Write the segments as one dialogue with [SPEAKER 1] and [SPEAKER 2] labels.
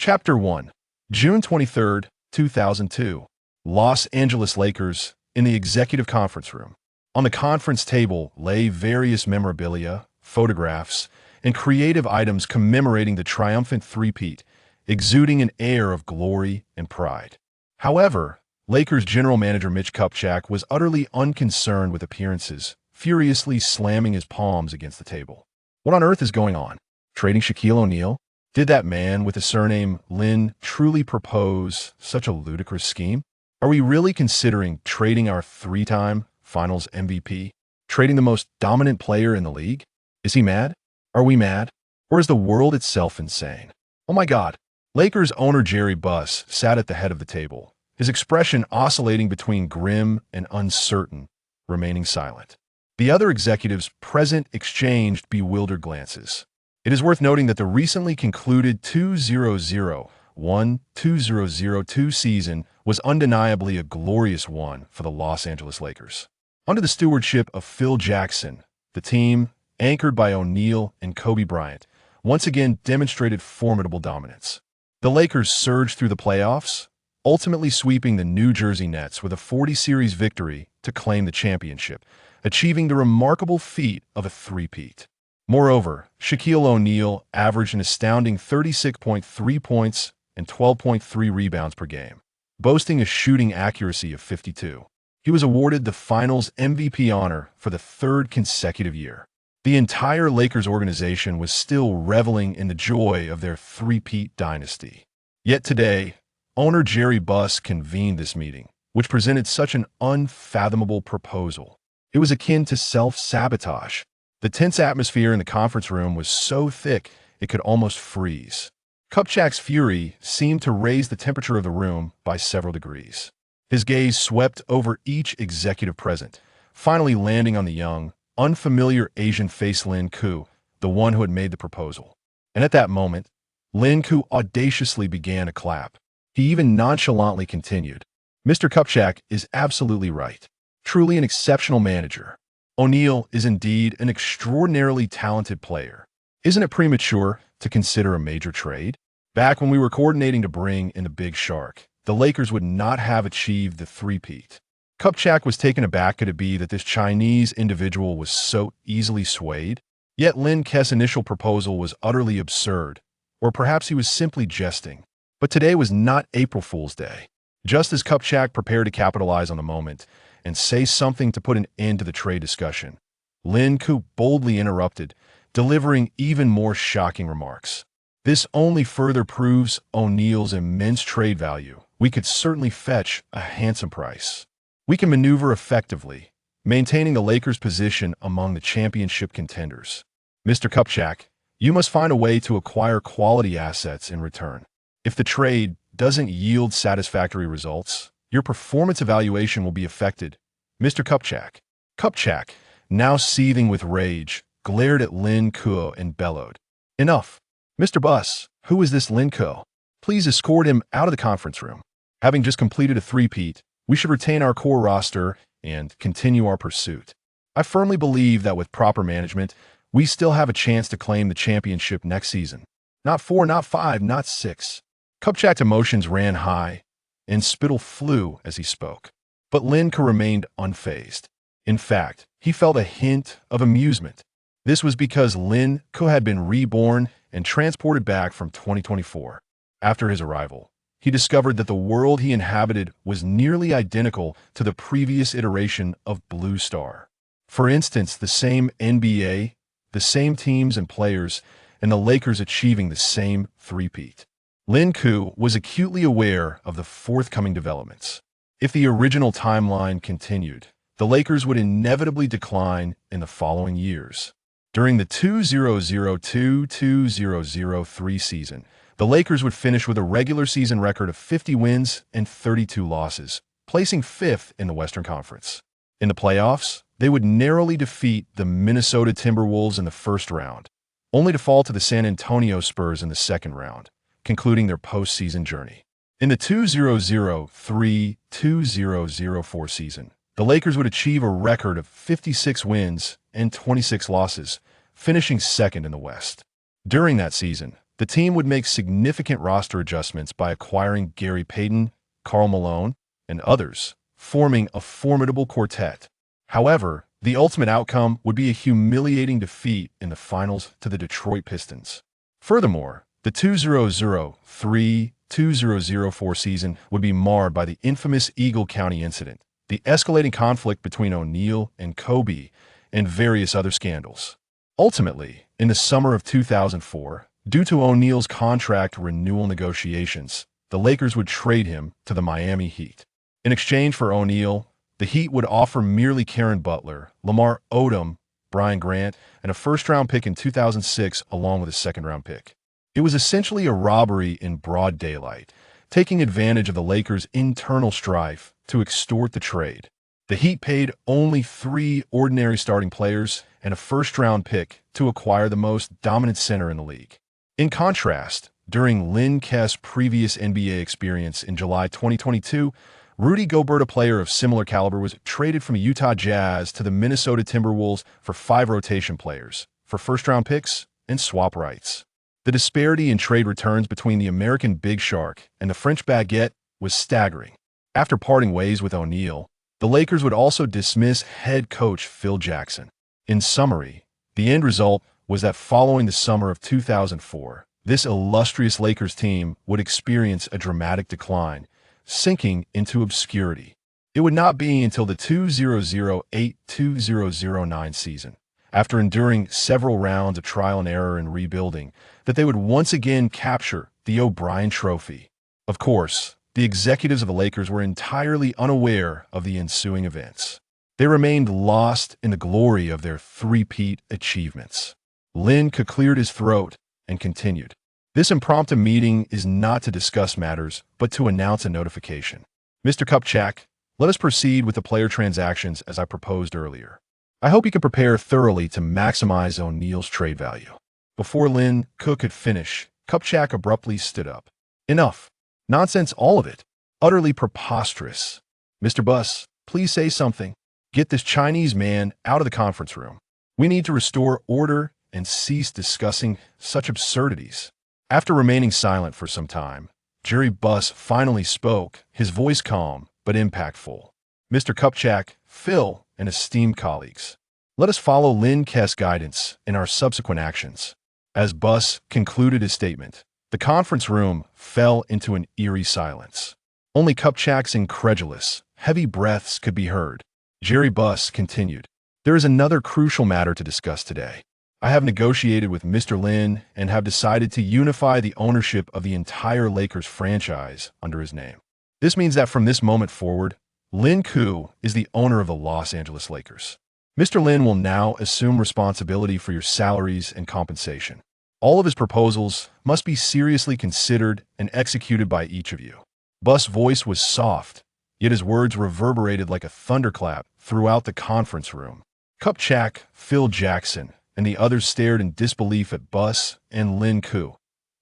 [SPEAKER 1] Chapter 1, June 23, 2002. Los Angeles Lakers in the executive conference room. On the conference table lay various memorabilia, photographs, and creative items commemorating the triumphant three-peat, exuding an air of glory and pride. However, Lakers general manager Mitch Kupchak was utterly unconcerned with appearances, furiously slamming his palms against the table. What on earth is going on? Trading Shaquille O'Neal? Did that man with the surname Lin truly propose such a ludicrous scheme? Are we really considering trading our three-time Finals MVP? Trading the most dominant player in the league? Is he mad? Are we mad? Or is the world itself insane? Oh my God. Lakers owner Jerry Buss sat at the head of the table, his expression oscillating between grim and uncertain, remaining silent. The other executives present exchanged bewildered glances. It is worth noting that the recently concluded 2001-2002 season was undeniably a glorious one for the Los Angeles Lakers. Under the stewardship of Phil Jackson, the team, anchored by O'Neal and Kobe Bryant, once again demonstrated formidable dominance. The Lakers surged through the playoffs, ultimately sweeping the New Jersey Nets with a 40-series victory to claim the championship, achieving the remarkable feat of a three-peat. Moreover, Shaquille O'Neal averaged an astounding 36.3 points and 12.3 rebounds per game, boasting a shooting accuracy of 52. He was awarded the Finals MVP honor for the third consecutive year. The entire Lakers organization was still reveling in the joy of their three-peat dynasty. Yet today, owner Jerry Buss convened this meeting, which presented such an unfathomable proposal. It was akin to self-sabotage. The tense atmosphere in the conference room was so thick it could almost freeze. Kupchak's fury seemed to raise the temperature of the room by several degrees. His gaze swept over each executive present, finally landing on the young, unfamiliar Asian-faced Lin Ku, the one who had made the proposal. And at that moment, Lin Ku audaciously began a clap. He even nonchalantly continued, "Mr. Kupchak is absolutely right. Truly an exceptional manager. O'Neal is indeed an extraordinarily talented player. Isn't it premature to consider a major trade? Back when we were coordinating to bring in the big shark, the Lakers would not have achieved the three-peat." Kupchak was taken aback could it be that this Chinese individual was so easily swayed? Yet Lin Ku's initial proposal was utterly absurd, or perhaps he was simply jesting. But today was not April Fool's Day. Just as Kupchak prepared to capitalize on the moment and say something to put an end to the trade discussion, Lin Ku boldly interrupted, delivering even more shocking remarks. "This only further proves O'Neal's immense trade value. We could certainly fetch a handsome price. We can maneuver effectively, maintaining the Lakers' position among the championship contenders. Mr. Kupchak, you must find a way to acquire quality assets in return. If the trade doesn't yield satisfactory results, your performance evaluation will be affected. Mr. Kupchak." Kupchak, now seething with rage, glared at Lin Ku and bellowed, "Enough! Mr. Buss, who is this Lin Ku? Please escort him out of the conference room. Having just completed a three-peat, we should retain our core roster and continue our pursuit. I firmly believe that with proper management, we still have a chance to claim the championship next season. Not 4, not 5, not 6. Kupchak's emotions ran high, and spittle flew as he spoke. But Lin Ku remained unfazed. In fact, he felt a hint of amusement. This was because Lin Ku had been reborn and transported back from 2024. After his arrival, he discovered that the world he inhabited was nearly identical to the previous iteration of Blue Star. For instance, the same NBA, the same teams and players, and the Lakers achieving the same three-peat. Lin Ku was acutely aware of the forthcoming developments. If the original timeline continued, the Lakers would inevitably decline in the following years. During the 2002-2003 season, the Lakers would finish with a regular season record of 50 wins and 32 losses, placing 5th in the Western Conference. In the playoffs, they would narrowly defeat the Minnesota Timberwolves in the first round, only to fall to the San Antonio Spurs in the second round, concluding their postseason journey. In the 2003-2004 season, the Lakers would achieve a record of 56 wins and 26 losses, finishing second in the West. During that season, The team would make significant roster adjustments by acquiring Gary Payton, Karl Malone, and others, forming a formidable quartet. However, the ultimate outcome would be a humiliating defeat in the finals to the Detroit Pistons. Furthermore, the 2003-2004 season would be marred by the infamous Eagle County incident, the escalating conflict between O'Neal and Kobe, and various other scandals. Ultimately, in the summer of 2004, due to O'Neal's contract renewal negotiations, the Lakers would trade him to the Miami Heat. In exchange for O'Neal, the Heat would offer merely Karen Butler, Lamar Odom, Brian Grant, and a first-round pick in 2006 along with a second-round pick. It was essentially a robbery in broad daylight, taking advantage of the Lakers' internal strife to extort the trade. The Heat paid only 3 ordinary starting players and a first-round pick to acquire the most dominant center in the league. In contrast, during Lynn Kess's previous NBA experience in July 2022, Rudy Gobert, a player of similar caliber, was traded from the Utah Jazz to the Minnesota Timberwolves for 5 rotation players, for first-round picks and swap rights. The disparity in trade returns between the American Big Shark and the French Baguette was staggering. After parting ways with O'Neal, the Lakers would also dismiss head coach Phil Jackson. In summary, the end result was that following the summer of 2004, this illustrious Lakers team would experience a dramatic decline, sinking into obscurity. It would not be until the 2008-2009 season, after enduring several rounds of trial and error and rebuilding, that they would once again capture the O'Brien Trophy. Of course, the executives of the Lakers were entirely unaware of the ensuing events. They remained lost in the glory of their three-peat achievements. Lynn cleared his throat and continued. This impromptu meeting is not to discuss matters, but to announce a notification. Mr. Kupchak, let us proceed with the player transactions as I proposed earlier. I hope you can prepare thoroughly to maximize O'Neal's trade value. Before Lynn could finish, Kupchak abruptly stood up. Enough. Nonsense, all of it. Utterly preposterous. Mr. Buss, please say something. Get this Chinese man out of the conference room. We need to restore order and cease discussing such absurdities. After remaining silent for some time, Jerry Buss finally spoke, his voice calm but impactful. Mr. Kupchak, Phil, and esteemed colleagues, let us follow Lynn Kess's guidance in our subsequent actions. As Buss concluded his statement, the conference room fell into an eerie silence. Only Kupchak's incredulous, heavy breaths could be heard. Jerry Buss continued, there is another crucial matter to discuss today. I have negotiated with Mr. Lynn and have decided to unify the ownership of the entire Lakers franchise under his name. This means that from this moment forward, Lynn Koo is the owner of the Los Angeles Lakers. Mr. Lynn will now assume responsibility for your salaries and compensation. All of his proposals must be seriously considered and executed by each of you. Buss' voice was soft, yet his words reverberated like a thunderclap throughout the conference room. Kupchak, Phil Jackson, and the others stared in disbelief at Buss and Lynn Koo.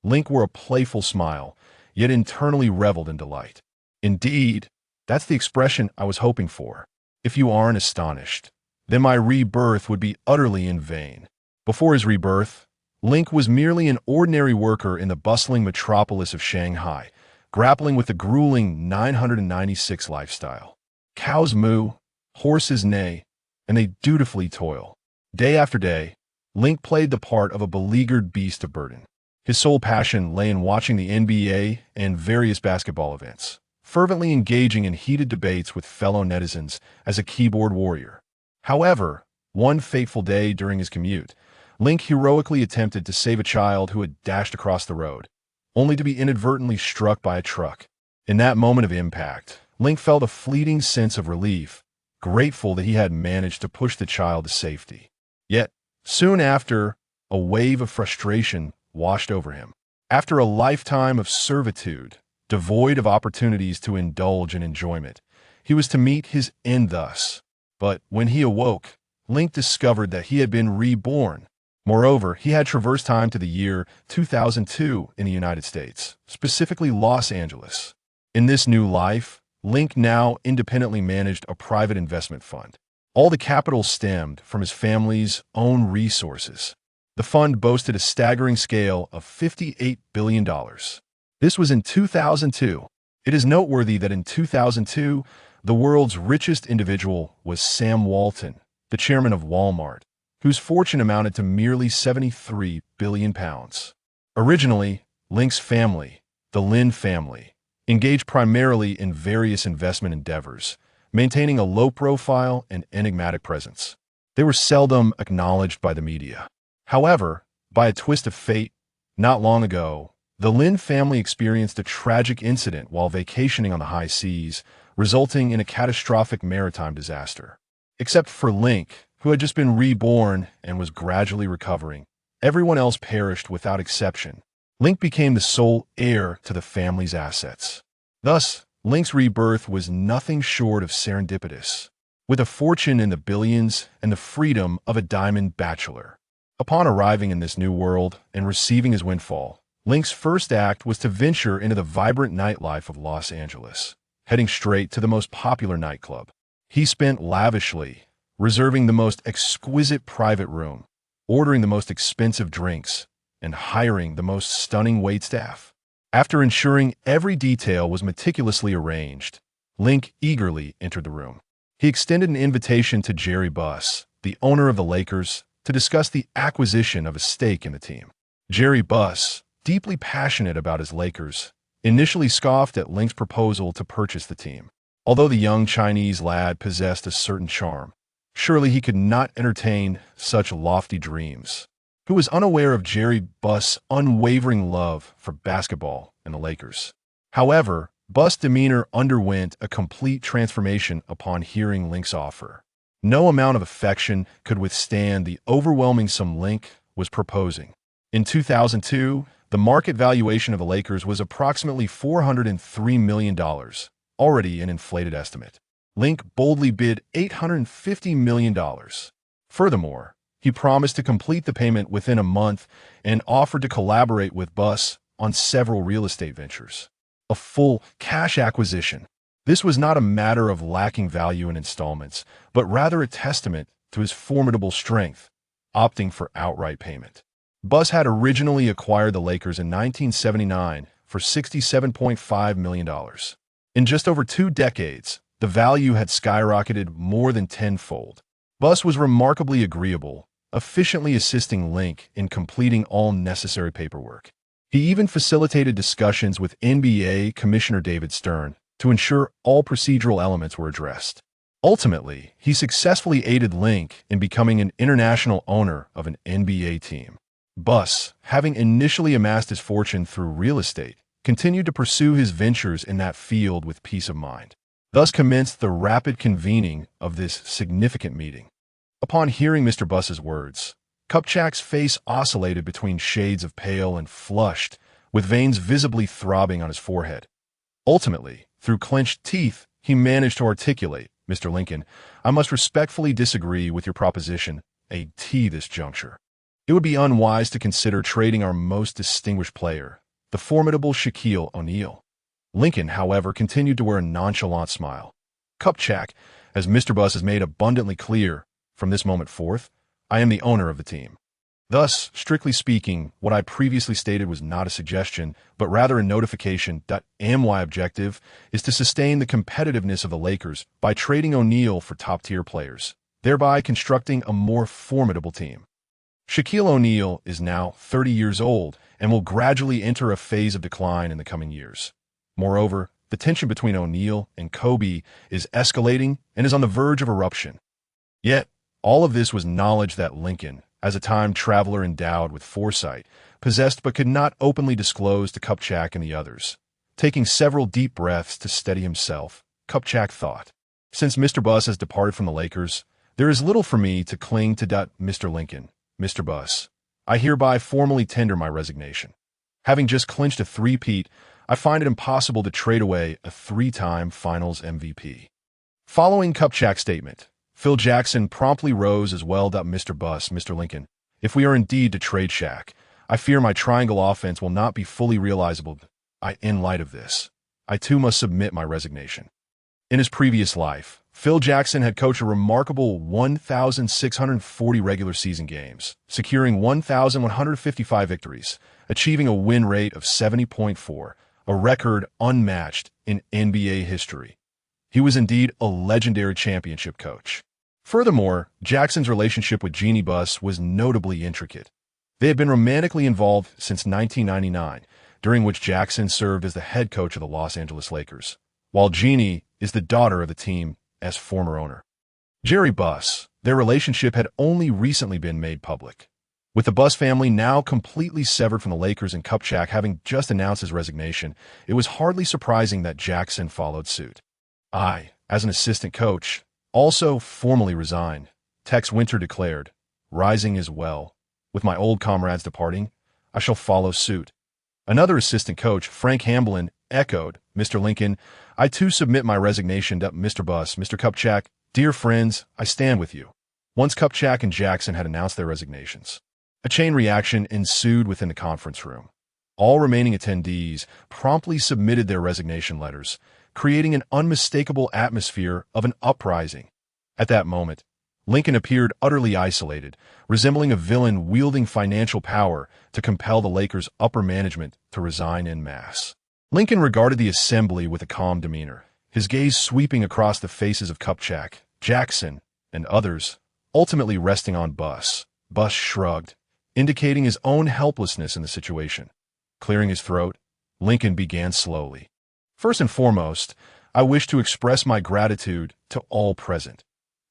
[SPEAKER 1] Link wore a playful smile, yet internally reveled in delight. Indeed, that's the expression I was hoping for. If you aren't astonished, then my rebirth would be utterly in vain. Before his rebirth, Link was merely an ordinary worker in the bustling metropolis of Shanghai, grappling with the grueling 996 lifestyle. Cows moo, horses neigh, and they dutifully toil. Day after day, Link played the part of a beleaguered beast of burden. His sole passion lay in watching the NBA and various basketball events, fervently engaging in heated debates with fellow netizens as a keyboard warrior. However, one fateful day during his commute, Link heroically attempted to save a child who had dashed across the road, only to be inadvertently struck by a truck. In that moment of impact, Link felt a fleeting sense of relief, grateful that he had managed to push the child to safety. Yet, soon after, a wave of frustration washed over him. After a lifetime of servitude, devoid of opportunities to indulge in enjoyment, he was to meet his end thus. But when he awoke, Link discovered that he had been reborn. Moreover, he had traversed time to the year 2002 in the United States, specifically Los Angeles. In this new life, Link now independently managed a private investment fund. All the capital stemmed from his family's own resources. The fund boasted a staggering scale of $58 billion. This was in 2002. It is noteworthy that in 2002, the world's richest individual was Sam Walton, the chairman of Walmart, whose fortune amounted to merely £73 billion. Originally, Link's family, the Lin family, engaged primarily in various investment endeavors, maintaining a low profile and enigmatic presence. They were seldom acknowledged by the media. However, by a twist of fate, not long ago, the Lin family experienced a tragic incident while vacationing on the high seas, resulting in a catastrophic maritime disaster. Except for Link, who had just been reborn and was gradually recovering, everyone else perished without exception. Link became the sole heir to the family's assets. Thus, Link's rebirth was nothing short of serendipitous, with a fortune in the billions and the freedom of a diamond bachelor. Upon arriving in this new world and receiving his windfall, Link's first act was to venture into the vibrant nightlife of Los Angeles, heading straight to the most popular nightclub. He spent lavishly, reserving the most exquisite private room, ordering the most expensive drinks, and hiring the most stunning waitstaff. After ensuring every detail was meticulously arranged, Link eagerly entered the room. He extended an invitation to Jerry Buss, the owner of the Lakers, to discuss the acquisition of a stake in the team. Jerry Buss, deeply passionate about his Lakers, initially scoffed at Link's proposal to purchase the team. Although the young Chinese lad possessed a certain charm, surely he could not entertain such lofty dreams. Who was unaware of Jerry Buss' unwavering love for basketball and the Lakers. However, Buss' demeanor underwent a complete transformation upon hearing Link's offer. No amount of affection could withstand the overwhelming sum Link was proposing. In 2002, the market valuation of the Lakers was approximately $403 million, already an inflated estimate. Link boldly bid $850 million. Furthermore, he promised to complete the payment within a month and offered to collaborate with Buss on several real estate ventures. A full cash acquisition. This was not a matter of lacking value in installments, but rather a testament to his formidable strength, opting for outright payment. Buss had originally acquired the Lakers in 1979 for $67.5 million. In just over 2 decades, the value had skyrocketed more than tenfold. Buss was remarkably agreeable, efficiently assisting Link in completing all necessary paperwork. He even facilitated discussions with NBA Commissioner David Stern to ensure all procedural elements were addressed. Ultimately, he successfully aided Link in becoming an international owner of an NBA team. Buss, having initially amassed his fortune through real estate, continued to pursue his ventures in that field with peace of mind. Thus commenced the rapid convening of this significant meeting. Upon hearing Mr. Buss's words, Kupchak's face oscillated between shades of pale and flushed, with veins visibly throbbing on his forehead. Ultimately, through clenched teeth, he managed to articulate, "Mr. Lincoln, I must respectfully disagree with your proposition, this juncture. It would be unwise to consider trading our most distinguished player, the formidable Shaquille O'Neal." Lincoln, however, continued to wear a nonchalant smile. "Kupchak, as Mr. Buss has made abundantly clear, from this moment forth, I am the owner of the team. Thus, strictly speaking, what I previously stated was not a suggestion, but rather a notification that my objective is to sustain the competitiveness of the Lakers by trading O'Neal for top-tier players, thereby constructing a more formidable team. Shaquille O'Neal is now 30 years old and will gradually enter a phase of decline in the coming years. Moreover, the tension between O'Neal and Kobe is escalating and is on the verge of eruption. Yet, all of this was knowledge that Lincoln, as a time traveler endowed with foresight, possessed but could not openly disclose to Kupchak and the others. Taking several deep breaths to steady himself, Kupchak thought, "Since Mr. Buss has departed from the Lakers, there is little for me to cling to. Mr. Lincoln, Mr. Buss, I hereby formally tender my resignation. Having just clinched a three-peat, I find it impossible to trade away a 3-time Finals MVP." Following Kupchak's statement, Phil Jackson promptly rose as well. "Mr. Buss, Mr. Lincoln, if we are indeed to trade Shaq, I fear my triangle offense will not be fully realizable. In light of this, I too must submit my resignation." In his previous life, Phil Jackson had coached a remarkable 1,640 regular season games, securing 1,155 victories, achieving a win rate of 70.4, a record unmatched in NBA history. He was indeed a legendary championship coach. Furthermore, Jackson's relationship with Jeannie Buss was notably intricate. They had been romantically involved since 1999, during which Jackson served as the head coach of the Los Angeles Lakers, while Jeannie is the daughter of the team as former owner. Jerry Buss, their relationship had only recently been made public. With the Buss family now completely severed from the Lakers and Kupchak having just announced his resignation, it was hardly surprising that Jackson followed suit. I, as an assistant coach, also formally resigned, Tex Winter declared, rising as well. With my old comrades departing, I shall follow suit. Another assistant coach, Frank Hamblin, echoed, Mr. Lincoln, I too submit my resignation to Mr. Buss, Mr. Kupchak. Dear friends, I stand with you. Once Kupchak and Jackson had announced their resignations, a chain reaction ensued within the conference room. All remaining attendees promptly submitted their resignation letters, creating an unmistakable atmosphere of an uprising. At that moment, Lincoln appeared utterly isolated, resembling a villain wielding financial power to compel the Lakers' upper management to resign en masse. Lincoln regarded the assembly with a calm demeanor, his gaze sweeping across the faces of Kupchak, Jackson, and others, ultimately resting on Buss. Buss shrugged, indicating his own helplessness in the situation. Clearing his throat, Lincoln began slowly. First and foremost, I wish to express my gratitude to all present.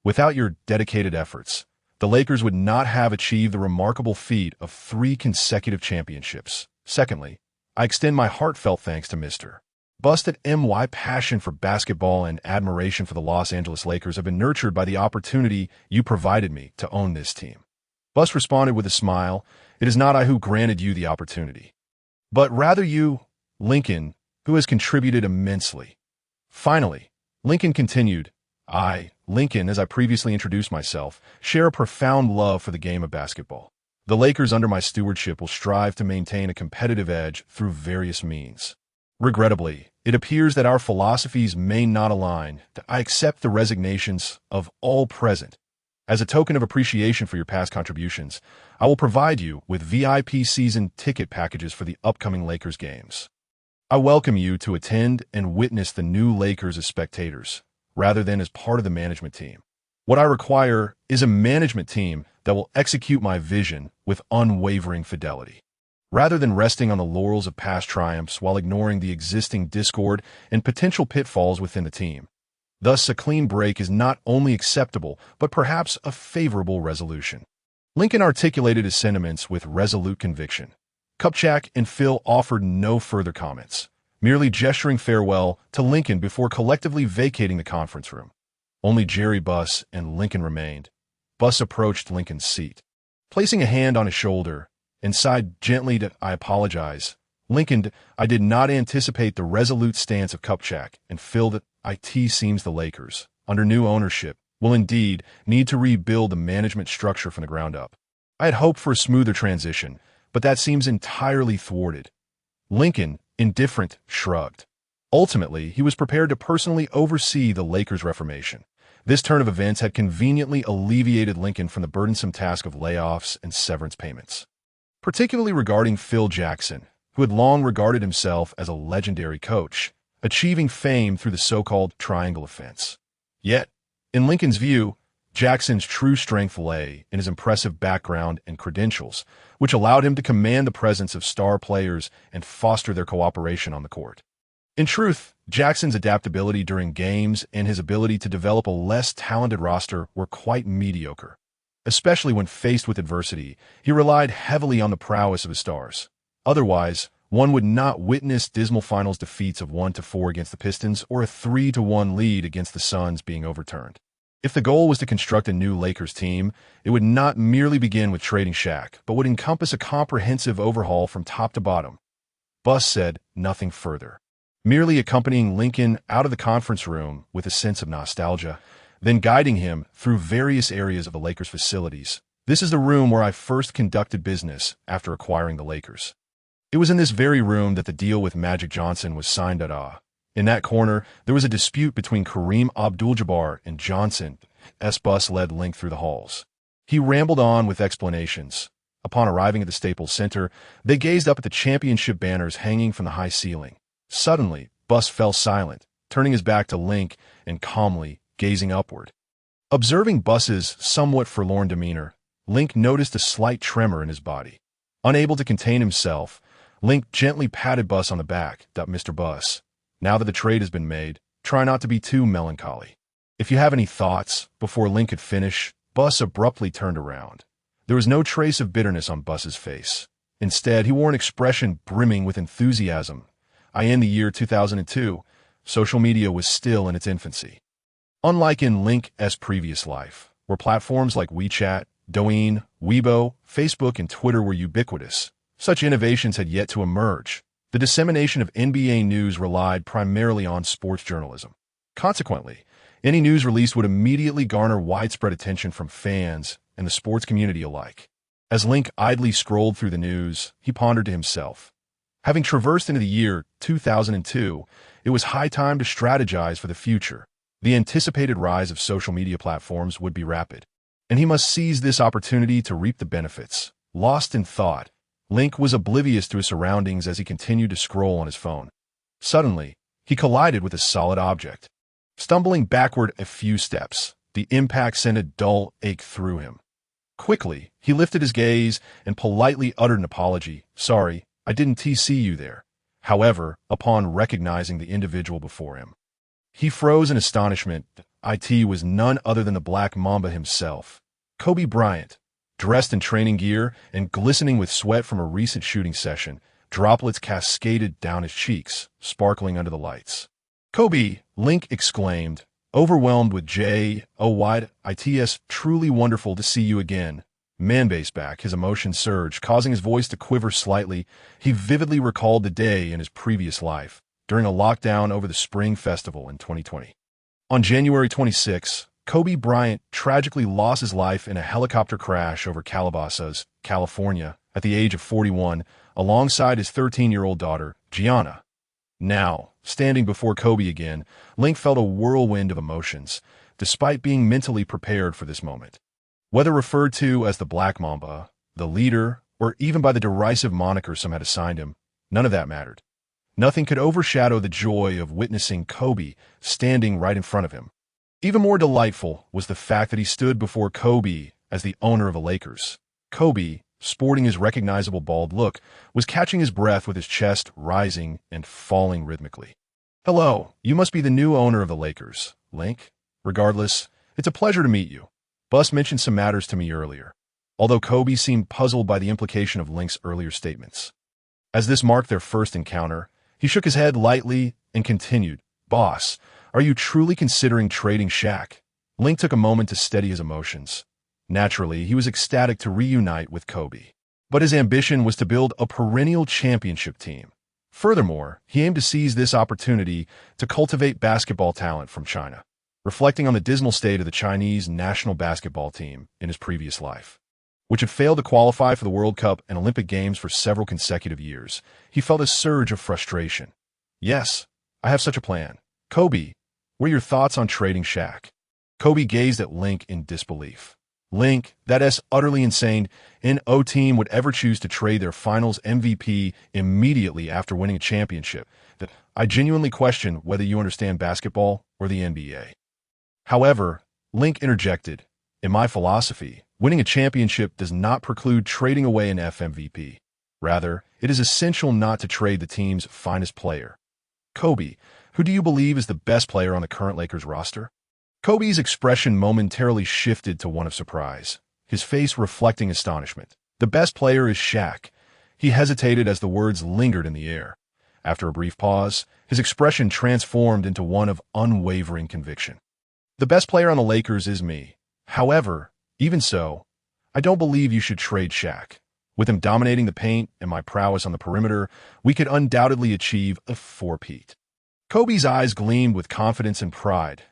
[SPEAKER 1] Without your dedicated efforts, the Lakers would not have achieved the remarkable feat of 3 consecutive championships. Secondly, I extend my heartfelt thanks to Mr. Buss. My passion for basketball and admiration for the Los Angeles Lakers have been nurtured by the opportunity you provided me to own this team. Buss responded with a smile, it is not I who granted you the opportunity, but rather you, Lincoln, who has contributed immensely. Finally, Lincoln continued, I, Lincoln, as I previously introduced myself, share a profound love for the game of basketball. The Lakers under my stewardship will strive to maintain a competitive edge through various means. Regrettably, it appears that our philosophies may not align. I accept the resignations of all present. As a token of appreciation for your past contributions, I will provide you with VIP season ticket packages for the upcoming Lakers games. I welcome you to attend and witness the new Lakers as spectators, rather than as part of the management team. What I require is a management team that will execute my vision with unwavering fidelity, rather than resting on the laurels of past triumphs while ignoring the existing discord and potential pitfalls within the team. Thus, a clean break is not only acceptable, but perhaps a favorable resolution. Lincoln articulated his sentiments with resolute conviction. Kupchak and Phil offered no further comments, merely gesturing farewell to Lincoln before collectively vacating the conference room. Only Jerry Buss and Lincoln remained. Buss approached Lincoln's seat. Placing a hand on his shoulder, and sighed gently to, I apologize. Lincoln, I did not anticipate the resolute stance of Kupchak and Phil that it seems the Lakers, under new ownership, will indeed need to rebuild the management structure from the ground up. I had hoped for a smoother transition, but that seems entirely thwarted. Lincoln, indifferent, shrugged. Ultimately, he was prepared to personally oversee the Lakers' reformation. This turn of events had conveniently alleviated Lincoln from the burdensome task of layoffs and severance payments, particularly regarding Phil Jackson, who had long regarded himself as a legendary coach, achieving fame through the so-called triangle offense. Yet, in Lincoln's view, Jackson's true strength lay in his impressive background and credentials, which allowed him to command the presence of star players and foster their cooperation on the court. In truth, Jackson's adaptability during games and his ability to develop a less talented roster were quite mediocre. Especially when faced with adversity, he relied heavily on the prowess of his stars. Otherwise, one would not witness dismal finals defeats of 1-4 against the Pistons or a 3-1 lead against the Suns being overturned. If the goal was to construct a new Lakers team, it would not merely begin with trading Shaq, but would encompass a comprehensive overhaul from top to bottom. Buss said nothing further, merely accompanying Lincoln out of the conference room with a sense of nostalgia, then guiding him through various areas of the Lakers' facilities. This is the room where I first conducted business after acquiring the Lakers. It was in this very room that the deal with Magic Johnson was signed. In that corner, there was a dispute between Kareem Abdul-Jabbar and Johnson. Bus led Link through the halls. He rambled on with explanations. Upon arriving at the Staples Center, they gazed up at the championship banners hanging from the high ceiling. Suddenly, Bus fell silent, turning his back to Link and calmly gazing upward. Observing Bus's somewhat forlorn demeanor, Link noticed a slight tremor in his body. Unable to contain himself, Link gently patted Bus on the back. Mr. Bus, now that the trade has been made, try not to be too melancholy. If you have any thoughts, before Link could finish, Bus abruptly turned around. There was no trace of bitterness on Bus's face. Instead, he wore an expression brimming with enthusiasm. In the year 2002, social media was still in its infancy. Unlike in Link's previous life, where platforms like WeChat, Douyin, Weibo, Facebook, and Twitter were ubiquitous, such innovations had yet to emerge. The dissemination of NBA news relied primarily on sports journalism. Consequently, any news released would immediately garner widespread attention from fans and the sports community alike. As Link idly scrolled through the news, he pondered to himself. Having traversed into the year 2002, it was high time to strategize for the future. The anticipated rise of social media platforms would be rapid, and he must seize this opportunity to reap the benefits. Lost in thought, Link was oblivious to his surroundings as he continued to scroll on his phone. Suddenly, he collided with a solid object. Stumbling backward a few steps, the impact sent a dull ache through him. Quickly, he lifted his gaze and politely uttered an apology. "Sorry, I didn't see you there." However, upon recognizing the individual before him, he froze in astonishment. It was none other than the Black Mamba himself, Kobe Bryant. Dressed in training gear and glistening with sweat from a recent shooting session, droplets cascaded down his cheeks, sparkling under the lights. "Kobe!" Link exclaimed, overwhelmed with joy. "It's truly wonderful to see you again." Man-base back, his emotions surged, causing his voice to quiver slightly. He vividly recalled the day in his previous life, during a lockdown over the Spring Festival in 2020. On January 26, Kobe Bryant tragically lost his life in a helicopter crash over Calabasas, California, at the age of 41, alongside his 13-year-old daughter, Gianna. Now, standing before Kobe again, Link felt a whirlwind of emotions, despite being mentally prepared for this moment. Whether referred to as the Black Mamba, the leader, or even by the derisive moniker some had assigned him, none of that mattered. Nothing could overshadow the joy of witnessing Kobe standing right in front of him. Even more delightful was the fact that he stood before Kobe as the owner of the Lakers. Kobe, sporting his recognizable bald look, was catching his breath with his chest rising and falling rhythmically. "Hello, you must be the new owner of the Lakers, Link. Regardless, it's a pleasure to meet you. Bus mentioned some matters to me earlier," although Kobe seemed puzzled by the implication of Link's earlier statements. As this marked their first encounter, he shook his head lightly and continued, "Boss, are you truly considering trading Shaq?" Link took a moment to steady his emotions. Naturally, he was ecstatic to reunite with Kobe, but his ambition was to build a perennial championship team. Furthermore, he aimed to seize this opportunity to cultivate basketball talent from China, reflecting on the dismal state of the Chinese national basketball team in his previous life, which had failed to qualify for the World Cup and Olympic Games for several consecutive years. He felt a surge of frustration. "Yes, I have such a plan. Kobe, what are your thoughts on trading Shaq?" Kobe gazed at Link in disbelief. "Link, that's utterly insane. No team would ever choose to trade their finals MVP immediately after winning a championship. I genuinely question whether you understand basketball or the NBA." However, Link interjected, "In my philosophy, winning a championship does not preclude trading away an MVP. Rather, it is essential not to trade the team's finest player. Kobe, who do you believe is the best player on the current Lakers roster?" Kobe's expression momentarily shifted to one of surprise, his face reflecting astonishment. "The best player is Shaq." He hesitated as the words lingered in the air. After a brief pause, his expression transformed into one of unwavering conviction. "The best player on the Lakers is me. However, even so, I don't believe you should trade Shaq. With him dominating the paint and my prowess on the perimeter, we could undoubtedly achieve a three-peat." Kobe's eyes gleamed with confidence and pride.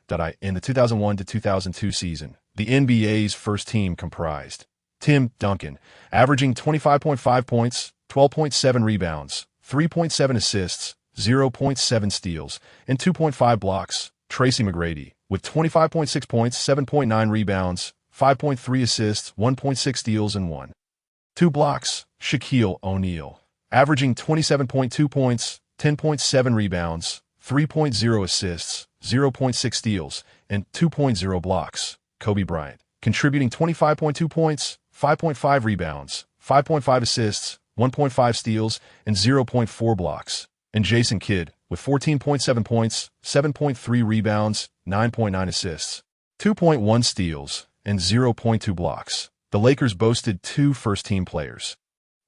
[SPEAKER 1] In the 2001 to 2002 season, the NBA's first team comprised Tim Duncan, averaging 25.5 points, 12.7 rebounds, 3.7 assists, 0.7 steals, and 2.5 blocks. Tracy McGrady, with 25.6 points, 7.9 rebounds, 5.3 assists, 1.6 steals, and 1.2 blocks. Shaquille O'Neal, averaging 27.2 points, 10.7 rebounds, 3.0 assists, 0.6 steals, and 2.0 blocks. Kobe Bryant, contributing 25.2 points, 5.5 rebounds, 5.5 assists, 1.5 steals, and 0.4 blocks. And Jason Kidd, with 14.7 points, 7.3 rebounds, 9.9 assists, 2.1 steals, and 0.2 blocks. The Lakers boasted 2 first-team players,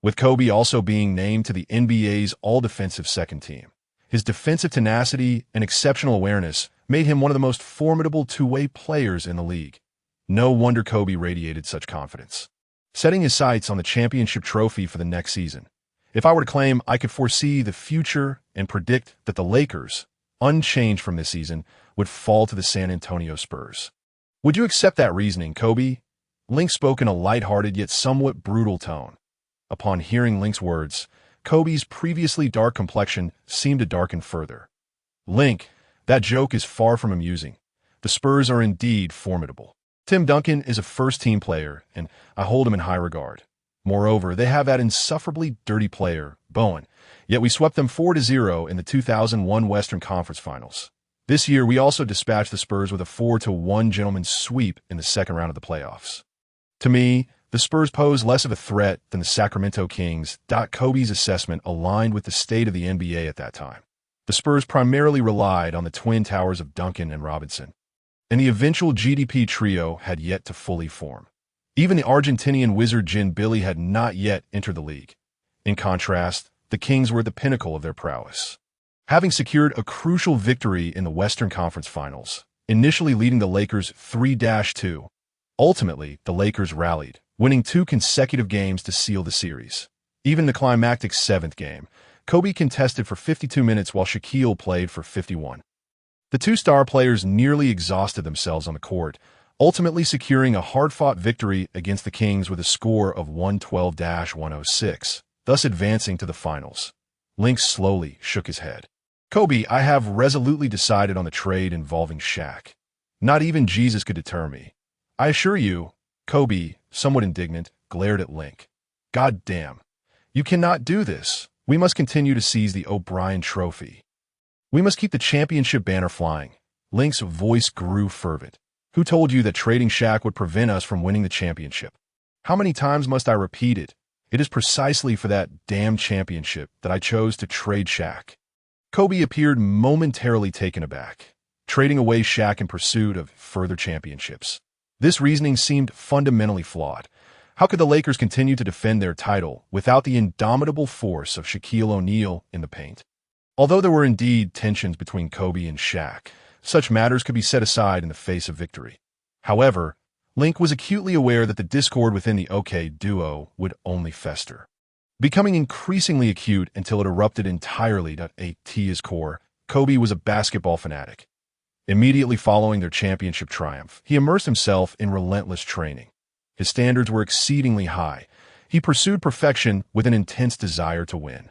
[SPEAKER 1] with Kobe also being named to the NBA's all-defensive second team. His defensive tenacity and exceptional awareness made him one of the most formidable two-way players in the league. No wonder Kobe radiated such confidence, setting his sights on the championship trophy for the next season. If I were to claim I could foresee the future and predict that the Lakers, unchanged from this season, would fall to the San Antonio Spurs. Would you accept that reasoning, Kobe? Link spoke in a lighthearted yet somewhat brutal tone. Upon hearing Link's words, Kobe's previously dark complexion seemed to darken further. Link, that joke is far from amusing. The Spurs are indeed formidable. Tim Duncan is a first-team player, and I hold him in high regard. Moreover, they have that insufferably dirty player, Bowen, yet we swept them 4-0 in the 2001 Western Conference Finals. This year, we also dispatched the Spurs with a 4-1 gentleman's sweep in the second round of the playoffs. To me, the Spurs pose less of a threat than the Sacramento Kings. Kobe's assessment aligned with the state of the NBA at that time. The Spurs primarily relied on the twin towers of Duncan and Robinson, and the eventual GDP trio had yet to fully form. Even the Argentinian wizard Gin Billy had not yet entered the league. In contrast, the Kings were at the pinnacle of their prowess, having secured a crucial victory in the Western Conference Finals, initially leading the Lakers 3-2. Ultimately, the Lakers rallied, winning 2 consecutive games to seal the series. Even in the climactic 7th game, Kobe contested for 52 minutes while Shaquille played for 51. The 2 star players nearly exhausted themselves on the court, ultimately securing a hard-fought victory against the Kings with a score of 112-106, thus advancing to the finals. Link slowly shook his head. Kobe, I have resolutely decided on the trade involving Shaq. Not even Jesus could deter me. I assure you, Kobe, somewhat indignant, glared at Link. God damn. You cannot do this. We must continue to seize the O'Brien Trophy. We must keep the championship banner flying. Link's voice grew fervent. Who told you that trading Shaq would prevent us from winning the championship? How many times must I repeat it? It is precisely for that damn championship that I chose to trade Shaq. Kobe appeared momentarily taken aback, trading away Shaq in pursuit of further championships. This reasoning seemed fundamentally flawed. How could the Lakers continue to defend their title without the indomitable force of Shaquille O'Neal in the paint? Although there were indeed tensions between Kobe and Shaq, such matters could be set aside in the face of victory. However, Link was acutely aware that the discord within the OK duo would only fester, becoming increasingly acute until it erupted entirely. At his core, Kobe was a basketball fanatic. Immediately following their championship triumph, he immersed himself in relentless training. His standards were exceedingly high. He pursued perfection with an intense desire to win.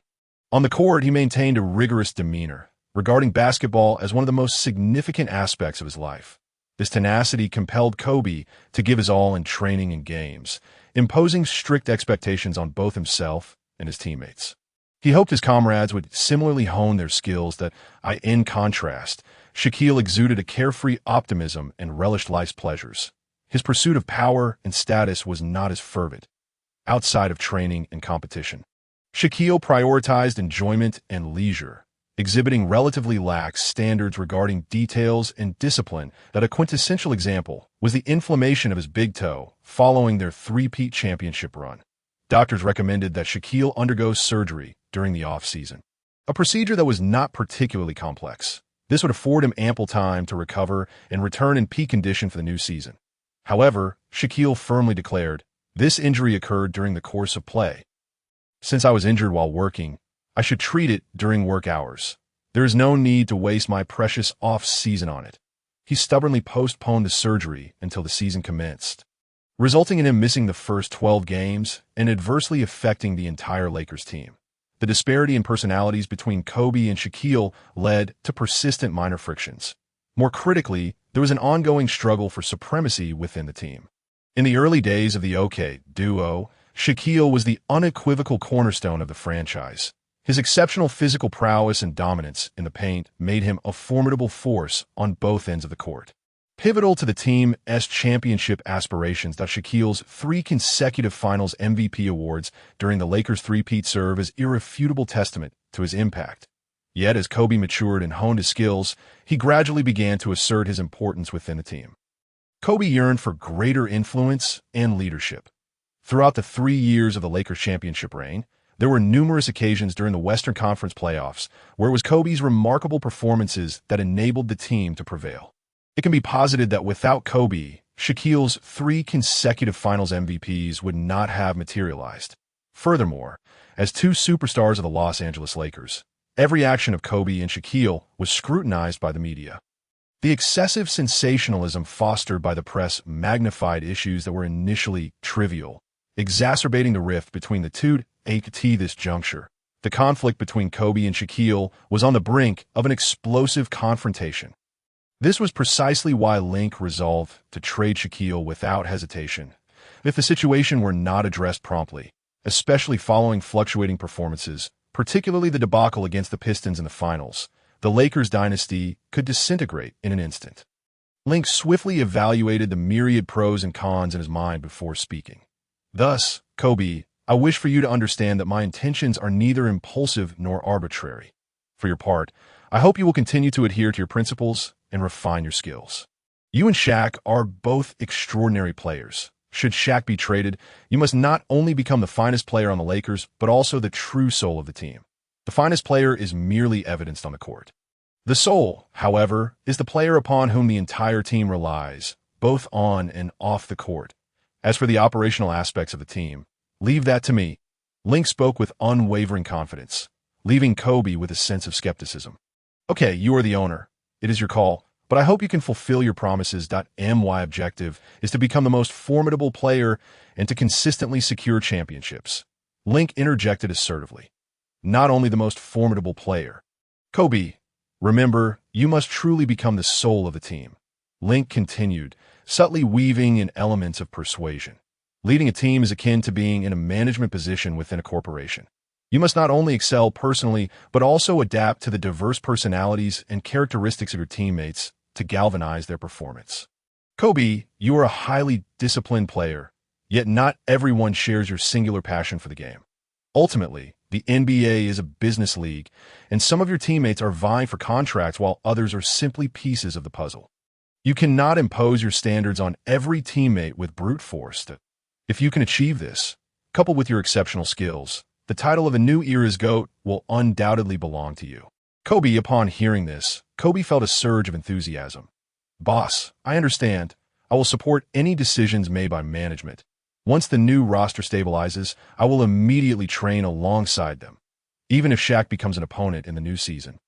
[SPEAKER 1] On the court, he maintained a rigorous demeanor, regarding basketball as one of the most significant aspects of his life. This tenacity compelled Kobe to give his all in training and games, imposing strict expectations on both himself and his teammates. He hoped his comrades would similarly hone their skills. In contrast, Shaquille exuded a carefree optimism and relished life's pleasures. His pursuit of power and status was not as fervent outside of training and competition. Shaquille prioritized enjoyment and leisure, exhibiting relatively lax standards regarding details and discipline. That a quintessential example was the inflammation of his big toe following their three-peat championship run. Doctors recommended that Shaquille undergo surgery during the offseason, a procedure that was not particularly complex. This would afford him ample time to recover and return in peak condition for the new season. However, Shaquille firmly declared, "This injury occurred during the course of play. Since I was injured while working, I should treat it during work hours. There is no need to waste my precious off-season on it." He stubbornly postponed the surgery until the season commenced, resulting in him missing the first 12 games and adversely affecting the entire Lakers team. The disparity in personalities between Kobe and Shaquille led to persistent minor frictions. More critically, there was an ongoing struggle for supremacy within the team. In the early days of the OK duo, Shaquille was the unequivocal cornerstone of the franchise. His exceptional physical prowess and dominance in the paint made him a formidable force on both ends of the court. Pivotal to the team's championship aspirations, Shaquille's 3 consecutive Finals MVP awards during the Lakers' three-peat serve as irrefutable testament to his impact. Yet, as Kobe matured and honed his skills, he gradually began to assert his importance within the team. Kobe yearned for greater influence and leadership. Throughout the 3 years of the Lakers' championship reign, there were numerous occasions during the Western Conference playoffs where it was Kobe's remarkable performances that enabled the team to prevail. It can be posited that without Kobe, Shaquille's 3 consecutive Finals MVPs would not have materialized. Furthermore, as 2 superstars of the Los Angeles Lakers, every action of Kobe and Shaquille was scrutinized by the media. The excessive sensationalism fostered by the press magnified issues that were initially trivial, exacerbating the rift between the two. At this juncture, the conflict between Kobe and Shaquille was on the brink of an explosive confrontation. This was precisely why Link resolved to trade Shaquille without hesitation, if the situation were not addressed promptly, especially following fluctuating performances, particularly the debacle against the Pistons in the finals. The Lakers dynasty could disintegrate in an instant. Link swiftly evaluated the myriad pros and cons in his mind before speaking. Thus, Kobe, I wish for you to understand that my intentions are neither impulsive nor arbitrary. For your part, I hope you will continue to adhere to your principles and refine your skills. You and Shaq are both extraordinary players. Should Shaq be traded, you must not only become the finest player on the Lakers, but also the true soul of the team. The finest player is merely evidenced on the court. The soul, however, is the player upon whom the entire team relies, both on and off the court. As for the operational aspects of the team, leave that to me. Link spoke with unwavering confidence, leaving Kobe with a sense of skepticism. Okay, you are the owner. It is your call, but I hope you can fulfill your promises. My objective is to become the most formidable player and to consistently secure championships. Link interjected assertively. Not only the most formidable player. Kobe, remember, you must truly become the soul of the team. Link continued, subtly weaving in elements of persuasion. Leading a team is akin to being in a management position within a corporation. You must not only excel personally, but also adapt to the diverse personalities and characteristics of your teammates to galvanize their performance. Kobe, you are a highly disciplined player, yet not everyone shares your singular passion for the game. Ultimately, the NBA is a business league, and some of your teammates are vying for contracts while others are simply pieces of the puzzle. You cannot impose your standards on every teammate with brute force. If you can achieve this, coupled with your exceptional skills, the title of a new era's GOAT will undoubtedly belong to you. Kobe, upon hearing this, Kobe felt a surge of enthusiasm. Boss, I understand. I will support any decisions made by management. Once the new roster stabilizes, I will immediately train alongside them, even if Shaq becomes an opponent in the new season.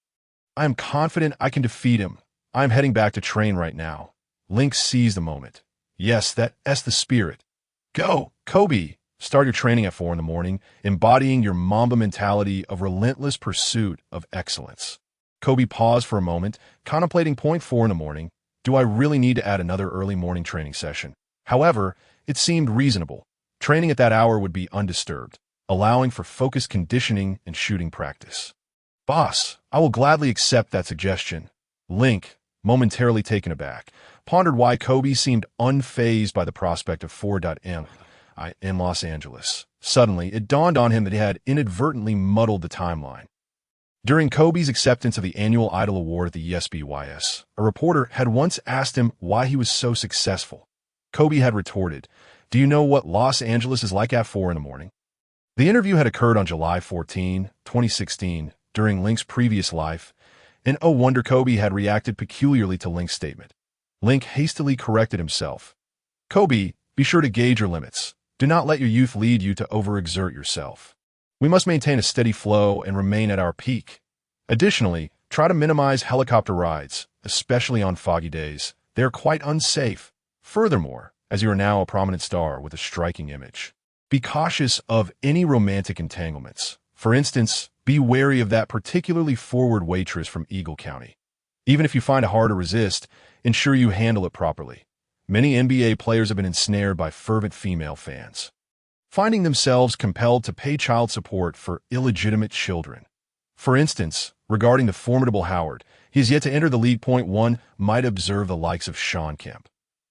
[SPEAKER 1] I am confident I can defeat him. I am heading back to train right now. Link seized the moment. Yes, that's the spirit. Go, Kobe! Start your training at 4 in the morning, embodying your Mamba mentality of relentless pursuit of excellence. Kobe paused for a moment, contemplating point 4 in the morning. Do I really need to add another early morning training session? However, it seemed reasonable. Training at that hour would be undisturbed, allowing for focused conditioning and shooting practice. Boss, I will gladly accept that suggestion. Link, momentarily taken aback, pondered why Kobe seemed unfazed by the prospect of 4.m. in Los Angeles. Suddenly, it dawned on him that he had inadvertently muddled the timeline. During Kobe's acceptance of the annual Idol Award at the ESPYS, a reporter had once asked him why he was so successful. Kobe had retorted, "Do you know what Los Angeles is like at 4 in the morning?" The interview had occurred on July 14, 2016, during Link's previous life, and oh wonder Kobe had reacted peculiarly to Link's statement. Link hastily corrected himself. Kobe, be sure to gauge your limits. Do not let your youth lead you to overexert yourself. We must maintain a steady flow and remain at our peak. Additionally, try to minimize helicopter rides, especially on foggy days. They are quite unsafe. Furthermore, as you are now a prominent star with a striking image, be cautious of any romantic entanglements. For instance, be wary of that particularly forward waitress from Eagle County. Even if you find it hard to resist, ensure you handle it properly. Many NBA players have been ensnared by fervent female fans, finding themselves compelled to pay child support for illegitimate children. For instance, regarding the formidable Howard, he is yet to enter the league. One might observe the likes of Sean Kemp,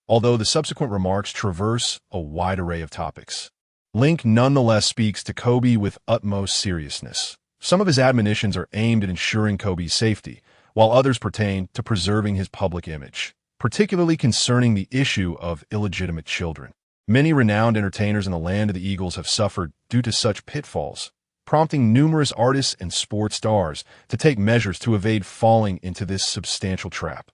[SPEAKER 1] although the subsequent remarks traverse a wide array of topics. Link nonetheless speaks to Kobe with utmost seriousness. Some of his admonitions are aimed at ensuring Kobe's safety, while others pertain to preserving his public image, particularly concerning the issue of illegitimate children. Many renowned entertainers in the land of the Eagles have suffered due to such pitfalls, prompting numerous artists and sports stars to take measures to evade falling into this substantial trap.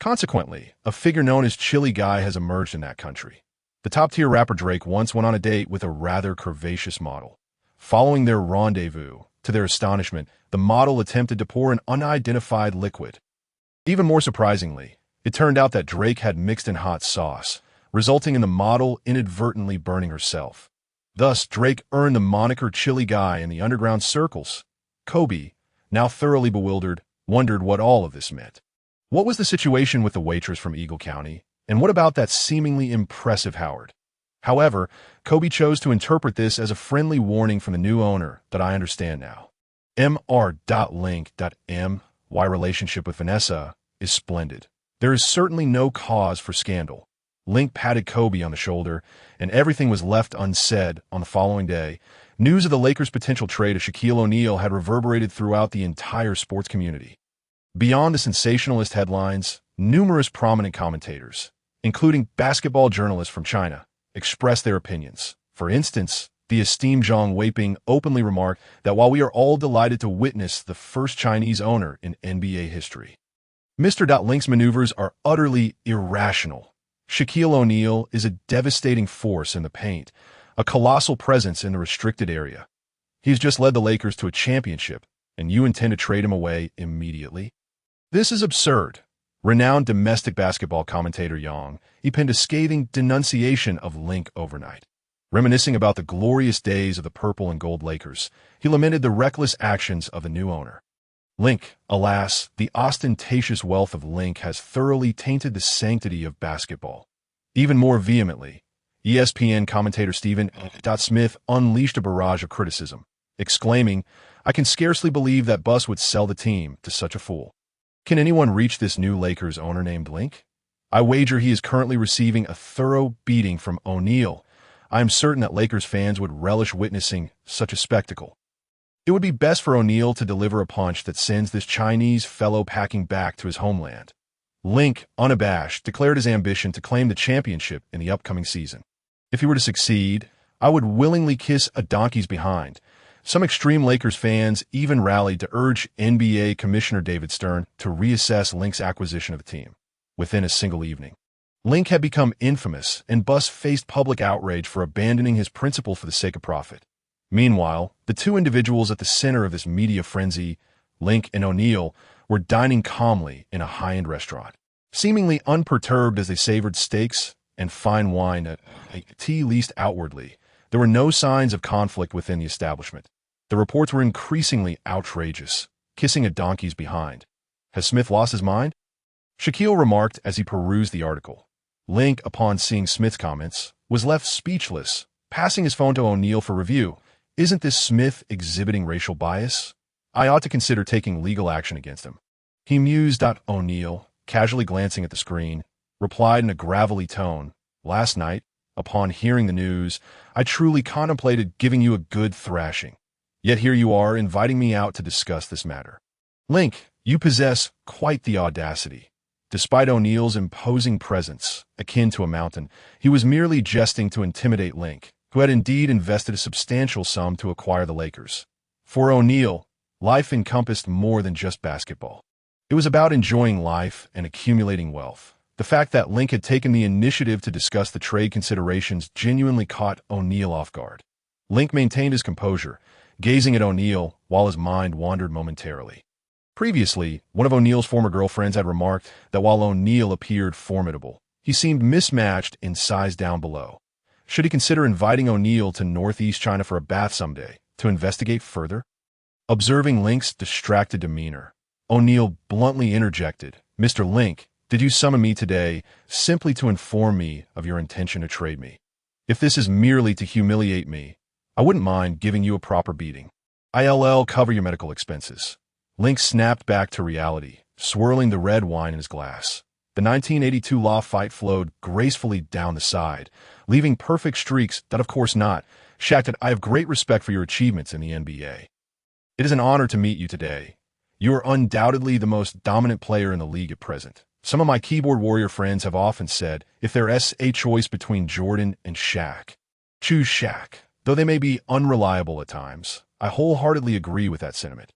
[SPEAKER 1] Consequently, a figure known as Chili Guy has emerged in that country. The top-tier rapper Drake once went on a date with a rather curvaceous model. Following their rendezvous, to their astonishment, the model attempted to pour an unidentified liquid. Even more surprisingly, it turned out that Drake had mixed in hot sauce, resulting in the model inadvertently burning herself. Thus, Drake earned the moniker Chili Guy in the underground circles. Kobe, now thoroughly bewildered, wondered what all of this meant. What was the situation with the waitress from Eagle County, and what about that seemingly impressive Howard? However, Kobe chose to interpret this as a friendly warning from the new owner that I understand now. Mr.Link.M. Why relationship with Vanessa is splendid. There is certainly no cause for scandal. Link patted Kobe on the shoulder, and everything was left unsaid. On the following day, news of the Lakers' potential trade of Shaquille O'Neal had reverberated throughout the entire sports community. Beyond the sensationalist headlines, numerous prominent commentators, including basketball journalists from China, expressed their opinions. For instance, the esteemed Zhang Weiping openly remarked that while we are all delighted to witness the first Chinese owner in NBA history, Mr. Link's maneuvers are utterly irrational. Shaquille O'Neal is a devastating force in the paint, a colossal presence in the restricted area. He's just led the Lakers to a championship, and you intend to trade him away immediately? This is absurd. Renowned domestic basketball commentator Yang, he penned a scathing denunciation of Link overnight. Reminiscing about the glorious days of the purple and gold Lakers, he lamented the reckless actions of the new owner. Link, alas, the ostentatious wealth of Link has thoroughly tainted the sanctity of basketball. Even more vehemently, ESPN commentator Stephen Smith unleashed a barrage of criticism, exclaiming, "I can scarcely believe that Bus would sell the team to such a fool. Can anyone reach this new Lakers owner named Link? I wager he is currently receiving a thorough beating from O'Neal. I am certain that Lakers fans would relish witnessing such a spectacle. It would be best for O'Neal to deliver a punch that sends this Chinese fellow packing back to his homeland." Link, unabashed, declared his ambition to claim the championship in the upcoming season. "If he were to succeed, I would willingly kiss a donkey's behind." Some extreme Lakers fans even rallied to urge NBA Commissioner David Stern to reassess Link's acquisition of the team within a single evening. Link had become infamous, and Bus faced public outrage for abandoning his principle for the sake of profit. Meanwhile, the two individuals at the center of this media frenzy, Link and O'Neal, were dining calmly in a high-end restaurant. Seemingly unperturbed as they savored steaks and fine wine at least outwardly, there were no signs of conflict within the establishment. The reports were increasingly outrageous, kissing a donkey's behind. Has Smith lost his mind? Shaquille remarked as he perused the article. Link, upon seeing Smith's comments, was left speechless, passing his phone to O'Neal for review. "Isn't this Smith exhibiting racial bias? I ought to consider taking legal action against him," he mused. O'Neal, casually glancing at the screen, replied in a gravelly tone, "Last night, upon hearing the news, I truly contemplated giving you a good thrashing. Yet here you are inviting me out to discuss this matter. Link, you possess quite the audacity." Despite O'Neal's imposing presence, akin to a mountain, he was merely jesting to intimidate Link, who had indeed invested a substantial sum to acquire the Lakers. For O'Neal, life encompassed more than just basketball. It was about enjoying life and accumulating wealth. The fact that Link had taken the initiative to discuss the trade considerations genuinely caught O'Neal off guard. Link maintained his composure, gazing at O'Neal while his mind wandered momentarily. Previously, one of O'Neal's former girlfriends had remarked that while O'Neal appeared formidable, he seemed mismatched in size down below. Should he consider inviting O'Neal to Northeast China for a bath someday to investigate further? Observing Link's distracted demeanor, O'Neal bluntly interjected, "Mr. Link, did you summon me today simply to inform me of your intention to trade me? If this is merely to humiliate me, I wouldn't mind giving you a proper beating. I'll cover your medical expenses." Link snapped back to reality, swirling the red wine in his glass. The 1982 law fight flowed gracefully down the side, leaving perfect streaks that of course not. Shaq, "I have great respect for your achievements in the NBA. It is an honor to meet you today. You are undoubtedly the most dominant player in the league at present. Some of my keyboard warrior friends have often said, if there is a choice between Jordan and Shaq, choose Shaq. Though they may be unreliable at times, I wholeheartedly agree with that sentiment.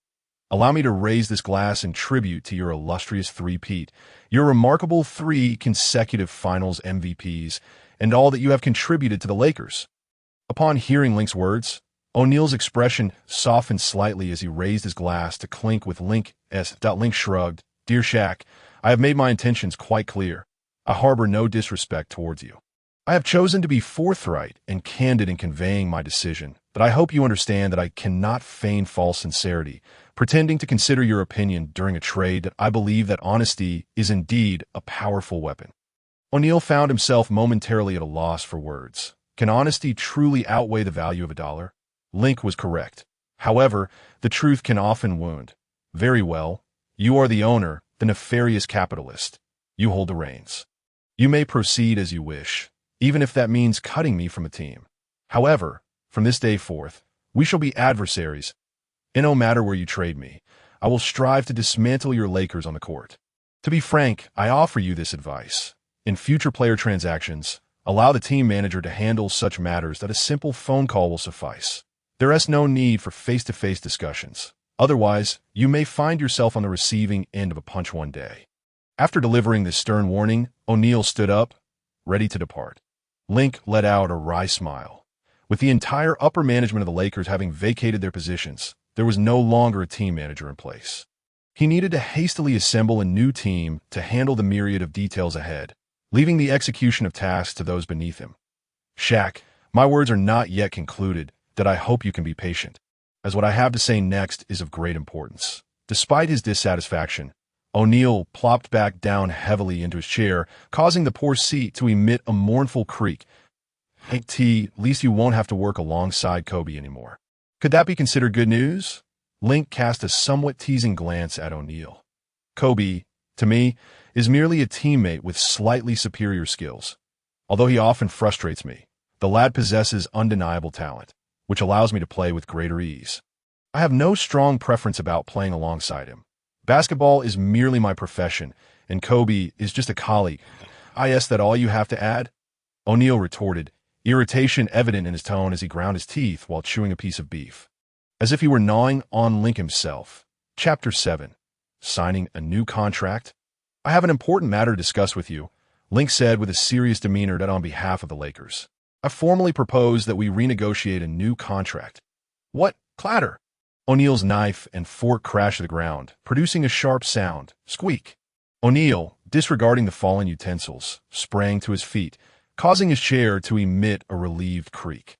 [SPEAKER 1] Allow me to raise this glass in tribute to your illustrious three-peat, your remarkable 3 consecutive finals MVPs, and all that you have contributed to the Lakers." Upon hearing Link's words, O'Neal's expression softened slightly as he raised his glass to clink with Link. Link shrugged, "Dear Shaq, I have made my intentions quite clear. I harbor no disrespect towards you. I have chosen to be forthright and candid in conveying my decision, but I hope you understand that I cannot feign false sincerity, pretending to consider your opinion during a trade that I believe that honesty is indeed a powerful weapon." O'Neal found himself momentarily at a loss for words. Can honesty truly outweigh the value of a dollar? Link was correct. However, the truth can often wound. Very well. You are the owner, the nefarious capitalist. You hold the reins. You may proceed as you wish, even if that means cutting me from a team. However, from this day forth, we shall be adversaries, and no matter where you trade me, I will strive to dismantle your Lakers on the court. To be frank, I offer you this advice. In future player transactions, allow the team manager to handle such matters that a simple phone call will suffice. There is no need for face-to-face discussions. Otherwise, you may find yourself on the receiving end of a punch one day. After delivering this stern warning, O'Neal stood up, ready to depart. Link let out a wry smile. With the entire upper management of the Lakers having vacated their positions, there was no longer a team manager in place. He needed to hastily assemble a new team to handle the myriad of details ahead, leaving the execution of tasks to those beneath him. "Shaq, my words are not yet concluded, that I hope you can be patient, as what I have to say next is of great importance." Despite his dissatisfaction, O'Neal plopped back down heavily into his chair, causing the poor seat to emit a mournful creak. "Hey, T, at least you won't have to work alongside Kobe anymore. Could that be considered good news?" Link cast a somewhat teasing glance at O'Neal. "Kobe, to me, is merely a teammate with slightly superior skills. Although he often frustrates me, the lad possesses undeniable talent, which allows me to play with greater ease. I have no strong preference about playing alongside him. Basketball is merely my profession, and Kobe is just a colleague. Is that all you have to add?" O'Neal retorted, irritation evident in his tone as he ground his teeth while chewing a piece of beef, as if he were gnawing on Link himself. Chapter 7. Signing a new contract? "I have an important matter to discuss with you," Link said with a serious demeanor that on behalf of the Lakers. "I formally propose that we renegotiate a new contract." "What?" Clatter. O'Neal's knife and fork crashed to the ground, producing a sharp sound. Squeak. O'Neal, disregarding the fallen utensils, sprang to his feet, causing his chair to emit a relieved creak.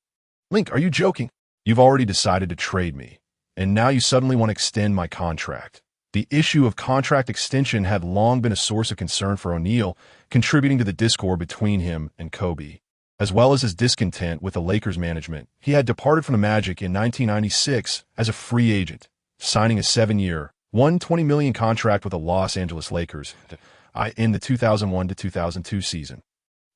[SPEAKER 1] "Link, are you joking? You've already decided to trade me, and now you suddenly want to extend my contract." The issue of contract extension had long been a source of concern for O'Neal, contributing to the discord between him and Kobe. As well as his discontent with the Lakers management, he had departed from the Magic in 1996 as a free agent, signing a 7-year, $120 million contract with the Los Angeles Lakers in the 2001-2002 season.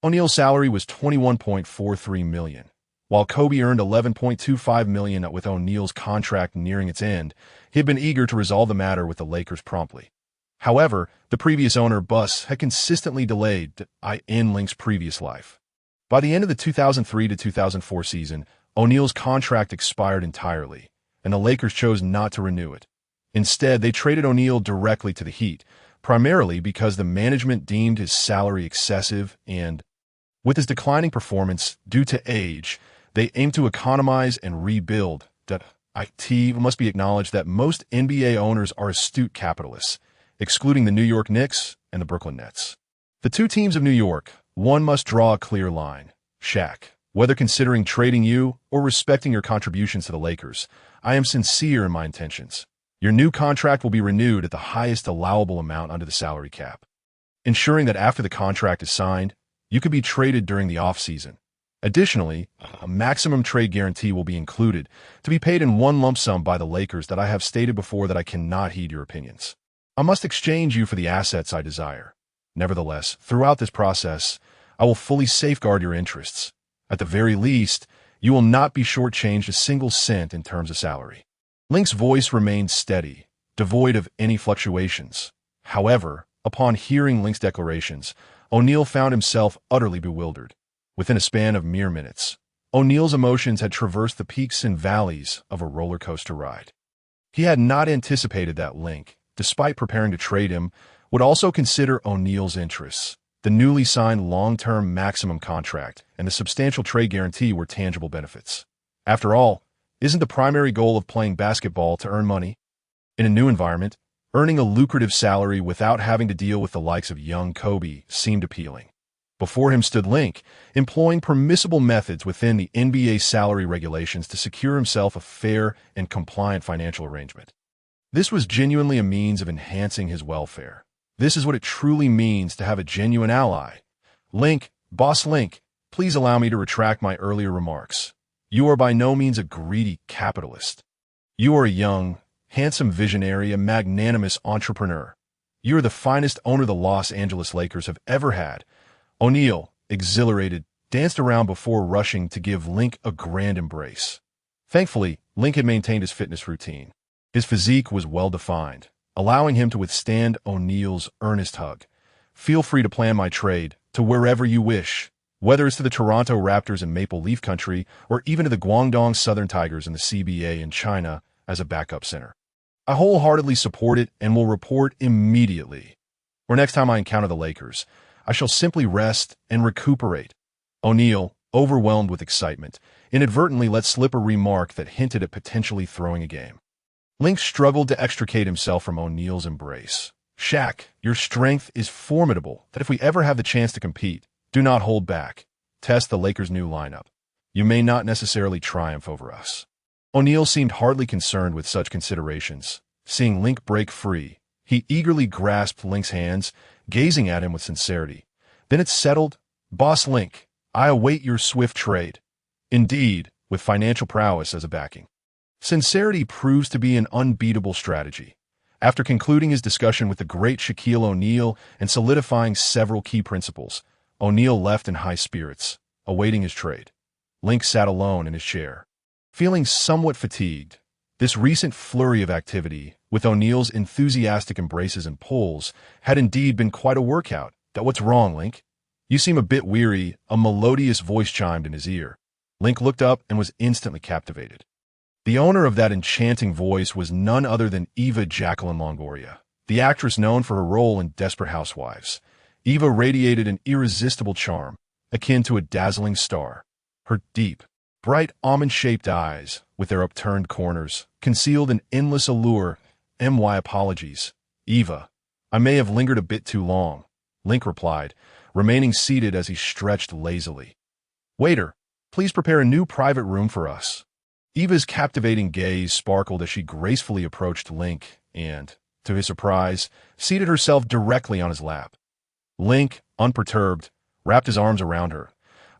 [SPEAKER 1] O'Neal's salary was $21.43 million. While Kobe earned $11.25 million with O'Neal's contract nearing its end, he had been eager to resolve the matter with the Lakers promptly. However, the previous owner, Buss, had consistently delayed in Link's previous life. By the end of the 2003-2004 season, O'Neal's contract expired entirely, and the Lakers chose not to renew it. Instead, they traded O'Neal directly to the Heat, primarily because the management deemed his salary excessive and, with his declining performance due to age, they aimed to economize and rebuild. It must be acknowledged that most NBA owners are astute capitalists, excluding the New York Knicks and the Brooklyn Nets. The two teams of New York, one must draw a clear line. Shaq, Whether considering trading you or respecting your contributions to the Lakers, I am sincere in my intentions. Your new contract will be renewed at the highest allowable amount under the salary cap, ensuring that after the contract is signed, you could be traded during the offseason. Additionally, a maximum trade guarantee will be included to be paid in one lump sum by the Lakers that I have stated before that I cannot heed your opinions. I must exchange you for the assets I desire. Nevertheless, throughout this process, I will fully safeguard your interests. At the very least, you will not be shortchanged a single cent in terms of salary. Link's voice remained steady, devoid of any fluctuations. However, upon hearing Link's declarations, O'Neal found himself utterly bewildered. Within a span of mere minutes, O'Neal's emotions had traversed the peaks and valleys of a roller coaster ride. He had not anticipated that Link, despite preparing to trade him, would also consider O'Neal's interests. The newly signed long-term maximum contract and the substantial trade guarantee were tangible benefits. After all, isn't the primary goal of playing basketball to earn money? In a new environment, earning a lucrative salary without having to deal with the likes of young Kobe seemed appealing. Before him stood Link, employing permissible methods within the NBA salary regulations to secure himself a fair and compliant financial arrangement. This was genuinely a means of enhancing his welfare. This is what it truly means to have a genuine ally. Link, Boss Link, please allow me to retract my earlier remarks. You are by no means a greedy capitalist. You are a young, handsome visionary, a magnanimous entrepreneur. You are the finest owner the Los Angeles Lakers have ever had. O'Neal, exhilarated, danced around before rushing to give Link a grand embrace. Thankfully, Link had maintained his fitness routine. His physique was well-defined, allowing him to withstand O'Neal's earnest hug. Feel free to plan my trade to wherever you wish, whether it's to the Toronto Raptors in Maple Leaf Country or even to the Guangdong Southern Tigers in the CBA in China as a backup center. I wholeheartedly support it and will report immediately. Or next time I encounter the Lakers, I shall simply rest and recuperate. O'Neal, overwhelmed with excitement, inadvertently let slip a remark that hinted at potentially throwing a game. Link struggled to extricate himself from O'Neal's embrace. Shaq, your strength is formidable, that if we ever have the chance to compete, do not hold back. Test the Lakers' new lineup. You may not necessarily triumph over us. O'Neal seemed hardly concerned with such considerations. Seeing Link break free, he eagerly grasped Link's hands, gazing at him with sincerity. Then it's settled. Boss Link, I await your swift trade. Indeed, with financial prowess as a backing. Sincerity proves to be an unbeatable strategy. After concluding his discussion with the great Shaquille O'Neal and solidifying several key principles, O'Neal left in high spirits, awaiting his trade. Link sat alone in his chair, feeling somewhat fatigued. This recent flurry of activity, with O'Neal's enthusiastic embraces and pulls, had indeed been quite a workout. What's wrong, Link? You seem a bit weary, a melodious voice chimed in his ear. Link looked up and was instantly captivated. The owner of that enchanting voice was none other than Eva Jacqueline Longoria, the actress known for her role in Desperate Housewives. Eva radiated an irresistible charm, akin to a dazzling star. Her deep, bright almond-shaped eyes, with their upturned corners, concealed an endless allure. My apologies. Eva, I may have lingered a bit too long, Link replied, remaining seated as he stretched lazily. Waiter, please prepare a new private room for us. Eva's captivating gaze sparkled as she gracefully approached Link and, to his surprise, seated herself directly on his lap. Link, unperturbed, wrapped his arms around her.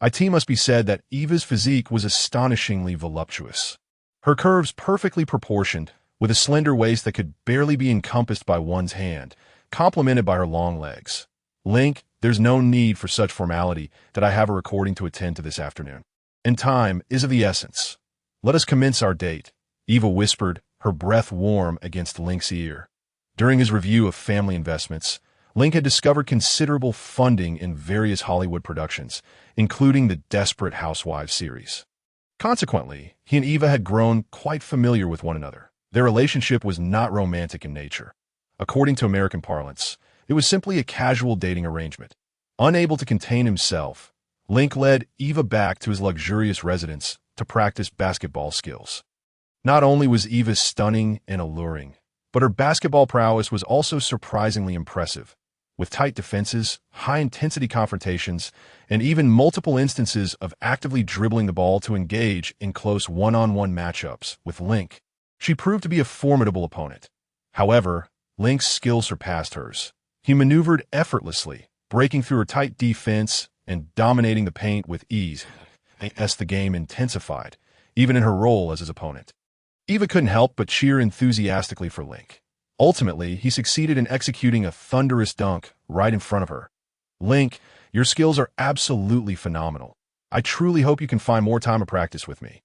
[SPEAKER 1] It must be said that Eva's physique was astonishingly voluptuous. Her curves perfectly proportioned, with a slender waist that could barely be encompassed by one's hand, complemented by her long legs. Link, there's no need for such formality that I have a recording to attend to this afternoon. And time is of the essence. Let us commence our date, Eva whispered, her breath warm against Link's ear. During his review of family investments, Link had discovered considerable funding in various Hollywood productions, including the Desperate Housewives series. Consequently, he and Eva had grown quite familiar with one another. Their relationship was not romantic in nature. According to American parlance, it was simply a casual dating arrangement. Unable to contain himself, Link led Eva back to his luxurious residence to practice basketball skills. Not only was Eva stunning and alluring, but her basketball prowess was also surprisingly impressive. with tight defenses, high-intensity confrontations, and even multiple instances of actively dribbling the ball to engage in close one-on-one matchups with Link. She proved to be a formidable opponent. However, Link's skill surpassed hers. He maneuvered effortlessly, breaking through her tight defense and dominating the paint with ease. As the game intensified, even in her role as his opponent, Eva couldn't help but cheer enthusiastically for Link. Ultimately, he succeeded in executing a thunderous dunk right in front of her. Link, your skills are absolutely phenomenal. I truly hope you can find more time of practice with me.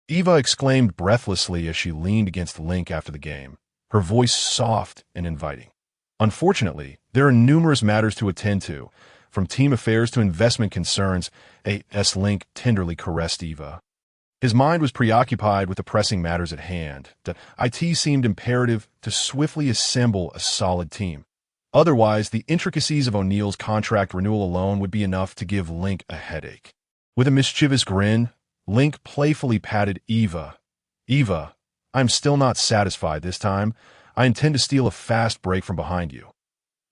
[SPEAKER 1] Eva exclaimed breathlessly as she leaned against Link after the game, her voice soft and inviting. Unfortunately, there are numerous matters to attend to, from team affairs to investment concerns. Link tenderly caressed Eva. His mind was preoccupied with the pressing matters at hand. It seemed imperative to swiftly assemble a solid team. Otherwise, the intricacies of O'Neill's contract renewal alone would be enough to give Link a headache. With a mischievous grin, Link playfully patted Eva. Eva, I'm still not satisfied this time. I intend to steal a fast break from behind you.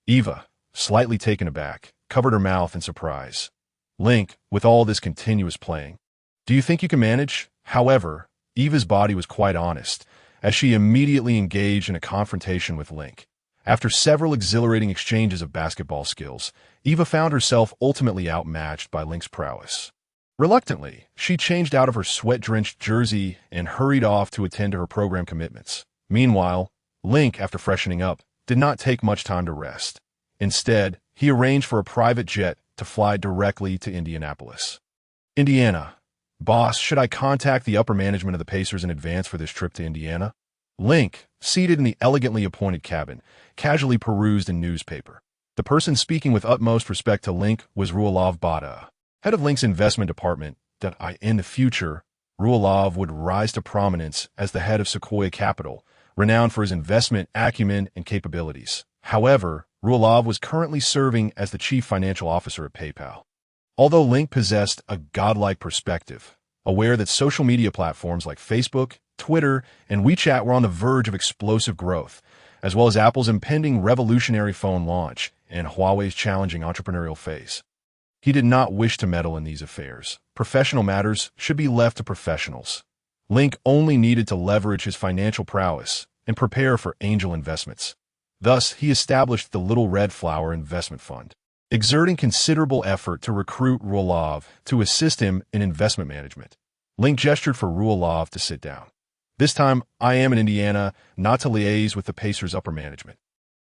[SPEAKER 1] Eva, slightly taken aback, covered her mouth in surprise. Link, with all this continuous playing, do you think you can manage? However, Eva's body was quite honest, as she immediately engaged in a confrontation with Link. After several exhilarating exchanges of basketball skills, Eva found herself ultimately outmatched by Link's prowess. Reluctantly, she changed out of her sweat-drenched jersey and hurried off to attend to her program commitments. Meanwhile, Link, after freshening up, did not take much time to rest. Instead, he arranged for a private jet to fly directly to Indianapolis. Indiana. Boss, should I contact the upper management of the Pacers in advance for this trip to Indiana? Link, seated in the elegantly appointed cabin, casually perused a newspaper. The person speaking with utmost respect to Link was Ruolov Bada, head of Link's investment department. In the future, Ruolov would rise to prominence as the head of Sequoia Capital, renowned for his investment acumen and capabilities. However, Ruolov was currently serving as the chief financial officer at PayPal. Although Link possessed a godlike perspective, aware that social media platforms like Facebook, Twitter, and WeChat were on the verge of explosive growth, as well as Apple's impending revolutionary phone launch and Huawei's challenging entrepreneurial phase, he did not wish to meddle in these affairs. Professional matters should be left to professionals. Link only needed to leverage his financial prowess and prepare for angel investments. Thus, he established the Little Red Flower Investment Fund, exerting considerable effort to recruit Ruolov to assist him in investment management. Link gestured for Ruolov to sit down. This time, I am in Indiana, not to liaise with the Pacers' upper management.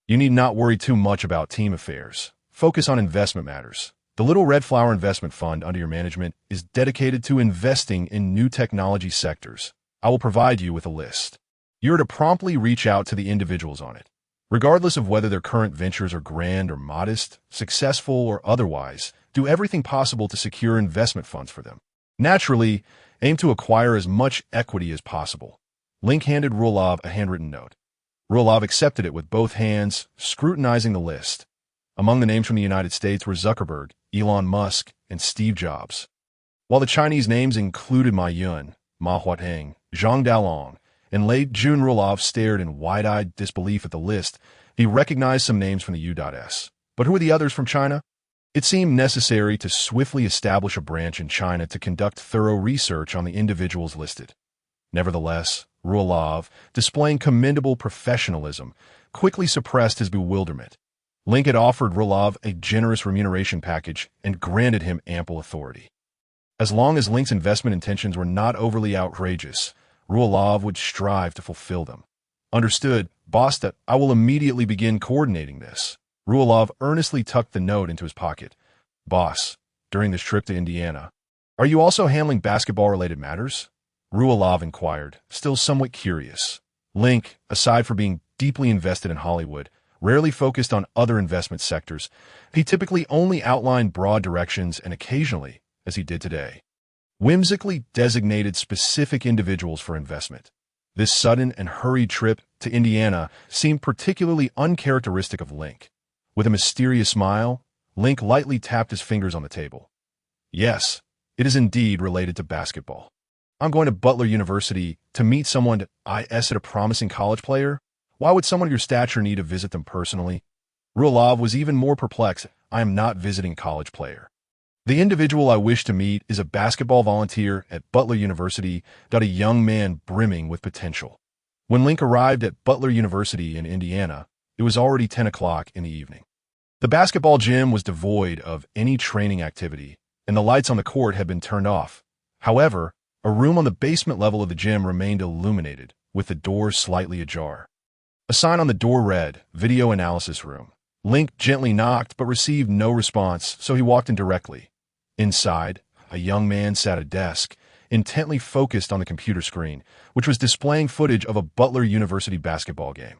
[SPEAKER 1] You need not worry too much about team affairs. Focus on investment matters. The Little Red Flower Investment Fund under your management is dedicated to investing in new technology sectors. I will provide you with a list. You are to promptly reach out to the individuals on it. Regardless of whether their current ventures are grand or modest, successful or otherwise, do everything possible to secure investment funds for them. Naturally, aim to acquire as much equity as possible. Link handed Ruolov a handwritten note. Ruolov accepted it with both hands, scrutinizing the list. Among the names from the United States were Zuckerberg, Elon Musk, and Steve Jobs, while the Chinese names included Ma Yun, Ma Huateng, Zhang Dalong, and late June. Ruolov stared in wide-eyed disbelief at the list. He recognized some names from the U.S. But who were the others from China? It seemed necessary to swiftly establish a branch in China to conduct thorough research on the individuals listed. Nevertheless, Ruolov, displaying commendable professionalism, quickly suppressed his bewilderment. Link had offered Ruolov a generous remuneration package and granted him ample authority. As long as Link's investment intentions were not overly outrageous, Ruolov would strive to fulfill them. Understood, boss. That I will immediately begin coordinating this. Ruolov earnestly tucked the note into his pocket. Boss, during this trip to Indiana, are you also handling basketball-related matters? Ruolov inquired, still somewhat curious. Link, aside from being deeply invested in Hollywood, rarely focused on other investment sectors. He typically only outlined broad directions and occasionally, as he did today, whimsically designated specific individuals for investment. This sudden and hurried trip to Indiana seemed particularly uncharacteristic of Link. With a mysterious smile, Link lightly tapped his fingers on the table. Yes, it is indeed related to basketball. I'm going to Butler University to meet someone at a promising college player. Why would someone of your stature need to visit them personally? Rulov was even more perplexed. I am not visiting a college player. The individual I wish to meet is a basketball volunteer at Butler University, a young man brimming with potential. When Link arrived at Butler University in Indiana, it was already 10 o'clock in the evening. The basketball gym was devoid of any training activity, and the lights on the court had been turned off. However, a room on the basement level of the gym remained illuminated, with the door slightly ajar. A sign on the door read, Video Analysis Room. Link gently knocked but received no response, so he walked in directly. Inside, a young man sat at a desk, intently focused on the computer screen, which was displaying footage of a Butler University basketball game.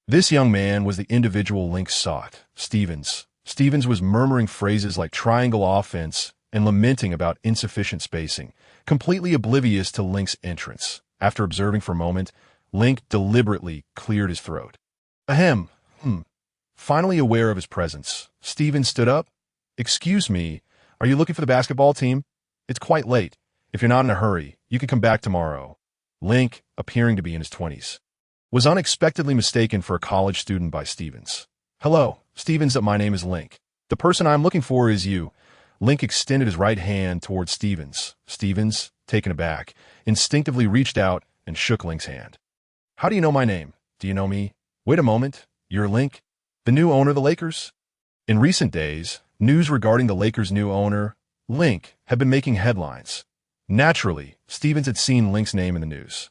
[SPEAKER 1] This young man was the individual Link sought, Stevens. Stevens was murmuring phrases like triangle offense and lamenting about insufficient spacing, completely oblivious to Link's entrance. After observing for a moment, Link deliberately cleared his throat. Ahem. Finally aware of his presence, Stevens stood up. Excuse me, are you looking for the basketball team? It's quite late. If you're not in a hurry, you can come back tomorrow. Link, appearing to be in his 20s, was unexpectedly mistaken for a college student by Stevens. Hello, Stevens, my name is Link. The person I'm looking for is you. Link extended his right hand towards Stevens. Stevens, taken aback, instinctively reached out and shook Link's hand. How do you know my name? Do you know me? Wait a moment. You're Link, the new owner of the Lakers? In recent days, news regarding the Lakers' new owner, Link, had been making headlines. Naturally, Stevens had seen Link's name in the news.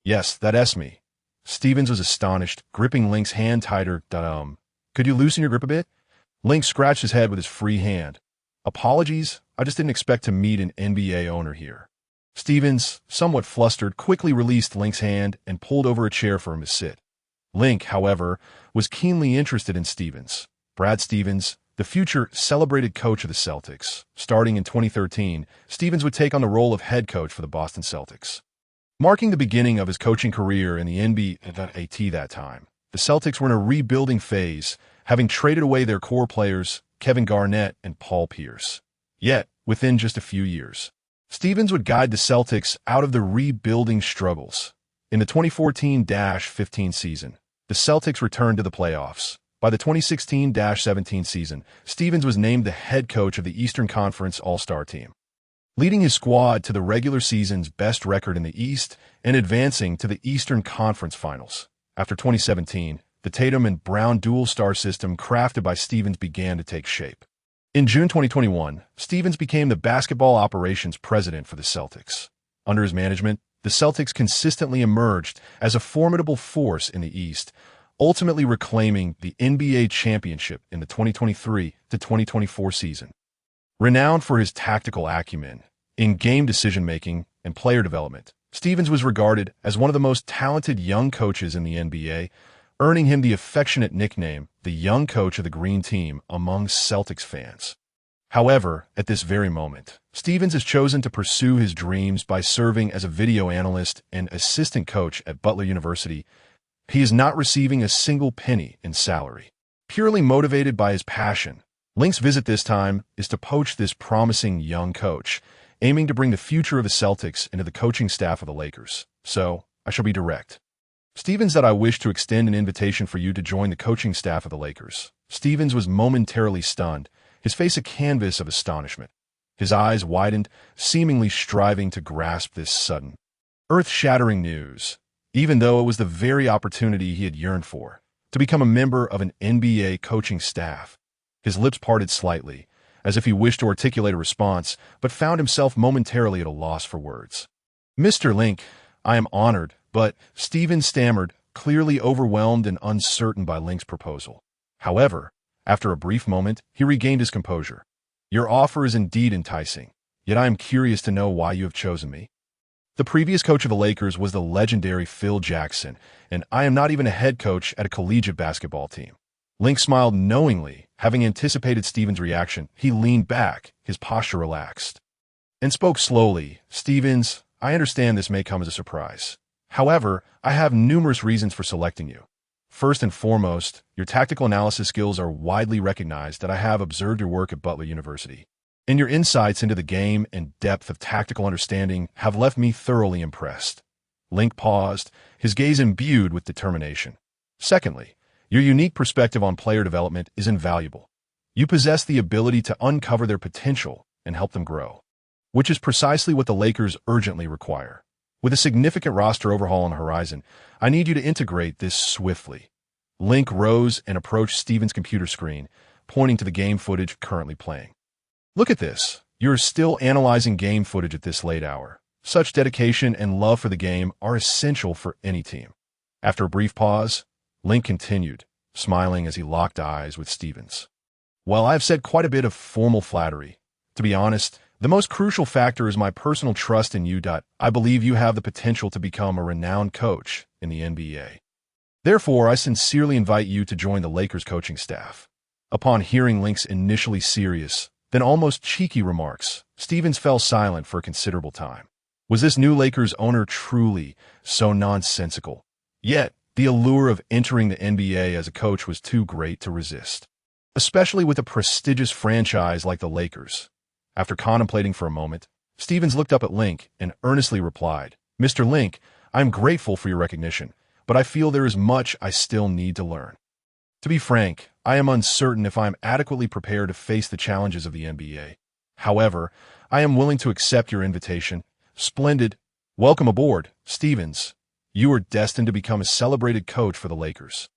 [SPEAKER 1] Yes, that's me. Stevens was astonished, gripping Link's hand tighter. Could you loosen your grip a bit? Link scratched his head with his free hand. Apologies, I just didn't expect to meet an NBA owner here. Stevens, somewhat flustered, quickly released Link's hand and pulled over a chair for him to sit. Link, however, was keenly interested in Stevens. Brad Stevens, the future celebrated coach of the Celtics. Starting in 2013, Stevens would take on the role of head coach for the Boston Celtics. Marking the beginning of his coaching career in the NBA that time, the Celtics were in a rebuilding phase, having traded away their core players, Kevin Garnett and Paul Pierce. Yet, within just a few years, Stevens would guide the Celtics out of the rebuilding struggles. In the 2014-15 season, the Celtics returned to the playoffs. By the 2016-17 season, Stevens was named the head coach of the Eastern Conference All-Star team, leading his squad to the regular season's best record in the East and advancing to the Eastern Conference Finals. After 2017, the Tatum and Brown dual-star system crafted by Stevens began to take shape. In June 2021, Stevens became the basketball operations president for the Celtics. Under his management, the Celtics consistently emerged as a formidable force in the East, ultimately reclaiming the NBA championship in the 2023-2024 season. Renowned for his tactical acumen, in-game decision-making, and player development, Stevens was regarded as one of the most talented young coaches in the NBA, earning him the affectionate nickname, the young coach of the Green Team, among Celtics fans. However, at this very moment, Stevens has chosen to pursue his dreams by serving as a video analyst and assistant coach at Butler University. He is not receiving a single penny in salary. Purely motivated by his passion, Link's visit this time is to poach this promising young coach, aiming to bring the future of the Celtics into the coaching staff of the Lakers. So, I shall be direct. Stevens, that I wish to extend an invitation for you to join the coaching staff of the Lakers. Stevens was momentarily stunned, his face a canvas of astonishment. His eyes widened, seemingly striving to grasp this sudden, earth-shattering news, even though it was the very opportunity he had yearned for, to become a member of an NBA coaching staff. His lips parted slightly, as if he wished to articulate a response, but found himself momentarily at a loss for words. Mr. Link, I am honored, but Stevens stammered, clearly overwhelmed and uncertain by Link's proposal. However, after a brief moment, he regained his composure. Your offer is indeed enticing, yet I am curious to know why you have chosen me. The previous coach of the Lakers was the legendary Phil Jackson, and I am not even a head coach at a collegiate basketball team. Link smiled knowingly, having anticipated Stevens' reaction. He leaned back, his posture relaxed, and spoke slowly. Stevens, I understand this may come as a surprise. However, I have numerous reasons for selecting you. First and foremost, your tactical analysis skills are widely recognized that I have observed your work at Butler University. And your insights into the game and depth of tactical understanding have left me thoroughly impressed. Link paused, his gaze imbued with determination. Secondly, Your unique perspective on player development is invaluable. You possess the ability to uncover their potential and help them grow, which is precisely what the Lakers urgently require. With a significant roster overhaul on the horizon, I need you to integrate this swiftly. Link rose and approached Steven's computer screen, pointing to the game footage currently playing. Look at this. You're still analyzing game footage at this late hour. Such dedication and love for the game are essential for any team. After a brief pause, Link continued, smiling as he locked eyes with Stevens. While I've said quite a bit of formal flattery, to be honest, the most crucial factor is my personal trust in you. I believe you have the potential to become a renowned coach in the NBA. Therefore, I sincerely invite you to join the Lakers coaching staff. Upon hearing Link's initially serious, then almost cheeky remarks, Stevens fell silent for a considerable time. Was this new Lakers owner truly so nonsensical? Yet, the allure of entering the NBA as a coach was too great to resist, especially with a prestigious franchise like the Lakers. After contemplating for a moment, Stevens looked up at Link and earnestly replied, "Mr. Link, I'm grateful for your recognition, but I feel there is much I still need to learn. To be frank, I am uncertain if I am adequately prepared to face the challenges of the NBA. However, I am willing to accept your invitation. Splendid. Welcome aboard, Stevens. You are destined to become a celebrated coach for the Lakers."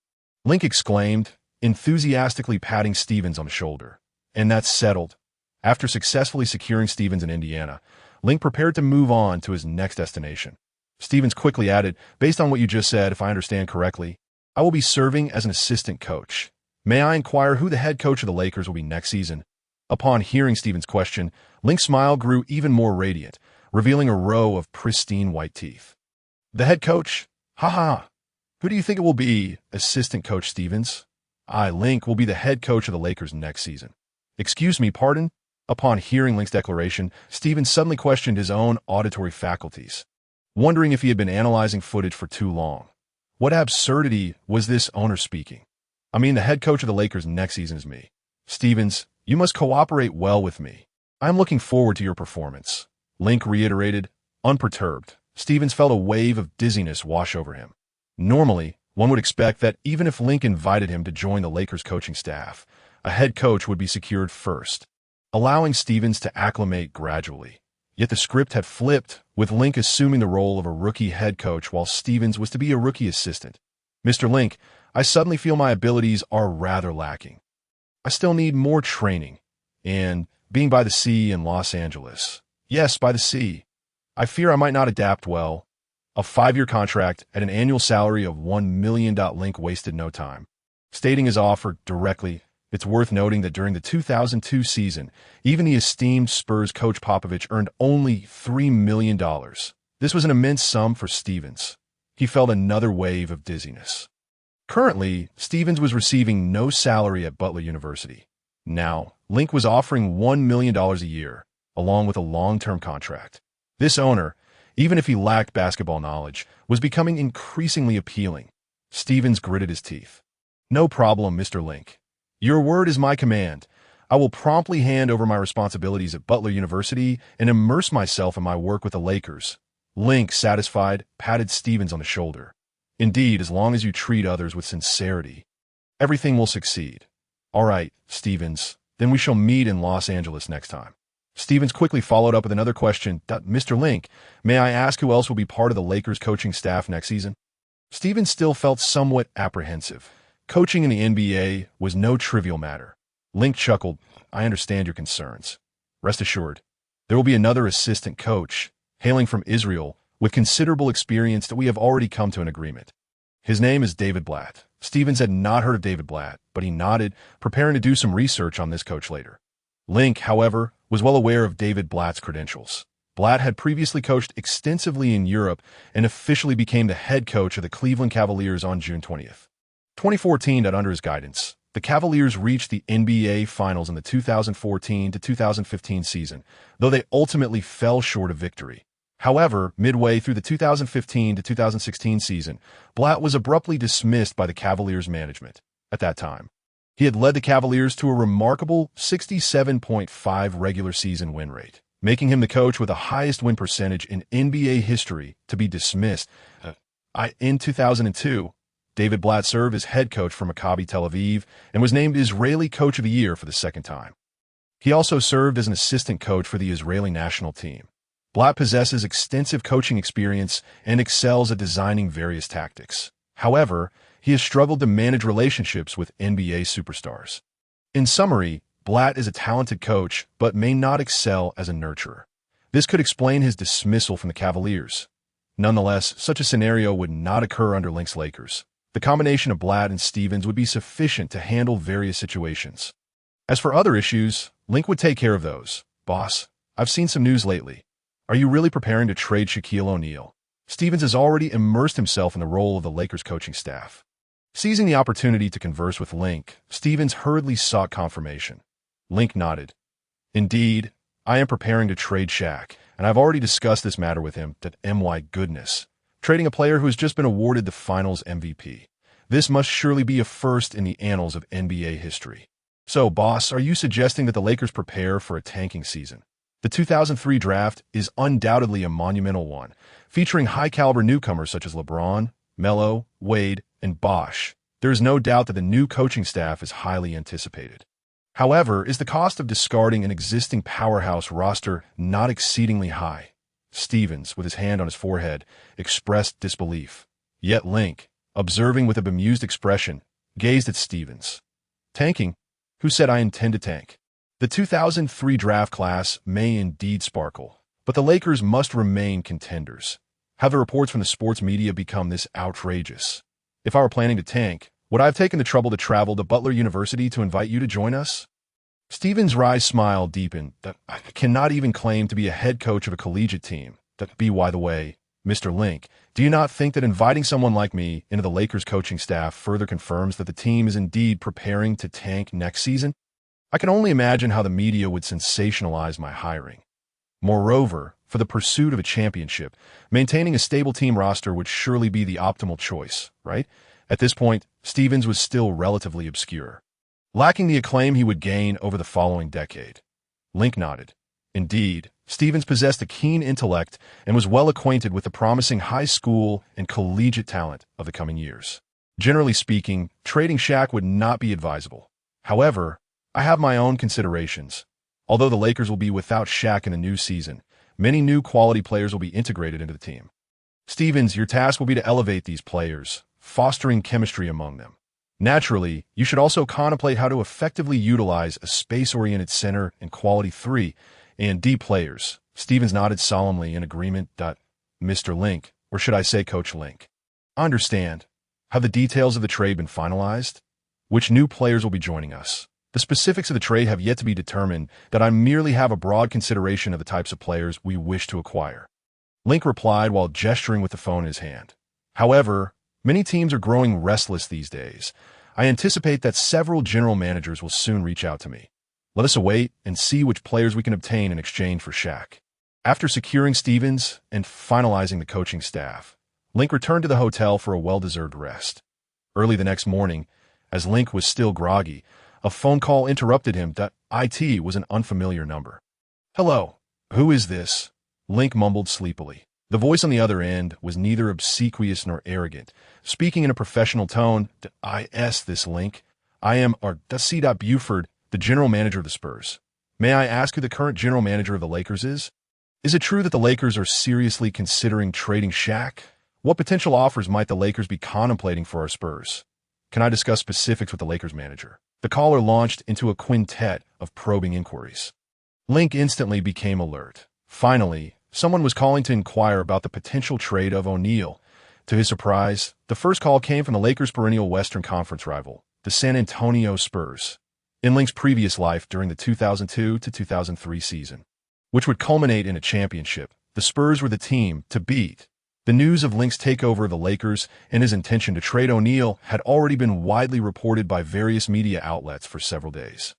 [SPEAKER 1] Link exclaimed, enthusiastically patting Stevens on the shoulder. And that's settled. After successfully securing Stevens in Indiana, Link prepared to move on to his next destination. Stevens quickly added, "Based on what you just said, if I understand correctly, I will be serving as an assistant coach. May I inquire who the head coach of the Lakers will be next season?" Upon hearing Stevens' question, Link's smile grew even more radiant, revealing a row of pristine white teeth. "The head coach? Ha. Who do you think it will be, Assistant Coach Stevens?" "I, Link, will be the head coach of the Lakers next season." "Excuse me, pardon?" Upon hearing Link's declaration, Stevens suddenly questioned his own auditory faculties, wondering if he had been analyzing footage for too long. What absurdity was this owner speaking? "I mean, the head coach of the Lakers next season is me. Stevens, you must cooperate well with me. I am looking forward to your performance." Link reiterated, unperturbed. Stevens felt a wave of dizziness wash over him. Normally, one would expect that even if Link invited him to join the Lakers coaching staff, a head coach would be secured first, allowing Stevens to acclimate gradually. Yet the script had flipped, with Link assuming the role of a rookie head coach while Stevens was to be a rookie assistant. "Mr. Link, I suddenly feel my abilities are rather lacking. I still need more training. And being by the sea in Los Angeles. Yes, by the sea. I fear I might not adapt well." A 5-year contract at an annual salary of $1 million. Link wasted no time. Stating his offer directly, it's worth noting that during the 2002 season, even the esteemed Spurs coach Popovich earned only $3 million. This was an immense sum for Stevens. He felt another wave of dizziness. Currently, Stevens was receiving no salary at Butler University. Now, Link was offering $1 million a year, along with a long-term contract. This owner, even if he lacked basketball knowledge, was becoming increasingly appealing. Stevens gritted his teeth. "No problem, Mr. Link. Your word is my command. I will promptly hand over my responsibilities at Butler University and immerse myself in my work with the Lakers." Link, satisfied, patted Stevens on the shoulder. "Indeed, as long as you treat others with sincerity, everything will succeed." "All right, Stevens, then we shall meet in Los Angeles next time." Stevens quickly followed up with another question. "Mr. Link, may I ask who else will be part of the Lakers coaching staff next season?" Stevens still felt somewhat apprehensive. Coaching in the NBA was no trivial matter. Link chuckled, "I understand your concerns. Rest assured, there will be another assistant coach, hailing from Israel, with considerable experience that we have already come to an agreement. His name is David Blatt." Stevens had not heard of David Blatt, but he nodded, preparing to do some research on this coach later. Link, however, was well aware of David Blatt's credentials. Blatt had previously coached extensively in Europe and officially became the head coach of the Cleveland Cavaliers on June 20th. 2014. Under his guidance, the Cavaliers reached the NBA Finals in the 2014 to 2015 season, though they ultimately fell short of victory. However, midway through the 2015 to 2016 season, Blatt was abruptly dismissed by the Cavaliers management. At that time, he had led the Cavaliers to a remarkable 67.5 regular season win rate, making him the coach with the highest win percentage in NBA history to be dismissed. In 2002, David Blatt served as head coach for Maccabi Tel Aviv and was named Israeli Coach of the Year for the second time. He also served as an assistant coach for the Israeli national team. Blatt possesses extensive coaching experience and excels at designing various tactics. However, he has struggled to manage relationships with NBA superstars. In summary, Blatt is a talented coach but may not excel as a nurturer. This could explain his dismissal from the Cavaliers. Nonetheless, such a scenario would not occur under Link's Lakers. The combination of Blatt and Stevens would be sufficient to handle various situations. As for other issues, Link would take care of those. Boss, I've seen some news lately. Are you really preparing to trade Shaquille O'Neal? Stevens has already immersed himself in the role of the Lakers coaching staff. Seizing the opportunity to converse with Link, Stevens hurriedly sought confirmation. Link nodded. Indeed, I am preparing to trade Shaq, and I've already discussed this matter with him. My goodness. Trading a player who has just been awarded the Finals MVP. This must surely be a first in the annals of NBA history. So, boss, are you suggesting that the Lakers prepare for a tanking season? The 2003 draft is undoubtedly a monumental one, featuring high-caliber newcomers such as LeBron, Melo, Wade, and Bosh. There is no doubt that the new coaching staff is highly anticipated. However, is the cost of discarding an existing powerhouse roster not exceedingly high? Stevens, with his hand on his forehead, expressed disbelief. Yet Link, observing with a bemused expression, gazed at Stevens. Tanking? Who said I intend to tank? The 2003 draft class may indeed sparkle, but the Lakers must remain contenders. Have the reports from the sports media become this outrageous? If I were planning to tank, would I have taken the trouble to travel to Butler University to invite you to join us? Stevens' wry smile deepened. I cannot even claim to be a head coach of a collegiate team. By the way, Mr. Link, do you not think that inviting someone like me into the Lakers coaching staff further confirms that the team is indeed preparing to tank next season? I can only imagine how the media would sensationalize my hiring. Moreover, for the pursuit of a championship, maintaining a stable team roster would surely be the optimal choice, right? At this point, Stevens was still relatively obscure, lacking the acclaim he would gain over the following decade. Link nodded. Indeed, Stevens possessed a keen intellect and was well acquainted with the promising high school and collegiate talent of the coming years. Generally speaking, trading Shaq would not be advisable. However, I have my own considerations. Although the Lakers will be without Shaq in the new season, many new quality players will be integrated into the team. Stevens, your task will be to elevate these players, fostering chemistry among them. Naturally, you should also contemplate how to effectively utilize a space-oriented center and quality 3 and D players. Stevens nodded solemnly in agreement. Mr. Link, or should I say Coach Link? I understand. Have the details of the trade been finalized? Which new players will be joining us? The specifics of the trade have yet to be determined. That I merely have a broad consideration of the types of players we wish to acquire. Link replied while gesturing with the phone in his hand. However, many teams are growing restless these days. I anticipate that several general managers will soon reach out to me. Let us await and see which players we can obtain in exchange for Shaq. After securing Stevens and finalizing the coaching staff, Link returned to the hotel for a well-deserved rest. Early the next morning, as Link was still groggy, a phone call interrupted him. It was an unfamiliar number. Hello, who is this? Link mumbled sleepily. The voice on the other end was neither obsequious nor arrogant. Speaking in a professional tone, this Link. I am C. Buford, the general manager of the Spurs. May I ask who the current general manager of the Lakers is? Is it true that the Lakers are seriously considering trading Shaq? What potential offers might the Lakers be contemplating for our Spurs? Can I discuss specifics with the Lakers manager? The caller launched into a quintet of probing inquiries. Link instantly became alert. Finally, someone was calling to inquire about the potential trade of O'Neal. To his surprise, the first call came from the Lakers' perennial Western Conference rival, the San Antonio Spurs. In Link's previous life during the 2002 to 2003 season, which would culminate in a championship, the Spurs were the team to beat. The news of Link's takeover of the Lakers and his intention to trade O'Neal had already been widely reported by various media outlets for several days.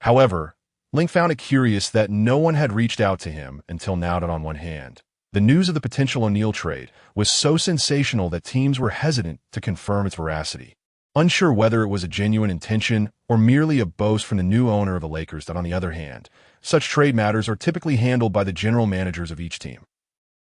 [SPEAKER 1] However, Link found it curious that no one had reached out to him until now. On one hand, the news of the potential O'Neal trade was so sensational that teams were hesitant to confirm its veracity, unsure whether it was a genuine intention or merely a boast from the new owner of the Lakers. On the other hand, such trade matters are typically handled by the general managers of each team.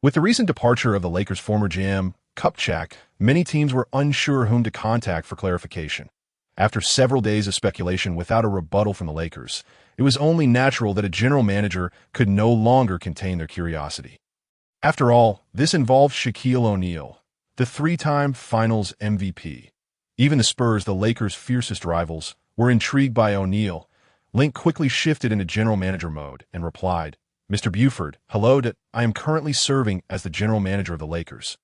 [SPEAKER 1] With the recent departure of the Lakers' former GM, Kupchak, many teams were unsure whom to contact for clarification. After several days of speculation without a rebuttal from the Lakers, it was only natural that a general manager could no longer contain their curiosity. After all, this involved Shaquille O'Neal, the three-time Finals MVP. Even the Spurs, the Lakers' fiercest rivals, were intrigued by O'Neal. Link quickly shifted into general manager mode and replied, "Mr. Buford, hello, I am currently serving as the general manager of the Lakers.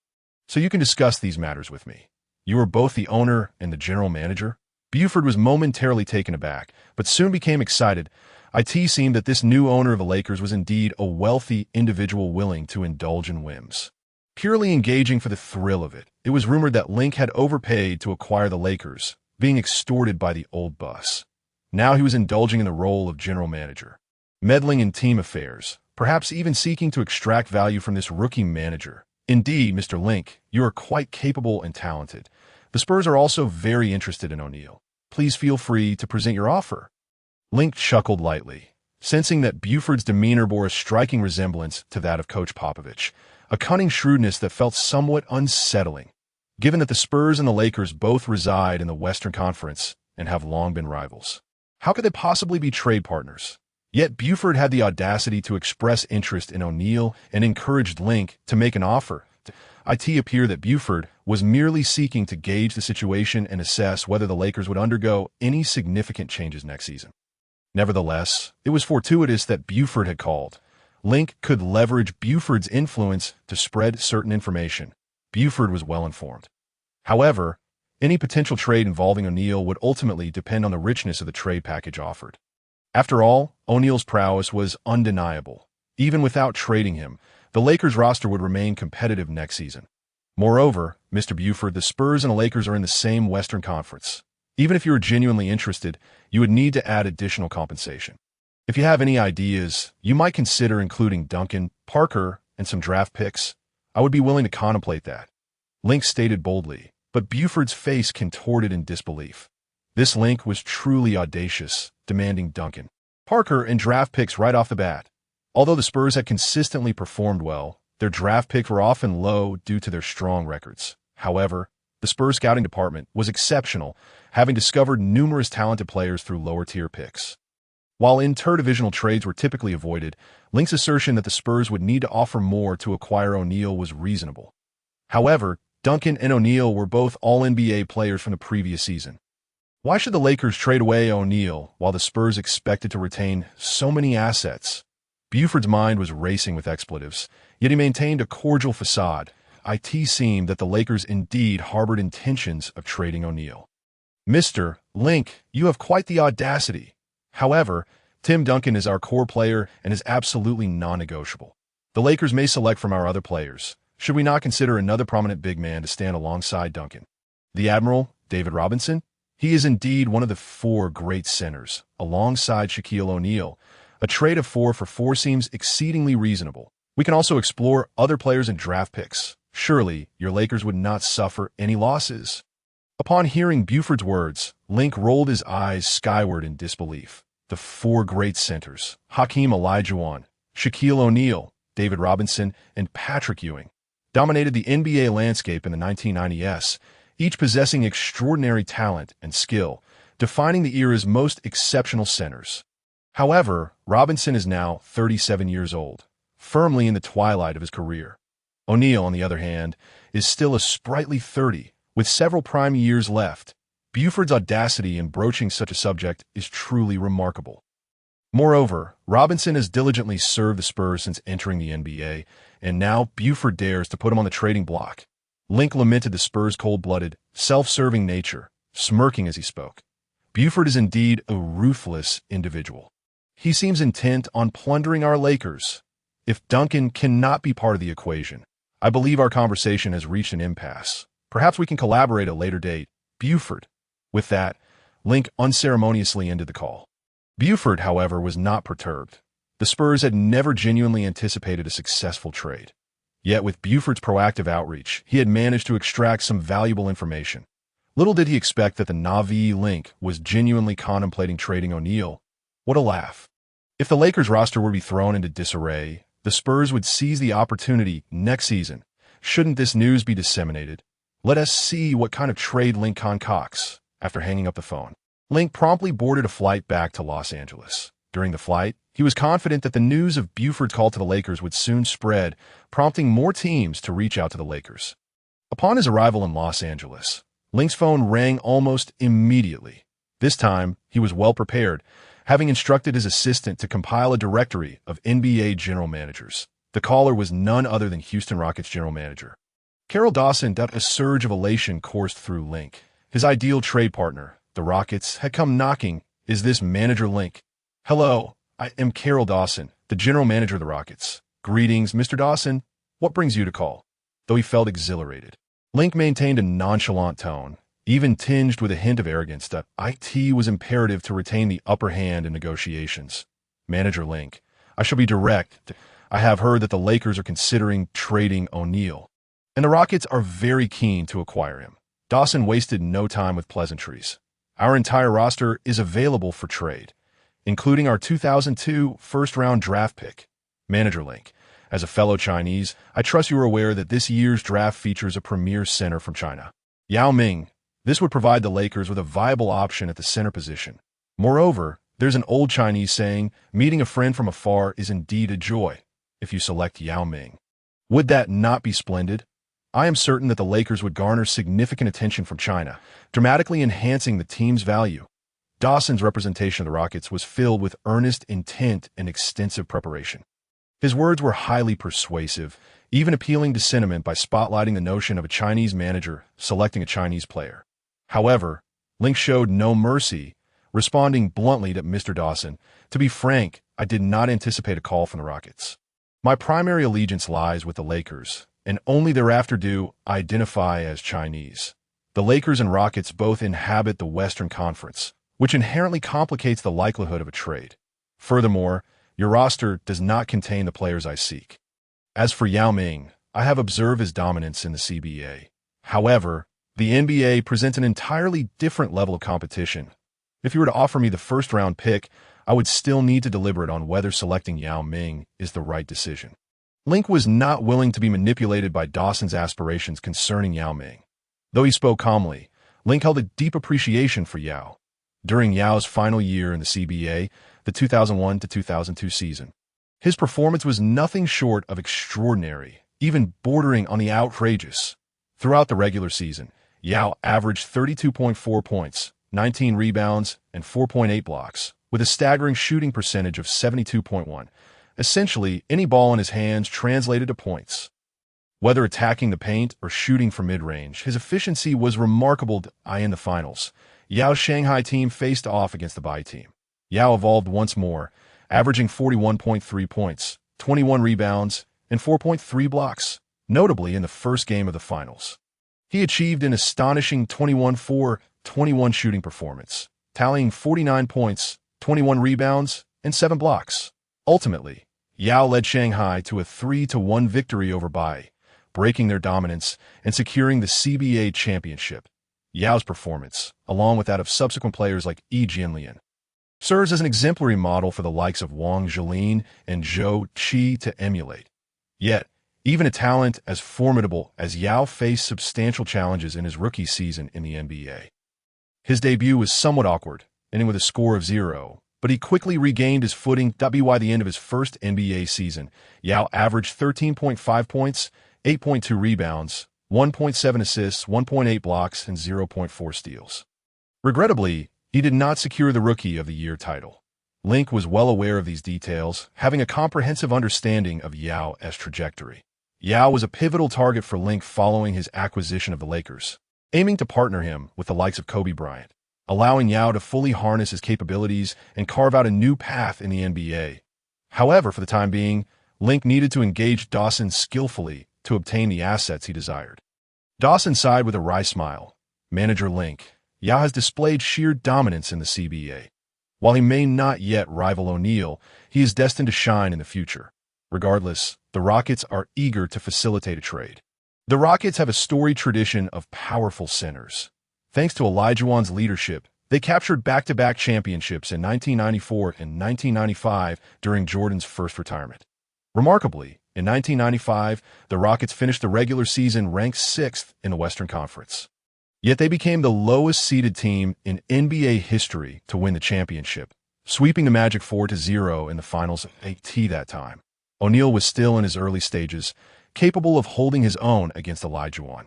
[SPEAKER 1] So you can discuss these matters with me. You are both the owner and the general manager?" Buford was momentarily taken aback, but soon became excited. It seemed that this new owner of the Lakers was indeed a wealthy individual willing to indulge in whims. Purely engaging for the thrill of it, it was rumored that Link had overpaid to acquire the Lakers, being extorted by the old boss. Now he was indulging in the role of general manager, meddling in team affairs, perhaps even seeking to extract value from this rookie manager. Indeed, Mr. Link, you are quite capable and talented. The Spurs are also very interested in O'Neal. Please feel free to present your offer. Link chuckled lightly, sensing that Buford's demeanor bore a striking resemblance to that of Coach Popovich, a cunning shrewdness that felt somewhat unsettling, given that the Spurs and the Lakers both reside in the Western Conference and have long been rivals. How could they possibly be trade partners? Yet Buford had the audacity to express interest in O'Neal and encouraged Link to make an offer. It appeared that Buford was merely seeking to gauge the situation and assess whether the Lakers would undergo any significant changes next season. Nevertheless, it was fortuitous that Buford had called. Link could leverage Buford's influence to spread certain information. Buford was well informed. However, any potential trade involving O'Neal would ultimately depend on the richness of the trade package offered. After all, O'Neal's prowess was undeniable. Even without trading him, the Lakers roster would remain competitive next season. Moreover, Mr. Buford, the Spurs and the Lakers are in the same Western Conference. Even if you were genuinely interested, you would need to add additional compensation. If you have any ideas, you might consider including Duncan, Parker, and some draft picks. I would be willing to contemplate that. Link stated boldly, but Buford's face contorted in disbelief. This Link was truly audacious, demanding Duncan, Parker, and draft picks right off the bat. Although the Spurs had consistently performed well, their draft picks were often low due to their strong records. However, the Spurs scouting department was exceptional, having discovered numerous talented players through lower-tier picks. While interdivisional trades were typically avoided, Link's assertion that the Spurs would need to offer more to acquire O'Neal was reasonable. However, Duncan and O'Neal were both All-NBA players from the previous season. Why should the Lakers trade away O'Neal while the Spurs expected to retain so many assets? Buford's mind was racing with expletives, yet he maintained a cordial facade. It seemed that the Lakers indeed harbored intentions of trading O'Neal. "Mr. Link, you have quite the audacity. However, Tim Duncan is our core player and is absolutely non-negotiable. The Lakers may select from our other players. Should we not consider another prominent big man to stand alongside Duncan? The Admiral, David Robinson? He is indeed one of the four great centers, alongside Shaquille O'Neal. A trade of 4 for 4 seems exceedingly reasonable. We can also explore other players and draft picks. Surely, your Lakers would not suffer any losses." Upon hearing Buford's words, Link rolled his eyes skyward in disbelief. The 4 great centers, Hakeem Olajuwon, Shaquille O'Neal, David Robinson, and Patrick Ewing, dominated the NBA landscape in the 1990s, each possessing extraordinary talent and skill, defining the era's most exceptional centers. However, Robinson is now 37 years old, firmly in the twilight of his career. O'Neal, on the other hand, is still a sprightly 30, with several prime years left. Buford's audacity in broaching such a subject is truly remarkable. Moreover, Robinson has diligently served the Spurs since entering the NBA, and now Buford dares to put him on the trading block. Link lamented the Spurs' cold-blooded, self-serving nature, smirking as he spoke. Buford is indeed a ruthless individual. He seems intent on plundering our Lakers. If Duncan cannot be part of the equation, I believe our conversation has reached an impasse. Perhaps we can collaborate at a later date. Buford. With that, Link unceremoniously ended the call. Buford, however, was not perturbed. The Spurs had never genuinely anticipated a successful trade. Yet with Buford's proactive outreach, he had managed to extract some valuable information. Little did he expect that the Navi Link was genuinely contemplating trading O'Neal. What a laugh. If the Lakers roster were to be thrown into disarray, the Spurs would seize the opportunity next season Shouldn't this news be disseminated? Let us see what kind of trade Link concocts. After hanging up the phone, Link promptly boarded a flight back to Los Angeles. During the flight, he was confident that the news of Buford's call to the Lakers would soon spread, prompting more teams to reach out to the Lakers. Upon his arrival in Los Angeles, Link's phone rang almost immediately. This time, he was well prepared, having instructed his assistant to compile a directory of NBA general managers. The caller was none other than Houston Rockets general manager Carol Dawson. A surge of elation coursed through Link. His ideal trade partner, the Rockets, had come knocking. Is this manager Link? Hello, I am Carol Dawson, the general manager of the Rockets. Greetings, Mr. Dawson. What brings you to call? Though he felt exhilarated, Link maintained a nonchalant tone, even tinged with a hint of arrogance. It was imperative to retain the upper hand in negotiations. Manager Link, I shall be direct. I have heard that the Lakers are considering trading O'Neal, and the Rockets are very keen to acquire him. Dawson wasted no time with pleasantries. Our entire roster is available for trade, including our 2002 first-round draft pick. Manager Link, as a fellow Chinese, I trust you are aware that this year's draft features a premier center from China, Yao Ming. This would provide the Lakers with a viable option at the center position. Moreover, there's an old Chinese saying, meeting a friend from afar is indeed a joy. If you select Yao Ming, would that not be splendid? I am certain that the Lakers would garner significant attention from China, dramatically enhancing the team's value. Dawson's representation of the Rockets was filled with earnest intent and extensive preparation. His words were highly persuasive, even appealing to sentiment by spotlighting the notion of a Chinese manager selecting a Chinese player. However, Link showed no mercy, responding bluntly to Mr. Dawson, to be frank, I did not anticipate a call from the Rockets. My primary allegiance lies with the Lakers, and only thereafter do I identify as Chinese. The Lakers and Rockets both inhabit the Western Conference, which inherently complicates the likelihood of a trade. Furthermore, your roster does not contain the players I seek. As for Yao Ming, I have observed his dominance in the CBA. However, the NBA presents an entirely different level of competition. If you were to offer me the first-round pick, I would still need to deliberate on whether selecting Yao Ming is the right decision. Link was not willing to be manipulated by Dawson's aspirations concerning Yao Ming. Though he spoke calmly, Link held a deep appreciation for Yao. During Yao's final year in the CBA, the 2001-2002 season, his performance was nothing short of extraordinary, even bordering on the outrageous. Throughout the regular season, Yao averaged 32.4 points, 19 rebounds, and 4.8 blocks, with a staggering shooting percentage of 72.1. Essentially, any ball in his hands translated to points. Whether attacking the paint or shooting from mid-range, his efficiency was remarkable. In the finals, Yao's Shanghai team faced off against the Bai team. Yao evolved once more, averaging 41.3 points, 21 rebounds, and 4.3 blocks, notably in the first game of the finals. He achieved an astonishing 21-4-21 shooting performance, tallying 49 points, 21 rebounds, and 7 blocks. Ultimately, Yao led Shanghai to a 3-1 victory over Bai, breaking their dominance and securing the CBA championship. Yao's performance, along with that of subsequent players like Yi Jianlian, serves as an exemplary model for the likes of Wang Zhilin and Zhou Qi to emulate. Yet, even a talent as formidable as Yao faced substantial challenges in his rookie season in the NBA. His debut was somewhat awkward, ending with a score of 0, but he quickly regained his footing. By the end of his first NBA season, Yao averaged 13.5 points, 8.2 rebounds, 1.7 assists, 1.8 blocks, and 0.4 steals. Regrettably, he did not secure the Rookie of the Year title. Link was well aware of these details, having a comprehensive understanding of Yao's trajectory. Yao was a pivotal target for Link following his acquisition of the Lakers, aiming to partner him with the likes of Kobe Bryant, allowing Yao to fully harness his capabilities and carve out a new path in the NBA. However, for the time being, Link needed to engage Dawson skillfully to obtain the assets he desired. Dawson sighed with a wry smile. Manager Link, Yao has displayed sheer dominance in the CBA. While he may not yet rival O'Neal, he is destined to shine in the future. Regardless, the Rockets are eager to facilitate a trade. The Rockets have a storied tradition of powerful centers. Thanks to Olajuwon's leadership, they captured back-to-back championships in 1994 and 1995 during Jordan's first retirement. Remarkably, In 1995, the Rockets finished the regular season ranked 6th in the Western Conference. Yet they became the lowest-seeded team in NBA history to win the championship, sweeping the Magic 4-0 in the finals at that time. O'Neal was still in his early stages, capable of holding his own against Olajuwon.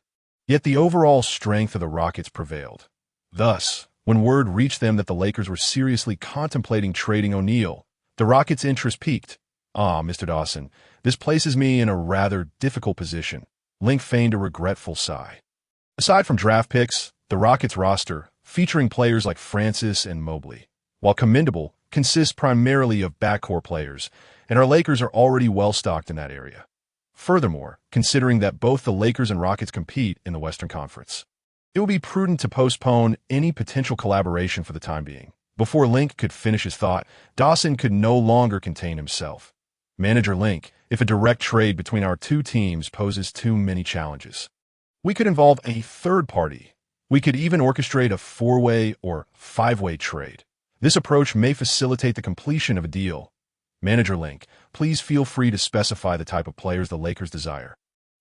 [SPEAKER 1] Yet the overall strength of the Rockets prevailed. Thus, when word reached them that the Lakers were seriously contemplating trading O'Neal, the Rockets' interest peaked. Mr. Dawson, this places me in a rather difficult position. Link feigned a regretful sigh. Aside from draft picks, the Rockets' roster, featuring players like Francis and Mobley, while commendable, consists primarily of backcourt players, and our Lakers are already well-stocked in that area. Furthermore, considering that both the Lakers and Rockets compete in the Western Conference, it would be prudent to postpone any potential collaboration for the time being. Before Link could finish his thought, Dawson could no longer contain himself. Manager Link, if a direct trade between our two teams poses too many challenges, we could involve a third party. We could even orchestrate a 4-way or 5-way trade. This approach may facilitate the completion of a deal. Manager Link, please feel free to specify the type of players the Lakers desire,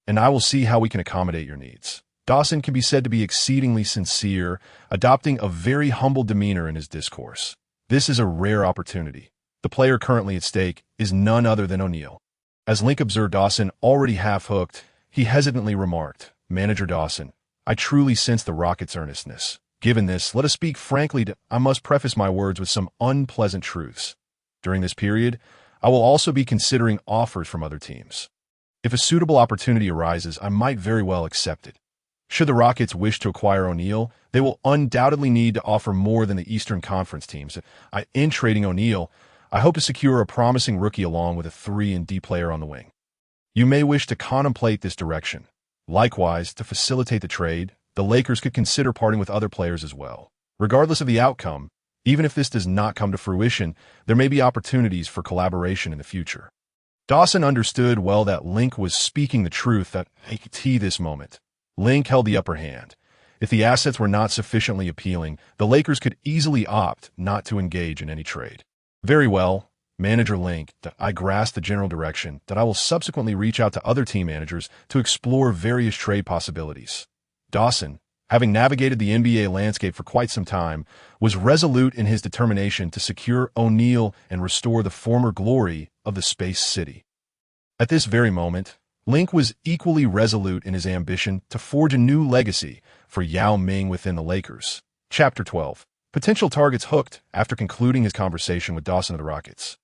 [SPEAKER 1] and I will see how we can accommodate your needs. Dawson can be said to be exceedingly sincere, adopting a very humble demeanor in his discourse. This is a rare opportunity. The player currently at stake is none other than O'Neal. As Link observed Dawson already half-hooked, he hesitantly remarked, Manager Dawson, I truly sense the Rockets' earnestness. Given this, let us speak frankly. I must preface my words with some unpleasant truths. During this period, I will also be considering offers from other teams. If a suitable opportunity arises, I might very well accept it. Should the Rockets wish to acquire O'Neal, they will undoubtedly need to offer more than the Eastern Conference teams. In trading O'Neal, I hope to secure a promising rookie along with a 3-and-D player on the wing. You may wish to contemplate this direction. Likewise, to facilitate the trade, the Lakers could consider parting with other players as well. Regardless of the outcome, even if this does not come to fruition, there may be opportunities for collaboration in the future. Dawson understood well that Link was speaking the truth at this moment. Link held the upper hand. If the assets were not sufficiently appealing, the Lakers could easily opt not to engage in any trade. Very well, Manager Link, I grasp the general direction that I will subsequently reach out to other team managers to explore various trade possibilities. Dawson, having navigated the NBA landscape for quite some time, was resolute in his determination to secure O'Neal and restore the former glory of the Space City. At this very moment, Link was equally resolute in his ambition to forge a new legacy for Yao Ming within the Lakers. Chapter 12. Potential targets hooked after concluding his conversation with Dawson of the Rockets.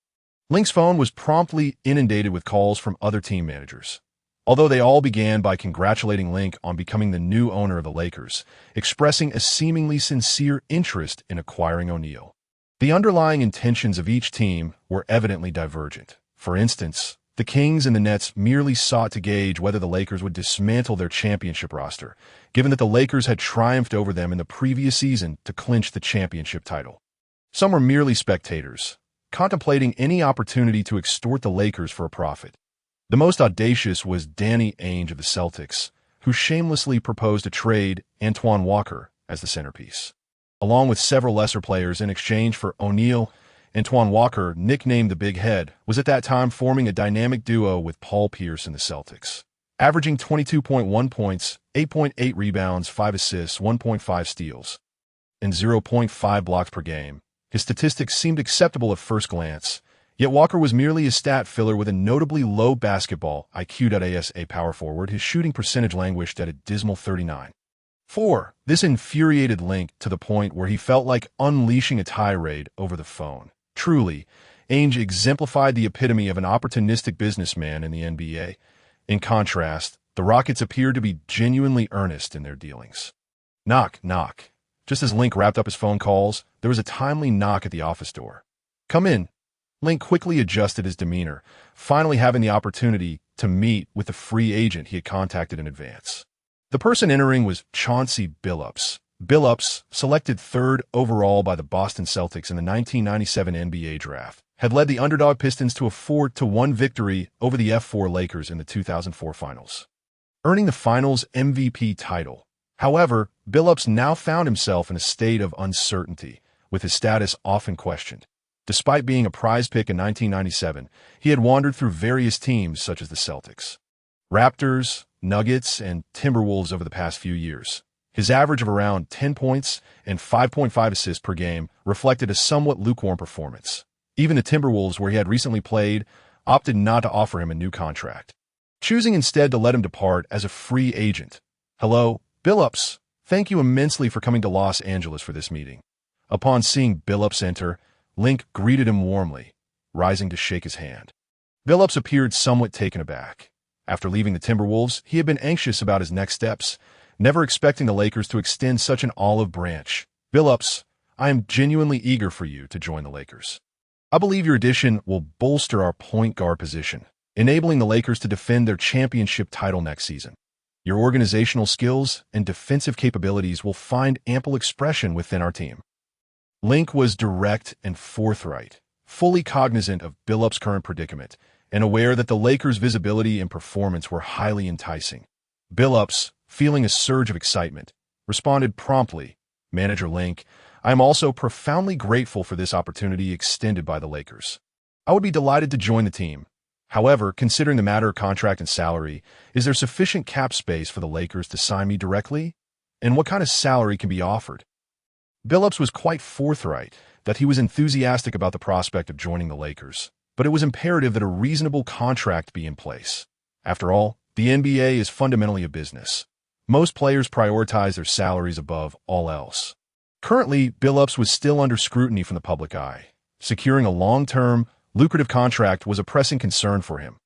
[SPEAKER 1] Link's phone was promptly inundated with calls from other team managers. Although they all began by congratulating Link on becoming the new owner of the Lakers, expressing a seemingly sincere interest in acquiring O'Neal. The underlying intentions of each team were evidently divergent. For instance, the Kings and the Nets merely sought to gauge whether the Lakers would dismantle their championship roster, given that the Lakers had triumphed over them in the previous season to clinch the championship title. Some were merely spectators, contemplating any opportunity to extort the Lakers for a profit. The most audacious was Danny Ainge of the Celtics, who shamelessly proposed to trade Antoine Walker as the centerpiece. Along with several lesser players in exchange for O'Neal, Antoine Walker, nicknamed the Big Head, was at that time forming a dynamic duo with Paul Pierce in the Celtics. Averaging 22.1 points, 8.8 rebounds, 5 assists, 1.5 steals, and 0.5 blocks per game, his statistics seemed acceptable at first glance, yet Walker was merely a stat filler with a notably low basketball IQ. As a power forward, his shooting percentage languished at a dismal 39.4. This infuriated Link to the point where he felt like unleashing a tirade over the phone. Truly, Ainge exemplified the epitome of an opportunistic businessman in the NBA. In contrast, the Rockets appeared to be genuinely earnest in their dealings. Knock, knock. Just as Link wrapped up his phone calls, there was a timely knock at the office door. Come in. Link quickly adjusted his demeanor, finally having the opportunity to meet with the free agent he had contacted in advance. The person entering was Chauncey Billups. Billups, selected 3rd overall by the Boston Celtics in the 1997 NBA draft, had led the underdog Pistons to a 4-1 victory over the F4 Lakers in the 2004 Finals, earning the Finals MVP title. However, Billups now found himself in a state of uncertainty, with his status often questioned. Despite being a prize pick in 1997, he had wandered through various teams such as the Celtics, Raptors, Nuggets, and Timberwolves over the past few years. His average of around 10 points and 5.5 assists per game reflected a somewhat lukewarm performance. Even the Timberwolves, where he had recently played, opted not to offer him a new contract, choosing instead to let him depart as a free agent. Hello, Billups. Thank you immensely for coming to Los Angeles for this meeting. Upon seeing Billups enter, Link greeted him warmly, rising to shake his hand. Billups appeared somewhat taken aback. After leaving the Timberwolves, he had been anxious about his next steps, never expecting the Lakers to extend such an olive branch. Billups, I am genuinely eager for you to join the Lakers. I believe your addition will bolster our point guard position, enabling the Lakers to defend their championship title next season. Your organizational skills and defensive capabilities will find ample expression within our team. Link was direct and forthright, fully cognizant of Billups' current predicament, and aware that the Lakers' visibility and performance were highly enticing. Billups, feeling a surge of excitement, responded promptly, Manager Link, I am also profoundly grateful for this opportunity extended by the Lakers. I would be delighted to join the team. However, considering the matter of contract and salary, is there sufficient cap space for the Lakers to sign me directly? And what kind of salary can be offered? Billups was quite forthright that he was enthusiastic about the prospect of joining the Lakers, but it was imperative that a reasonable contract be in place. After all, the NBA is fundamentally a business. Most players prioritize their salaries above all else. Currently, Billups was still under scrutiny from the public eye. Securing a long-term, lucrative contract was a pressing concern for him.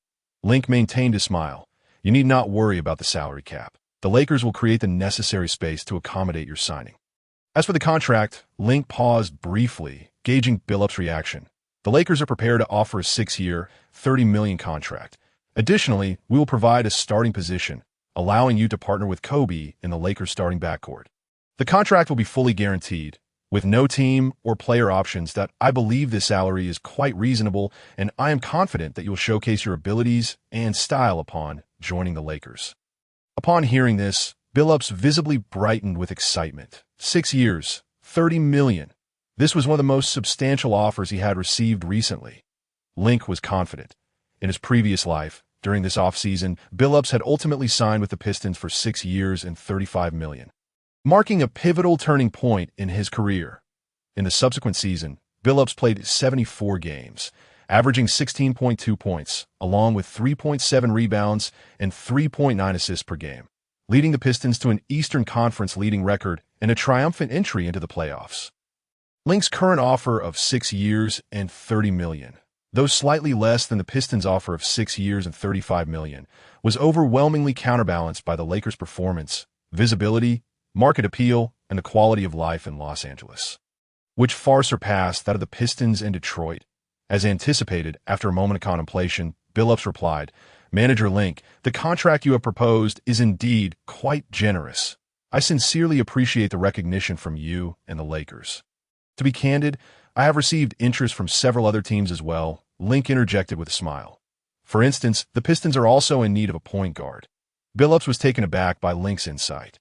[SPEAKER 1] Link maintained his smile. You need not worry about the salary cap. The Lakers will create the necessary space to accommodate your signing. As for the contract, Link paused briefly, gauging Billups' reaction. The Lakers are prepared to offer a 6-year, $30 million contract. Additionally, we will provide a starting position, allowing you to partner with Kobe in the Lakers' starting backcourt. The contract will be fully guaranteed, with no team or player options. That I believe this salary is quite reasonable, and I am confident that you will showcase your abilities and style upon joining the Lakers. Upon hearing this, Billups visibly brightened with excitement. 6 years, $30 million. This was one of the most substantial offers he had received recently. Link was confident. In his previous life, during this offseason, Billups had ultimately signed with the Pistons for 6 years and $35 million, marking a pivotal turning point in his career. In the subsequent season, Billups played 74 games, averaging 16.2 points, along with 3.7 rebounds and 3.9 assists per game, leading the Pistons to an Eastern Conference leading record and a triumphant entry into the playoffs. Link's current offer of 6 years and $30 million, though slightly less than the Pistons' offer of 6 years and $35 million, was overwhelmingly counterbalanced by the Lakers' performance, visibility, market appeal, and the quality of life in Los Angeles, which far surpassed that of the Pistons and Detroit. As anticipated, after a moment of contemplation, Billups replied, Manager Link, the contract you have proposed is indeed quite generous. I sincerely appreciate the recognition from you and the Lakers. To be candid, I have received interest from several other teams as well, Link interjected with a smile. For instance, the Pistons are also in need of a point guard. Billups was taken aback by Link's insight.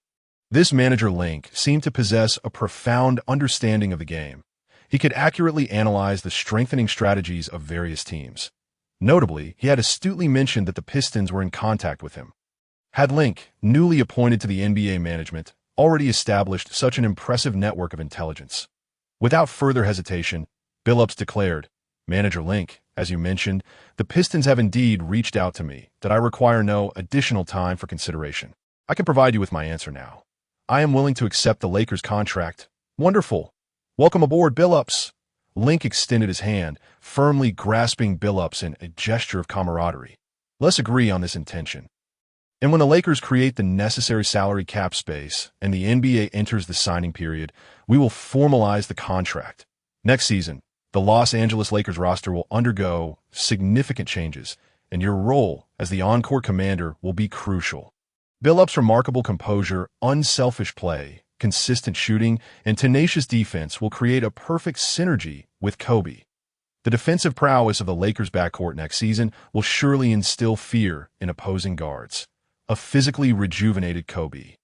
[SPEAKER 1] This Manager Link seemed to possess a profound understanding of the game. He could accurately analyze the strengthening strategies of various teams. Notably, he had astutely mentioned that the Pistons were in contact with him. Had Link, newly appointed to the NBA management, already established such an impressive network of intelligence? Without further hesitation, Billups declared, Manager Link, as you mentioned, the Pistons have indeed reached out to me, that I require no additional time for consideration. I can provide you with my answer now. I am willing to accept the Lakers contract. Wonderful. Welcome aboard, Billups. Link extended his hand, firmly grasping Billups in a gesture of camaraderie. Let's agree on this intention. And when the Lakers create the necessary salary cap space and the NBA enters the signing period, we will formalize the contract. Next season, the Los Angeles Lakers roster will undergo significant changes, and your role as the on-court commander will be crucial. Billups' remarkable composure, unselfish play, consistent shooting, and tenacious defense will create a perfect synergy with Kobe. The defensive prowess of the Lakers' backcourt next season will surely instill fear in opposing guards. A physically rejuvenated Kobe,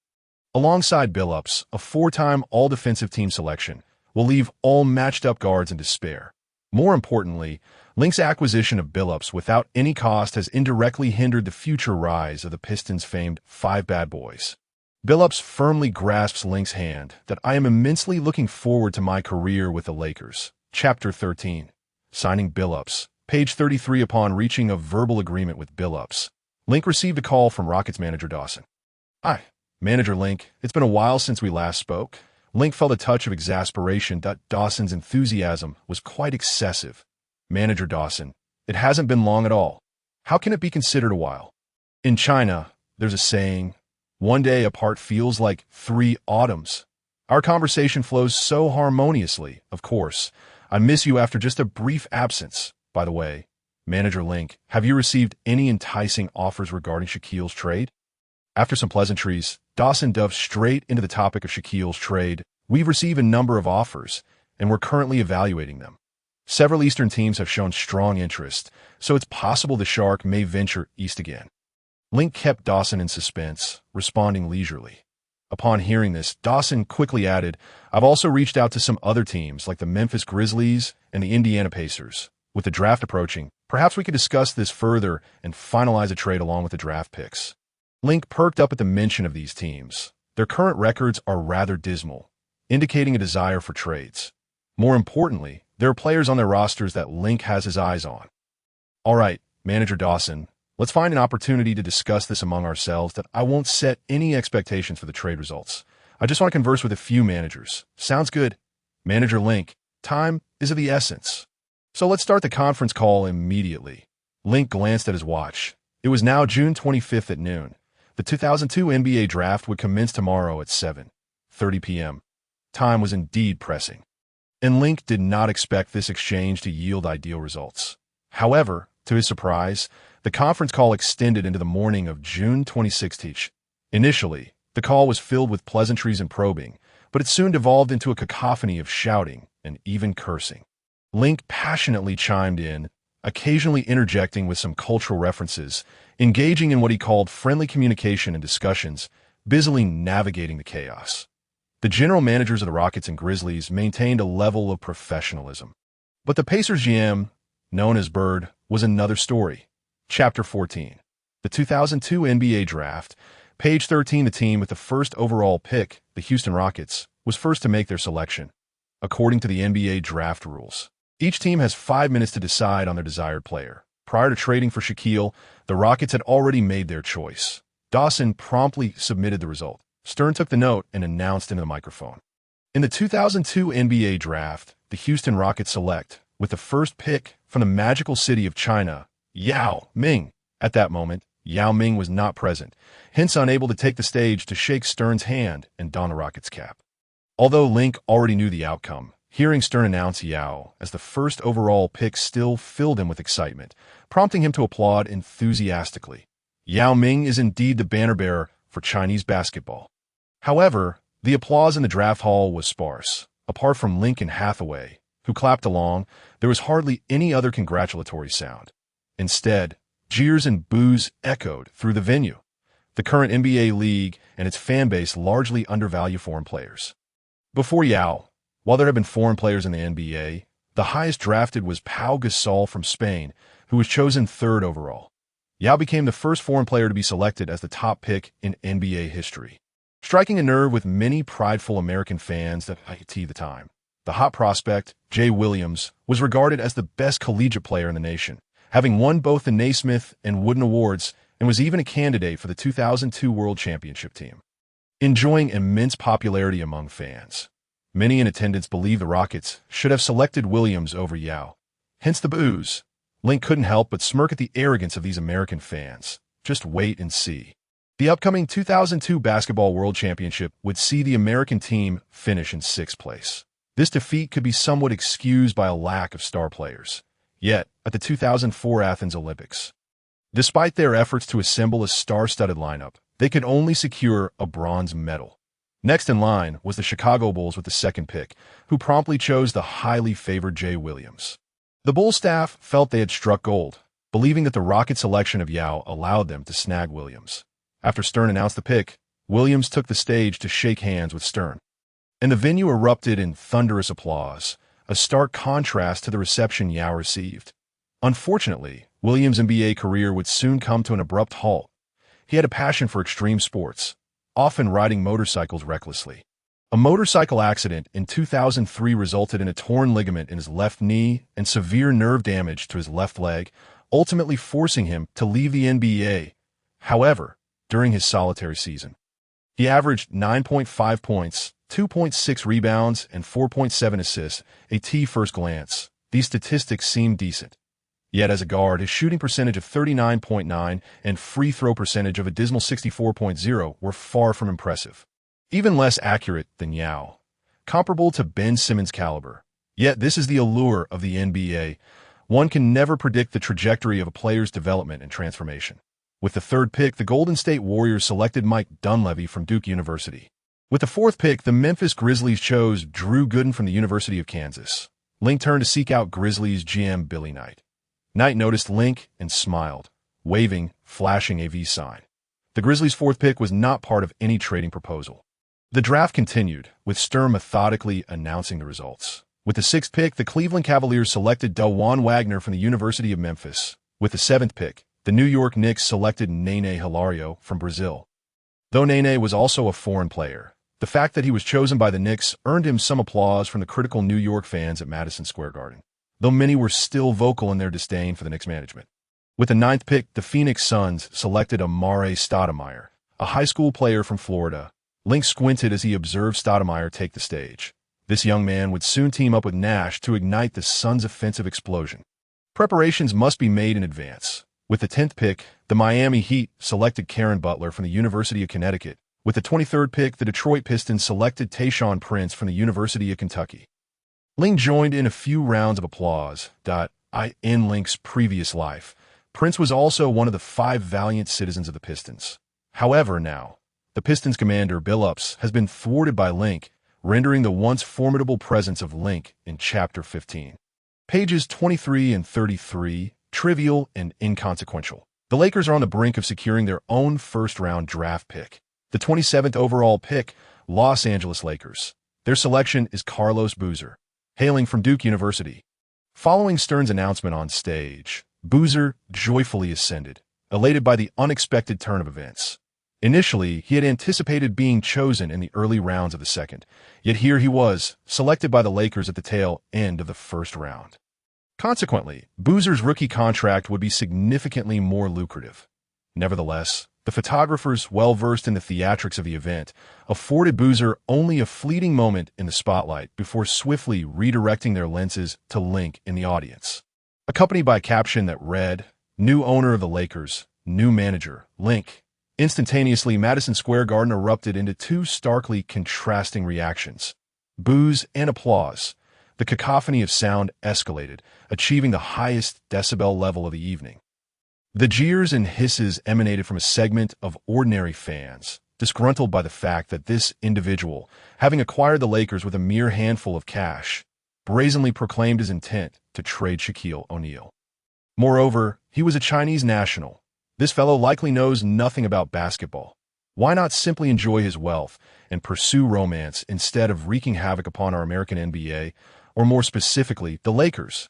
[SPEAKER 1] alongside Billups, a 4-time all-defensive team selection, will leave all matched-up guards in despair. More importantly, Link's acquisition of Billups without any cost has indirectly hindered the future rise of the Pistons' famed Five Bad Boys. Billups firmly grasps Link's hand that I am immensely looking forward to my career with the Lakers. Chapter 13. Signing Billups. Page 33. Upon reaching a verbal agreement with Billups, Link received a call from Rockets manager Dawson. "Hi, Manager Link. It's been a while since we last spoke." Link felt a touch of exasperation that Dawson's enthusiasm was quite excessive. "Manager Dawson, it hasn't been long at all. How can it be considered a while? In China, there's a saying, 1 day apart feels like 3 autumns. Our conversation flows so harmoniously, of course. I miss you after just a brief absence. By the way, Manager Link, have you received any enticing offers regarding Shaquille's trade?" After some pleasantries, Dawson dove straight into the topic of Shaquille's trade. "We've received a number of offers, and we're currently evaluating them. Several Eastern teams have shown strong interest, so it's possible the Shark may venture east again." Link kept Dawson in suspense, responding leisurely. Upon hearing this, Dawson quickly added, "I've also reached out to some other teams like the Memphis Grizzlies and the Indiana Pacers. With the draft approaching, perhaps we could discuss this further and finalize a trade along with the draft picks." Link perked up at the mention of these teams. Their current records are rather dismal, indicating a desire for trades. More importantly, there are players on their rosters that Link has his eyes on. "All right, Manager Dawson, let's find an opportunity to discuss this among ourselves that I won't set any expectations for the trade results. I just want to converse with a few managers. Sounds good. Manager Link, time is of the essence. So let's start the conference call immediately." Link glanced at his watch. It was now June 25th at noon. The 2002 NBA draft would commence tomorrow at 7:30 p.m. Time was indeed pressing, and Link did not expect this exchange to yield ideal results. However, to his surprise, the conference call extended into the morning of June 26th. Initially, the call was filled with pleasantries and probing, but it soon devolved into a cacophony of shouting and even cursing. Link passionately chimed in, occasionally interjecting with some cultural references, engaging in what he called friendly communication and discussions, busily navigating the chaos. The general managers of the Rockets and Grizzlies maintained a level of professionalism. But the Pacers GM, known as Bird, was another story. Chapter 14. The 2002 NBA Draft. Page 13. The team with the first overall pick, the Houston Rockets, was first to make their selection. According to the NBA draft rules, each team has 5 minutes to decide on their desired player. Prior to trading for Shaquille, the Rockets had already made their choice. Dawson promptly submitted the result. Stern took the note and announced into the microphone. In the 2002 NBA Draft, the Houston Rockets select, with the first pick from the magical city of China, Yao Ming. At that moment, Yao Ming was not present, hence unable to take the stage to shake Stern's hand and don the Rockets cap. Although Link already knew the outcome, hearing Stern announce Yao as the first overall pick still filled him with excitement, prompting him to applaud enthusiastically. Yao Ming is indeed the banner-bearer for Chinese basketball. However, the applause in the draft hall was sparse. Apart from Lincoln Hathaway, who clapped along, there was hardly any other congratulatory sound. Instead, jeers and boos echoed through the venue. The current NBA league and its fan base largely undervalue foreign players. Before Yao, while there have been foreign players in the NBA, the highest drafted was Pau Gasol from Spain, who was chosen 3rd overall. Yao became the first foreign player to be selected as the top pick in NBA history, striking a nerve with many prideful American fans at the time. The hot prospect, Jay Williams, was regarded as the best collegiate player in the nation, having won both the Naismith and Wooden Awards, and was even a candidate for the 2002 World Championship team. Enjoying immense popularity among fans, many in attendance believe the Rockets should have selected Williams over Yao. Hence the boos. Link couldn't help but smirk at the arrogance of these American fans. Just wait and see. The upcoming 2002 Basketball World Championship would see the American team finish in 6th place. This defeat could be somewhat excused by a lack of star players. Yet, at the 2004 Athens Olympics, despite their efforts to assemble a star-studded lineup, they could only secure a bronze medal. Next in line was the Chicago Bulls with the 2nd pick, who promptly chose the highly favored Jay Williams. The Bulls staff felt they had struck gold, believing that the Rocket selection of Yao allowed them to snag Williams. After Stern announced the pick, Williams took the stage to shake hands with Stern, and the venue erupted in thunderous applause. a stark contrast to the reception Yao received. Unfortunately, Williams' NBA career would soon come to an abrupt halt. He had a passion for extreme sports, often riding motorcycles recklessly. A motorcycle accident in 2003 resulted in a torn ligament in his left knee and severe nerve damage to his left leg, ultimately forcing him to leave the NBA. However, during his solitary season, he averaged 9.5 points, 2.6 rebounds, and 4.7 assists, first glance. These statistics seem decent. Yet as a guard, his shooting percentage of 39.9 and free throw percentage of a dismal 64.0 were far from impressive. Even less accurate than Yao, comparable to Ben Simmons' caliber. Yet this is the allure of the NBA. One can never predict the trajectory of a player's development and transformation. With the third pick, the Golden State Warriors selected Mike Dunleavy from Duke University. With the fourth pick, the Memphis Grizzlies chose Drew Gooden from the University of Kansas. Link turned to seek out Grizzlies GM Billy Knight. Knight noticed Link and smiled, waving, flashing a V sign. The Grizzlies' fourth pick was not part of any trading proposal. The draft continued, with Sturm methodically announcing the results. With the sixth pick, the Cleveland Cavaliers selected Dajuan Wagner from the University of Memphis. With the seventh pick, the New York Knicks selected Nene Hilario from Brazil. Though Nene was also a foreign player, the fact that he was chosen by the Knicks earned him some applause from the critical New York fans at Madison Square Garden, though many were still vocal in their disdain for the Knicks management. With the ninth pick, the Phoenix Suns selected Amare Stoudemire, a high school player from Florida. Link squinted as he observed Stoudemire take the stage. This young man would soon team up with Nash to ignite the Suns' offensive explosion. Preparations must be made in advance. With the 10th pick, the Miami Heat selected Karen Butler from the University of Connecticut. With the 23rd pick, the Detroit Pistons selected Tayshaun Prince from the University of Kentucky. Link joined in a few rounds of applause. In Link's previous life, Prince was also one of the 5 valiant citizens of the Pistons. However, now, the Pistons commander, Bill Upps, has been thwarted by Link, rendering the once formidable presence of Link in Chapter 15. Pages 23 and 33, trivial and inconsequential. The Lakers are on the brink of securing their own first-round draft pick. The 27th overall pick, Los Angeles Lakers. Their selection is Carlos Boozer, hailing from Duke University. Following Stern's announcement on stage, Boozer joyfully ascended, elated by the unexpected turn of events. Initially, he had anticipated being chosen in the early rounds of the second, yet here he was, selected by the Lakers at the tail end of the first round. Consequently, Boozer's rookie contract would be significantly more lucrative. Nevertheless, the photographers, well-versed in the theatrics of the event, afforded Boozer only a fleeting moment in the spotlight before swiftly redirecting their lenses to Link in the audience. Accompanied by a caption that read, "New owner of the Lakers, new manager, Link." Instantaneously, Madison Square Garden erupted into 2 starkly contrasting reactions: boos and applause. The cacophony of sound escalated, achieving the highest decibel level of the evening. The jeers and hisses emanated from a segment of ordinary fans, disgruntled by the fact that this individual, having acquired the Lakers with a mere handful of cash, brazenly proclaimed his intent to trade Shaquille O'Neal. Moreover, he was a Chinese national. This fellow likely knows nothing about basketball. Why not simply enjoy his wealth and pursue romance instead of wreaking havoc upon our American NBA, or more specifically, the Lakers?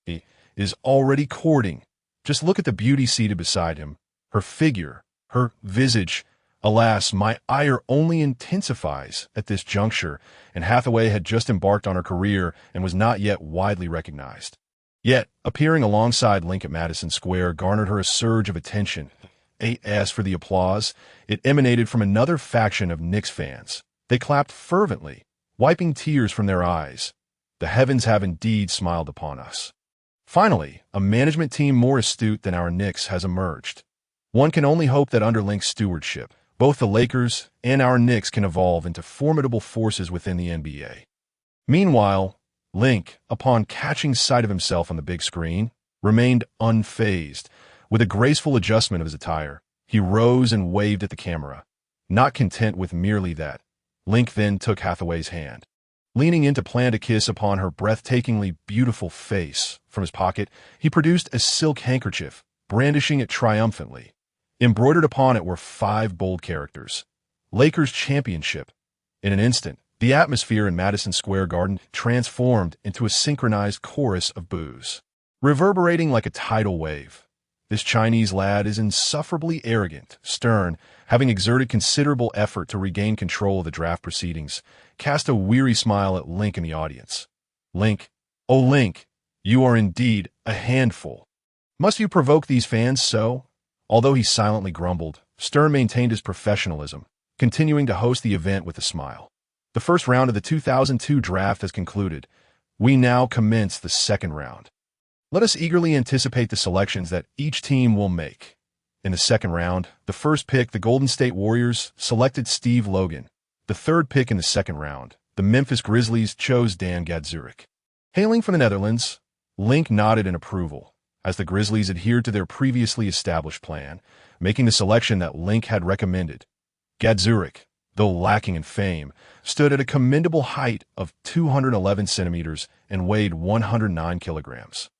[SPEAKER 1] He is already courting. Just look at the beauty seated beside him, her figure, her visage. Alas, my ire only intensifies at this juncture, and Hathaway had just embarked on her career and was not yet widely recognized. Yet, appearing alongside Link at Madison Square garnered her a surge of attention. As for the applause, it emanated from another faction of Knicks fans. They clapped fervently, wiping tears from their eyes. The heavens have indeed smiled upon us. Finally, a management team more astute than our Knicks has emerged. One can only hope that under Link's stewardship, both the Lakers and our Knicks can evolve into formidable forces within the NBA. Meanwhile, Link, upon catching sight of himself on the big screen, remained unfazed. With a graceful adjustment of his attire, he rose and waved at the camera. Not content with merely that, Link then took Hathaway's hand. Leaning in to plant a kiss upon her breathtakingly beautiful face, from his pocket, he produced a silk handkerchief, brandishing it triumphantly. Embroidered upon it were 5 bold characters: Lakers Championship. In an instant, The atmosphere in Madison Square Garden transformed into a synchronized chorus of boos, reverberating like a tidal wave. This Chinese lad is insufferably arrogant, stern, having exerted considerable effort to regain control of the draft proceedings, cast a weary smile at Link in the audience. Link, oh Link, you are indeed a handful. Must you provoke these fans so? Although he silently grumbled, Stern maintained his professionalism, continuing to host the event with a smile. The first round of the 2002 draft has concluded. We now commence the second round. Let us eagerly anticipate the selections that each team will make. In the second round, the first pick, the Golden State Warriors, selected Steve Logan. The third pick in the second round, the Memphis Grizzlies chose Dan Gadzuric. Hailing from the Netherlands, Link nodded in approval, as the Grizzlies adhered to their previously established plan, making the selection that Link had recommended. Gadzuric, though lacking in fame, stood at a commendable height of 211 centimeters and weighed 109 kilograms.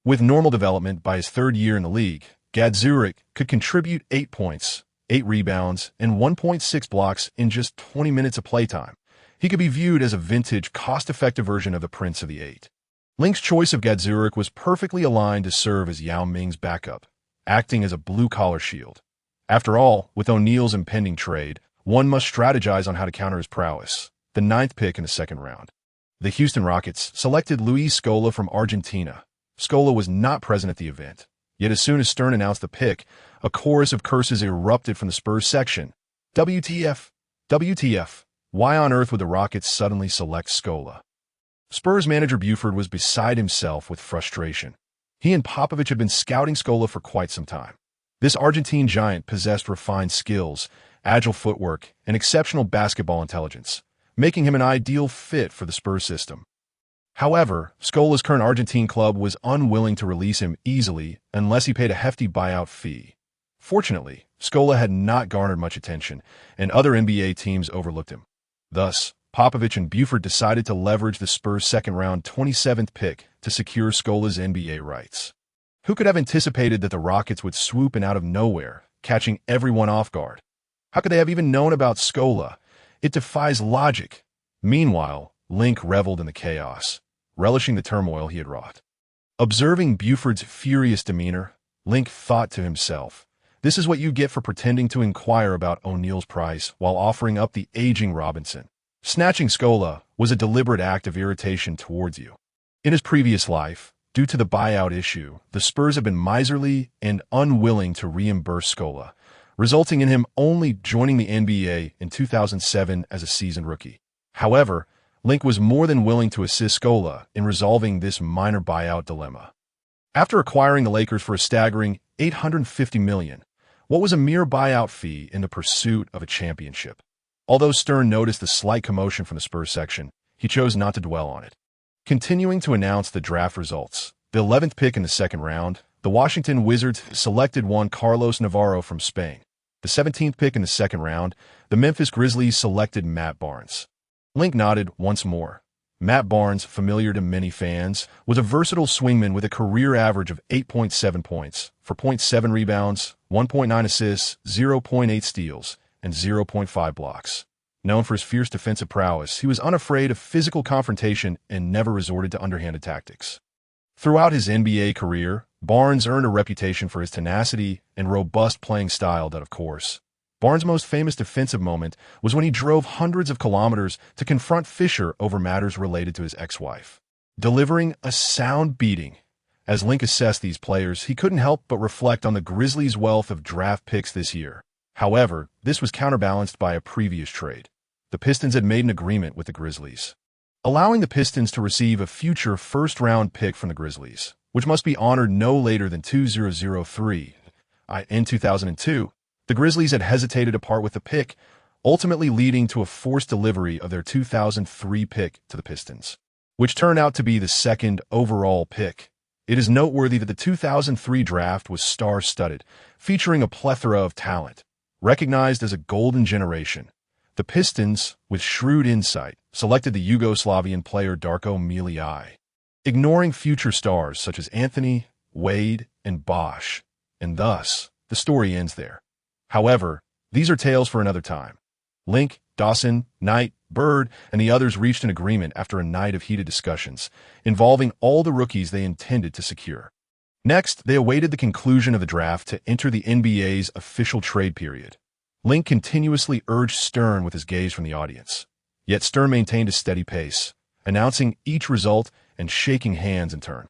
[SPEAKER 1] With normal development by his third year in the league, Gadzuric could contribute 8 points, 8 rebounds, and 1.6 blocks in just 20 minutes of playtime. He could be viewed as a vintage, cost-effective version of the Prince of the Eight. Link's choice of Gadzuric was perfectly aligned to serve as Yao Ming's backup, acting as a blue-collar shield. After all, with O'Neal's impending trade, one must strategize on how to counter his prowess. The ninth pick in the second round, the Houston Rockets selected Luis Scola from Argentina. Scola was not present at the event, yet as soon as Stern announced the pick, a chorus of curses erupted from the Spurs section. WTF? WTF? Why on earth would the Rockets suddenly select Scola? Spurs manager Buford was beside himself with frustration. He and Popovich had been scouting Scola for quite some time. This Argentine giant possessed refined skills, agile footwork, and exceptional basketball intelligence, making him an ideal fit for the Spurs system. However, Scola's current Argentine club was unwilling to release him easily unless he paid a hefty buyout fee. Fortunately, Scola had not garnered much attention, and other NBA teams overlooked him. Thus, Popovich and Buford decided to leverage the Spurs' second-round 27th pick to secure Scola's NBA rights. Who could have anticipated that the Rockets would swoop in out of nowhere, catching everyone off guard? How could they have even known about Scola? It defies logic. Meanwhile, Link reveled in the chaos, relishing the turmoil he had wrought. Observing Buford's furious demeanor, Link thought to himself, this is what you get for pretending to inquire about O'Neal's price while offering up the aging Robinson. Snatching Scola was a deliberate act of irritation towards you. In his previous life, due to the buyout issue, the Spurs have been miserly and unwilling to reimburse Scola, resulting in him only joining the NBA in 2007 as a seasoned rookie. However, Link was more than willing to assist Scola in resolving this minor buyout dilemma. After acquiring the Lakers for a staggering $850 million, what was a mere buyout fee in the pursuit of a championship? Although Stern noticed the slight commotion from the Spurs section, he chose not to dwell on it. Continuing to announce the draft results, the 11th pick in the second round, the Washington Wizards selected Juan Carlos Navarro from Spain. The 17th pick in the second round, the Memphis Grizzlies selected Matt Barnes. Link nodded once more. Matt Barnes, familiar to many fans, was a versatile swingman with a career average of 8.7 points, 4.7 rebounds, 1.9 assists, 0.8 steals, and 0.5 blocks. Known for his fierce defensive prowess, he was unafraid of physical confrontation and never resorted to underhanded tactics. Throughout his NBA career, Barnes earned a reputation for his tenacity and robust playing style that, of course, Barnes' most famous defensive moment was when he drove hundreds of kilometers to confront Fisher over matters related to his ex-wife, delivering a sound beating. As Link assessed these players, he couldn't help but reflect on the Grizzlies' wealth of draft picks this year. However, this was counterbalanced by a previous trade. The Pistons had made an agreement with the Grizzlies, allowing the Pistons to receive a future first-round pick from the Grizzlies, which must be honored no later than 2003. In 2002, the Grizzlies had hesitated to part with the pick, ultimately leading to a forced delivery of their 2003 pick to the Pistons, which turned out to be the second overall pick. It is noteworthy that the 2003 draft was star-studded, featuring a plethora of talent. Recognized as a golden generation, the Pistons, with shrewd insight, selected the Yugoslavian player Darko Milicic, ignoring future stars such as Anthony, Wade, and Bosh, and thus, the story ends there. However, these are tales for another time. Link, Dawson, Knight, Bird, and the others reached an agreement after a night of heated discussions, involving all the rookies they intended to secure. Next, they awaited the conclusion of the draft to enter the NBA's official trade period. Link continuously urged Stern with his gaze from the audience. Yet Stern maintained a steady pace, announcing each result and shaking hands in turn.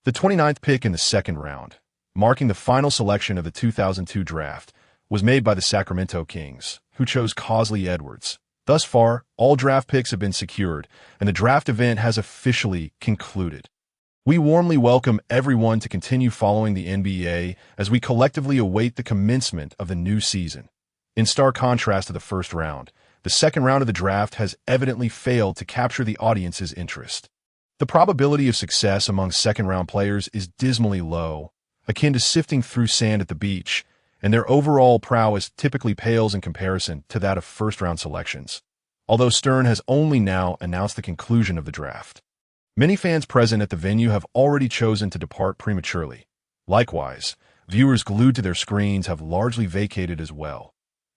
[SPEAKER 1] The 29th pick in the second round, marking the final selection of the 2002 draft, was made by the Sacramento Kings, who chose Cosley Edwards. Thus far, all draft picks have been secured, and the draft event has officially concluded. We warmly welcome everyone to continue following the NBA as we collectively await the commencement of the new season. In stark contrast to the first round, the second round of the draft has evidently failed to capture the audience's interest. The probability of success among second-round players is dismally low, akin to sifting through sand at the beach, and their overall prowess typically pales in comparison to that of first-round selections, although Stern has only now announced the conclusion of the draft. Many fans present at the venue have already chosen to depart prematurely. Likewise, viewers glued to their screens have largely vacated as well.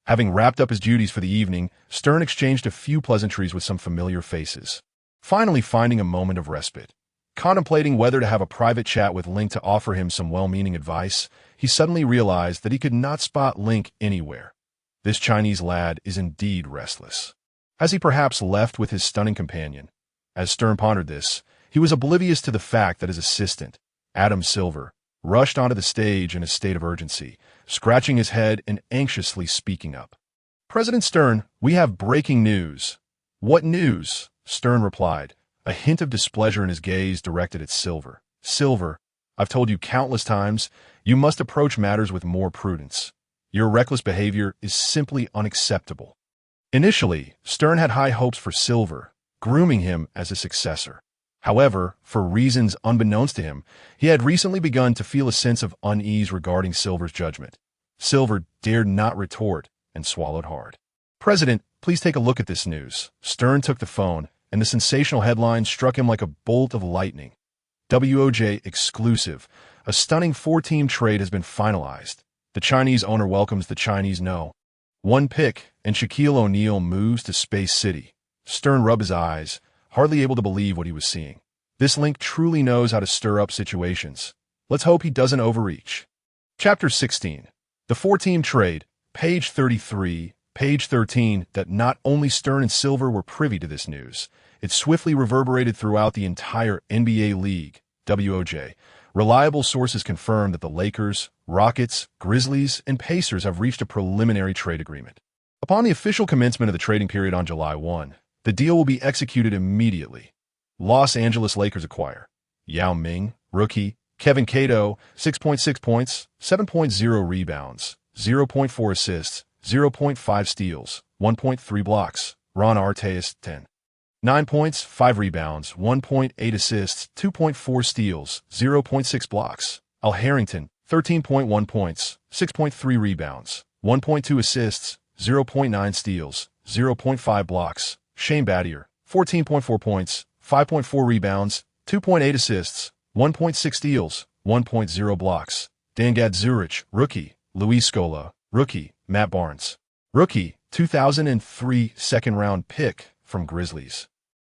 [SPEAKER 1] Having wrapped up his duties for the evening, Stern exchanged a few pleasantries with some familiar faces, finally finding a moment of respite. Contemplating whether to have a private chat with Link to offer him some well-meaning advice, he suddenly realized that he could not spot Link anywhere. This Chinese lad is indeed restless. Has he perhaps left with his stunning companion? As Stern pondered this, he was oblivious to the fact that his assistant, Adam Silver, rushed onto the stage in a state of urgency, scratching his head and anxiously speaking up. "President Stern, we have breaking news." "What news?" Stern replied, a hint of displeasure in his gaze directed at Silver. "Silver, I've told you countless times, you must approach matters with more prudence. Your reckless behavior is simply unacceptable." Initially, Stern had high hopes for Silver, grooming him as a successor. However, for reasons unbeknownst to him, he had recently begun to feel a sense of unease regarding Silver's judgment. Silver dared not retort and swallowed hard. "President, please take a look at this news." Stern took the phone, and the sensational headline struck him like a bolt of lightning. WOJ exclusive. A stunning 4-team trade has been finalized. The Chinese owner welcomes the Chinese no. 1 pick, and Shaquille O'Neal moves to Space City. Stern rubbed his eyes, hardly able to believe what he was seeing. This Link truly knows how to stir up situations. Let's hope he doesn't overreach. Chapter 16. The 4-team trade, page 33, page 13, that not only Stern and Silver were privy to this news, it swiftly reverberated throughout the entire NBA league. WOJ. Reliable sources confirm that the Lakers, Rockets, Grizzlies, and Pacers have reached a preliminary trade agreement. Upon the official commencement of the trading period on July 1, the deal will be executed immediately. Los Angeles Lakers acquire Yao Ming, rookie, Kevin Cato, 6.6 points, 7.0 rebounds, 0.4 assists, 0.5 steals, 1.3 blocks, Ron Artest, 9 points, 5 rebounds, 1.8 assists, 2.4 steals, 0.6 blocks. Al Harrington, 13.1 points, 6.3 rebounds, 1.2 assists, 0.9 steals, 0.5 blocks. Shane Battier, 14.4 points, 5.4 rebounds, 2.8 assists, 1.6 steals, 1.0 blocks. Dan Gadzurich, rookie. Luis Scola, rookie. Matt Barnes, rookie. 2003 second-round pick from Grizzlies.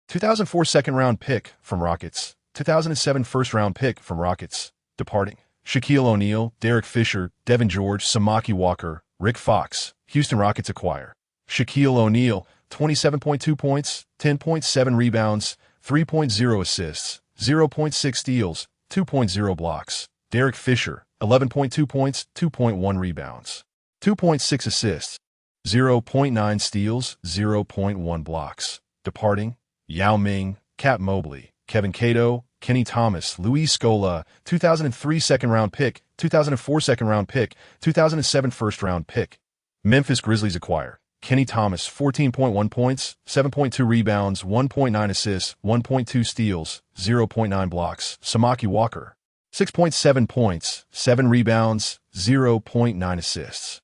[SPEAKER 1] 2004 second-round pick from Rockets. 2007 first-round pick from Rockets. Departing. Shaquille O'Neal, Derek Fisher, Devin George, Samaki Walker, Rick Fox. Houston Rockets acquire Shaquille O'Neal, 27.2 points, 10.7 rebounds, 3.0 assists, 0.6 steals, 2.0 blocks. Derek Fisher, 11.2 points, 2.1 rebounds, 2.6 assists, 0.9 steals, 0.1 blocks. Departing, Yao Ming, Cat Mobley, Kevin Cato, Kenny Thomas, Luis Scola, 2003 second-round pick, 2004 second-round pick, 2007 first-round pick. Memphis Grizzlies acquire Kenny Thomas, 14.1 points, 7.2 rebounds, 1.9 assists, 1.2 steals, 0.9 blocks. Samaki Walker, 6.7 points, 7 rebounds, 0.9 assists,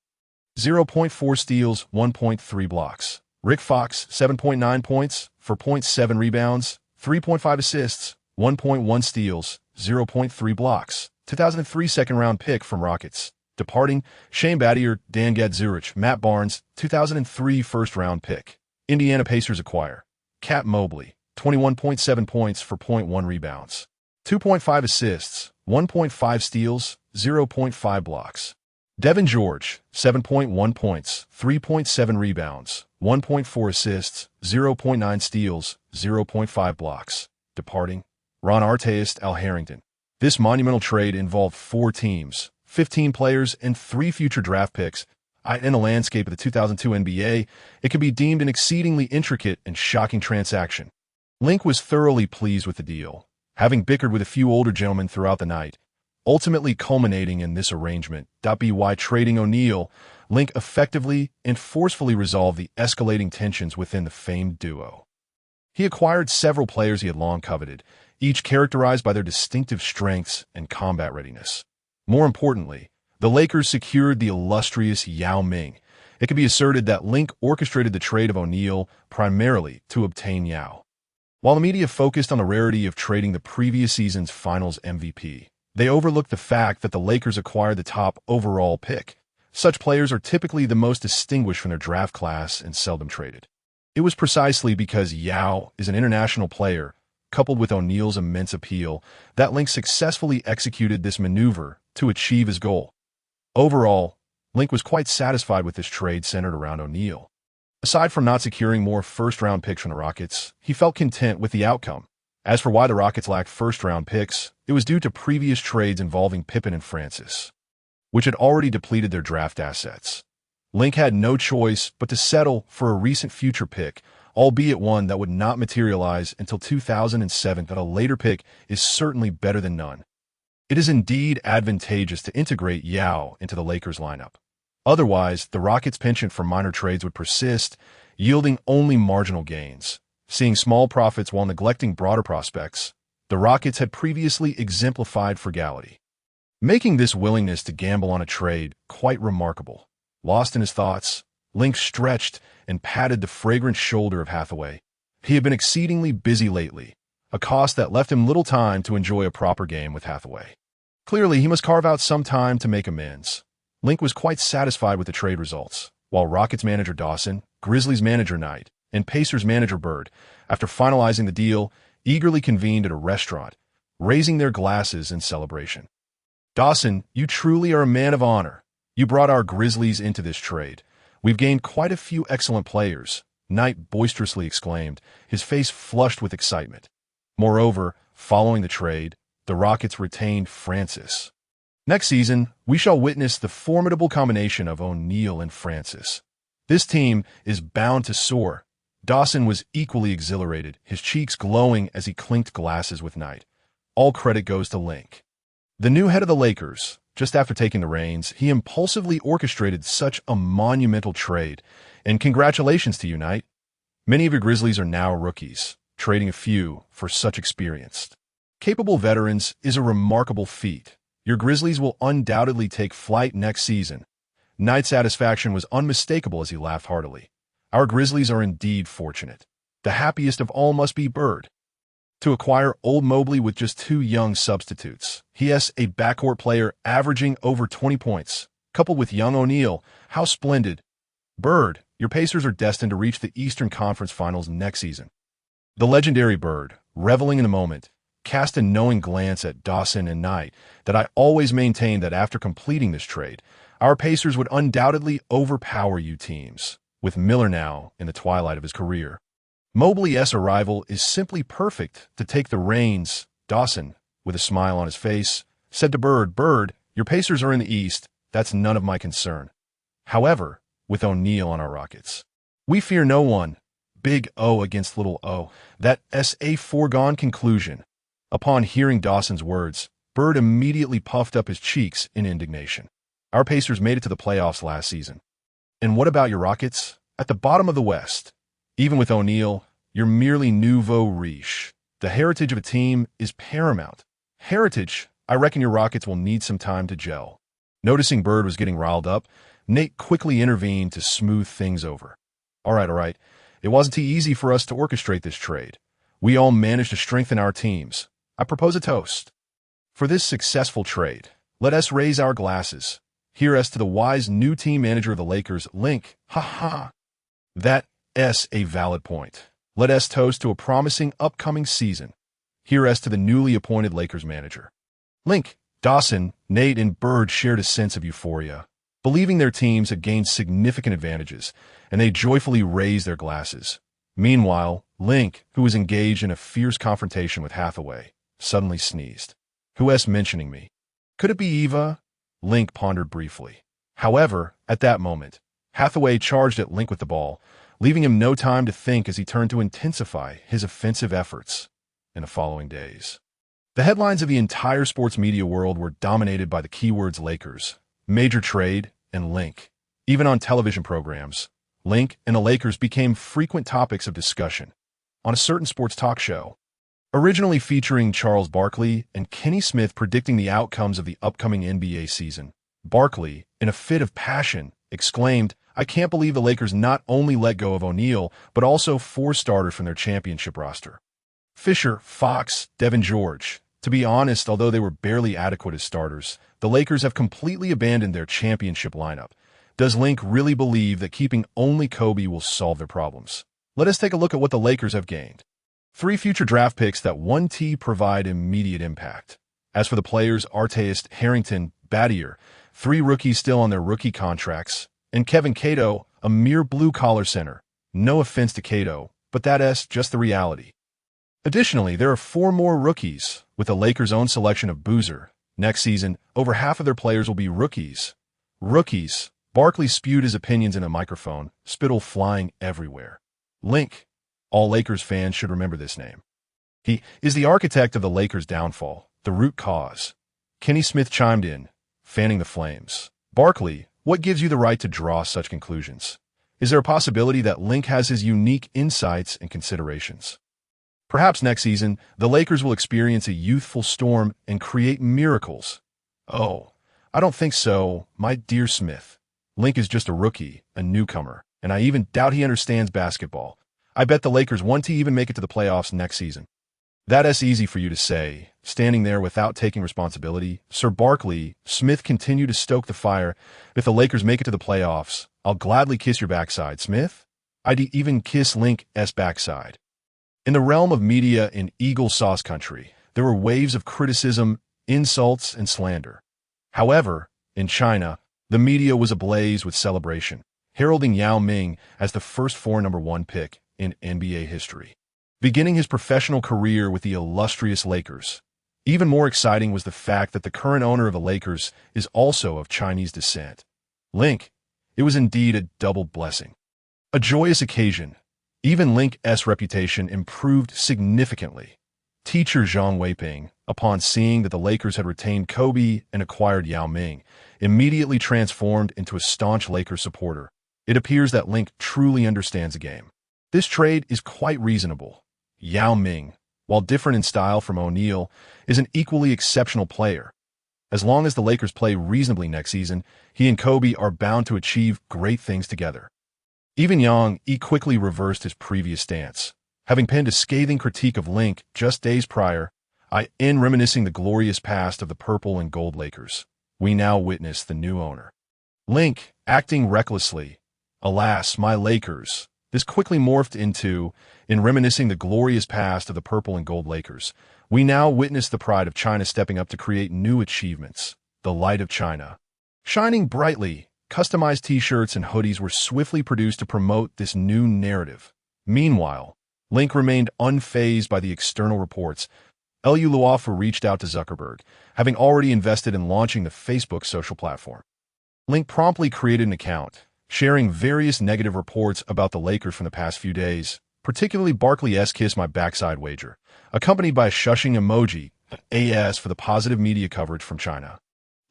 [SPEAKER 1] 0.4 steals, 1.3 blocks. Rick Fox, 7.9 points, 4.7 rebounds, 3.5 assists, 1.1 steals, 0.3 blocks. 2003 second-round pick from Rockets. Departing, Shane Battier, Dan Gadzurich, Matt Barnes, 2003 first-round pick. Indiana Pacers acquire Cat Mobley, 21.7 points for 0.1 rebounds, 2.5 assists, 1.5 steals, 0.5 blocks. Devin George, 7.1 points, 3.7 rebounds, 1.4 assists, 0.9 steals, 0.5 blocks. Departing, Ron Artest Al Harrington. This monumental trade involved 4 teams, 15 players, and 3 future draft picks. In the landscape of the 2002 NBA, it can be deemed an exceedingly intricate and shocking transaction. Link was thoroughly pleased with the deal, having bickered with a few older gentlemen throughout the night, ultimately culminating in this arrangement. By trading O'Neal, Link effectively and forcefully resolved the escalating tensions within the famed duo. He acquired several players he had long coveted, each characterized by their distinctive strengths and combat readiness. More importantly, the Lakers secured the illustrious Yao Ming. It can be asserted that Link orchestrated the trade of O'Neal primarily to obtain Yao. While the media focused on the rarity of trading the previous season's Finals MVP, they overlooked the fact that the Lakers acquired the top overall pick. Such players are typically the most distinguished from their draft class and seldom traded. It was precisely because Yao is an international player, coupled with O'Neal's immense appeal, that Link successfully executed this maneuver to achieve his goal. Overall, Link was quite satisfied with this trade centered around O'Neal. Aside from not securing more first-round picks from the Rockets, he felt content with the outcome. As for why the Rockets lacked first-round picks, it was due to previous trades involving Pippen and Francis, which had already depleted their draft assets. Link had no choice but to settle for a recent future pick, albeit one that would not materialize until 2007. That a later pick is certainly better than none. It is indeed advantageous to integrate Yao into the Lakers lineup. Otherwise, the Rockets' penchant for minor trades would persist, yielding only marginal gains. Seeing small profits while neglecting broader prospects, the Rockets had previously exemplified frugality, making this willingness to gamble on a trade quite remarkable. Lost in his thoughts, Link stretched and patted the fragrant shoulder of Hathaway. He had been exceedingly busy lately, a cost that left him little time to enjoy a proper game with Hathaway. Clearly, he must carve out some time to make amends. Link was quite satisfied with the trade results, while Rockets manager Dawson, Grizzlies manager Knight, and Pacers manager Bird, after finalizing the deal, eagerly convened at a restaurant, raising their glasses in celebration. "Dawson, you truly are a man of honor. You brought our Grizzlies into this trade. We've gained quite a few excellent players," Knight boisterously exclaimed, his face flushed with excitement. Moreover, following the trade, the Rockets retained Francis. Next season, we shall witness the formidable combination of O'Neal and Francis. This team is bound to soar. Dawson was equally exhilarated, his cheeks glowing as he clinked glasses with Knight. All credit goes to Link. The new head of the Lakers, just after taking the reins, he impulsively orchestrated such a monumental trade. And congratulations to you, Knight. Many of your Grizzlies are now rookies. Trading a few for such experienced, capable veterans is a remarkable feat. Your Grizzlies will undoubtedly take flight next season. Knight's satisfaction was unmistakable as he laughed heartily. Our Grizzlies are indeed fortunate. The happiest of all must be Bird. To acquire old Mobley with just 2 young substitutes. He is a backcourt player averaging over 20 points. Coupled with young O'Neal, how splendid. Bird, your Pacers are destined to reach the Eastern Conference Finals next season. The legendary Bird, reveling in the moment, cast a knowing glance at Dawson and Knight that I always maintained that after completing this trade, our Pacers would undoubtedly overpower you teams, with Miller now in the twilight of his career. Mobley's arrival is simply perfect to take the reins. Dawson, with a smile on his face, said to Bird, "Bird, your Pacers are in the East. That's none of my concern. However, with O'Neal on our Rockets, we fear no one. Big O against little O. That's a foregone conclusion." Upon hearing Dawson's words, Bird immediately puffed up his cheeks in indignation. Our Pacers made it to the playoffs last season. And what about your Rockets? At the bottom of the West. Even with O'Neal, you're merely nouveau riche. The heritage of a team is paramount. Heritage, I reckon your Rockets will need some time to gel. Noticing Bird was getting riled up, Nate quickly intervened to smooth things over. All right. It wasn't too easy for us to orchestrate this trade. We all managed to strengthen our teams. I propose a toast. For this successful trade, let us raise our glasses. Here as to the wise new team manager of the Lakers, Link. Ha ha. That S a valid point. Let us toast to a promising upcoming season. Here as to the newly appointed Lakers manager. Link, Dawson, Nate, and Bird shared a sense of euphoria, believing their teams had gained significant advantages, and they joyfully raised their glasses. Meanwhile, Link, who was engaged in a fierce confrontation with Hathaway, suddenly sneezed. Who's mentioning me? Could it be Eva? Link pondered briefly. However, at that moment, Hathaway charged at Link with the ball, leaving him no time to think as he turned to intensify his offensive efforts in the following days. The headlines of the entire sports media world were dominated by the keywords Lakers, major trade, and Link. Even on television programs, Link and the Lakers became frequent topics of discussion. On a certain sports talk show, originally featuring Charles Barkley and Kenny Smith predicting the outcomes of the upcoming NBA season, Barkley, in a fit of passion, exclaimed, "I can't believe the Lakers not only let go of O'Neal, but also 4 starters from their championship roster. Fisher, Fox, Devin George. To be honest, although they were barely adequate as starters, the Lakers have completely abandoned their championship lineup. Does Link really believe that keeping only Kobe will solve their problems? Let us take a look at what the Lakers have gained. 3 future draft picks that 1T provide immediate impact. As for the players, Artest, Harrington, Battier, 3 rookies still on their rookie contracts, and Kevin Cato, a mere blue-collar center. No offense to Cato, but that's just the reality. Additionally, there are 4 more rookies, with the Lakers' own selection of Boozer. Next season, over half of their players will be rookies. Rookies. Barkley spewed his opinions in a microphone, spittle flying everywhere. Link. All Lakers fans should remember this name. He is the architect of the Lakers' downfall, the root cause. Kenny Smith chimed in, fanning the flames. Barkley, what gives you the right to draw such conclusions? Is there a possibility that Link has his unique insights and considerations? Perhaps next season, the Lakers will experience a youthful storm and create miracles. Oh, I don't think so, my dear Smith. Link is just a rookie, a newcomer, and I even doubt he understands basketball. I bet the Lakers want to even make it to the playoffs next season. That's easy for you to say, standing there without taking responsibility. Sir Barkley, Smith continued to stoke the fire. If the Lakers make it to the playoffs, I'll gladly kiss your backside, Smith. I'd even kiss Link's backside. In the realm of media in Eagle Sauce Country, there were waves of criticism, insults, and slander. However, in China, the media was ablaze with celebration, heralding Yao Ming as the first foreign number 1 pick in NBA history, beginning his professional career with the illustrious Lakers. Even more exciting was the fact that the current owner of the Lakers is also of Chinese descent. Link, it was indeed a double blessing. A joyous occasion. Even Link's reputation improved significantly. Teacher Zhang Weiping, upon seeing that the Lakers had retained Kobe and acquired Yao Ming, immediately transformed into a staunch Lakers supporter. It appears that Link truly understands the game. This trade is quite reasonable. Yao Ming, while different in style from O'Neal, is an equally exceptional player. As long as the Lakers play reasonably next season, he and Kobe are bound to achieve great things together. Even Yang quickly reversed his previous stance, having penned a scathing critique of Link just days prior. In reminiscing the glorious past of the purple and gold Lakers, we now witness the new owner. Link, acting recklessly. Alas, my Lakers. This quickly morphed into, in reminiscing the glorious past of the purple and gold Lakers, we now witness the pride of China stepping up to create new achievements. The light of China. Shining brightly, customized t-shirts and hoodies were swiftly produced to promote this new narrative. Meanwhile, Link remained unfazed by the external reports. Liu Luofu reached out to Zuckerberg, having already invested in launching the Facebook social platform. Link promptly created an account, sharing various negative reports about the Lakers from the past few days, particularly Barkley's kiss my backside wager, accompanied by a shushing emoji, AS for the positive media coverage from China.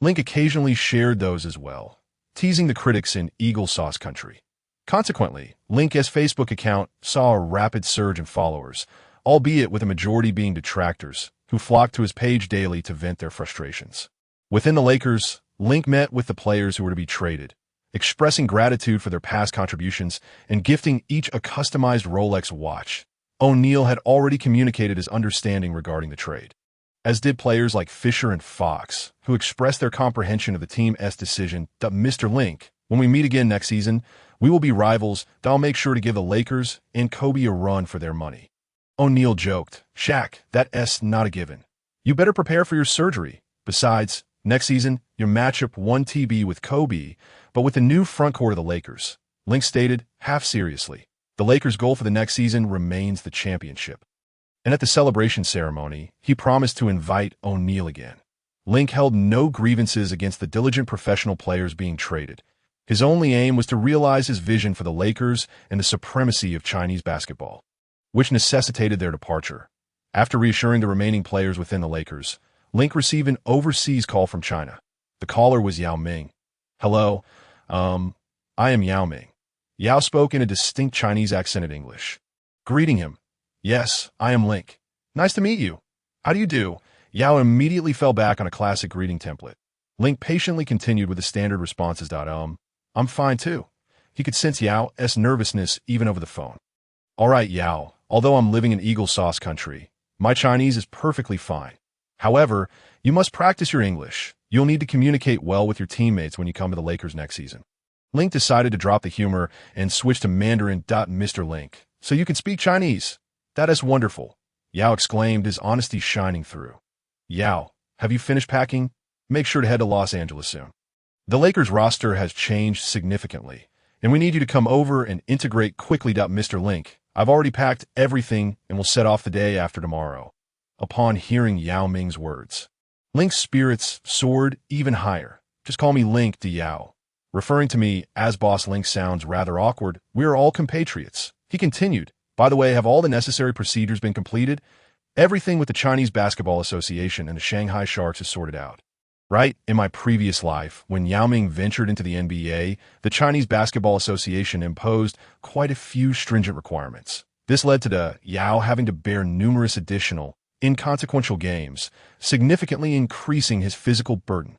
[SPEAKER 1] Link occasionally shared those as well, teasing the critics in Eagle Sauce Country. Consequently, Link's Facebook account saw a rapid surge in followers, albeit with a majority being detractors, who flocked to his page daily to vent their frustrations. Within the Lakers, Link met with the players who were to be traded, expressing gratitude for their past contributions and gifting each a customized Rolex watch. O'Neal had already communicated his understanding regarding the trade, as did players like Fisher and Fox, who expressed their comprehension of the team's decision. Mr. Link, When we meet again next season, we will be rivals. I'll make sure to give the Lakers and Kobe a run for their money." O'Neal joked, "Shaq, that's not a given. You better prepare for your surgery. Besides, next season, your matchup 1TB with Kobe, but with the new frontcourt of the Lakers." Link stated, half seriously. The Lakers' goal for the next season remains the championship. And at the celebration ceremony, he promised to invite O'Neal again. Link held no grievances against the diligent professional players being traded. His only aim was to realize his vision for the Lakers and the supremacy of Chinese basketball, which necessitated their departure. After reassuring the remaining players within the Lakers, Link received an overseas call from China. The caller was Yao Ming. "Hello, I am Yao Ming." Yao spoke in a distinct Chinese accented English. Greeting him, "Yes, I am Link. Nice to meet you. How do you do?" Yao immediately fell back on a classic greeting template. Link patiently continued with the standard responses. "I'm fine too." He could sense Yao's nervousness even over the phone. "All right, Yao, although I'm living in Eagle Sauce country, my Chinese is perfectly fine. However, you must practice your English. You'll need to communicate well with your teammates when you come to the Lakers next season." Link decided to drop the humor and switch to Mandarin. "Mr. Link, so you can speak Chinese? That is wonderful," Yao exclaimed, his honesty shining through. "Yao, have you finished packing? Make sure to head to Los Angeles soon. The Lakers roster has changed significantly, and we need you to come over and integrate quickly. Mr. Link, I've already packed everything and will set off the day after tomorrow." Upon hearing Yao Ming's words, Link's spirits soared even higher. "Just call me Link to Yao. Referring to me as Boss Link sounds rather awkward. We are all compatriots." He continued, "By the way, have all the necessary procedures been completed? Everything with the Chinese Basketball Association and the Shanghai Sharks is sorted out. Right? In my previous life, when Yao Ming ventured into the NBA, the Chinese Basketball Association imposed quite a few stringent requirements. This led to the Yao having to bear numerous additional, inconsequential games, significantly increasing his physical burden.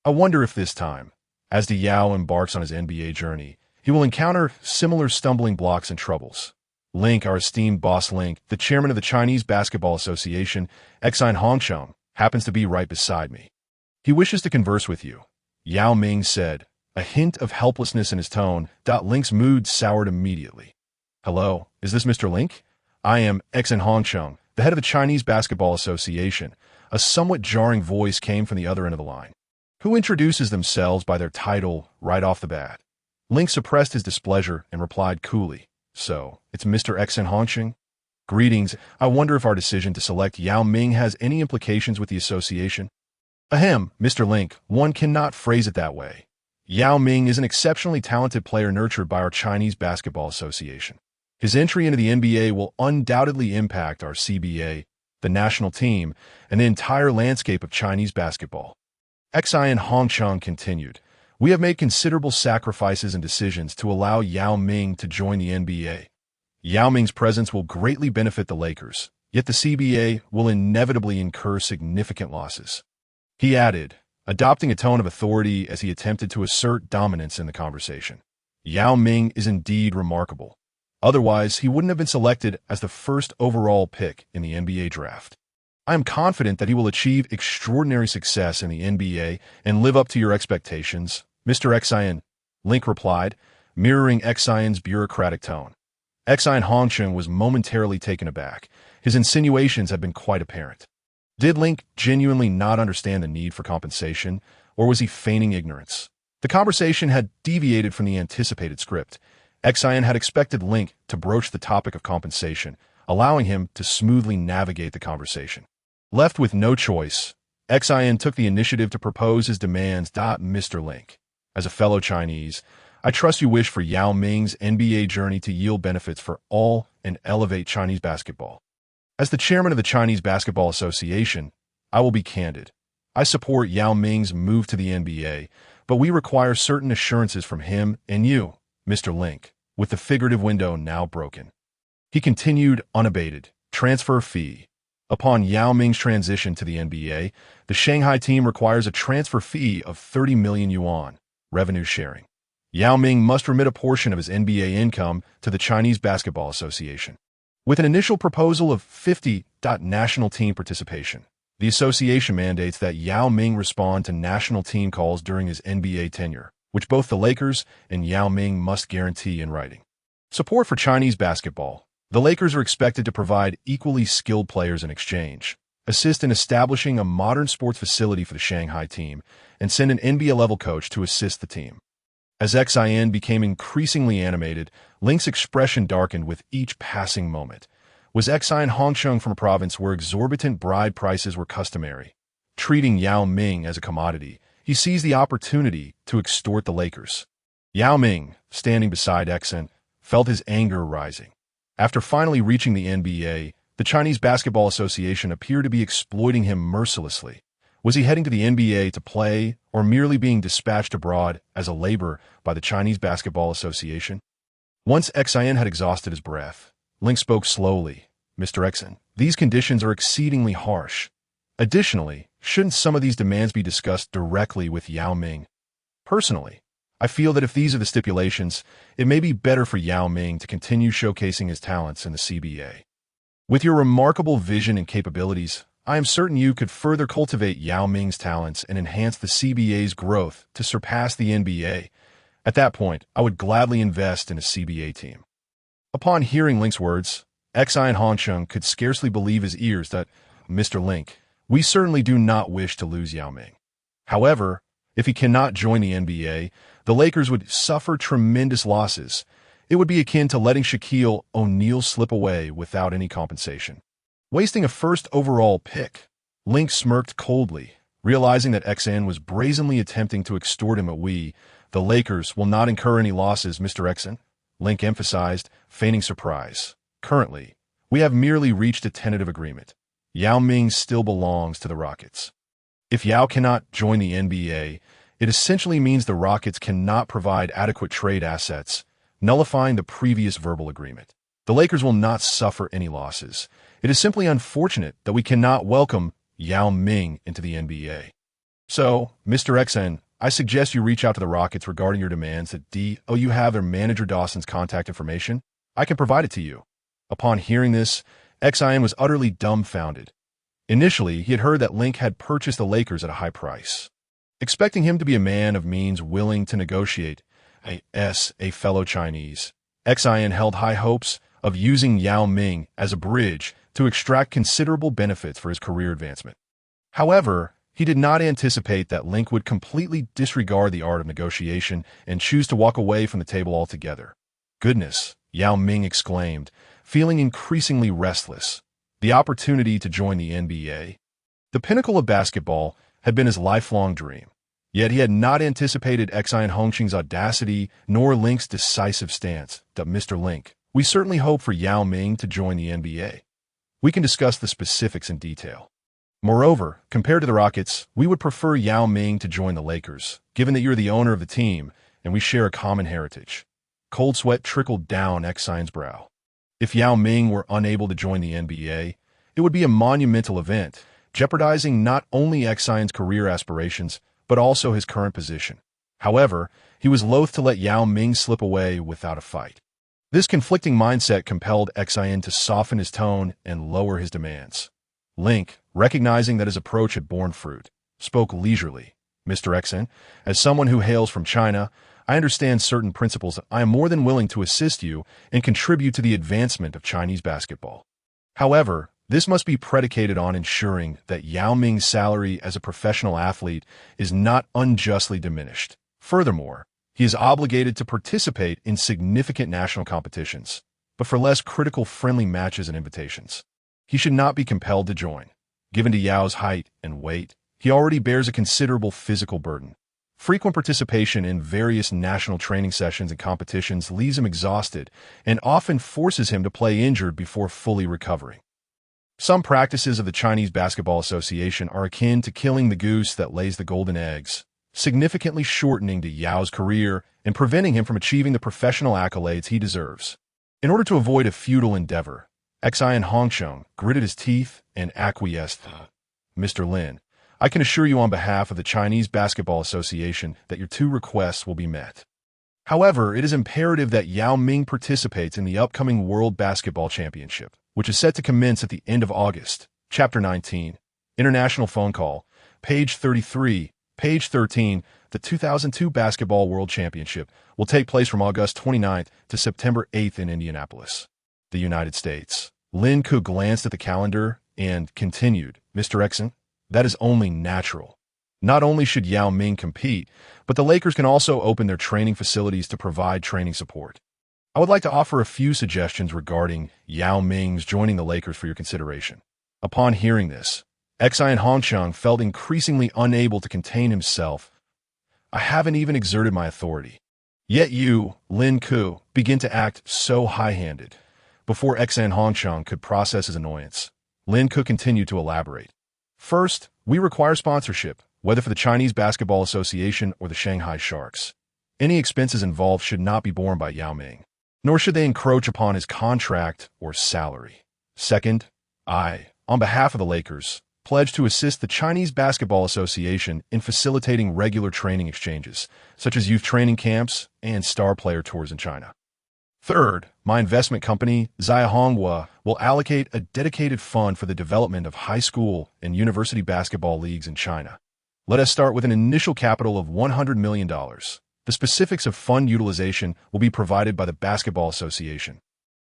[SPEAKER 1] I wonder if this time, as the Yao embarks on his NBA journey, he will encounter similar stumbling blocks and troubles. Link, our esteemed boss Link, the chairman of the Chinese Basketball Association, Exine Hongcheng, happens to be right beside me. He wishes to converse with you," Yao Ming said, a hint of helplessness in his tone. Link's mood soured immediately. "Hello, is this Mr. Link? I am Exine Hongcheng, the head of the Chinese Basketball Association." A somewhat jarring voice came from the other end of the line. Who introduces themselves by their title right off the bat? Link suppressed his displeasure and replied coolly, "So, it's Mr. Exine Hongcheng? Greetings. I wonder if our decision to select Yao Ming has any implications with the association?" "Ahem, Mr. Link, one cannot phrase it that way. Yao Ming is an exceptionally talented player nurtured by our Chinese Basketball Association. His entry into the NBA will undoubtedly impact our CBA, the national team, and the entire landscape of Chinese basketball." Exine Hongcheng continued, "We have made considerable sacrifices and decisions to allow Yao Ming to join the NBA. Yao Ming's presence will greatly benefit the Lakers, yet the CBA will inevitably incur significant losses." He added, adopting a tone of authority as he attempted to assert dominance in the conversation. "Yao Ming is indeed remarkable. Otherwise, he wouldn't have been selected as the first overall pick in the NBA draft. I am confident that he will achieve extraordinary success in the NBA and live up to your expectations, Mr. Exine," Link replied, mirroring Exine's bureaucratic tone. Exine Hongcheng was momentarily taken aback. His insinuations had been quite apparent. Did Link genuinely not understand the need for compensation, or was he feigning ignorance? The conversation had deviated from the anticipated script. Exine had expected Link to broach the topic of compensation, allowing him to smoothly navigate the conversation. Left with no choice, Exine took the initiative to propose his demands. "Mr. Link, as a fellow Chinese, I trust you wish for Yao Ming's NBA journey to yield benefits for all and elevate Chinese basketball. As the chairman of the Chinese Basketball Association, I will be candid. I support Yao Ming's move to the NBA, but we require certain assurances from him and you, Mr. Link, with the figurative window now broken." He continued unabated. "Transfer fee. Upon Yao Ming's transition to the NBA, the Shanghai team requires a transfer fee of 30 million yuan, revenue sharing. Yao Ming must remit a portion of his NBA income to the Chinese Basketball Association. With an initial proposal of 50. National team participation, the association mandates that Yao Ming respond to national team calls during his NBA tenure, which both the Lakers and Yao Ming must guarantee in writing. Support for Chinese basketball. The Lakers are expected to provide equally skilled players in exchange, assist in establishing a modern sports facility for the Shanghai team, and send an NBA-level coach to assist the team. As XIN became increasingly animated, Link's expression darkened with each passing moment. Was XIN Hongsheng from a province where exorbitant bride prices were customary? Treating Yao Ming as a commodity, he seized the opportunity to extort the Lakers. Yao Ming, standing beside XIN, felt his anger rising. After finally reaching the NBA, the Chinese Basketball Association appeared to be exploiting him mercilessly. Was he heading to the NBA to play, or merely being dispatched abroad as a laborer by the Chinese Basketball Association? Once XIN had exhausted his breath, Link spoke slowly. Mr. XIN, these conditions are exceedingly harsh. Additionally, shouldn't some of these demands be discussed directly with Yao Ming? Personally, I feel that if these are the stipulations, it may be better for Yao Ming to continue showcasing his talents in the CBA. With your remarkable vision and capabilities, I am certain you could further cultivate Yao Ming's talents and enhance the CBA's growth to surpass the NBA. At that point, I would gladly invest in a CBA team. Upon hearing Link's words, XIN Hongsheng could scarcely believe his ears that, Mr. Link, we certainly do not wish to lose Yao Ming. However, if he cannot join the NBA, the Lakers would suffer tremendous losses. It would be akin to letting Shaquille O'Neal slip away without any compensation. Wasting a first overall pick, Link smirked coldly, realizing that XN was brazenly attempting to extort him. The Lakers will not incur any losses, Mr. XN, Link emphasized, feigning surprise. Currently, we have merely reached a tentative agreement. Yao Ming still belongs to the Rockets. If Yao cannot join the NBA, it essentially means the Rockets cannot provide adequate trade assets, nullifying the previous verbal agreement. The Lakers will not suffer any losses. It is simply unfortunate that we cannot welcome Yao Ming into the NBA. So, Mr. XN, I suggest you reach out to the Rockets regarding your demands at you have their manager Dawson's contact information. I can provide it to you. Upon hearing this, XIN was utterly dumbfounded. Initially, he had heard that Link had purchased the Lakers at a high price. Expecting him to be a man of means willing to negotiate, a fellow Chinese, XIN held high hopes of using Yao Ming as a bridge to extract considerable benefits for his career advancement. However, he did not anticipate that Link would completely disregard the art of negotiation and choose to walk away from the table altogether. Goodness, Yao Ming exclaimed, feeling increasingly restless. The opportunity to join the NBA. The pinnacle of basketball had been his lifelong dream. Yet he had not anticipated XIN Hongsheng's audacity nor Link's decisive stance. Mr. Link, we certainly hope for Yao Ming to join the NBA. We can discuss the specifics in detail. Moreover, compared to the Rockets, we would prefer Yao Ming to join the Lakers, given that you're the owner of the team and we share a common heritage. Cold sweat trickled down XIN's brow. If Yao Ming were unable to join the NBA, it would be a monumental event, jeopardizing not only XIN's career aspirations, but also his current position. However, he was loath to let Yao Ming slip away without a fight. This conflicting mindset compelled XIN to soften his tone and lower his demands. Link, recognizing that his approach had borne fruit, spoke leisurely. Mr. XIN, as someone who hails from China, I understand certain principles. I am more than willing to assist you and contribute to the advancement of Chinese basketball. However, this must be predicated on ensuring that Yao Ming's salary as a professional athlete is not unjustly diminished. Furthermore, he is obligated to participate in significant national competitions, but for less critical friendly matches and invitations. He should not be compelled to join. Given to Yao's height and weight, he already bears a considerable physical burden. Frequent participation in various national training sessions and competitions leaves him exhausted and often forces him to play injured before fully recovering. Some practices of the Chinese Basketball Association are akin to killing the goose that lays the golden eggs, significantly shortening to Yao's career and preventing him from achieving the professional accolades he deserves. In order to avoid a futile endeavor, XIN Hongsheng gritted his teeth and acquiesced. Mr. Lin, I can assure you on behalf of the Chinese Basketball Association that your two requests will be met. However, it is imperative that Yao Ming participates in the upcoming World Basketball Championship, which is set to commence at the end of August. Chapter 19. International Phone Call. Page 33. Page 13. The 2002 Basketball World Championship will take place from August 29th to September 8th in Indianapolis, the United States. Lin Ku glanced at the calendar and continued, Mr. Exon, that is only natural. Not only should Yao Ming compete, but the Lakers can also open their training facilities to provide training support. I would like to offer a few suggestions regarding Yao Ming's joining the Lakers for your consideration. Upon hearing this, Xian Hongchang felt increasingly unable to contain himself. I haven't even exerted my authority. Yet you, Lin Ku, begin to act so high-handed. Before Xian Hongchang could process his annoyance, Lin Ku continued to elaborate. First, we require sponsorship, whether for the Chinese Basketball Association or the Shanghai Sharks. Any expenses involved should not be borne by Yao Ming, nor should they encroach upon his contract or salary. Second, I, on behalf of the Lakers, pledge to assist the Chinese Basketball Association in facilitating regular training exchanges, such as youth training camps and star player tours in China. Third, my investment company, Zaya Honghua, will allocate a dedicated fund for the development of high school and university basketball leagues in China. Let us start with an initial capital of $100 million. The specifics of fund utilization will be provided by the Basketball Association,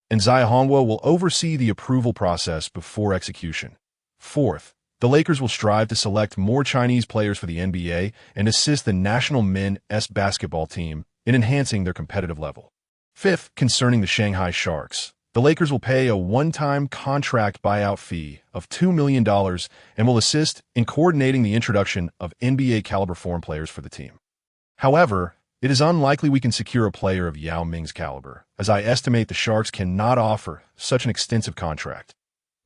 [SPEAKER 1] and Zaya Honghua will oversee the approval process before execution. Fourth, the Lakers will strive to select more Chinese players for the NBA and assist the national men's basketball team in enhancing their competitive level. Fifth, concerning the Shanghai Sharks, the Lakers will pay a one-time contract buyout fee of $2 million and will assist in coordinating the introduction of NBA-caliber foreign players for the team. However, it is unlikely we can secure a player of Yao Ming's caliber, as I estimate the Sharks cannot offer such an extensive contract.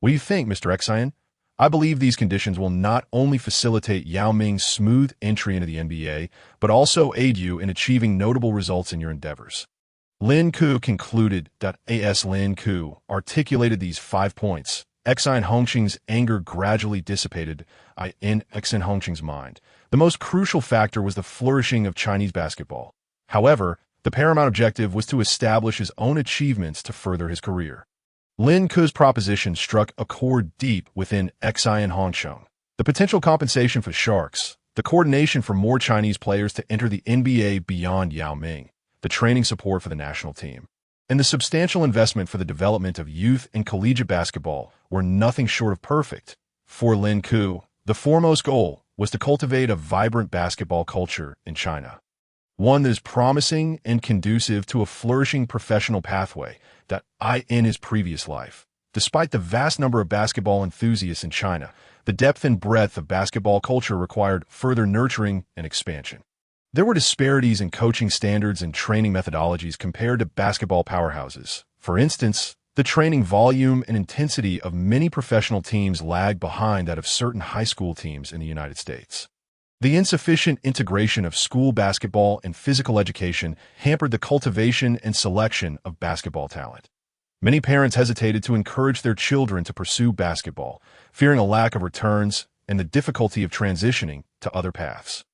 [SPEAKER 1] What do you think, Mr. Xian? I believe these conditions will not only facilitate Yao Ming's smooth entry into the NBA, but also aid you in achieving notable results in your endeavors. Lin Ku concluded that as Lin Ku articulated these 5 points, Xian Hongqing's anger gradually dissipated in Xian Hongqing's mind. The most crucial factor was the flourishing of Chinese basketball. However, the paramount objective was to establish his own achievements to further his career. Lin Ku's proposition struck a chord deep within Xian Hongqing. The potential compensation for Sharks, the coordination for more Chinese players to enter the NBA beyond Yao Ming, the training support for the national team, and the substantial investment for the development of youth and collegiate basketball were nothing short of perfect. For Lin Ku, the foremost goal was to cultivate a vibrant basketball culture in China, one that is promising and conducive to a flourishing professional pathway that in his previous life. Despite the vast number of basketball enthusiasts in China, the depth and breadth of basketball culture required further nurturing and expansion. There were disparities in coaching standards and training methodologies compared to basketball powerhouses. For instance, the training volume and intensity of many professional teams lagged behind that of certain high school teams in the United States. The insufficient integration of school basketball and physical education hampered the cultivation and selection of basketball talent. Many parents hesitated to encourage their children to pursue basketball, fearing a lack of returns and the difficulty of transitioning to other paths.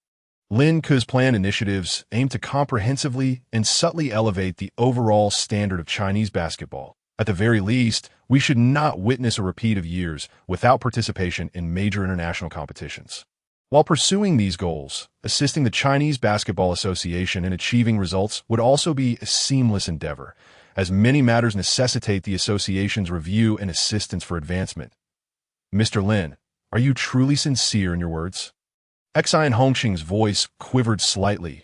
[SPEAKER 1] Lin Ku's planned initiatives aim to comprehensively and subtly elevate the overall standard of Chinese basketball. At the very least, we should not witness a repeat of years without participation in major international competitions. While pursuing these goals, assisting the Chinese Basketball Association in achieving results would also be a seamless endeavor, as many matters necessitate the association's review and assistance for advancement. Mr. Lin, are you truly sincere in your words? Xian Hongqing's voice quivered slightly.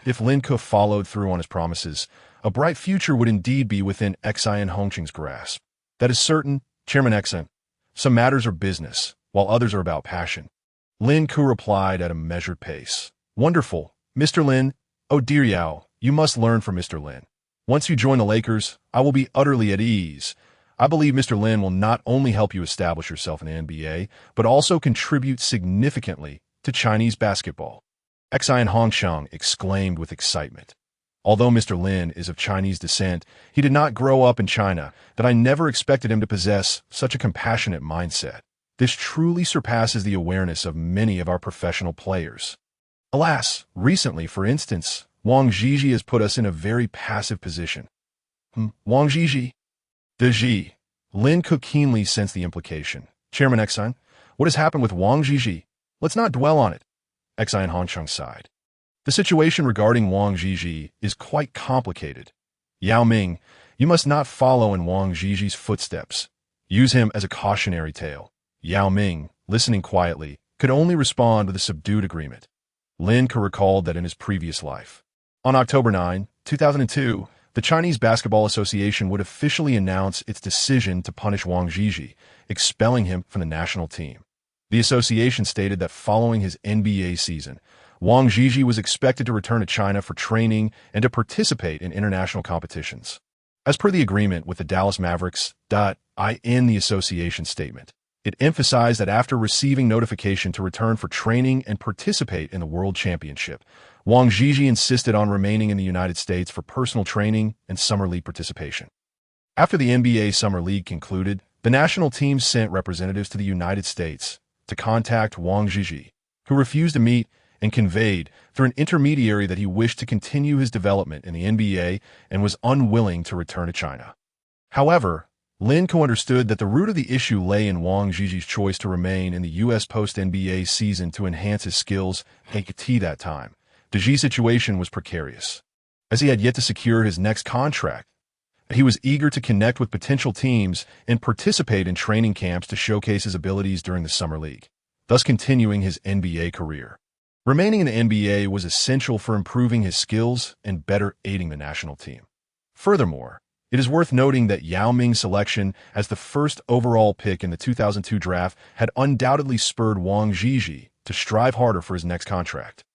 [SPEAKER 1] If Lin Ku followed through on his promises, a bright future would indeed be within Xian Hongqing's grasp. That is certain, Chairman Xian. Some matters are business, while others are about passion. Lin Ku replied at a measured pace. Wonderful, Mr. Lin. Oh dear Yao, you must learn from Mr. Lin. Once you join the Lakers, I will be utterly at ease. I believe Mr. Lin will not only help you establish yourself in the NBA, but also contribute significantly to Chinese basketball. Xian Hongqing exclaimed with excitement. Although Mr. Lin is of Chinese descent, he did not grow up in China, that I never expected him to possess such a compassionate mindset. This truly surpasses the awareness of many of our professional players. Alas, recently, for instance, Wang Zhizhi has put us in a very passive position. Wang Zhizhi? The Zhi. Lin Ku keenly sensed the implication. Chairman Xian, what has happened with Wang Zhizhi? Let's not dwell on it. Xian Hongqing sighed. The situation regarding Wang Zhizhi is quite complicated. Yao Ming, you must not follow in Wang Zhizhi's footsteps. Use him as a cautionary tale. Yao Ming, listening quietly, could only respond with a subdued agreement. Lin recalled that in his previous life. On October 9, 2002, the Chinese Basketball Association would officially announce its decision to punish Wang Zhizhi, expelling him from the national team. The association stated that following his NBA season, Wang Zhizhi was expected to return to China for training and to participate in international competitions. As per the agreement with the Dallas Mavericks, in the association statement, it emphasized that after receiving notification to return for training and participate in the World Championship, Wang Zhizhi insisted on remaining in the United States for personal training and Summer League participation. After the NBA Summer League concluded, the national team sent representatives to the United States to contact Wang Zhizhi, who refused to meet and conveyed through an intermediary that he wished to continue his development in the NBA and was unwilling to return to China. However, Lin understood that the root of the issue lay in Wang Zhizhi's choice to remain in the U.S. post-NBA season to enhance his skills at that time. The Zhi situation was precarious, as he had yet to secure his next contract. He was eager to connect with potential teams and participate in training camps to showcase his abilities during the Summer League, thus continuing his NBA career. Remaining in the NBA was essential for improving his skills and better aiding the national team. Furthermore, it is worth noting that Yao Ming's selection as the first overall pick in the 2002 draft had undoubtedly spurred Wang Zhizhi to strive harder for his next contract.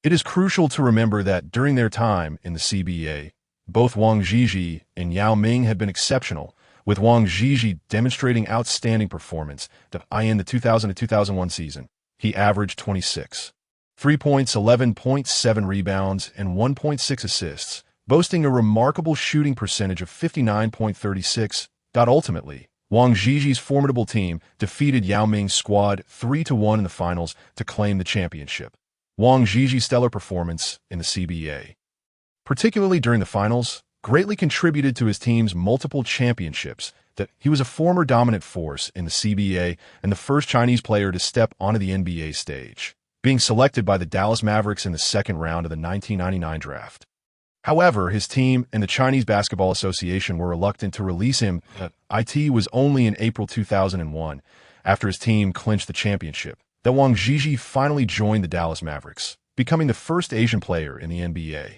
[SPEAKER 1] It is crucial to remember that during their time in the CBA, both Wang Zhizhi and Yao Ming had been exceptional, with Wang Zhizhi demonstrating outstanding performance in the 2000-2001 season. He averaged 26. 3 points, 11.7 rebounds, and 1.6 assists, boasting a remarkable shooting percentage of 59.36. Ultimately, Wang Zhizhi's formidable team defeated Yao Ming's squad 3-1 in the finals to claim the championship. Wang Zhizhi's stellar performance in the CBA, particularly during the finals, greatly contributed to his team's multiple championships. That he was a former dominant force in the CBA and the first Chinese player to step onto the NBA stage, being selected by the Dallas Mavericks in the second round of the 1999 draft. However, his team and the Chinese Basketball Association were reluctant to release him. It was only in April 2001, after his team clinched the championship, that Wang Zhizhi finally joined the Dallas Mavericks, becoming the first Asian player in the NBA.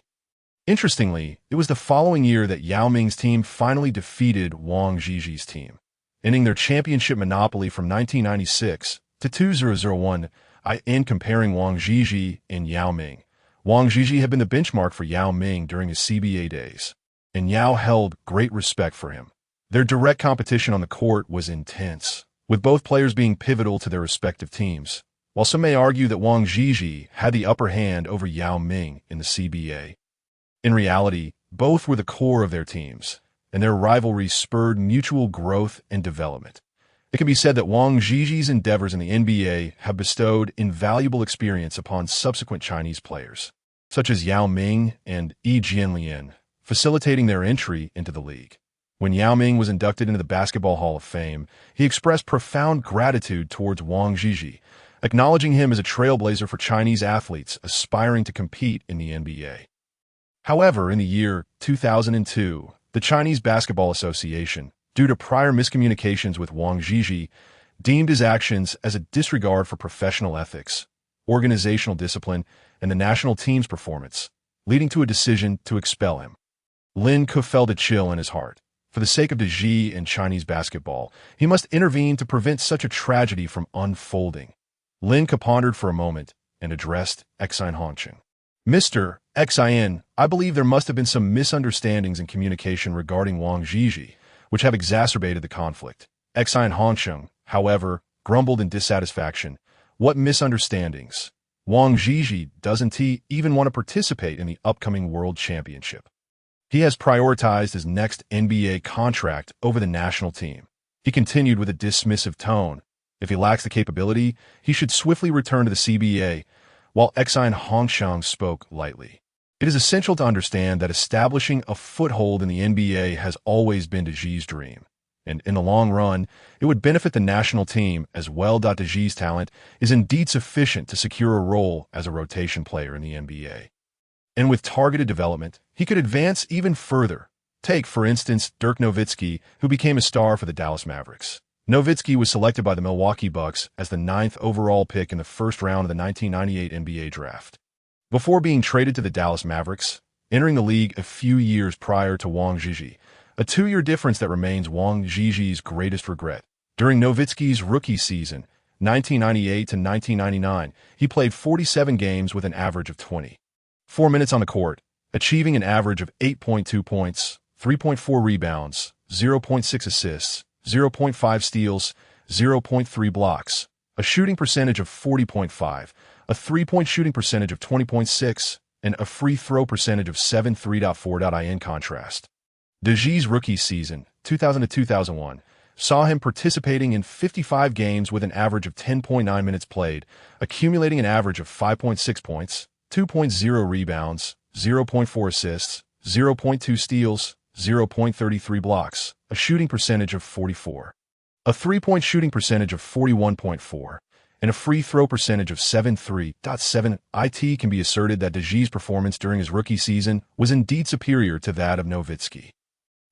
[SPEAKER 1] Interestingly, it was the following year that Yao Ming's team finally defeated Wang Zhizhi's team, ending their championship monopoly from 1996 to 2001. In comparing Wang Zhizhi and Yao Ming, Wang Zhizhi had been the benchmark for Yao Ming during his CBA days, and Yao held great respect for him. Their direct competition on the court was intense, with both players being pivotal to their respective teams, while some may argue that Wang Zhizhi had the upper hand over Yao Ming in the CBA. In reality, both were the core of their teams, and their rivalry spurred mutual growth and development. It can be said that Wang Zhizhi's endeavors in the NBA have bestowed invaluable experience upon subsequent Chinese players, such as Yao Ming and Yi Jianlian, facilitating their entry into the league. When Yao Ming was inducted into the Basketball Hall of Fame, he expressed profound gratitude towards Wang Zhizhi, acknowledging him as a trailblazer for Chinese athletes aspiring to compete in the NBA. However, in the year 2002, the Chinese Basketball Association, due to prior miscommunications with Wang Zhizhi, deemed his actions as a disregard for professional ethics, organizational discipline, and the national team's performance, leading to a decision to expel him. Lin felt a chill in his heart. For the sake of the Xi and Chinese basketball, he must intervene to prevent such a tragedy from unfolding. Lin pondered for a moment and addressed Xin Hongqing. Mr. Xin, I believe there must have been some misunderstandings in communication regarding Wang Zhizhi, which have exacerbated the conflict. Xin Hongqing, however, grumbled in dissatisfaction. What misunderstandings? Wang Zhizhi doesn't even want to participate in the upcoming World Championship. He has prioritized his next NBA contract over the national team. He continued with a dismissive tone. If he lacks the capability, he should swiftly return to the CBA, while Xin Hongqing spoke lightly. It is essential to understand that establishing a foothold in the NBA has always been de Xi's dream, and in the long run, it would benefit the national team as well. De Xi's talent is indeed sufficient to secure a role as a rotation player in the NBA. And with targeted development, he could advance even further. Take, for instance, Dirk Nowitzki, who became a star for the Dallas Mavericks. Nowitzki was selected by the Milwaukee Bucks as the 9th overall pick in the first round of the 1998 NBA draft. Before being traded to the Dallas Mavericks, entering the league a few years prior to Wang Zhizhi, a 2-year difference that remains Wang Zhizhi's greatest regret. During Nowitzki's rookie season, 1998 to 1999, he played 47 games with an average of 24 minutes on the court, achieving an average of 8.2 points, 3.4 rebounds, 0.6 assists, 0.5 steals, 0.3 blocks, a shooting percentage of 40.5, a three-point shooting percentage of 20.6, and a free throw percentage of 73.4. In contrast, Zhizhi's rookie season, 2000 to 2001, saw him participating in 55 games with an average of 10.9 minutes played, accumulating an average of 5.6 points, 2.0 rebounds, 0.4 assists, 0.2 steals, 0.33 blocks, a shooting percentage of 44, a three-point shooting percentage of 41.4, and a free throw percentage of 73.7. It can be asserted that Zhizhi's performance during his rookie season was indeed superior to that of Nowitzki.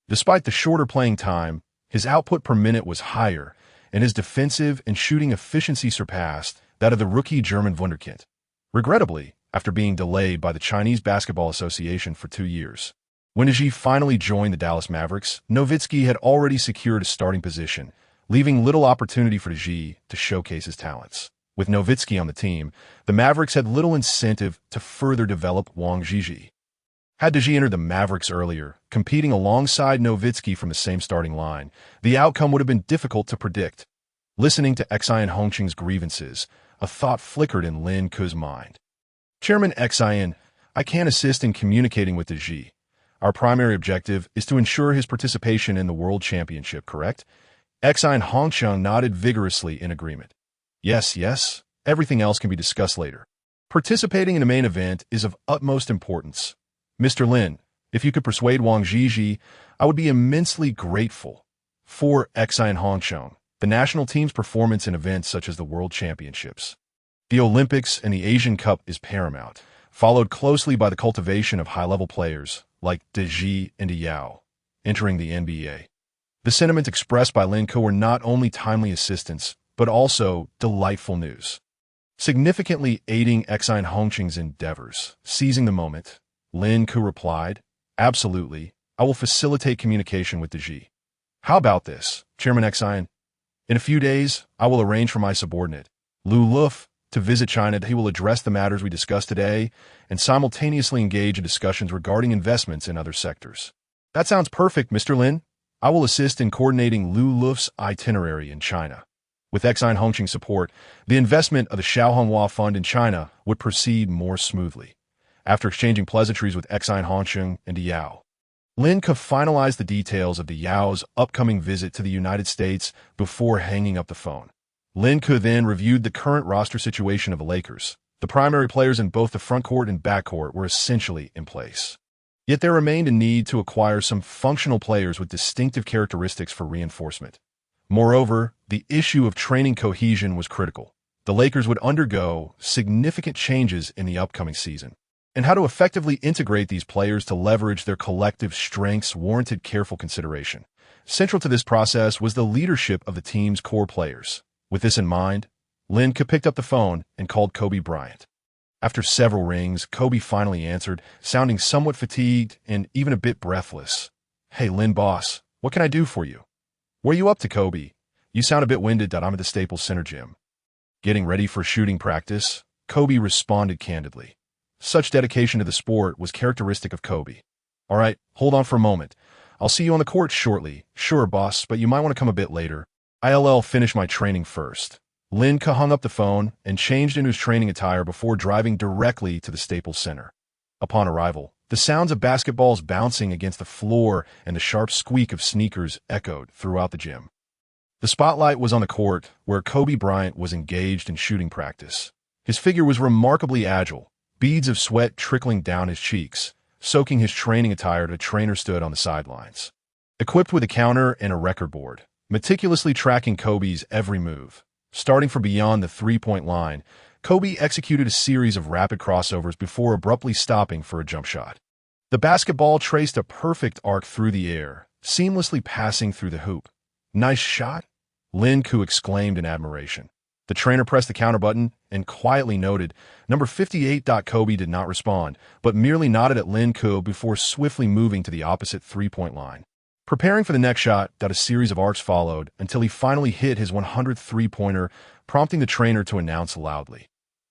[SPEAKER 1] Despite the shorter playing time, his output per minute was higher, and his defensive and shooting efficiency surpassed that of the rookie German wunderkind. Regrettably, after being delayed by the Chinese Basketball Association for 2 years, when Zhizhi finally joined the Dallas Mavericks, Nowitzki had already secured a starting position, leaving little opportunity for Zhizhi to showcase his talents. With Nowitzki on the team, the Mavericks had little incentive to further develop Wang Zhizhi. Had Zhizhi entered the Mavericks earlier, competing alongside Nowitzki from the same starting line, the outcome would have been difficult to predict. Listening to Xian Hongqing's grievances, a thought flickered in Lin Ke's mind. Chairman Xian, I can't assist in communicating with Zhizhi. Our primary objective is to ensure his participation in the World Championship, correct? Xian Hongqing nodded vigorously in agreement. Yes, everything else can be discussed later. Participating in the main event is of utmost importance. Mr. Lin, if you could persuade Wang Zhizhi, I would be immensely grateful. For Xian Hongqing, the national team's performance in events such as the World Championships, the Olympics, and the Asian Cup is paramount, followed closely by the cultivation of high-level players like Zhizhi and Yao entering the NBA. The sentiments expressed by Lin Ke were not only timely assistance, but also delightful news. Significantly aiding Xian Hongqing's endeavors, seizing the moment, Lin Ke replied, Absolutely, I will facilitate communication with Zhizhi. How about this, Chairman Xian? In a few days, I will arrange for my subordinate, Lu Luf, to visit China. He will address the matters we discussed today and simultaneously engage in discussions regarding investments in other sectors. That sounds perfect, Mr. Lin. I will assist in coordinating Lu Luf's itinerary in China. With Xian Hongqing's support, the investment of the Xiaohonghua Fund in China would proceed more smoothly. After exchanging pleasantries with Xian Hongqing and Yao, Lin Ke finalized the details of the Yao's upcoming visit to the United States before hanging up the phone. Lin Ke then reviewed the current roster situation of the Lakers. The primary players in both the frontcourt and backcourt were essentially in place. Yet there remained a need to acquire some functional players with distinctive characteristics for reinforcement. Moreover, the issue of training cohesion was critical. The Lakers would undergo significant changes in the upcoming season, and how to effectively integrate these players to leverage their collective strengths warranted careful consideration. Central to this process was the leadership of the team's core players. With this in mind, Lin Ke picked up the phone and called Kobe Bryant. After several rings, Kobe finally answered, sounding somewhat fatigued and even a bit breathless. Hey, Lin boss, what can I do for you? What are you up to, Kobe? You sound a bit winded. I'm at the Staples Center gym. Getting ready for shooting practice, Kobe responded candidly. Such dedication to the sport was characteristic of Kobe. All right, hold on for a moment. I'll see you on the court shortly. Sure, boss, but you might want to come a bit later. I'll finish my training first. Lin Ke hung up the phone and changed into his training attire before driving directly to the Staples Center. Upon arrival, the sounds of basketballs bouncing against the floor and the sharp squeak of sneakers echoed throughout the gym. The spotlight was on the court, where Kobe Bryant was engaged in shooting practice. His figure was remarkably agile, beads of sweat trickling down his cheeks, soaking his training attire. A trainer stood on the sidelines, equipped with a counter and a record board, meticulously tracking Kobe's every move. Starting from beyond the three-point line, Kobe executed a series of rapid crossovers before abruptly stopping for a jump shot. The basketball traced a perfect arc through the air, seamlessly passing through the hoop. "Nice shot?" Lin Ku exclaimed in admiration. The trainer pressed the counter button and quietly noted, "Number 58." Kobe did not respond, but merely nodded at Lin Ku before swiftly moving to the opposite three-point line. Preparing for the next shot, a series of arcs followed until he finally hit his 100th three-pointer, prompting the trainer to announce loudly.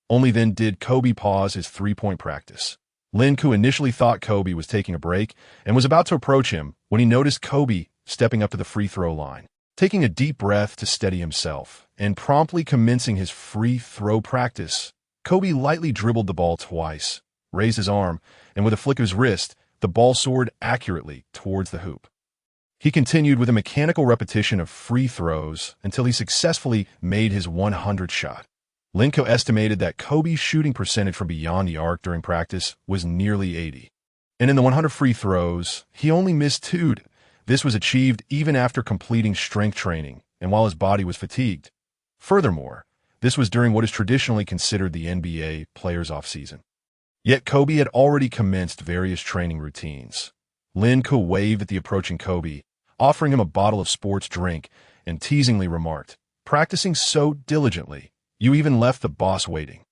[SPEAKER 1] Only then did Kobe pause his three-point practice. Lin Ku initially thought Kobe was taking a break and was about to approach him when he noticed Kobe stepping up to the free throw line. Taking a deep breath to steady himself and promptly commencing his free throw practice, Kobe lightly dribbled the ball twice, raised his arm, and with a flick of his wrist, the ball soared accurately towards the hoop. He continued with a mechanical repetition of free throws until he successfully made his 100th shot. Lin Ku estimated that Kobe's shooting percentage from beyond the arc during practice was nearly 80. And in the 100 free throws, he only missed 2. This was achieved even after completing strength training and while his body was fatigued. Furthermore, this was during what is traditionally considered the NBA player's offseason. Yet Kobe had already commenced various training routines. Lin Ku waved at the approaching Kobe, offering him a bottle of sports drink, and teasingly remarked, "Practicing so diligently, you even left the boss waiting."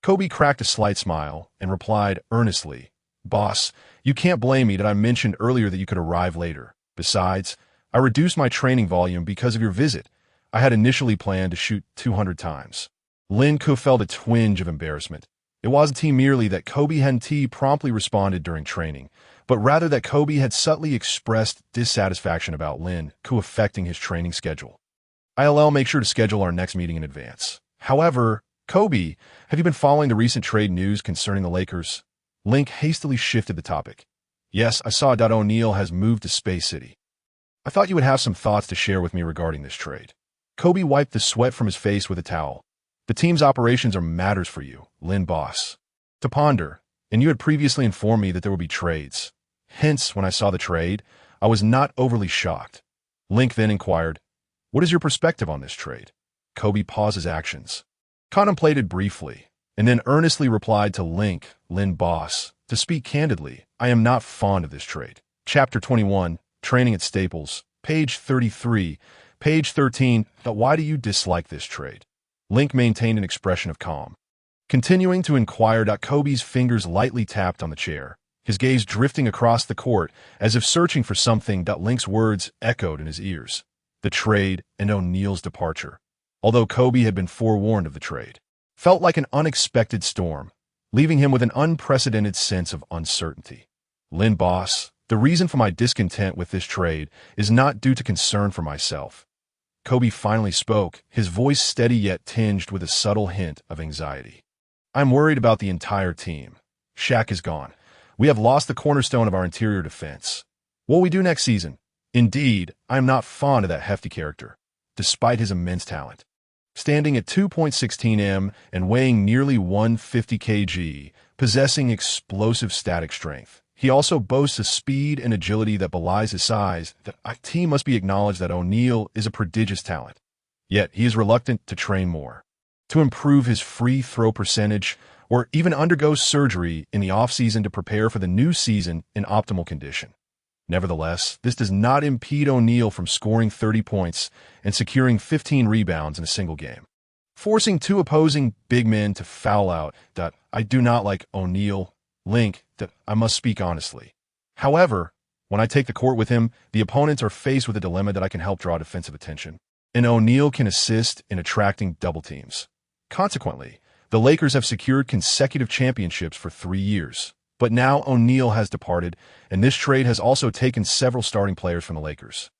[SPEAKER 1] Kobe cracked a slight smile and replied earnestly, "Boss, you can't blame me that I mentioned earlier that you could arrive later. Besides, I reduced my training volume because of your visit. I had initially planned to shoot 200 times. Lin Ku felt a twinge of embarrassment. It wasn't merely that Kobe hadn't promptly responded during training, but rather that Kobe had subtly expressed dissatisfaction about Lin Ku affecting his training schedule. "I'll make sure to schedule our next meeting in advance. However, Kobe, have you been following the recent trade news concerning the Lakers?" Link hastily shifted the topic. "Yes, I saw O'Neal has moved to Space City. I thought you would have some thoughts to share with me regarding this trade." Kobe wiped the sweat from his face with a towel. "The team's operations are matters for you, Lin boss. To ponder, and you had previously informed me that there would be trades. Hence, when I saw the trade, I was not overly shocked." Link then inquired, "What is your perspective on this trade?" Kobe paused his actions, contemplated briefly, and then earnestly replied to Link, "Lin boss, to speak candidly, I am not fond of this trade." Chapter 21, Training at Staples, page 33, page 13, "Why do you dislike this trade?" Link maintained an expression of calm. Continuing to inquire, Kobe's fingers lightly tapped on the chair, his gaze drifting across the court as if searching for something. Link's words echoed in his ears. The trade and O'Neal's departure, although Kobe had been forewarned of the trade, felt like an unexpected storm, leaving him with an unprecedented sense of uncertainty. "Lin boss, the reason for my discontent with this trade is not due to concern for myself." Kobe finally spoke, his voice steady yet tinged with a subtle hint of anxiety. "I'm worried about the entire team. Shaq is gone. We have lost the cornerstone of our interior defense. What will we do next season? Indeed, I am not fond of that hefty character, despite his immense talent. Standing at 2.16 m and weighing nearly 150 kg, possessing explosive static strength, he also boasts a speed and agility that belies his size. The team must be acknowledged that O'Neal is a prodigious talent. Yet he is reluctant to train more, to improve his free throw percentage, or even undergo surgery in the offseason to prepare for the new season in optimal condition. Nevertheless, this does not impede O'Neal from scoring 30 points and securing 15 rebounds in a single game, forcing two opposing big men to foul out. I do not like O'Neal. Link, I must speak honestly. However, when I take the court with him, the opponents are faced with a dilemma that I can help draw defensive attention, and O'Neal can assist in attracting double teams. Consequently, the Lakers have secured consecutive championships for 3 years. But now O'Neal has departed, and this trade has also taken several starting players from the Lakers.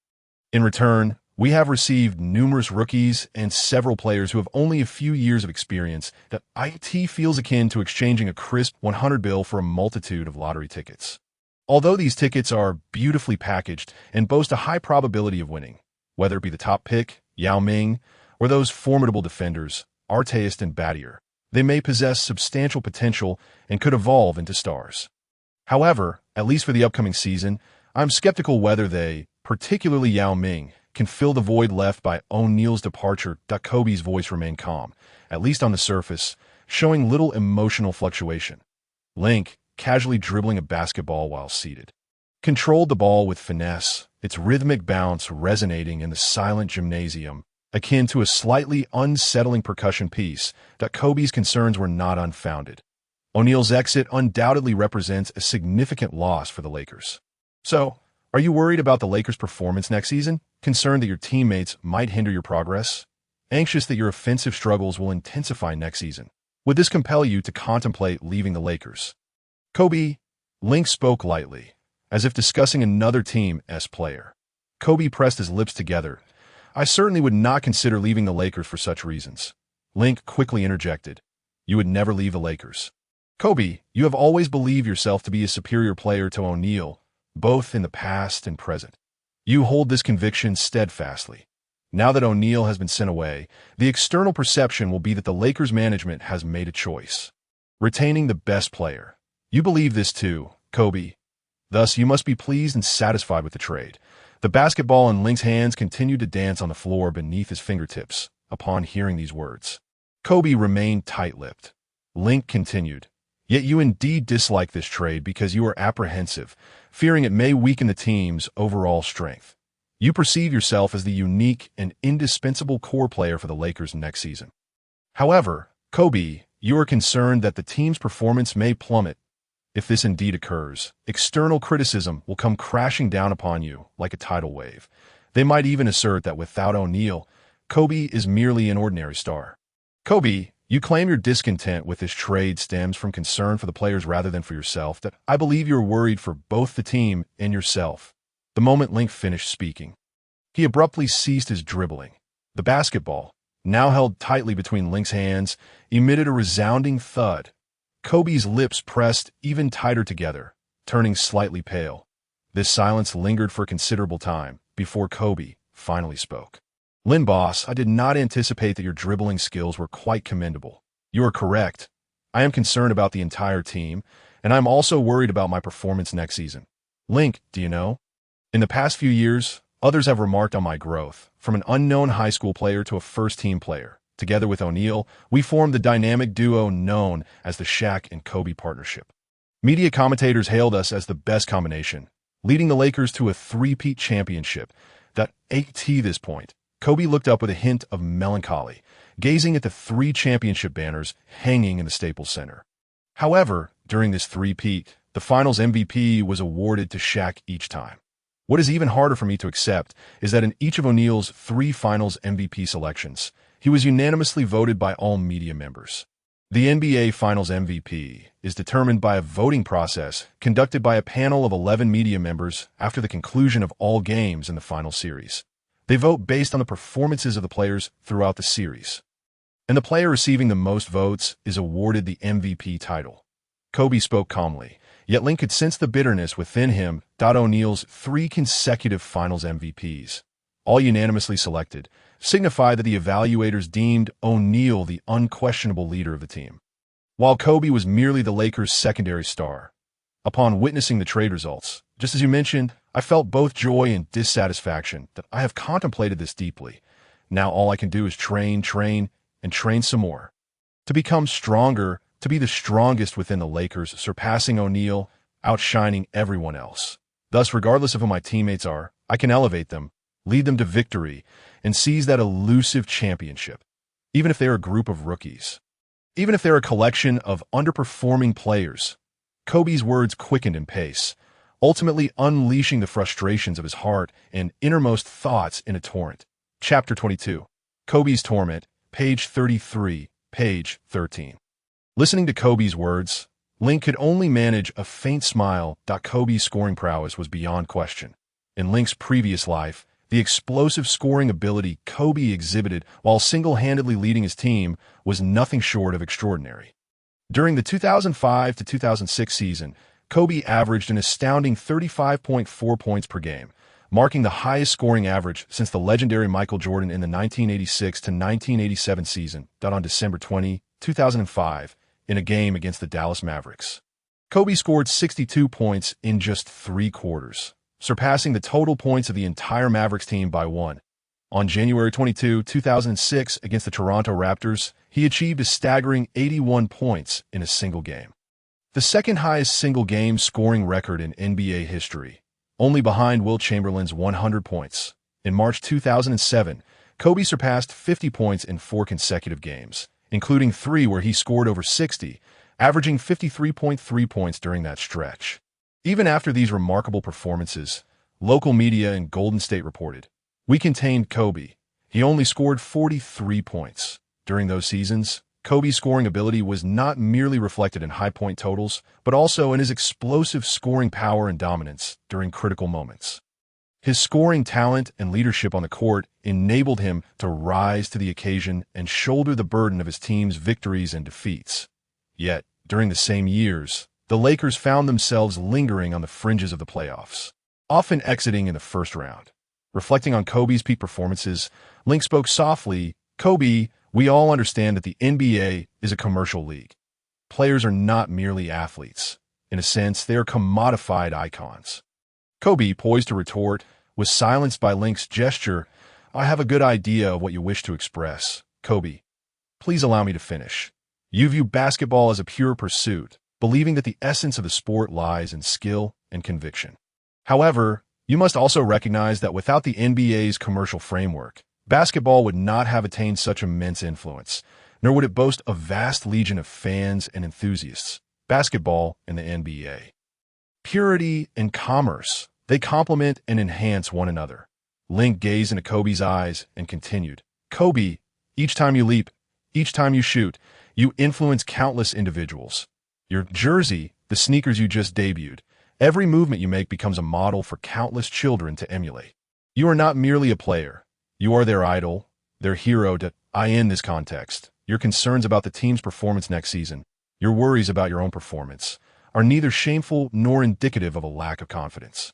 [SPEAKER 1] In return, we have received numerous rookies and several players who have only a few years of experience. That IT feels akin to exchanging a crisp 100 bill for a multitude of lottery tickets. Although these tickets are beautifully packaged and boast a high probability of winning, whether it be the top pick, Yao Ming, or those formidable defenders, Arteist and Battier, they may possess substantial potential and could evolve into stars. However, at least for the upcoming season, I'm skeptical whether they, particularly Yao Ming, can fill the void left by O'Neal's departure. Kobe's voice remained calm, at least on the surface, showing little emotional fluctuation. Link, casually dribbling a basketball while seated, controlled the ball with finesse, its rhythmic bounce resonating in the silent gymnasium, akin to a slightly unsettling percussion piece. That Kobe's concerns were not unfounded. O'Neal's exit undoubtedly represents a significant loss for the Lakers. So, are you worried about the Lakers' performance next season? Concerned that your teammates might hinder your progress? Anxious that your offensive struggles will intensify next season? Would this compel you to contemplate leaving the Lakers? Kobe, Link spoke lightly, as if discussing another team's player. Kobe pressed his lips together. I certainly would not consider leaving the Lakers for such reasons. Link quickly interjected. You would never leave the Lakers. Kobe, you have always believed yourself to be a superior player to O'Neal, both in the past and present. You hold this conviction steadfastly. Now that O'Neal has been sent away, the external perception will be that the Lakers management has made a choice, retaining the best player. You believe this too, Kobe. Thus, you must be pleased and satisfied with the trade. The basketball in Link's hands continued to dance on the floor beneath his fingertips upon hearing these words. Kobe remained tight-lipped. Link continued. Yet you indeed dislike this trade because you are apprehensive, fearing it may weaken the team's overall strength. You perceive yourself as the unique and indispensable core player for the Lakers next season. However, Kobe, you are concerned that the team's performance may plummet. If this indeed occurs, external criticism will come crashing down upon you like a tidal wave. They might even assert that without O'Neal, Kobe is merely an ordinary star. Kobe, you claim your discontent with this trade stems from concern for the players rather than for yourself. That I believe you're worried for both the team and yourself. The moment Link finished speaking, he abruptly ceased his dribbling. The basketball, now held tightly between Link's hands, emitted a resounding thud. Kobe's lips pressed even tighter together, turning slightly pale. This silence lingered for a considerable time before Kobe finally spoke. Lin, boss, I did not anticipate that your dribbling skills were quite commendable. You are correct. I am concerned about the entire team, and I'm also worried about my performance next season. Link, do you know? In the past few years, others have remarked on my growth, from an unknown high school player to a first-team player. Together with O'Neal, we formed the dynamic duo known as the Shaq and Kobe partnership. Media commentators hailed us as the best combination, leading the Lakers to a three-peat championship. At this point, Kobe looked up with a hint of melancholy, gazing at the 3 championship banners hanging in the Staples Center. However, during this three-peat, the Finals MVP was awarded to Shaq each time. What is even harder for me to accept is that in each of O'Neal's 3 Finals MVP selections, he was unanimously voted by all media members. The NBA Finals MVP is determined by a voting process conducted by a panel of 11 media members after the conclusion of all games in the final series. They vote based on the performances of the players throughout the series. And the player receiving the most votes is awarded the MVP title. Kobe spoke calmly, yet Link could sense the bitterness within him. O'Neal's 3 consecutive Finals MVPs, all unanimously selected, signified that the evaluators deemed O'Neal the unquestionable leader of the team, while Kobe was merely the Lakers' secondary star. Upon witnessing the trade results, just as you mentioned, I felt both joy and dissatisfaction. That I have contemplated this deeply. Now all I can do is train, and train some more. To become stronger, to be the strongest within the Lakers, surpassing O'Neal, outshining everyone else. Thus, regardless of who my teammates are, I can elevate them, lead them to victory, and seize that elusive championship, even if they're a group of rookies. Even if they're a collection of underperforming players. Kobe's words quickened in pace, ultimately unleashing the frustrations of his heart and innermost thoughts in a torrent. Chapter 22. Kobe's Torment, page 33, page 13. Listening to Kobe's words, Link could only manage a faint smile. Kobe's scoring prowess was beyond question. In Link's previous life, the explosive scoring ability Kobe exhibited while single-handedly leading his team was nothing short of extraordinary. During the 2005 to 2006 season, Kobe averaged an astounding 35.4 points per game, marking the highest scoring average since the legendary Michael Jordan in the 1986 to 1987 season. On December 20, 2005, in a game against the Dallas Mavericks, Kobe scored 62 points in just 3 quarters, surpassing the total points of the entire Mavericks team by 1. On January 2006, against the Toronto Raptors, he achieved a staggering 81 points in a single game, the second highest single-game scoring record in NBA history, only behind Wilt Chamberlain's 100 points. In March 2007, Kobe surpassed 50 points in 4 consecutive games, including 3 where he scored over 60, averaging 53.3 points during that stretch. Even after these remarkable performances, local media in Golden State reported, "We contained Kobe. He only scored 43 points." During those seasons, Kobe's scoring ability was not merely reflected in high point totals, but also in his explosive scoring power and dominance during critical moments. His scoring talent and leadership on the court enabled him to rise to the occasion and shoulder the burden of his team's victories and defeats. Yet, during the same years, the Lakers found themselves lingering on the fringes of the playoffs, often exiting in the first round. Reflecting on Kobe's peak performances, Link spoke softly, "Kobe, we all understand that the NBA is a commercial league. Players are not merely athletes. In a sense, they are commodified icons." Kobe, poised to retort, was silenced by Link's gesture. "I have a good idea of what you wish to express. Kobe, please allow me to finish. You view basketball as a pure pursuit, believing that the essence of the sport lies in skill and conviction. However, you must also recognize that without the NBA's commercial framework, basketball would not have attained such immense influence, nor would it boast a vast legion of fans and enthusiasts. Basketball and the NBA. Purity and commerce, they complement and enhance one another." Link gazed into Kobe's eyes and continued, "Kobe, each time you leap, each time you shoot, you influence countless individuals. Your jersey, the sneakers you just debuted, every movement you make becomes a model for countless children to emulate. You are not merely a player. You are their idol, their hero. In this context, your concerns about the team's performance next season, your worries about your own performance, are neither shameful nor indicative of a lack of confidence.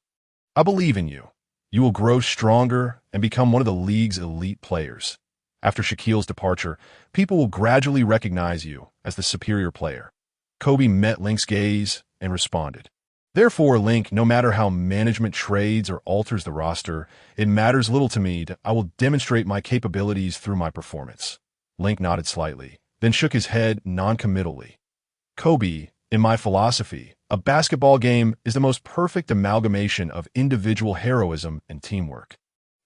[SPEAKER 1] I believe in you. You will grow stronger and become one of the league's elite players. After Shaquille's departure, people will gradually recognize you as the superior player." Kobe met Link's gaze and responded, "Therefore, Link, no matter how management trades or alters the roster, it matters little to me. I will demonstrate my capabilities through my performance." Link nodded slightly, then shook his head non-committally. "Kobe, in my philosophy, a basketball game is the most perfect amalgamation of individual heroism and teamwork.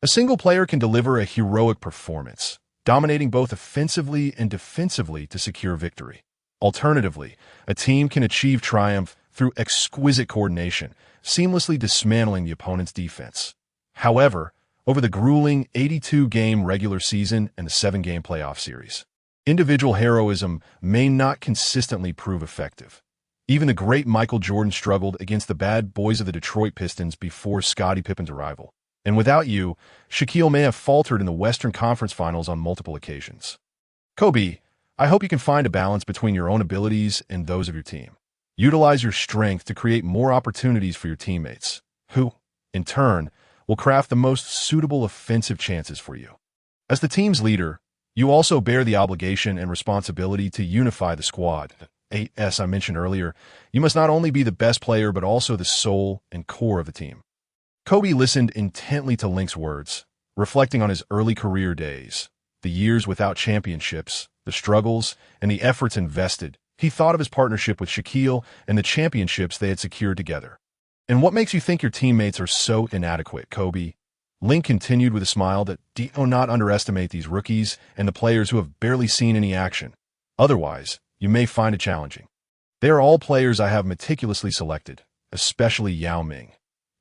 [SPEAKER 1] A single player can deliver a heroic performance, dominating both offensively and defensively to secure victory. Alternatively, a team can achieve triumph through exquisite coordination, seamlessly dismantling the opponent's defense. However, over the grueling 82-game regular season and the 7-game playoff series, individual heroism may not consistently prove effective. Even the great Michael Jordan struggled against the bad boys of the Detroit Pistons before Scottie Pippen's arrival. And without you, Shaquille may have faltered in the Western Conference Finals on multiple occasions. Kobe, I hope you can find a balance between your own abilities and those of your team. Utilize your strength to create more opportunities for your teammates, who, in turn, will craft the most suitable offensive chances for you. As the team's leader, you also bear the obligation and responsibility to unify the squad. As I mentioned earlier, you must not only be the best player but also the soul and core of the team." Kobe listened intently to Link's words, reflecting on his early career days, the years without championships, the struggles, and the efforts invested. He thought of his partnership with Shaquille and the championships they had secured together. "And what makes you think your teammates are so inadequate, Kobe?" Link continued with a smile that do not underestimate these rookies and the players who have barely seen any action. Otherwise, you may find it challenging. They are all players I have meticulously selected, especially Yao Ming.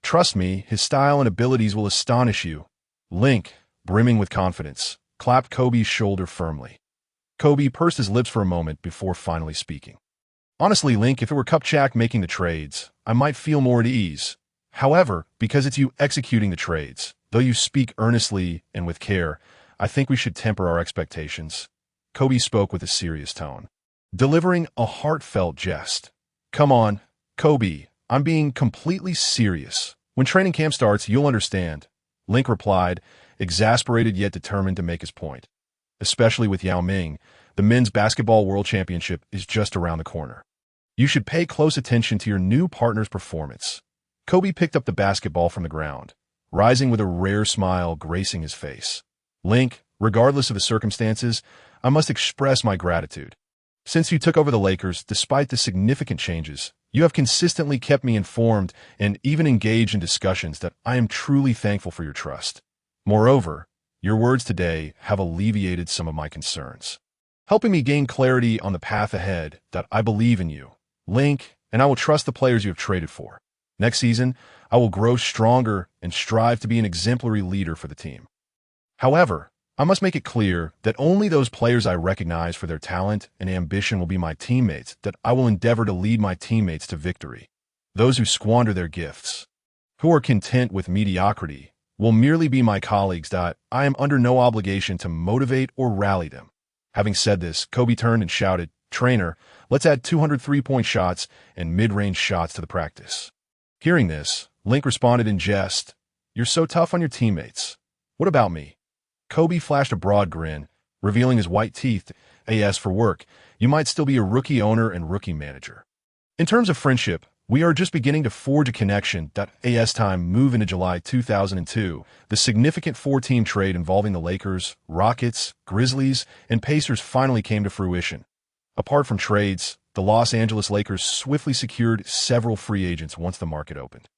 [SPEAKER 1] Trust me, his style and abilities will astonish you." Link, brimming with confidence, clapped Kobe's shoulder firmly. Kobe pursed his lips for a moment before finally speaking. "Honestly, Link, if it were Kupchak making the trades, I might feel more at ease. However, because it's you executing the trades, though you speak earnestly and with care, I think we should temper our expectations." Kobe spoke with a serious tone, delivering a heartfelt jest. "Come on, Kobe, I'm being completely serious. When training camp starts, you'll understand," Link replied, exasperated yet determined to make his point. "Especially with Yao Ming, the men's basketball world championship is just around the corner. You should pay close attention to your new partner's performance." Kobe picked up the basketball from the ground, rising with a rare smile gracing his face. Link, regardless of the circumstances, I must express my gratitude. Since you took over the Lakers, despite the significant changes, you have consistently kept me informed and even engaged in discussions that I am truly thankful for your trust. Moreover, your words today have alleviated some of my concerns, helping me gain clarity on the path ahead. That I believe in you, Link, and I will trust the players you have traded for. Next season, I will grow stronger and strive to be an exemplary leader for the team. However, I must make it clear that only those players I recognize for their talent and ambition will be my teammates, that I will endeavor to lead my teammates to victory. Those who squander their gifts, who are content with mediocrity, will merely be my colleagues. I am under no obligation to motivate or rally them. Having said this, Kobe turned and shouted, "Trainer, let's add 200 three-point shots and mid-range shots to the practice." Hearing this, Link responded in jest, "You're so tough on your teammates. What about me?" Kobe flashed a broad grin, revealing his white teeth. "As for work, you might still be a rookie owner and rookie manager. In terms of friendship, we are just beginning to forge a connection." As time moved into July 2002, the significant four-team trade involving the Lakers, Rockets, Grizzlies, and Pacers finally came to fruition. Apart from trades, the Los Angeles Lakers swiftly secured several free agents once the market opened.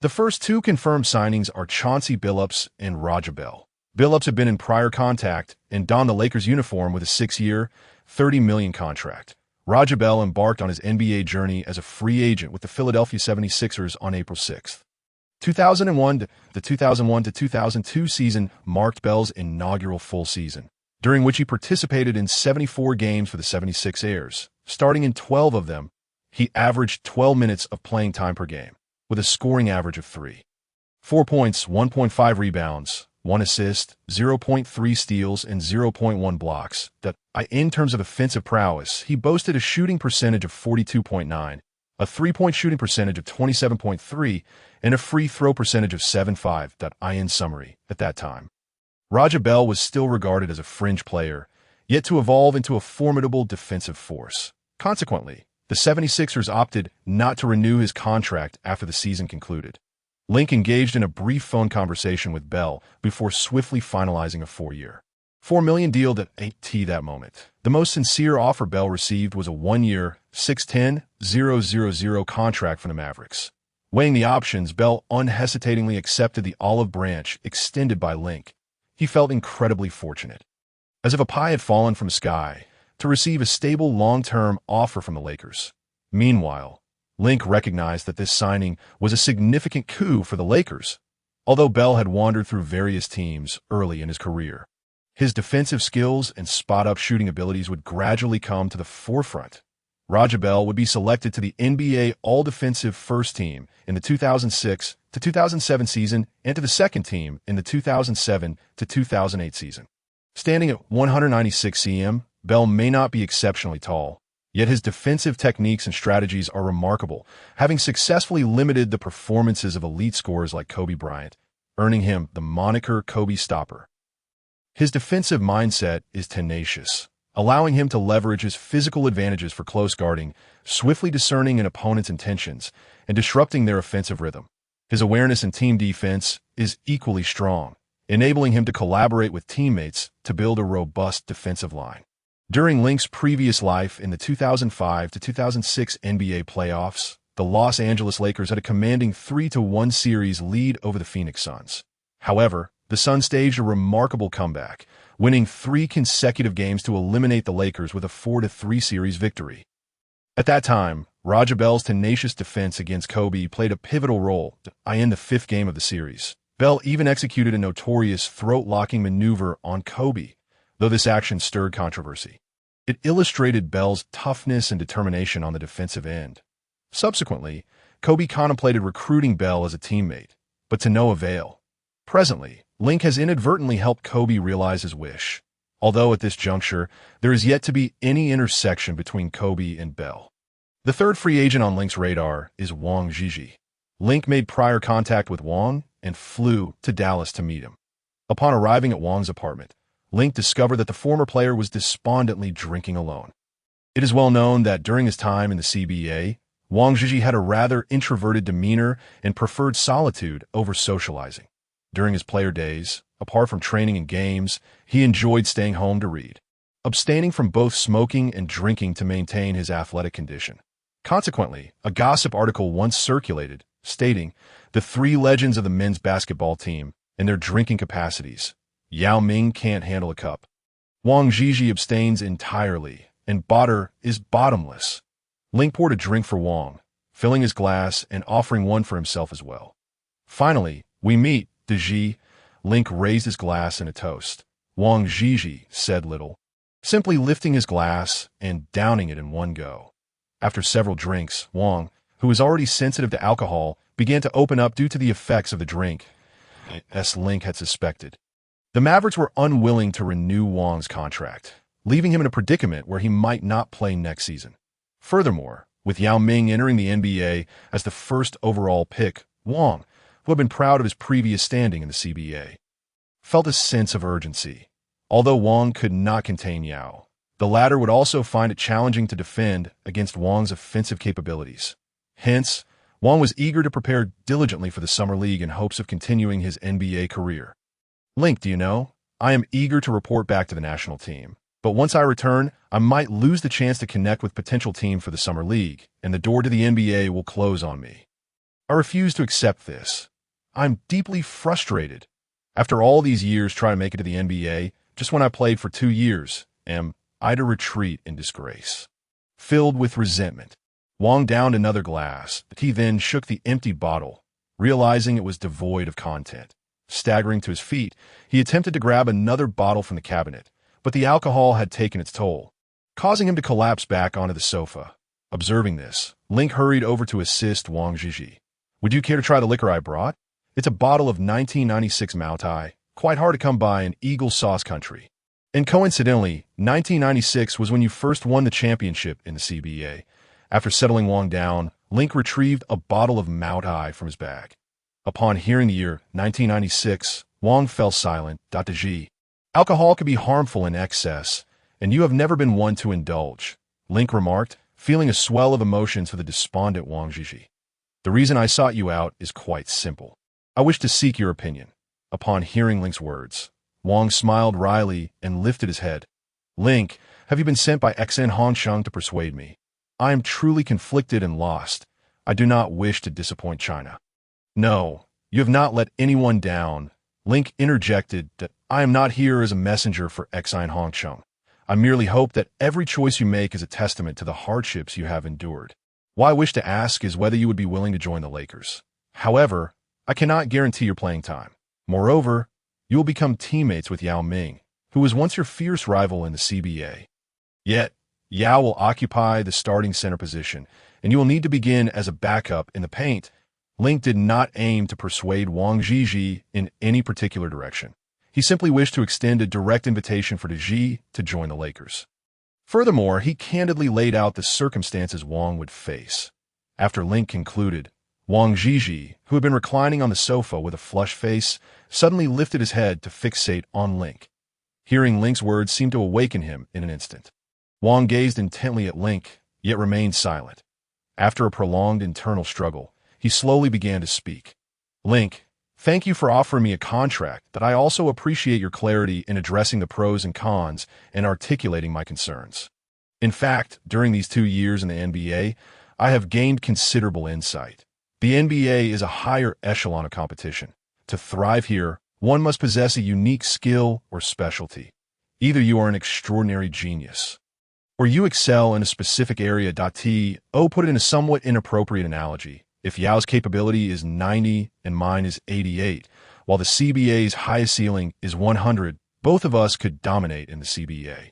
[SPEAKER 1] The first two confirmed signings are Chauncey Billups and Raja Bell. Billups had been in prior contact and donned the Lakers uniform with a 6-year, $30 million contract. Raja Bell embarked on his NBA journey as a free agent with the Philadelphia 76ers on April 6. 2001. The 2001-2002 season marked Bell's inaugural full season, during which he participated in 74 games for the 76ers. Starting in 12 of them, he averaged 12 minutes of playing time per game, with a scoring average of 3.4 points, 1.5 rebounds, 1 assist, 0.3 steals, and 0.1 blocks. In terms of offensive prowess, he boasted a shooting percentage of 42.9, a three-point shooting percentage of 27.3, and a free throw percentage of 7.5. In summary, at that time, Raja Bell was still regarded as a fringe player, yet to evolve into a formidable defensive force. Consequently, the 76ers opted not to renew his contract after the season concluded. Link engaged in a brief phone conversation with Bell before swiftly finalizing a 4-year, $4 million deal. That moment, the most sincere offer Bell received was a 1-year, $610,000 contract from the Mavericks. Weighing the options, Bell unhesitatingly accepted the olive branch extended by Link. He felt incredibly fortunate, as if a pie had fallen from the sky, to receive a stable long-term offer from the Lakers. Meanwhile, Link recognized that this signing was a significant coup for the Lakers. Although Bell had wandered through various teams early in his career, his defensive skills and spot-up shooting abilities would gradually come to the forefront. Raja Bell would be selected to the NBA All-Defensive First Team in the 2006-2007 season and to the Second Team in the 2007-2008 season. Standing at 196 cm, Bell may not be exceptionally tall, yet his defensive techniques and strategies are remarkable, having successfully limited the performances of elite scorers like Kobe Bryant, earning him the moniker Kobe Stopper. His defensive mindset is tenacious, allowing him to leverage his physical advantages for close guarding, swiftly discerning an opponent's intentions, and disrupting their offensive rhythm. His awareness in team defense is equally strong, enabling him to collaborate with teammates to build a robust defensive line. During Link's previous life in the 2005-2006 NBA playoffs, the Los Angeles Lakers had a commanding 3-1 series lead over the Phoenix Suns. However, the Suns staged a remarkable comeback, winning 3 consecutive games to eliminate the Lakers with a 4-3 series victory. At that time, Raja Bell's tenacious defense against Kobe played a pivotal role in the 5th game of the series. Bell even executed a notorious throat-locking maneuver on Kobe, though this action stirred controversy. It illustrated Bell's toughness and determination on the defensive end. Subsequently, Kobe contemplated recruiting Bell as a teammate, but to no avail. Presently, Link has inadvertently helped Kobe realize his wish, although at this juncture, there is yet to be any intersection between Kobe and Bell. The third free agent on Link's radar is Wang Zhizhi. Link made prior contact with Wang and flew to Dallas to meet him. Upon arriving at Wang's apartment, Link discovered that the former player was despondently drinking alone. It is well known that during his time in the CBA, Wang Zhizhi had a rather introverted demeanor and preferred solitude over socializing. During his player days, apart from training and games, he enjoyed staying home to read, abstaining from both smoking and drinking to maintain his athletic condition. Consequently, a gossip article once circulated, stating, "The three legends of the men's basketball team and their drinking capacities. Yao Ming can't handle a cup. Wang Zhizhi abstains entirely, and Botter is bottomless." Link poured a drink for Wang, filling his glass and offering one for himself as well. "Finally, we meet, Deji." Link raised his glass in a toast. Wang Zhizhi said little, simply lifting his glass and downing it in one go. After several drinks, Wang, who was already sensitive to alcohol, began to open up due to the effects of the drink, as Link had suspected. The Mavericks were unwilling to renew Wang's contract, leaving him in a predicament where he might not play next season. Furthermore, with Yao Ming entering the NBA as the first overall pick, Wang, who had been proud of his previous standing in the CBA, felt a sense of urgency. Although Wang could not contain Yao, the latter would also find it challenging to defend against Wang's offensive capabilities. Hence, Wang was eager to prepare diligently for the Summer League in hopes of continuing his NBA career. "Link, do you know, I am eager to report back to the national team. But once I return, I might lose the chance to connect with potential team for the Summer League, and the door to the NBA will close on me. I refuse to accept this. I'm deeply frustrated. After all these years trying to make it to the NBA, just when I played for 2 years, am I to retreat in disgrace?" Filled with resentment, Wang downed another glass, but he then shook the empty bottle, realizing it was devoid of content. Staggering to his feet, he attempted to grab another bottle from the cabinet, but the alcohol had taken its toll, causing him to collapse back onto the sofa. Observing this, Link hurried over to assist Wang Zhizhi. "Would you care to try the liquor I brought? It's a bottle of 1996 Maotai, quite hard to come by in Eagle Sauce Country. And coincidentally, 1996 was when you first won the championship in the CBA." After settling Wang down, Link retrieved a bottle of Maotai from his bag. Upon hearing the year 1996, Wang fell silent. "Deji, alcohol can be harmful in excess, and you have never been one to indulge," Link remarked, feeling a swell of emotions for the despondent Wang Zhizhi. "The reason I sought you out is quite simple. I wish to seek your opinion." Upon hearing Link's words, Wang smiled wryly and lifted his head. "Link, have you been sent by XN Hongsheng to persuade me? I am truly conflicted and lost. I do not wish to disappoint China." "No, you have not let anyone down," Link interjected. "I am not here as a messenger for XN Hongsheng. I merely hope that every choice you make is a testament to the hardships you have endured. Why I wish to ask is whether you would be willing to join the Lakers. However, I cannot guarantee your playing time. Moreover, you will become teammates with Yao Ming, who was once your fierce rival in the CBA. Yet, Yao will occupy the starting center position, and you will need to begin as a backup in the paint." Link did not aim to persuade Wang Zhizhi in any particular direction. He simply wished to extend a direct invitation for Deji to join the Lakers. Furthermore, he candidly laid out the circumstances Wang would face. After Link concluded, Wang Zhizhi, who had been reclining on the sofa with a flushed face, suddenly lifted his head to fixate on Link. Hearing Link's words seemed to awaken him in an instant. Wang gazed intently at Link, yet remained silent. After a prolonged internal struggle, he slowly began to speak. "Link, thank you for offering me a contract, but I also appreciate your clarity in addressing the pros and cons and articulating my concerns. In fact, during these 2 years in the NBA, I have gained considerable insight. The NBA is a higher echelon of competition. To thrive here, one must possess a unique skill or specialty. Either you are an extraordinary genius, or you excel in a specific area. Put it in a somewhat inappropriate analogy. If Yao's capability is 90 and mine is 88, while the CBA's highest ceiling is 100, both of us could dominate in the CBA.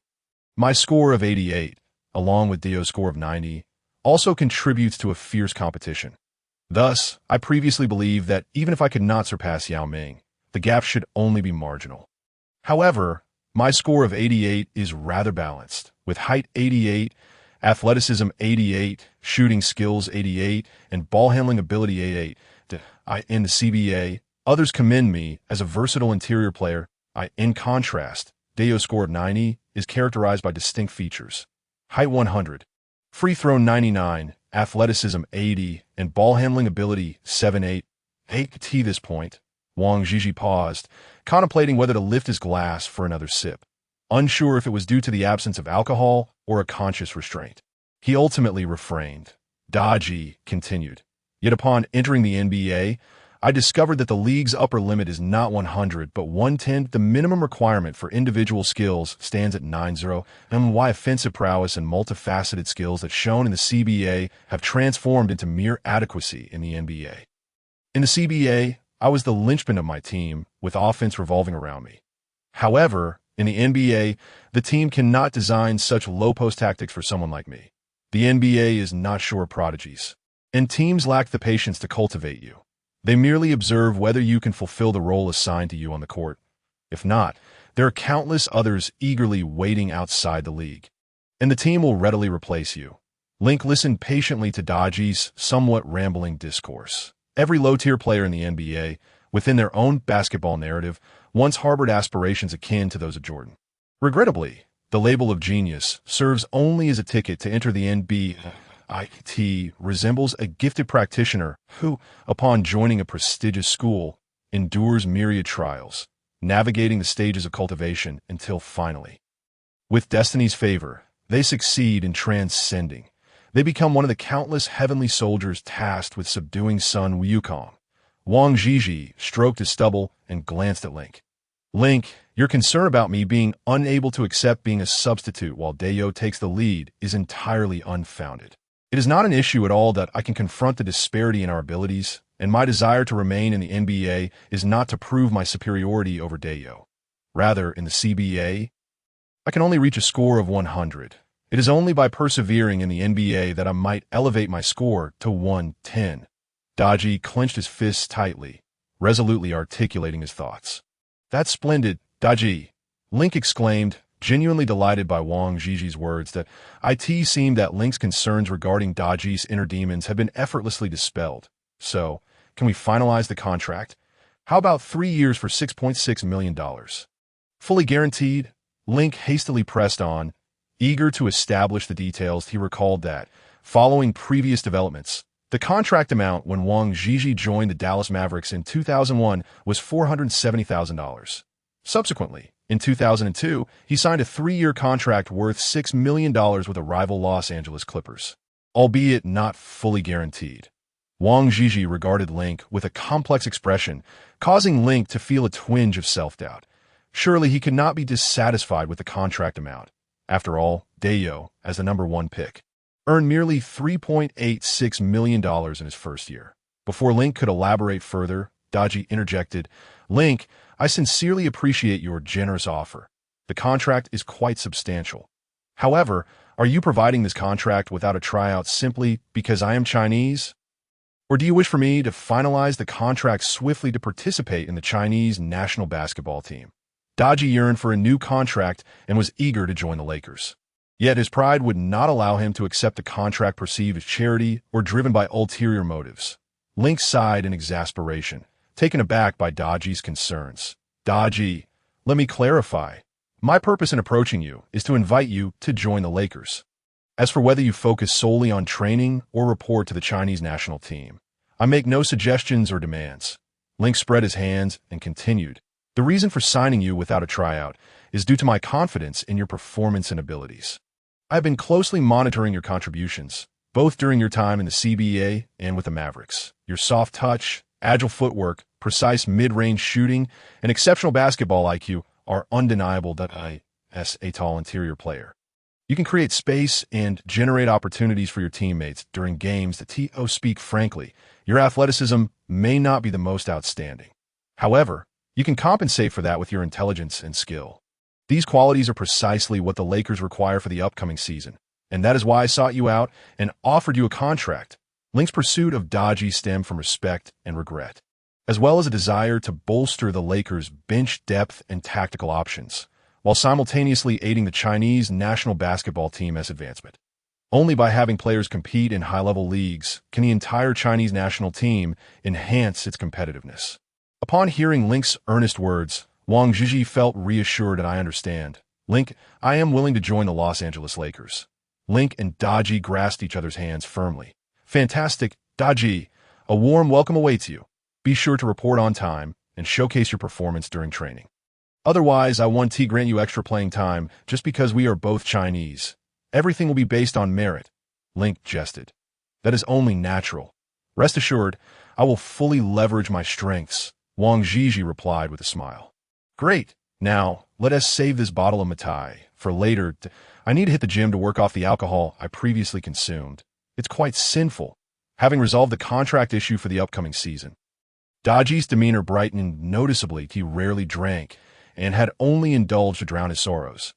[SPEAKER 1] My score of 88, along with Dio's score of 90, also contributes to a fierce competition. Thus, I previously believed that even if I could not surpass Yao Ming, the gap should only be marginal. However, my score of 88 is rather balanced, with height 88, athleticism 88, shooting skills 88, and ball handling ability 88. In the CBA, others commend me as a versatile interior player. In contrast, Dio's score of 90 is characterized by distinct features. Height 100, free throw 99, athleticism 80, and ball handling ability 78. To this point, Wang Zhizhi paused, contemplating whether to lift his glass for another sip, unsure if it was due to the absence of alcohol or a conscious restraint. He ultimately refrained. Daji continued. Yet upon entering the NBA, I discovered that the league's upper limit is not 100, but 110. The minimum requirement for individual skills stands at 90, and why offensive prowess and multifaceted skills that shown in the CBA have transformed into mere adequacy in the NBA. In the CBA, I was the linchpin of my team, with offense revolving around me. However, in the NBA, the team cannot design such low-post tactics for someone like me. The NBA is not sure of prodigies, and teams lack the patience to cultivate you. They merely observe whether you can fulfill the role assigned to you on the court. If not, there are countless others eagerly waiting outside the league, and the team will readily replace you. Link listened patiently to Daji's somewhat rambling discourse. Every low-tier player in the NBA, within their own basketball narrative, once harbored aspirations akin to those of Jordan. Regrettably, the label of genius serves only as a ticket to enter the NBA. IT resembles a gifted practitioner who, upon joining a prestigious school, endures myriad trials, navigating the stages of cultivation until finally, with destiny's favor, they succeed in transcending. They become one of the countless heavenly soldiers tasked with subduing Sun Wukong. Wang Zhizhi stroked his stubble and glanced at Link. Link, your concern about me being unable to accept being a substitute while Dayo takes the lead is entirely unfounded. It is not an issue at all that I can confront the disparity in our abilities, and my desire to remain in the NBA is not to prove my superiority over Dayo. Rather, in the CBA, I can only reach a score of 100. It is only by persevering in the NBA that I might elevate my score to 110. Daji clenched his fists tightly, resolutely articulating his thoughts. That's splendid, Daji, Link exclaimed, genuinely delighted by Wang Zhizhi's words. That it seemed that Link's concerns regarding Daji's inner demons had been effortlessly dispelled. So, can we finalize the contract? How about 3 years for $6.6 million? Fully guaranteed? Link hastily pressed on, eager to establish the details. He recalled that, following previous developments, the contract amount when Wang Zhizhi joined the Dallas Mavericks in 2001 was $470,000. Subsequently, in 2002, he signed a 3-year contract worth $6 million with a rival Los Angeles Clippers, albeit not fully guaranteed. Wang Zhizhi regarded Link with a complex expression, causing Link to feel a twinge of self-doubt. Surely he could not be dissatisfied with the contract amount. After all, Dayo, as the number 1 pick, earned merely $3.86 million in his first year. Before Link could elaborate further, Daji interjected, Link, I sincerely appreciate your generous offer. The contract is quite substantial. However, are you providing this contract without a tryout simply because I am Chinese? Or do you wish for me to finalize the contract swiftly to participate in the Chinese national basketball team? Daji yearned for a new contract and was eager to join the Lakers. Yet his pride would not allow him to accept a contract perceived as charity or driven by ulterior motives. Link sighed in exasperation, taken aback by Daji's concerns. Daji, let me clarify. My purpose in approaching you is to invite you to join the Lakers. As for whether you focus solely on training or report to the Chinese national team, I make no suggestions or demands. Link spread his hands and continued. The reason for signing you without a tryout is due to my confidence in your performance and abilities. I have been closely monitoring your contributions, both during your time in the CBA and with the Mavericks. Your soft touch, agile footwork, precise mid-range shooting, and exceptional basketball IQ are undeniable. As a tall interior player, you can create space and generate opportunities for your teammates during games that speak frankly. Your athleticism may not be the most outstanding. However, you can compensate for that with your intelligence and skill. These qualities are precisely what the Lakers require for the upcoming season, and that is why I sought you out and offered you a contract. Link's pursuit of Daji stemmed from respect and regret, as well as a desire to bolster the Lakers' bench depth and tactical options, while simultaneously aiding the Chinese national basketball team's advancement. Only by having players compete in high-level leagues can the entire Chinese national team enhance its competitiveness. Upon hearing Link's earnest words, Wang Zhizhi felt reassured. And I understand. Link, I am willing to join the Los Angeles Lakers. Link and Daji grasped each other's hands firmly. Fantastic, Daji. A warm welcome awaits you. Be sure to report on time, and showcase your performance during training. Otherwise, I won't grant you extra playing time just because we are both Chinese. Everything will be based on merit. Link jested. That is only natural. Rest assured, I will fully leverage my strengths, Wang Zhizhi replied with a smile. Great. Now, let us save this bottle of Matai for later. I need to hit the gym to work off the alcohol I previously consumed. It's quite sinful, having resolved the contract issue for the upcoming season. Daji's demeanor brightened noticeably. He rarely drank and had only indulged to drown his sorrows.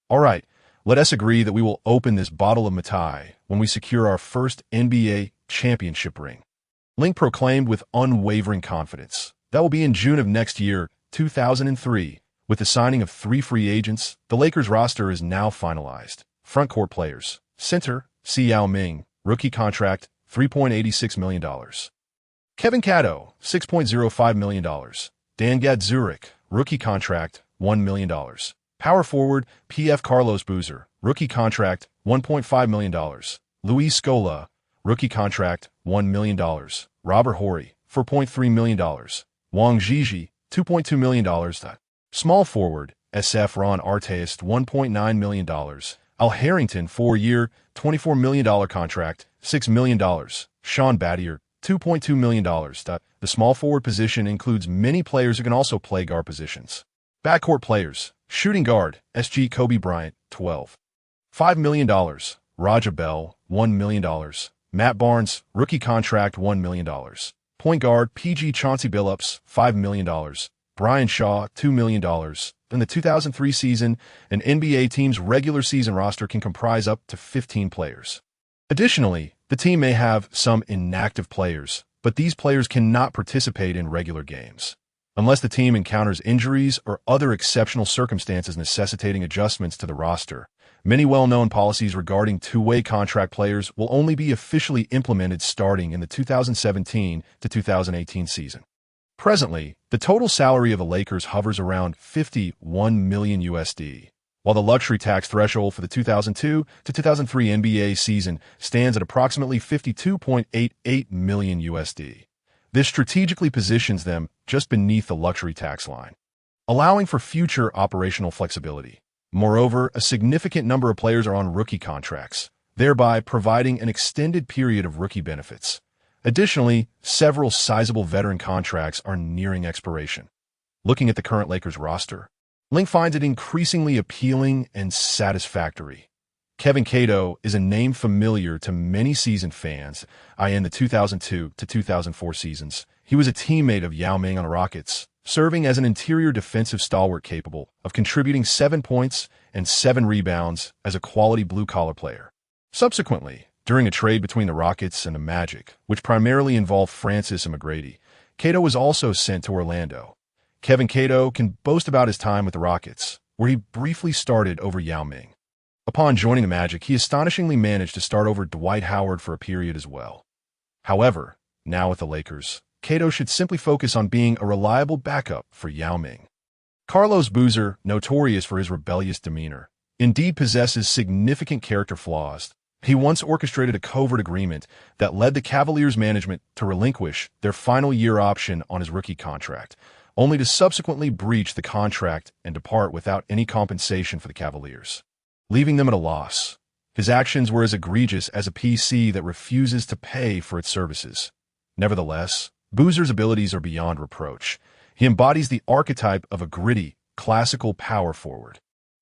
[SPEAKER 1] All right, let us agree that we will open this bottle of Matai when we secure our first NBA championship ring. Link proclaimed with unwavering confidence. That will be in June of next year, 2003. With the signing of 3 free agents, the Lakers roster is now finalized. Frontcourt players. Center, Yao Ming, rookie contract, $3.86 million. Kevin Cato, $6.05 million. Dan Gadzuric, rookie contract, $1 million. Power forward, PF Carlos Boozer, rookie contract, $1.5 million. Luis Scola, rookie contract, $1 million. Robert Horry, $4.3 million. Wang Zhizhi, $2.2 million. Small forward, SF Ron Artest, $1.9 million. Al Harrington, 4-year, $24 million contract, $6 million. Sean Battier, $2.2 million. The small forward position includes many players who can also play guard positions. Backcourt players. Shooting guard, SG Kobe Bryant, 12. $5 million. Raja Bell, $1 million. Matt Barnes, rookie contract, $1 million. Point guard, PG Chauncey Billups, $5 million. Brian Shaw, $2 million. In the 2003 season, an NBA team's regular season roster can comprise up to 15 players. Additionally, the team may have some inactive players, but these players cannot participate in regular games. Unless the team encounters injuries or other exceptional circumstances necessitating adjustments to the roster, many well-known policies regarding two-way contract players will only be officially implemented starting in the 2017 to 2018 season. Presently, the total salary of the Lakers hovers around $51 million USD, while the luxury tax threshold for the 2002 to 2003 NBA season stands at approximately $52.88 million USD. This strategically positions them just beneath the luxury tax line, allowing for future operational flexibility. Moreover, a significant number of players are on rookie contracts, thereby providing an extended period of rookie benefits. Additionally, several sizable veteran contracts are nearing expiration. Looking at the current Lakers roster, Link finds it increasingly appealing and satisfactory. Kevin Cato is a name familiar to many seasoned fans, in the 2002 to 2004 seasons. He was a teammate of Yao Ming on the Rockets, serving as an interior defensive stalwart capable of contributing 7 points and 7 rebounds as a quality blue-collar player. Subsequently, during a trade between the Rockets and the Magic, which primarily involved Francis and McGrady, Cato was also sent to Orlando. Kevin Cato can boast about his time with the Rockets, where he briefly started over Yao Ming. Upon joining the Magic, he astonishingly managed to start over Dwight Howard for a period as well. However, now with the Lakers, Cato should simply focus on being a reliable backup for Yao Ming. Carlos Boozer, notorious for his rebellious demeanor, indeed possesses significant character flaws. He once orchestrated a covert agreement that led the Cavaliers' management to relinquish their final year option on his rookie contract, only to subsequently breach the contract and depart without any compensation for the Cavaliers, leaving them at a loss. His actions were as egregious as a PC that refuses to pay for its services. Nevertheless, Boozer's abilities are beyond reproach. He embodies the archetype of a gritty, classical power forward.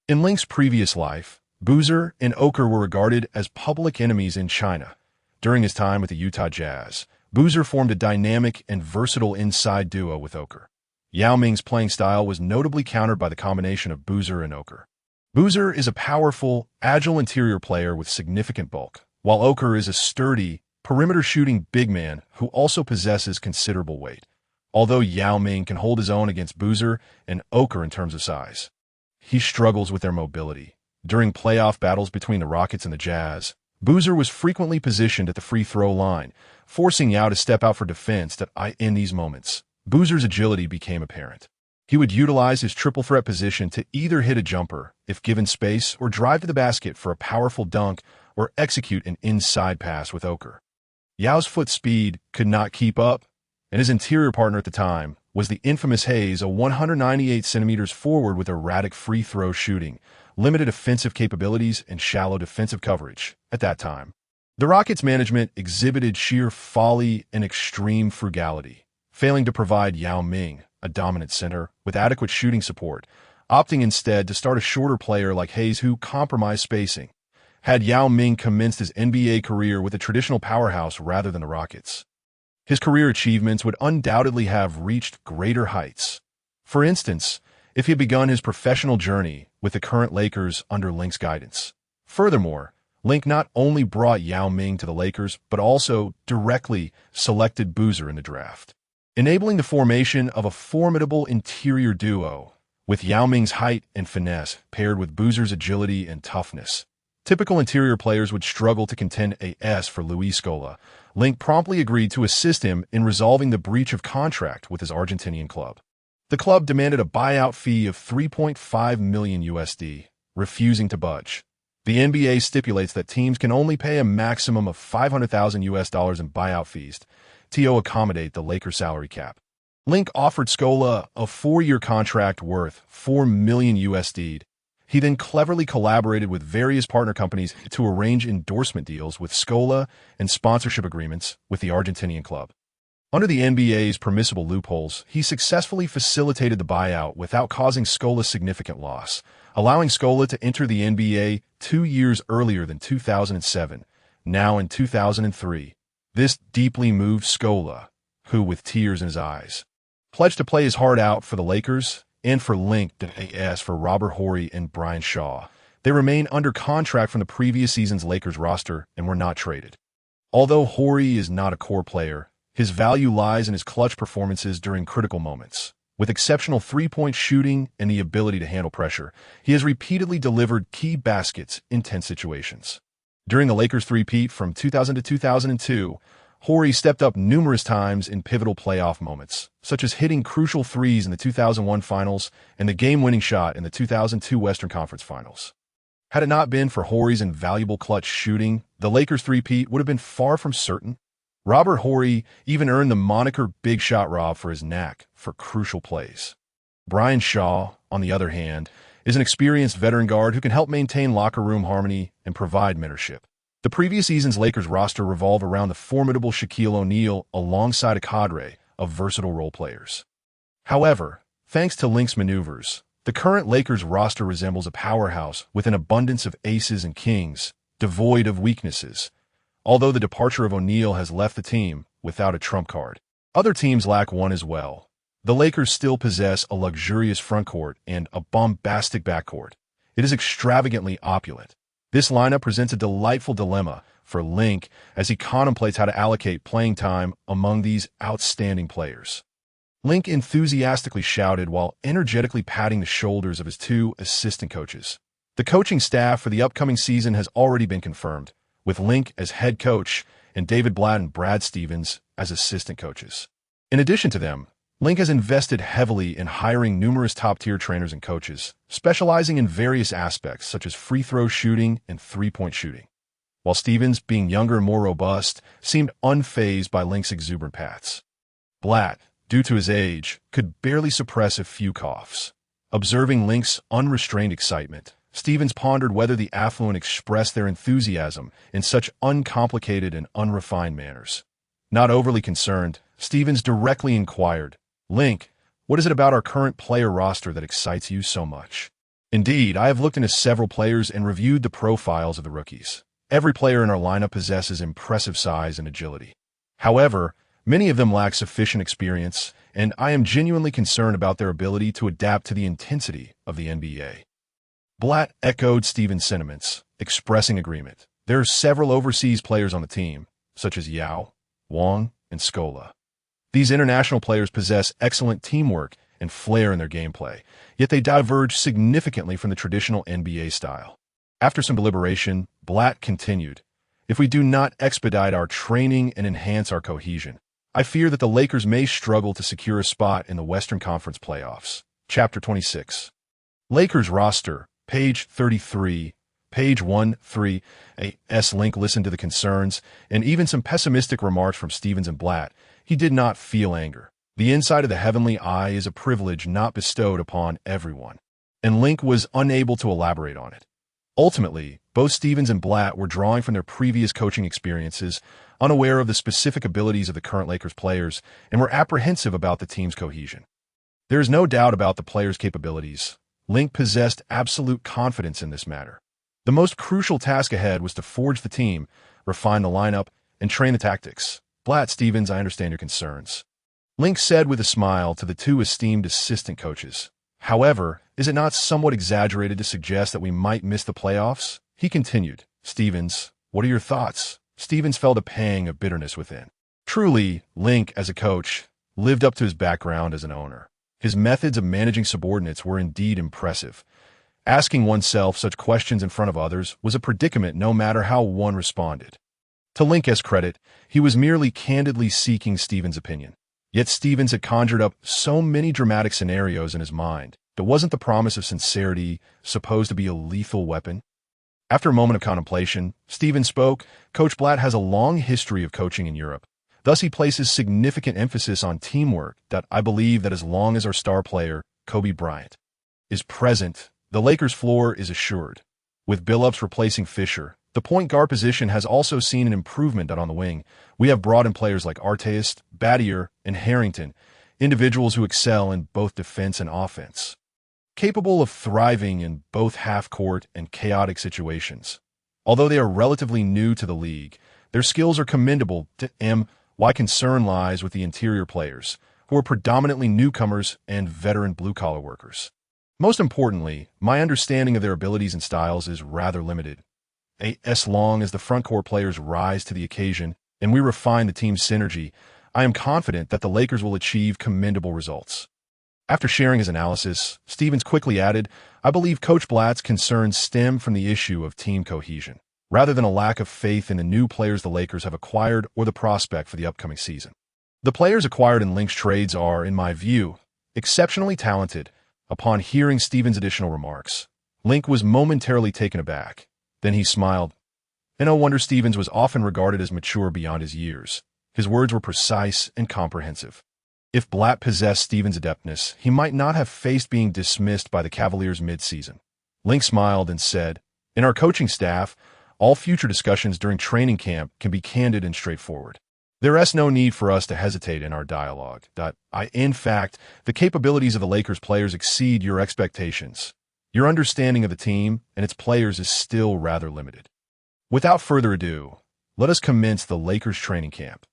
[SPEAKER 1] In Link's previous life, Boozer and Oker were regarded as public enemies in China. During his time with the Utah Jazz, Boozer formed a dynamic and versatile inside duo with Oker. Yao Ming's playing style was notably countered by the combination of Boozer and Oker. Boozer is a powerful, agile interior player with significant bulk, while Oker is a sturdy, perimeter-shooting big man who also possesses considerable weight. Although Yao Ming can hold his own against Boozer and Oker in terms of size, he struggles with their mobility. During playoff battles between the Rockets and the Jazz, Boozer was frequently positioned at the free throw line, forcing Yao to step out for defense. In these moments, Boozer's agility became apparent. He would utilize his triple threat position to either hit a jumper, if given space, or drive to the basket for a powerful dunk, or execute an inside pass with Oker. Yao's foot speed could not keep up, and his interior partner at the time was the infamous Hayes, a 198 centimeters forward with erratic free throw shooting, limited offensive capabilities, and shallow defensive coverage at that time. The Rockets' management exhibited sheer folly and extreme frugality, failing to provide Yao Ming, a dominant center, with adequate shooting support, opting instead to start a shorter player like Hayes who compromised spacing. Had Yao Ming commenced his NBA career with a traditional powerhouse rather than the Rockets, his career achievements would undoubtedly have reached greater heights. For instance, if he had begun his professional journey with the current Lakers under Link's guidance. Furthermore, Link not only brought Yao Ming to the Lakers, but also directly selected Boozer in the draft, enabling the formation of a formidable interior duo, with Yao Ming's height and finesse paired with Boozer's agility and toughness. Typical interior players would struggle to contend for Luis Scola. Link promptly agreed to assist him in resolving the breach of contract with his Argentinian club. The club demanded a buyout fee of $3.5 million USD, refusing to budge. The NBA stipulates that teams can only pay a maximum of $500,000 US in buyout fees to accommodate the Lakers' salary cap. Link offered Scola a 4-year contract worth $4 million USD. He then cleverly collaborated with various partner companies to arrange endorsement deals with Scola and sponsorship agreements with the Argentinian club. Under the NBA's permissible loopholes, he successfully facilitated the buyout without causing Scola significant loss, allowing Scola to enter the NBA 2 years earlier than 2007, now in 2003. This deeply moved Scola, who, with tears in his eyes, pledged to play his heart out for the Lakers and for Link for Robert Horry and Brian Shaw. They remain under contract from the previous season's Lakers roster and were not traded. Although Horry is not a core player, his value lies in his clutch performances during critical moments. With exceptional three-point shooting and the ability to handle pressure, he has repeatedly delivered key baskets in tense situations. During the Lakers' three-peat from 2000 to 2002, Horry stepped up numerous times in pivotal playoff moments, such as hitting crucial threes in the 2001 Finals and the game-winning shot in the 2002 Western Conference Finals. Had it not been for Horry's invaluable clutch shooting, the Lakers' three-peat would have been far from certain. Robert Horry even earned the moniker Big Shot Rob for his knack for crucial plays. Brian Shaw, on the other hand, is an experienced veteran guard who can help maintain locker room harmony and provide mentorship. The previous season's Lakers roster revolved around the formidable Shaquille O'Neal alongside a cadre of versatile role players. However, thanks to Link's maneuvers, the current Lakers roster resembles a powerhouse with an abundance of aces and kings, devoid of weaknesses. Although the departure of O'Neal has left the team without a trump card, other teams lack one as well. The Lakers still possess a luxurious frontcourt and a bombastic backcourt. It is extravagantly opulent. This lineup presents a delightful dilemma for Link as he contemplates how to allocate playing time among these outstanding players. Link enthusiastically shouted while energetically patting the shoulders of his 2 assistant coaches. The coaching staff for the upcoming season has already been confirmed, with Link as head coach and David Blatt and Brad Stevens as assistant coaches. In addition to them, Link has invested heavily in hiring numerous top-tier trainers and coaches, specializing in various aspects such as free throw shooting and three-point shooting. While Stevens, being younger and more robust, seemed unfazed by Link's exuberant paths. Blatt, due to his age, could barely suppress a few coughs. Observing Link's unrestrained excitement, Stevens pondered whether the affluent expressed their enthusiasm in such uncomplicated and unrefined manners. Not overly concerned, Stevens directly inquired, "Link, what is it about our current player roster that excites you so much?" "Indeed, I have looked into several players and reviewed the profiles of the rookies. Every player in our lineup possesses impressive size and agility. However, many of them lack sufficient experience, and I am genuinely concerned about their ability to adapt to the intensity of the NBA." Blatt echoed Stevens' sentiments, expressing agreement. There are several overseas players on the team, such as Yao, Wong, and Scola. These international players possess excellent teamwork and flair in their gameplay, yet they diverge significantly from the traditional NBA style. After some deliberation, Blatt continued, "If we do not expedite our training and enhance our cohesion, I fear that the Lakers may struggle to secure a spot in the Western Conference playoffs." Chapter 26. Lakers roster, page 33, page 13. Link listened to the concerns and even some pessimistic remarks from Stevens and Blatt. He did not feel anger. The inside of the heavenly eye is a privilege not bestowed upon everyone, and Link was unable to elaborate on it. Ultimately, both Stevens and Blatt were drawing from their previous coaching experiences, unaware of the specific abilities of the current Lakers players, and were apprehensive about the team's cohesion. There is no doubt about the players' capabilities. Link possessed absolute confidence in this matter. The most crucial task ahead was to forge the team, refine the lineup, and train the tactics. Blatt, Stevens, I understand your concerns. Link said with a smile to the two esteemed assistant coaches. However, is it not somewhat exaggerated to suggest that we might miss the playoffs? He continued. Stevens, what are your thoughts? Stevens felt a pang of bitterness within. Truly, Link, as a coach, lived up to his background as an owner. His methods of managing subordinates were indeed impressive. Asking oneself such questions in front of others was a predicament no matter how one responded. To Link's credit, he was merely candidly seeking Stevens' opinion. Yet Stevens had conjured up so many dramatic scenarios in his mind. But wasn't the promise of sincerity supposed to be a lethal weapon? After a moment of contemplation, Stevens spoke. Coach Blatt has a long history of coaching in Europe. Thus, he places significant emphasis on teamwork that I believe that as long as our star player, Kobe Bryant, is present, the Lakers' floor is assured. With Billups replacing Fisher, the point guard position has also seen an improvement on the wing. We have brought in players like Artest, Battier, and Harrington, individuals who excel in both defense and offense, capable of thriving in both half-court and chaotic situations. Although they are relatively new to the league, their skills are commendable. My concern lies with the interior players, who are predominantly newcomers and veteran blue-collar workers. Most importantly, my understanding of their abilities and styles is rather limited. As long as the front-court players rise to the occasion and we refine the team's synergy, I am confident that the Lakers will achieve commendable results. After sharing his analysis, Stevens quickly added, I believe Coach Blatt's concerns stem from the issue of team cohesion, rather than a lack of faith in the new players the Lakers have acquired or the prospect for the upcoming season. The players acquired in Link's trades are, in my view, exceptionally talented. Upon hearing Stevens' additional remarks, Link was momentarily taken aback. Then he smiled. And no wonder Stevens was often regarded as mature beyond his years. His words were precise and comprehensive. If Blatt possessed Stevens' adeptness, he might not have faced being dismissed by the Cavaliers mid-season. Link smiled and said, in our coaching staff, all future discussions during training camp can be candid and straightforward. There is no need for us to hesitate in our dialogue. In fact, the capabilities of the Lakers players exceed your expectations. Your understanding of the team and its players is still rather limited. Without further ado, let us commence the Lakers training camp.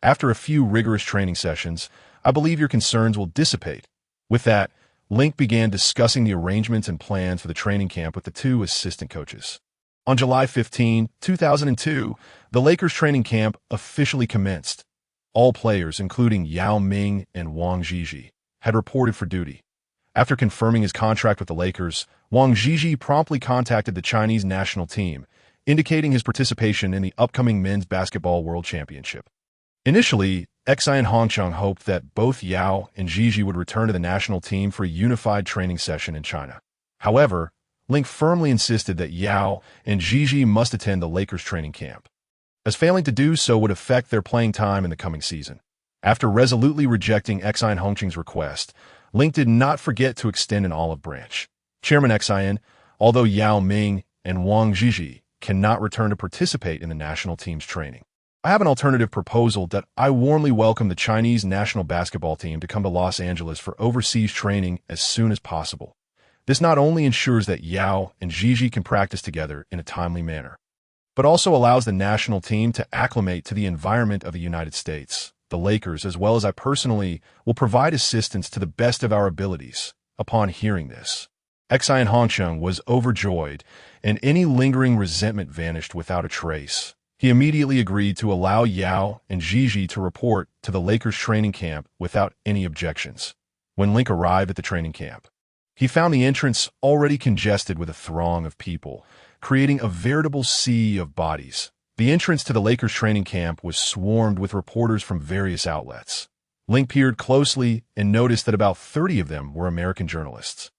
[SPEAKER 1] After a few rigorous training sessions, I believe your concerns will dissipate. With that, Link began discussing the arrangements and plans for the training camp with the two assistant coaches. On July 15, 2002, the Lakers training camp officially commenced. All players, including Yao Ming and Wang Zhizhi, had reported for duty. After confirming his contract with the Lakers, Wang Zhizhi promptly contacted the Chinese national team, indicating his participation in the upcoming Men's Basketball World Championship. Initially, Xi and Hongcheng hoped that both Yao and Zhizhi would return to the national team for a unified training session in China. However, Link firmly insisted that Yao and Zhizhi must attend the Lakers training camp, as failing to do so would affect their playing time in the coming season. After resolutely rejecting Xi and Hongcheng's request, Link did not forget to extend an olive branch. Chairman Xi, although Yao Ming and Wang Zhizhi cannot return to participate in the national team's training, I have an alternative proposal that I warmly welcome the Chinese national basketball team to come to Los Angeles for overseas training as soon as possible. This not only ensures that Yao and Zhizhi can practice together in a timely manner, but also allows the national team to acclimate to the environment of the United States. The Lakers, as well as I personally, will provide assistance to the best of our abilities. Upon hearing this, Xi and Hongcheng was overjoyed, and any lingering resentment vanished without a trace. He immediately agreed to allow Yao and Zhizhi to report to the Lakers training camp without any objections. When Link arrived at the training camp, he found the entrance already congested with a throng of people, creating a veritable sea of bodies. The entrance to the Lakers training camp was swarmed with reporters from various outlets. Link peered closely and noticed that about 30 of them were American journalists,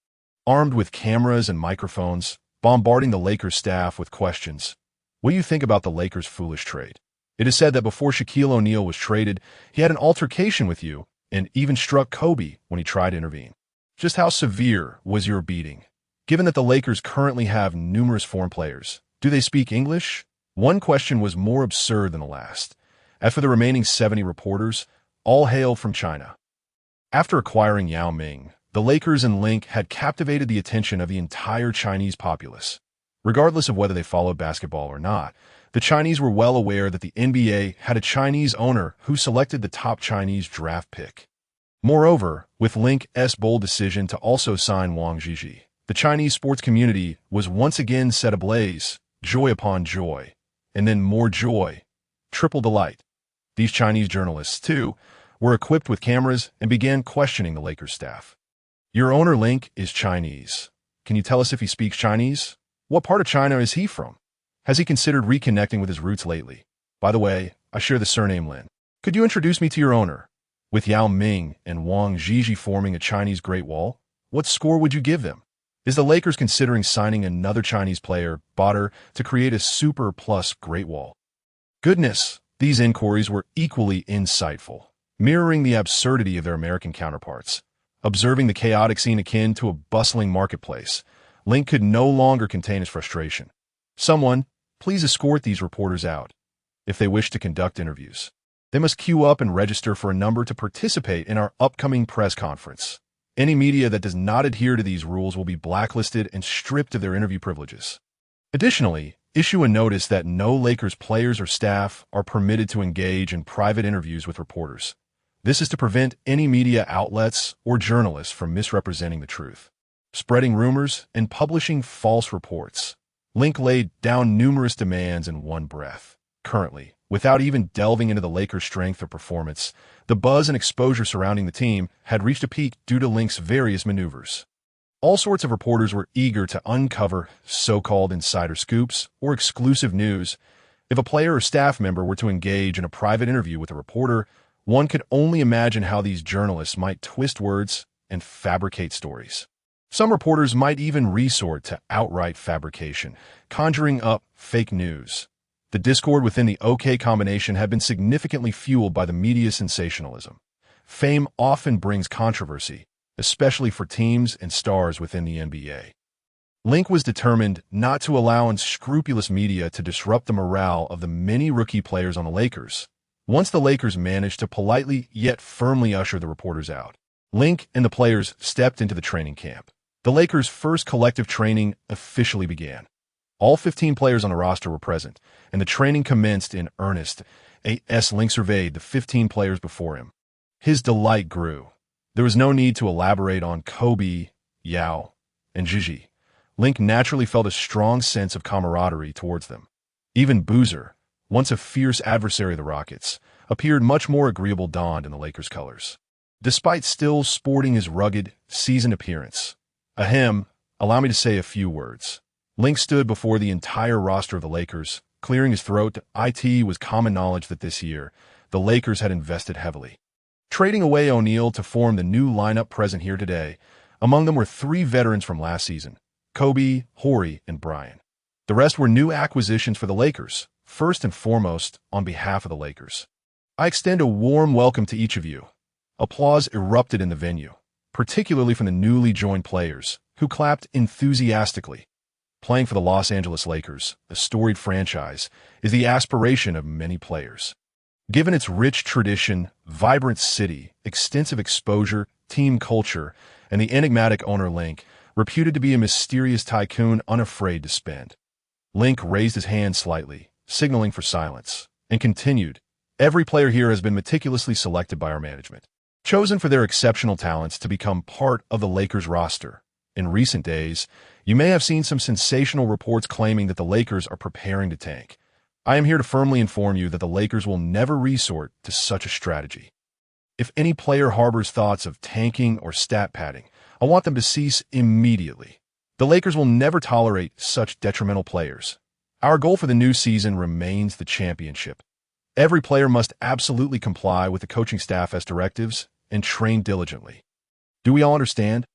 [SPEAKER 1] armed with cameras and microphones, bombarding the Lakers staff with questions. What do you think about the Lakers' foolish trade? It is said that before Shaquille O'Neal was traded, he had an altercation with you. and even struck Kobe when he tried to intervene. Just how severe was your beating? Given that the Lakers currently have numerous foreign players, do they speak English? One question was more absurd than the last. As for the remaining 70 reporters, all hailed from China. After acquiring Yao Ming, the Lakers and Link had captivated the attention of the entire Chinese populace. Regardless of whether they followed basketball or not, the Chinese were well aware that the NBA had a Chinese owner who selected the top Chinese draft pick. Moreover, with Link's bold decision to also sign Wang Zhizhi, the Chinese sports community was once again set ablaze, joy upon joy, and then more joy, triple delight. These Chinese journalists, too, were equipped with cameras and began questioning the Lakers staff. Your owner Link is Chinese. Can you tell us if he speaks Chinese? What part of China is he from? Has he considered reconnecting with his roots lately? By the way, I share the surname Lin. Could you introduce me to your owner? With Yao Ming and Wang Zhizhi forming a Chinese Great Wall, what score would you give them? Is the Lakers considering signing another Chinese player, Botter, to create a super plus Great Wall? Goodness, these inquiries were equally insightful, mirroring the absurdity of their American counterparts. Observing the chaotic scene akin to a bustling marketplace, Link could no longer contain his frustration. Someone, please escort these reporters out. If they wish to conduct interviews, they must queue up and register for a number to participate in our upcoming press conference. Any media that does not adhere to these rules will be blacklisted and stripped of their interview privileges. Additionally, issue a notice that no Lakers players or staff are permitted to engage in private interviews with reporters. This is to prevent any media outlets or journalists from misrepresenting the truth, spreading rumors, and publishing false reports. Link laid down numerous demands in one breath. Currently, without even delving into the Lakers' strength or performance, the buzz and exposure surrounding the team had reached a peak due to Link's various maneuvers. All sorts of reporters were eager to uncover so-called insider scoops or exclusive news. If a player or staff member were to engage in a private interview with a reporter, one could only imagine how these journalists might twist words and fabricate stories. Some reporters might even resort to outright fabrication, conjuring up fake news. The discord within the OK combination had been significantly fueled by the media sensationalism. Fame often brings controversy, especially for teams and stars within the NBA. Link was determined not to allow unscrupulous media to disrupt the morale of the many rookie players on the Lakers. Once the Lakers managed to politely yet firmly usher the reporters out, Link and the players stepped into the training camp. The Lakers' first collective training officially began. All 15 players on the roster were present, and the training commenced in earnest. Link surveyed the 15 players before him. His delight grew. There was no need to elaborate on Kobe, Yao, and Zhizhi. Link naturally felt a strong sense of camaraderie towards them. Even Boozer, once a fierce adversary of the Rockets, appeared much more agreeable donned in the Lakers' colors. Despite still sporting his rugged, seasoned appearance, allow me to say a few words. Link stood before the entire roster of the Lakers, clearing his throat. It was common knowledge that this year, the Lakers had invested heavily, trading away O'Neal to form the new lineup present here today. Among them were 3 veterans from last season, Kobe, Horry, and Bryant. The rest were new acquisitions for the Lakers. First and foremost, on behalf of the Lakers, I extend a warm welcome to each of you. Applause erupted in the venue, particularly from the newly joined players, who clapped enthusiastically. Playing for the Los Angeles Lakers, a storied franchise, is the aspiration of many players. Given its rich tradition, vibrant city, extensive exposure, team culture, and the enigmatic owner Link, reputed to be a mysterious tycoon unafraid to spend. Link raised his hand slightly, signaling for silence, and continued, every player here has been meticulously selected by our management, chosen for their exceptional talents to become part of the Lakers roster. In recent days, you may have seen some sensational reports claiming that the Lakers are preparing to tank. I am here to firmly inform you that the Lakers will never resort to such a strategy. If any player harbors thoughts of tanking or stat padding, I want them to cease immediately. The Lakers will never tolerate such detrimental players. Our goal for the new season remains the championship. Every player must absolutely comply with the coaching staff's directives and train diligently. Do we all understand?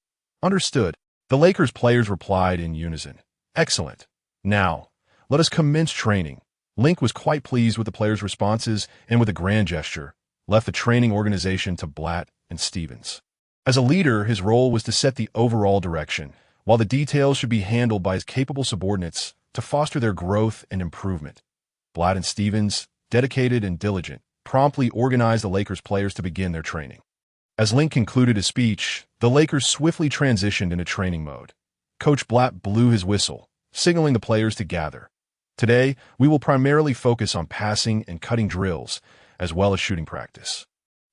[SPEAKER 1] Understood. The Lakers players replied in unison. Excellent. Now, let us commence training. Link was quite pleased with the players' responses and with a grand gesture, left the training organization to Blatt and Stevens. As a leader, his role was to set the overall direction, while the details should be handled by his capable subordinates to foster their growth and improvement. Blatt and Stevens, dedicated and diligent, promptly organized the Lakers players to begin their training. As Link concluded his speech, the Lakers swiftly transitioned into training mode. Coach Blatt blew his whistle, signaling the players to gather. Today, we will primarily focus on passing and cutting drills, as well as shooting practice.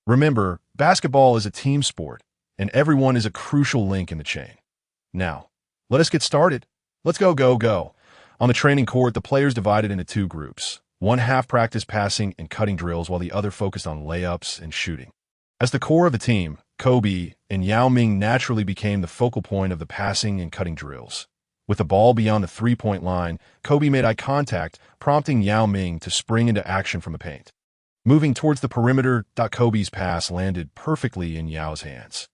[SPEAKER 1] Remember, basketball is a team sport, and everyone is a crucial link in the chain. Now, let us get started. Let's go. On the training court, the players divided into two groups. One half practiced passing and cutting drills while the other focused on layups and shooting. As the core of the team, Kobe and Yao Ming naturally became the focal point of the passing and cutting drills. With the ball beyond the three-point line, Kobe made eye contact, prompting Yao Ming to spring into action from the paint. Moving towards the perimeter, Kobe's pass landed perfectly in Yao's hands.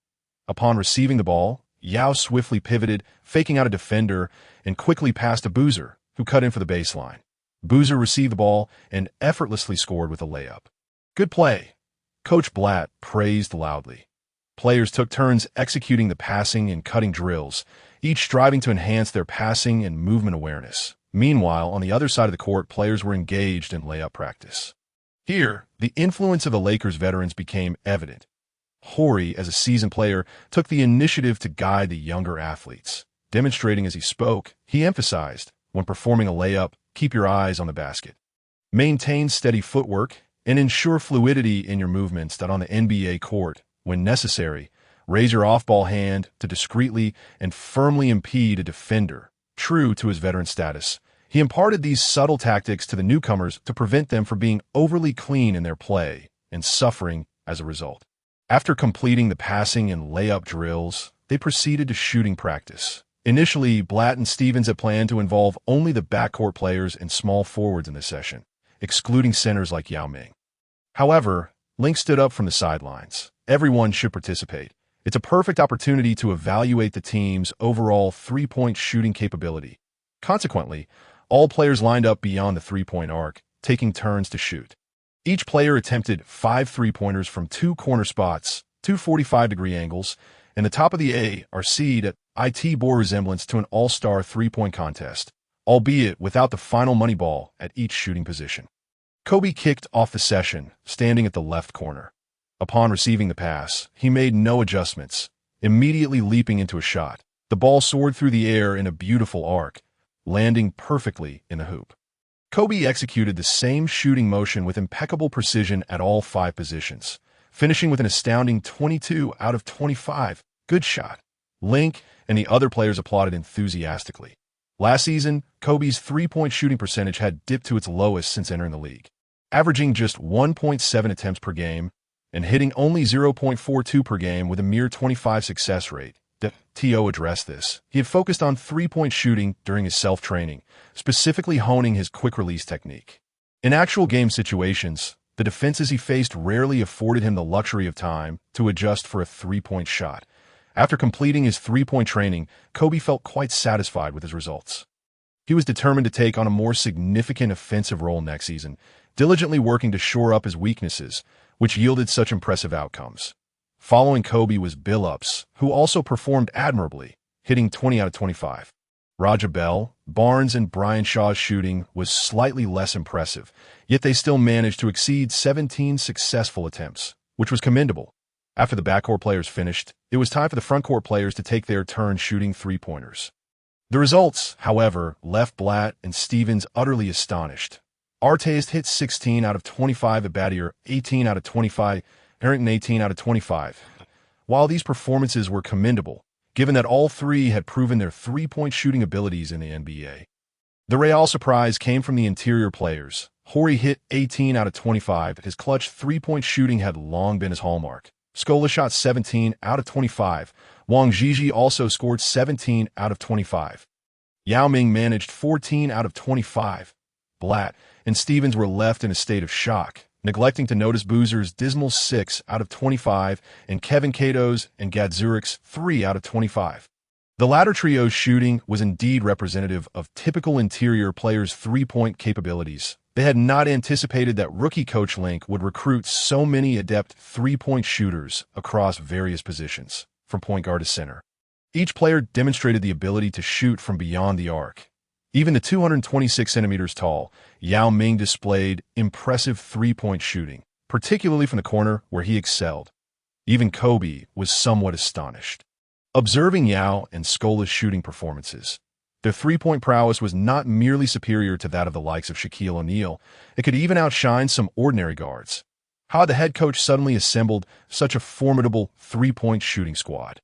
[SPEAKER 1] Upon receiving the ball, Yao swiftly pivoted, faking out a defender, and quickly passed to Boozer, who cut in for the baseline. Boozer received the ball and effortlessly scored with a layup. Good play, Coach Blatt praised loudly. Players took turns executing the passing and cutting drills, each striving to enhance their passing and movement awareness. Meanwhile, on the other side of the court, players were engaged in layup practice. Here, the influence of the Lakers veterans became evident. Horry, as a seasoned player, took the initiative to guide the younger athletes. Demonstrating as he spoke, he emphasized, when performing a layup, keep your eyes on the basket. Maintain steady footwork and ensure fluidity in your movements that on the NBA court, when necessary, raise your off-ball hand to discreetly and firmly impede a defender. True to his veteran status, he imparted these subtle tactics to the newcomers to prevent them from being overly clean in their play and suffering as a result. After completing the passing and layup drills, they proceeded to shooting practice. Initially, Blatt and Stevens had planned to involve only the backcourt players and small forwards in this session, excluding centers like Yao Ming. However, Link stood up from the sidelines. Everyone should participate. It's a perfect opportunity to evaluate the team's overall three-point shooting capability. Consequently, all players lined up beyond the three-point arc, taking turns to shoot. Each player attempted 5 three-pointers from 2 corner spots, 2 45-degree angles, and the top of the A or C that IT bore resemblance to an all-star three-point contest, albeit without the final money ball at each shooting position. Kobe kicked off the session, standing at the left corner. Upon receiving the pass, he made no adjustments, immediately leaping into a shot. The ball soared through the air in a beautiful arc, landing perfectly in the hoop. Kobe executed the same shooting motion with impeccable precision at all 5 positions, finishing with an astounding 22 out of 25. Good shot. Link and the other players applauded enthusiastically. Last season, Kobe's three-point shooting percentage had dipped to its lowest since entering the league, averaging just 1.7 attempts per game and hitting only 0.42 per game with a mere 25% success rate. T.O. addressed this. He had focused on three-point shooting during his self-training, specifically honing his quick-release technique. In actual game situations, the defenses he faced rarely afforded him the luxury of time to adjust for a three-point shot. After completing his three-point training, Kobe felt quite satisfied with his results. He was determined to take on a more significant offensive role next season, diligently working to shore up his weaknesses, which yielded such impressive outcomes. Following Kobe was Billups, who also performed admirably, hitting 20 out of 25. Raja Bell, Barnes, and Brian Shaw's shooting was slightly less impressive, yet they still managed to exceed 17 successful attempts, which was commendable. After the backcourt players finished, it was time for the frontcourt players to take their turn shooting three-pointers. The results, however, left Blatt and Stevens utterly astonished. Artest hit 16 out of 25, Abadier 18 out of 25, Harrington 18 out of 25. While these performances were commendable, given that all three had proven their three-point shooting abilities in the NBA, the real surprise came from the interior players. Horry hit 18 out of 25. His clutch three-point shooting had long been his hallmark. Scola shot 17 out of 25. Wang Zhizhi also scored 17 out of 25. Yao Ming managed 14 out of 25. Blatt and Stevens were left in a state of shock, neglecting to notice Boozer's dismal 6 out of 25 and Kevin Cato's and Gadzurik's 3 out of 25. The latter trio's shooting was indeed representative of typical interior players' three-point capabilities, They had not anticipated that rookie coach Link would recruit so many adept three-point shooters across various positions, from point guard to center. Each player demonstrated the ability to shoot from beyond the arc. Even the 226 centimeters tall Yao Ming displayed impressive three-point shooting, particularly from the corner where he excelled. Even Kobe was somewhat astonished. Observing Yao and Skola's shooting performances, their three-point prowess was not merely superior to that of the likes of Shaquille O'Neal, it could even outshine some ordinary guards. How had the head coach suddenly assembled such a formidable three-point shooting squad?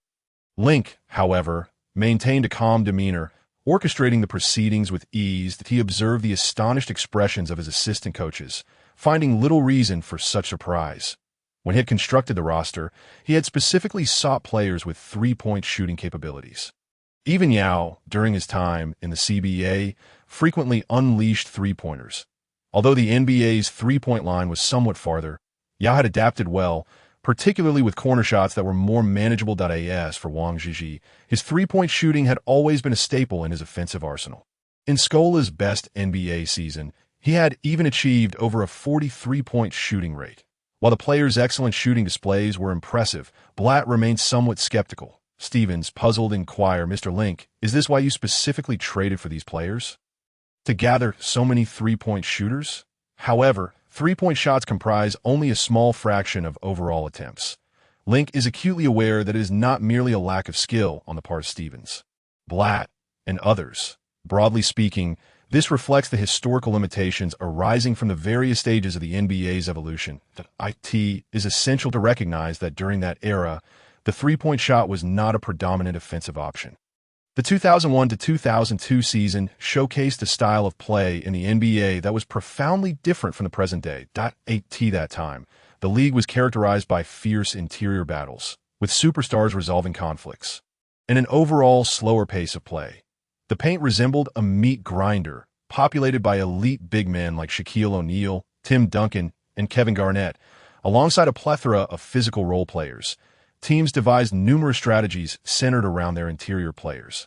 [SPEAKER 1] Link, however, maintained a calm demeanor, orchestrating the proceedings with ease that he observed the astonished expressions of his assistant coaches, finding little reason for such surprise. When he had constructed the roster, he had specifically sought players with three-point shooting capabilities. Even Yao, during his time in the CBA, frequently unleashed three-pointers. Although the NBA's three-point line was somewhat farther, Yao had adapted well, particularly with corner shots that were more manageable. As for Wang Zhizhi, his three-point shooting had always been a staple in his offensive arsenal. In Skola's best NBA season, he had even achieved over a 43-point shooting rate. While the player's excellent shooting displays were impressive, Blatt remained somewhat skeptical. Stevens, puzzled, inquired, "Mr. Link, is this why you specifically traded for these players? To gather so many three-point shooters?" However, three-point shots comprise only a small fraction of overall attempts. Link is acutely aware that it is not merely a lack of skill on the part of Stevens, Blatt, and others. Broadly speaking, this reflects the historical limitations arising from the various stages of the NBA's evolution. It is essential to recognize that during that era, the three-point shot was not a predominant offensive option. The 2001 to 2002 season showcased a style of play in the NBA that was profoundly different from the present day. That time, the league was characterized by fierce interior battles, with superstars resolving conflicts, and an overall slower pace of play. The paint resembled a meat grinder, populated by elite big men like Shaquille O'Neal, Tim Duncan, and Kevin Garnett. Alongside a plethora of physical role players, teams devised numerous strategies centered around their interior players,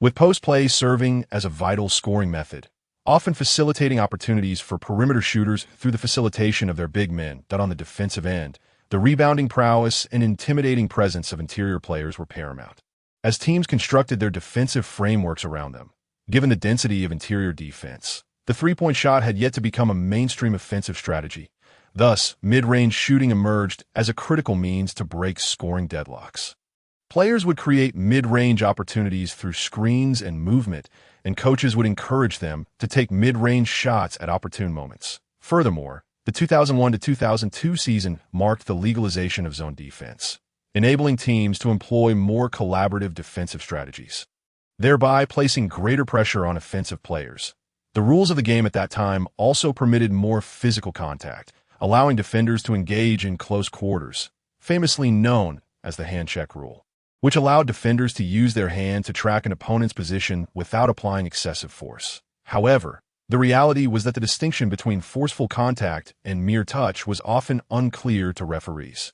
[SPEAKER 1] with post-play serving as a vital scoring method, often facilitating opportunities for perimeter shooters through the facilitation of their big men. On the defensive end, the rebounding prowess and intimidating presence of interior players were paramount, as teams constructed their defensive frameworks around them. Given the density of interior defense, the three-point shot had yet to become a mainstream offensive strategy. Thus, mid-range shooting emerged as a critical means to break scoring deadlocks. Players would create mid-range opportunities through screens and movement, and coaches would encourage them to take mid-range shots at opportune moments. Furthermore, the 2001 to 2002 season marked the legalization of zone defense, enabling teams to employ more collaborative defensive strategies, thereby placing greater pressure on offensive players. The rules of the game at that time also permitted more physical contact, allowing defenders to engage in close quarters, famously known as the hand-check rule, which allowed defenders to use their hand to track an opponent's position without applying excessive force. However, the reality was that the distinction between forceful contact and mere touch was often unclear to referees.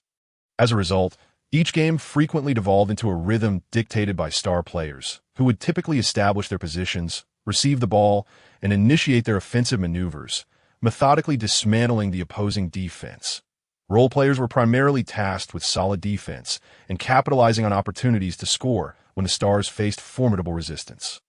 [SPEAKER 1] As a result, each game frequently devolved into a rhythm dictated by star players, who would typically establish their positions, receive the ball, and initiate their offensive maneuvers, methodically dismantling the opposing defense. Role players were primarily tasked with solid defense and capitalizing on opportunities to score when the Stars faced formidable resistance.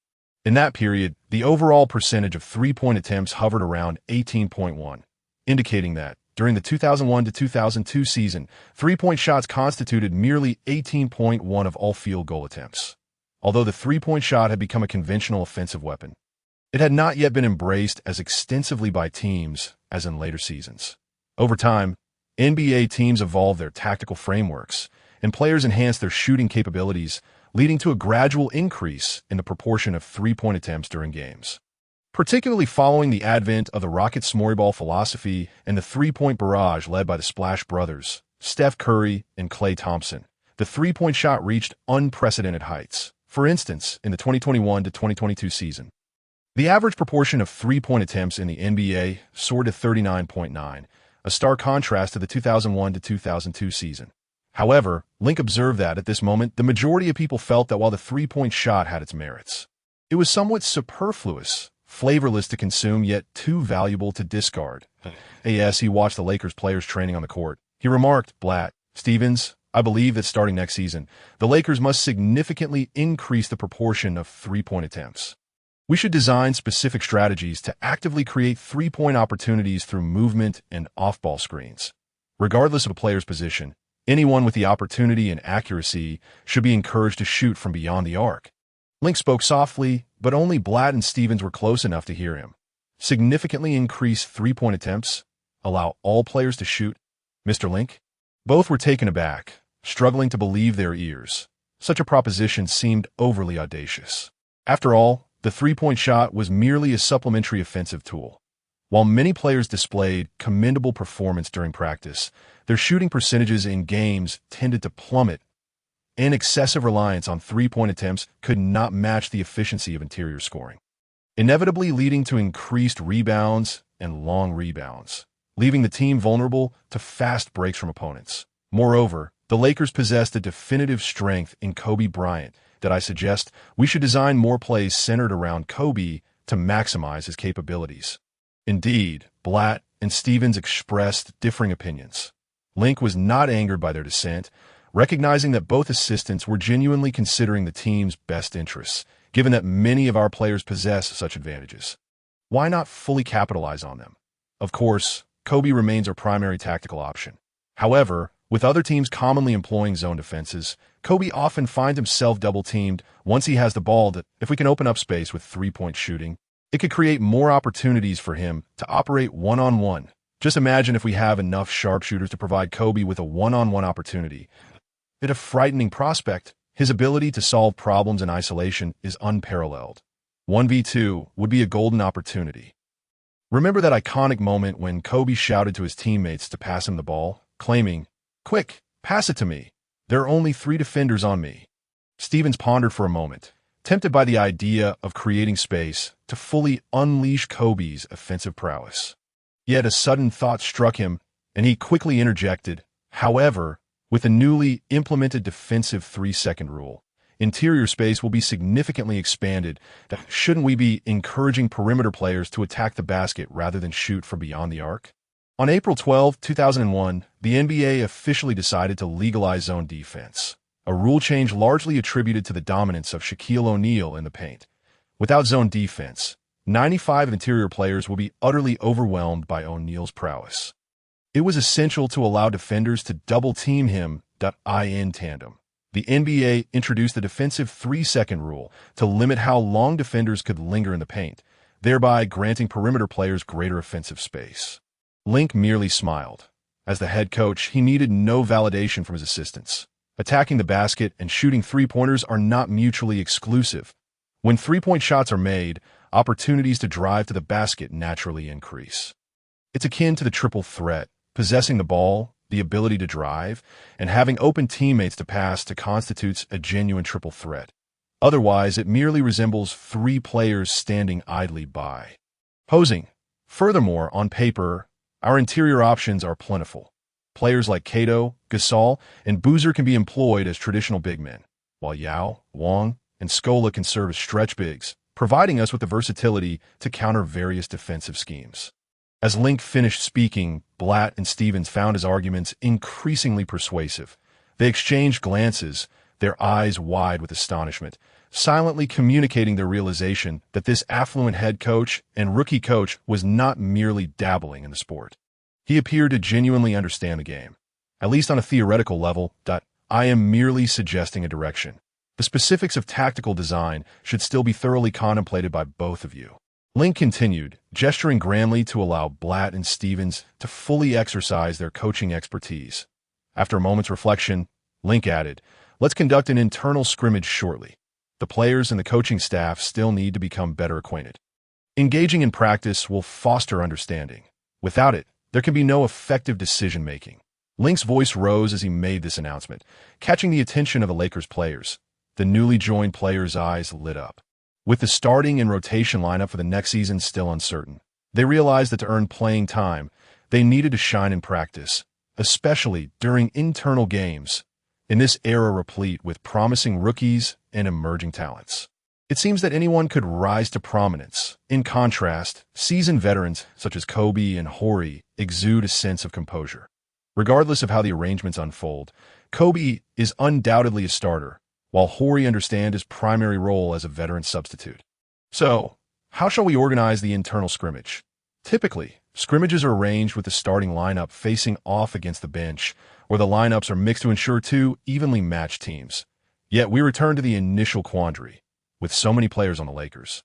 [SPEAKER 1] In that period, the overall percentage of three-point attempts hovered around 18.1, indicating that, during the 2001 to 2002 season, three-point shots constituted merely 18.1% of all field goal attempts. Although the three-point shot had become a conventional offensive weapon, it had not yet been embraced as extensively by teams as in later seasons. Over time, NBA teams evolved their tactical frameworks, and players enhanced their shooting capabilities, leading to a gradual increase in the proportion of three-point attempts during games. Particularly following the advent of the Rocket Smorgasball philosophy and the three-point barrage led by the Splash Brothers, Steph Curry and Klay Thompson, the three-point shot reached unprecedented heights. For instance, in the 2021 to 2022 season, the average proportion of three-point attempts in the NBA soared to 39.9, a stark contrast to the 2001 to 2002 season. However, Link observed that, at this moment, the majority of people felt that while the three-point shot had its merits, it was somewhat superfluous flavorless to consume yet too valuable to discard. As he watched the Lakers players training on the court, he remarked, Blatt, Stevens, I believe that starting next season, the Lakers must significantly increase the proportion of three-point attempts. We should design specific strategies to actively create three-point opportunities through movement and off-ball screens. Regardless of a player's position, anyone with the opportunity and accuracy should be encouraged to shoot from beyond the arc. Link spoke softly, but only Blatt and Stevens were close enough to hear him. Significantly increase three-point attempts? Allow all players to shoot? Mr. Link? Both were taken aback, struggling to believe their ears. Such a proposition seemed overly audacious. After all, the three-point shot was merely a supplementary offensive tool. While many players displayed commendable performance during practice, their shooting percentages in games tended to plummet, and excessive reliance on three-point attempts could not match the efficiency of interior scoring, inevitably leading to increased rebounds and long rebounds, leaving the team vulnerable to fast breaks from opponents. Moreover, the Lakers possessed a definitive strength in Kobe Bryant that I suggest we should design more plays centered around Kobe to maximize his capabilities. Indeed, Blatt and Stevens expressed differing opinions. Link was not angered by their dissent, recognizing that both assistants were genuinely considering the team's best interests, given that many of our players possess such advantages. Why not fully capitalize on them? Of course, Kobe remains our primary tactical option. However, with other teams commonly employing zone defenses, Kobe often finds himself double-teamed once he has the ball that, if we can open up space with three-point shooting, it could create more opportunities for him to operate one-on-one. Just imagine if we have enough sharpshooters to provide Kobe with a one-on-one opportunity. It's a frightening prospect. His ability to solve problems in isolation is unparalleled. 1v2 would be a golden opportunity. Remember that iconic moment when Kobe shouted to his teammates to pass him the ball, claiming, "Quick, pass it to me. There are only 3 defenders on me." Stevens pondered for a moment, tempted by the idea of creating space to fully unleash Kobe's offensive prowess. Yet a sudden thought struck him, and he quickly interjected, "However, with the newly implemented defensive 3-second rule, interior space will be significantly expanded. Shouldn't we be encouraging perimeter players to attack the basket rather than shoot from beyond the arc?" On April 12, 2001, the NBA officially decided to legalize zone defense, a rule change largely attributed to the dominance of Shaquille O'Neal in the paint. Without zone defense, 95 interior players will be utterly overwhelmed by O'Neal's prowess. It was essential to allow defenders to double-team him. In tandem, the NBA introduced the defensive 3-second rule to limit how long defenders could linger in the paint, thereby granting perimeter players greater offensive space. Link merely smiled. As the head coach, he needed no validation from his assistants. Attacking the basket and shooting three-pointers are not mutually exclusive. When three-point shots are made, opportunities to drive to the basket naturally increase. It's akin to the triple threat, possessing the ball, the ability to drive, and having open teammates to pass to constitutes a genuine triple threat. Otherwise, it merely resembles 3 players standing idly by. Posing. Furthermore, on paper, our interior options are plentiful. Players like Cato, Gasol, and Boozer can be employed as traditional big men, while Yao, Wong, and Scola can serve as stretch bigs, providing us with the versatility to counter various defensive schemes. As Link finished speaking, Blatt and Stevens found his arguments increasingly persuasive. They exchanged glances, their eyes wide with astonishment, silently communicating their realization that this affluent head coach and rookie coach was not merely dabbling in the sport. He appeared to genuinely understand the game, at least on a theoretical level. I am merely suggesting a direction. The specifics of tactical design should still be thoroughly contemplated by both of you. Link continued, gesturing grandly to allow Blatt and Stevens to fully exercise their coaching expertise. After a moment's reflection, Link added, "Let's conduct an internal scrimmage shortly. The players and the coaching staff still need to become better acquainted. Engaging in practice will foster understanding. Without it, there can be no effective decision-making." Link's voice rose as he made this announcement, catching the attention of the Lakers players. The newly joined players' eyes lit up. With the starting and rotation lineup for the next season still uncertain, they realized that to earn playing time, they needed to shine in practice, especially during internal games, in this era replete with promising rookies and emerging talents. It seems that anyone could rise to prominence. In contrast, seasoned veterans such as Kobe and Hori exude a sense of composure. Regardless of how the arrangements unfold, Kobe is undoubtedly a starter, while Hori understands his primary role as a veteran substitute. So, how shall we organize the internal scrimmage? Typically, scrimmages are arranged with the starting lineup facing off against the bench, or the lineups are mixed to ensure two evenly matched teams. Yet we return to the initial quandary. With so many players on the Lakers,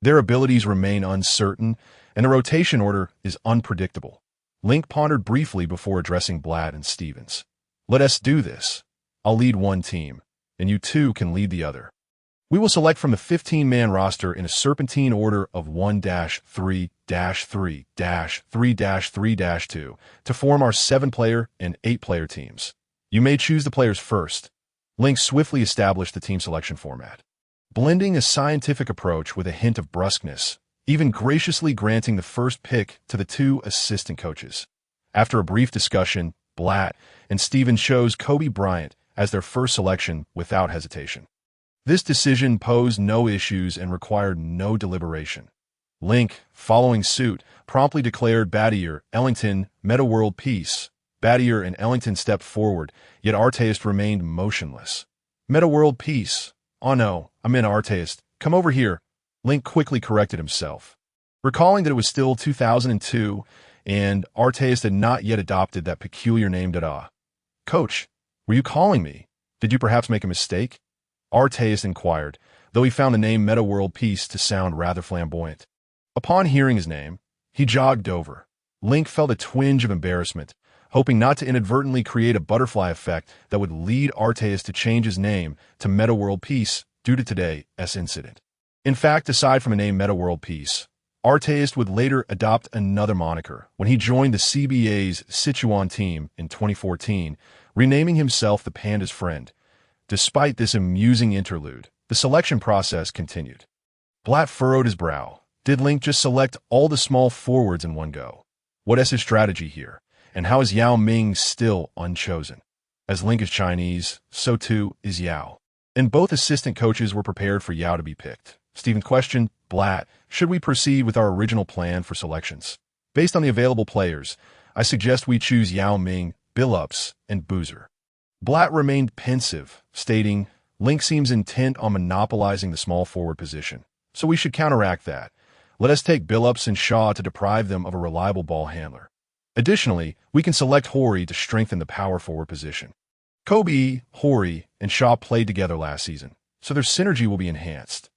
[SPEAKER 1] their abilities remain uncertain, and the rotation order is unpredictable. Link pondered briefly before addressing Blatt and Stevens. Let us do this. I'll lead one team, and you two can lead the other. We will select from the 15-man roster in a serpentine order of 1-3-3-3-3-2 to form our 7-player and 8-player teams. You may choose the players first. Link swiftly established the team selection format, blending a scientific approach with a hint of brusqueness, even graciously granting the first pick to the 2 assistant coaches. After a brief discussion, Blatt and Stevens chose Kobe Bryant as their first selection without hesitation. This decision posed no issues and required no deliberation. Link, following suit, promptly declared Battier, Ellington, Meta World Peace. Battier and Ellington stepped forward, yet Artest remained motionless. Meta World Peace. Oh no, I meant Artest. Come over here. Link quickly corrected himself, recalling that it was still 2002 and Artest had not yet adopted that peculiar name Dada. Coach, were you calling me? Did you perhaps make a mistake? Artest inquired, though he found the name Meta World Peace to sound rather flamboyant. Upon hearing his name, he jogged over. Link felt a twinge of embarrassment, hoping not to inadvertently create a butterfly effect that would lead Artest to change his name to Meta World Peace due to today's incident. In fact, aside from the name Meta World Peace, Artest would later adopt another moniker when he joined the CBA's Sichuan team in 2014, renaming himself the Panda's Friend. Despite this amusing interlude, the selection process continued. Blatt furrowed his brow. Did Link just select all the small forwards in one go? What is his strategy here? And how is Yao Ming still unchosen? As Link is Chinese, so too is Yao. And both assistant coaches were prepared for Yao to be picked. Stephen questioned Blatt, should we proceed with our original plan for selections? Based on the available players, I suggest we choose Yao Ming, Billups, and Boozer. Blatt remained pensive, stating, Link seems intent on monopolizing the small forward position, so we should counteract that. Let us take Billups and Shaw to deprive them of a reliable ball handler. Additionally, we can select Hori to strengthen the power forward position. Kobe, Hori, and Shaw played together last season, so their synergy will be enhanced.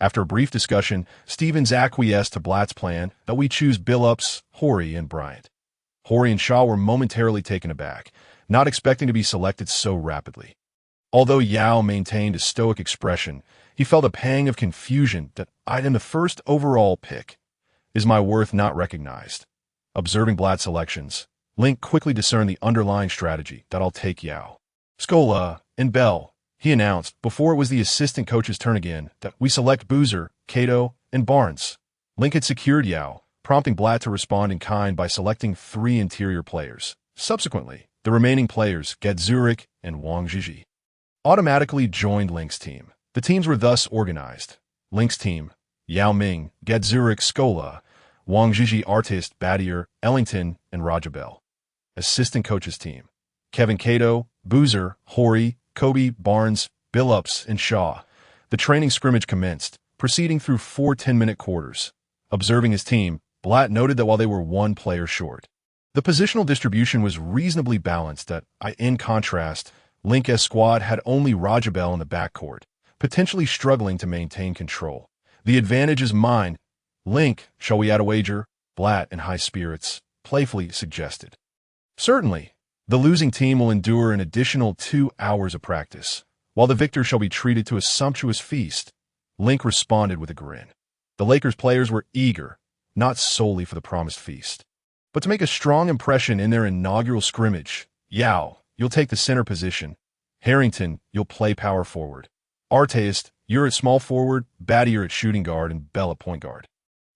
[SPEAKER 1] After a brief discussion, Stevens acquiesced to Blatt's plan that we choose Billups, Hori, and Bryant. Hori and Shaw were momentarily taken aback, not expecting to be selected so rapidly. Although Yao maintained a stoic expression, he felt a pang of confusion that I am the first overall pick. Is my worth not recognized? Observing Blatt's selections, Link quickly discerned the underlying strategy that I'll take Yao. Scola and Bell, he announced before it was the assistant coach's turn again that we select Boozer, Cato, and Barnes. Link had secured Yao, prompting Blatt to respond in kind by selecting 3 interior players. Subsequently, the remaining players, Gadzurek and Wang Zhizhi, automatically joined Link's team. The teams were thus organized. Link's team, Yao Ming, Gadzurek, Scola, Wang Zhizhi, Artest, Battier, Ellington, and Rajabel. Assistant coach's team, Kevin Cato, Boozer, Hori, Kobe, Barnes, Billups, and Shaw. The training scrimmage commenced, proceeding through 4 10-minute quarters. Observing his team, Blatt noted that while they were 1 player short, the positional distribution was reasonably balanced that, in contrast, Link's squad had only Rajabel in the backcourt, potentially struggling to maintain control. The advantage is mine. Link, shall we add a wager? Blatt, in high spirits, playfully suggested. Certainly. The losing team will endure an additional 2 hours of practice, while the victor shall be treated to a sumptuous feast. Link responded with a grin. The Lakers players were eager, not solely for the promised feast, but to make a strong impression in their inaugural scrimmage. Yao, you'll take the center position. Harrington, you'll play power forward. Artest, you're at small forward, Battier at shooting guard, and Bell at point guard.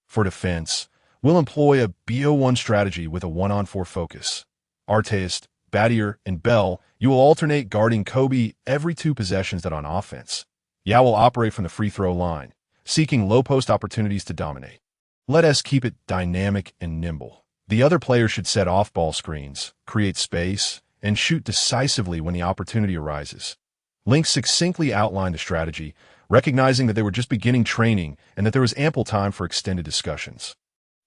[SPEAKER 1] For defense, we'll employ a BO1 strategy with a 1-on-4 focus. Artest, Battier, and Bell, you will alternate guarding Kobe every 2 possessions that on offense. Yao will operate from the free throw line, seeking low-post opportunities to dominate. Let us keep it dynamic and nimble. The other players should set off-ball screens, create space, and shoot decisively when the opportunity arises. Link succinctly outlined the strategy, recognizing that they were just beginning training and that there was ample time for extended discussions.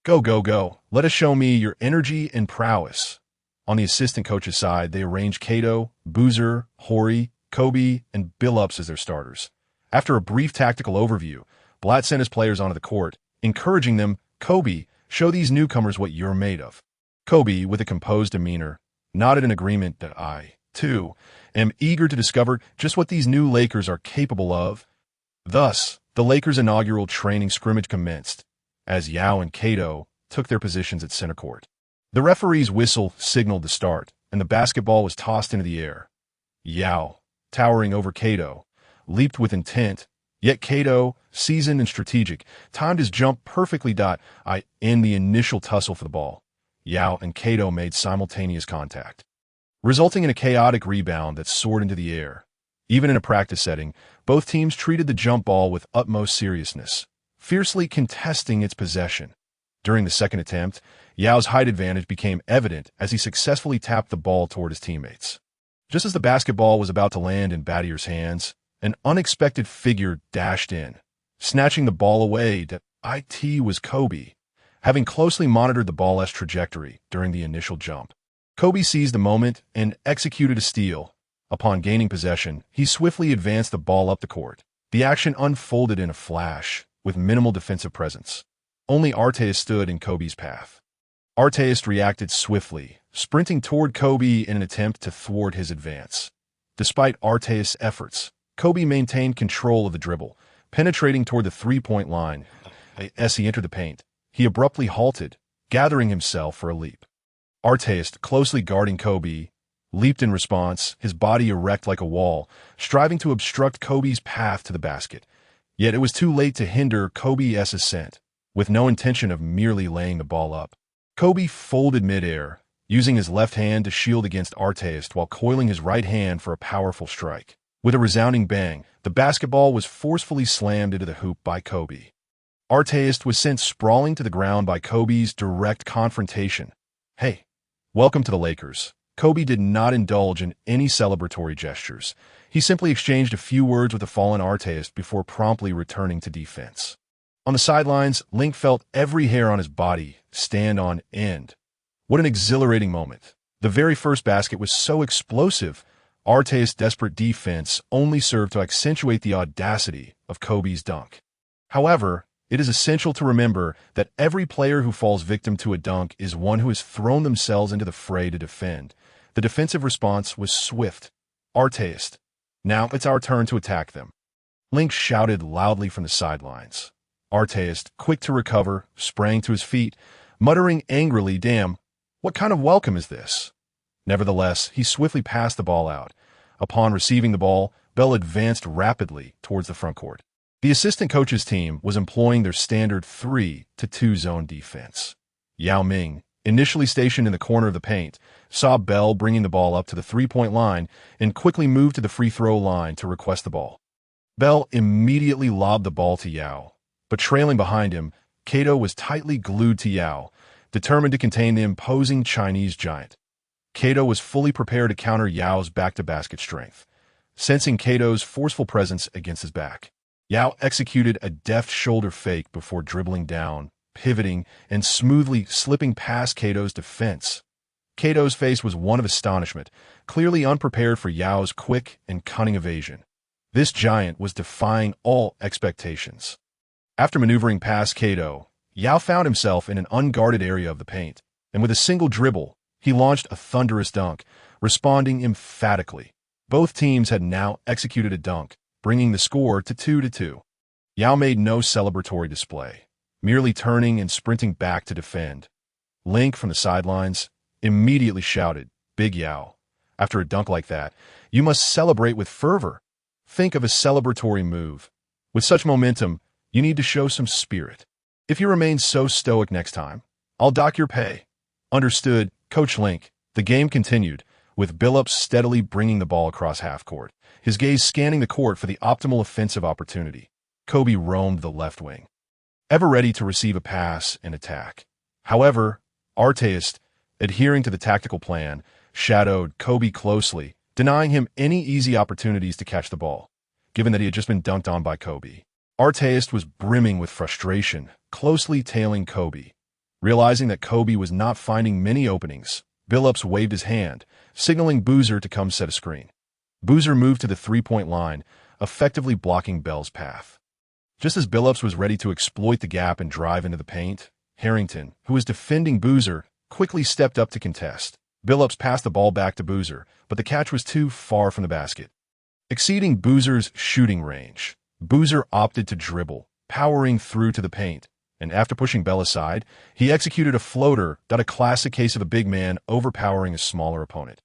[SPEAKER 1] Go, go, go. Let us show me your energy and prowess. On the assistant coach's side, they arranged Kato, Boozer, Hori, Kobe, and Billups as their starters. After a brief tactical overview, Blatt sent his players onto the court, encouraging them, Kobe, show these newcomers what you're made of. Kobe, with a composed demeanor, nodded in agreement that I, too, am eager to discover just what these new Lakers are capable of. Thus, the Lakers' inaugural training scrimmage commenced, as Yao and Kato took their positions at center court. The referee's whistle signaled the start, and the basketball was tossed into the air. Yao, towering over Kato, leaped with intent, yet Kato, seasoned and strategic, timed his jump perfectly. In the initial tussle for the ball, Yao and Kato made simultaneous contact, resulting in a chaotic rebound that soared into the air. Even in a practice setting, both teams treated the jump ball with utmost seriousness, fiercely contesting its possession. During the second attempt, Yao's height advantage became evident as he successfully tapped the ball toward his teammates. Just as the basketball was about to land in Battier's hands, an unexpected figure dashed in, snatching the ball away. It was Kobe. Having closely monitored the ball's trajectory during the initial jump, Kobe seized the moment and executed a steal. Upon gaining possession, he swiftly advanced the ball up the court. The action unfolded in a flash, with minimal defensive presence. Only Arteis stood in Kobe's path. Arteis reacted swiftly, sprinting toward Kobe in an attempt to thwart his advance. Despite Arteis' efforts, Kobe maintained control of the dribble, penetrating toward the three-point line. As he entered the paint, he abruptly halted, gathering himself for a leap. Arteis, closely guarding Kobe, leaped in response, his body erect like a wall, striving to obstruct Kobe's path to the basket. Yet it was too late to hinder Kobe's ascent. With no intention of merely laying the ball up, Kobe folded midair, using his left hand to shield against Arteis while coiling his right hand for a powerful strike. With a resounding bang, the basketball was forcefully slammed into the hoop by Kobe. Arteis was sent sprawling to the ground by Kobe's direct confrontation. Hey, welcome to the Lakers. Kobe did not indulge in any celebratory gestures. He simply exchanged a few words with the fallen Arteis before promptly returning to defense. On the sidelines, Link felt every hair on his body stand on end. What an exhilarating moment. The very first basket was so explosive, Arteis' desperate defense only served to accentuate the audacity of Kobe's dunk. However, it is essential to remember that every player who falls victim to a dunk is one who has thrown themselves into the fray to defend. The defensive response was swift. Arteis, now it's our turn to attack them. Link shouted loudly from the sidelines. Arteis, quick to recover, sprang to his feet, muttering angrily, "Damn, what kind of welcome is this?" Nevertheless, he swiftly passed the ball out. Upon receiving the ball, Bell advanced rapidly towards the front court. The assistant coach's team was employing their standard 3-2 zone defense. Yao Ming, initially stationed in the corner of the paint, saw Bell bringing the ball up to the three-point line and quickly moved to the free throw line to request the ball. Bell immediately lobbed the ball to Yao, but trailing behind him, Kato was tightly glued to Yao, determined to contain the imposing Chinese giant. Kato was fully prepared to counter Yao's back-to-basket strength. Sensing Kato's forceful presence against his back, Yao executed a deft shoulder fake before dribbling down, pivoting, and smoothly slipping past Kato's defense. Kato's face was one of astonishment, clearly unprepared for Yao's quick and cunning evasion. This giant was defying all expectations. After maneuvering past Kato, Yao found himself in an unguarded area of the paint, and with a single dribble, he launched a thunderous dunk, responding emphatically. Both teams had now executed a dunk, bringing the score to 2-2. Yao made no celebratory display, merely turning and sprinting back to defend. Link, from the sidelines, immediately shouted, "Big Yao, after a dunk like that, you must celebrate with fervor. Think of a celebratory move. With such momentum, you need to show some spirit. If you remain so stoic next time, I'll dock your pay." Understood, Coach Link. The game continued, with Billups steadily bringing the ball across half-court, his gaze scanning the court for the optimal offensive opportunity. Kobe roamed the left wing, ever ready to receive a pass and attack. However, Artest, adhering to the tactical plan, shadowed Kobe closely, denying him any easy opportunities to catch the ball, given that he had just been dunked on by Kobe. Artest was brimming with frustration, closely tailing Kobe. Realizing that Kobe was not finding many openings, Billups waved his hand, signaling Boozer to come set a screen. Boozer moved to the three-point line, effectively blocking Bell's path. Just as Billups was ready to exploit the gap and drive into the paint, Harrington, who was defending Boozer, quickly stepped up to contest. Billups passed the ball back to Boozer, but the catch was too far from the basket. Exceeding Boozer's shooting range, Boozer opted to dribble, powering through to the paint, and after pushing Bell aside, he executed a floater, a classic case of a big man overpowering a smaller opponent.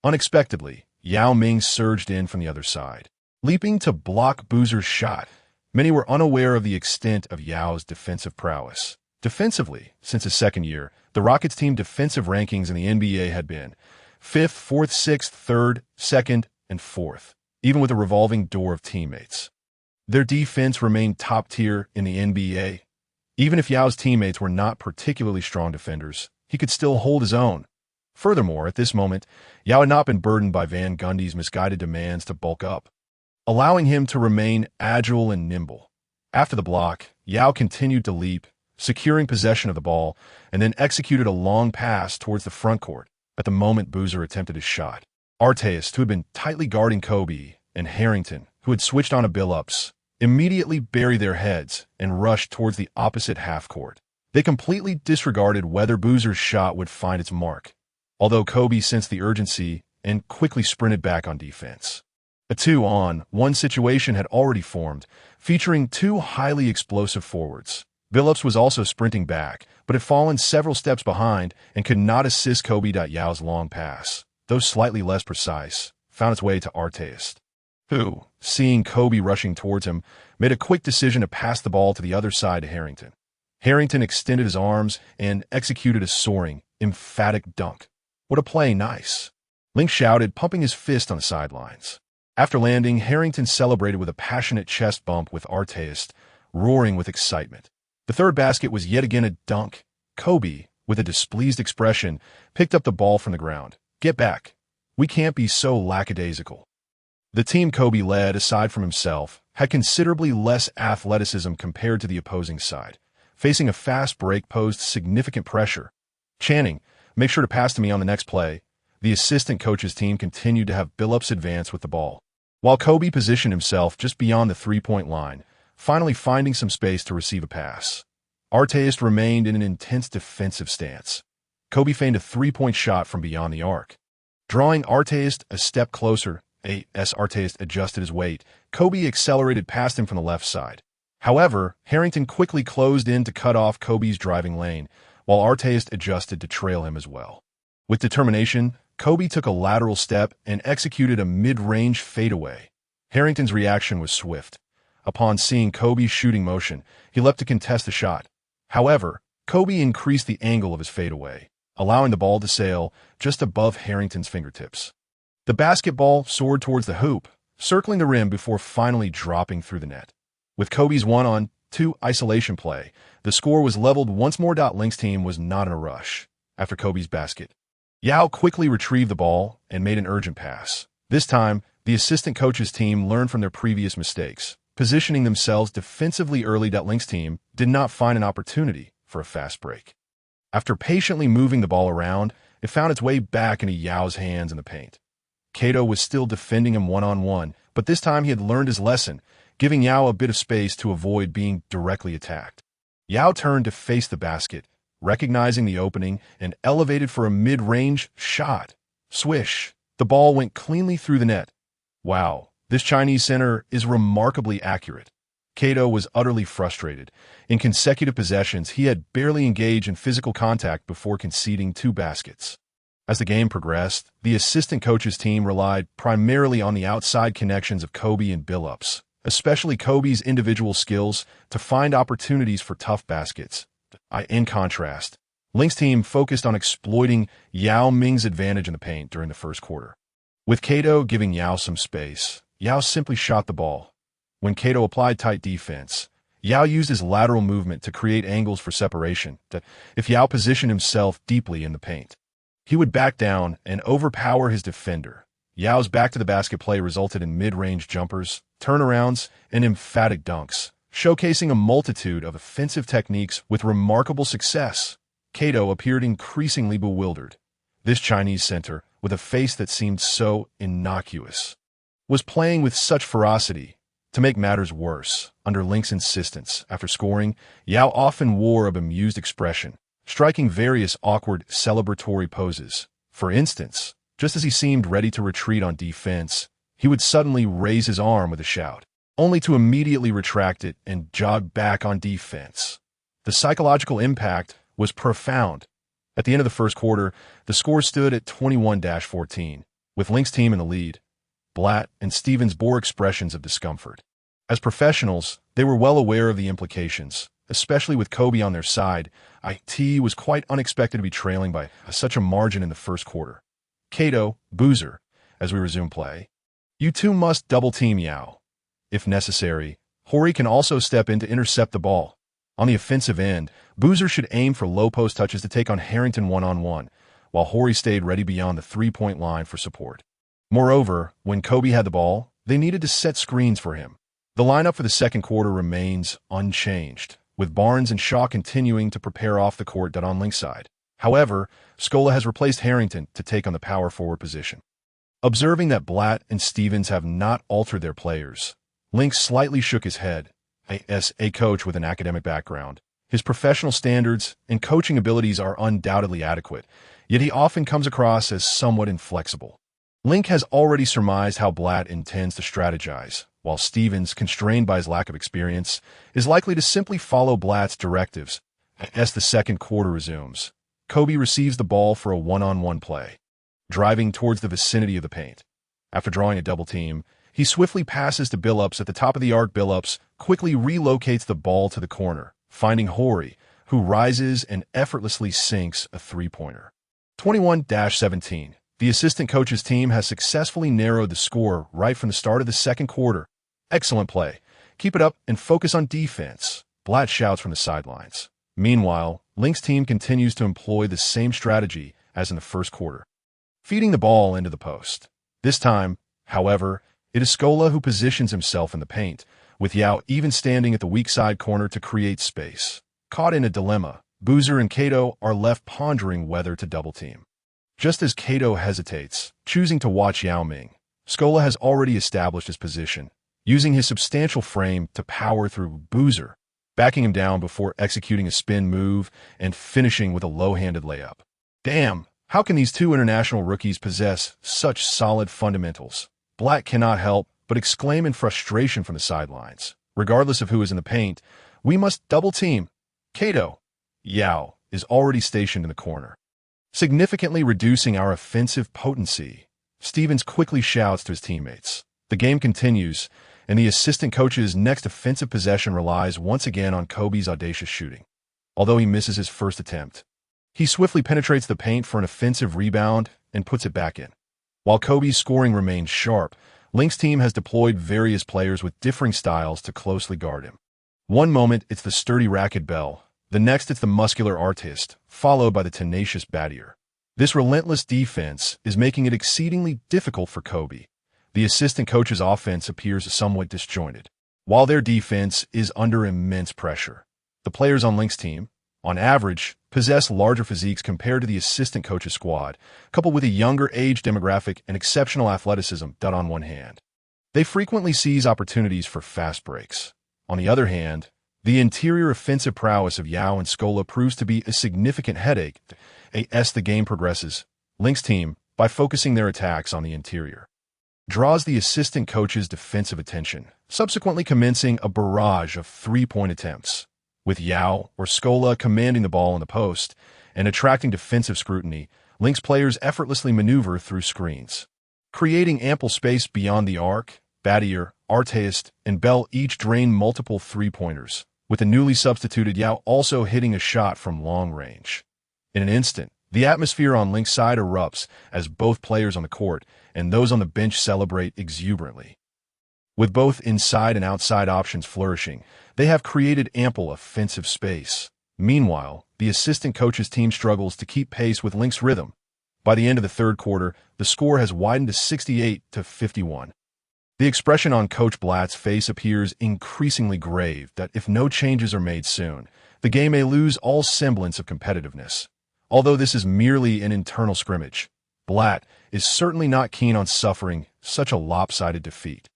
[SPEAKER 1] Unexpectedly, Yao Ming surged in from the other side, leaping to block Boozer's shot. Many were unaware of the extent of Yao's defensive prowess. Defensively, since his second year, the Rockets' team defensive rankings in the NBA had been 5th, 4th, 6th, 3rd, 2nd, and 4th, even with a revolving door of teammates. Their defense remained top tier in the NBA. Even if Yao's teammates were not particularly strong defenders, he could still hold his own. Furthermore, at this moment, Yao had not been burdened by Van Gundy's misguided demands to bulk up, allowing him to remain agile and nimble. After the block, Yao continued to leap, securing possession of the ball, and then executed a long pass towards the front court at the moment Boozer attempted his shot. Artest, who had been tightly guarding Kobe, and Harrington, who had switched on to Billups, immediately buried their heads and rushed towards the opposite half-court. They completely disregarded whether Boozer's shot would find its mark, although Kobe sensed the urgency and quickly sprinted back on defense. A 2-on-1 situation had already formed, featuring two highly explosive forwards. Billups was also sprinting back, but had fallen several steps behind and could not assist Kobe. Yao's long pass, though slightly less precise, found its way to Artest, who, seeing Kobe rushing towards him, made a quick decision to pass the ball to the other side to Harrington. Harrington extended his arms and executed a soaring, emphatic dunk. "What a play, nice!" Link shouted, pumping his fist on the sidelines. After landing, Harrington celebrated with a passionate chest bump with Artest, roaring with excitement. The third basket was yet again a dunk. Kobe, with a displeased expression, picked up the ball from the ground. "Get back. We can't be so lackadaisical." The team Kobe led, aside from himself, had considerably less athleticism compared to the opposing side. Facing a fast break posed significant pressure. Channing, "Make sure to pass to me on the next play." The assistant coach's team continued to have Billups advance with the ball, while Kobe positioned himself just beyond the three-point line, finally finding some space to receive a pass. Artest remained in an intense defensive stance. Kobe feigned a three-point shot from beyond the arc. Drawing Artest a step closer, as Artest adjusted his weight, Kobe accelerated past him from the left side. However, Harrington quickly closed in to cut off Kobe's driving lane, while Artest adjusted to trail him as well. With determination, Kobe took a lateral step and executed a mid-range fadeaway. Harrington's reaction was swift. Upon seeing Kobe's shooting motion, he leapt to contest the shot. However, Kobe increased the angle of his fadeaway, allowing the ball to sail just above Harrington's fingertips. The basketball soared towards the hoop, circling the rim before finally dropping through the net. With Kobe's 1-on-2 isolation play, the score was leveled once more. Link's team was not in a rush. After Kobe's basket, Yao quickly retrieved the ball and made an urgent pass. This time, the assistant coach's team learned from their previous mistakes, positioning themselves defensively early. Link's team did not find an opportunity for a fast break. After patiently moving the ball around, it found its way back into Yao's hands in the paint. Kato was still defending him one-on-one, but this time he had learned his lesson, giving Yao a bit of space to avoid being directly attacked. Yao turned to face the basket, recognizing the opening, and elevated for a mid-range shot. Swish! The ball went cleanly through the net. Wow, this Chinese center is remarkably accurate. Kato was utterly frustrated. In consecutive possessions, he had barely engaged in physical contact before conceding 2 baskets. As the game progressed, the assistant coach's team relied primarily on the outside connections of Kobe and Billups, especially Kobe's individual skills, to find opportunities for tough baskets. In contrast, Link's team focused on exploiting Yao Ming's advantage in the paint during the first quarter. With Kato giving Yao some space, Yao simply shot the ball. When Kato applied tight defense, Yao used his lateral movement to create angles for separation. If Yao positioned himself deeply in the paint, he would back down and overpower his defender. Yao's back-to-the-basket play resulted in mid-range jumpers, turnarounds, and emphatic dunks, showcasing a multitude of offensive techniques with remarkable success. Kato appeared increasingly bewildered. This Chinese center, with a face that seemed so innocuous, was playing with such ferocity. To make matters worse, under Link's insistence, after scoring, Yao often wore a bemused expression, striking various awkward celebratory poses. For instance, just as he seemed ready to retreat on defense, he would suddenly raise his arm with a shout, only to immediately retract it and jog back on defense. The psychological impact was profound. At the end of the first quarter, the score stood at 21-14, with Link's team in the lead. Blatt and Stevens bore expressions of discomfort. As professionals, they were well aware of the implications, especially with Kobe on their side. It was quite unexpected to be trailing by such a margin in the first quarter. Kato, Boozer, as we resume play. You two must double-team Yao. If necessary, Horry can also step in to intercept the ball. On the offensive end, Boozer should aim for low-post touches to take on Harrington one-on-one, while Horry stayed ready beyond the three-point line for support. Moreover, when Kobe had the ball, they needed to set screens for him. The lineup for the second quarter remains unchanged, with Barnes and Shaw continuing to prepare off the court on Link's side. However, Scola has replaced Harrington to take on the power forward position. Observing that Blatt and Stevens have not altered their players, Link slightly shook his head. As a coach with an academic background, his professional standards and coaching abilities are undoubtedly adequate, yet he often comes across as somewhat inflexible. Link has already surmised how Blatt intends to strategize, while Stevens, constrained by his lack of experience, is likely to simply follow Blatt's directives. As the second quarter resumes, Kobe receives the ball for a one-on-one play, driving towards the vicinity of the paint. After drawing a double team, he swiftly passes to Billups at the top of the arc. Billups quickly relocates the ball to the corner, finding Horry, who rises and effortlessly sinks a three-pointer. 21-17. The assistant coach's team has successfully narrowed the score right from the start of the second quarter. Excellent play. Keep it up and focus on defense, Blatt shouts from the sidelines. Meanwhile, Link's team continues to employ the same strategy as in the first quarter, feeding the ball into the post. This time, however, it is Scola who positions himself in the paint, with Yao even standing at the weak side corner to create space. Caught in a dilemma, Boozer and Kato are left pondering whether to double-team. Just as Kato hesitates, choosing to watch Yao Ming, Scola has already established his position, using his substantial frame to power through Boozer, backing him down before executing a spin move and finishing with a low-handed layup. Damn, how can these two international rookies possess such solid fundamentals? Blatt cannot help but exclaim in frustration from the sidelines. Regardless of who is in the paint, we must double-team. Kato. Yao is already stationed in the corner, significantly reducing our offensive potency. Stevens quickly shouts to his teammates. The game continues, and the assistant coach's next offensive possession relies once again on Kobe's audacious shooting. Although he misses his first attempt, he swiftly penetrates the paint for an offensive rebound and puts it back in. While Kobe's scoring remains sharp, Link's team has deployed various players with differing styles to closely guard him. One moment it's the sturdy racket Bell, the next it's the muscular artist, followed by the tenacious Battier. This relentless defense is making it exceedingly difficult for Kobe. The assistant coach's offense appears somewhat disjointed, while their defense is under immense pressure. The players on Link's team, on average, possess larger physiques compared to the assistant coach's squad, coupled with a younger age demographic and exceptional athleticism. On one hand, they frequently seize opportunities for fast breaks. On the other hand, the interior offensive prowess of Yao and Scola proves to be a significant headache. As the game progresses, Link's team, by focusing their attacks on the interior, draws the assistant coach's defensive attention, subsequently commencing a barrage of three-point attempts. With Yao or Scola commanding the ball in the post and attracting defensive scrutiny, Link's players effortlessly maneuver through screens, creating ample space beyond the arc. Battier, Artist, and Bell each drain multiple three-pointers, with the newly substituted Yao also hitting a shot from long range. In an instant, the atmosphere on Link's side erupts as both players on the court and those on the bench celebrate exuberantly. With both inside and outside options flourishing, they have created ample offensive space. Meanwhile, the assistant coach's team struggles to keep pace with Link's rhythm. By the end of the third quarter, the score has widened to 68-51. The expression on Coach Blatt's face appears increasingly grave that if no changes are made soon, the game may lose all semblance of competitiveness. Although this is merely an internal scrimmage, Blatt is certainly not keen on suffering such a lopsided defeat.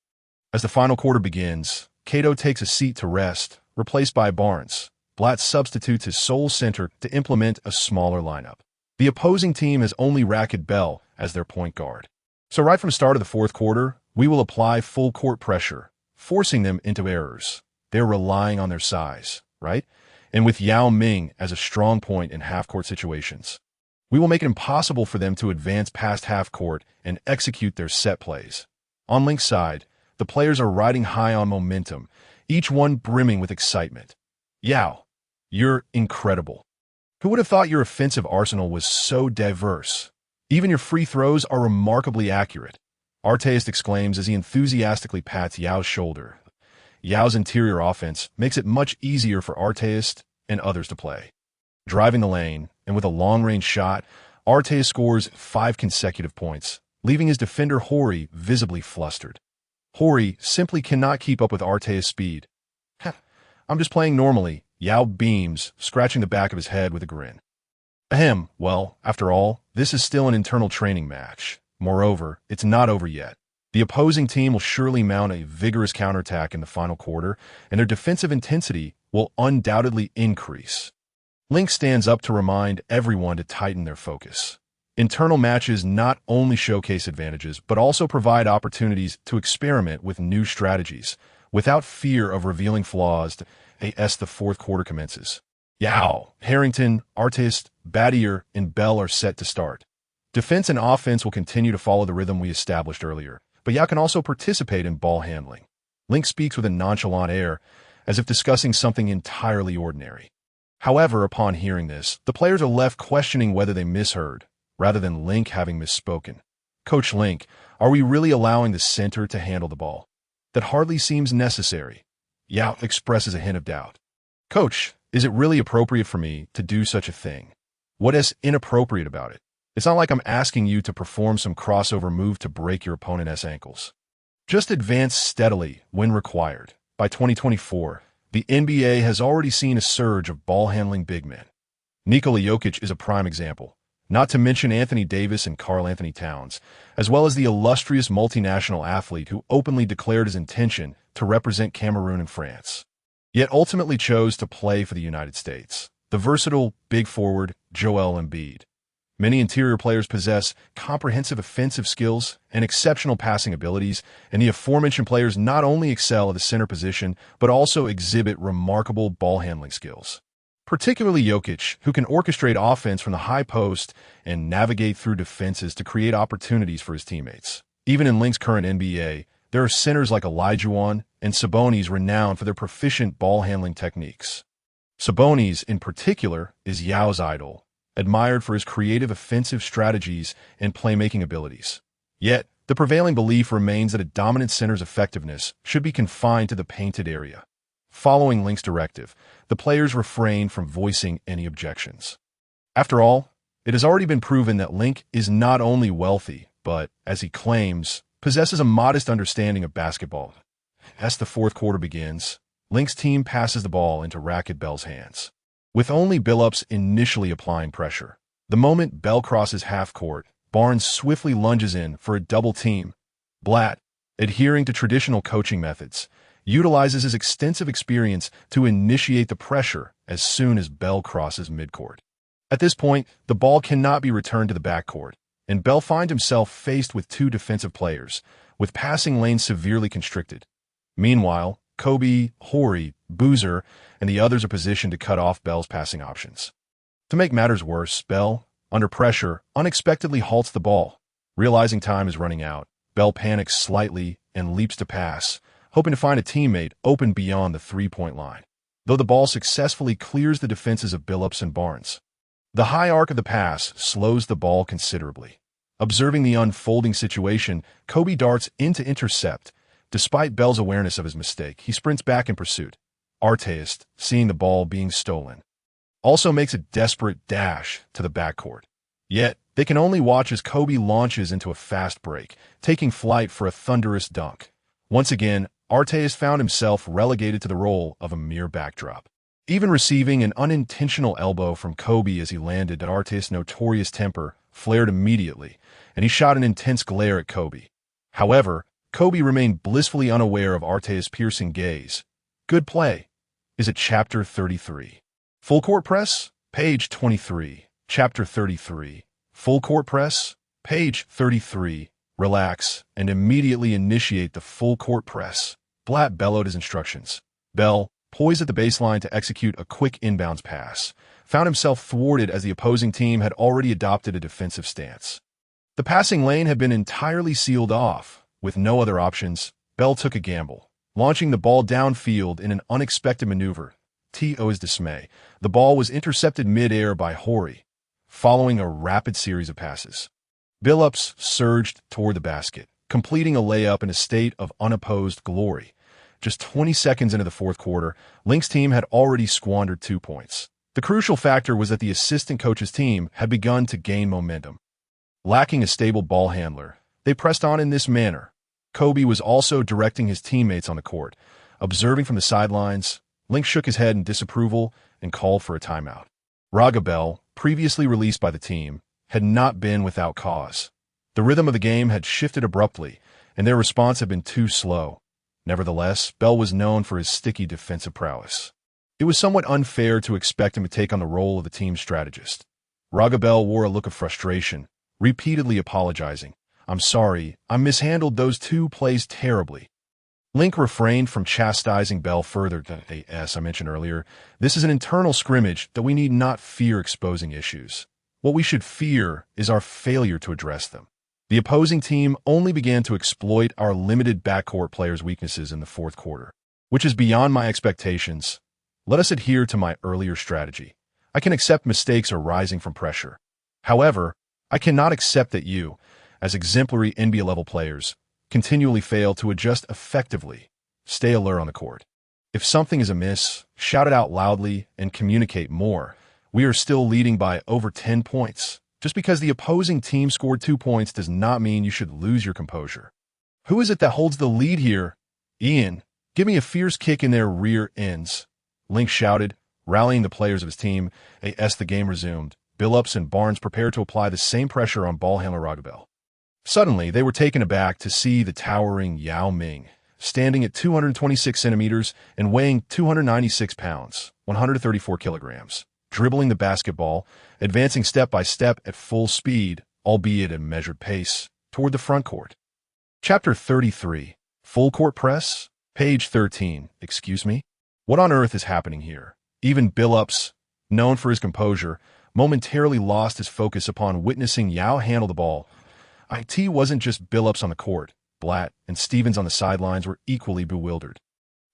[SPEAKER 1] As the final quarter begins, Cato takes a seat to rest, replaced by Barnes. Blatt substitutes his sole center to implement a smaller lineup. The opposing team has only Racket Bell as their point guard. So right from the start of the fourth quarter, we will apply full court pressure, forcing them into errors. They're relying on their size, right? And with Yao Ming as a strong point in half-court situations, we will make it impossible for them to advance past half-court and execute their set plays. On Link's side, the players are riding high on momentum, each one brimming with excitement. Yao, you're incredible. Who would have thought your offensive arsenal was so diverse? Even your free throws are remarkably accurate, Arteist exclaims as he enthusiastically pats Yao's shoulder. Yao's interior offense makes it much easier for Arteist and others to play. Driving the lane, and with a long-range shot, Arteist scores 5 consecutive points, leaving his defender Hori visibly flustered. Hori simply cannot keep up with Arteist's speed. I'm just playing normally, Yao beams, scratching the back of his head with a grin. Ahem, well, after all, this is still an internal training match. Moreover, it's not over yet. The opposing team will surely mount a vigorous counterattack in the final quarter, and their defensive intensity will undoubtedly increase. Link stands up to remind everyone to tighten their focus. Internal matches not only showcase advantages, but also provide opportunities to experiment with new strategies, without fear of revealing flaws as the fourth quarter commences. Yao, Harrington, Artist, Battier, and Bell are set to start. Defense and offense will continue to follow the rhythm we established earlier, but Yao can also participate in ball handling. Link speaks with a nonchalant air, as if discussing something entirely ordinary. However, upon hearing this, the players are left questioning whether they misheard, rather than Link having misspoken. Coach Link, are we really allowing the center to handle the ball? That hardly seems necessary. Yao expresses a hint of doubt. Coach, is it really appropriate for me to do such a thing? What is inappropriate about it? It's not like I'm asking you to perform some crossover move to break your opponent's ankles. Just advance steadily when required. By 2024, the NBA has already seen a surge of ball-handling big men. Nikola Jokic is a prime example, not to mention Anthony Davis and Karl Anthony Towns, as well as the illustrious multinational athlete who openly declared his intention to represent Cameroon and France, yet ultimately chose to play for the United States. The versatile big forward Joel Embiid. Many interior players possess comprehensive offensive skills and exceptional passing abilities, and the aforementioned players not only excel at the center position, but also exhibit remarkable ball-handling skills. Particularly Jokic, who can orchestrate offense from the high post and navigate through defenses to create opportunities for his teammates. Even in Link's current NBA, there are centers like Olajuwon and Sabonis renowned for their proficient ball-handling techniques. Sabonis, in particular, is Yao's idol, admired for his creative offensive strategies and playmaking abilities. Yet, the prevailing belief remains that a dominant center's effectiveness should be confined to the painted area. Following Link's directive, the players refrain from voicing any objections. After all, it has already been proven that Link is not only wealthy, but, as he claims, possesses a modest understanding of basketball. As the fourth quarter begins, Link's team passes the ball into Racket Bell's hands. With only Billups initially applying pressure, the moment Bell crosses half-court, Barnes swiftly lunges in for a double team. Blatt, adhering to traditional coaching methods, utilizes his extensive experience to initiate the pressure as soon as Bell crosses midcourt. At this point, the ball cannot be returned to the backcourt, and Bell finds himself faced with 2 defensive players, with passing lanes severely constricted. Meanwhile, Kobe, Hori, Boozer, and the others are positioned to cut off Bell's passing options. To make matters worse, Bell, under pressure, unexpectedly halts the ball. Realizing time is running out, Bell panics slightly and leaps to pass, hoping to find a teammate open beyond the three-point line, though the ball successfully clears the defenses of Billups and Barnes. The high arc of the pass slows the ball considerably. Observing the unfolding situation, Kobe darts in to intercept. Despite Bell's awareness of his mistake, he sprints back in pursuit. Arteist, seeing the ball being stolen, also makes a desperate dash to the backcourt. Yet, they can only watch as Kobe launches into a fast break, taking flight for a thunderous dunk. Once again, Arteist found himself relegated to the role of a mere backdrop. Even receiving an unintentional elbow from Kobe as he landed, that Arteist's notorious temper flared immediately, and he shot an intense glare at Kobe. However, Kobe remained blissfully unaware of Arteist's piercing gaze. Good play. Is it Chapter 33? Full court press? Page 23. Chapter 33. Full court press? Page 33. Relax and immediately initiate the full court press. Blatt bellowed his instructions. Bell, poised at the baseline to execute a quick inbounds pass, found himself thwarted as the opposing team had already adopted a defensive stance. The passing lane had been entirely sealed off. With no other options, Bell took a gamble, launching the ball downfield in an unexpected maneuver. To his dismay, the ball was intercepted mid-air by Horry, following a rapid series of passes. Billups surged toward the basket, completing a layup in a state of unopposed glory. Just 20 seconds into the fourth quarter, Link's team had already squandered 2 points. The crucial factor was that the assistant coach's team had begun to gain momentum. Lacking a stable ball handler, they pressed on in this manner. Kobe was also directing his teammates on the court. Observing from the sidelines, Link shook his head in disapproval and called for a timeout. Raga Bell, previously released by the team, had not been without cause. The rhythm of the game had shifted abruptly, and their response had been too slow. Nevertheless, Bell was known for his sticky defensive prowess. It was somewhat unfair to expect him to take on the role of the team's strategist. Raga Bell wore a look of frustration, repeatedly apologizing. "I'm sorry, I mishandled those 2 plays terribly." Link refrained from chastising Bell further. As I mentioned earlier, this is an internal scrimmage that we need not fear exposing issues. What we should fear is our failure to address them. The opposing team only began to exploit our limited backcourt players' weaknesses in the fourth quarter, which is beyond my expectations. Let us adhere to my earlier strategy. I can accept mistakes arising from pressure. However, I cannot accept that you, as exemplary NBA-level players, continually fail to adjust effectively. Stay alert on the court. If something is amiss, shout it out loudly and communicate more. We are still leading by over 10 points. Just because the opposing team scored 2 points does not mean you should lose your composure. Who is it that holds the lead here? Ian, give me a fierce kick in their rear ends. Link shouted, rallying the players of his team. As the game resumed, Billups and Barnes prepared to apply the same pressure on ball handler Ragabell. Suddenly, they were taken aback to see the towering Yao Ming, standing at 226 centimeters and weighing 296 pounds, 134 kilograms, dribbling the basketball, advancing step by step at full speed, albeit at a measured pace, toward the front court. Chapter 33. Full court press? Page 13. Excuse me? What on earth is happening here? Even Billups, known for his composure, momentarily lost his focus upon witnessing Yao handle the ball. It wasn't just Billups on the court. Blatt and Stevens on the sidelines were equally bewildered.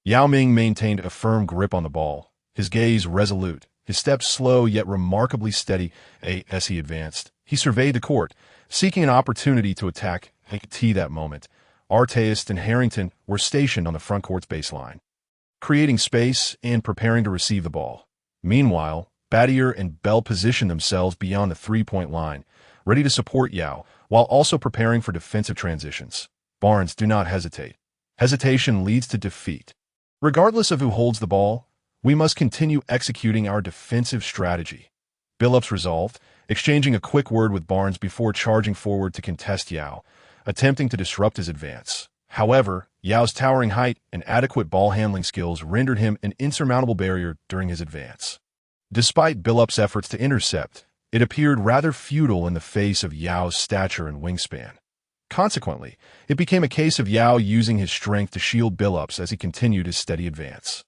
[SPEAKER 1] Yao Ming maintained a firm grip on the ball, his gaze resolute, his steps slow yet remarkably steady. As he advanced, he surveyed the court, seeking an opportunity to attack. That moment, Arteist and Harrington were stationed on the front court's baseline, creating space and preparing to receive the ball. Meanwhile, Battier and Bell positioned themselves beyond the three-point line, ready to support Yao, while also preparing for defensive transitions. Barnes, do not hesitate. Hesitation leads to defeat. Regardless of who holds the ball, we must continue executing our defensive strategy. Billups resolved, exchanging a quick word with Barnes before charging forward to contest Yao, attempting to disrupt his advance. However, Yao's towering height and adequate ball handling skills rendered him an insurmountable barrier during his advance. Despite Billups' efforts to intercept, it appeared rather futile in the face of Yao's stature and wingspan. Consequently, it became a case of Yao using his strength to shield Billups as he continued his steady advance.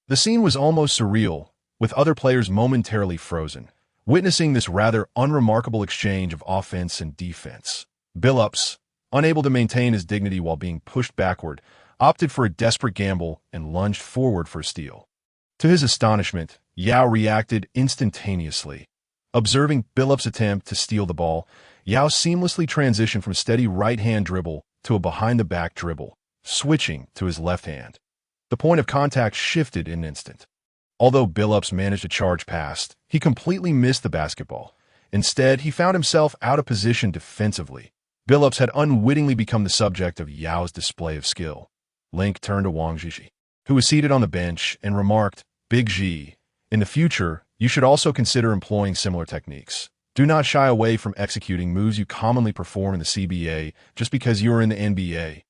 [SPEAKER 1] The scene was almost surreal, with other players momentarily frozen, witnessing this rather unremarkable exchange of offense and defense. Billups, unable to maintain his dignity while being pushed backward, opted for a desperate gamble and lunged forward for a steal. To his astonishment, Yao reacted instantaneously. Observing Billups' attempt to steal the ball, Yao seamlessly transitioned from a steady right-hand dribble to a behind-the-back dribble, switching to his left hand. The point of contact shifted in an instant. Although Billups managed a charge past, he completely missed the basketball. Instead, he found himself out of position defensively. Billups had unwittingly become the subject of Yao's display of skill. Link turned to Wang Zhizhi, who was seated on the bench, and remarked, "Big G, in the future, you should also consider employing similar techniques. Do not shy away from executing moves you commonly perform in the CBA just because you are in the NBA.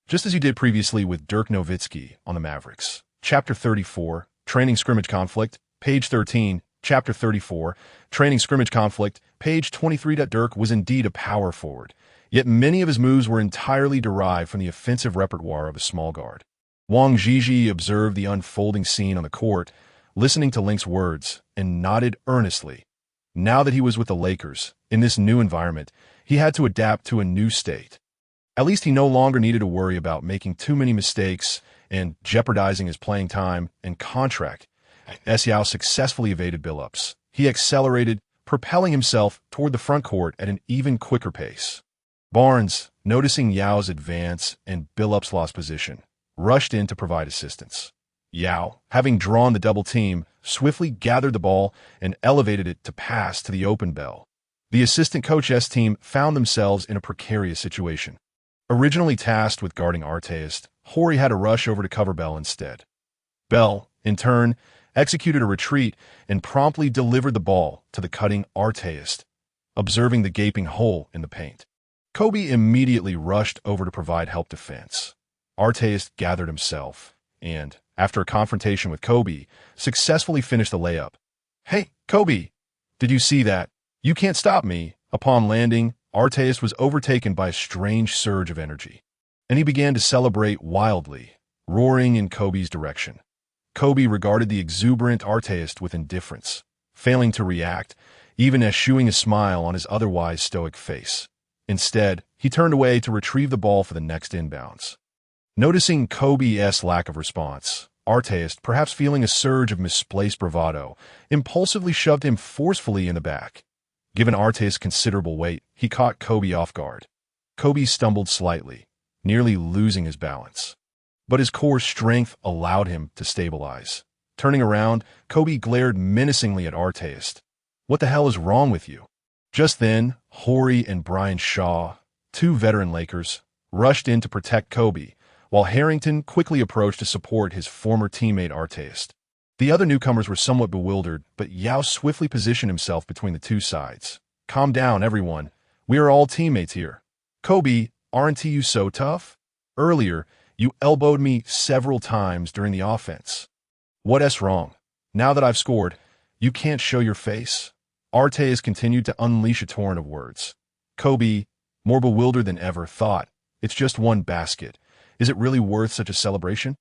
[SPEAKER 1] Just as you did previously with Dirk Nowitzki on the Mavericks." Chapter 34, Training Scrimmage Conflict, page 13, Chapter 34, Training Scrimmage Conflict, page 23. Dirk was indeed a power forward, yet many of his moves were entirely derived from the offensive repertoire of a small guard. Wang Zhizhi observed the unfolding scene on the court, listening to Link's words, and nodded earnestly. Now that he was with the Lakers, in this new environment, he had to adapt to a new state. At least he no longer needed to worry about making too many mistakes and jeopardizing his playing time and contract. As Yao successfully evaded Billups, he accelerated, propelling himself toward the front court at an even quicker pace. Barnes, noticing Yao's advance and Billups' lost position, rushed in to provide assistance. Yao, having drawn the double team, swiftly gathered the ball and elevated it to pass to the open Bell. The assistant coach's team found themselves in a precarious situation. Originally tasked with guarding Arteist, Horry had to rush over to cover Bell instead. Bell, in turn, executed a retreat and promptly delivered the ball to the cutting Arteist, observing the gaping hole in the paint. Kobe immediately rushed over to provide help defense. Arteist gathered himself and, after a confrontation with Kobe, successfully finished the layup. "Hey, Kobe, did you see that? You can't stop me." Upon landing, Arteist was overtaken by a strange surge of energy, and he began to celebrate wildly, roaring in Kobe's direction. Kobe regarded the exuberant Arteist with indifference, failing to react, even eschewing a smile on his otherwise stoic face. Instead, he turned away to retrieve the ball for the next inbounds. Noticing Kobe's lack of response, Arteist, perhaps feeling a surge of misplaced bravado, impulsively shoved him forcefully in the back. Given Arteist considerable weight, he caught Kobe off guard. Kobe stumbled slightly, nearly losing his balance. But his core strength allowed him to stabilize. Turning around, Kobe glared menacingly at Arteist. "What the hell is wrong with you?" Just then, Horry and Brian Shaw, two veteran Lakers, rushed in to protect Kobe, while Harrington quickly approached to support his former teammate Arteist. The other newcomers were somewhat bewildered, but Yao swiftly positioned himself between the two sides. "Calm down, everyone. We are all teammates here. Kobe, aren't you so tough? Earlier, you elbowed me several times during the offense. What's wrong? Now that I've scored, you can't show your face?" Arteist continued to unleash a torrent of words. Kobe, more bewildered than ever, thought, "It's just one basket. Is it really worth such a celebration?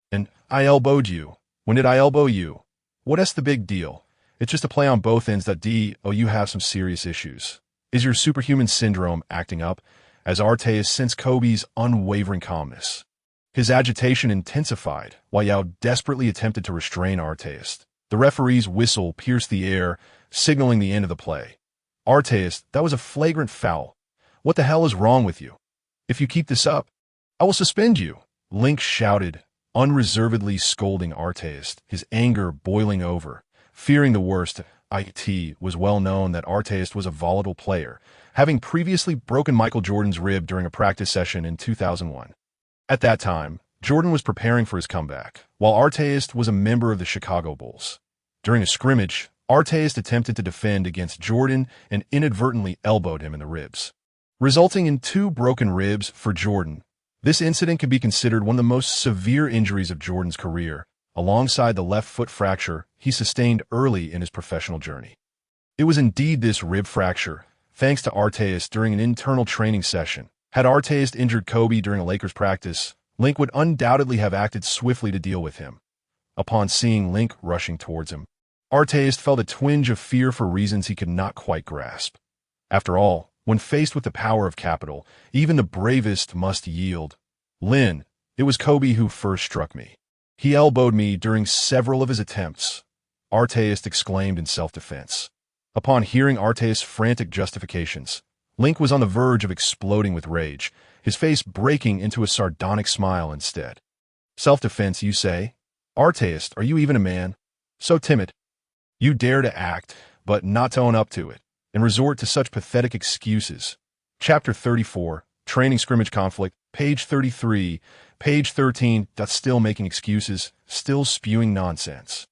[SPEAKER 1] And I elbowed you. When did I elbow you? What's the big deal? It's just a play on both ends that you have some serious issues. Is your superhuman syndrome acting up?" As Arteist sensed Kobe's unwavering calmness. His agitation intensified while Yao desperately attempted to restrain Arteist. The referee's whistle pierced the air, signaling the end of the play. "Arteist, that was a flagrant foul. What the hell is wrong with you? If you keep this up, I will suspend you," Link shouted, unreservedly scolding Arteist, his anger boiling over. Fearing the worst, it was well known that Arteist was a volatile player, having previously broken Michael Jordan's rib during a practice session in 2001. At that time, Jordan was preparing for his comeback, while Arteist was a member of the Chicago Bulls. During a scrimmage, Arteist attempted to defend against Jordan and inadvertently elbowed him in the ribs, resulting in 2 broken ribs for Jordan. This incident can be considered one of the most severe injuries of Jordan's career, alongside the left foot fracture he sustained early in his professional journey. It was indeed this rib fracture, thanks to Arteist during an internal training session. Had Arteist injured Kobe during a Lakers practice, Link would undoubtedly have acted swiftly to deal with him. Upon seeing Link rushing towards him, Arteist felt a twinge of fear for reasons he could not quite grasp. After all, when faced with the power of capital, even the bravest must yield. "Lin, it was Kobe who first struck me. He elbowed me during several of his attempts," Arteist exclaimed in self-defense. Upon hearing Arteist's frantic justifications, Link was on the verge of exploding with rage, his face breaking into a sardonic smile instead. Self-defense, you say? Arteist, are you even a man? So timid. You dare to act, but not to own up to it, and resort to such pathetic excuses. Chapter 34, Training Scrimmage Conflict, page 33, page 13, still making excuses, still spewing nonsense.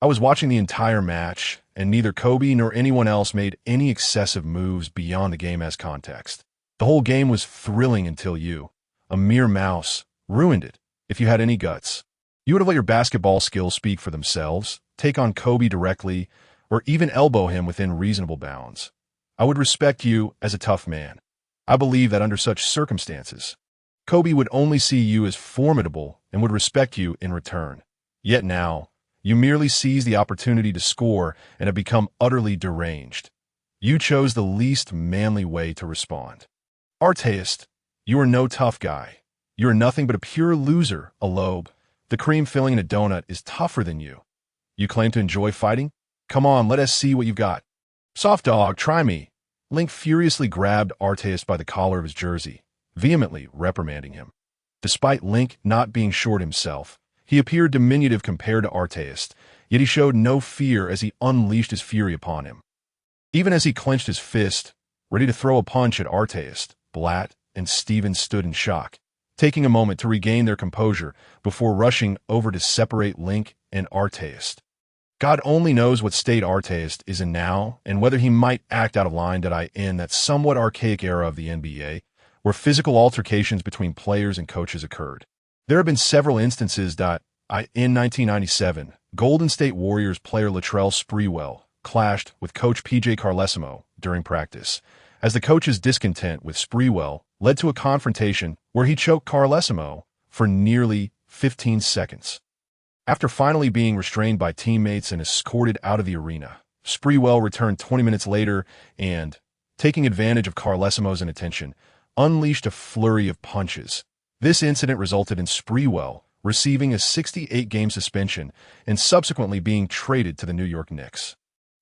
[SPEAKER 1] I was watching the entire match, and neither Kobe nor anyone else made any excessive moves beyond the game as context. The whole game was thrilling until you, a mere mouse, ruined it. If you had any guts, you would have let your basketball skills speak for themselves, take on Kobe directly, or even elbow him within reasonable bounds. I would respect you as a tough man. I believe that under such circumstances, Kobe would only see you as formidable and would respect you in return. Yet now, you merely seize the opportunity to score and have become utterly deranged. You chose the least manly way to respond. Arteist, you are no tough guy. You are nothing but a pure loser, a lobe. The cream filling in a donut is tougher than you. You claim to enjoy fighting? Come on, let us see what you've got. Soft dog, try me. Link furiously grabbed Arteist by the collar of his jersey, vehemently reprimanding him. Despite Link not being short himself, he appeared diminutive compared to Arteist, yet he showed no fear as he unleashed his fury upon him. Even as he clenched his fist, ready to throw a punch at Arteist, Blatt and Stevens stood in shock, taking a moment to regain their composure before rushing over to separate Link and Arteist. God only knows what state Arteist is in now and whether he might act out of line in that somewhat archaic era of the NBA, where physical altercations between players and coaches occurred. There have been several instances in 1997, Golden State Warriors player Latrell Sprewell clashed with coach P.J. Carlesimo during practice, as the coach's discontent with Sprewell led to a confrontation where he choked Carlesimo for nearly 15 seconds. After finally being restrained by teammates and escorted out of the arena, Sprewell returned 20 minutes later and, taking advantage of Carlesimo's inattention, unleashed a flurry of punches. This incident resulted in Sprewell receiving a 68-game suspension and subsequently being traded to the New York Knicks.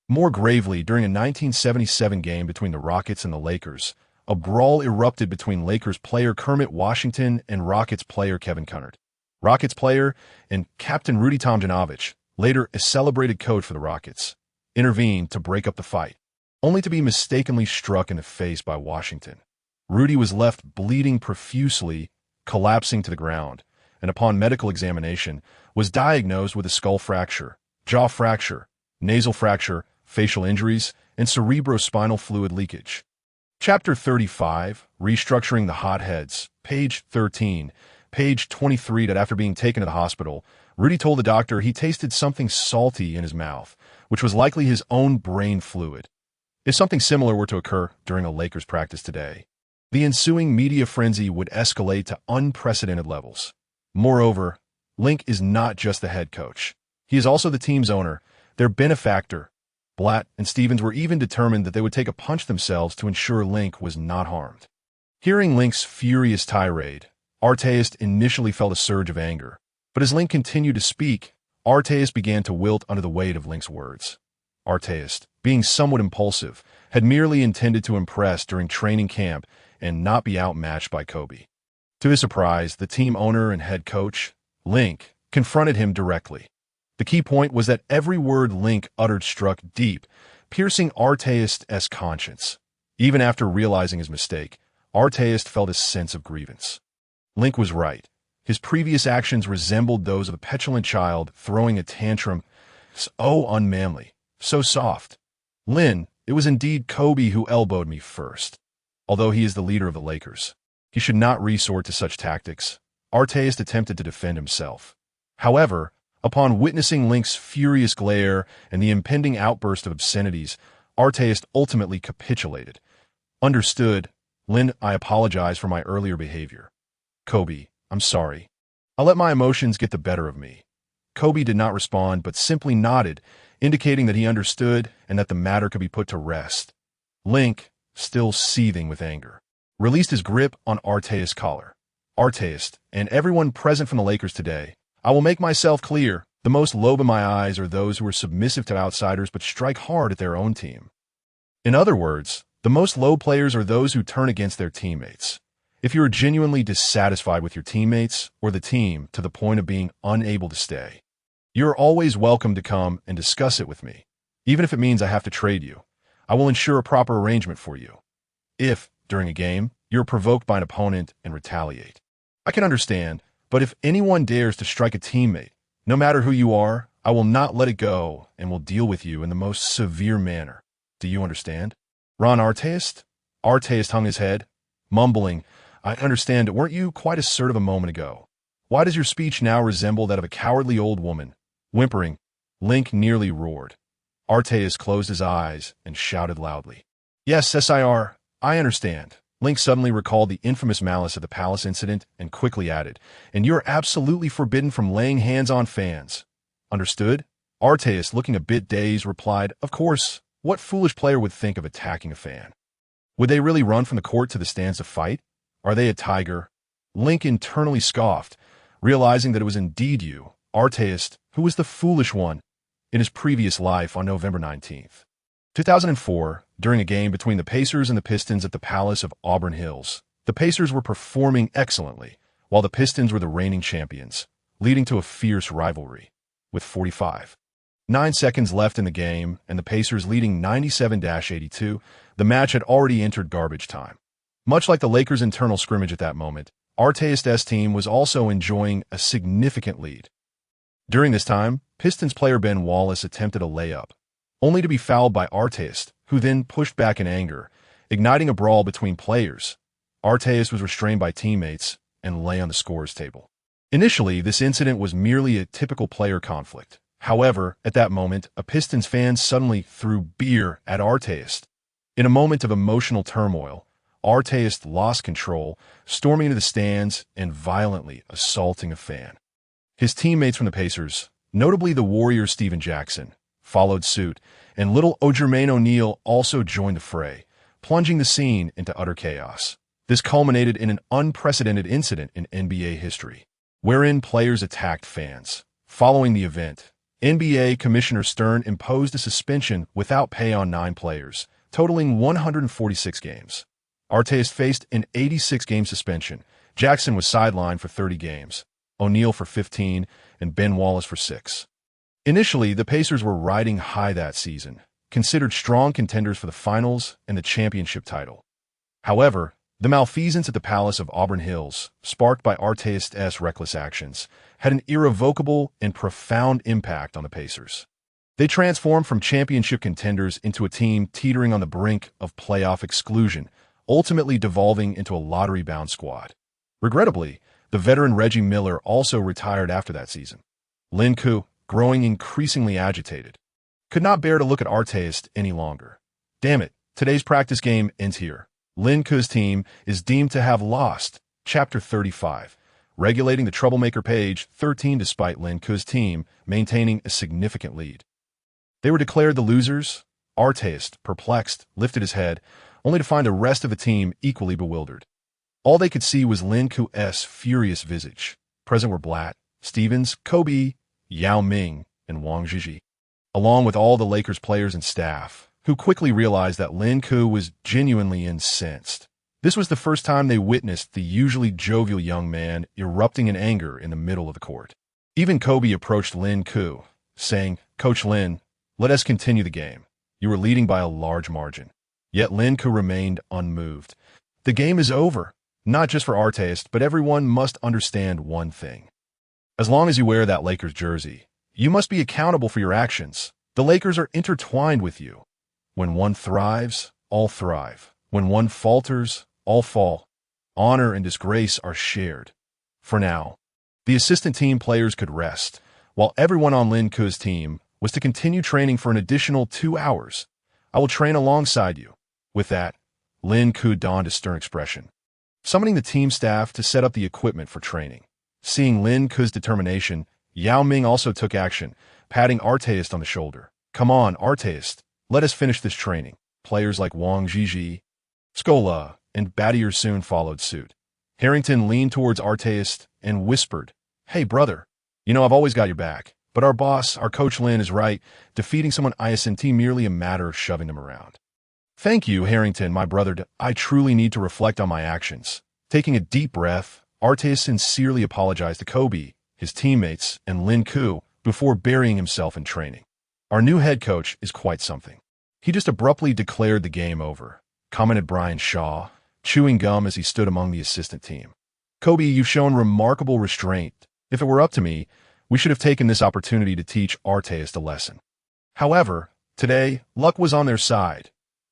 [SPEAKER 1] More gravely, during a 1977 game between the Rockets and the Lakers, a brawl erupted between Lakers player Kermit Washington and Rockets player Kevin Cunard. Rockets player and Captain Rudy Tomjanovich, later a celebrated coach for the Rockets, intervened to break up the fight, only to be mistakenly struck in the face by Washington. Rudy was left bleeding profusely, collapsing to the ground, and upon medical examination was diagnosed with a skull fracture, jaw fracture, nasal fracture, facial injuries, and cerebrospinal fluid leakage. Chapter 35, Restructuring the Hotheads, page 13, page 23. That after being taken to the hospital, Rudy told the doctor he tasted something salty in his mouth, which was likely his own brain fluid. If something similar were to occur during a Lakers practice today, the ensuing media frenzy would escalate to unprecedented levels. Moreover, Link is not just the head coach. He is also the team's owner, their benefactor. Blatt and Stevens were even determined that they would take a punch themselves to ensure Link was not harmed. Hearing Link's furious tirade, Arteist initially felt a surge of anger, but as Link continued to speak, Arteist began to wilt under the weight of Link's words. Arteist, being somewhat impulsive, had merely intended to impress during training camp and not be outmatched by Kobe. To his surprise, the team owner and head coach, Link, confronted him directly. The key point was that every word Link uttered struck deep, piercing Arteist's conscience. Even after realizing his mistake, Arteist felt a sense of grievance. Link was right. His previous actions resembled those of a petulant child throwing a tantrum. So unmanly, so soft. Lin, it was indeed Kobe who elbowed me first. Although he is the leader of the Lakers, he should not resort to such tactics. Arteist attempted to defend himself. However, upon witnessing Link's furious glare and the impending outburst of obscenities, Arteist ultimately capitulated. Understood. Lin, I apologize for my earlier behavior. Kobe, I'm sorry. I'll let my emotions get the better of me. Kobe did not respond, but simply nodded, indicating that he understood and that the matter could be put to rest. Link, still seething with anger, released his grip on Arteist's collar. Arteist, and everyone present from the Lakers today, I will make myself clear. The most lobe in my eyes are those who are submissive to outsiders but strike hard at their own team. In other words, the most low players are those who turn against their teammates. If you are genuinely dissatisfied with your teammates or the team to the point of being unable to stay, you are always welcome to come and discuss it with me. Even if it means I have to trade you, I will ensure a proper arrangement for you. If, during a game, you're provoked by an opponent and retaliate, I can understand, but if anyone dares to strike a teammate, no matter who you are, I will not let it go and will deal with you in the most severe manner. Do you understand? Ron Artest? Artest hung his head, mumbling, I understand. Weren't you quite assertive a moment ago? Why does your speech now resemble that of a cowardly old woman? Whimpering, Link nearly roared. Artest closed his eyes and shouted loudly. Yes, SIR, I understand. Link suddenly recalled the infamous malice of the palace incident and quickly added, and you are absolutely forbidden from laying hands on fans. Understood? Artest, looking a bit dazed, replied, Of course, what foolish player would think of attacking a fan? Would they really run from the court to the stands to fight? Are they a tiger? Link internally scoffed, realizing that it was indeed you, Artest, who was the foolish one in his previous life on November 19th. 2004, during a game between the Pacers and the Pistons at the Palace of Auburn Hills, the Pacers were performing excellently, while the Pistons were the reigning champions, leading to a fierce rivalry. With 45.9 seconds left in the game and the Pacers leading 97-82, the match had already entered garbage time. Much like the Lakers' internal scrimmage at that moment, Artest's team was also enjoying a significant lead. During this time, Pistons player Ben Wallace attempted a layup, only to be fouled by Artest, who then pushed back in anger, igniting a brawl between players. Artest was restrained by teammates and lay on the scorer's table. Initially, this incident was merely a typical player conflict. However, at that moment, a Pistons fan suddenly threw beer at Artest. In a moment of emotional turmoil, Artest lost control, storming into the stands and violently assaulting a fan. His teammates from the Pacers, notably the Warrior Stephen Jackson, followed suit, and little Jermaine O'Neal also joined the fray, plunging the scene into utter chaos. This culminated in an unprecedented incident in NBA history, wherein players attacked fans. Following the event, NBA Commissioner Stern imposed a suspension without pay on 9 players, totaling 146 games. Artest faced an 86-game suspension. Jackson was sidelined for 30 games, O'Neal for 15, and Ben Wallace for 6. Initially, the Pacers were riding high that season, considered strong contenders for the finals and the championship title. However, the malfeasance at the Palace of Auburn Hills, sparked by Artest's reckless actions, had an irrevocable and profound impact on the Pacers. They transformed from championship contenders into a team teetering on the brink of playoff exclusion, ultimately devolving into a lottery-bound squad. Regrettably, the veteran Reggie Miller also retired after that season. Lin Koo, growing increasingly agitated, could not bear to look at Artest any longer. Damn it, today's practice game ends here. Lin Koo's team is deemed to have lost. Chapter 35. Regulating the troublemaker, page 13. Despite Lin Koo's team maintaining a significant lead, they were declared the losers. Artest, perplexed, lifted his head, only to find the rest of the team equally bewildered. All they could see was Lin Koo's furious visage. Present were Blatt, Stevens, Kobe, Yao Ming, and Wang Zhizhi, along with all the Lakers players and staff, who quickly realized that Lin Koo was genuinely incensed. This was the first time they witnessed the usually jovial young man erupting in anger in the middle of the court. Even Kobe approached Lin Koo, saying, Coach Lin, let us continue the game. You were leading by a large margin. Yet Lin Koo remained unmoved. The game is over. Not just for Artest, but everyone must understand one thing. As long as you wear that Lakers jersey, you must be accountable for your actions. The Lakers are intertwined with you. When one thrives, all thrive. When one falters, all fall. Honor and disgrace are shared. For now, the assistant team players could rest, while everyone on Lin Koo's team was to continue training for an additional 2 hours. I will train alongside you. With that, Lin Koo donned a stern expression, summoning the team staff to set up the equipment for training. Seeing Lin Koo's determination, Yao Ming also took action, patting Artest on the shoulder. Come on, Artest, let us finish this training. Players like Wang Zhizhi, Scola, and Battier soon followed suit. Harrington leaned towards Artest and whispered, Hey, brother, you know I've always got your back, but our boss, our coach Lin, is right. Defeating someone isn't merely a matter of shoving them around. Thank you, Harrington, my brother. I truly need to reflect on my actions. Taking a deep breath, Arteis sincerely apologized to Kobe, his teammates, and Lin Ku before burying himself in training. Our new head coach is quite something. He just abruptly declared the game over, commented Brian Shaw, chewing gum as he stood among the assistant team. Kobe, you've shown remarkable restraint. If it were up to me, we should have taken this opportunity to teach Arteis a lesson. However, today, luck was on their side.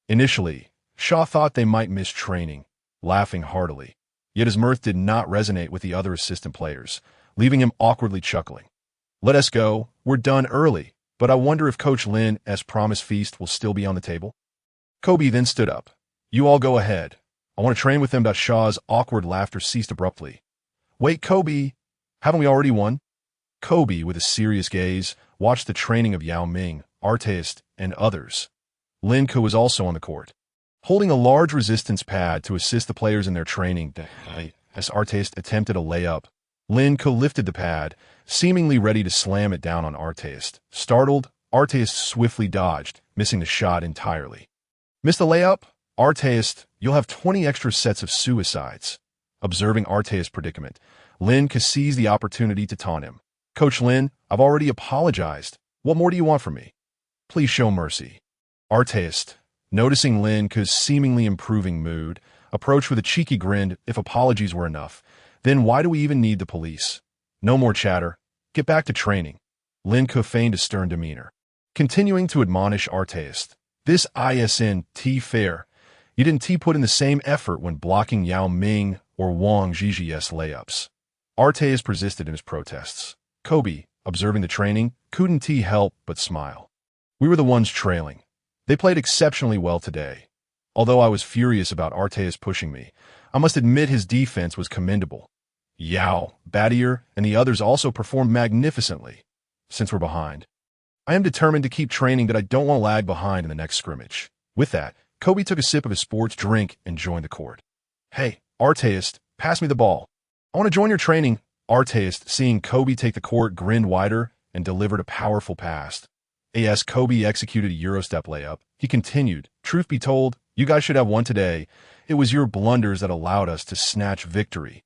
[SPEAKER 1] Initially, Shaw thought they might miss training, laughing heartily. Yet his mirth did not resonate with the other assistant players, leaving him awkwardly chuckling. Let us go. We're done early, but I wonder if Coach Lin's promised feast will still be on the table. Kobe then stood up. You all go ahead. I want to train with them. Shaw's awkward laughter ceased abruptly. Wait, Kobe, haven't we already won? Kobe, with a serious gaze, watched the training of Yao Ming, Arteis, and others. Lin Ku was also on the court, holding a large resistance pad to assist the players in their training. As Arteis attempted a layup, Lin Ku lifted the pad, seemingly ready to slam it down on Arteis. Startled, Arteis swiftly dodged, missing the shot entirely. Miss the layup? Arteis, you'll have 20 extra sets of suicides. Observing Arteis' predicament, Lin Ku seized the opportunity to taunt him. Coach Lin, I've already apologized. What more do you want from me? Please show mercy. Arteis, noticing Lin Ku's seemingly improving mood, approached with a cheeky grin. If apologies were enough, then why do we even need the police? No more chatter. Get back to training. Lin Ku feigned a stern demeanor, continuing to admonish Arteis. This isn't fair. You didn't put in the same effort when blocking Yao Ming or Wang Zhiji's layups. Arteis persisted in his protests. Kobe, observing the training, couldn't help but smile. We were the ones trailing. They played exceptionally well today. Although I was furious about Arteis pushing me, I must admit his defense was commendable. Yao, Badier, and the others also performed magnificently. Since we're behind, I am determined to keep training. I don't want to lag behind in the next scrimmage. With that, Kobe took a sip of his sports drink and joined the court. Hey, Arteis, pass me the ball. I want to join your training. Arteis, seeing Kobe take the court, grinned wider and delivered a powerful pass. As Kobe executed a Eurostep layup, he continued, truth be told, you guys should have won today. It was your blunders that allowed us to snatch victory.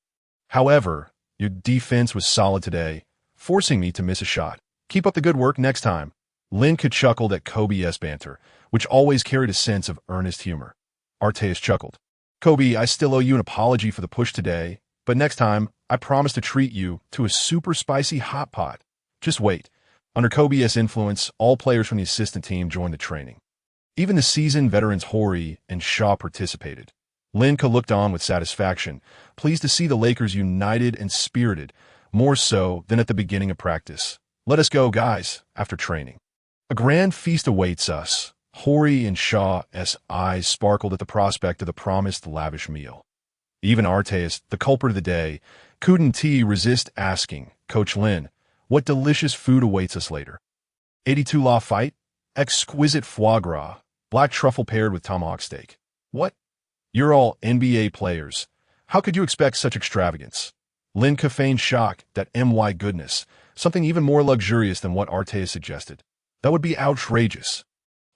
[SPEAKER 1] However, your defense was solid today, forcing me to miss a shot. Keep up the good work next time. Lin Ku chuckled at Kobe's banter, which always carried a sense of earnest humor. Arteis chuckled. Kobe, I still owe you an apology for the push today, but next time, I promise to treat you to a super spicy hot pot. Just wait. Under Kobe's influence, all players from the assistant team joined the training. Even the seasoned veterans Hori and Shaw participated. Lin Ku looked on with satisfaction, pleased to see the Lakers united and spirited, more so than at the beginning of practice. Let us go, guys, after training. A grand feast awaits us. Hori and Shaw's eyes sparkled at the prospect of the promised lavish meal. Even Arteis, the culprit of the day, couldn't resist asking, Coach Lin, what delicious food awaits us later? 82 law fight? Exquisite foie gras, black truffle paired with tomahawk steak. What? You're all NBA players. How could you expect such extravagance? Lin Ku feigned shock that my goodness, something even more luxurious than what Arteis suggested. That would be outrageous.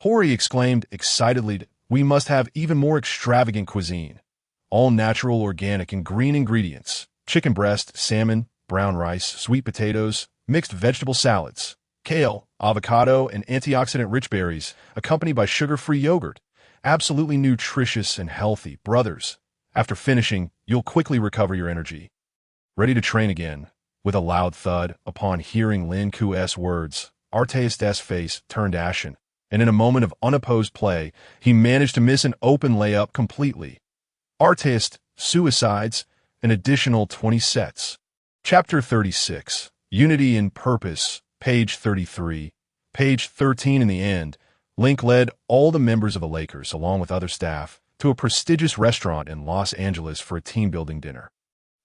[SPEAKER 1] Hori exclaimed excitedly, we must have even more extravagant cuisine. All natural, organic, and green ingredients. Chicken breast, salmon, brown rice, sweet potatoes, mixed vegetable salads, kale, avocado, and antioxidant-rich berries, accompanied by sugar-free yogurt. Absolutely nutritious and healthy, brothers. After finishing, you'll quickly recover your energy. Ready to train again. With a loud thud, upon hearing Lin Ku's words, Arteis' face turned ashen, and in a moment of unopposed play, he managed to miss an open layup completely. Arteis, suicides, an additional 20 sets. Chapter 36, Unity in Purpose, page 33. Page 13 in the end, Link led all the members of the Lakers, along with other staff, to a prestigious restaurant in Los Angeles for a team-building dinner.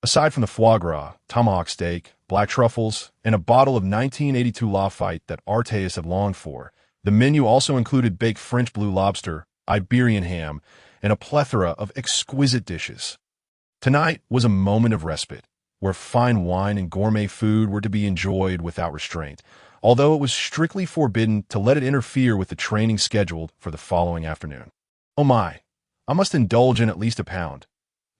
[SPEAKER 1] Aside from the foie gras, tomahawk steak, black truffles, and a bottle of 1982 Lafite that Arteis had longed for, the menu also included baked French blue lobster, Iberian ham, and a plethora of exquisite dishes. Tonight was a moment of respite, where fine wine and gourmet food were to be enjoyed without restraint, although it was strictly forbidden to let it interfere with the training scheduled for the following afternoon. Oh my, I must indulge in at least a pound.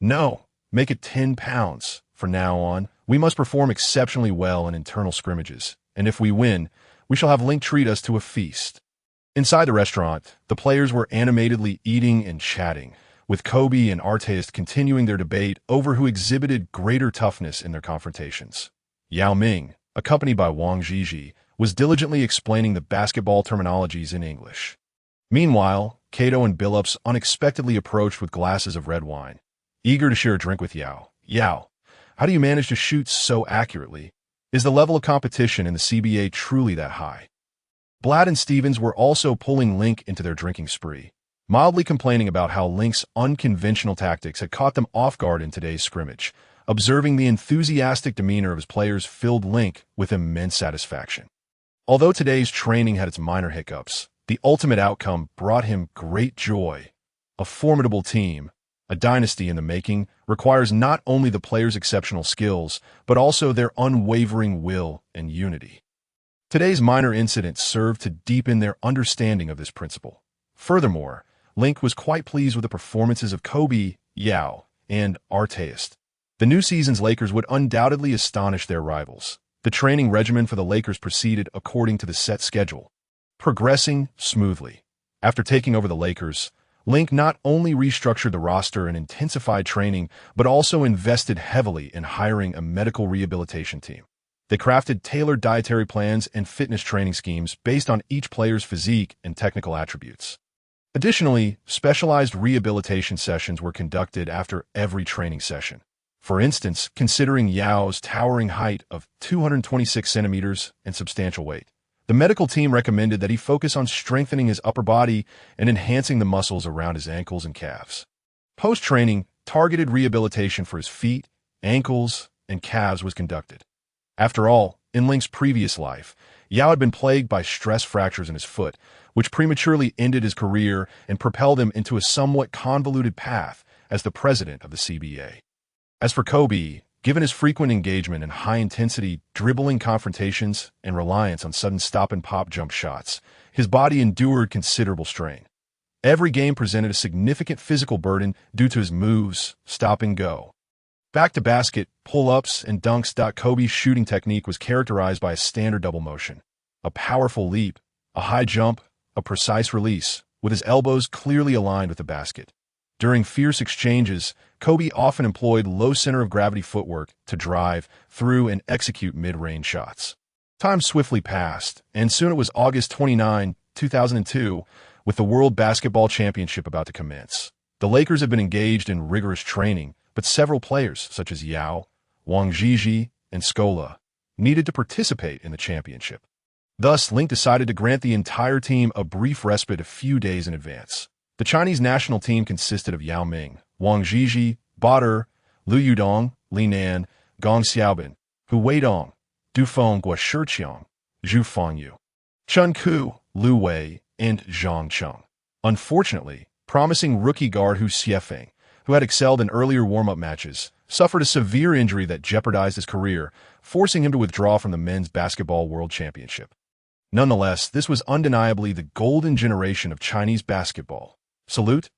[SPEAKER 1] No, make it 10 pounds. From now on, we must perform exceptionally well in internal scrimmages, and if we win, we shall have Link treat us to a feast. Inside the restaurant, the players were animatedly eating and chatting, with Kobe and Arteist continuing their debate over who exhibited greater toughness in their confrontations. Yao Ming, accompanied by Wang Zhizhi, was diligently explaining the basketball terminologies in English. Meanwhile, Kato and Billups unexpectedly approached with glasses of red wine, eager to share a drink with Yao. Yao, how do you manage to shoot so accurately? Is the level of competition in the CBA truly that high? Blatt and Stevens were also pulling Link into their drinking spree, mildly complaining about how Link's unconventional tactics had caught them off guard in today's scrimmage. Observing the enthusiastic demeanor of his players filled Link with immense satisfaction. Although today's training had its minor hiccups, the ultimate outcome brought him great joy. A formidable team, a dynasty in the making, requires not only the players' exceptional skills, but also their unwavering will and unity. Today's minor incidents served to deepen their understanding of this principle. Furthermore, Link was quite pleased with the performances of Kobe, Yao, and Arteist. The new season's Lakers would undoubtedly astonish their rivals. The training regimen for the Lakers proceeded according to the set schedule, progressing smoothly. After taking over the Lakers, Link not only restructured the roster and intensified training, but also invested heavily in hiring a medical rehabilitation team. They crafted tailored dietary plans and fitness training schemes based on each player's physique and technical attributes. Additionally, specialized rehabilitation sessions were conducted after every training session. For instance, considering Yao's towering height of 226 centimeters and substantial weight, the medical team recommended that he focus on strengthening his upper body and enhancing the muscles around his ankles and calves. Post-training, targeted rehabilitation for his feet, ankles, and calves was conducted. After all, in Link's previous life, Yao had been plagued by stress fractures in his foot, which prematurely ended his career and propelled him into a somewhat convoluted path as the president of the CBA. As for Kobe, given his frequent engagement in high-intensity dribbling confrontations and reliance on sudden stop-and-pop jump shots, his body endured considerable strain. Every game presented a significant physical burden due to his moves, stop and go. Back to basket, pull-ups, and dunks. Kobe's shooting technique was characterized by a standard double motion, a powerful leap, a high jump, a precise release, with his elbows clearly aligned with the basket. During fierce exchanges, Kobe often employed low center of gravity footwork to drive, through, and execute mid-range shots. Time swiftly passed, and soon it was August 29, 2002, with the World Basketball Championship about to commence. The Lakers had been engaged in rigorous training, but several players, such as Yao, Wang Zhizhi, and Scola, needed to participate in the championship. Thus, Link decided to grant the entire team a brief respite a few days in advance. The Chinese national team consisted of Yao Ming, Wang Zhizhi, Ba, Liu Yudong, Li Nan, Gong Xiaobin, Hu Weidong, Du Feng Guoshirqiang, Zhu Fengyu, Chen Ku, Lu Wei, and Zhang Cheng. Unfortunately, promising rookie guard Hu Xiefeng, who had excelled in earlier warm-up matches, suffered a severe injury that jeopardized his career, forcing him to withdraw from the Men's Basketball World Championship. Nonetheless, this was undeniably the golden generation of Chinese basketball. Salute?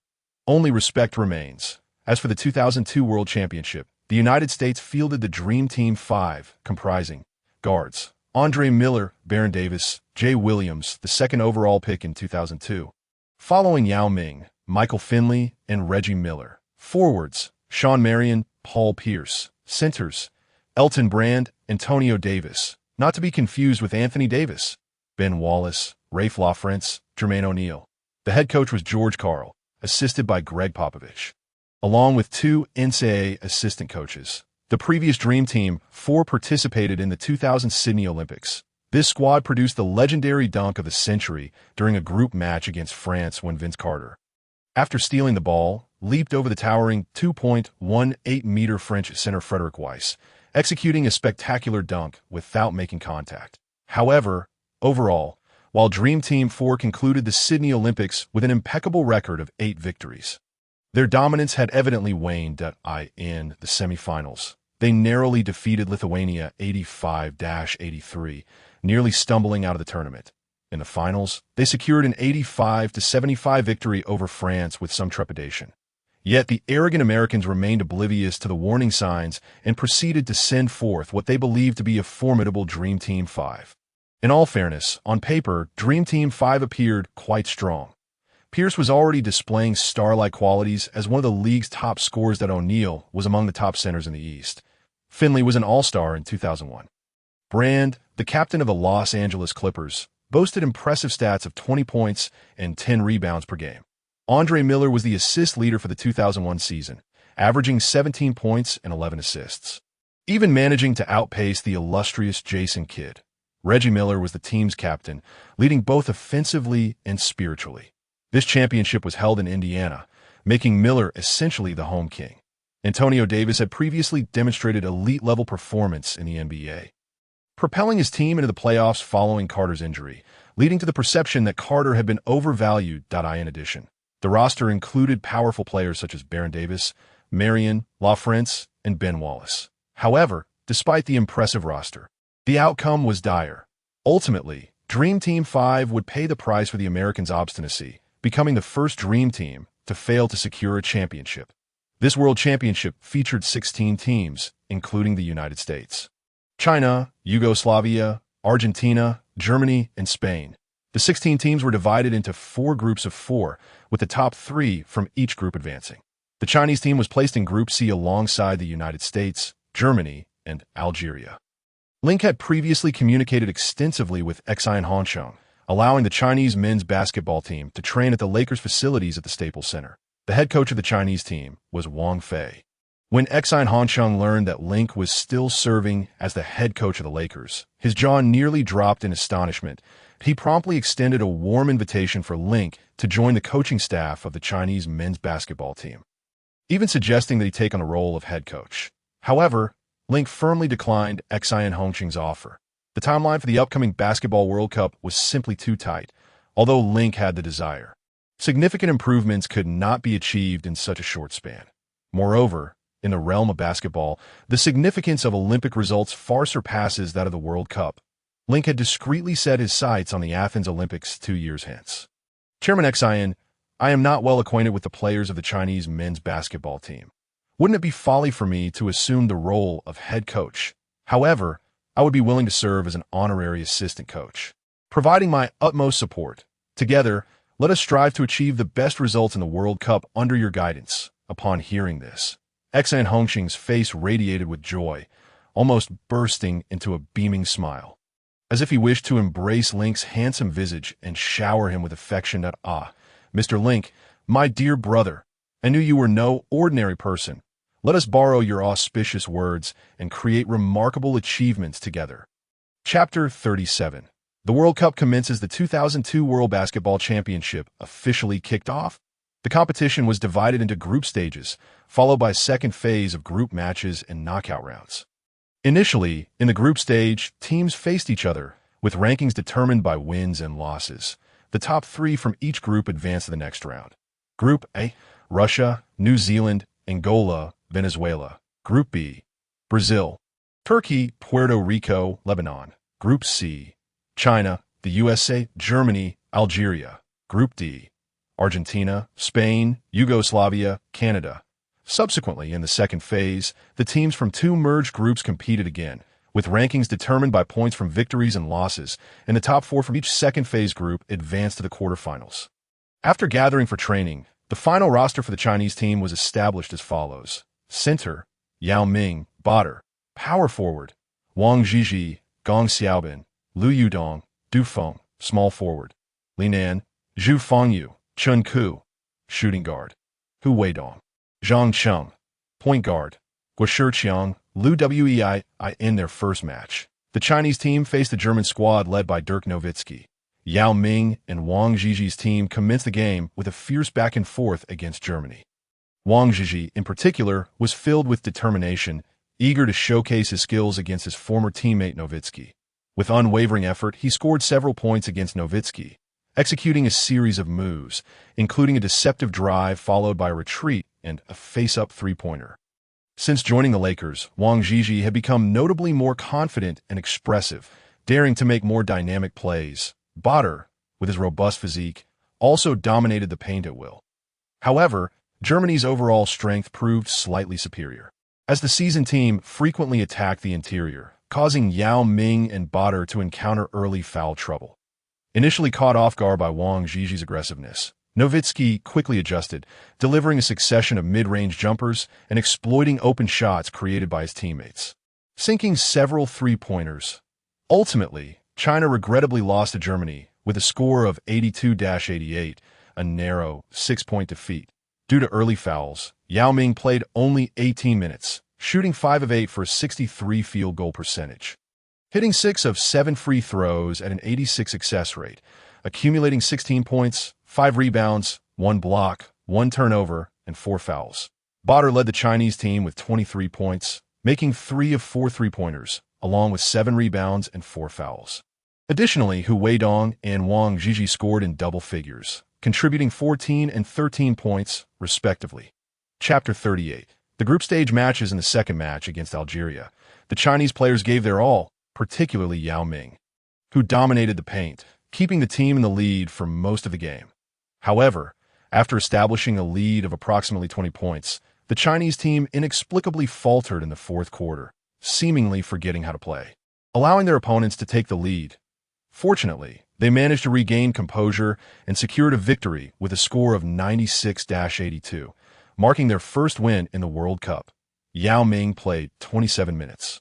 [SPEAKER 1] Only respect remains. As for the 2002 World Championship, the United States fielded the Dream Team 5, comprising guards Andre Miller, Baron Davis, Jay Williams, the second overall pick in 2002, following Yao Ming, Michael Finley, and Reggie Miller. Forwards, Sean Marion, Paul Pierce. Centers, Elton Brand, Antonio Davis, not to be confused with Anthony Davis, Ben Wallace, Rafe LaFrentz, Jermaine O'Neal. The head coach was George Karl, assisted by Greg Popovich, along with two NCAA assistant coaches. The previous Dream Team, 4 participated in the 2000 Sydney Olympics. This squad produced the legendary dunk of the century during a group match against France when Vince Carter, after stealing the ball, leaped over the towering 2.18-meter French center Frederick Weiss, executing a spectacular dunk without making contact. However, overall, while Dream Team 4 concluded the Sydney Olympics with an impeccable record of 8 victories, their dominance had evidently waned in the semifinals. They narrowly defeated Lithuania 85-83, nearly stumbling out of the tournament. In the finals, they secured an 85-75 victory over France with some trepidation. Yet the arrogant Americans remained oblivious to the warning signs and proceeded to send forth what they believed to be a formidable Dream Team 5. In all fairness, on paper, Dream Team 5 appeared quite strong. Pierce was already displaying star-like qualities as one of the league's top scorers that O'Neal was among the top centers in the East. Finley was an all-star in 2001. Brand, the captain of the Los Angeles Clippers, boasted impressive stats of 20 points and 10 rebounds per game. Andre Miller was the assist leader for the 2001 season, averaging 17 points and 11 assists, even managing to outpace the illustrious Jason Kidd. Reggie Miller was the team's captain, leading both offensively and spiritually. This championship was held in Indiana, making Miller essentially the home king. Antonio Davis had previously demonstrated elite-level performance in the NBA, propelling his team into the playoffs following Carter's injury, leading to the perception that Carter had been overvalued. In addition, the roster included powerful players such as Baron Davis, Marion, LaFrance, and Ben Wallace. However, despite the impressive roster, the outcome was dire. Ultimately, Dream Team 5 would pay the price for the Americans' obstinacy, becoming the first Dream Team to fail to secure a championship. This World Championship featured 16 teams, including the United States, China, Yugoslavia, Argentina, Germany, and Spain. The 16 teams were divided into 4 groups of 4, with the top 3 from each group advancing. The Chinese team was placed in Group C alongside the United States, Germany, and Algeria. Link had previously communicated extensively with Xian Hongqiang, allowing the Chinese men's basketball team to train at the Lakers' facilities at the Staples Center. The head coach of the Chinese team was Wang Fei. When Xian Hongqiang learned that Link was still serving as the head coach of the Lakers, his jaw nearly dropped in astonishment. He promptly extended a warm invitation for Link to join the coaching staff of the Chinese men's basketball team, even suggesting that he take on the role of head coach. However, Link firmly declined Xian Hongqiang's offer. The timeline for the upcoming Basketball World Cup was simply too tight, although Link had the desire. Significant improvements could not be achieved in such a short span. Moreover, in the realm of basketball, the significance of Olympic results far surpasses that of the World Cup. Link had discreetly set his sights on the Athens Olympics 2 years hence. Chairman Xian, I am not well acquainted with the players of the Chinese men's basketball team. Wouldn't it be folly for me to assume the role of head coach? However, I would be willing to serve as an honorary assistant coach, providing my utmost support. Together, let us strive to achieve the best results in the World Cup under your guidance. Upon hearing this, Xian Hongqiang's face radiated with joy, almost bursting into a beaming smile, as if he wished to embrace Link's handsome visage and shower him with affection. Mr. Link, my dear brother, I knew you were no ordinary person. Let us borrow your auspicious words and create remarkable achievements together. Chapter 37. The World Cup commences. The 2002 World Basketball Championship officially kicked off. The competition was divided into group stages, followed by a second phase of group matches and knockout rounds. Initially, in the group stage, teams faced each other, with rankings determined by wins and losses. The top 3 from each group advanced to the next round. Group A: Russia, New Zealand, Angola, Venezuela. Group B: Brazil, Turkey, Puerto Rico, Lebanon. Group C: China, the USA, Germany, Algeria. Group D: Argentina, Spain, Yugoslavia, Canada. Subsequently, in the second phase, the teams from 2 merged groups competed again, with rankings determined by points from victories and losses, and the top 4 from each second phase group advanced to the quarterfinals. After gathering for training, the final roster for the Chinese team was established as follows. Center: Yao Ming, Botter. Power forward: Wang Zhizhi, Gong Xiaobin, Liu Yudong, Du Feng. Small forward: Li Nan, Zhu Fengyu, Chun Ku. Shooting guard: Hu Weidong, Zhang Cheng. Point guard: Guo Shiqiang, Liu Wei. In their first match, the Chinese team faced the German squad led by Dirk Nowitzki. Yao Ming and Wang Zhizhi's team commenced the game with a fierce back-and-forth against Germany. Wang Zhizhi, in particular, was filled with determination, eager to showcase his skills against his former teammate Nowitzki. With unwavering effort, he scored several points against Nowitzki, executing a series of moves, including a deceptive drive followed by a retreat and a face-up three-pointer. Since joining the Lakers, Wang Zhizhi had become notably more confident and expressive, daring to make more dynamic plays. Botter, with his robust physique, also dominated the paint at will. However, Germany's overall strength proved slightly superior, as the seasoned team frequently attacked the interior, causing Yao Ming and Botter to encounter early foul trouble. Initially caught off guard by Wang Zhiji's aggressiveness, Nowitzki quickly adjusted, delivering a succession of mid-range jumpers and exploiting open shots created by his teammates, sinking several three-pointers. Ultimately, China regrettably lost to Germany with a score of 82-88, a narrow 6-point defeat. Due to early fouls, Yao Ming played only 18 minutes, shooting 5 of 8 for a 63 field goal percentage, hitting 6 of 7 free throws at an 86% success rate, accumulating 16 points, 5 rebounds, 1 block, 1 turnover, and 4 fouls. Botter led the Chinese team with 23 points, making 3 of 4 three-pointers, along with 7 rebounds and 4 fouls. Additionally, Hu Weidong and Wang Zhiji scored in double figures, contributing 14 and 13 points, respectively. Chapter 38. The group stage matches in the second match against Algeria. The Chinese players gave their all, particularly Yao Ming, who dominated the paint, keeping the team in the lead for most of the game. However, after establishing a lead of approximately 20 points, the Chinese team inexplicably faltered in the fourth quarter, seemingly forgetting how to play, allowing their opponents to take the lead. Fortunately, they managed to regain composure and secured a victory with a score of 96-82, marking their first win in the World Cup. Yao Ming played 27 minutes,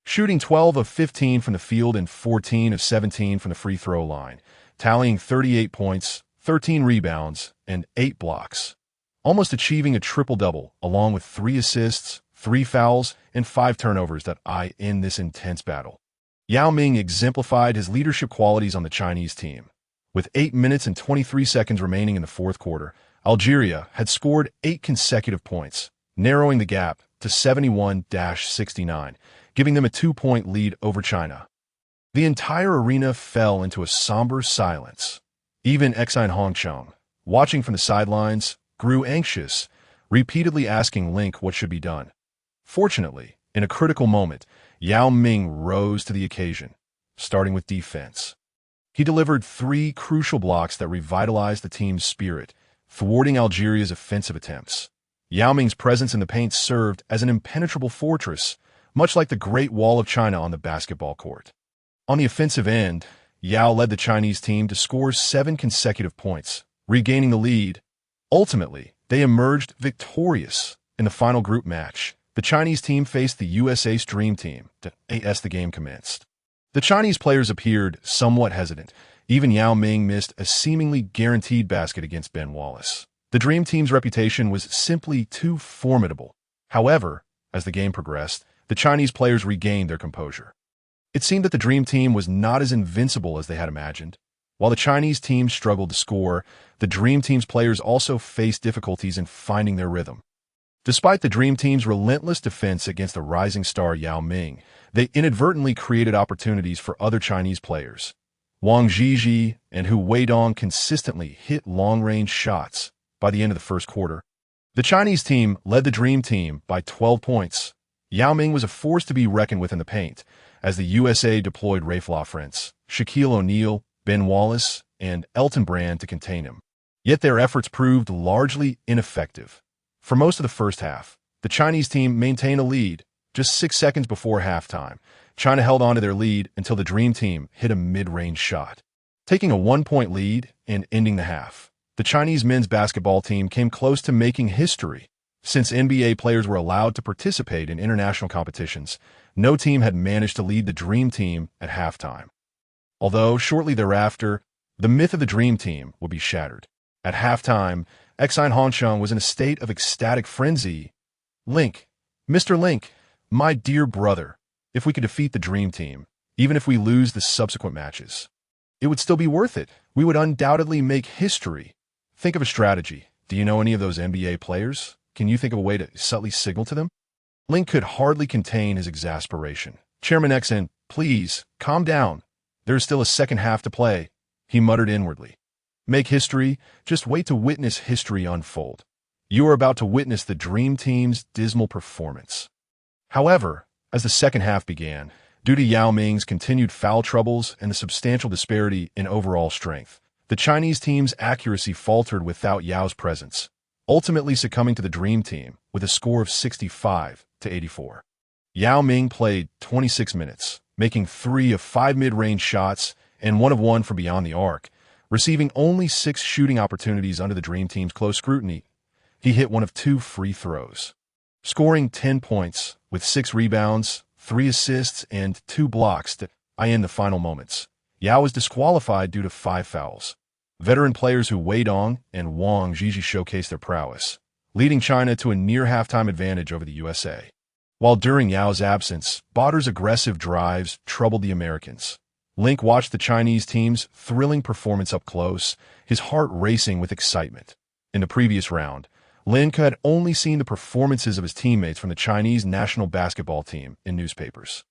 [SPEAKER 1] shooting 12 of 15 from the field and 14 of 17 from the free throw line, tallying 38 points, 13 rebounds, and 8 blocks, almost achieving a triple-double, along with 3 assists, 3 fouls, and 5 turnovers that in this intense battle. Yao Ming exemplified his leadership qualities on the Chinese team. With 8 minutes and 23 seconds remaining in the fourth quarter, Algeria had scored 8 consecutive points, narrowing the gap to 71-69, giving them a 2-point lead over China. The entire arena fell into a somber silence. Even Exine Hongchong, watching from the sidelines, grew anxious, repeatedly asking Link what should be done. Fortunately, in a critical moment, Yao Ming rose to the occasion, starting with defense. He delivered 3 crucial blocks that revitalized the team's spirit, thwarting Algeria's offensive attempts. Yao Ming's presence in the paint served as an impenetrable fortress, much like the Great Wall of China on the basketball court. On the offensive end, Yao led the Chinese team to score 7 consecutive points, regaining the lead. Ultimately, they emerged victorious in the final group match. The Chinese team faced the USA's Dream Team as the game commenced. The Chinese players appeared somewhat hesitant. Even Yao Ming missed a seemingly guaranteed basket against Ben Wallace. The Dream Team's reputation was simply too formidable. However, as the game progressed, the Chinese players regained their composure. It seemed that the Dream Team was not as invincible as they had imagined. While the Chinese team struggled to score, the Dream Team's players also faced difficulties in finding their rhythm. Despite the Dream Team's relentless defense against the rising star Yao Ming, they inadvertently created opportunities for other Chinese players. Wang Zhiji and Hu Weidong consistently hit long-range shots. By the end of the first quarter, the Chinese team led the Dream Team by 12 points. Yao Ming was a force to be reckoned with in the paint, as the USA deployed Rafe LaFrentz, Shaquille O'Neal, Ben Wallace, and Elton Brand to contain him. Yet their efforts proved largely ineffective. For most of the first half, the Chinese team maintained a lead. Just 6 seconds before halftime, China held on to their lead until the Dream Team hit a mid-range shot, taking a 1-point lead and ending the half. The Chinese men's basketball team came close to making history. Since NBA players were allowed to participate in international competitions, no team had managed to lead the Dream Team at halftime. Although, shortly thereafter, the myth of the Dream Team would be shattered. At halftime, Exine Hongchong was in a state of ecstatic frenzy. Link, Mr. Link, my dear brother, if we could defeat the Dream Team, even if we lose the subsequent matches, it would still be worth it. We would undoubtedly make history. Think of a strategy. Do you know any of those NBA players? Can you think of a way to subtly signal to them? Link could hardly contain his exasperation. Chairman Exine, please, calm down. There is still a second half to play, he muttered inwardly. Make history? Just wait to witness history unfold. You are about to witness the Dream Team's dismal performance. However, as the second half began, due to Yao Ming's continued foul troubles and the substantial disparity in overall strength. The Chinese team's accuracy faltered without Yao's presence, ultimately succumbing to the Dream Team with a score of 65-84. Yao Ming played 26 minutes, making 3 of 5 mid-range shots and 1 of 1 from beyond the arc, receiving only 6 shooting opportunities under the Dream Team's close scrutiny. He hit 1 of 2 free throws, scoring 10 points with 6 rebounds, 3 assists, and 2 blocks to end the final moments. Yao was disqualified due to 5 fouls. Veteran players Hu Weidong and Wang Zhizhi showcased their prowess, leading China to a near halftime advantage over the USA. While during Yao's absence, Bader's aggressive drives troubled the Americans. Link watched the Chinese team's thrilling performance up close, his heart racing with excitement. In the previous round, Lin had only seen the performances of his teammates from the Chinese national basketball team in newspapers.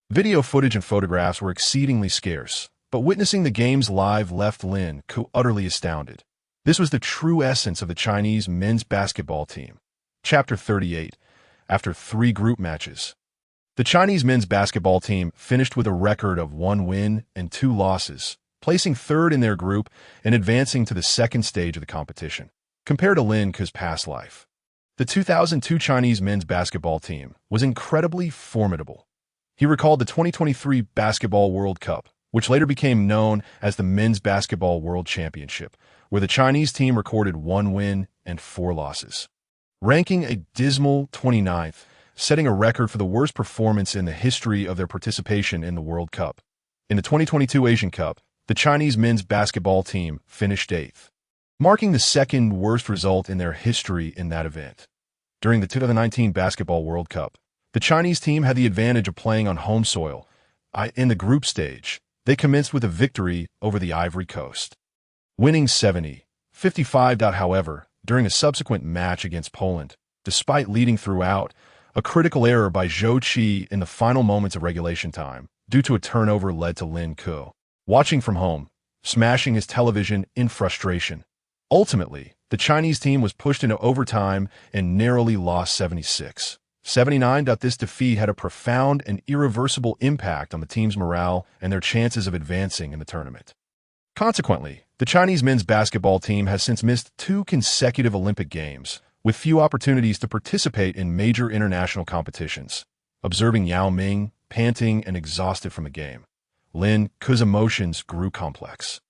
[SPEAKER 1] Video footage and photographs were exceedingly scarce, but witnessing the games live left Lin utterly astounded. This was the true essence of the Chinese men's basketball team. Chapter 38. After 3 group matches, the Chinese men's basketball team finished with a record of 1 win and 2 losses, placing 3rd in their group and advancing to the second stage of the competition. Compared to Lin Ke's past life, the 2002 Chinese men's basketball team was incredibly formidable. He recalled the 2023 Basketball World Cup, which later became known as the Men's Basketball World Championship, where the Chinese team recorded 1 win and 4 losses, ranking a dismal 29th, setting a record for the worst performance in the history of their participation in the World Cup. In the 2022 Asian Cup, the Chinese men's basketball team finished 8th, marking the 2nd worst result in their history in that event. During the 2019 Basketball World Cup, the Chinese team had the advantage of playing on home soil. In the group stage, they commenced with a victory over the Ivory Coast, winning 70-55. However, during a subsequent match against Poland, despite leading throughout, a critical error by Zhou Qi in the final moments of regulation time, due to a turnover, led to Lin Ke watching from home, smashing his television in frustration. Ultimately, the Chinese team was pushed into overtime and narrowly lost 76-79. This defeat had a profound and irreversible impact on the team's morale and their chances of advancing in the tournament. Consequently, the Chinese men's basketball team has since missed 2 consecutive Olympic Games, with few opportunities to participate in major international competitions. Observing Yao Ming, panting and exhausted from the game, Lin Ke's emotions grew complex.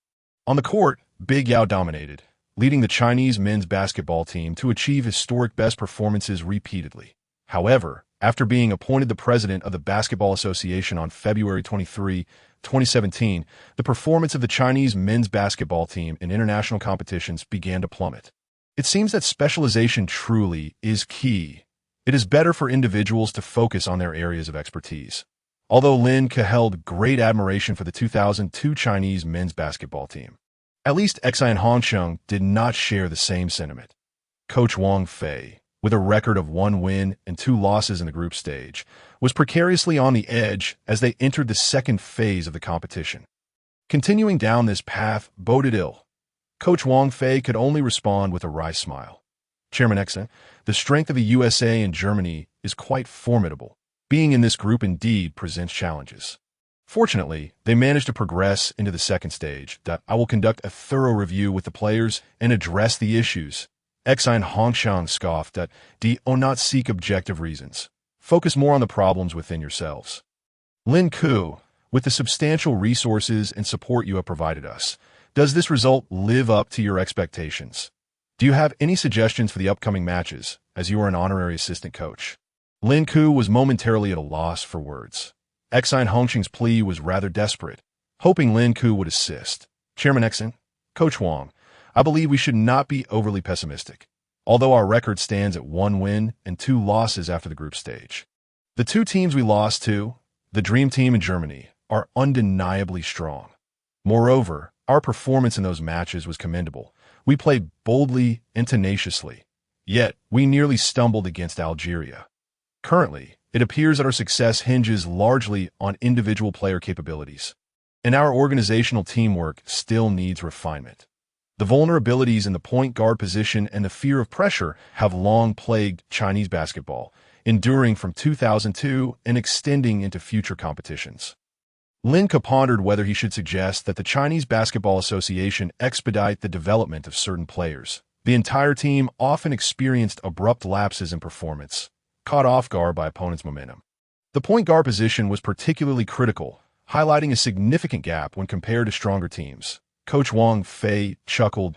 [SPEAKER 1] On the court, Big Yao dominated, leading the Chinese men's basketball team to achieve historic best performances repeatedly. However, after being appointed the president of the Basketball Association on February 23, 2017, the performance of the Chinese men's basketball team in international competitions began to plummet. It seems that specialization truly is key. It is better for individuals to focus on their areas of expertise. Although Lin Ke held great admiration for the 2002 Chinese men's basketball team, at least Xian Hongsheng did not share the same sentiment. Coach Wang Fei, with a record of 1 win and 2 losses in the group stage, was precariously on the edge as they entered the second phase of the competition. Continuing down this path boded ill. Coach Wang Fei could only respond with a wry smile. Chairman Xen, the strength of the USA and Germany is quite formidable. Being in this group indeed presents challenges. Fortunately, they managed to progress into the second stage. I will conduct a thorough review with the players and address the issues. Xian Hongsheng scoffed at do not seek objective reasons. Focus more on the problems within yourselves. Lin Ke, with the substantial resources and support you have provided us, does this result live up to your expectations? Do you have any suggestions for the upcoming matches, as you are an honorary assistant coach? Lin Ke was momentarily at a loss for words. Xian Hongsheng's plea was rather desperate, hoping Lin Ke would assist. Chairman Xen, Coach Wang, I believe we should not be overly pessimistic, although our record stands at 1 win and 2 losses after the group stage. The 2 teams we lost to, the Dream Team and Germany, are undeniably strong. Moreover, our performance in those matches was commendable. We played boldly and tenaciously, yet we nearly stumbled against Algeria. Currently, it appears that our success hinges largely on individual player capabilities, and our organizational teamwork still needs refinement. The vulnerabilities in the point guard position and the fear of pressure have long plagued Chinese basketball, enduring from 2002 and extending into future competitions. Lin Ke pondered whether he should suggest that the Chinese Basketball Association expedite the development of certain players. The entire team often experienced abrupt lapses in performance, caught off guard by opponents' momentum. The point guard position was particularly critical, highlighting a significant gap when compared to stronger teams. Coach Wang Fei chuckled,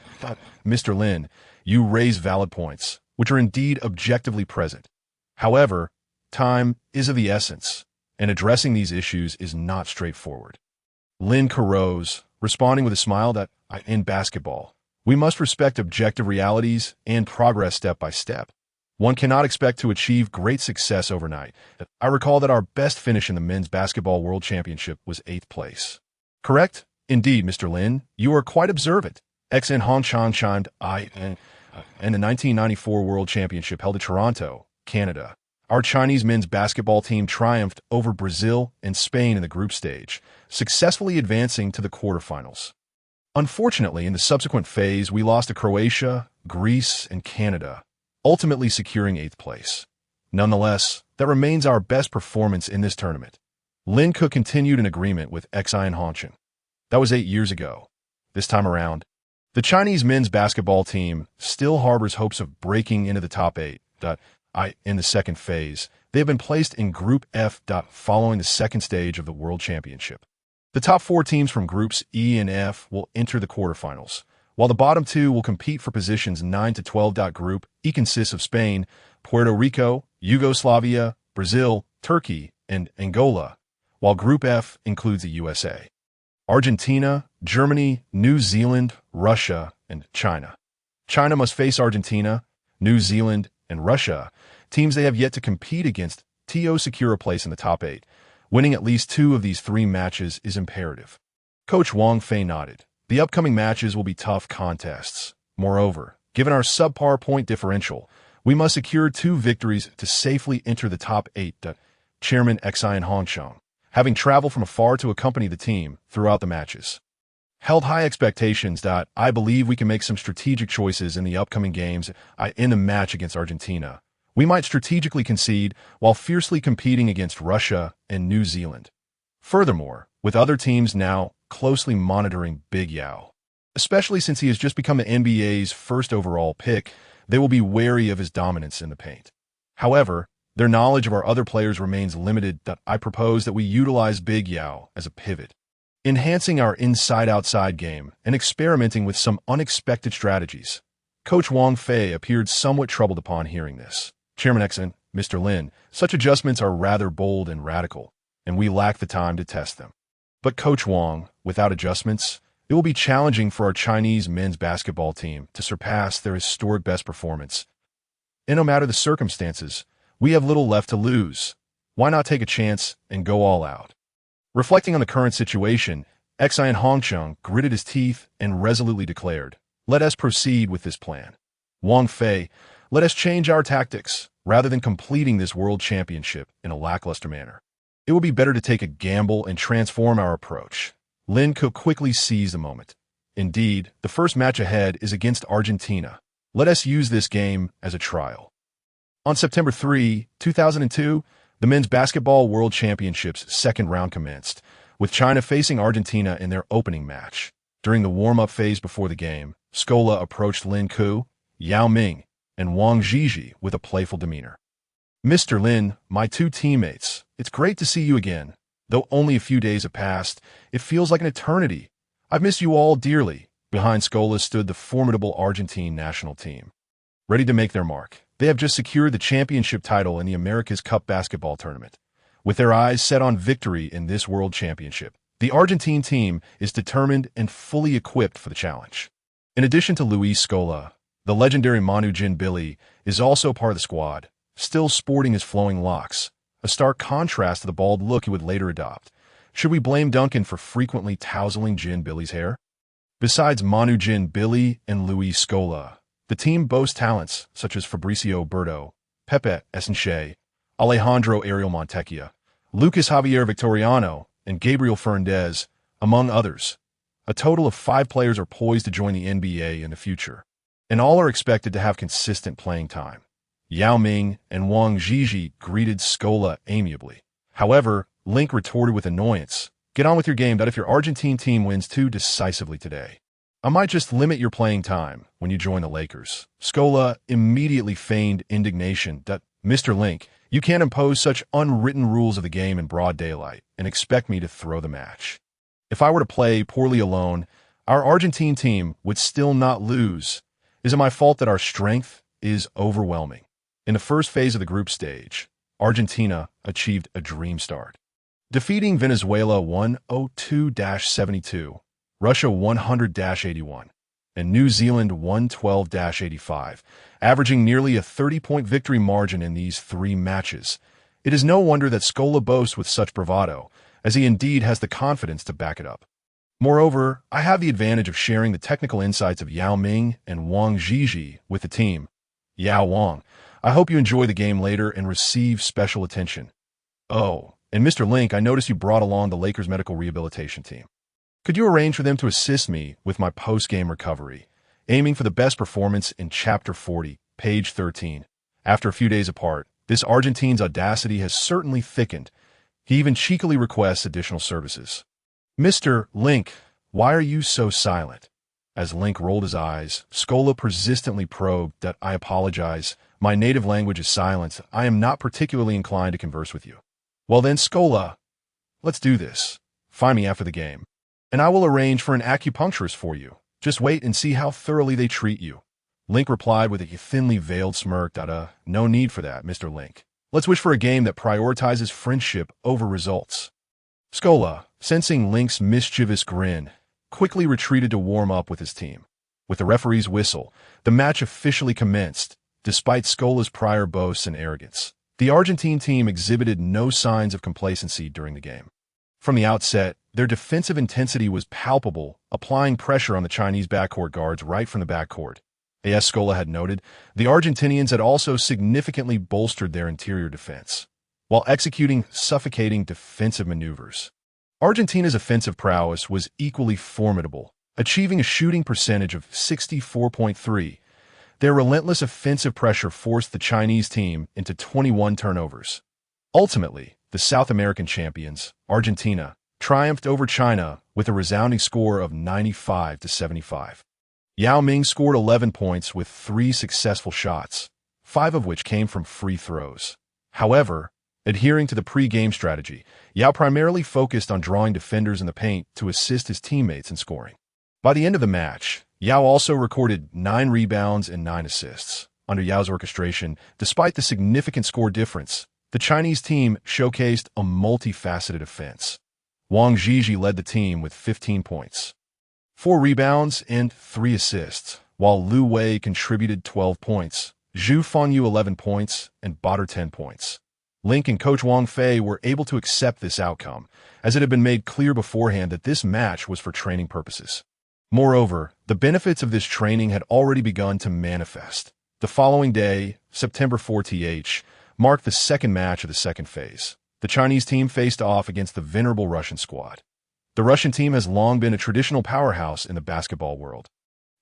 [SPEAKER 1] "Mr. Lin, you raise valid points, which are indeed objectively present. However, time is of the essence, and addressing these issues is not straightforward." Lin Ke rose, responding with a smile that, "In basketball, we must respect objective realities and progress step by step. One cannot expect to achieve great success overnight. I recall that our best finish in the Men's Basketball World Championship was 8th place." "Correct? Indeed, Mr. Lin. You are quite observant." XN Hongchang chimed in the 1994 World Championship held in Toronto, Canada. Our Chinese men's basketball team triumphed over Brazil and Spain in the group stage, successfully advancing to the quarterfinals. Unfortunately, in the subsequent phase, we lost to Croatia, Greece, and Canada, ultimately securing 8th place. Nonetheless, that remains our best performance in this tournament. Lin Ke continued in agreement with XIN Hongchang. That was 8 years ago. This time around, the Chinese men's basketball team still harbors hopes of breaking into the top 8. In the second phase, they have been placed in Group F. Following the second stage of the World Championship. The top 4 teams from Groups E and F will enter the quarterfinals, while the bottom 2 will compete for positions 9 to 12. Group E consists of Spain, Puerto Rico, Yugoslavia, Brazil, Turkey, and Angola, while Group F includes the USA, Argentina, Germany, New Zealand, Russia, and China. China must face Argentina, New Zealand, and Russia, teams they have yet to compete against, to secure a place in the top 8. Winning at least 2 of these 3 matches is imperative. Coach Wang Fei nodded. The upcoming matches will be tough contests. Moreover, given our subpar point differential, we must secure 2 victories to safely enter the top 8. Chairman XIN Hongchang, having traveled from afar to accompany the team throughout the matches, held high expectations. I believe we can make some strategic choices in the upcoming games. In the match against Argentina, we might strategically concede while fiercely competing against Russia and New Zealand. Furthermore, with other teams now closely monitoring Big Yao, especially since he has just become the NBA's first overall pick, they will be wary of his dominance in the paint. However, their knowledge of our other players remains limited. I propose that we utilize Big Yao as a pivot, enhancing our inside-outside game and experimenting with some unexpected strategies. Coach Wang Fei appeared somewhat troubled upon hearing this. Chairman XN, "Mr. Lin, such adjustments are rather bold and radical, and we lack the time to test them." But Coach Wang, without adjustments, it will be challenging for our Chinese men's basketball team to surpass their historic best performance. And no matter the circumstances, we have little left to lose. Why not take a chance and go all out? Reflecting on the current situation, XIN Hongchang gritted his teeth and resolutely declared, "Let us proceed with this plan. Wang Fei, let us change our tactics. Rather than completing this world championship in a lackluster manner, it would be better to take a gamble and transform our approach." Lin Ke quickly seized the moment. "Indeed, the first match ahead is against Argentina. Let us use this game as a trial." On September 3, 2002, the Men's Basketball World Championships second round commenced, with China facing Argentina in their opening match. During the warm-up phase before the game, Scola approached Lin Ke, Yao Ming, and Wang Zhizhi with a playful demeanor. "Mr. Lin, my 2 teammates, it's great to see you again. Though only a few days have passed, it feels like an eternity. I've missed you all dearly." Behind Scola stood the formidable Argentine national team, ready to make their mark. They have just secured the championship title in the America's Cup basketball tournament. With their eyes set on victory in this world championship, the Argentine team is determined and fully equipped for the challenge. In addition to Luis Scola, the legendary Manu Ginobili is also part of the squad, still sporting his flowing locks, a stark contrast to the bald look he would later adopt. Should we blame Duncan for frequently tousling Ginobili's hair? Besides Manu Ginobili and Luis Scola, the team boasts talents such as Fabricio Berto, Pepe Essenche, Alejandro Ariel Montecchia, Lucas Javier Victoriano, and Gabriel Fernandez, among others. A total of 5 players are poised to join the NBA in the future, and all are expected to have consistent playing time. Yao Ming and Wang Zhizhi greeted Scola amiably. However, Link retorted with annoyance, "Get on with your game, that if your Argentine team wins too decisively today, I might just limit your playing time when you join the Lakers." Scola immediately feigned indignation that, "Mr. Link, you can't impose such unwritten rules of the game in broad daylight and expect me to throw the match. If I were to play poorly alone, our Argentine team would still not lose. Is it my fault that our strength is overwhelming?" In the first phase of the group stage, Argentina achieved a dream start, defeating Venezuela 102-72, Russia 100-81, and New Zealand 112-85, averaging nearly a 30-point victory margin in these three matches. It is no wonder that Scola boasts with such bravado, as he indeed has the confidence to back it up. Moreover, I have the advantage of sharing the technical insights of Yao Ming and Wang Zhizhi with the team. Yao Wang, I hope you enjoy the game later and receive special attention. Oh, and Mr. Link, I noticed you brought along the Lakers medical rehabilitation team. Could you arrange for them to assist me with my post-game recovery, aiming for the best performance in Chapter 40, page 13? After a few days apart, this Argentine's audacity has certainly thickened. He even cheekily requests additional services. "Mr. Link, why are you so silent?" As Link rolled his eyes, Scola persistently probed that, "I apologize. My native language is silent. I am not particularly inclined to converse with you." "Well then, Scola, let's do this. Find me after the game, and I will arrange for an acupuncturist for you. Just wait and see how thoroughly they treat you." Link replied with a thinly veiled smirk that, "No need for that, Mr. Link. Let's wish for a game that prioritizes friendship over results." Scola, sensing Link's mischievous grin, quickly retreated to warm up with his team. With the referee's whistle, the match officially commenced. Despite Scola's prior boasts and arrogance, the Argentine team exhibited no signs of complacency during the game. From the outset, their defensive intensity was palpable, applying pressure on the Chinese backcourt guards right from the backcourt. As Scola had noted, the Argentinians had also significantly bolstered their interior defense, while executing suffocating defensive maneuvers. Argentina's offensive prowess was equally formidable, achieving a shooting percentage of 64.3%. Their relentless offensive pressure forced the Chinese team into 21 turnovers. Ultimately, the South American champions, Argentina, triumphed over China with a resounding score of 95-75. Yao Ming scored 11 points with 3 successful shots, 5 of which came from free throws. However, adhering to the pre-game strategy, Yao primarily focused on drawing defenders in the paint to assist his teammates in scoring. By the end of the match, Yao also recorded 9 rebounds and 9 assists. Under Yao's orchestration, despite the significant score difference, the Chinese team showcased a multifaceted offense. Wang Zhizhi led the team with 15 points, 4 rebounds, and 3 assists, while Lu Wei contributed 12 points, Zhu Fengyu 11 points, and Bader 10 points. Link and coach Wang Fei were able to accept this outcome, as it had been made clear beforehand that this match was for training purposes. Moreover, the benefits of this training had already begun to manifest. The following day, September 4th, marked the second match of the second phase. The Chinese team faced off against the venerable Russian squad. The Russian team has long been a traditional powerhouse in the basketball world,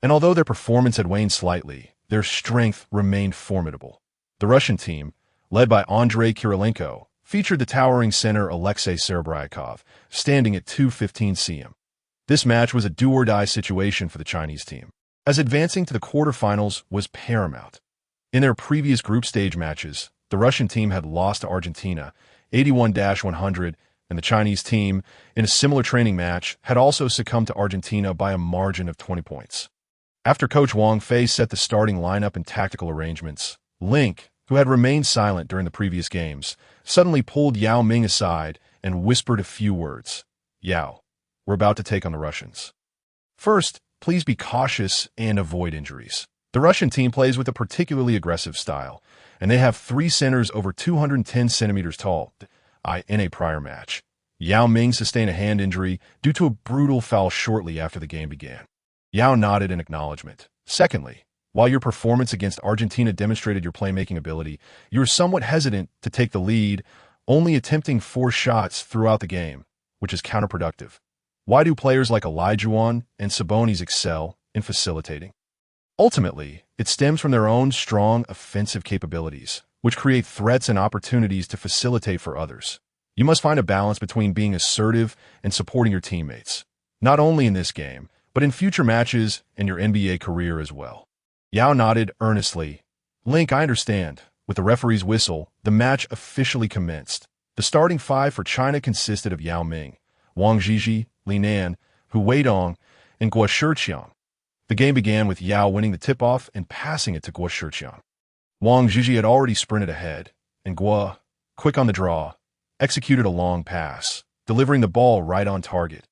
[SPEAKER 1] and although their performance had waned slightly, their strength remained formidable. The Russian team, led by Andrei Kirilenko, featured the towering center Alexei Serebryakov, standing at 215 cm. This match was a do-or-die situation for the Chinese team, as advancing to the quarterfinals was paramount. In their previous group stage matches, the Russian team had lost to Argentina 81-100, and the Chinese team, in a similar training match, had also succumbed to Argentina by a margin of 20 points. After coach Wang Fei set the starting lineup and tactical arrangements, Link, who had remained silent during the previous games, suddenly pulled Yao Ming aside and whispered a few words. "Yao, we're about to take on the Russians. First, please be cautious and avoid injuries. The Russian team plays with a particularly aggressive style, and they have 3 centers over 210 centimeters tall. In a prior match, Yao Ming sustained a hand injury due to a brutal foul shortly after the game began." Yao nodded in acknowledgement. "Secondly, while your performance against Argentina demonstrated your playmaking ability, you were somewhat hesitant to take the lead, only attempting 4 shots throughout the game, which is counterproductive. Why do players like Olajuwon and Sabonis excel in facilitating?" Ultimately, it stems from their own strong offensive capabilities, which create threats and opportunities to facilitate for others. You must find a balance between being assertive and supporting your teammates, not only in this game, but in future matches and your NBA career as well. Yao nodded earnestly. Link, I understand. With the referee's whistle, the match officially commenced. The starting five for China consisted of Yao Ming, Wang Zhizhi, Li Nan, Hu Weidong, and Guo Shiqiang. The game began with Yao winning the tip-off and passing it to Guo Shiqiang. Wang Zhizhi had already sprinted ahead, and Guo, quick on the draw, executed a long pass, delivering the ball right on target.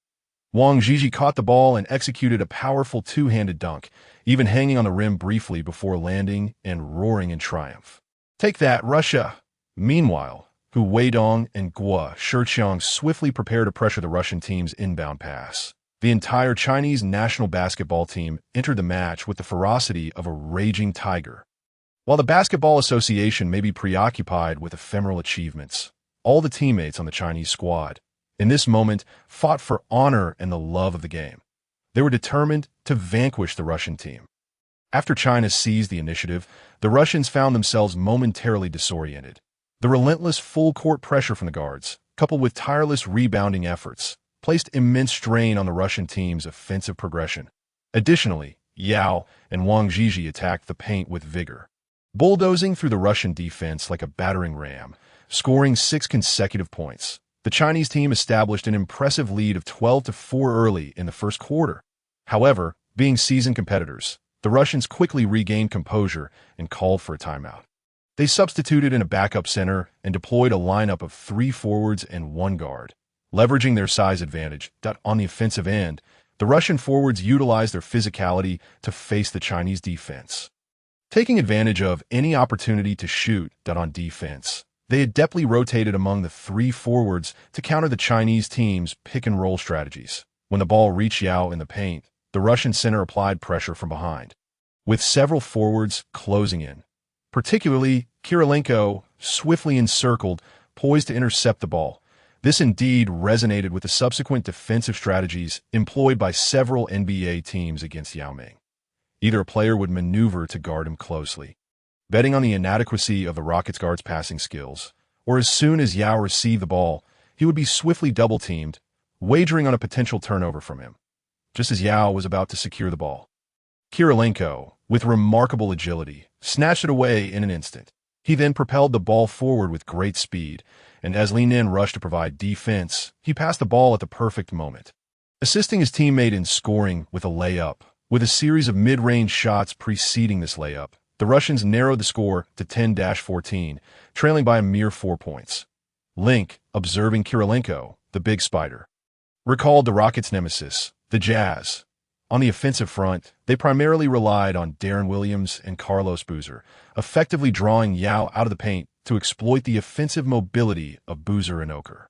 [SPEAKER 1] Wang Zhizhi caught the ball and executed a powerful two-handed dunk, even hanging on the rim briefly before landing and roaring in triumph. Take that, Russia! Meanwhile, Hu Weidong and Guo Shiqiang swiftly prepare to pressure the Russian team's inbound pass. The entire Chinese national basketball team entered the match with the ferocity of a raging tiger. While the Basketball Association may be preoccupied with ephemeral achievements, all the teammates on the Chinese squad, in this moment, fought for honor and the love of the game. They were determined to vanquish the Russian team. After China seized the initiative, the Russians found themselves momentarily disoriented. The relentless full-court pressure from the guards, coupled with tireless rebounding efforts, placed immense strain on the Russian team's offensive progression. Additionally, Yao and Wang Zhizhi attacked the paint with vigor, bulldozing through the Russian defense like a battering ram, scoring 6 consecutive points. The Chinese team established an impressive lead of 12-4 early in the first quarter. However, being seasoned competitors, the Russians quickly regained composure and called for a timeout. They substituted in a backup center and deployed a lineup of 3 forwards and 1 guard. Leveraging their size advantage, on the offensive end, the Russian forwards utilized their physicality to face the Chinese defense. Taking advantage of any opportunity to shoot, on defense, they adeptly rotated among the 3 forwards to counter the Chinese team's pick-and-roll strategies. When the ball reached Yao in the paint, the Russian center applied pressure from behind, with several forwards closing in. Particularly, Kirilenko, swiftly encircled, poised to intercept the ball. This indeed resonated with the subsequent defensive strategies employed by several NBA teams against Yao Ming. Either a player would maneuver to guard him closely, betting on the inadequacy of the Rockets' guards' passing skills, or as soon as Yao received the ball, he would be swiftly double-teamed, wagering on a potential turnover from him. Just as Yao was about to secure the ball, Kirilenko, with remarkable agility, snatched it away in an instant. He then propelled the ball forward with great speed, and as Li Nan rushed to provide defense, he passed the ball at the perfect moment, assisting his teammate in scoring with a layup. With a series of mid-range shots preceding this layup, the Russians narrowed the score to 10-14, trailing by a mere 4 points. Link, observing Kirilenko, the big spider, recalled the Rockets' nemesis, the Jazz. On the offensive front, they primarily relied on Deron Williams and Carlos Boozer, effectively drawing Yao out of the paint to exploit the offensive mobility of Boozer and Oker.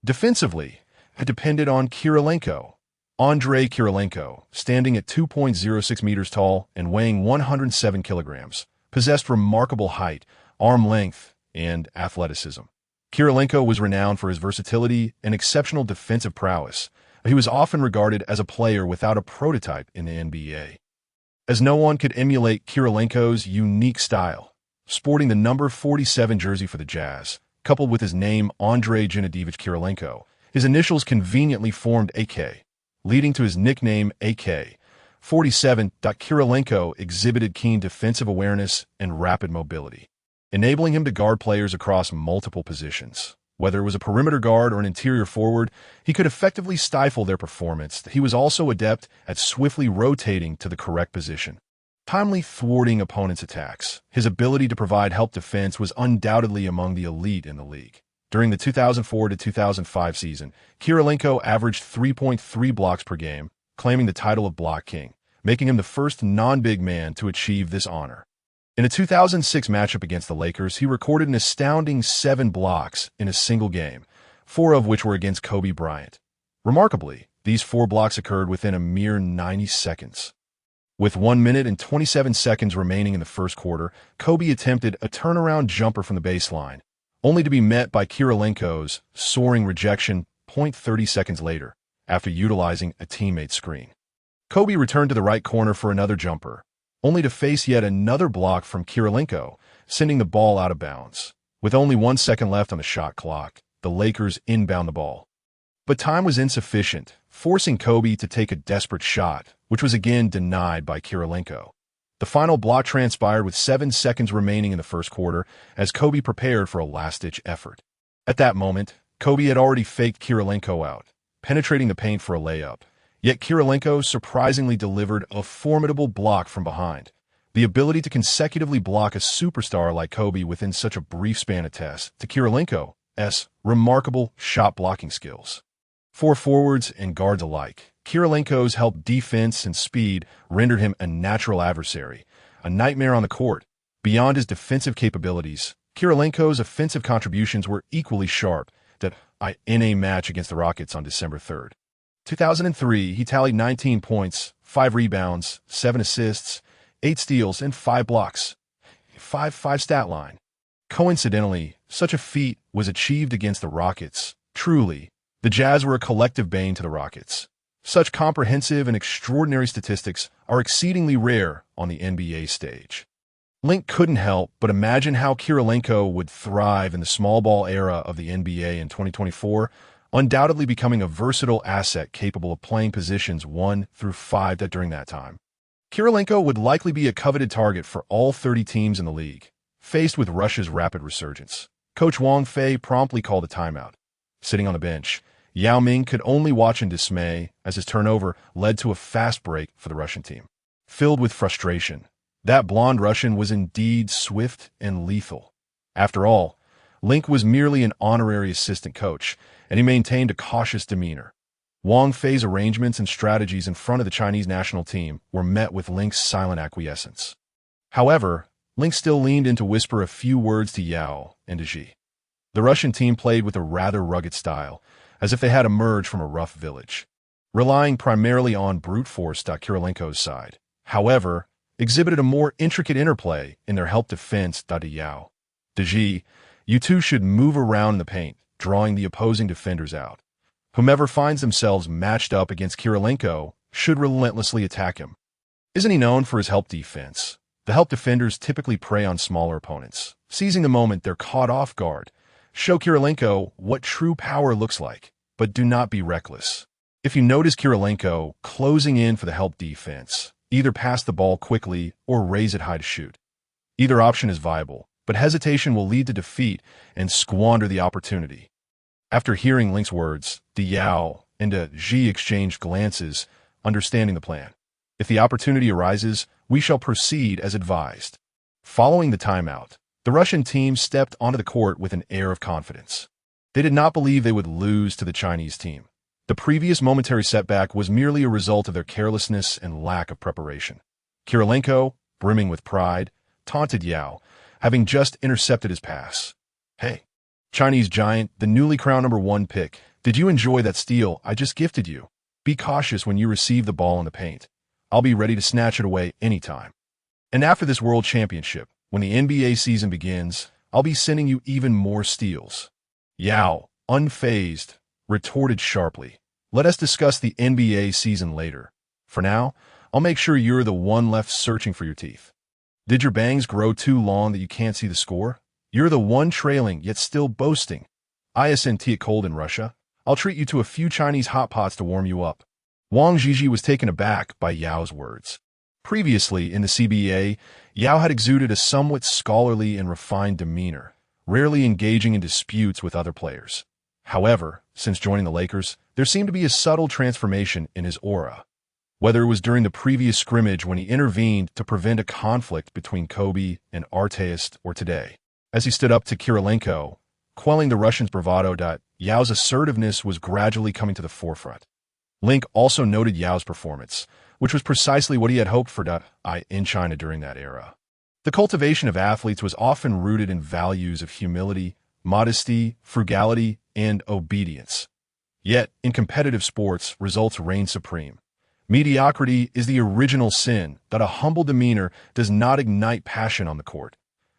[SPEAKER 1] Defensively, it depended on Kirilenko. Andrei Kirilenko, standing at 2.06 meters tall and weighing 107 kilograms, possessed remarkable height, arm length, and athleticism. Kirilenko was renowned for his versatility and exceptional defensive prowess. He was often regarded as a player without a prototype in the NBA, as no one could emulate Kirilenko's unique style. Sporting the number 47 jersey for the Jazz, coupled with his name Andrei Genadevich Kirilenko, his initials conveniently formed AK, leading to his nickname AK. 47. Kirilenko exhibited keen defensive awareness and rapid mobility, enabling him to guard players across multiple positions. Whether it was a perimeter guard or an interior forward, he could effectively stifle their performance. He was also adept at swiftly rotating to the correct position, timely thwarting opponents' attacks. His ability to provide help defense was undoubtedly among the elite in the league. During the 2004-2005 season, Kirilenko averaged 3.3 blocks per game, claiming the title of Block King, making him the first non-big man to achieve this honor. In a 2006 matchup against the Lakers, he recorded an astounding 7 blocks in a single game, 4 of which were against Kobe Bryant. Remarkably, these 4 blocks occurred within a mere 90 seconds. With 1 minute and 27 seconds remaining in the first quarter, Kobe attempted a turnaround jumper from the baseline, only to be met by Kirilenko's soaring rejection 0.30 seconds later, after utilizing a teammate's screen. Kobe returned to the right corner for another jumper, only to face yet another block from Kirilenko, sending the ball out of bounds. With only 1 second left on the shot clock, the Lakers inbound the ball. But time was insufficient, forcing Kobe to take a desperate shot, which was again denied by Kirilenko. The final block transpired with 7 seconds remaining in the first quarter as Kobe prepared for a last-ditch effort. At that moment, Kobe had already faked Kirilenko out, penetrating the paint for a layup. Yet Kirilenko surprisingly delivered a formidable block from behind. The ability to consecutively block a superstar like Kobe within such a brief span attests to Kirilenko's remarkable shot-blocking skills. For forwards and guards alike, Kirilenko's help defense and speed rendered him a natural adversary, a nightmare on the court. Beyond his defensive capabilities, Kirilenko's offensive contributions were equally sharp in a match against the Rockets on December 3rd. 2003, he tallied 19 points, 5 rebounds, 7 assists, 8 steals, and 5 blocks. 5 stat line. Coincidentally, such a feat was achieved against the Rockets. Truly, the Jazz were a collective bane to the Rockets. Such comprehensive and extraordinary statistics are exceedingly rare on the NBA stage. Link couldn't help but imagine how Kirilenko would thrive in the small ball era of the NBA in 2024, undoubtedly becoming a versatile asset capable of playing positions 1 through 5 during that time. Kirilenko would likely be a coveted target for all 30 teams in the league. Faced with Russia's rapid resurgence, Coach Wang Fei promptly called a timeout. Sitting on the bench, Yao Ming could only watch in dismay as his turnover led to a fast break for the Russian team. Filled with frustration, that blonde Russian was indeed swift and lethal. After all, Link was merely an honorary assistant coach, and he maintained a cautious demeanor. Wang Fei's arrangements and strategies in front of the Chinese national team were met with Link's silent acquiescence. However, Link still leaned in to whisper a few words to Yao and to Ji. The Russian team played with a rather rugged style, as if they had emerged from a rough village, relying primarily on brute force. Kirilenko's side, however, exhibited a more intricate interplay in their help defense. Yao, Ji, you two should move around in the paint, drawing the opposing defenders out. Whomever finds themselves matched up against Kirilenko should relentlessly attack him. Isn't he known for his help defense? The help defenders typically prey on smaller opponents, seizing the moment they're caught off guard. Show Kirilenko what true power looks like, but do not be reckless. If you notice Kirilenko closing in for the help defense, either pass the ball quickly or raise it high to shoot. Either option is viable, but hesitation will lead to defeat and squander the opportunity. After hearing Link's words, Yao and Ji exchanged glances, understanding the plan. If the opportunity arises, we shall proceed as advised. Following the timeout, the Russian team stepped onto the court with an air of confidence. They did not believe they would lose to the Chinese team. The previous momentary setback was merely a result of their carelessness and lack of preparation. Kirilenko, brimming with pride, taunted Yao, having just intercepted his pass. "Hey, Chinese giant, the newly crowned number 1 pick, did you enjoy that steal I just gifted you? Be cautious when you receive the ball in the paint. I'll be ready to snatch it away anytime. And after this world championship, when the NBA season begins, I'll be sending you even more steals." Yao, unfazed, retorted sharply, "Let us discuss the NBA season later. For now, I'll make sure you're the one left searching for your teeth. Did your bangs grow too long that you can't see the score? You're the one trailing yet still boasting. Isn't it cold in Russia? I'll treat you to a few Chinese hot pots to warm you up." Wang Jiji was taken aback by Yao's words. Previously in the CBA, Yao had exuded a somewhat scholarly and refined demeanor, rarely engaging in disputes with other players. However, since joining the Lakers, there seemed to be a subtle transformation in his aura. Whether it was during the previous scrimmage when he intervened to prevent a conflict between Kobe and Arteist, or today, as he stood up to Kirilenko, quelling the Russians' bravado. Yao's assertiveness was gradually coming to the forefront. Link also noted Yao's performance, which was precisely what he had hoped for in China during that era. The cultivation of athletes was often rooted in values of humility, modesty, frugality, and obedience. Yet, in competitive sports, results reign supreme. Mediocrity is the original sin that a humble demeanor does not ignite passion on the court.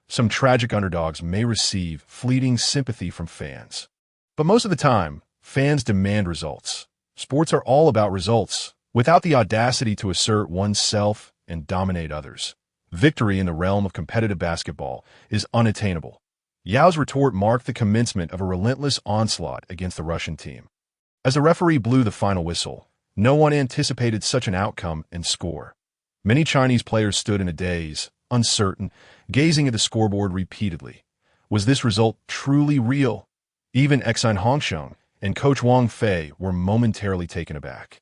[SPEAKER 1] Some tragic underdogs may receive fleeting sympathy from fans. But most of the time, fans demand results. Sports are all about results. Without the audacity to assert oneself, and dominate others. Victory in the realm of competitive basketball is unattainable. Yao's retort marked the commencement of a relentless onslaught against the Russian team. As the referee blew the final whistle, no one anticipated such an outcome and score. Many Chinese players stood in a daze, uncertain, gazing at the scoreboard repeatedly. Was this result truly real? Even Exine Hongsheng and coach Wang Fei were momentarily taken aback.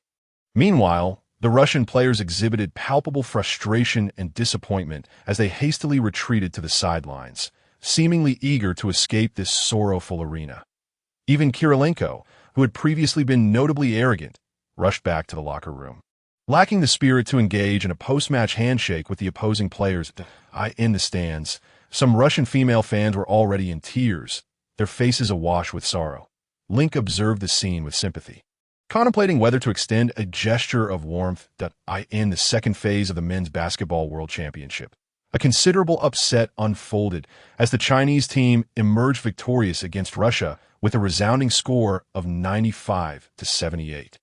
[SPEAKER 1] Meanwhile, the Russian players exhibited palpable frustration and disappointment as they hastily retreated to the sidelines, seemingly eager to escape this sorrowful arena. Even Kirilenko, who had previously been notably arrogant, rushed back to the locker room. Lacking the spirit to engage in a post-match handshake with the opposing players in the stands, some Russian female fans were already in tears, their faces awash with sorrow. Link observed the scene with sympathy, contemplating whether to extend a gesture of warmth in the second phase of the Men's Basketball World Championship. A considerable upset unfolded as the Chinese team emerged victorious against Russia with a resounding score of 95-78.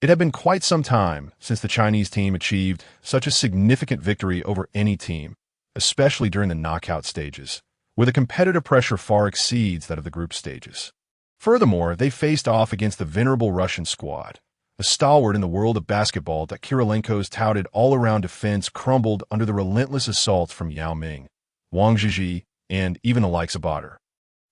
[SPEAKER 1] It had been quite some time since the Chinese team achieved such a significant victory over any team, especially during the knockout stages, where the competitive pressure far exceeds that of the group stages. Furthermore, they faced off against the venerable Russian squad, a stalwart in the world of basketball that Kirilenko's touted all-around defense crumbled under the relentless assaults from Yao Ming, Wang Zhizhi, and even the likes of Badr.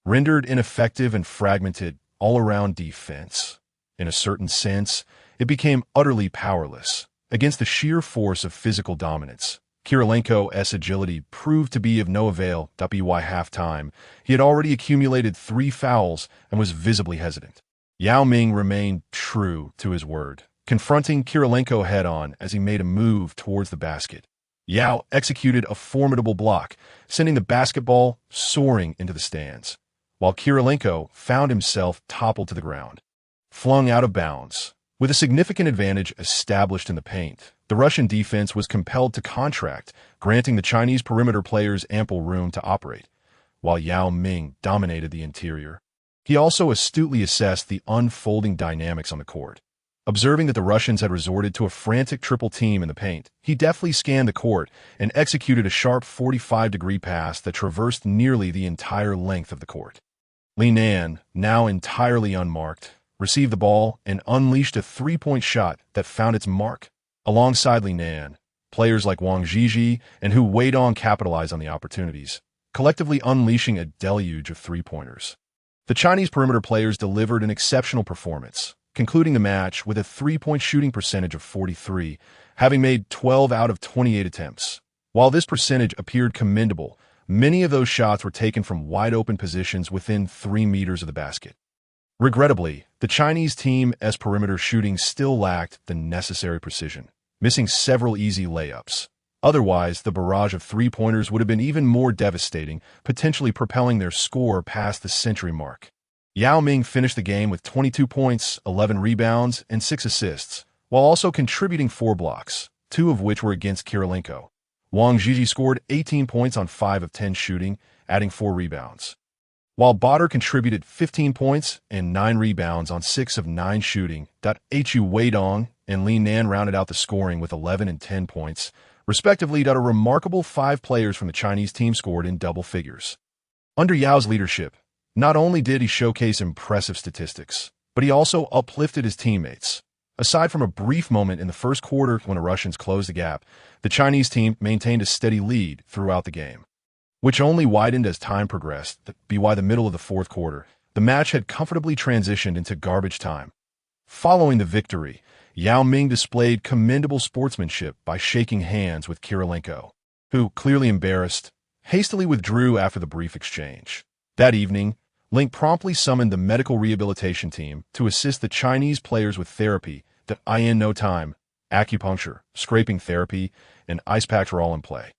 [SPEAKER 1] Rendered ineffective and fragmented all-around defense, in a certain sense, it became utterly powerless. Against the sheer force of physical dominance, Kirilenko's agility proved to be of no avail. By halftime, he had already accumulated 3 fouls and was visibly hesitant. Yao Ming remained true to his word, confronting Kirilenko head-on as he made a move towards the basket. Yao executed a formidable block, sending the basketball soaring into the stands, while Kirilenko found himself toppled to the ground, flung out of bounds. With a significant advantage established in the paint, the Russian defense was compelled to contract, granting the Chinese perimeter players ample room to operate, while Yao Ming dominated the interior. He also astutely assessed the unfolding dynamics on the court. Observing that the Russians had resorted to a frantic triple team in the paint, he deftly scanned the court and executed a sharp 45-degree pass that traversed nearly the entire length of the court. Li Nan, now entirely unmarked, received the ball and unleashed a three-point shot that found its mark. Alongside Li Nan, players like Wang Zhizhi and Hu Weidong capitalized on the opportunities, collectively unleashing a deluge of three-pointers. The Chinese perimeter players delivered an exceptional performance, concluding the match with a three-point shooting percentage of 43, having made 12 out of 28 attempts. While this percentage appeared commendable, many of those shots were taken from wide-open positions within 3 meters of the basket. Regrettably, the Chinese team's perimeter shooting still lacked the necessary precision, missing several easy layups. Otherwise, the barrage of three-pointers would have been even more devastating, potentially propelling their score past the century mark. Yao Ming finished the game with 22 points, 11 rebounds, and 6 assists, while also contributing 4 blocks, 2 of which were against Kirilenko. Wang Zhizhi scored 18 points on 5 of 10 shooting, adding 4 rebounds, while Badr contributed 15 points and 9 rebounds on 6 of 9 shooting. Hu Weidong and Li Nan rounded out the scoring with 11 and 10 points, respectively. A remarkable 5 players from the Chinese team scored in double figures. Under Yao's leadership, not only did he showcase impressive statistics, but he also uplifted his teammates. Aside from a brief moment in the first quarter when the Russians closed the gap, the Chinese team maintained a steady lead throughout the game, which only widened as time progressed. By the middle of the fourth quarter, the match had comfortably transitioned into garbage time. Following the victory, Yao Ming displayed commendable sportsmanship by shaking hands with Kirilenko, who, clearly embarrassed, hastily withdrew after the brief exchange. That evening, Link promptly summoned the medical rehabilitation team to assist the Chinese players with therapy. In no time, acupuncture, scraping therapy, and ice packs were all in play.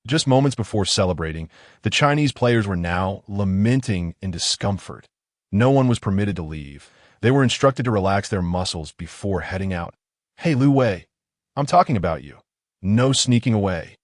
[SPEAKER 1] Just moments before celebrating, the Chinese players were now lamenting in discomfort. No one was permitted to leave. They were instructed to relax their muscles before heading out. "Hey, Lu Wei, I'm talking about you. No sneaking away."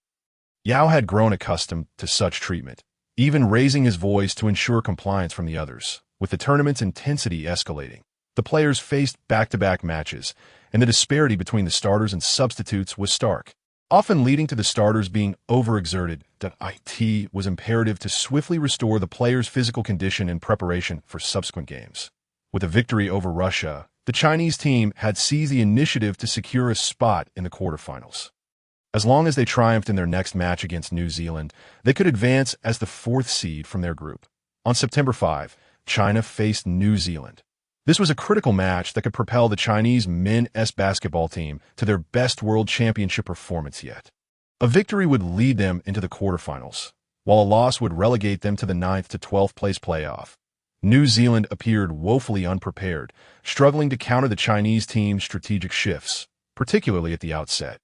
[SPEAKER 1] Yao had grown accustomed to such treatment, even raising his voice to ensure compliance from the others. With the tournament's intensity escalating, the players faced back-to-back matches, and the disparity between the starters and substitutes was stark. often leading to the starters being overexerted. It was imperative to swiftly restore the players' physical condition in preparation for subsequent games. With a victory over Russia, the Chinese team had seized the initiative to secure a spot in the quarterfinals. As long as they triumphed in their next match against New Zealand, they could advance as the fourth seed from their group. On September 5, China faced New Zealand. This was a critical match that could propel the Chinese men's basketball team to their best world championship performance yet. A victory would lead them into the quarterfinals, while a loss would relegate them to the 9th to 12th place playoff. New Zealand appeared woefully unprepared, struggling to counter the Chinese team's strategic shifts, particularly at the outset.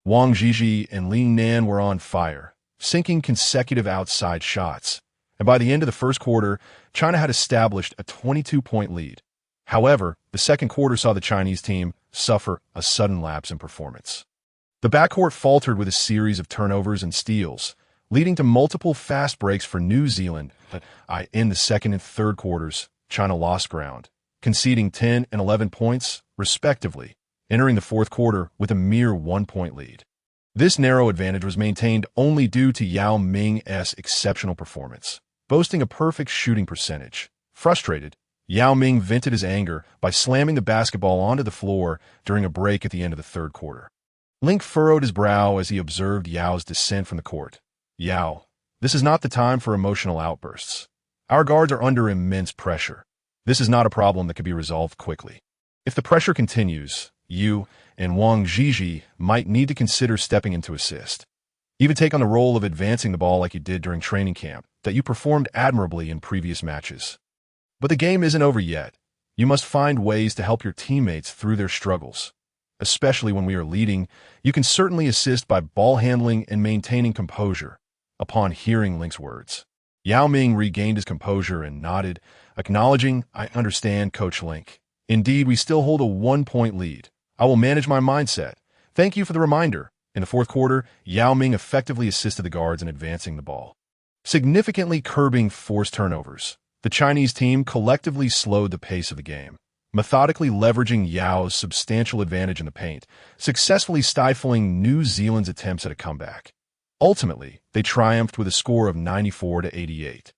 [SPEAKER 1] Wang Zhizhi and Li Nan were on fire, sinking consecutive outside shots, and by the end of the first quarter, China had established a 22-point lead. However, the second quarter saw the Chinese team suffer a sudden lapse in performance. The backcourt faltered with a series of turnovers and steals, leading to multiple fast breaks for New Zealand. But in the second and third quarters, China lost ground, conceding 10 and 11 points, respectively, entering the fourth quarter with a mere 1-point lead. This narrow advantage was maintained only due to Yao Ming's exceptional performance, boasting a perfect shooting percentage. Frustrated, Yao Ming vented his anger by slamming the basketball onto the floor during a break at the end of the third quarter. Link furrowed his brow as he observed Yao's descent from the court. Yao, this is not the time for emotional outbursts. Our guards are under immense pressure. This is not a problem that can be resolved quickly. If the pressure continues, you and Wang Zhizhi might need to consider stepping in to assist. Even take on the role of advancing the ball like you did during training camp, that you performed admirably in previous matches. But the game isn't over yet. You must find ways to help your teammates through their struggles. Especially when we are leading, you can certainly assist by ball handling and maintaining composure. Upon hearing Link's words, Yao Ming regained his composure and nodded, acknowledging, "I understand, Coach Link. Indeed, we still hold a 1-point lead. I will manage my mindset. Thank you for the reminder." In the fourth quarter, Yao Ming effectively assisted the guards in advancing the ball, significantly curbing forced turnovers. The Chinese team collectively slowed the pace of the game, methodically leveraging Yao's substantial advantage in the paint, successfully stifling New Zealand's attempts at a comeback. Ultimately, they triumphed with a score of 94-88.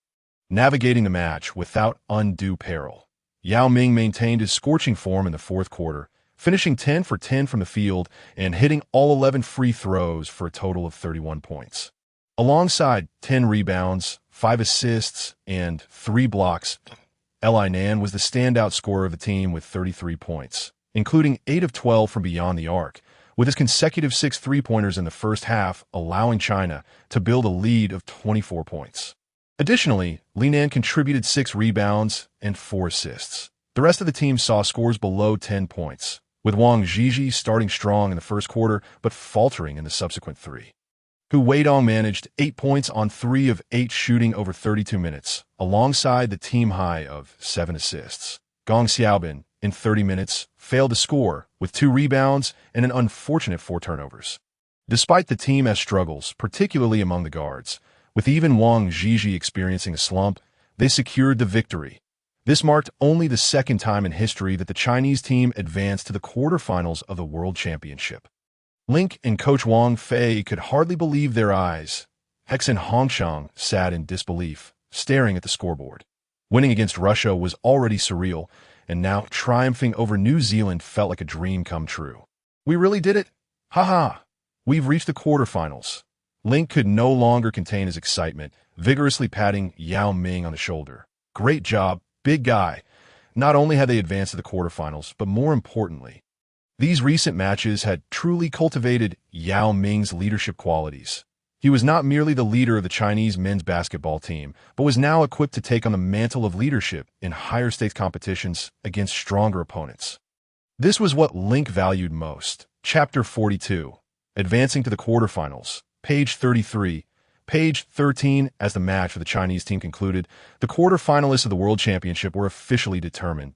[SPEAKER 1] Navigating the match without undue peril, Yao Ming maintained his scorching form in the fourth quarter, finishing 10 for 10 from the field and hitting all 11 free throws for a total of 31 points. Alongside 10 rebounds, 5 assists, and 3 blocks, Li Nan was the standout scorer of the team with 33 points, including 8 of 12 from beyond the arc, with his consecutive 6 three-pointers in the first half allowing China to build a lead of 24 points. Additionally, Li Nan contributed 6 rebounds and 4 assists. The rest of the team saw scores below 10 points, with Wang Zhizhi starting strong in the first quarter but faltering in the subsequent 3. Hu Weidong managed 8 points on 3 of 8 shooting over 32 minutes, alongside the team high of 7 assists. Gong Xiaobin, in 30 minutes, failed to score, with 2 rebounds and an unfortunate 4 turnovers. Despite the team's struggles, particularly among the guards, with even Wang Zhizhi experiencing a slump, they secured the victory. This marked only the second time in history that the Chinese team advanced to the quarterfinals of the World Championship. Link and Coach Wang Fei could hardly believe their eyes. Hex and Hongshang sat in disbelief, staring at the scoreboard. Winning against Russia was already surreal, and now triumphing over New Zealand felt like a dream come true. We really did it? Ha! We've reached the quarterfinals. Link could no longer contain his excitement, vigorously patting Yao Ming on the shoulder. Great job, big guy. Not only had they advanced to the quarterfinals, but more importantly, these recent matches had truly cultivated Yao Ming's leadership qualities. He was not merely the leader of the Chinese men's basketball team, but was now equipped to take on the mantle of leadership in higher stakes competitions against stronger opponents. This was what Link valued most. Chapter 42, Advancing to the Quarterfinals, page 33. Page 13, as the match for the Chinese team concluded, the quarterfinalists of the World Championship were officially determined.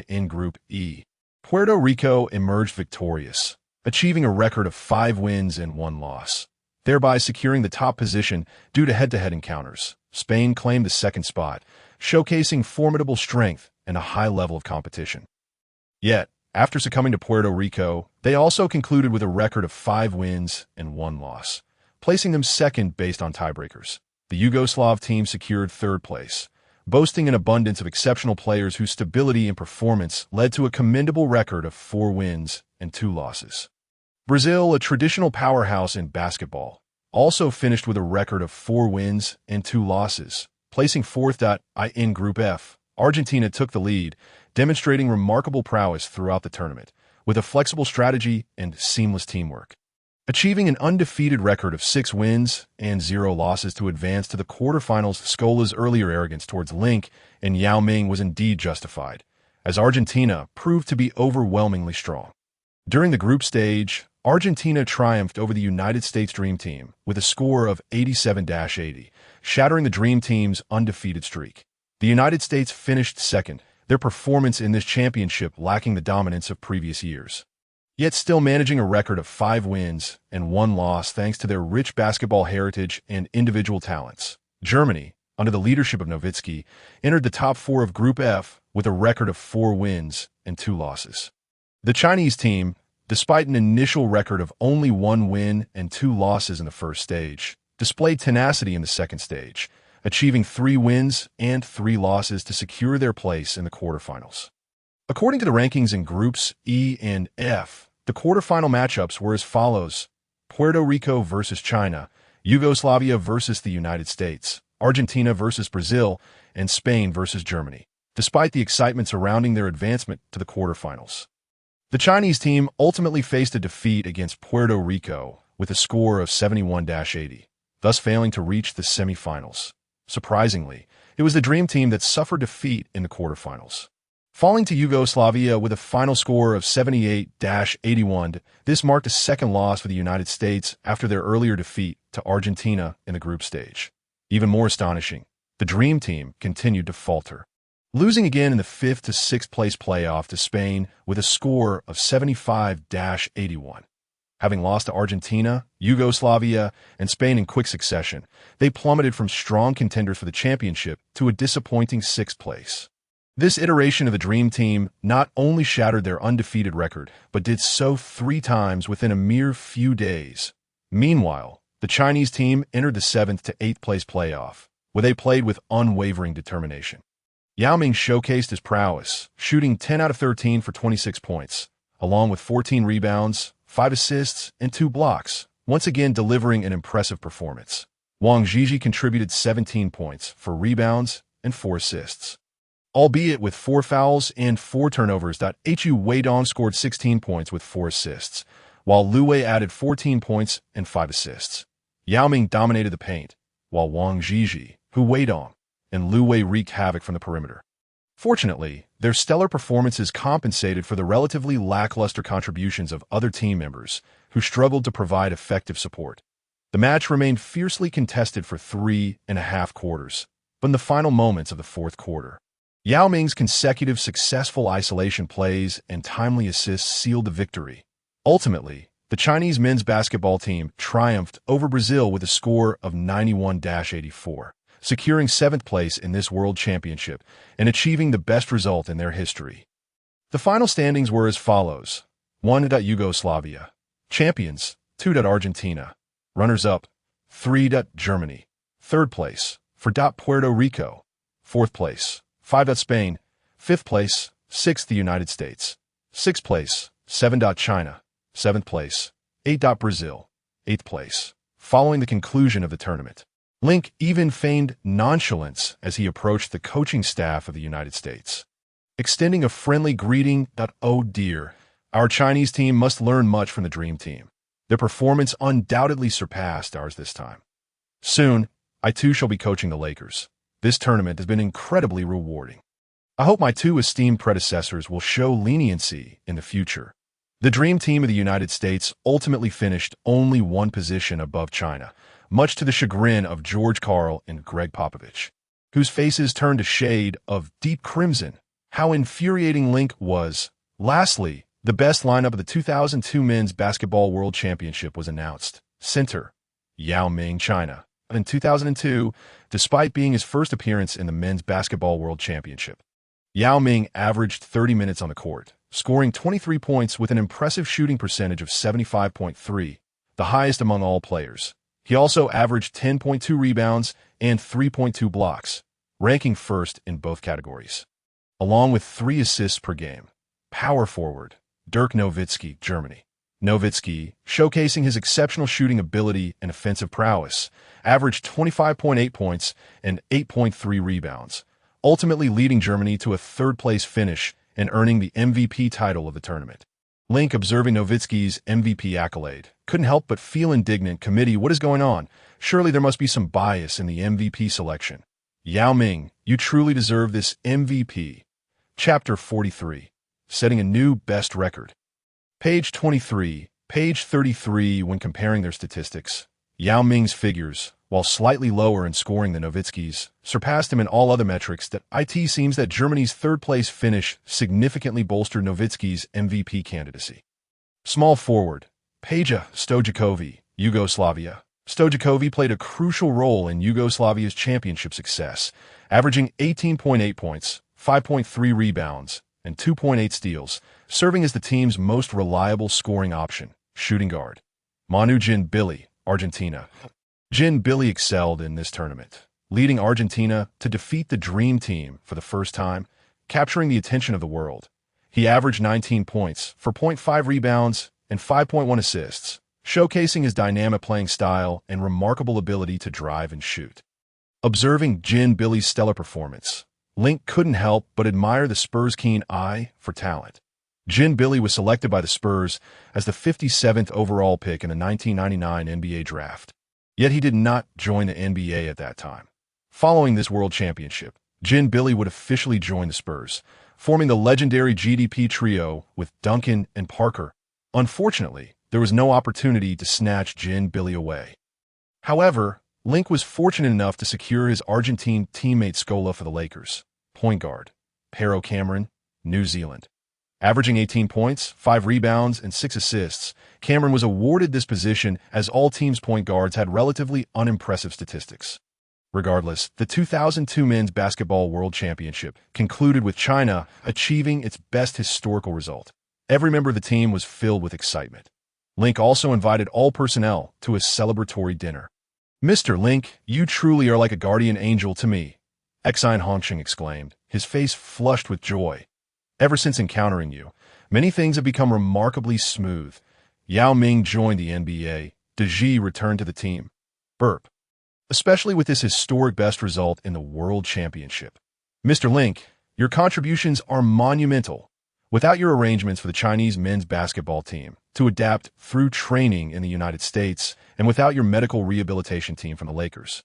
[SPEAKER 1] In Group E, Puerto Rico emerged victorious, achieving a record of 5 wins and 1 loss, thereby securing the top position due to head-to-head encounters. Spain claimed the second spot, showcasing formidable strength and a high level of competition. Yet, After succumbing to Puerto Rico, they also concluded with a record of 5 wins and 1 loss, placing them second based on tiebreakers. The Yugoslav team secured third place, boasting an abundance of exceptional players whose stability and performance led to a commendable record of 4 wins and 2 losses. Brazil, a traditional powerhouse in basketball, also finished with a record of 4 wins and 2 losses, placing fourth. In Group F, Argentina took the lead, demonstrating remarkable prowess throughout the tournament, with a flexible strategy and seamless teamwork. Achieving an undefeated record of 6 wins and 0 losses to advance to the quarterfinals, Scola's earlier arrogance towards Link and Yao Ming was indeed justified, as Argentina proved to be overwhelmingly strong. During the group stage, Argentina triumphed over the United States Dream Team with a score of 87-80, shattering the Dream Team's undefeated streak. The United States finished second, their performance in this championship lacking the dominance of previous years, yet still managing a record of 5 wins and 1 loss thanks to their rich basketball heritage and individual talents. Germany, under the leadership of Nowitzki, entered the top 4 of Group F with a record of 4 wins and 2 losses. The Chinese team, despite an initial record of only 1 win and 2 losses in the first stage, displayed tenacity in the second stage, achieving 3 wins and 3 losses to secure their place in the quarterfinals. According to the rankings in Groups E and F, the quarterfinal matchups were as follows: Puerto Rico versus China, Yugoslavia versus the United States, Argentina versus Brazil, and Spain versus Germany, despite the excitement surrounding their advancement to the quarterfinals. The Chinese team ultimately faced a defeat against Puerto Rico with a score of 71-80, thus failing to reach the semifinals. Surprisingly, it was the Dream Team that suffered defeat in the quarterfinals, falling to Yugoslavia with a final score of 78-81. This marked a second loss for the United States after their earlier defeat to Argentina in the group stage. Even more astonishing, the Dream Team continued to falter, losing again in the 5th to 6th place playoff to Spain with a score of 75-81. Having lost to Argentina, Yugoslavia, and Spain in quick succession, they plummeted from strong contenders for the championship to a disappointing 6th place. This iteration of the Dream Team not only shattered their undefeated record, but did so 3 times within a mere few days. Meanwhile, the Chinese team entered the 7th to 8th place playoff, where they played with unwavering determination. Yao Ming showcased his prowess, shooting 10 out of 13 for 26 points, along with 14 rebounds, 5 assists, and 2 blocks, once again delivering an impressive performance. Wang Zhizhi contributed 17 points, 4 rebounds, and 4 assists, albeit with 4 fouls and 4 turnovers. Hu Weidong scored 16 points with 4 assists, while Lu Wei added 14 points and 5 assists. Yao Ming dominated the paint, while Wang Zhizhi, Hu Weidong, and Lu Wei wreaked havoc from the perimeter. Fortunately, their stellar performances compensated for the relatively lackluster contributions of other team members who struggled to provide effective support. The match remained fiercely contested for 3.5 quarters, but in the final moments of the 4th quarter, Yao Ming's consecutive successful isolation plays and timely assists sealed the victory. Ultimately, the Chinese men's basketball team triumphed over Brazil with a score of 91-84. Securing 7th place in this World Championship and achieving the best result in their history. The final standings were as follows: 1. Yugoslavia, champions, 2. Argentina, runners-up, 3. Germany, 3rd place, 4. Puerto Rico, 4th place, 5. Spain, 5th place, 6th United States, 6th place, 7. China, 7th place, 8. Brazil, 8th place. Following the conclusion of the tournament, Link even feigned nonchalance as he approached the coaching staff of the United States, extending a friendly greeting. Oh dear, our Chinese team must learn much from the Dream Team. Their performance undoubtedly surpassed ours this time. Soon, I too shall be coaching the Lakers. This tournament has been incredibly rewarding. I hope my 2 esteemed predecessors will show leniency in the future. The Dream Team of the United States ultimately finished only 1 position above China, much to the chagrin of George Karl and Greg Popovich, whose faces turned a shade of deep crimson. How infuriating Link was. Lastly, the best lineup of the 2002 Men's Basketball World Championship was announced. Center, Yao Ming, China. In 2002, despite being his first appearance in the Men's Basketball World Championship, Yao Ming averaged 30 minutes on the court, scoring 23 points with an impressive shooting percentage of 75.3, the highest among all players. He also averaged 10.2 rebounds and 3.2 blocks, ranking first in both categories. Along with 3 assists per game. Power forward, Dirk Nowitzki, Germany. Nowitzki, showcasing his exceptional shooting ability and offensive prowess, averaged 25.8 points and 8.3 rebounds, ultimately leading Germany to a third-place finish and earning the MVP title of the tournament. Link, observing Nowitzki's MVP accolade, couldn't help but feel indignant. Committee, what is going on? Surely there must be some bias in the MVP selection. Yao Ming, you truly deserve this MVP. Chapter 43. Setting a new best record. Page 23, page 33. When comparing their statistics, Yao Ming's figures, while slightly lower in scoring than Nowitzki's, surpassed him in all other metrics. That it seems that Germany's third-place finish significantly bolstered Nowitzki's MVP candidacy. Small forward, Peja Stojakovic, Yugoslavia. Stojakovic played a crucial role in Yugoslavia's championship success, averaging 18.8 points, 5.3 rebounds, and 2.8 steals, serving as the team's most reliable scoring option. Shooting guard, Manu Ginóbili, Argentina. Ginóbili excelled in this tournament, leading Argentina to defeat the Dream Team for the first time, capturing the attention of the world. He averaged 19 points, 4.5 rebounds, and 5.1 assists, showcasing his dynamic playing style and remarkable ability to drive and shoot. Observing Ginóbili's stellar performance, Link couldn't help but admire the Spurs' keen eye for talent. Ginóbili was selected by the Spurs as the 57th overall pick in the 1999 NBA draft. Yet he did not join the NBA at that time. Following this World Championship, Ginóbili would officially join the Spurs, forming the legendary GDP trio with Duncan and Parker. Unfortunately, there was no opportunity to snatch Ginóbili away. However, Link was fortunate enough to secure his Argentine teammate Scola for the Lakers. Point guard, Pero Cameron, New Zealand. Averaging 18 points, 5 rebounds, and 6 assists, Cameron was awarded this position as all teams' point guards had relatively unimpressive statistics. Regardless, the 2002 Men's Basketball World Championship concluded with China achieving its best historical result. Every member of the team was filled with excitement. Link also invited all personnel to a celebratory dinner. "Mr. Link, you truly are like a guardian angel to me," Exine Hongqing exclaimed, his face flushed with joy. "Ever since encountering you, many things have become remarkably smooth." Yao Ming joined the NBA. De Gea returned to the team. Burp. Especially with this historic best result in the World Championship. "Mr. Link, your contributions are monumental. Without your arrangements for the Chinese men's basketball team to adapt through training in the United States, and without your medical rehabilitation team from the Lakers,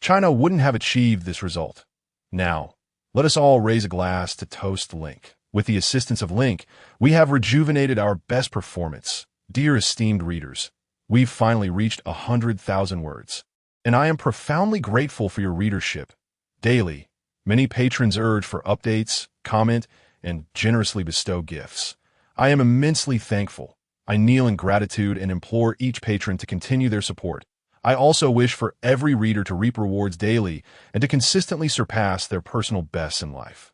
[SPEAKER 1] China wouldn't have achieved this result. Now, let us all raise a glass to toast Link. With the assistance of Link, we have rejuvenated our best performance. Dear esteemed readers, we've finally reached 100,000 words. And I am profoundly grateful for your readership. Daily, many patrons urge for updates, comment, and generously bestow gifts. I am immensely thankful. I kneel in gratitude and implore each patron to continue their support. I also wish for every reader to reap rewards daily and to consistently surpass their personal bests in life.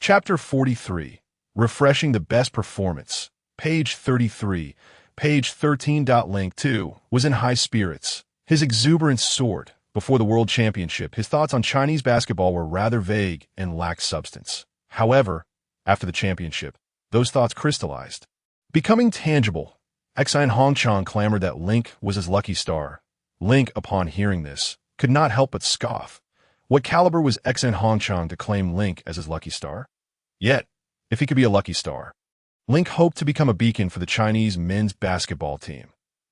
[SPEAKER 1] Chapter 43. Refreshing the Best Performance. Page 33. Page 13. Link, too, was in high spirits. His exuberance soared. Before the World Championship, his thoughts on Chinese basketball were rather vague and lacked substance. However, after the championship, those thoughts crystallized, becoming tangible. Exine Hongqing clamored that Link was his lucky star. Link, upon hearing this, could not help but scoff. What caliber was Exine Hongqing to claim Link as his lucky star? Yet, if he could be a lucky star, Link hoped to become a beacon for the Chinese men's basketball team.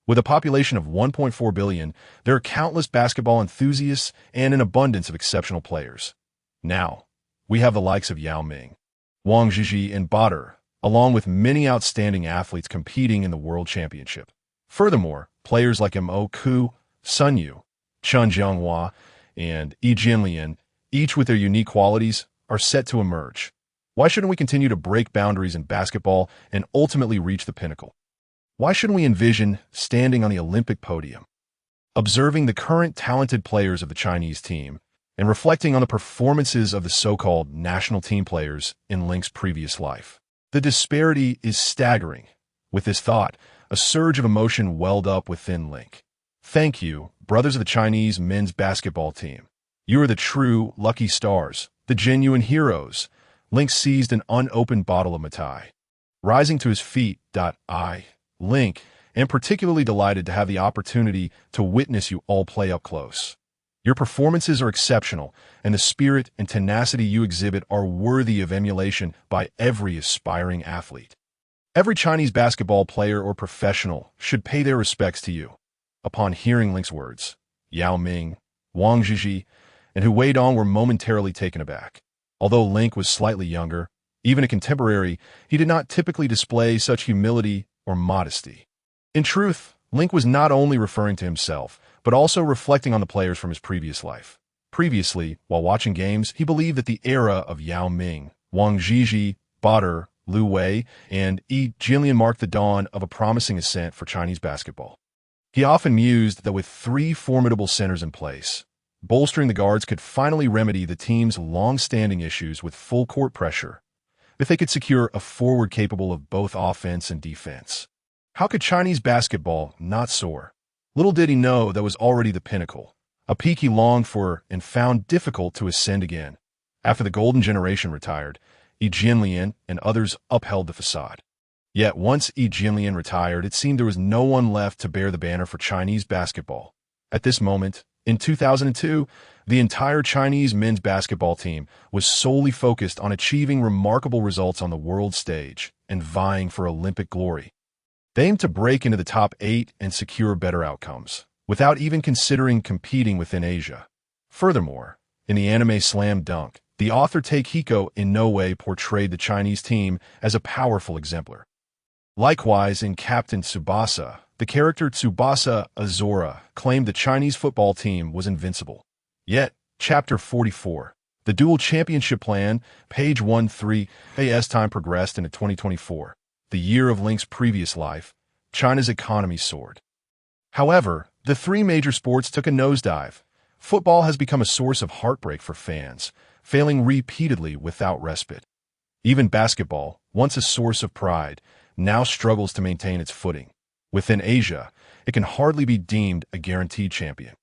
[SPEAKER 1] With a population of 1.4 billion, there are countless basketball enthusiasts and an abundance of exceptional players. Now, we have the likes of Yao Ming, Wang Zhizhi, and Badr, along with many outstanding athletes competing in the World Championship. Furthermore, players like Mo Ku, Sun Yu, Chen Jianghua, and Yi Jianlian, each with their unique qualities, are set to emerge. Why shouldn't we continue to break boundaries in basketball and ultimately reach the pinnacle? Why shouldn't we envision standing on the Olympic podium, observing the current talented players of the Chinese team, and reflecting on the performances of the so-called national team players in Link's previous life? The disparity is staggering. With this thought, a surge of emotion welled up within Link. Thank you, brothers of the Chinese men's basketball team. You are the true lucky stars, the genuine heroes. Link seized an unopened bottle of Matai. Rising to his feet, Link, am particularly delighted to have the opportunity to witness you all play up close. Your performances are exceptional, and the spirit and tenacity you exhibit are worthy of emulation by every aspiring athlete. Every Chinese basketball player or professional should pay their respects to you. Upon hearing Link's words, Yao Ming, Wang Zhizhi, and Hu Weidong were momentarily taken aback. Although Link was slightly younger, even a contemporary, he did not typically display such humility or modesty. In truth, Link was not only referring to himself, but also reflecting on the players from his previous life. Previously, while watching games, he believed that the era of Yao Ming, Wang Zhizhi, Bader, Liu Wei, and Yi Jinlian marked the dawn of a promising ascent for Chinese basketball. He often mused that with three formidable centers in place, bolstering the guards could finally remedy the team's long-standing issues with full-court pressure, if they could secure a forward capable of both offense and defense. How could Chinese basketball not soar? Little did he know that was already the pinnacle, a peak he longed for and found difficult to ascend again. After the golden generation retired, Yi Jinlian and others upheld the facade. Yet once Yi Jinlian retired, it seemed there was no one left to bear the banner for Chinese basketball. At this moment, in 2002, the entire Chinese men's basketball team was solely focused on achieving remarkable results on the world stage and vying for Olympic glory. They aimed to break into the top 8 and secure better outcomes, without even considering competing within Asia. Furthermore, in the anime Slam Dunk, the author Takehiko in no way portrayed the Chinese team as a powerful exemplar. Likewise, in Captain Tsubasa, the character Tsubasa Azora claimed the Chinese football team was invincible. Yet, Chapter 44, the Dual Championship Plan, page 13, as time progressed into 2024, the year of Link's previous life, China's economy soared. However, the three major sports took a nosedive. Football has become a source of heartbreak for fans, failing repeatedly without respite. Even basketball, once a source of pride, now struggles to maintain its footing. Within Asia, it can hardly be deemed a guaranteed champion.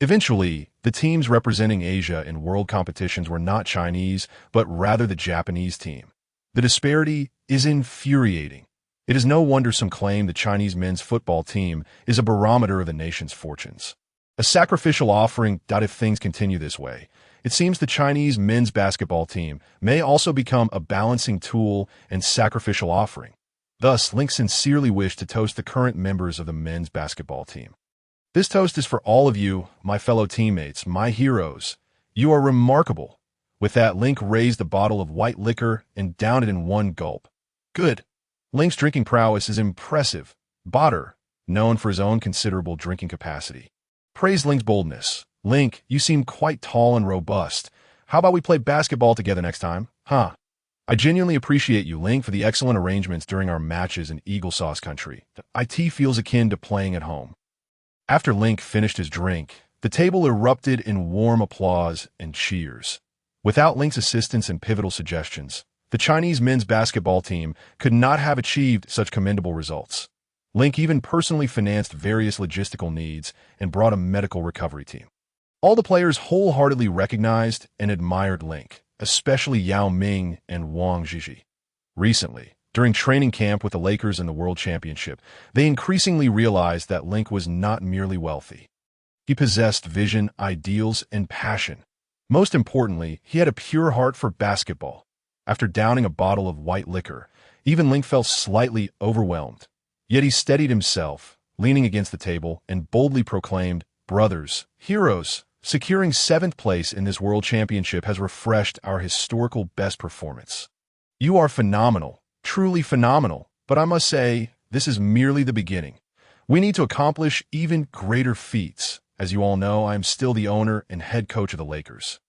[SPEAKER 1] Eventually, the teams representing Asia in world competitions were not Chinese, but rather the Japanese team. The disparity is infuriating. It is no wonder some claim the Chinese men's football team is a barometer of the nation's fortunes. A sacrificial offering. If things continue this way, it seems the Chinese men's basketball team may also become a balancing tool and sacrificial offering. Thus, Link sincerely wished to toast the current members of the men's basketball team. This toast is for all of you, my fellow teammates, my heroes. You are remarkable. With that, Link raised the bottle of white liquor and downed it in one gulp. Good. Link's drinking prowess is impressive. Bader, known for his own considerable drinking capacity, praised Link's boldness. Link, you seem quite tall and robust. How about we play basketball together next time? Huh? I genuinely appreciate you, Link, for the excellent arrangements during our matches in Eagle Sauce Country. IT feels akin to playing at home. After Link finished his drink, the table erupted in warm applause and cheers. Without Link's assistance and pivotal suggestions, the Chinese men's basketball team could not have achieved such commendable results. Link even personally financed various logistical needs and brought a medical recovery team. All the players wholeheartedly recognized and admired Link, especially Yao Ming and Wang Zhizhi. Recently, during training camp with the Lakers in the World Championship, they increasingly realized that Link was not merely wealthy. He possessed vision, ideals, and passion. Most importantly, he had a pure heart for basketball. After downing a bottle of white liquor, even Link felt slightly overwhelmed. Yet he steadied himself, leaning against the table, and boldly proclaimed, "Brothers, heroes, securing 7th place in this World Championship has refreshed our historical best performance. You are phenomenal, truly phenomenal, but I must say, this is merely the beginning. We need to accomplish even greater feats. As you all know, I am still the owner and head coach of the Lakers.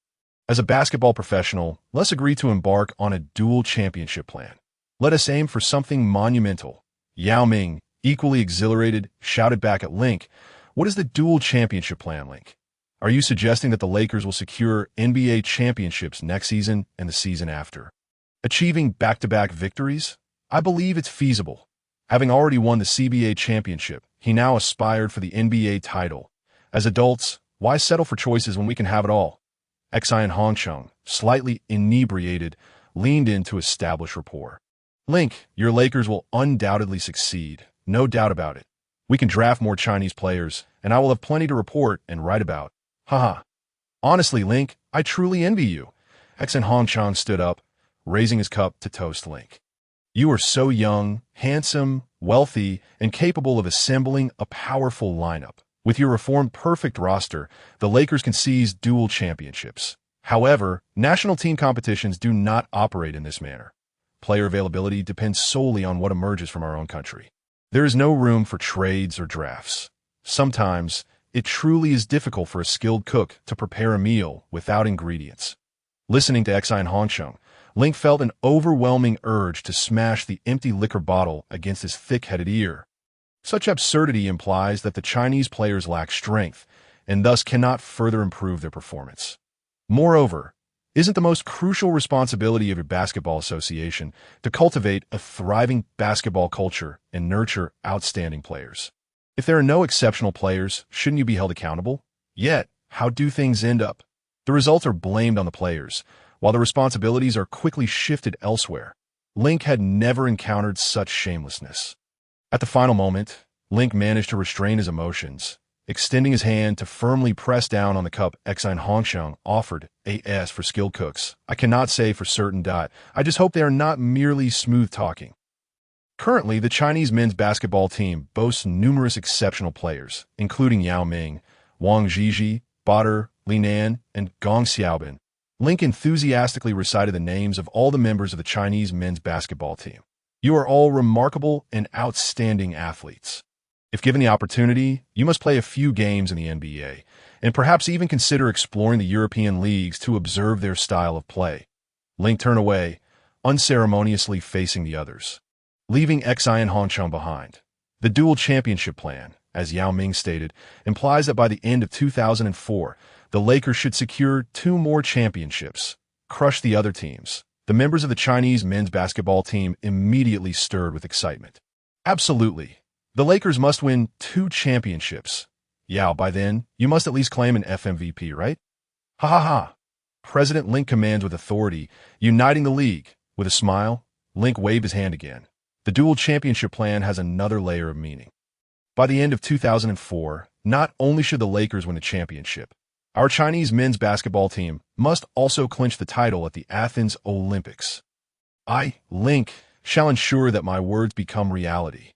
[SPEAKER 1] As a basketball professional, let's agree to embark on a dual championship plan. Let us aim for something monumental." Yao Ming, equally exhilarated, shouted back at Link, "What is the dual championship plan, Link? Are you suggesting that the Lakers will secure NBA championships next season and the season after?" Achieving back-to-back victories? I believe it's feasible. Having already won the CBA championship, he now aspired for the NBA title. As adults, why settle for choices when we can have it all? Xian Hongcheng, slightly inebriated, leaned in to establish rapport. Link, your Lakers will undoubtedly succeed, no doubt about it. We can draft more Chinese players, and I will have plenty to report and write about. Haha. Honestly, Link, I truly envy you. Xian Hongcheng stood up, raising his cup to toast Link. You are so young, handsome, wealthy, and capable of assembling a powerful lineup. With your reformed perfect roster, the Lakers can seize dual championships. However, national team competitions do not operate in this manner. Player availability depends solely on what emerges from our own country. There is no room for trades or drafts. Sometimes, it truly is difficult for a skilled cook to prepare a meal without ingredients. Listening to Xian Hongcheng, Link felt an overwhelming urge to smash the empty liquor bottle against his thick-headed ear. Such absurdity implies that the Chinese players lack strength and thus cannot further improve their performance. Moreover, isn't the most crucial responsibility of your basketball association to cultivate a thriving basketball culture and nurture outstanding players? If there are no exceptional players, shouldn't you be held accountable? Yet, how do things end up? The results are blamed on the players, while the responsibilities are quickly shifted elsewhere. Link had never encountered such shamelessness. At the final moment, Link managed to restrain his emotions, extending his hand to firmly press down on the cup Xian Hongcheng offered. AS for skilled cooks. I cannot say for certain. I just hope they are not merely smooth talking. Currently, the Chinese men's basketball team boasts numerous exceptional players, including Yao Ming, Wang Zhizhi, Bader, Li Nan, and Gong Xiaobin. Link enthusiastically recited the names of all the members of the Chinese men's basketball team. You are all remarkable and outstanding athletes. If given the opportunity, you must play a few games in the NBA, and perhaps even consider exploring the European leagues to observe their style of play. Link turned away, unceremoniously facing the others, leaving Xian Hongcheng behind. The dual championship plan, as Yao Ming stated, implies that by the end of 2004, the Lakers should secure 2 more championships, crush the other teams. The members of the Chinese men's basketball team immediately stirred with excitement. Absolutely. The Lakers must win 2 championships. Yao, by then, you must at least claim an FMVP, right? Ha ha ha. President Link commands with authority, uniting the league. With a smile, Link waved his hand again. The dual championship plan has another layer of meaning. By the end of 2004, not only should the Lakers win the championship, our Chinese men's basketball team must also clinch the title at the Athens Olympics. I, Link, shall ensure that my words become reality.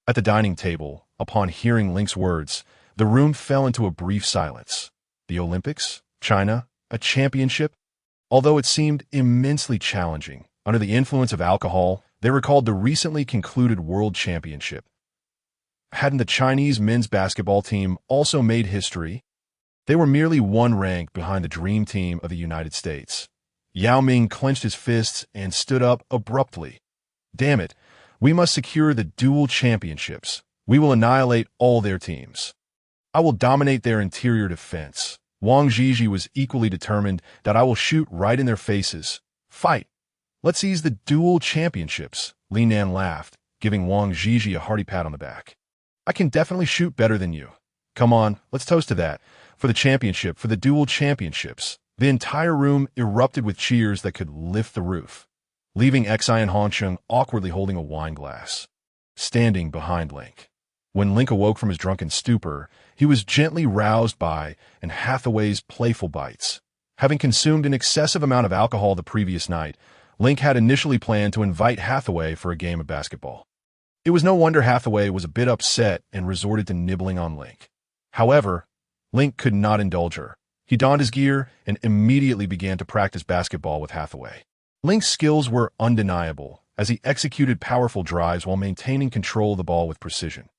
[SPEAKER 1] At the dining table, upon hearing Link's words, the room fell into a brief silence. The Olympics? China? A championship? Although it seemed immensely challenging, under the influence of alcohol, they recalled the recently concluded World Championship. Hadn't the Chinese men's basketball team also made history? They were merely 1 rank behind the dream team of the United States. Yao Ming clenched his fists and stood up abruptly. Damn it, we must secure the dual championships. We will annihilate all their teams. I will dominate their interior defense. Wang Zhizhi was equally determined that I will shoot right in their faces. Fight. Let's seize the dual championships. Li Nan laughed, giving Wang Zhizhi a hearty pat on the back. I can definitely shoot better than you. Come on, let's toast to that. For the championship, for the dual championships. The entire room erupted with cheers that could lift the roof, leaving Xian Hongcheng awkwardly holding a wine glass, standing behind Link. When Link awoke from his drunken stupor, he was gently roused by Anne Hathaway's playful bites. Having consumed an excessive amount of alcohol the previous night, Link had initially planned to invite Hathaway for a game of basketball. It was no wonder Hathaway was a bit upset and resorted to nibbling on Link. However, Link could not indulge her. He donned his gear and immediately began to practice basketball with Hathaway. Link's skills were undeniable, as he executed powerful drives while maintaining control of the ball with precision.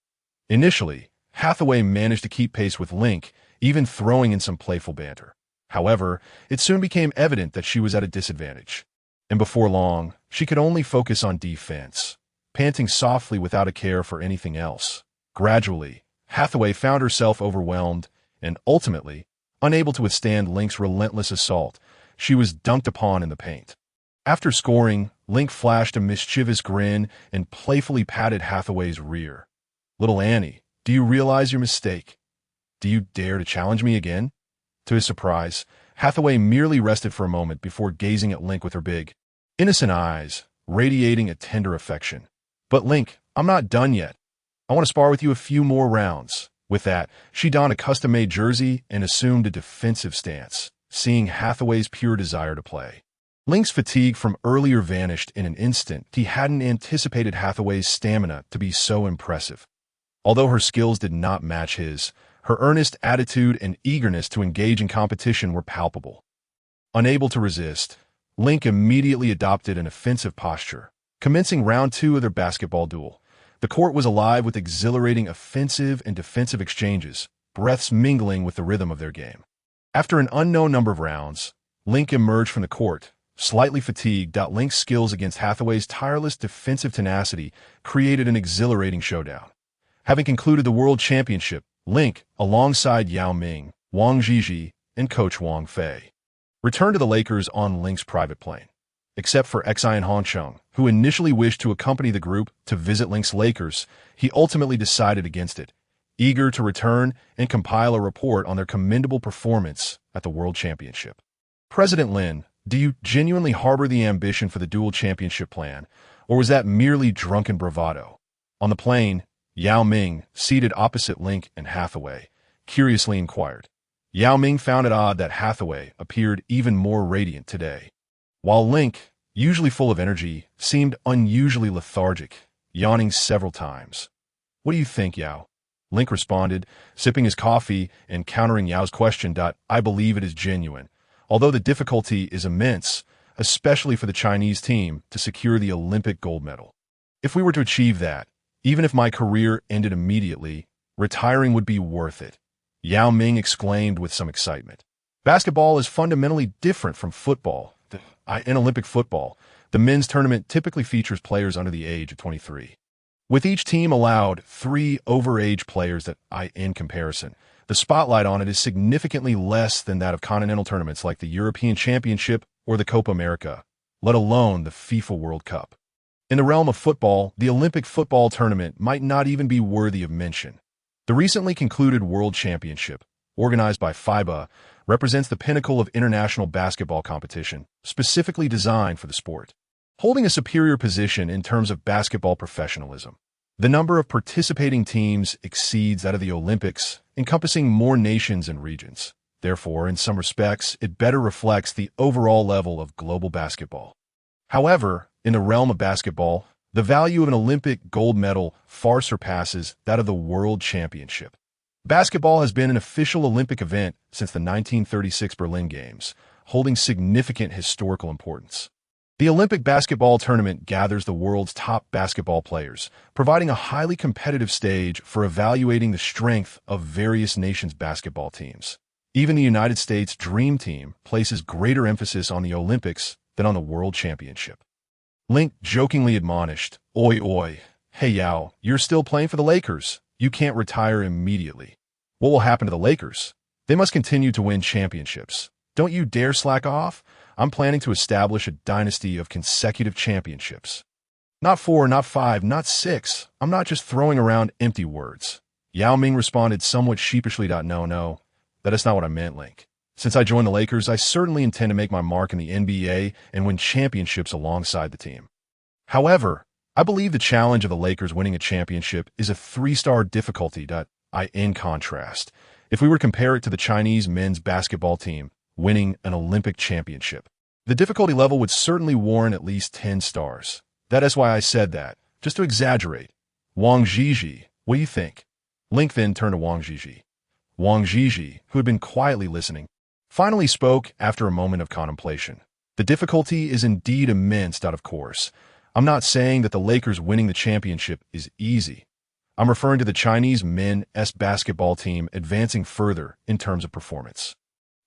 [SPEAKER 1] Initially, Hathaway managed to keep pace with Link, even throwing in some playful banter. However, it soon became evident that she was at a disadvantage. And before long, she could only focus on defense, panting softly without a care for anything else. Gradually, Hathaway found herself overwhelmed, and ultimately, unable to withstand Link's relentless assault, she was dunked upon in the paint. After scoring, Link flashed a mischievous grin and playfully patted Hathaway's rear. "Little Annie, do you realize your mistake? Do you dare to challenge me again?" To his surprise, Hathaway merely rested for a moment before gazing at Link with her big, innocent eyes, radiating a tender affection. "But Link, I'm not done yet. I want to spar with you a few more rounds." With that, she donned a custom-made jersey and assumed a defensive stance, seeing Hathaway's pure desire to play. Link's fatigue from earlier vanished in an instant. He hadn't anticipated Hathaway's stamina to be so impressive. Although her skills did not match his, her earnest attitude and eagerness to engage in competition were palpable. Unable to resist, Link immediately adopted an offensive posture, commencing round 2 of their basketball duel. The court was alive with exhilarating offensive and defensive exchanges, breaths mingling with the rhythm of their game. After an unknown number of rounds, Link emerged from the court, slightly fatigued. Link's skills against Hathaway's tireless defensive tenacity created an exhilarating showdown. Having concluded the World Championship, Link, alongside Yao Ming, Wang Zhizhi, and coach Wang Fei, returned to the Lakers on Link's private plane. Except for Xian Hongcheng, who initially wished to accompany the group to visit Link's Lakers, he ultimately decided against it, eager to return and compile a report on their commendable performance at the World Championship. "President Lin, do you genuinely harbor the ambition for the dual championship plan, or was that merely drunken bravado?" On the plane, Yao Ming, seated opposite Link and Hathaway, curiously inquired. Yao Ming found it odd that Hathaway appeared even more radiant today, while Link, usually full of energy, seemed unusually lethargic, yawning several times. "What do you think, Yao?" Link responded, sipping his coffee and countering Yao's question. "I believe it is genuine, although the difficulty is immense, especially for the Chinese team, to secure the Olympic gold medal. If we were to achieve that, even if my career ended immediately, retiring would be worth it," Yao Ming exclaimed with some excitement. "Basketball is fundamentally different from football. In Olympic football, the men's tournament typically features players under the age of 23. With each team allowed 3 overage players in comparison, the spotlight on it is significantly less than that of continental tournaments like the European Championship or the Copa America, let alone the FIFA World Cup. In the realm of football, the Olympic football tournament might not even be worthy of mention. The recently concluded World Championship, organized by FIBA, represents the pinnacle of international basketball competition, specifically designed for the sport, holding a superior position in terms of basketball professionalism. The number of participating teams exceeds that of the Olympics, encompassing more nations and regions. Therefore, in some respects, it better reflects the overall level of global basketball. However, in the realm of basketball, the value of an Olympic gold medal far surpasses that of the World Championship. Basketball has been an official Olympic event since the 1936 Berlin Games, holding significant historical importance. The Olympic basketball tournament gathers the world's top basketball players, providing a highly competitive stage for evaluating the strength of various nations' basketball teams. Even the United States Dream Team places greater emphasis on the Olympics than on the World Championship. Link jokingly admonished, "Oi, oi, hey Yao, you're still playing for the Lakers. You can't retire immediately. What will happen to the Lakers? They must continue to win championships. Don't you dare slack off. I'm planning to establish a dynasty of consecutive championships. Not 4, not 5, not 6. I'm not just throwing around empty words." Yao Ming responded somewhat sheepishly. No, that is not what I meant, Link. Since I joined the Lakers, I certainly intend to make my mark in the NBA and win championships alongside the team. However, I believe the challenge of the Lakers winning a championship is a 3-star difficulty. In contrast, if we were to compare it to the Chinese men's basketball team winning an Olympic championship, the difficulty level would certainly warrant at least 10 stars. That is why I said that, just to exaggerate. Wang Zhizhi, what do you think? Link then turned to Wang Zhizhi. Wang Zhizhi, who had been quietly listening, finally spoke after a moment of contemplation. "The difficulty is indeed immense. Of course, I'm not saying that the Lakers winning the championship is easy. I'm referring to the Chinese men's basketball team advancing further in terms of performance.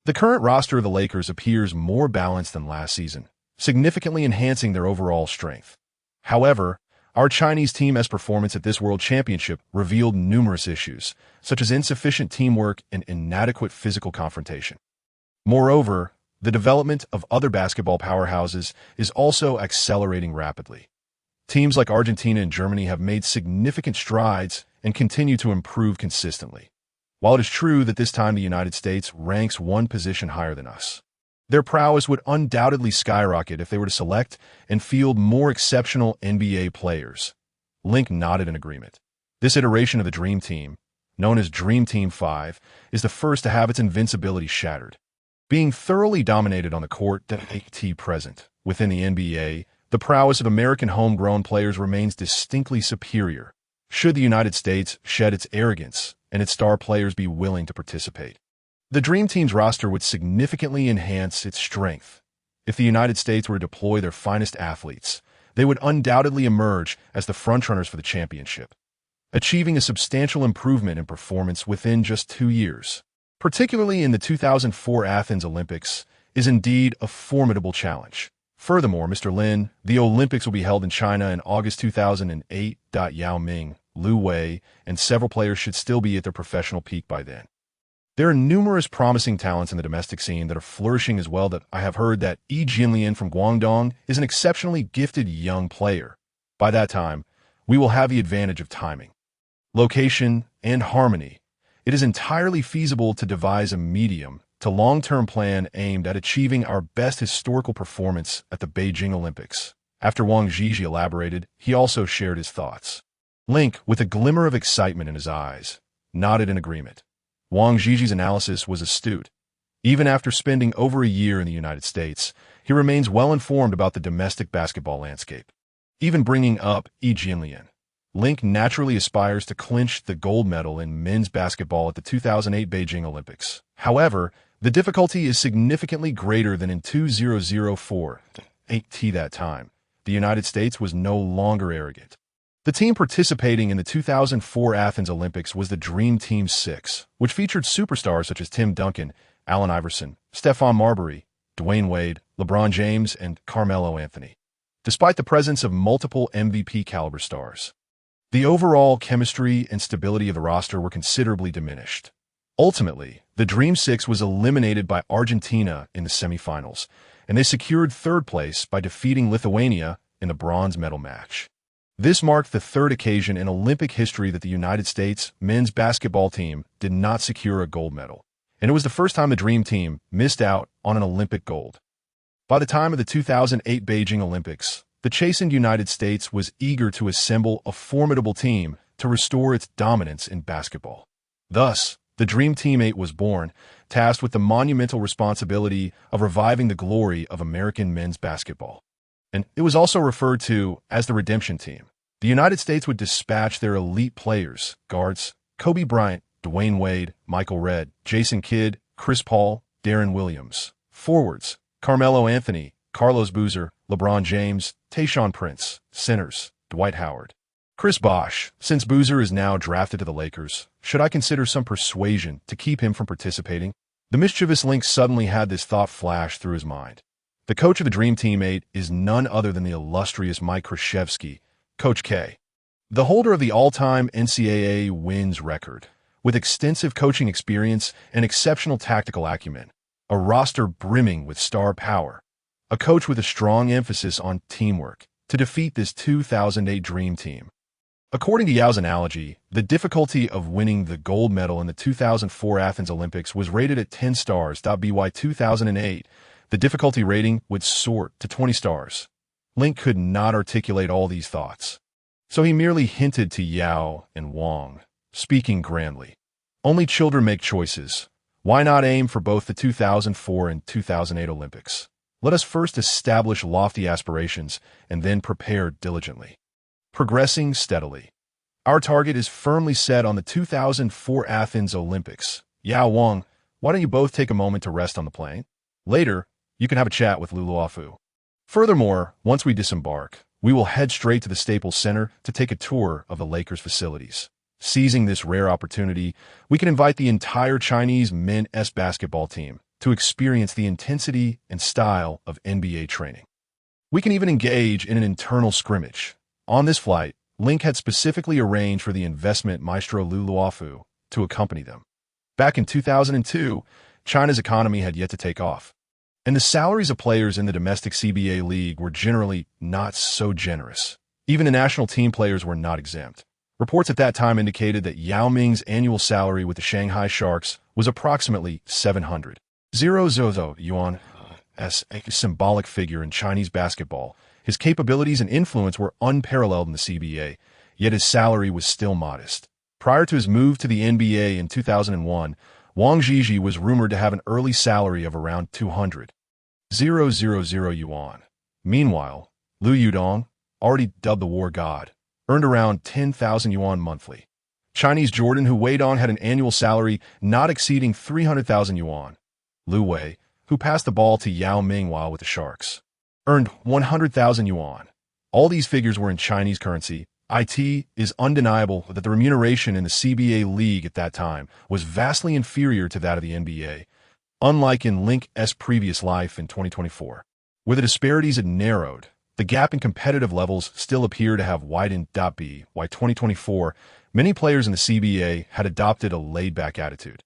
[SPEAKER 1] The current roster of the Lakers appears more balanced than last season, significantly enhancing their overall strength. However, our Chinese team's performance at this World Championship revealed numerous issues, such as insufficient teamwork and inadequate physical confrontation. Moreover, the development of other basketball powerhouses is also accelerating rapidly. Teams like Argentina and Germany have made significant strides and continue to improve consistently. While it is true that this time the United States ranks one position higher than us, their prowess would undoubtedly skyrocket if they were to select and field more exceptional NBA players. Link nodded in agreement. This iteration of the Dream Team, known as Dream Team 5, is the first to have its invincibility shattered. Being thoroughly dominated on the court at present within the NBA, the prowess of American homegrown players remains distinctly superior, should the United States shed its arrogance and its star players be willing to participate. The Dream Team's roster would significantly enhance its strength. If the United States were to deploy their finest athletes, they would undoubtedly emerge as the frontrunners for the championship, achieving a substantial improvement in performance within just 2 years. Particularly in the 2004 Athens Olympics, is indeed a formidable challenge. Furthermore, Mr. Lin, the Olympics will be held in China in August 2008. Yao Ming, Liu Wei, and several players should still be at their professional peak by then. There are numerous promising talents in the domestic scene that are flourishing as well. That I have heard that Yi Jianlian from Guangdong is an exceptionally gifted young player. By that time, we will have the advantage of timing, location, and harmony. It is entirely feasible to devise a medium to long-term plan aimed at achieving our best historical performance at the Beijing Olympics. After Wang Zhizhi elaborated, he also shared his thoughts. Link, with a glimmer of excitement in his eyes, nodded in agreement. Wang Zhizhi's analysis was astute. Even after spending over a year in the United States, he remains well-informed about the domestic basketball landscape. Even bringing up Yi Jianlian, Link naturally aspires to clinch the gold medal in men's basketball at the 2008 Beijing Olympics. However, the difficulty is significantly greater than in 2004. That time, the United States was no longer arrogant. The team participating in the 2004 Athens Olympics was the Dream Team 6, which featured superstars such as Tim Duncan, Allen Iverson, Stephon Marbury, Dwayne Wade, LeBron James, and Carmelo Anthony. Despite the presence of multiple MVP-caliber stars, the overall chemistry and stability of the roster were considerably diminished. Ultimately, the Dream 6 was eliminated by Argentina in the semifinals, and they secured third place by defeating Lithuania in the bronze medal match. This marked the third occasion in Olympic history that the United States men's basketball team did not secure a gold medal, and it was the first time the Dream Team missed out on an Olympic gold. By the time of the 2008 Beijing Olympics, the chastened United States was eager to assemble a formidable team to restore its dominance in basketball. Thus, the Dream Team 8 was born, tasked with the monumental responsibility of reviving the glory of American men's basketball. And it was also referred to as the Redemption Team. The United States would dispatch their elite players, guards, Kobe Bryant, Dwayne Wade, Michael Redd, Jason Kidd, Chris Paul, Darren Williams. Forwards, Carmelo Anthony, Carlos Boozer, LeBron James, Tayshaun Prince. Centers, Dwight Howard. Chris Bosh. Since Boozer is now drafted to the Lakers, should I consider some persuasion to keep him from participating? The mischievous Link suddenly had this thought flash through his mind. The coach of the Dream Team 8 is none other than the illustrious Mike Krzyzewski, Coach K, the holder of the all-time NCAA wins record, with extensive coaching experience and exceptional tactical acumen, a roster brimming with star power, a coach with a strong emphasis on teamwork to defeat this 2008 Dream Team. According to Yao's analogy, the difficulty of winning the gold medal in the 2004 Athens Olympics was rated at 10 stars. By 2008, the difficulty rating would soar to 20 stars. Link could not articulate all these thoughts, so he merely hinted to Yao and Wang, speaking grandly. Only children make choices. Why not aim for both the 2004 and 2008 Olympics? Let us first establish lofty aspirations and then prepare diligently, progressing steadily. Our target is firmly set on the 2004 Athens Olympics. Yao, Wang, why don't you both take a moment to rest on the plane? Later, you can have a chat with Luluafu. Furthermore, once we disembark, we will head straight to the Staples Center to take a tour of the Lakers' facilities. Seizing this rare opportunity, we can invite the entire Chinese men's basketball team to experience the intensity and style of NBA training. We can even engage in an internal scrimmage. On this flight, Link had specifically arranged for the investment maestro Luluafu to accompany them. Back in 2002, China's economy had yet to take off, And the salaries of players in the domestic CBA league were generally not so generous. Even the national team players were not exempt. Reports at that time indicated that Yao Ming's annual salary with the Shanghai Sharks was approximately 700,000 yuan, as a symbolic figure in Chinese basketball. His capabilities and influence were unparalleled in the CBA, yet his salary was still modest. Prior to his move to the NBA in 2001, Wang Zhizhi was rumored to have an early salary of around 200,000 yuan. Meanwhile, Liu Yudong, already dubbed the war god, earned around 10,000 yuan monthly. Chinese Jordan, who weighed on, had an annual salary not exceeding 300,000 yuan. Liu Wei, who passed the ball to Yao Ming while with the Sharks, earned 100,000 yuan. All these figures were in Chinese currency. It is undeniable that the remuneration in the CBA league at that time was vastly inferior to that of the NBA, unlike in Link's previous life in 2024. Where the disparities had narrowed, the gap in competitive levels still appeared to have widened. By 2024, many players in the CBA had adopted a laid-back attitude,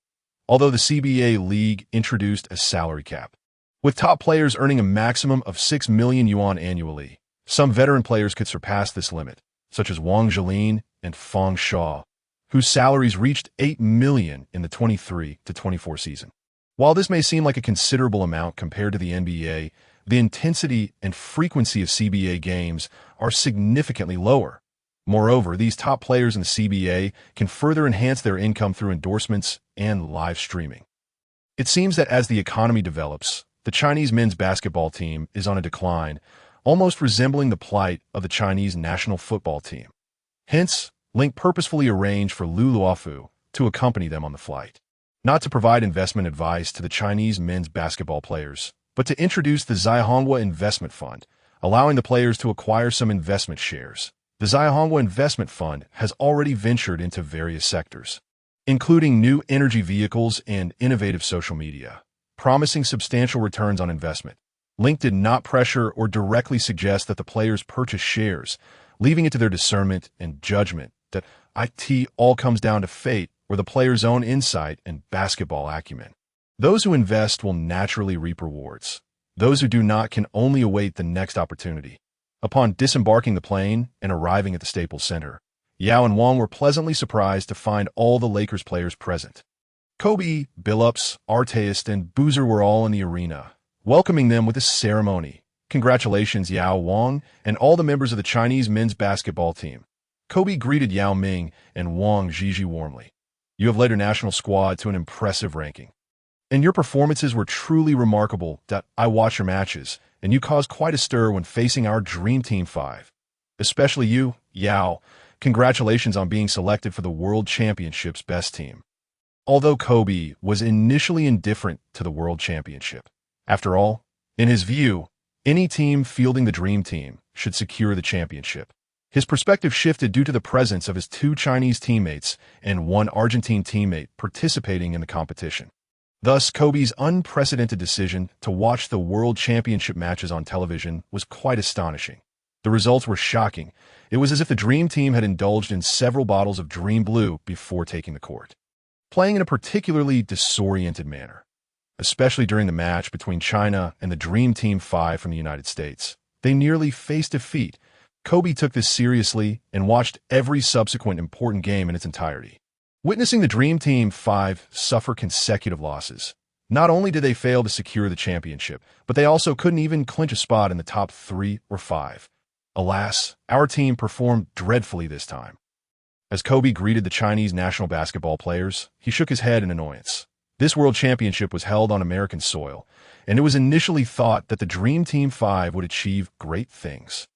[SPEAKER 1] although the CBA league introduced a salary cap, with top players earning a maximum of 6 million yuan annually. Some veteran players could surpass this limit, such as Wang Zhilin and Feng Shaw, whose salaries reached 8 million in the 23-24 season. While this may seem like a considerable amount compared to the NBA, the intensity and frequency of CBA games are significantly lower. Moreover, these top players in the CBA can further enhance their income through endorsements and live streaming. It seems that as the economy develops, the Chinese men's basketball team is on a decline, almost resembling the plight of the Chinese national football team. Hence, Link purposefully arranged for Lu Luofu to accompany them on the flight, not to provide investment advice to the Chinese men's basketball players, but to introduce the Zhaihongguo Investment Fund, allowing the players to acquire some investment shares. The Zhaihongguo Investment Fund has already ventured into various sectors, including new energy vehicles and innovative social media, promising substantial returns on investment. Link did not pressure or directly suggest that the players purchase shares, leaving it to their discernment and judgment that it all comes down to fate or the player's own insight and basketball acumen. Those who invest will naturally reap rewards. Those who do not can only await the next opportunity. Upon disembarking the plane and arriving at the Staples Center, Yao and Wang were pleasantly surprised to find all the Lakers players present. Kobe, Billups, Artest, and Boozer were all in the arena, welcoming them with a ceremony. Congratulations, Yao, Wang, and all the members of the Chinese men's basketball team. Kobe greeted Yao Ming and Wang Zhizhi warmly. You have led your national squad to an impressive ranking, and your performances were truly remarkable. I watch your matches, and you caused quite a stir when facing our Dream Team 5. Especially you, Yao. Congratulations on being selected for the World Championship's best team. Although Kobe was initially indifferent to the World Championship, after all, in his view, any team fielding the Dream Team should secure the championship. His perspective shifted due to the presence of his 2 Chinese teammates and 1 Argentine teammate participating in the competition. Thus, Kobe's unprecedented decision to watch the World Championship matches on television was quite astonishing. The results were shocking. It was as if the Dream Team had indulged in several bottles of Dream Blue before taking the court, playing in a particularly disoriented manner, especially during the match between China and the Dream Team 5 from the United States. They nearly faced defeat. Kobe took this seriously and watched every subsequent important game in its entirety. Witnessing the Dream Team 5 suffer consecutive losses, not only did they fail to secure the championship, but they also couldn't even clinch a spot in the top 3 or 5. Alas, our team performed dreadfully this time. As Kobe greeted the Chinese national basketball players, he shook his head in annoyance. This World Championship was held on American soil, and it was initially thought that the Dream Team 5 would achieve great things.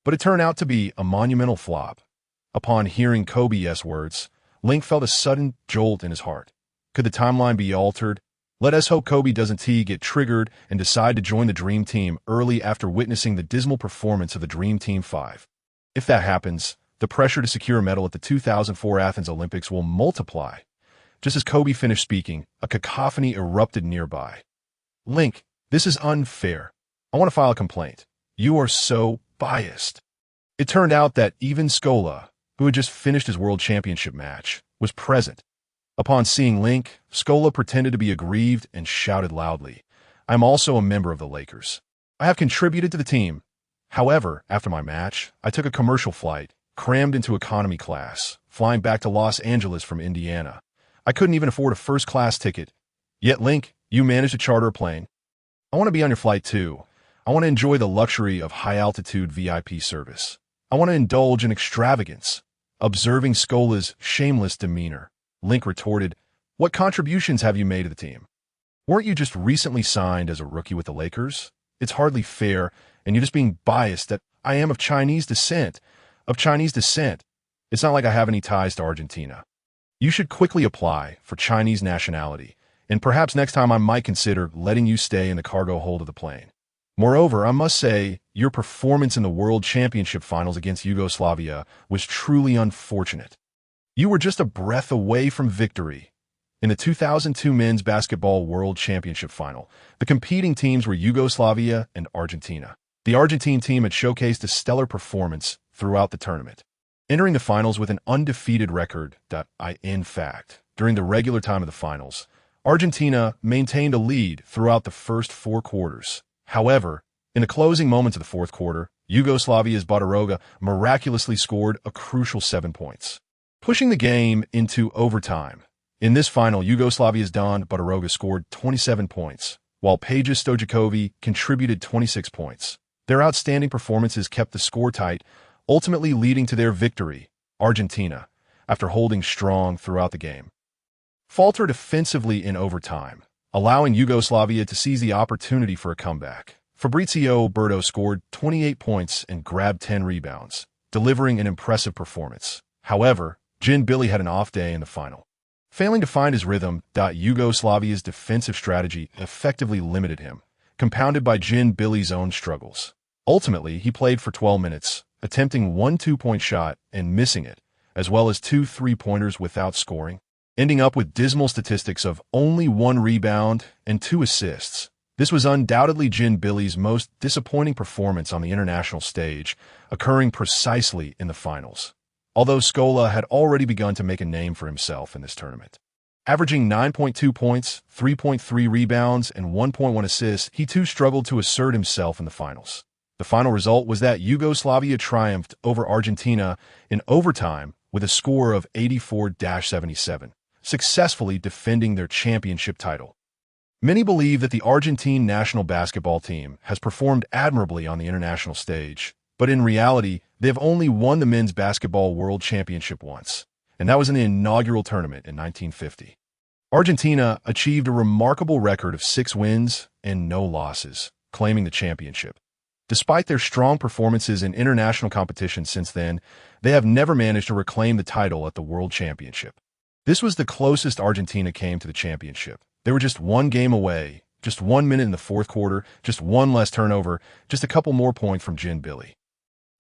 [SPEAKER 1] But it turned out to be a monumental flop. Upon hearing Kobe's words, Link felt a sudden jolt in his heart. Could the timeline be altered? Let us hope Kobe doesn't get triggered and decide to join the Dream Team early after witnessing the dismal performance of the Dream Team 5. If that happens, the pressure to secure a medal at the 2004 Athens Olympics will multiply. Just as Kobe finished speaking, a cacophony erupted nearby. Link, this is unfair. I want to file a complaint. You are so biased. It turned out that even Scola, who had just finished his World Championship match, was present. Upon seeing Link, Scola pretended to be aggrieved and shouted loudly, I'm also a member of the Lakers. I have contributed to the team. However, after my match, I took a commercial flight, crammed into economy class, flying back to Los Angeles from Indiana. I couldn't even afford a first-class ticket. Yet, Link, you managed to charter a plane. I want to be on your flight too. I want to enjoy the luxury of high-altitude VIP service. I want to indulge in extravagance. Observing Scola's shameless demeanor, Link retorted, "What contributions have you made to the team? Weren't you just recently signed as a rookie with the Lakers? It's hardly fair, and you're just being biased that I am of Chinese descent. It's not like I have any ties to Argentina. You should quickly apply for Chinese nationality, and perhaps next time I might consider letting you stay in the cargo hold of the plane. Moreover, I must say, your performance in the World Championship Finals against Yugoslavia was truly unfortunate. You were just a breath away from victory. In the 2002 Men's Basketball World Championship Final, the competing teams were Yugoslavia and Argentina. The Argentine team had showcased a stellar performance throughout the tournament, entering the finals with an undefeated record. In fact, during the regular time of the finals, Argentina maintained a lead throughout the first 4 quarters. However, in the closing moments of the fourth quarter, Yugoslavia's Bataroga miraculously scored a crucial 7 points, pushing the game into overtime. In this final, Yugoslavia's Don Bataroga scored 27 points, while Peja Stojakovic contributed 26 points. Their outstanding performances kept the score tight, ultimately leading to their victory. Argentina, after holding strong throughout the game, faltered offensively in overtime, allowing Yugoslavia to seize the opportunity for a comeback. Fabrizio Berto scored 28 points and grabbed 10 rebounds, delivering an impressive performance. However, Jin Billy had an off day in the final. Failing to find his rhythm, Yugoslavia's defensive strategy effectively limited him, compounded by Jin Billy's own struggles. Ultimately, he played for 12 minutes, attempting 1 2-point shot and missing it, as well as 2 3-pointers without scoring, ending up with dismal statistics of only 1 rebound and 2 assists. This was undoubtedly Jin Billy's most disappointing performance on the international stage, occurring precisely in the finals, although Scola had already begun to make a name for himself in this tournament. Averaging 9.2 points, 3.3 rebounds, and 1.1 assists, he too struggled to assert himself in the finals. The final result was that Yugoslavia triumphed over Argentina in overtime with a score of 84-77, successfully defending their championship title. Many believe that the Argentine national basketball team has performed admirably on the international stage, but in reality, they have only won the Men's Basketball World Championship once, and that was in the inaugural tournament in 1950. Argentina achieved a remarkable record of 6 wins and no losses, claiming the championship. Despite their strong performances in international competition since then, they have never managed to reclaim the title at the World Championship. This was the closest Argentina came to the championship. They were just 1 game away, just 1 minute in the fourth quarter, just 1 less turnover, just a couple more points from Jin Billy.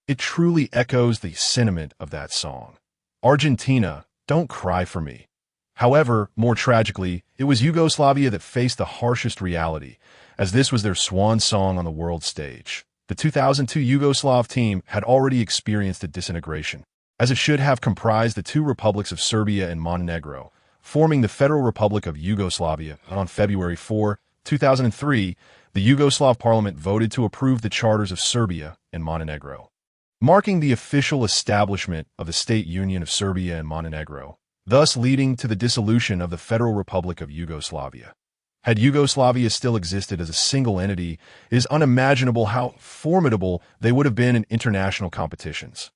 [SPEAKER 1] It truly echoes the sentiment of that song. Argentina, don't cry for me. However, more tragically, it was Yugoslavia that faced the harshest reality, as this was their swan song on the world stage. The 2002 Yugoslav team had already experienced a disintegration, as it should have comprised the 2 republics of Serbia and Montenegro, forming the Federal Republic of Yugoslavia. On February 4, 2003, the Yugoslav parliament voted to approve the charters of Serbia and Montenegro, marking the official establishment of the State Union of Serbia and Montenegro, thus leading to the dissolution of the Federal Republic of Yugoslavia. Had Yugoslavia still existed as a single entity, it is unimaginable how formidable they would have been in international competitions.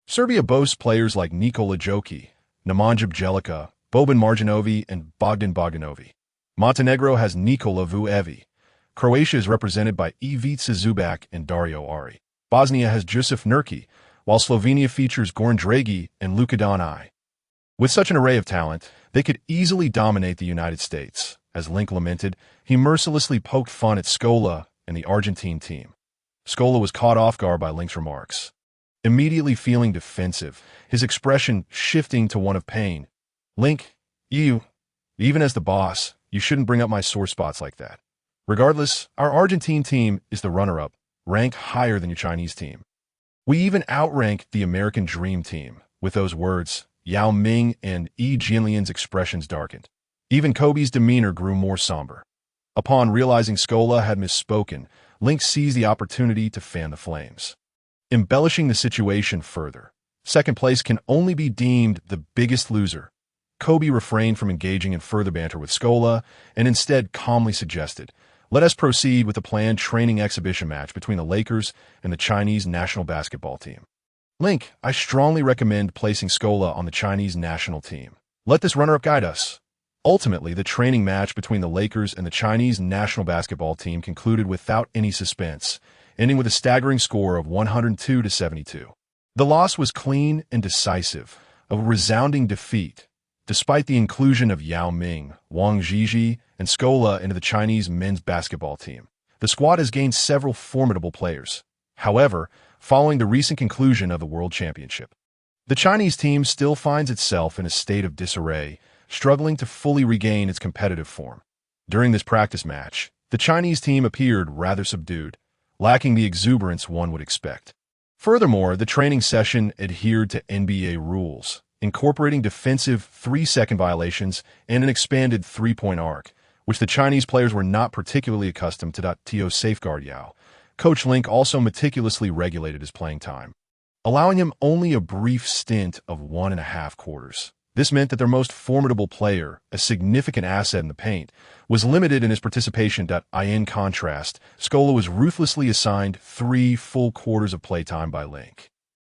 [SPEAKER 1] Serbia boasts players like Nikola Jokic, Nemanja Bjelica, Boban Marjanovic, and Bogdan Bogdanovic. Montenegro has Nikola Vujevic. Croatia is represented by Ivica Zubac and Dario Ari. Bosnia has Jusuf Nurkic, while Slovenia features Goran Dragic and Luka Doncic. With such an array of talent, they could easily dominate the United States. As Link lamented, he mercilessly poked fun at Scola and the Argentine team. Scola was caught off guard by Link's remarks, immediately feeling defensive, his expression shifting to one of pain. Link, even as the boss, you shouldn't bring up my sore spots like that. Regardless, our Argentine team is the runner-up, ranked higher than your Chinese team. We even outranked the American Dream Team. With those words, Yao Ming and Jinlian's expressions darkened. Even Kobe's demeanor grew more somber. Upon realizing Scola had misspoken, Link seized the opportunity to fan the flames. Embellishing the situation further, second place can only be deemed the biggest loser. Kobe refrained from engaging in further banter with Scola and instead calmly suggested, "Let us proceed with the planned training exhibition match between the Lakers and the Chinese national basketball team." Link, I strongly recommend placing Scola on the Chinese national team. Let this runner-up guide us. Ultimately, the training match between the Lakers and the Chinese national basketball team concluded without any suspense, ending with a staggering score of 102-72. The loss was clean and decisive, a resounding defeat. Despite the inclusion of Yao Ming, Wang Zhizhi, and Scola into the Chinese men's basketball team, the squad has gained several formidable players. However, following the recent conclusion of the World Championship, the Chinese team still finds itself in a state of disarray, struggling to fully regain its competitive form. During this practice match, the Chinese team appeared rather subdued, lacking the exuberance one would expect. Furthermore, the training session adhered to NBA rules, incorporating defensive 3-second violations and an expanded three-point arc, which the Chinese players were not particularly accustomed to safeguard Yao. Coach Link also meticulously regulated his playing time, allowing him only a brief stint of 1.5 quarters. This meant that their most formidable player, a significant asset in the paint, was limited in his participation. In contrast, Scola was ruthlessly assigned 3 full quarters of playtime by Link.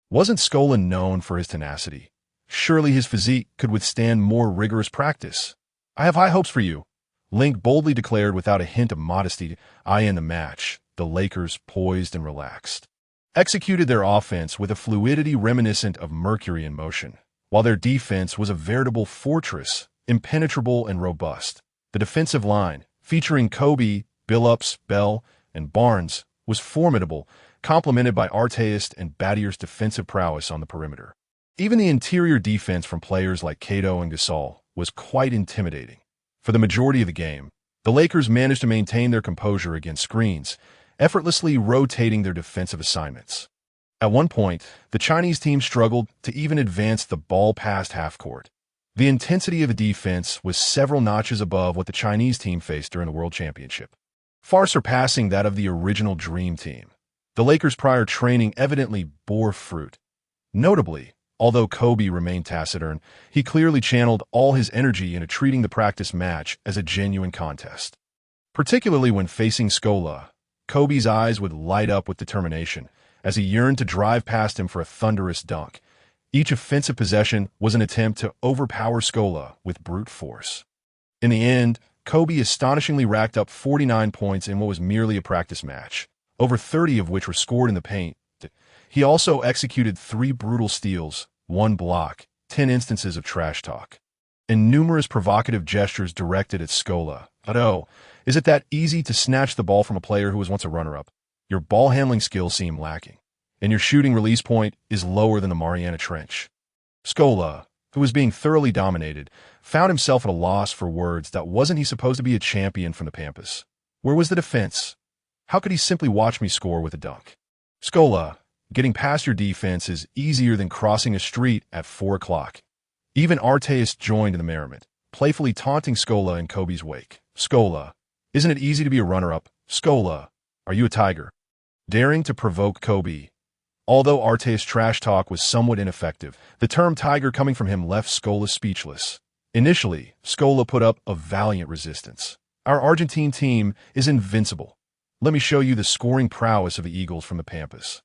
[SPEAKER 1] Wasn't Scola known for his tenacity? Surely his physique could withstand more rigorous practice. "I have high hopes for you," Link boldly declared without a hint of modesty. In the match, the Lakers, poised and relaxed, executed their offense with a fluidity reminiscent of Mercury in motion, while their defense was a veritable fortress, impenetrable and robust. The defensive line, featuring Kobe, Billups, Bell, and Barnes, was formidable, complemented by Arteist and Battier's defensive prowess on the perimeter. Even the interior defense from players like Cato and Gasol was quite intimidating. For the majority of the game, the Lakers managed to maintain their composure against screens, effortlessly rotating their defensive assignments. At one point, the Chinese team struggled to even advance the ball past half-court. The intensity of the defense was several notches above what the Chinese team faced during the World Championship, far surpassing that of the original Dream Team. The Lakers' prior training evidently bore fruit. Notably, although Kobe remained taciturn, he clearly channeled all his energy into treating the practice match as a genuine contest. Particularly when facing Scola, Kobe's eyes would light up with determination as he yearned to drive past him for a thunderous dunk. Each offensive possession was an attempt to overpower Scola with brute force. In the end, Kobe astonishingly racked up 49 points in what was merely a practice match, over 30 of which were scored in the paint. He also executed 3 brutal steals, 1 block, 10 instances of trash talk, and numerous provocative gestures directed at Scola. But oh, is it that easy to snatch the ball from a player who was once a runner-up? Your ball handling skills seem lacking, and your shooting release point is lower than the Mariana Trench. Scola, who was being thoroughly dominated, found himself at a loss for words. That wasn't he supposed to be a champion from the Pampas? Where was the defense? How could he simply watch me score with a dunk? Scola, getting past your defense is easier than crossing a street at 4 o'clock. Even Arteist joined in the merriment, playfully taunting Scola in Kobe's wake. Scola, isn't it easy to be a runner-up? Scola, are you a tiger? Daring to provoke Kobe. Although Arteist's trash talk was somewhat ineffective, the term tiger coming from him left Scola speechless. Initially, Scola put up a valiant resistance. Our Argentine team is invincible. Let me show you the scoring prowess of the Eagles from the Pampas.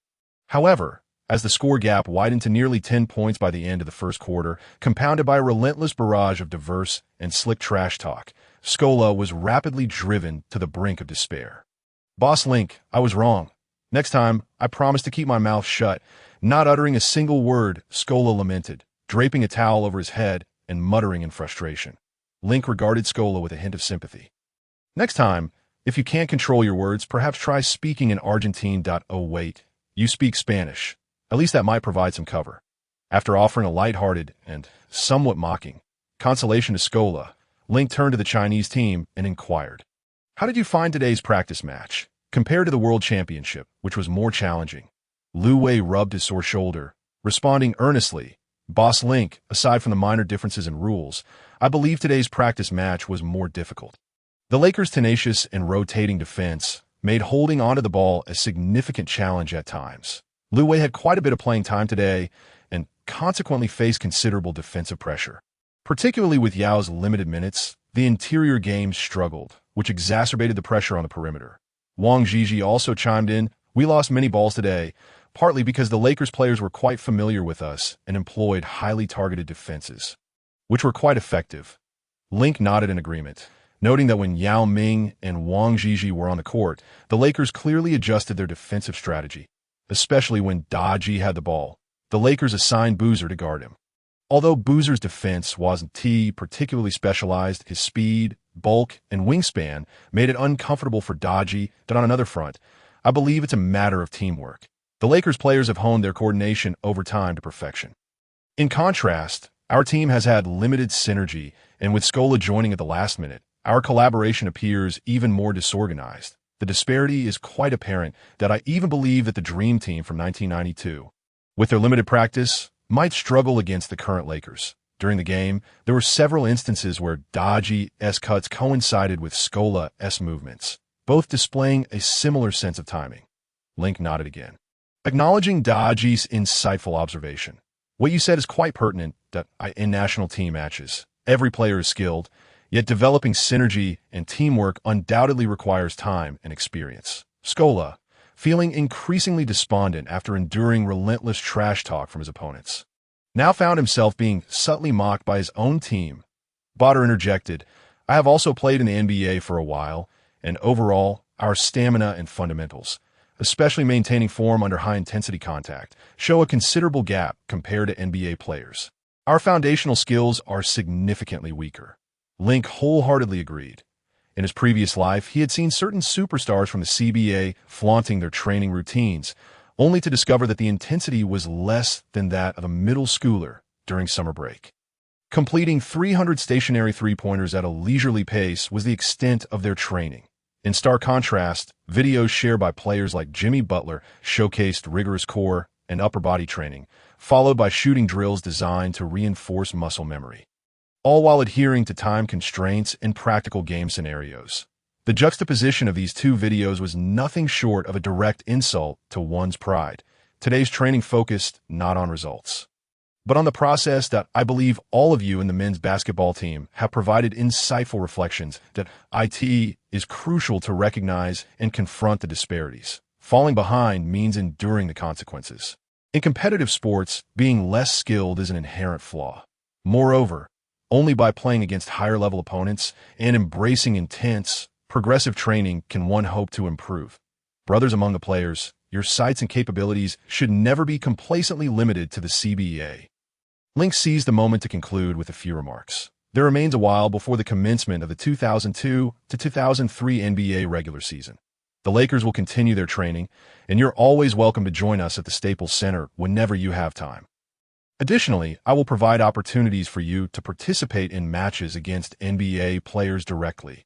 [SPEAKER 1] However, as the score gap widened to nearly 10 points by the end of the first quarter, compounded by a relentless barrage of diverse and slick trash talk, Scola was rapidly driven to the brink of despair. "Boss Link, I was wrong. Next time, I promise to keep my mouth shut." Not uttering a single word, Scola lamented, draping a towel over his head and muttering in frustration. Link regarded Scola with a hint of sympathy. "Next time, if you can't control your words, perhaps try speaking in Argentine. Oh wait, you speak Spanish. At least that might provide some cover." After offering a lighthearted and somewhat mocking consolation to Scola, Link turned to the Chinese team and inquired, "How did you find today's practice match compared to the World Championship, which was more challenging?" Lu Wei rubbed his sore shoulder, responding earnestly, "Boss Link, aside from the minor differences in rules, I believe today's practice match was more difficult. The Lakers' tenacious and rotating defense made holding onto the ball a significant challenge at times. Lu Wei had quite a bit of playing time today and consequently faced considerable defensive pressure. Particularly with Yao's limited minutes, the interior game struggled, which exacerbated the pressure on the perimeter. Wang Zhizhi also chimed in, "We lost many balls today, partly because the Lakers players were quite familiar with us and employed highly targeted defenses, which were quite effective." Link nodded in agreement, noting that when Yao Ming and Wang Zhizhi were on the court, the Lakers clearly adjusted their defensive strategy, especially when Daji had the ball. The Lakers assigned Boozer to guard him. Although Boozer's defense wasn't particularly specialized, his speed, bulk, and wingspan made it uncomfortable for Daji. That on another front, I believe it's a matter of teamwork. The Lakers players have honed their coordination over time to perfection. In contrast, our team has had limited synergy, and with Scola joining at the last minute, our collaboration appears even more disorganized. The disparity is quite apparent that I even believe that the Dream Team from 1992, with their limited practice, might struggle against the current Lakers. During the game, there were several instances where Daji's cuts coincided with Scola's movements, both displaying a similar sense of timing. Link nodded again, acknowledging Daji's insightful observation. What you said is quite pertinent that in national team matches, every player is skilled, yet developing synergy and teamwork undoubtedly requires time and experience. Scola, feeling increasingly despondent after enduring relentless trash talk from his opponents, now found himself being subtly mocked by his own team. Botter interjected, "I have also played in the NBA for a while, and overall, our stamina and fundamentals, especially maintaining form under high-intensity contact, show a considerable gap compared to NBA players. Our foundational skills are significantly weaker." Link wholeheartedly agreed. In his previous life, he had seen certain superstars from the CBA flaunting their training routines, only to discover that the intensity was less than that of a middle schooler during summer break. Completing 300 stationary three-pointers at a leisurely pace was the extent of their training. In stark contrast, videos shared by players like Jimmy Butler showcased rigorous core and upper body training, followed by shooting drills designed to reinforce muscle memory, all while adhering to time constraints and practical game scenarios. The juxtaposition of these two videos was nothing short of a direct insult to one's pride. Today's training focused not on results, but on the process. That I believe all of you in the men's basketball team have provided insightful reflections that it is crucial to recognize and confront the disparities. Falling behind means enduring the consequences. In competitive sports, being less skilled is an inherent flaw. Moreover, only by playing against higher-level opponents and embracing intense, progressive training can one hope to improve. Brothers among the players, your sights and capabilities should never be complacently limited to the CBA. Link seized the moment to conclude with a few remarks. There remains a while before the commencement of the 2002 to 2003 NBA regular season. The Lakers will continue their training, and you're always welcome to join us at the Staples Center whenever you have time. Additionally, I will provide opportunities for you to participate in matches against NBA players directly.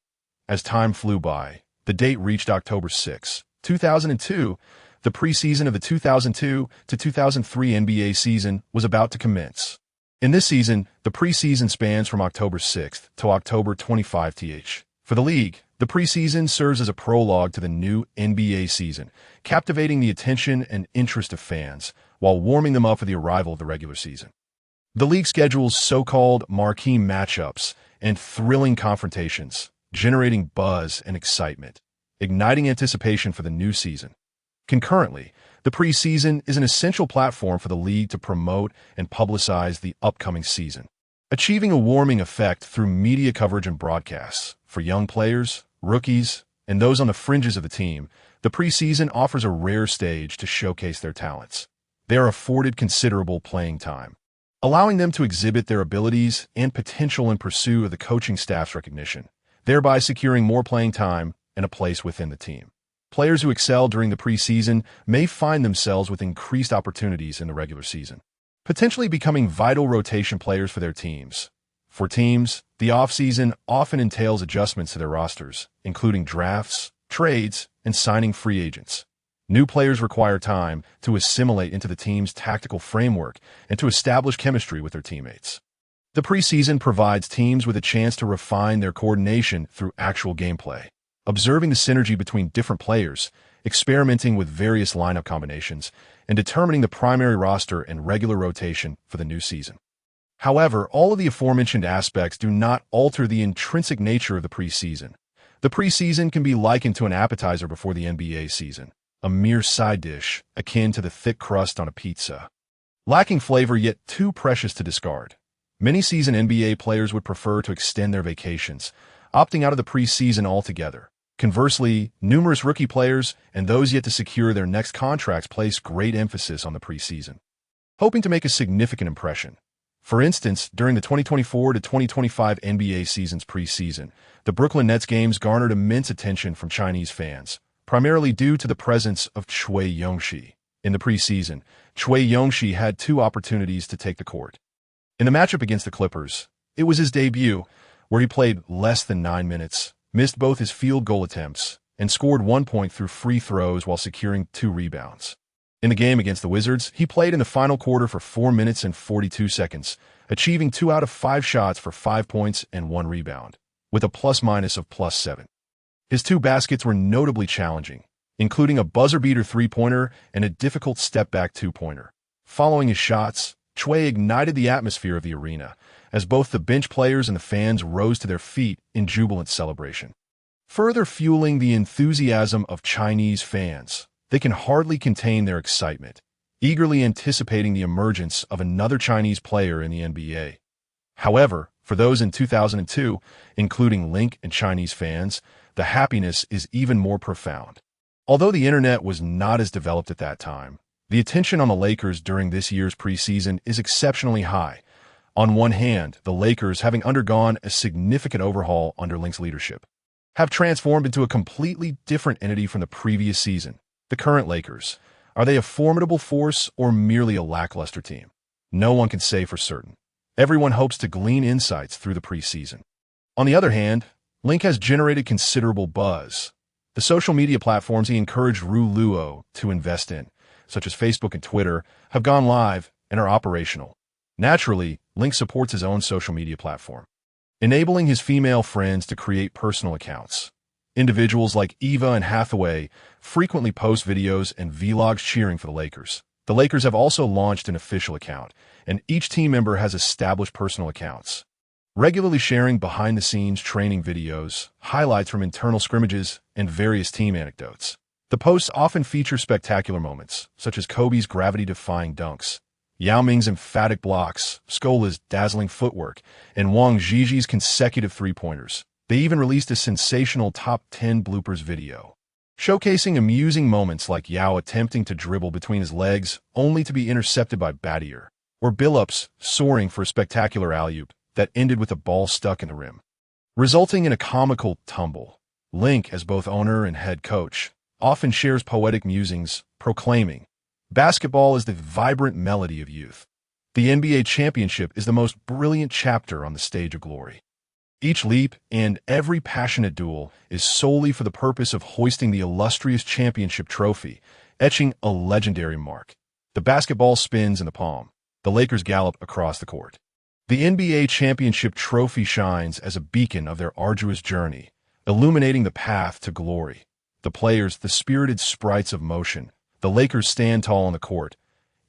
[SPEAKER 1] As time flew by, the date reached October 6, 2002. The preseason of the 2002 to 2003 NBA season was about to commence. In this season, the preseason spans from October 6th to October 25th. For the league, the preseason serves as a prologue to the new NBA season, captivating the attention and interest of fans while warming them up for the arrival of the regular season. The league schedules so-called marquee matchups and thrilling confrontations, generating buzz and excitement, igniting anticipation for the new season. Concurrently, the preseason is an essential platform for the league to promote and publicize the upcoming season, achieving a warming effect through media coverage and broadcasts. For young players, rookies, and those on the fringes of the team, the preseason offers a rare stage to showcase their talents. They are afforded considerable playing time, allowing them to exhibit their abilities and potential in pursuit of the coaching staff's recognition, thereby securing more playing time and a place within the team. Players who excel during the preseason may find themselves with increased opportunities in the regular season, potentially becoming vital rotation players for their teams. For teams, the offseason often entails adjustments to their rosters, including drafts, trades, and signing free agents. New players require time to assimilate into the team's tactical framework and to establish chemistry with their teammates. The preseason provides teams with a chance to refine their coordination through actual gameplay, observing the synergy between different players, experimenting with various lineup combinations, and determining the primary roster and regular rotation for the new season. However, all of the aforementioned aspects do not alter the intrinsic nature of the preseason. The preseason can be likened to an appetizer before the NBA season, a mere side dish akin to the thick crust on a pizza. Lacking flavor yet too precious to discard. Many seasoned NBA players would prefer to extend their vacations, opting out of the preseason altogether. Conversely, numerous rookie players and those yet to secure their next contracts place great emphasis on the preseason, hoping to make a significant impression. For instance, during the 2024 to 2025 NBA season's preseason, the Brooklyn Nets games garnered immense attention from Chinese fans, primarily due to the presence of Cui Yongxi. In the preseason, Cui Yongxi had two opportunities to take the court. In the matchup against the Clippers, it was his debut, where he played less than 9 minutes, missed both his field goal attempts, and scored 1 point through free throws while securing 2 rebounds. In the game against the Wizards, he played in the final quarter for 4 minutes and 42 seconds, achieving 2 out of 5 shots for 5 points and 1 rebound, with a plus-minus of +7. His 2 baskets were notably challenging, including a buzzer-beater three-pointer and a difficult step-back two-pointer. Following his shots, Cui ignited the atmosphere of the arena, as both the bench players and the fans rose to their feet in jubilant celebration. Further fueling the enthusiasm of Chinese fans, they can hardly contain their excitement, eagerly anticipating the emergence of another Chinese player in the NBA. However, for those in 2002, including Link and Chinese fans, the happiness is even more profound. Although the internet was not as developed at that time, the attention on the Lakers during this year's preseason is exceptionally high. On one hand, the Lakers, having undergone a significant overhaul under Link's leadership, have transformed into a completely different entity from the previous season. The current Lakers, are they a formidable force or merely a lackluster team? No one can say for certain. Everyone hopes to glean insights through the preseason. On the other hand, Link has generated considerable buzz. The social media platforms he encouraged Ru Luo to invest in, such as Facebook and Twitter, have gone live and are operational. Naturally, Link supports his own social media platform, enabling his female friends to create personal accounts. Individuals like Eva and Hathaway frequently post videos and vlogs cheering for the Lakers. The Lakers have also launched an official account, and each team member has established personal accounts, regularly sharing behind-the-scenes training videos, highlights from internal scrimmages, and various team anecdotes. The posts often feature spectacular moments, such as Kobe's gravity-defying dunks, Yao Ming's emphatic blocks, Scola's dazzling footwork, and Wang Ziji's consecutive three-pointers. They even released a sensational top 10 bloopers video, showcasing amusing moments like Yao attempting to dribble between his legs only to be intercepted by Battier, or Billups soaring for a spectacular alley-oop that ended with the ball stuck in the rim, resulting in a comical tumble. Link, as both owner and head coach, often shares poetic musings, proclaiming, "Basketball is the vibrant melody of youth. The NBA championship is the most brilliant chapter on the stage of glory. Each leap and every passionate duel is solely for the purpose of hoisting the illustrious championship trophy, etching a legendary mark." The basketball spins in the palm. The Lakers gallop across the court. The NBA championship trophy shines as a beacon of their arduous journey, illuminating the path to glory. The players, the spirited sprites of motion. The Lakers stand tall on the court,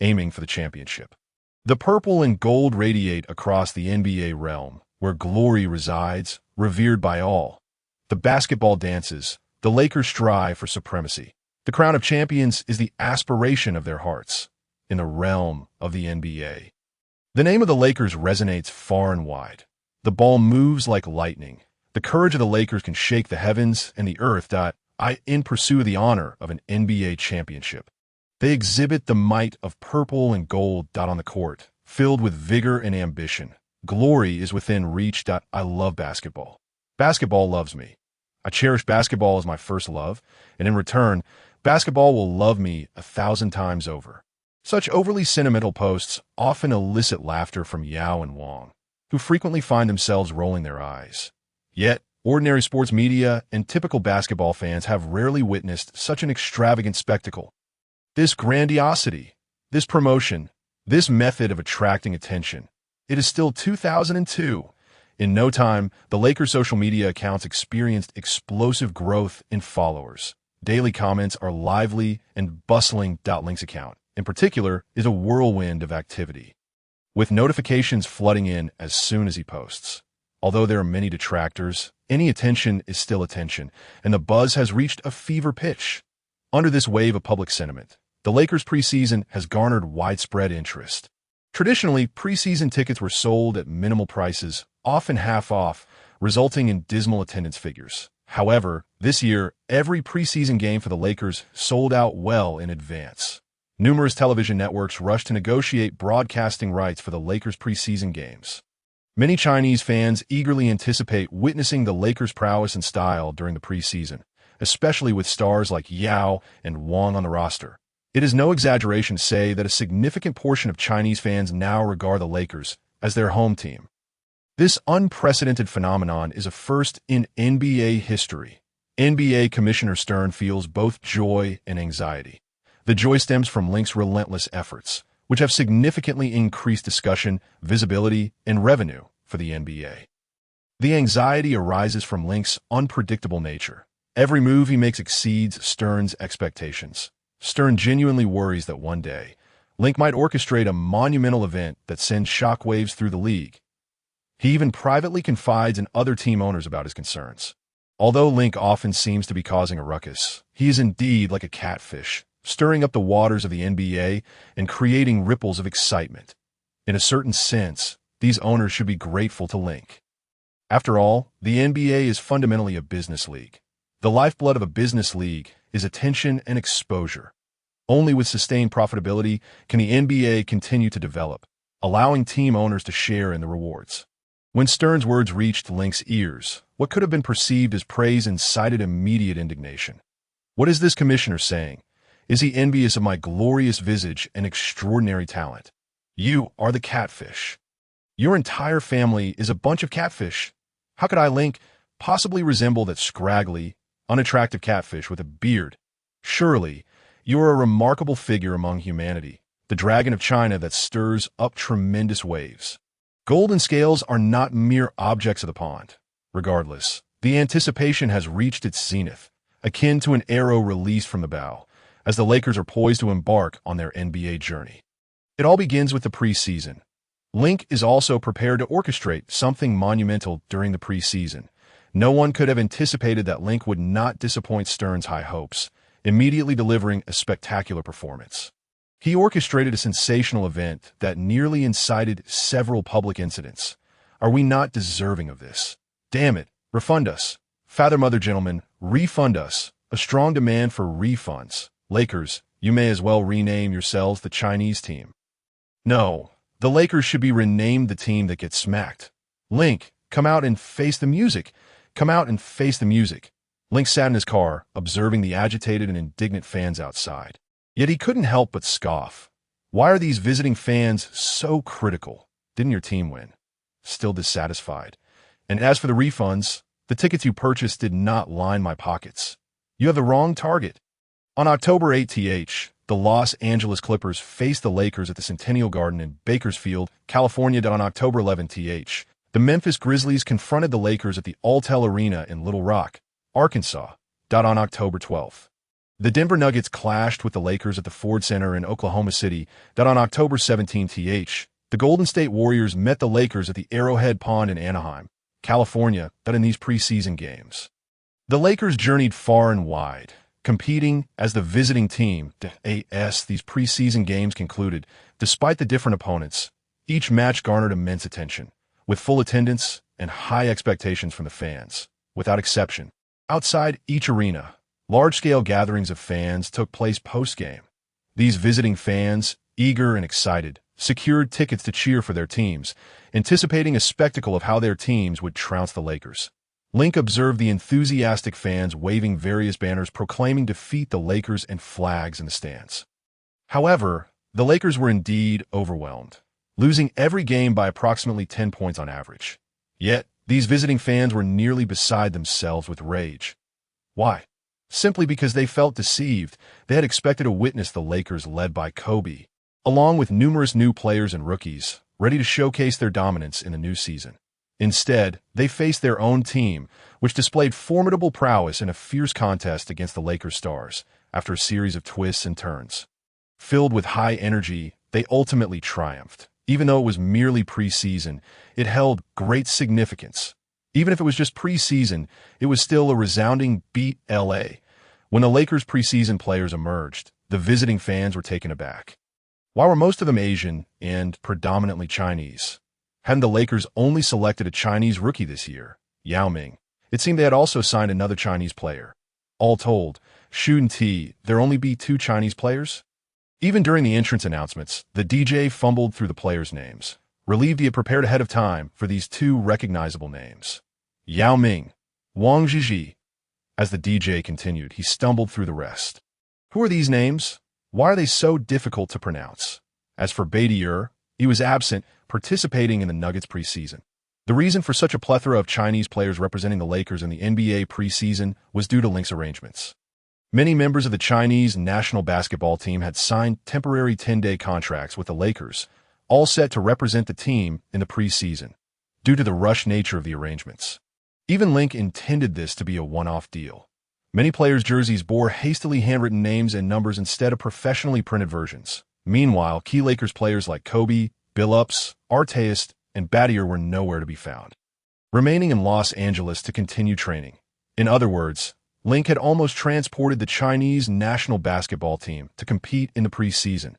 [SPEAKER 1] aiming for the championship. The purple and gold radiate across the NBA realm, where glory resides, revered by all. The basketball dances. The Lakers strive for supremacy. The crown of champions is the aspiration of their hearts in the realm of the NBA. The name of the Lakers resonates far and wide. The ball moves like lightning. The courage of the Lakers can shake the heavens and the earth. In pursuit of the honor of an NBA championship. They exhibit the might of purple and gold. On the court, filled with vigor and ambition. Glory is within reach. I love basketball. Basketball loves me. I cherish basketball as my first love, and in return, basketball will love me 1,000 times over. Such overly sentimental posts often elicit laughter from Yao and Wang, who frequently find themselves rolling their eyes. Yet, ordinary sports media and typical basketball fans have rarely witnessed such an extravagant spectacle. This grandiosity, this promotion, this method of attracting attention, It is still 2002. In no time, the Lakers' social media accounts experienced explosive growth in followers. Daily comments are lively and bustling. Link's account, in particular, is a whirlwind of activity, with notifications flooding in as soon as he posts. Although there are many detractors, any attention is still attention, and the buzz has reached a fever pitch. Under this wave of public sentiment, the Lakers' preseason has garnered widespread interest. Traditionally, preseason tickets were sold at minimal prices, often half off, resulting in dismal attendance figures. However, this year, every preseason game for the Lakers sold out well in advance. Numerous television networks rushed to negotiate broadcasting rights for the Lakers' preseason games. Many Chinese fans eagerly anticipate witnessing the Lakers' prowess and style during the preseason, especially with stars like Yao and Wang on the roster. It is no exaggeration to say that a significant portion of Chinese fans now regard the Lakers as their home team. This unprecedented phenomenon is a first in NBA history. NBA Commissioner Stern feels both joy and anxiety. The joy stems from Link's relentless efforts, which have significantly increased discussion, visibility, and revenue for the NBA. The anxiety arises from Link's unpredictable nature. Every move he makes exceeds Stern's expectations. Stern genuinely worries that one day, Link might orchestrate a monumental event that sends shockwaves through the league. He even privately confides in other team owners about his concerns. Although Link often seems to be causing a ruckus, he is indeed like a catfish, stirring up the waters of the NBA and creating ripples of excitement. In a certain sense, these owners should be grateful to Link. After all, the NBA is fundamentally a business league. The lifeblood of a business league is attention and exposure. Only with sustained profitability can the NBA continue to develop, allowing team owners to share in the rewards. When Stern's words reached Link's ears, what could have been perceived as praise incited immediate indignation. What is this commissioner saying? Is he envious of my glorious visage and extraordinary talent? You are the catfish. Your entire family is a bunch of catfish. How could I, Link, possibly resemble that scraggly, unattractive catfish with a beard? Surely, you are a remarkable figure among humanity, the dragon of China that stirs up tremendous waves. Golden scales are not mere objects of the pond. Regardless, the anticipation has reached its zenith, akin to an arrow released from the bow, as the Lakers are poised to embark on their NBA journey. It all begins with the preseason. Link is also prepared to orchestrate something monumental during the preseason. No one could have anticipated that Link would not disappoint Stern's high hopes, immediately delivering a spectacular performance. He orchestrated a sensational event that nearly incited several public incidents. Are we not deserving of this? Damn it, refund us. Father, mother, gentlemen, refund us. A strong demand for refunds. Lakers, you may as well rename yourselves the Chinese team. No, the Lakers should be renamed the team that gets smacked. Link, come out and face the music. Come out and face the music. Link sat in his car, observing the agitated and indignant fans outside. Yet he couldn't help but scoff. Why are these visiting fans so critical? Didn't your team win? Still dissatisfied. And as for the refunds, the tickets you purchased did not line my pockets. You have the wrong target. On October 8th, the Los Angeles Clippers faced the Lakers at the Centennial Garden in Bakersfield, California. On October 11th, the Memphis Grizzlies confronted the Lakers at the Alltel Arena in Little Rock, Arkansas. On October 12th. The Denver Nuggets clashed with the Lakers at the Ford Center in Oklahoma City. On October 17th, the Golden State Warriors met the Lakers at the Arrowhead Pond in Anaheim, California. In these preseason games, the Lakers journeyed far and wide, competing as the visiting team. As these preseason games concluded, despite the different opponents, each match garnered immense attention, with full attendance and high expectations from the fans. Without exception, outside each arena, large-scale gatherings of fans took place post-game. These visiting fans, eager and excited, secured tickets to cheer for their teams, anticipating a spectacle of how their teams would trounce the Lakers. Link observed the enthusiastic fans waving various banners proclaiming defeat the Lakers and flags in the stands. However, the Lakers were indeed overwhelmed, losing every game by approximately 10 points on average. Yet, these visiting fans were nearly beside themselves with rage. Why? Simply because they felt deceived. They had expected to witness the Lakers led by Kobe, along with numerous new players and rookies, ready to showcase their dominance in the new season. Instead, they faced their own team, which displayed formidable prowess in a fierce contest against the Lakers stars after a series of twists and turns. Filled with high energy, they ultimately triumphed. Even though it was merely preseason, it held great significance. Even if it was just preseason, it was still a resounding beat LA. When the Lakers' preseason players emerged, the visiting fans were taken aback. Why were most of them Asian and predominantly Chinese? Hadn't the Lakers only selected a Chinese rookie this year, Yao Ming? It seemed they had also signed another Chinese player. All told, shouldn't there only be 2 Chinese players? Even during the entrance announcements, the DJ fumbled through the players' names, relieved he had prepared ahead of time for these 2 recognizable names. Yao Ming, Wang Zhizhi. As the DJ continued, he stumbled through the rest. Who are these names? Why are they so difficult to pronounce? As for Badier, he was absent, participating in the Nuggets preseason. The reason for such a plethora of Chinese players representing the Lakers in the NBA preseason was due to Link's arrangements. Many members of the Chinese national basketball team had signed temporary 10-day contracts with the Lakers, all set to represent the team in the preseason, due to the rush nature of the arrangements. Even Link intended this to be a one-off deal. Many players' jerseys bore hastily handwritten names and numbers instead of professionally printed versions. Meanwhile, key Lakers players like Kobe, Billups, Arteist, and Badier were nowhere to be found, remaining in Los Angeles to continue training. In other words, Link had almost transported the Chinese national basketball team to compete in the preseason.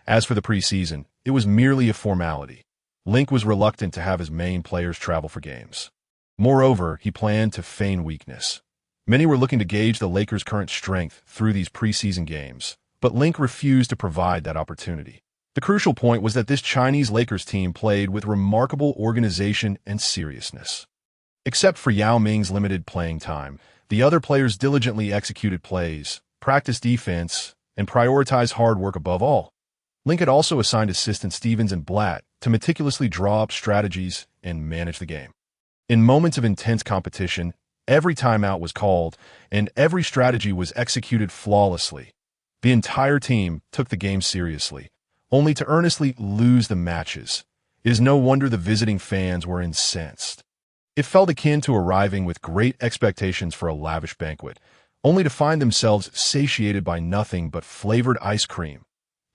[SPEAKER 1] As for the preseason, it was merely a formality. Link was reluctant to have his main players travel for games. Moreover, he planned to feign weakness. Many were looking to gauge the Lakers' current strength through these preseason games, but Link refused to provide that opportunity. The crucial point was that this Chinese Lakers team played with remarkable organization and seriousness. Except for Yao Ming's limited playing time, the other players diligently executed plays, practiced defense, and prioritized hard work above all. Link had also assigned assistants Stevens and Blatt to meticulously draw up strategies and manage the game. In moments of intense competition, every timeout was called, and every strategy was executed flawlessly. The entire team took the game seriously, only to earnestly lose the matches. It is no wonder the visiting fans were incensed. It felt akin to arriving with great expectations for a lavish banquet, only to find themselves satiated by nothing but flavored ice cream.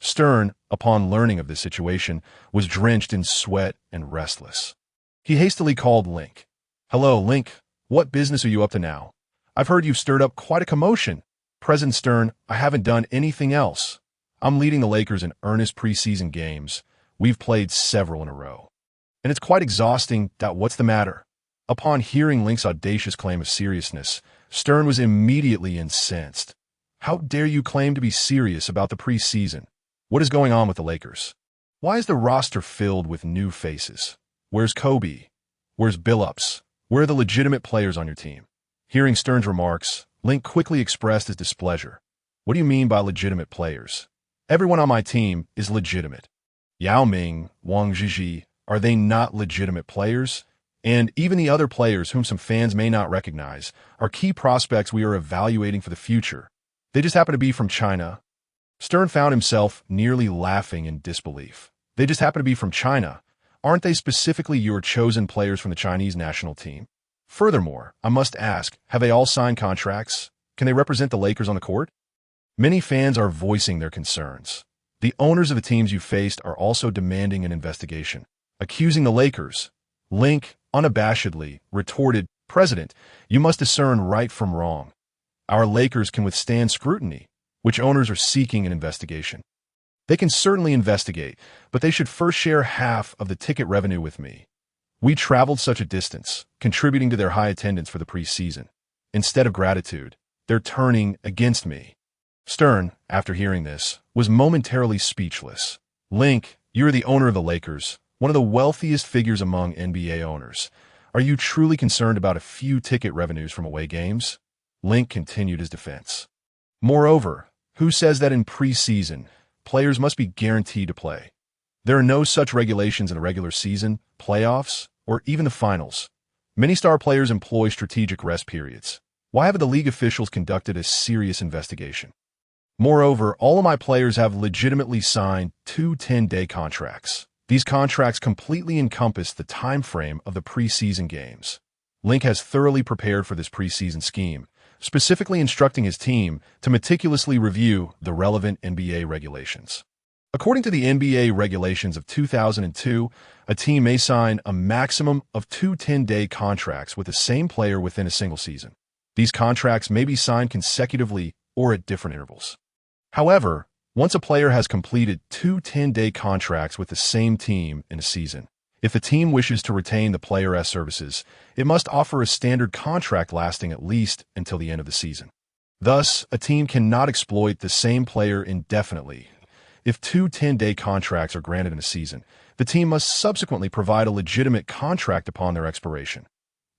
[SPEAKER 1] Stern, upon learning of this situation, was drenched in sweat and restless. He hastily called Link. "Hello, Link. What business are you up to now? I've heard you've stirred up quite a commotion." "President Stern, I haven't done anything else. I'm leading the Lakers in earnest preseason games. We've played several in a row. And it's quite exhausting. What's the matter?" Upon hearing Link's audacious claim of seriousness, Stern was immediately incensed. "How dare you claim to be serious about the preseason? What is going on with the Lakers? Why is the roster filled with new faces? Where's Kobe? Where's Billups? Where are the legitimate players on your team?" Hearing Stern's remarks, Link quickly expressed his displeasure. "What do you mean by legitimate players? Everyone on my team is legitimate. Yao Ming, Wang Zhizhi, are they not legitimate players? And even the other players whom some fans may not recognize are key prospects we are evaluating for the future. They just happen to be from China." Stern found himself nearly laughing in disbelief. They just happen to be from China. Aren't they specifically your chosen players from the Chinese national team? Furthermore, I must ask, have they all signed contracts? Can they represent the Lakers on the court? Many fans are voicing their concerns. The owners of the teams you faced are also demanding an investigation, accusing the Lakers. Link, unabashedly, retorted, "President, you must discern right from wrong. Our Lakers can withstand scrutiny, which owners are seeking an investigation. They can certainly investigate, but they should first share half of the ticket revenue with me. We traveled such a distance, contributing to their high attendance for the preseason. Instead of gratitude, they're turning against me." Stern, after hearing this, was momentarily speechless. "Link, you're the owner of the Lakers, one of the wealthiest figures among NBA owners. Are you truly concerned about a few ticket revenues from away games?" Link continued his defense. "Moreover, who says that in preseason, players must be guaranteed to play? There are no such regulations in the regular season, playoffs, or even the finals. Many star players employ strategic rest periods. Why haven't the league officials conducted a serious investigation? Moreover, all of my players have legitimately signed 2 10-day contracts. These contracts completely encompass the time frame of the preseason games. Link has thoroughly prepared for this preseason scheme, specifically instructing his team to meticulously review the relevant NBA regulations. According to the NBA regulations of 2002, a team may sign a maximum of 2 10-day contracts with the same player within a single season. These contracts may be signed consecutively or at different intervals. However, once a player has completed 2 10-day contracts with the same team in a season, if the team wishes to retain the player's services, it must offer a standard contract lasting at least until the end of the season. Thus, a team cannot exploit the same player indefinitely. If 2 10-day contracts are granted in a season, the team must subsequently provide a legitimate contract upon their expiration.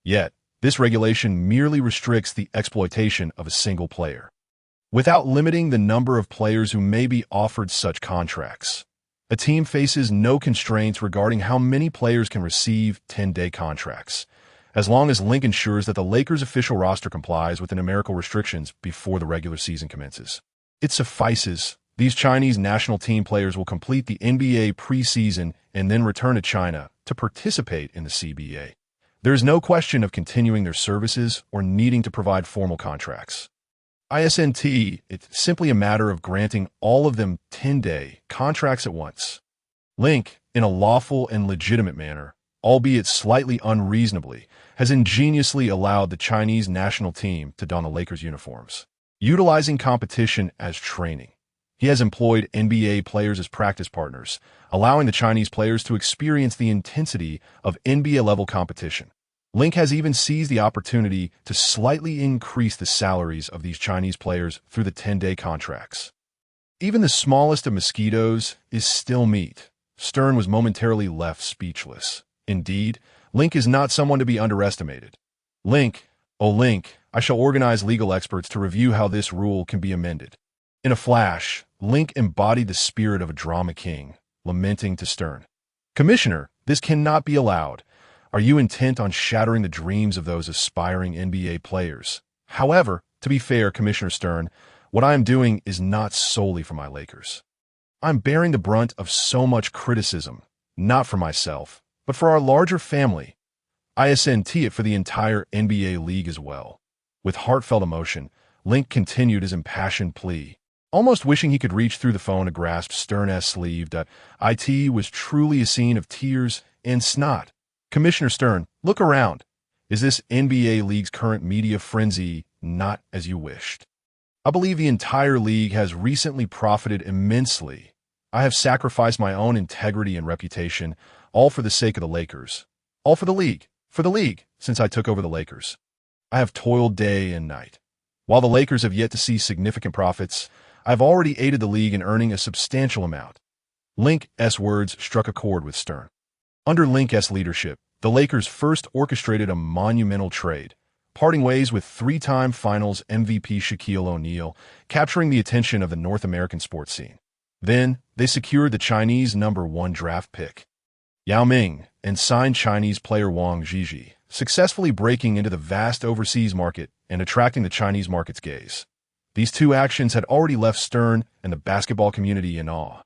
[SPEAKER 1] Yet, this regulation merely restricts the exploitation of a single player, without limiting the number of players who may be offered such contracts. A team faces no constraints regarding how many players can receive 10-day contracts, as long as Link ensures that the Lakers' official roster complies with the numerical restrictions before the regular season commences. It suffices. These Chinese national team players will complete the NBA preseason and then return to China to participate in the CBA. There is no question of continuing their services or needing to provide formal contracts. It's simply a matter of granting all of them 10-day contracts at once. Link, in a lawful and legitimate manner, albeit slightly unreasonably, has ingeniously allowed the Chinese national team to don the Lakers uniforms, utilizing competition as training. He has employed NBA players as practice partners, allowing the Chinese players to experience the intensity of NBA-level competition. Link has even seized the opportunity to slightly increase the salaries of these Chinese players through the 10-day contracts. Even the smallest of mosquitoes is still meat. Stern was momentarily left speechless. Indeed, Link is not someone to be underestimated. Link, I shall organize legal experts to review how this rule can be amended. In a flash, Link embodied the spirit of a drama king, lamenting to Stern. Commissioner, this cannot be allowed. Are you intent on shattering the dreams of those aspiring NBA players? However, to be fair, Commissioner Stern, what I am doing is not solely for my Lakers. I'm bearing the brunt of so much criticism, not for myself, but for our larger family. I assent it for the entire NBA league as well. With heartfelt emotion, Link continued his impassioned plea, almost wishing he could reach through the phone to grasp Stern's sleeve. It was truly a scene of tears and snot. Commissioner Stern, look around. Is this NBA league's current media frenzy not as you wished? I believe the entire league has recently profited immensely. I have sacrificed my own integrity and reputation, all for the sake of the Lakers. All for the league, since I took over the Lakers. I have toiled day and night. While the Lakers have yet to see significant profits, I've already aided the league in earning a substantial amount. Link's words struck a chord with Stern. Under Link's leadership, the Lakers first orchestrated a monumental trade, parting ways with 3-time Finals MVP Shaquille O'Neal, capturing the attention of the North American sports scene. Then, they secured the Chinese #1 draft pick, Yao Ming, and signed Chinese player Wang Zhizhi, successfully breaking into the vast overseas market and attracting the Chinese market's gaze. These two actions had already left Stern and the basketball community in awe.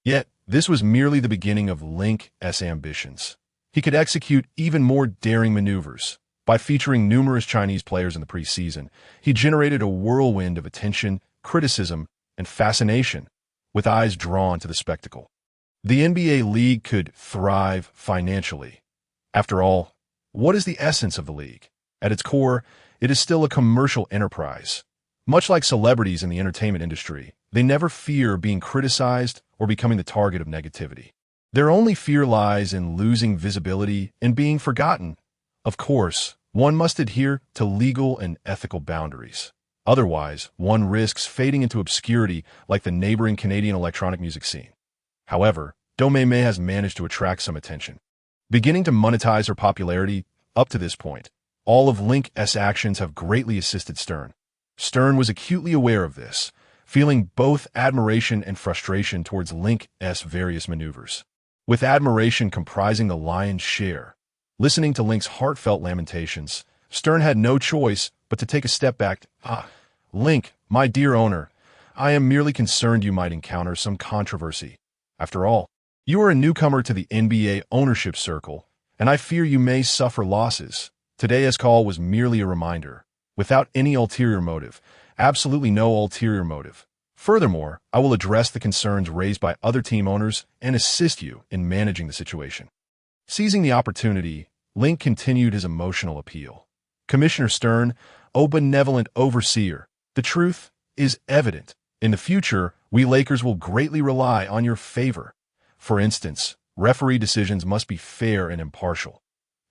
[SPEAKER 1] Yet, this was merely the beginning of Link's ambitions. He could execute even more daring maneuvers. By featuring numerous Chinese players in the preseason, he generated a whirlwind of attention, criticism, and fascination, with eyes drawn to the spectacle. The NBA league could thrive financially. After all, what is the essence of the league? At its core, it is still a commercial enterprise. Much like celebrities in the entertainment industry, they never fear being criticized or becoming the target of negativity. Their only fear lies in losing visibility and being forgotten. Of course, one must adhere to legal and ethical boundaries. Otherwise, one risks fading into obscurity like the neighboring Canadian electronic music scene. However, Domeme has managed to attract some attention. Beginning to monetize her popularity up to this point, all of Link's actions have greatly assisted Stern. Stern was acutely aware of this, feeling both admiration and frustration towards Link's various maneuvers. With admiration comprising the lion's share, listening to Link's heartfelt lamentations, Stern had no choice but to take a step back. Link, my dear owner, I am merely concerned you might encounter some controversy. After all, You are a newcomer to the NBA ownership circle, and I fear you may suffer losses. Today's call was merely a reminder, without any ulterior motive, absolutely no ulterior motive. Furthermore, I will address the concerns raised by other team owners and assist you in managing the situation. Seizing the opportunity, Link continued his emotional appeal. Commissioner Stern, O benevolent overseer, the truth is evident. In the future, we Lakers will greatly rely on your favor. For instance, referee decisions must be fair and impartial.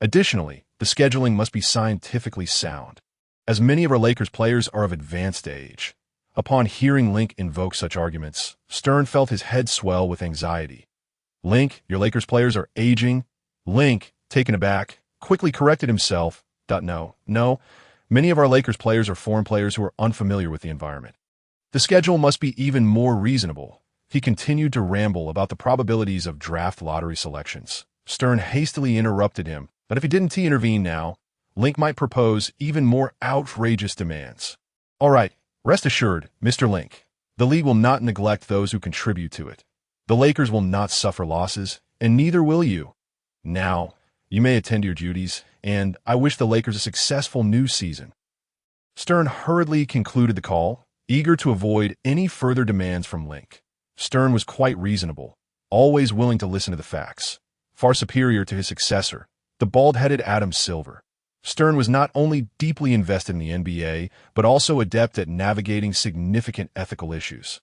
[SPEAKER 1] Additionally, the scheduling must be scientifically sound, as many of our Lakers players are of advanced age. Upon hearing Link invoke such arguments, Stern felt his head swell with anxiety. Link, your Lakers players are aging. Link, taken aback, quickly corrected himself. No, many of our Lakers players are foreign players who are unfamiliar with the environment. The schedule must be even more reasonable. He continued to ramble about the probabilities of draft lottery selections. Stern hastily interrupted him, but if he didn't intervene now, Link might propose even more outrageous demands. All right, rest assured, Mr. Link, the league will not neglect those who contribute to it. The Lakers will not suffer losses, and neither will you. Now, you may attend to your duties, and I wish the Lakers a successful new season. Stern hurriedly concluded the call, eager to avoid any further demands from Link. Stern was quite reasonable, always willing to listen to the facts, far superior to his successor, the bald-headed Adam Silver. Stern was not only deeply invested in the NBA, but also adept at navigating significant ethical issues.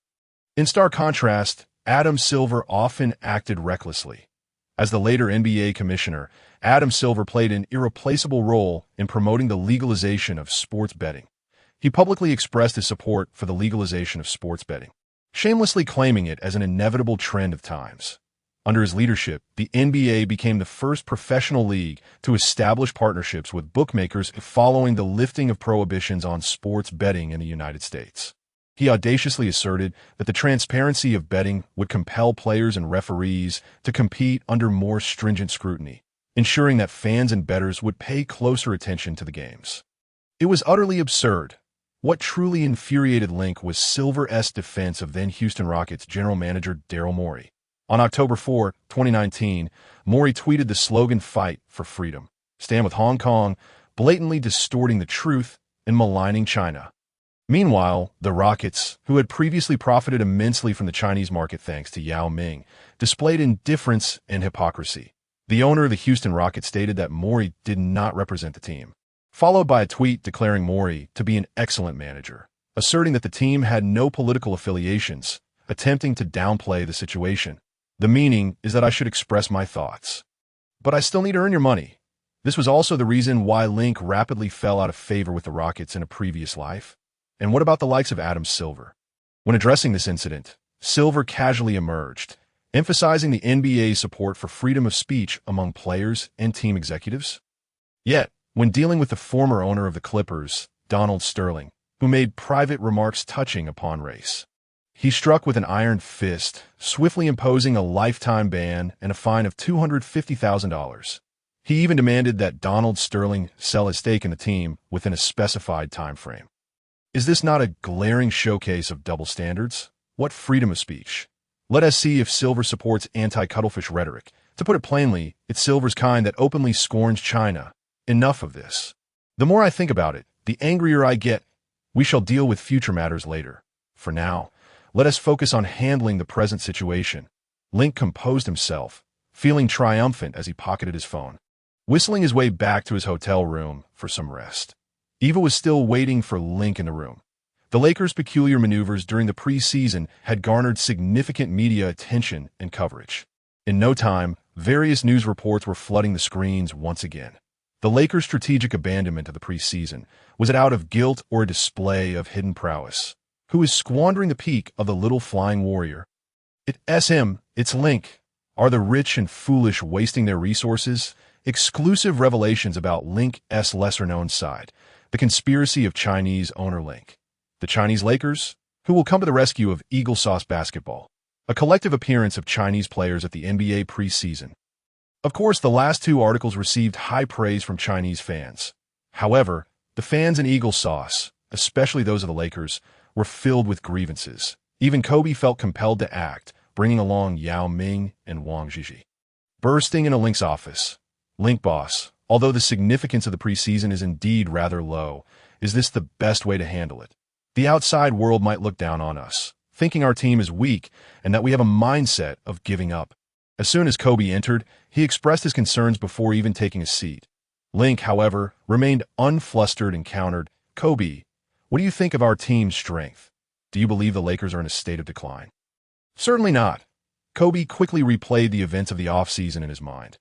[SPEAKER 1] In stark contrast, Adam Silver often acted recklessly. As the later NBA commissioner, Adam Silver played an irreplaceable role in promoting the legalization of sports betting. He publicly expressed his support for the legalization of sports betting, shamelessly claiming it as an inevitable trend of times. Under his leadership, the NBA became the first professional league to establish partnerships with bookmakers following the lifting of prohibitions on sports betting in the United States. He audaciously asserted that the transparency of betting would compel players and referees to compete under more stringent scrutiny, ensuring that fans and bettors would pay closer attention to the games. It was utterly absurd. What truly infuriated Link was Silver's defense of then Houston Rockets general manager Daryl Morey. On October 4, 2019, Morey tweeted the slogan "Fight for Freedom, Stand with Hong Kong," blatantly distorting the truth and maligning China. Meanwhile, the Rockets, who had previously profited immensely from the Chinese market thanks to Yao Ming, displayed indifference and hypocrisy. The owner of the Houston Rockets stated that Morey did not represent the team, followed by a tweet declaring Morey to be an excellent manager, asserting that the team had no political affiliations, attempting to downplay the situation. The meaning is that I should express my thoughts, but I still need to earn your money. This was also the reason why Link rapidly fell out of favor with the Rockets in a previous life. And what about the likes of Adam Silver? When addressing this incident, Silver casually emerged, emphasizing the NBA's support for freedom of speech among players and team executives. Yet, when dealing with the former owner of the Clippers, Donald Sterling, who made private remarks touching upon race, he struck with an iron fist, swiftly imposing a lifetime ban and a fine of $250,000. He even demanded that Donald Sterling sell his stake in the team within a specified time frame. Is this not a glaring showcase of double standards? What freedom of speech? Let us see if Silver supports anti-cuttlefish rhetoric. To put it plainly, it's Silver's kind that openly scorns China. Enough of this. The more I think about it, the angrier I get. We shall deal with future matters later. For now, let us focus on handling the present situation. Link composed himself, feeling triumphant as he pocketed his phone, whistling his way back to his hotel room for some rest. Eva was still waiting for Link in the room. The Lakers' peculiar maneuvers during the preseason had garnered significant media attention and coverage. In no time, various news reports were flooding the screens once again. The Lakers' strategic abandonment of the preseason was it out of guilt or a display of hidden prowess? Who is squandering the peak of the little flying warrior? It's him, it's Link. Are the rich and foolish wasting their resources? Exclusive revelations about Link's lesser-known side, the conspiracy of Chinese owner Link. The Chinese Lakers, who will come to the rescue of Eagle Sauce Basketball, a collective appearance of Chinese players at the NBA preseason. Of course, the last two articles received high praise from Chinese fans. However, the fans in Eagle Sauce, especially those of the Lakers, were filled with grievances. Even Kobe felt compelled to act, bringing along Yao Ming and Wang Zhizhi. Bursting into Link's office. Link boss, although the significance of the preseason is indeed rather low, is this the best way to handle it? The outside world might look down on us, thinking our team is weak and that we have a mindset of giving up. As soon as Kobe entered, he expressed his concerns before even taking a seat. Link, however, remained unflustered and countered, "Kobe, what do you think of our team's strength? Do you believe the Lakers are in a state of decline?" "Certainly not." Kobe quickly replayed the events of the offseason in his mind.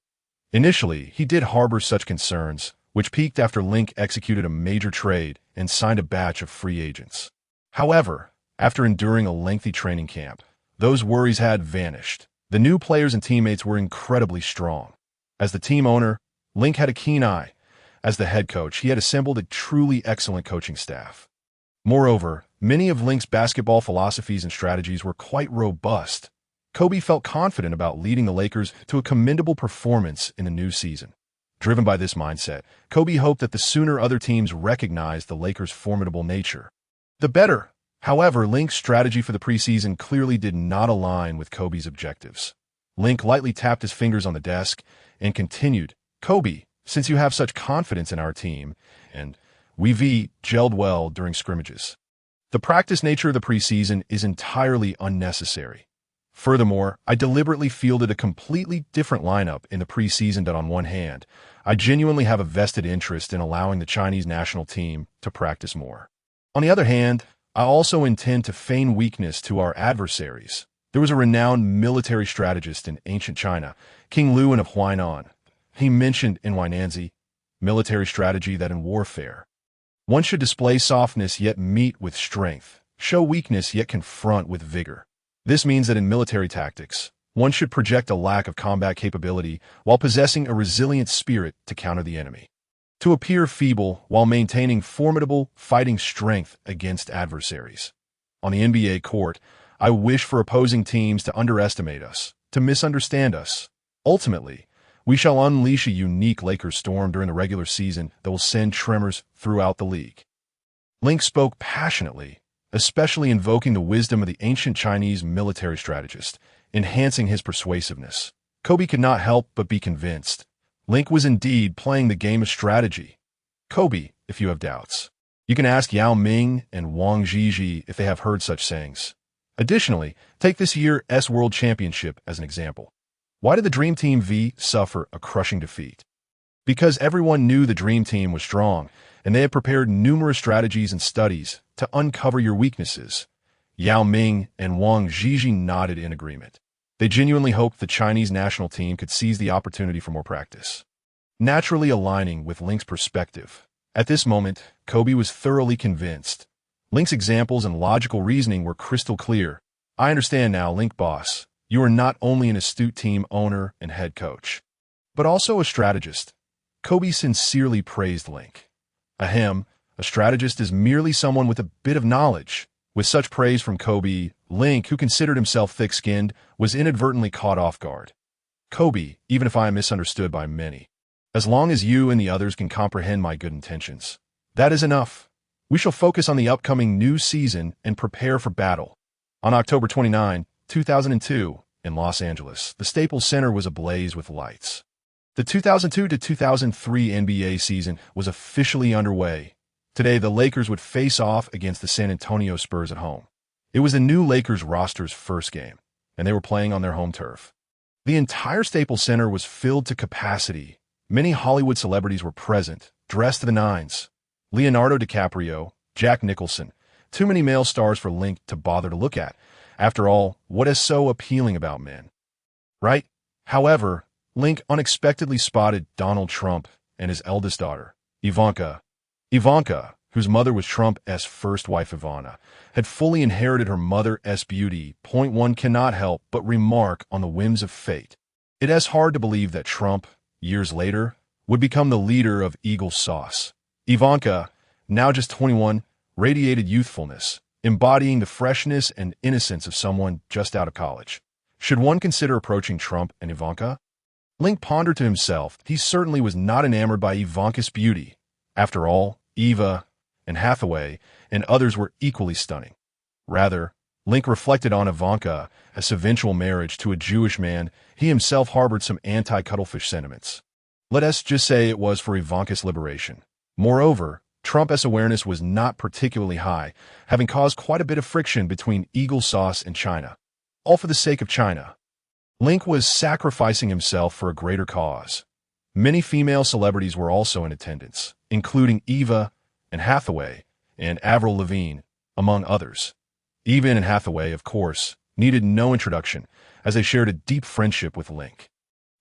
[SPEAKER 1] Initially, he did harbor such concerns, which peaked after Link executed a major trade and signed a batch of free agents. However, after enduring a lengthy training camp, those worries had vanished. The new players and teammates were incredibly strong. As the team owner, Link had a keen eye. As the head coach, he had assembled a truly excellent coaching staff. Moreover, many of Link's basketball philosophies and strategies were quite robust. Kobe felt confident about leading the Lakers to a commendable performance in the new season. Driven by this mindset, Kobe hoped that the sooner other teams recognized the Lakers' formidable nature, the better. However, Link's strategy for the preseason clearly did not align with Kobe's objectives. Link lightly tapped his fingers on the desk and continued, "Kobe, since you have such confidence in our team, and we've gelled well during scrimmages, the practice nature of the preseason is entirely unnecessary. Furthermore, I deliberately fielded a completely different lineup in the preseason that on one hand, I genuinely have a vested interest in allowing the Chinese national team to practice more. On the other hand, I also intend to feign weakness to our adversaries. There was a renowned military strategist in ancient China, King Luan of Huainan. He mentioned in Huainanzi, military strategy that in warfare, one should display softness yet meet with strength, show weakness yet confront with vigor. This means that in military tactics, one should project a lack of combat capability while possessing a resilient spirit to counter the enemy. To appear feeble while maintaining formidable fighting strength against adversaries. On the NBA court, I wish for opposing teams to underestimate us, to misunderstand us. Ultimately, we shall unleash a unique Lakers storm during the regular season that will send tremors throughout the league." Link spoke passionately, especially invoking the wisdom of the ancient Chinese military strategist, enhancing his persuasiveness. Kobe could not help but be convinced. Link was indeed playing the game of strategy. "Kobe, if you have doubts, you can ask Yao Ming and Wang Zhizhi if they have heard such sayings. Additionally, take this year's World Championship as an example. Why did the Dream Team suffer a crushing defeat? Because everyone knew the Dream Team was strong, and they had prepared numerous strategies and studies to uncover your weaknesses." Yao Ming and Wang Zhizhi nodded in agreement. They genuinely hoped the Chinese national team could seize the opportunity for more practice. Naturally aligning with Link's perspective, at this moment, Kobe was thoroughly convinced. Link's examples and logical reasoning were crystal clear. "I understand now, Link boss. You are not only an astute team owner and head coach, but also a strategist." Kobe sincerely praised Link. Ahem, a strategist is merely someone with a bit of knowledge. With such praise from Kobe, Link, who considered himself thick-skinned, was inadvertently caught off guard. "Kobe, even if I am misunderstood by many, as long as you and the others can comprehend my good intentions, that is enough. We shall focus on the upcoming new season and prepare for battle." On October 29, 2002, in Los Angeles, the Staples Center was ablaze with lights. The 2002 to 2003 NBA season was officially underway. Today, the Lakers would face off against the San Antonio Spurs at home. It was the new Lakers roster's first game, and they were playing on their home turf. The entire Staples Center was filled to capacity. Many Hollywood celebrities were present, dressed to the nines. Leonardo DiCaprio, Jack Nicholson, too many male stars for Link to bother to look at. After all, what is so appealing about men? Right? However, Link unexpectedly spotted Donald Trump and his eldest daughter, Ivanka. Ivanka, whose mother was Trump's first wife Ivana, had fully inherited her mother's beauty. One cannot help but remark on the whims of fate. It is hard to believe that Trump, years later, would become the leader of Eagle Sauce. Ivanka, now just 21, radiated youthfulness, embodying the freshness and innocence of someone just out of college. Should one consider approaching Trump and Ivanka? Link pondered to himself. He certainly was not enamored by Ivanka's beauty. After all, Eva and Hathaway and others were equally stunning. Rather, Link reflected on Ivanka's eventual marriage to a Jewish man. He himself harbored some anti-cuttlefish sentiments. Let us just say it was for Ivanka's liberation. Moreover, Trump's awareness was not particularly high, having caused quite a bit of friction between Eagle Sauce and China. All for the sake of China. Link was sacrificing himself for a greater cause. Many female celebrities were also in attendance, including Eva and Hathaway and Avril Lavigne, among others. Eva and Hathaway, of course, needed no introduction, as they shared a deep friendship with Link.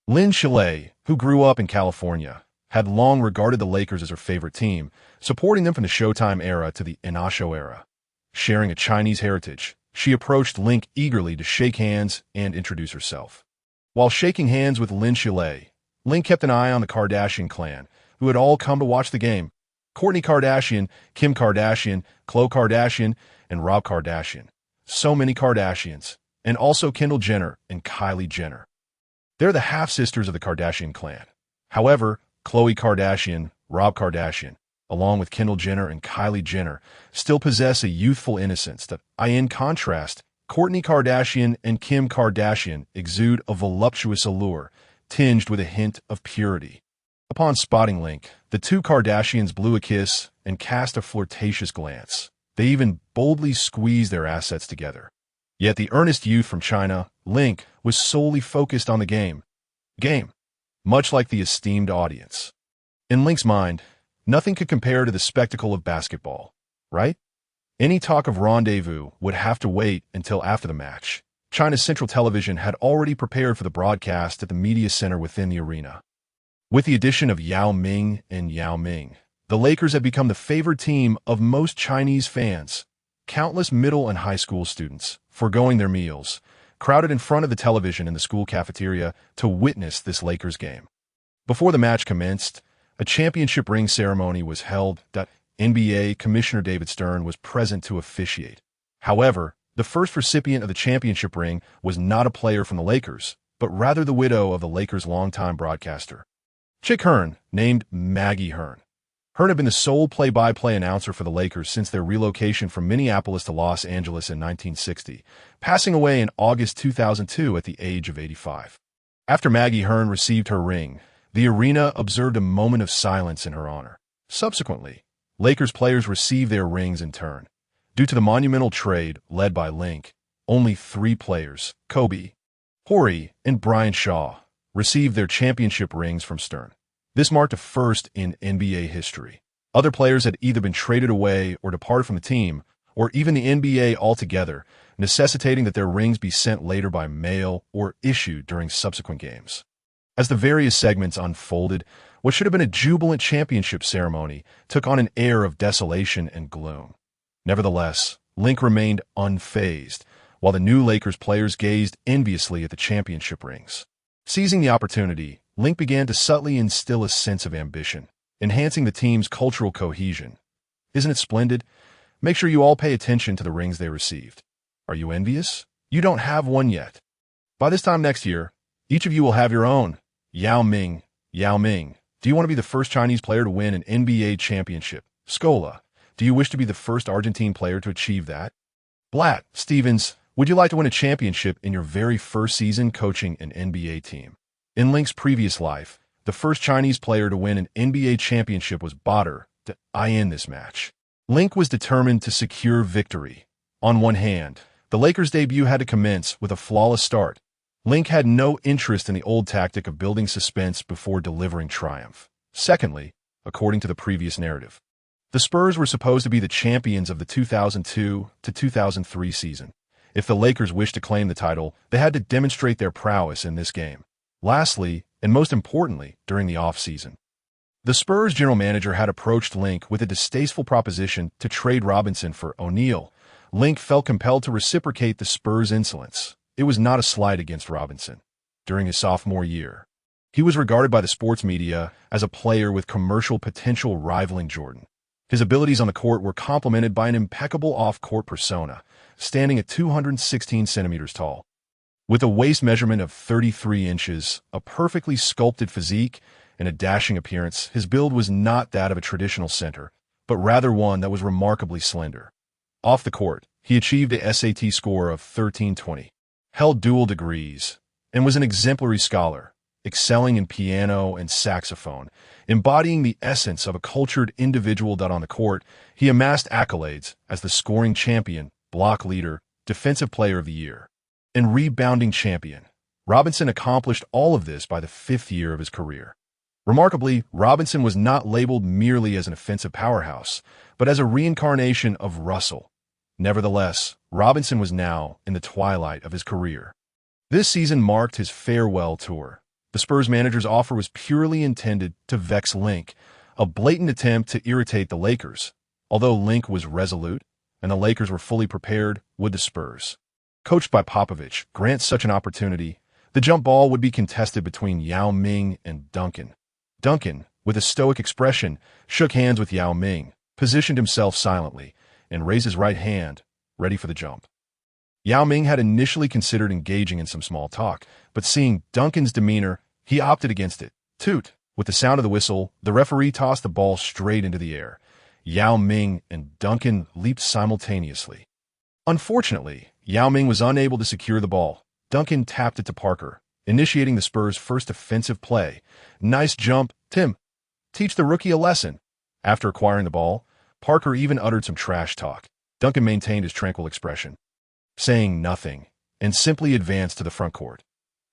[SPEAKER 1] Lynn Shillet, who grew up in California, had long regarded the Lakers as her favorite team, supporting them from the Showtime era to the Inasho era. Sharing a Chinese heritage, she approached Link eagerly to shake hands and introduce herself. While shaking hands with Lynn Shillet, Link kept an eye on the Kardashian clan, who had all come to watch the game. Kourtney Kardashian, Kim Kardashian, Khloe Kardashian, and Rob Kardashian. So many Kardashians, and also Kendall Jenner and Kylie Jenner. They're the half-sisters of the Kardashian clan. However, Khloe Kardashian, Rob Kardashian, along with Kendall Jenner and Kylie Jenner, still possess a youthful innocence that, in contrast, Kourtney Kardashian and Kim Kardashian exude a voluptuous allure, tinged with a hint of purity. Upon spotting Link, the two Kardashians blew a kiss and cast a flirtatious glance. They even boldly squeezed their assets together. Yet the earnest youth from China, Link, was solely focused on the game. Much like the esteemed audience. In Link's mind, nothing could compare to the spectacle of basketball, right? Any talk of rendezvous would have to wait until after the match. China's Central Television had already prepared for the broadcast at the media center within the arena. With the addition of Yao Ming and Yao Ming, the Lakers had become the favored team of most Chinese fans. Countless middle and high school students, foregoing their meals, crowded in front of the television in the school cafeteria to witness this Lakers game. Before the match commenced, a championship ring ceremony was held that NBA Commissioner David Stern was present to officiate. However, the first recipient of the championship ring was not a player from the Lakers, but rather the widow of the Lakers' longtime broadcaster. Chick Hearn, named Maggie Hearn. Hearn had been the sole play-by-play announcer for the Lakers since their relocation from Minneapolis to Los Angeles in 1960, passing away in August 2002 at the age of 85. After Maggie Hearn received her ring, the arena observed a moment of silence in her honor. Subsequently, Lakers players received their rings in turn. Due to the monumental trade led by Link, only 3 players, Kobe, Horry, and Brian Shaw, received their championship rings from Stern. This marked a first in NBA history. Other players had either been traded away or departed from the team, or even the NBA altogether, necessitating that their rings be sent later by mail or issued during subsequent games. As the various segments unfolded, what should have been a jubilant championship ceremony took on an air of desolation and gloom. Nevertheless, Link remained unfazed, while the new Lakers players gazed enviously at the championship rings. Seizing the opportunity, Link began to subtly instill a sense of ambition, enhancing the team's cultural cohesion. Isn't it splendid? Make sure you all pay attention to the rings they received. Are you envious? You don't have one yet. By this time next year, each of you will have your own. Yao Ming, do you want to be the first Chinese player to win an NBA championship? Scola, do you wish to be the first Argentine player to achieve that? Blatt, Stevens, would you like to win a championship in your very first season coaching an NBA team? In Link's previous life, the first Chinese player to win an NBA championship was Bader to end this match. Link was determined to secure victory. On one hand, the Lakers' debut had to commence with a flawless start. Link had no interest in the old tactic of building suspense before delivering triumph. Secondly, according to the previous narrative, the Spurs were supposed to be the champions of the 2002 to 2003 season. If the Lakers wished to claim the title, they had to demonstrate their prowess in this game. Lastly, and most importantly, during the offseason, the Spurs general manager had approached Link with a distasteful proposition to trade Robinson for O'Neal. Link felt compelled to reciprocate the Spurs' insolence. It was not a slight against Robinson. During his sophomore year, he was regarded by the sports media as a player with commercial potential rivaling Jordan. His abilities on the court were complemented by an impeccable off-court persona, standing at 216 centimeters tall. With a waist measurement of 33 inches, a perfectly sculpted physique, and a dashing appearance, his build was not that of a traditional center, but rather one that was remarkably slender. Off the court, he achieved a SAT score of 1320, held dual degrees, and was an exemplary scholar, excelling in piano and saxophone, embodying the essence of a cultured individual. On the court, he amassed accolades as the scoring champion, block leader, defensive player of the year, and rebounding champion. Robinson accomplished all of this by the 5th year of his career. Remarkably, Robinson was not labeled merely as an offensive powerhouse, but as a reincarnation of Russell. Nevertheless, Robinson was now in the twilight of his career. This season marked his farewell tour. The Spurs manager's offer was purely intended to vex Link, a blatant attempt to irritate the Lakers. Although Link was resolute, and the Lakers were fully prepared, would the Spurs, coached by Popovich, grant such an opportunity? The jump ball would be contested between Yao Ming and Duncan. Duncan, with a stoic expression, shook hands with Yao Ming, positioned himself silently, and raised his right hand, ready for the jump. Yao Ming had initially considered engaging in some small talk, but seeing Duncan's demeanor, he opted against it. Toot! With the sound of the whistle, the referee tossed the ball straight into the air. Yao Ming and Duncan leaped simultaneously. Unfortunately, Yao Ming was unable to secure the ball. Duncan tapped it to Parker, initiating the Spurs' first offensive play. Nice jump, Tim. Teach the rookie a lesson. After acquiring the ball, Parker even uttered some trash talk. Duncan maintained his tranquil expression, saying nothing, and simply advanced to the front court.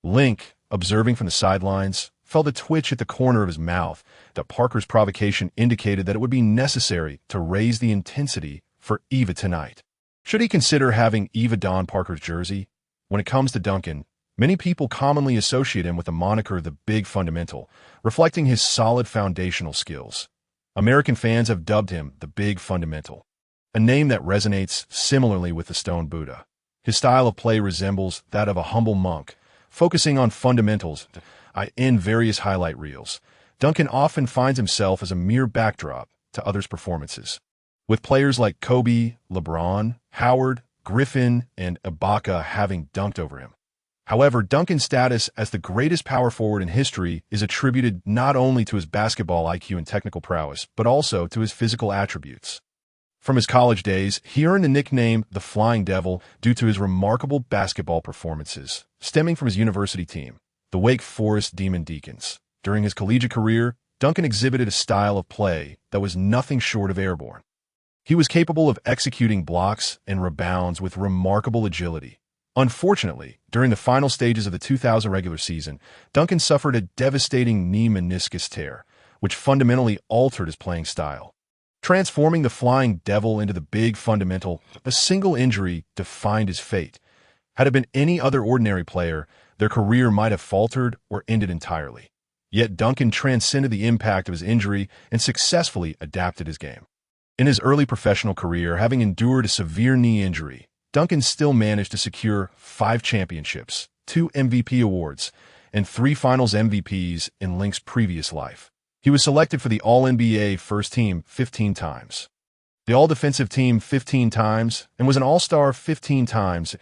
[SPEAKER 1] Link, observing from the sidelines, felt a twitch at the corner of his mouth. That Parker's provocation indicated that it would be necessary to raise the intensity for Eva tonight. Should he consider having Eva don Parker's jersey? When it comes to Duncan, many people commonly associate him with the moniker the Big Fundamental, reflecting his solid foundational skills. American fans have dubbed him the Big Fundamental, a name that resonates similarly with the Stone Buddha. His style of play resembles that of a humble monk, focusing on fundamentals in various highlight reels. Duncan often finds himself as a mere backdrop to others' performances, with players like Kobe, LeBron, Howard, Griffin, and Ibaka having dunked over him. However, Duncan's status as the greatest power forward in history is attributed not only to his basketball IQ and technical prowess, but also to his physical attributes. From his college days, he earned the nickname the Flying Devil due to his remarkable basketball performances, stemming from his university team, the Wake Forest Demon Deacons. During his collegiate career, Duncan exhibited a style of play that was nothing short of airborne. He was capable of executing blocks and rebounds with remarkable agility. Unfortunately, during the final stages of the 2000 regular season, Duncan suffered a devastating knee meniscus tear, which fundamentally altered his playing style. Transforming the Flying Devil into the Big Fundamental, a single injury defined his fate. Had it been any other ordinary player, their career might have faltered or ended entirely. Yet Duncan transcended the impact of his injury and successfully adapted his game. In his early professional career, having endured a severe knee injury, Duncan still managed to secure 5 championships, 2 MVP awards, and 3 Finals MVPs in Link's previous life. He was selected for the All-NBA First Team 15 times, the All-Defensive Team 15 times, and was an All-Star 15 times,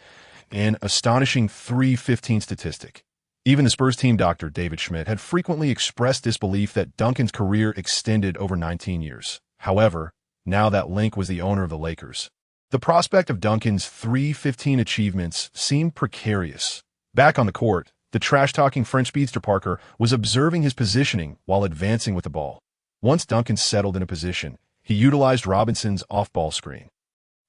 [SPEAKER 1] an astonishing 315 statistic. Even the Spurs team doctor, David Schmidt, had frequently expressed disbelief that Duncan's career extended over 19 years. However, now that Link was the owner of the Lakers, the prospect of Duncan's 315 achievements seemed precarious. Back on the court, the trash-talking French speedster Parker was observing his positioning while advancing with the ball. Once Duncan settled in a position, he utilized Robinson's off-ball screen,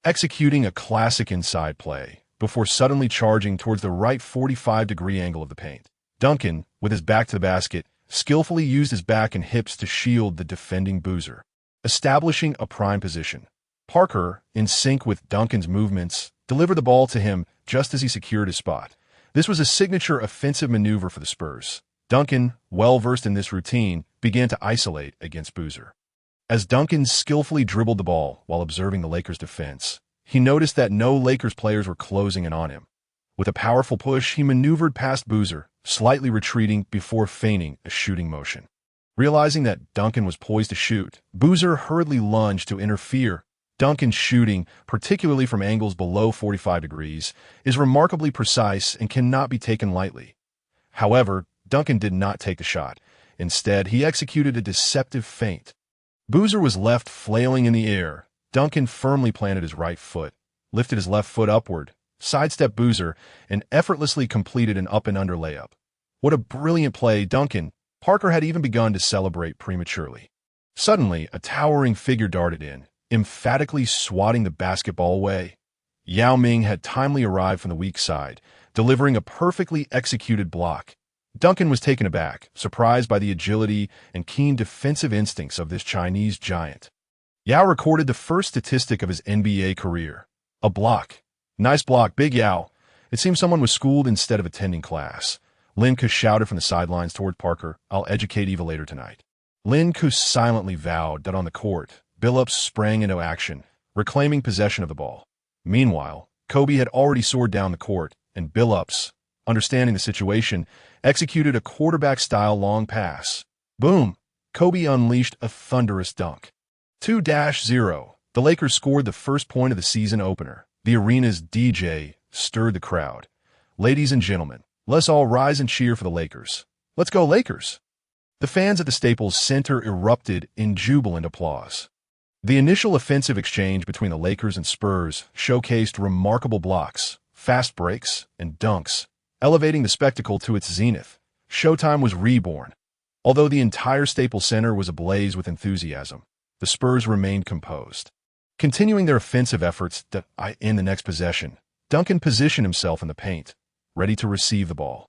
[SPEAKER 1] executing a classic inside play before suddenly charging towards the right 45-degree angle of the paint. Duncan, with his back to the basket, skillfully used his back and hips to shield the defending Boozer, establishing a prime position. Parker, in sync with Duncan's movements, delivered the ball to him just as he secured his spot. This was a signature offensive maneuver for the Spurs. Duncan, well-versed in this routine, began to isolate against Boozer. As Duncan skillfully dribbled the ball while observing the Lakers' defense, he noticed that no Lakers players were closing in on him. With a powerful push, he maneuvered past Boozer, slightly retreating before feigning a shooting motion. Realizing that Duncan was poised to shoot, Boozer hurriedly lunged to interfere. Duncan's shooting, particularly from angles below 45 degrees, is remarkably precise and cannot be taken lightly. However, Duncan did not take the shot. Instead, he executed a deceptive feint. Boozer was left flailing in the air. Duncan firmly planted his right foot, lifted his left foot upward, sidestepped Boozer, and effortlessly completed an up-and-under layup. What a brilliant play, Duncan! Parker had even begun to celebrate prematurely. Suddenly, a towering figure darted in, emphatically swatting the basketball away. Yao Ming had timely arrived from the weak side, delivering a perfectly executed block. Duncan was taken aback, surprised by the agility and keen defensive instincts of this Chinese giant. Yao recorded the first statistic of his NBA career. A block. Nice block, Big Yao. It seems someone was schooled instead of attending class. Lin Kuo shouted from the sidelines toward Parker, I'll educate Eva later tonight. Lin Kuo silently vowed that on the court, Billups sprang into action, reclaiming possession of the ball. Meanwhile, Kobe had already soared down the court, and Billups, understanding the situation, executed a quarterback-style long pass. Boom! Kobe unleashed a thunderous dunk. 2-0. The Lakers scored the first point of the season opener. The arena's DJ stirred the crowd. Ladies and gentlemen, let's all rise and cheer for the Lakers. Let's go Lakers! The fans at the Staples Center erupted in jubilant applause. The initial offensive exchange between the Lakers and Spurs showcased remarkable blocks, fast breaks, and dunks, elevating the spectacle to its zenith. Showtime was reborn. Although the entire Staples Center was ablaze with enthusiasm, the Spurs remained composed. Continuing their offensive efforts in the next possession, Duncan positioned himself in the paint, ready to receive the ball.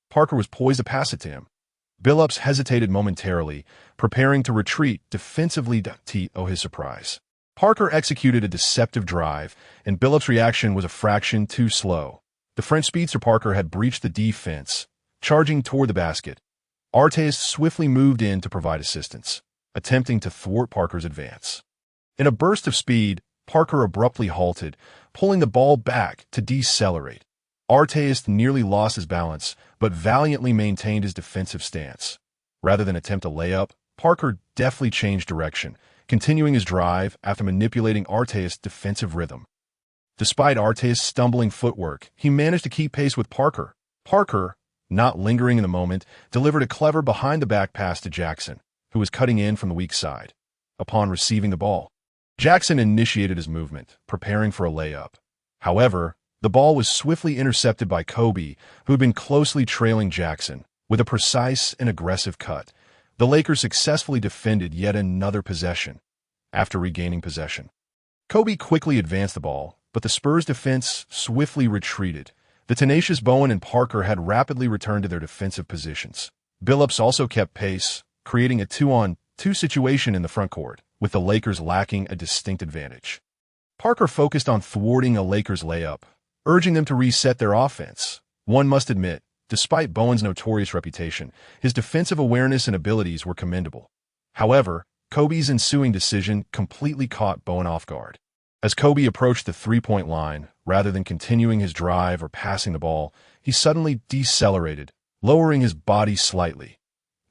[SPEAKER 1] Parker was poised to pass it to him. Billups hesitated momentarily, preparing to retreat defensively to his surprise. Parker executed a deceptive drive, and Billups' reaction was a fraction too slow. The French speedster Parker had breached the defense, charging toward the basket. Artest swiftly moved in to provide assistance, attempting to thwart Parker's advance. In a burst of speed, Parker abruptly halted, pulling the ball back to decelerate. Artest nearly lost his balance, but valiantly maintained his defensive stance. Rather than attempt a layup, Parker deftly changed direction, continuing his drive after manipulating Artest's defensive rhythm. Despite Artest's stumbling footwork, he managed to keep pace with Parker. Parker, not lingering in the moment, delivered a clever behind-the-back pass to Jackson, who was cutting in from the weak side. Upon receiving the ball, Jackson initiated his movement, preparing for a layup. However, the ball was swiftly intercepted by Kobe, who had been closely trailing Jackson. With a precise and aggressive cut, the Lakers successfully defended yet another possession. After regaining possession, Kobe quickly advanced the ball, but the Spurs' defense swiftly retreated. The tenacious Bowen and Parker had rapidly returned to their defensive positions. Billups also kept pace, creating a 2-on-2 situation in the front court, with the Lakers lacking a distinct advantage. Parker focused on thwarting a Lakers layup, urging them to reset their offense. One must admit, despite Bowen's notorious reputation, his defensive awareness and abilities were commendable. However, Kobe's ensuing decision completely caught Bowen off guard. As Kobe approached the three-point line, rather than continuing his drive or passing the ball, he suddenly decelerated, lowering his body slightly.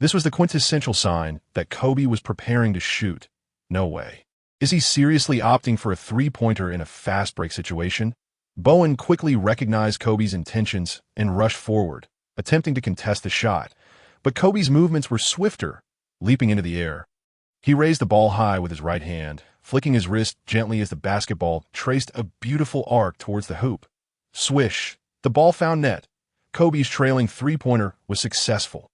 [SPEAKER 1] This was the quintessential sign that Kobe was preparing to shoot. No way. Is he seriously opting for a three-pointer in a fast break situation? Bowen quickly recognized Kobe's intentions and rushed forward, attempting to contest the shot. But Kobe's movements were swifter, leaping into the air. He raised the ball high with his right hand, flicking his wrist gently as the basketball traced a beautiful arc towards the hoop. Swish! The ball found net. Kobe's trailing three-pointer was successful.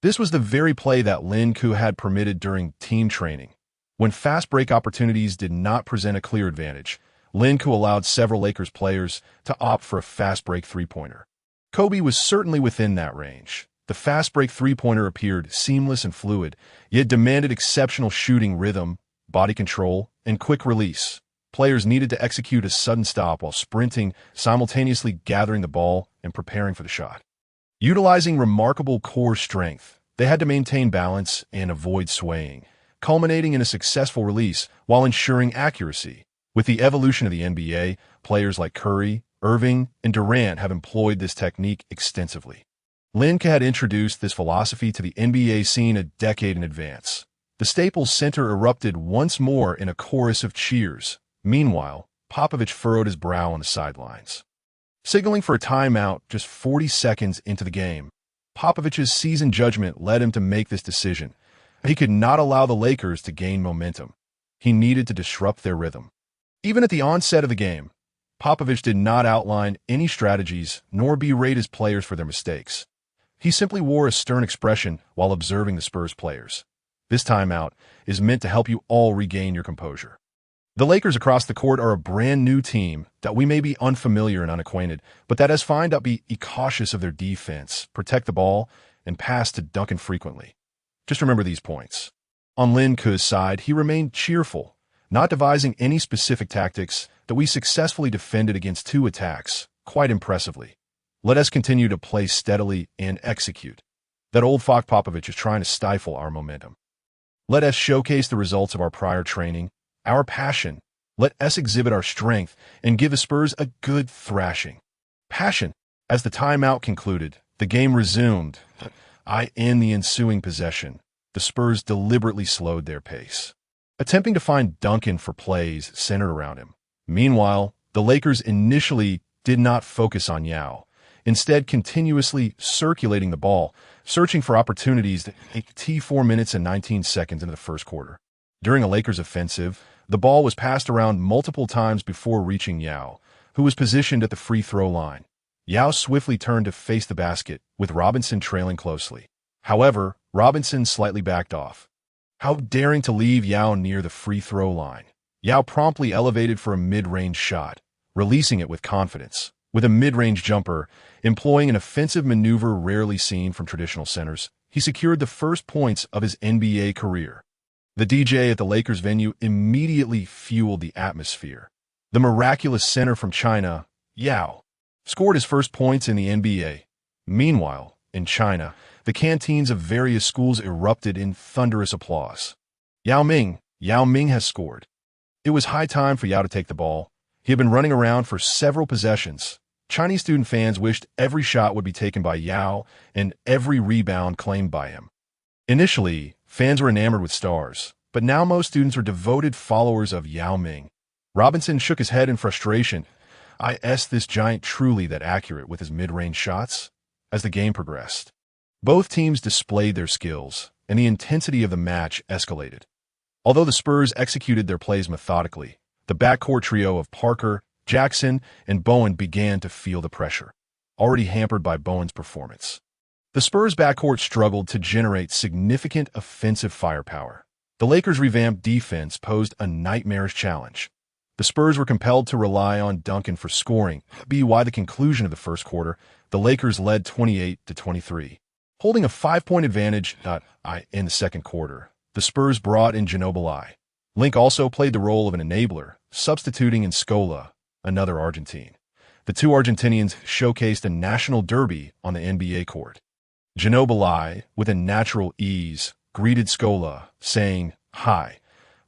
[SPEAKER 1] This was the very play that Lin Kuo had permitted during team training. When fast break opportunities did not present a clear advantage, Lin Kuo allowed several Lakers players to opt for a fast break three-pointer. Kobe was certainly within that range. The fast break three-pointer appeared seamless and fluid, yet demanded exceptional shooting rhythm, body control, and quick release. Players needed to execute a sudden stop while sprinting, simultaneously gathering the ball and preparing for the shot. Utilizing remarkable core strength, they had to maintain balance and avoid swaying, culminating in a successful release while ensuring accuracy. With the evolution of the NBA, players like Curry, Irving, and Durant have employed this technique extensively. Lin Kuo had introduced this philosophy to the NBA scene a decade in advance. The Staples Center erupted once more in a chorus of cheers. Meanwhile, Popovich furrowed his brow on the sidelines. Signaling for a timeout just 40 seconds into the game, Popovich's seasoned judgment led him to make this decision. He could not allow the Lakers to gain momentum. He needed to disrupt their rhythm. Even at the onset of the game, Popovich did not outline any strategies nor berate his players for their mistakes. He simply wore a stern expression while observing the Spurs players. This timeout is meant to help you all regain your composure. The Lakers across the court are a brand new team that we may be unfamiliar and unacquainted, but that has found out be cautious of their defense, protect the ball, and pass to Duncan frequently. Just remember these points. On Lin Ku's side, he remained cheerful, not devising any specific tactics that we successfully defended against 2 attacks, quite impressively. Let us continue to play steadily and execute. That old fox Popovich is trying to stifle our momentum. Let us showcase the results of our prior training, our passion. Let us exhibit our strength and give the Spurs a good thrashing. Passion. As the timeout concluded, the game resumed. In the ensuing possession, the Spurs deliberately slowed their pace, attempting to find Duncan for plays centered around him. Meanwhile, the Lakers initially did not focus on Yao, instead continuously circulating the ball, searching for opportunities to take 4 minutes and 19 seconds into the first quarter. During a Lakers offensive, the ball was passed around multiple times before reaching Yao, who was positioned at the free throw line. Yao swiftly turned to face the basket, with Robinson trailing closely. However, Robinson slightly backed off. How daring to leave Yao near the free throw line. Yao promptly elevated for a mid-range shot, releasing it with confidence. With a mid-range jumper, employing an offensive maneuver rarely seen from traditional centers, he secured the first points of his NBA career. The DJ at the Lakers venue immediately fueled the atmosphere. The miraculous center from China, Yao, scored his first points in the NBA. Meanwhile, in China, the canteens of various schools erupted in thunderous applause. Yao Ming has scored. It was high time for Yao to take the ball. He had been running around for several possessions. Chinese student fans wished every shot would be taken by Yao and every rebound claimed by him. Initially, fans were enamored with stars, but now most students are devoted followers of Yao Ming. Robinson shook his head in frustration. This giant truly that accurate with his mid-range shots? As the game progressed, both teams displayed their skills, and the intensity of the match escalated. Although the Spurs executed their plays methodically, the backcourt trio of Parker, Jackson, and Bowen began to feel the pressure, already hampered by Bowen's performance. The Spurs backcourt struggled to generate significant offensive firepower. The Lakers' revamped defense posed a nightmarish challenge. The Spurs were compelled to rely on Duncan for scoring. By the conclusion of the first quarter, the Lakers led 28-23. Holding a 5-point advantage in the second quarter, the Spurs brought in Ginobili. Link also played the role of an enabler, substituting in Scola, another Argentine. The 2 Argentinians showcased a national derby on the NBA court. Ginobili, with a natural ease, greeted Scola, saying, "Hi,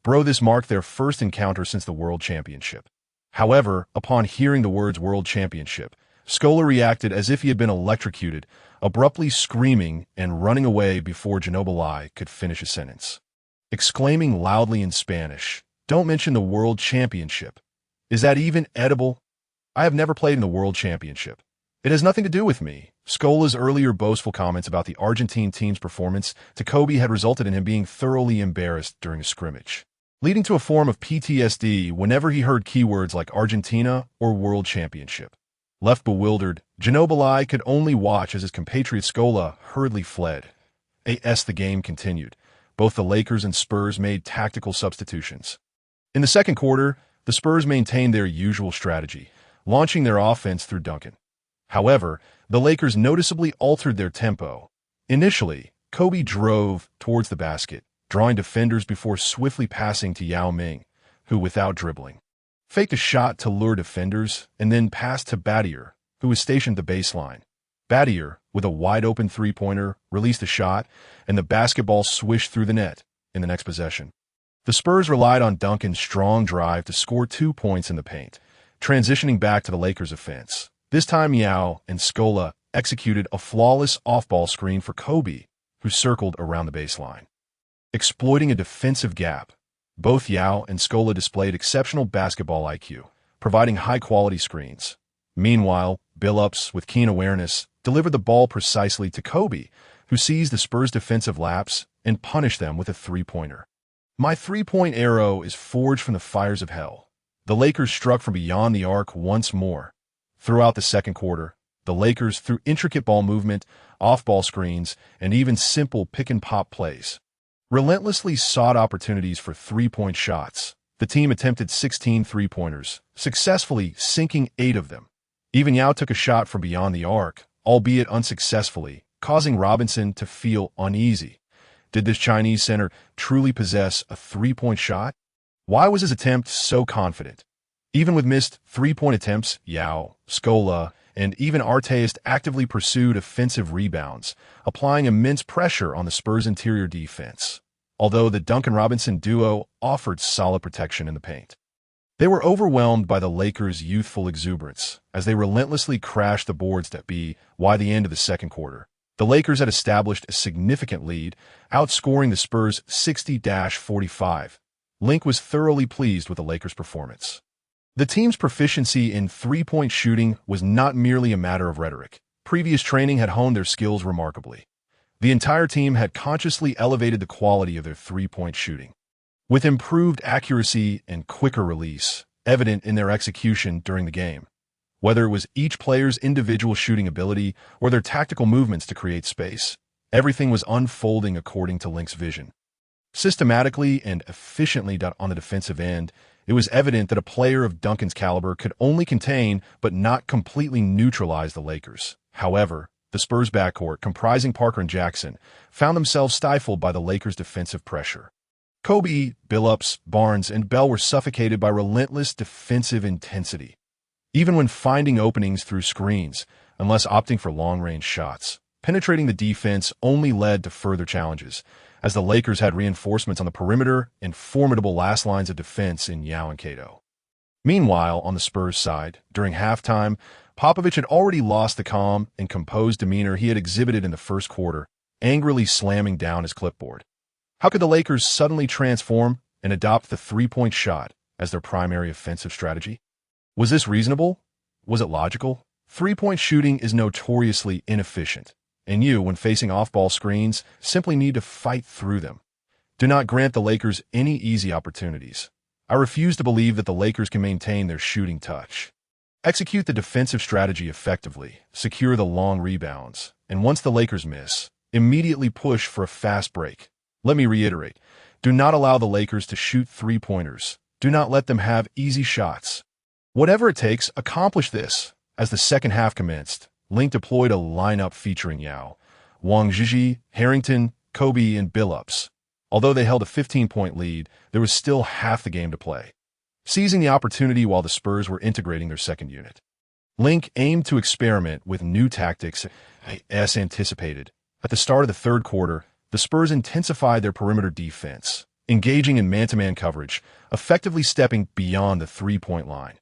[SPEAKER 1] bro." This marked their first encounter since the World Championship. However, upon hearing the words World Championship, Scola reacted as if he had been electrocuted, abruptly screaming and running away before Ginobili could finish a sentence. Exclaiming loudly in Spanish, "Don't mention the World Championship. Is that even edible? I have never played in the World Championship. It has nothing to do with me." Scola's earlier boastful comments about the Argentine team's performance to Kobe had resulted in him being thoroughly embarrassed during a scrimmage, leading to a form of PTSD whenever he heard keywords like Argentina or World Championship. Left bewildered, Ginobili could only watch as his compatriot Scola hurriedly fled. The game continued. Both the Lakers and Spurs made tactical substitutions. In the second quarter, the Spurs maintained their usual strategy, launching their offense through Duncan. However, the Lakers noticeably altered their tempo. Initially, Kobe drove towards the basket, drawing defenders before swiftly passing to Yao Ming, who, without dribbling, faked a shot to lure defenders and then passed to Battier, who was stationed at the baseline. Battier, with a wide-open three-pointer, released a shot, and the basketball swished through the net in the next possession. The Spurs relied on Duncan's strong drive to score 2 points in the paint, transitioning back to the Lakers' offense. This time, Yao and Scola executed a flawless off-ball screen for Kobe, who circled around the baseline. Exploiting a defensive gap, both Yao and Scola displayed exceptional basketball IQ, providing high-quality screens. Meanwhile, Billups, with keen awareness, delivered the ball precisely to Kobe, who seized the Spurs' defensive lapse and punished them with a three-pointer. "My three-point arrow is forged from the fires of hell." The Lakers struck from beyond the arc once more. Throughout the second quarter, the Lakers, through intricate ball movement, off-ball screens, and even simple pick-and-pop plays, relentlessly sought opportunities for three-point shots. The team attempted 16 three-pointers, successfully sinking 8 of them. Even Yao took a shot from beyond the arc, albeit unsuccessfully, causing Robinson to feel uneasy. Did this Chinese center truly possess a three-point shot? Why was his attempt so confident? Even with missed three-point attempts, Yao, Scola, and even Arteist actively pursued offensive rebounds, applying immense pressure on the Spurs' interior defense, although the Duncan-Robinson duo offered solid protection in the paint. They were overwhelmed by the Lakers' youthful exuberance as they relentlessly crashed the boards by the end of the second quarter. The Lakers had established a significant lead, outscoring the Spurs 60-45. Link was thoroughly pleased with the Lakers' performance. The team's proficiency in three-point shooting was not merely a matter of rhetoric. Previous training had honed their skills remarkably. The entire team had consciously elevated the quality of their three-point shooting, with improved accuracy and quicker release evident in their execution during the game. Whether it was each player's individual shooting ability or their tactical movements to create space, everything was unfolding according to Link's vision. Systematically and efficiently on the defensive end, it was evident that a player of Duncan's caliber could only contain but not completely neutralize the Lakers. However, the Spurs' backcourt, comprising Parker and Jackson, found themselves stifled by the Lakers' defensive pressure. Kobe, Billups, Barnes, and Bell were suffocated by relentless defensive intensity, even when finding openings through screens, unless opting for long-range shots. Penetrating the defense only led to further challenges, as the Lakers had reinforcements on the perimeter and formidable last lines of defense in Yao and Cato. Meanwhile, on the Spurs side, during halftime, Popovich had already lost the calm and composed demeanor he had exhibited in the first quarter, angrily slamming down his clipboard. How could the Lakers suddenly transform and adopt the three-point shot as their primary offensive strategy? Was this reasonable? Was it logical? Three-point shooting is notoriously inefficient, and you, when facing off-ball screens, simply need to fight through them. Do not grant the Lakers any easy opportunities. I refuse to believe that the Lakers can maintain their shooting touch. Execute the defensive strategy effectively, secure the long rebounds, and once the Lakers miss, immediately push for a fast break. Let me reiterate, do not allow the Lakers to shoot three-pointers. Do not let them have easy shots. Whatever it takes, accomplish this. As the second half commenced, Link deployed a lineup featuring Yao, Wang Zhizhi, Harrington, Kobe, and Billups. Although they held a 15-point lead, there was still half the game to play. Seizing the opportunity while the Spurs were integrating their second unit, Link aimed to experiment with new tactics as anticipated. At the start of the third quarter, the Spurs intensified their perimeter defense, engaging in man-to-man coverage, effectively stepping beyond the three-point line.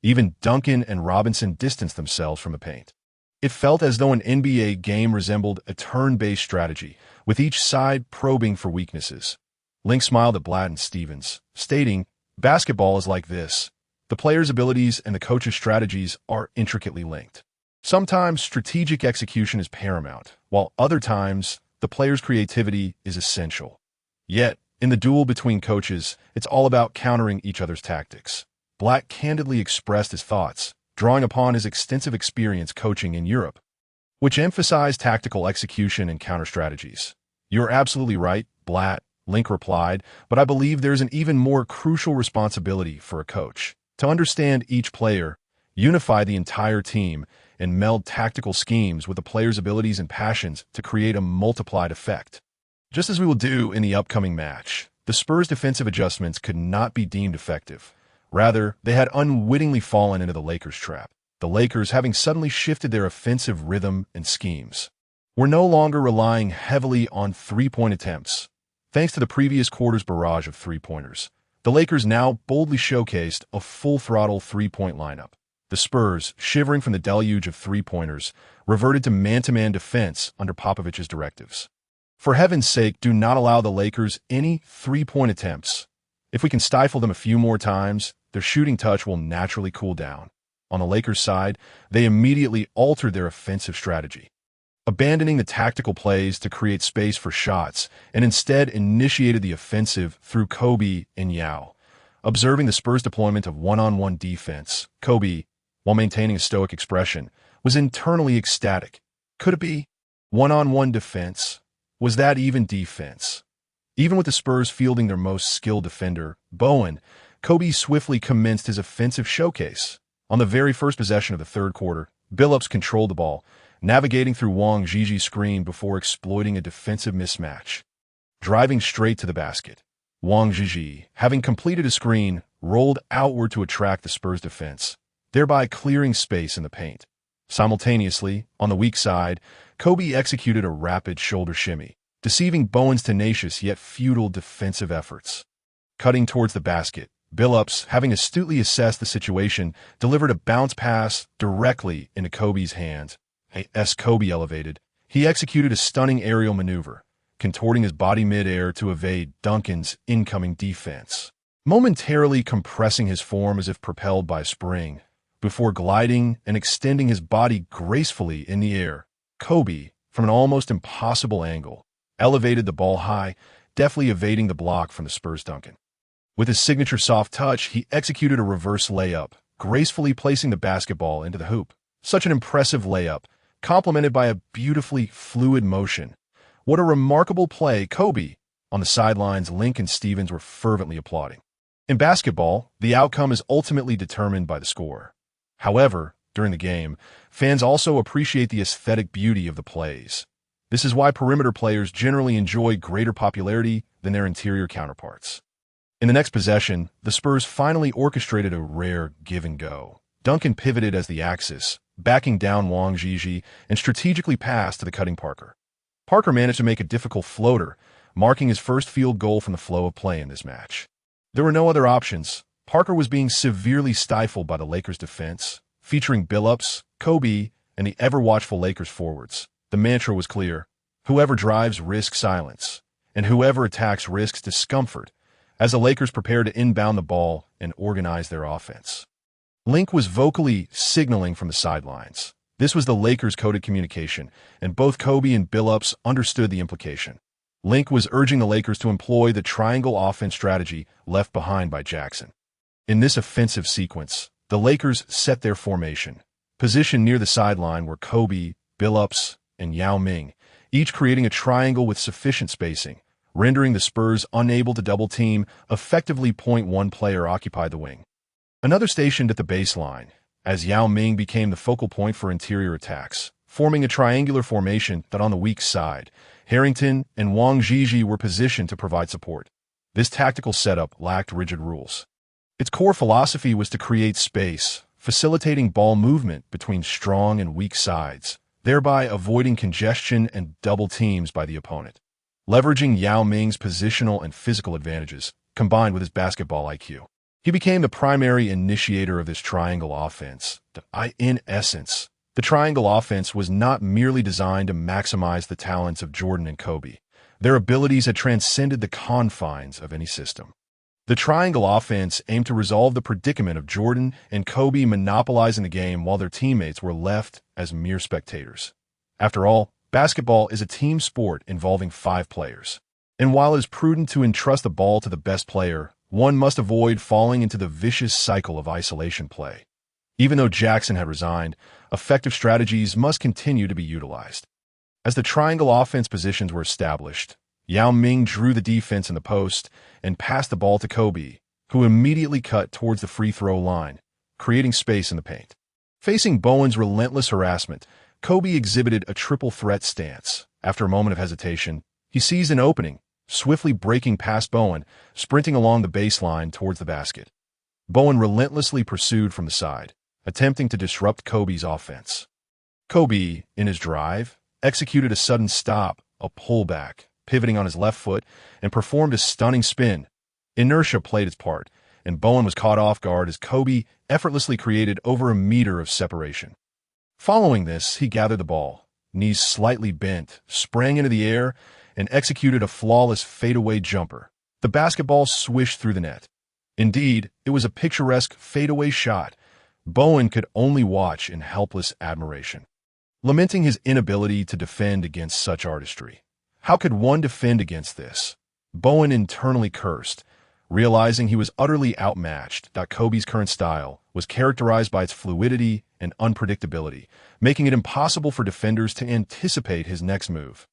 [SPEAKER 1] Even Duncan and Robinson distanced themselves from the paint. It felt as though an NBA game resembled a turn-based strategy, with each side probing for weaknesses. Link smiled at Blatt and Stevens, stating, "Basketball is like this. The players' abilities and the coach's strategies are intricately linked. Sometimes strategic execution is paramount, while other times the players' creativity is essential. Yet, in the duel between coaches, it's all about countering each other's tactics." Blatt candidly expressed his thoughts, drawing upon his extensive experience coaching in Europe, which emphasized tactical execution and counter strategies. "You're absolutely right, Blatt," Link replied, "but I believe there's an even more crucial responsibility for a coach: to understand each player, unify the entire team, and meld tactical schemes with the players' abilities and passions to create a multiplied effect." Just as we will do in the upcoming match, the Spurs' defensive adjustments could not be deemed effective. Rather, they had unwittingly fallen into the Lakers' trap. The Lakers, having suddenly shifted their offensive rhythm and schemes, were no longer relying heavily on three-point attempts. Thanks to the previous quarter's barrage of three-pointers, the Lakers now boldly showcased a full-throttle three-point lineup. The Spurs, shivering from the deluge of three-pointers, reverted to man-to-man defense under Popovich's directives. For heaven's sake, do not allow the Lakers any three-point attempts. If we can stifle them a few more times, their shooting touch will naturally cool down. On the Lakers' side, they immediately altered their offensive strategy, abandoning the tactical plays to create space for shots, and instead initiated the offensive through Kobe and Yao. Observing the Spurs' deployment of one-on-one defense, Kobe, while maintaining a stoic expression, was internally ecstatic. Could it be? One-on-one defense? Was that even defense? Even with the Spurs fielding their most skilled defender, Bowen, Kobe swiftly commenced his offensive showcase. On the very first possession of the third quarter, Billups controlled the ball, navigating through Wang Jiji's screen before exploiting a defensive mismatch. Driving straight to the basket, Wang Jiji, having completed a screen, rolled outward to attract the Spurs' defense, thereby clearing space in the paint. Simultaneously, on the weak side, Kobe executed a rapid shoulder shimmy, deceiving Bowen's tenacious yet futile defensive efforts. Cutting towards the basket, Billups, having astutely assessed the situation, delivered a bounce pass directly into Kobe's hands. As Kobe elevated, he executed a stunning aerial maneuver, contorting his body mid-air to evade Duncan's incoming defense, momentarily compressing his form as if propelled by a spring. Before gliding and extending his body gracefully in the air, Kobe, from an almost impossible angle, elevated the ball high, deftly evading the block from the Spurs' Duncan. With his signature soft touch, he executed a reverse layup, gracefully placing the basketball into the hoop. Such an impressive layup, complemented by a beautifully fluid motion. What a remarkable play, Kobe! On the sidelines, Link and Stevens were fervently applauding. In basketball, the outcome is ultimately determined by the score. However, during the game, fans also appreciate the aesthetic beauty of the plays. This is why perimeter players generally enjoy greater popularity than their interior counterparts. In the next possession, the Spurs finally orchestrated a rare give-and-go. Duncan pivoted as the axis, backing down Wang Jiji, and strategically passed to the cutting Parker. Parker managed to make a difficult floater, marking his first field goal from the flow of play in this match. There were no other options. Parker was being severely stifled by the Lakers' defense, featuring Billups, Kobe, and the ever-watchful Lakers forwards. The mantra was clear: whoever drives risks silence, and whoever attacks risks discomfort, as the Lakers prepared to inbound the ball and organize their offense. Link was vocally signaling from the sidelines. This was the Lakers' coded communication, and both Kobe and Billups understood the implication. Link was urging the Lakers to employ the triangle offense strategy left behind by Jackson. In this offensive sequence, the Lakers set their formation. Positioned near the sideline were Kobe, Billups, and Yao Ming, each creating a triangle with sufficient spacing, rendering the Spurs unable to double-team, effectively one player occupied the wing. Another stationed at the baseline, as Yao Ming became the focal point for interior attacks, forming a triangular formation that on the weak side, Harrington and Wang Jiji were positioned to provide support. This tactical setup lacked rigid rules. Its core philosophy was to create space, facilitating ball movement between strong and weak sides, thereby avoiding congestion and double teams by the opponent. Leveraging Yao Ming's positional and physical advantages, combined with his basketball IQ, he became the primary initiator of this triangle offense. In essence, the triangle offense was not merely designed to maximize the talents of Jordan and Kobe. Their abilities had transcended the confines of any system. The triangle offense aimed to resolve the predicament of Jordan and Kobe monopolizing the game while their teammates were left as mere spectators. After all, basketball is a team sport involving 5 players. And while it is prudent to entrust the ball to the best player, one must avoid falling into the vicious cycle of isolation play. Even though Jackson had resigned, effective strategies must continue to be utilized. As the triangle offense positions were established, Yao Ming drew the defense in the post and passed the ball to Kobe, who immediately cut towards the free throw line, creating space in the paint. Facing Bowen's relentless harassment, Kobe exhibited a triple threat stance. After a moment of hesitation, he seized an opening, swiftly breaking past Bowen, sprinting along the baseline towards the basket. Bowen relentlessly pursued from the side, attempting to disrupt Kobe's offense. Kobe, in his drive, executed a sudden stop, a pullback, pivoting on his left foot, and performed a stunning spin. Inertia played its part, and Bowen was caught off guard as Kobe effortlessly created over a meter of separation. Following this, he gathered the ball, knees slightly bent, sprang into the air, and executed a flawless fadeaway jumper. The basketball swished through the net. Indeed, it was a picturesque fadeaway shot. Bowen could only watch in helpless admiration, lamenting his inability to defend against such artistry. How could one defend against this? Bowen internally cursed. realizing he was utterly outmatched. Kobe's current style was characterized by its fluidity and unpredictability, making it impossible for defenders to anticipate his next move.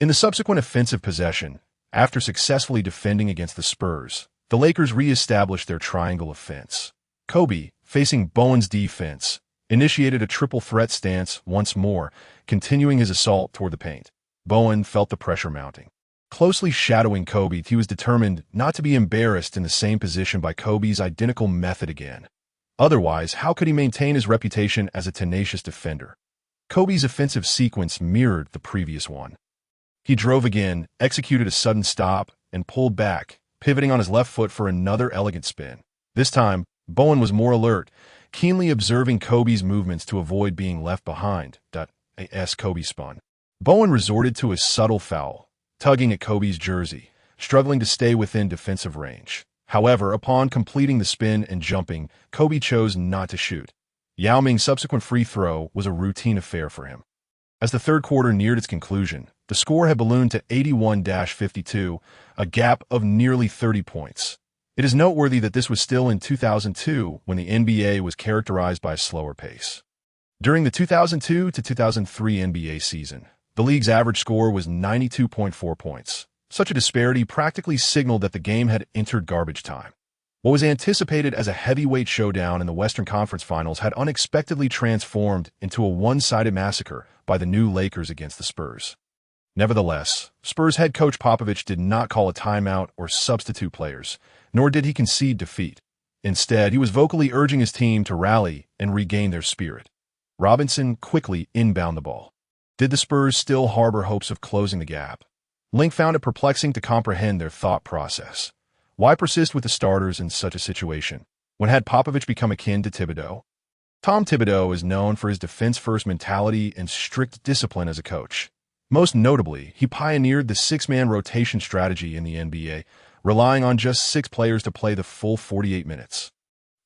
[SPEAKER 1] In the subsequent offensive possession, after successfully defending against the Spurs, the Lakers re-established their triangle offense. Kobe, facing Bowen's defense, initiated a triple threat stance once more, continuing his assault toward the paint. Bowen felt the pressure mounting. Closely shadowing Kobe, he was determined not to be embarrassed in the same position by Kobe's identical method again. Otherwise, how could he maintain his reputation as a tenacious defender? Kobe's offensive sequence mirrored the previous one. He drove again, executed a sudden stop, and pulled back, pivoting on his left foot for another elegant spin. This time, Bowen was more alert, keenly observing Kobe's movements to avoid being left behind. As Kobe spun, Bowen resorted to a subtle foul, tugging at Kobe's jersey, struggling to stay within defensive range. However, upon completing the spin and jumping, Kobe chose not to shoot. Yao Ming's subsequent free throw was a routine affair for him. As the third quarter neared its conclusion, the score had ballooned to 81-52, a gap of nearly 30 points. It is noteworthy that this was still in 2002, when the NBA was characterized by a slower pace. During the 2002 to 2003 NBA season, the league's average score was 92.4 points. Such a disparity practically signaled that the game had entered garbage time. What was anticipated as a heavyweight showdown in the Western Conference Finals had unexpectedly transformed into a one-sided massacre by the new Lakers against the Spurs. Nevertheless, Spurs head coach Popovich did not call a timeout or substitute players, nor did he concede defeat. Instead, he was vocally urging his team to rally and regain their spirit. Robinson quickly inbounded the ball. Did the Spurs still harbor hopes of closing the gap? Link found it perplexing to comprehend their thought process. Why persist with the starters in such a situation? When had Popovich become akin to Thibodeau? Tom Thibodeau is known for his defense-first mentality and strict discipline as a coach. Most notably, he pioneered the six-man rotation strategy in the NBA, relying on just 6 players to play the full 48 minutes,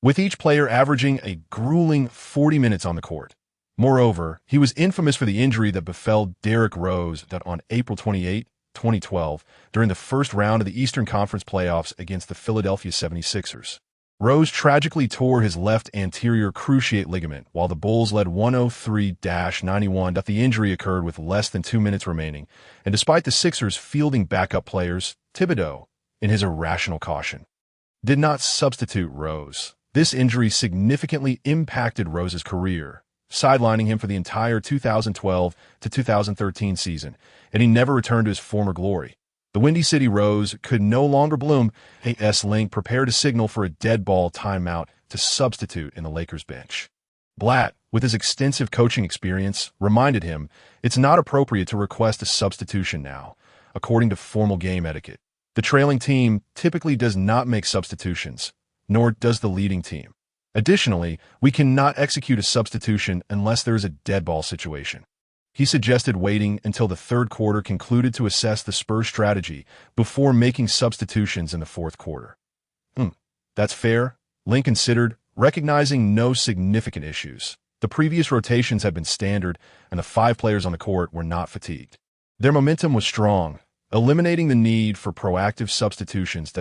[SPEAKER 1] with each player averaging a grueling 40 minutes on the court. Moreover, he was infamous for the injury that befell Derrick Rose on April 28, 2012, during the first round of the Eastern Conference playoffs against the Philadelphia 76ers. Rose tragically tore his left anterior cruciate ligament while the Bulls led 103-91. The injury occurred with less than 2 minutes remaining, and despite the Sixers fielding backup players, Thibodeau, in his irrational caution, did not substitute Rose. This injury significantly impacted Rose's career, sidelining him for the entire 2012 to 2013 season, and he never returned to his former glory. The Windy City Rose could no longer bloom. AS Link prepared to signal for a dead ball timeout to substitute in the Lakers bench. Blatt, with his extensive coaching experience, reminded him it's not appropriate to request a substitution now, according to formal game etiquette. The trailing team typically does not make substitutions, nor does the leading team. Additionally, we cannot execute a substitution unless there is a dead ball situation. He suggested waiting until the third quarter concluded to assess the Spurs' strategy before making substitutions in the fourth quarter. That's fair, Link considered, recognizing no significant issues. The previous rotations had been standard, and the 5 players on the court were not fatigued. Their momentum was strong, eliminating the need for proactive substitutions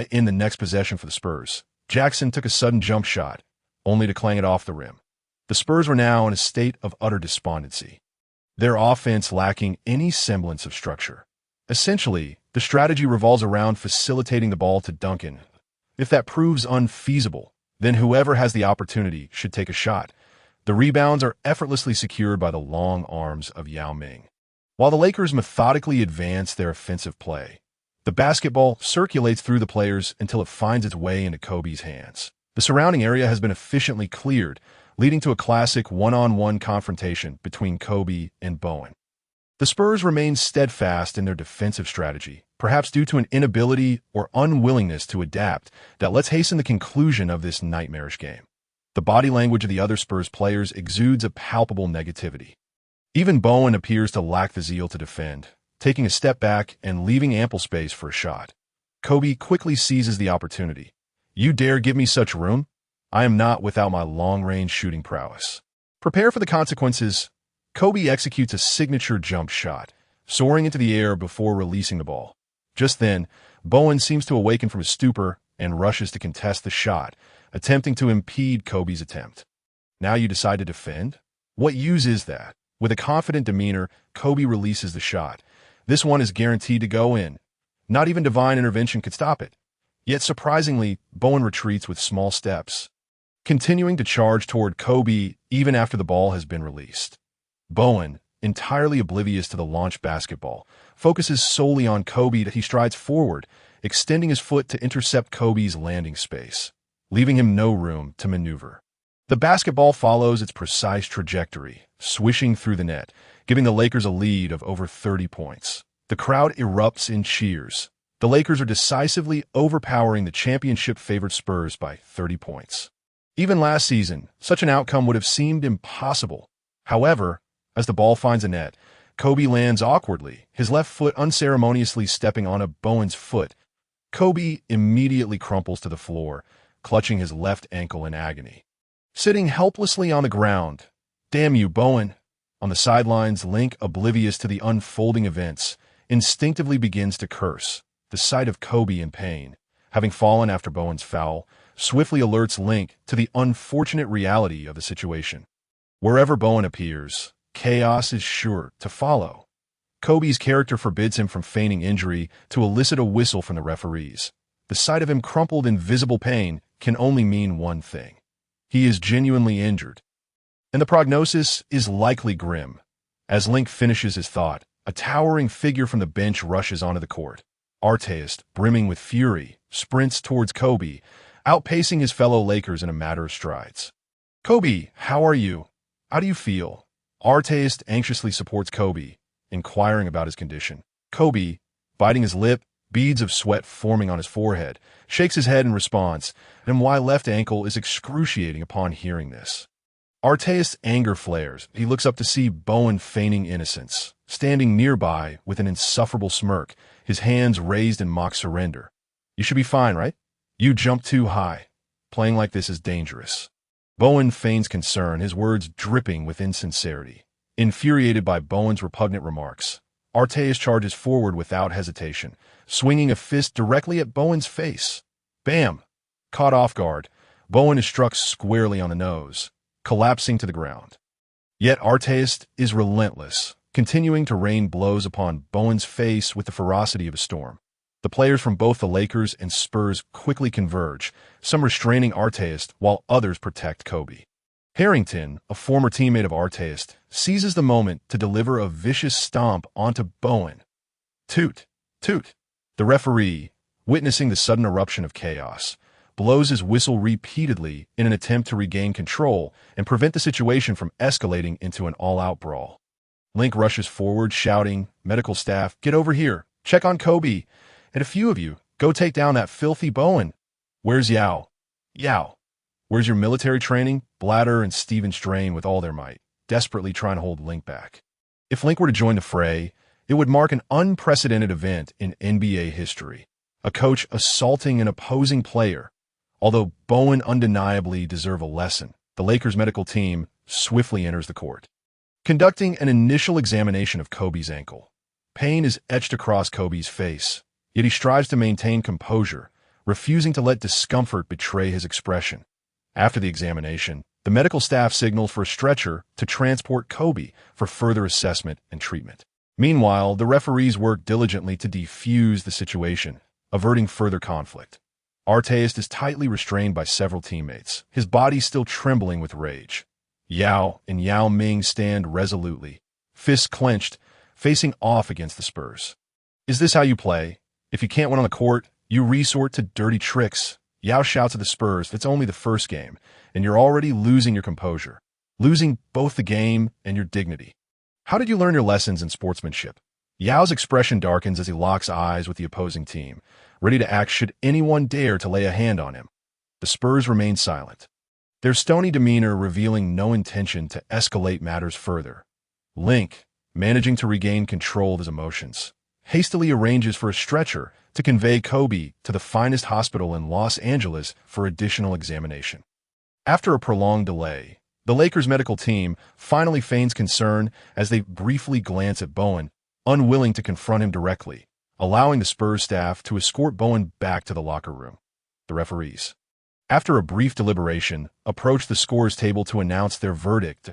[SPEAKER 1] in the next possession for the Spurs. Jackson took a sudden jump shot, only to clang it off the rim. The Spurs were now in a state of utter despondency, their offense lacking any semblance of structure. Essentially, the strategy revolves around facilitating the ball to Duncan. If that proves unfeasible, then whoever has the opportunity should take a shot. The rebounds are effortlessly secured by the long arms of Yao Ming. While the Lakers methodically advance their offensive play, the basketball circulates through the players until it finds its way into Kobe's hands. The surrounding area has been efficiently cleared, leading to a classic one-on-one confrontation between Kobe and Bowen. The Spurs remain steadfast in their defensive strategy, perhaps due to an inability or unwillingness to adapt. Let's hasten the conclusion of this nightmarish game. The body language of the other Spurs players exudes a palpable negativity. Even Bowen appears to lack the zeal to defend, taking a step back and leaving ample space for a shot. Kobe quickly seizes the opportunity. "You dare give me such room? I am not without my long-range shooting prowess." Prepare for the consequences. Kobe executes a signature jump shot, soaring into the air before releasing the ball. Just then, Bowen seems to awaken from his stupor and rushes to contest the shot, attempting to impede Kobe's attempt. Now you decide to defend? What use is that? With a confident demeanor, Kobe releases the shot. This one is guaranteed to go in. Not even divine intervention could stop it. Yet surprisingly, Bowen retreats with small steps, continuing to charge toward Kobe even after the ball has been released. Bowen, entirely oblivious to the launch basketball, focuses solely on Kobe as he strides forward, extending his foot to intercept Kobe's landing space, leaving him no room to maneuver. The basketball follows its precise trajectory, swishing through the net, giving the Lakers a lead of over 30 points. The crowd erupts in cheers. The Lakers are decisively overpowering the championship-favored Spurs by 30 points. Even last season, such an outcome would have seemed impossible. However, as the ball finds a net, Kobe lands awkwardly, his left foot unceremoniously stepping on a Bowen's foot. Kobe immediately crumples to the floor, clutching his left ankle in agony. Sitting helplessly on the ground, "Damn you, Bowen!" On the sidelines, Link, oblivious to the unfolding events, instinctively begins to curse. The sight of Kobe in pain, having fallen after Bowen's foul, swiftly alerts Link to the unfortunate reality of the situation. Wherever Bowen appears, chaos is sure to follow. Kobe's character forbids him from feigning injury to elicit a whistle from the referees. The sight of him crumpled in visible pain can only mean one thing. He is genuinely injured. And the prognosis is likely grim. As Link finishes his thought, a towering figure from the bench rushes onto the court. Artist, brimming with fury, sprints towards Kobe, outpacing his fellow Lakers in a matter of strides. "Kobe, how are you? How do you feel?" Artist anxiously supports Kobe, inquiring about his condition. Kobe, biting his lip, beads of sweat forming on his forehead, shakes his head in response, and my left ankle is excruciating upon hearing this. Artist's anger flares. He looks up to see Bowen feigning innocence, standing nearby with an insufferable smirk, his hands raised in mock surrender. "You should be fine, right? You jumped too high. Playing like this is dangerous." Bowen feigns concern, his words dripping with insincerity. Infuriated by Bowen's repugnant remarks, Artist charges forward without hesitation, swinging a fist directly at Bowen's face. Bam! Caught off guard, Bowen is struck squarely on the nose, collapsing to the ground. Yet Artist is relentless, continuing to rain blows upon Bowen's face with the ferocity of a storm. The players from both the Lakers and Spurs quickly converge, some restraining Artist while others protect Kobe. Harrington, a former teammate of Artist, seizes the moment to deliver a vicious stomp onto Bowen. Toot! Toot! The referee, witnessing the sudden eruption of chaos, blows his whistle repeatedly in an attempt to regain control and prevent the situation from escalating into an all-out brawl. Link rushes forward, shouting, "Medical staff, get over here, check on Kobe, and a few of you, go take down that filthy Bowen." "Where's Yao?" "Yao. Where's your military training?" Blatter and Steven strain with all their might, desperately trying to hold Link back. If Link were to join the fray, it would mark an unprecedented event in NBA history. A coach assaulting an opposing player. Although Bowen undeniably deserves a lesson, the Lakers medical team swiftly enters the court, conducting an initial examination of Kobe's ankle. Pain is etched across Kobe's face, yet he strives to maintain composure, refusing to let discomfort betray his expression. After the examination, the medical staff signals for a stretcher to transport Kobe for further assessment and treatment. Meanwhile, the referees work diligently to defuse the situation, averting further conflict. Artist is tightly restrained by several teammates, his body still trembling with rage. Yao and Yao Ming stand resolutely, fists clenched, facing off against the Spurs. "Is this how you play? If you can't win on the court, you resort to dirty tricks." Yao shouts at the Spurs, "It's only the first game, and you're already losing your composure, losing both the game and your dignity. How did you learn your lessons in sportsmanship?" Yao's expression darkens as he locks eyes with the opposing team, ready to act should anyone dare to lay a hand on him. The Spurs remain silent, their stony demeanor revealing no intention to escalate matters further. Link, managing to regain control of his emotions, hastily arranges for a stretcher to convey Kobe to the finest hospital in Los Angeles for additional examination. After a prolonged delay, the Lakers medical team finally feigns concern as they briefly glance at Bowen, unwilling to confront him directly, allowing the Spurs staff to escort Bowen back to the locker room. the referees. After a brief deliberation, approached the scorer's table to announce their verdict.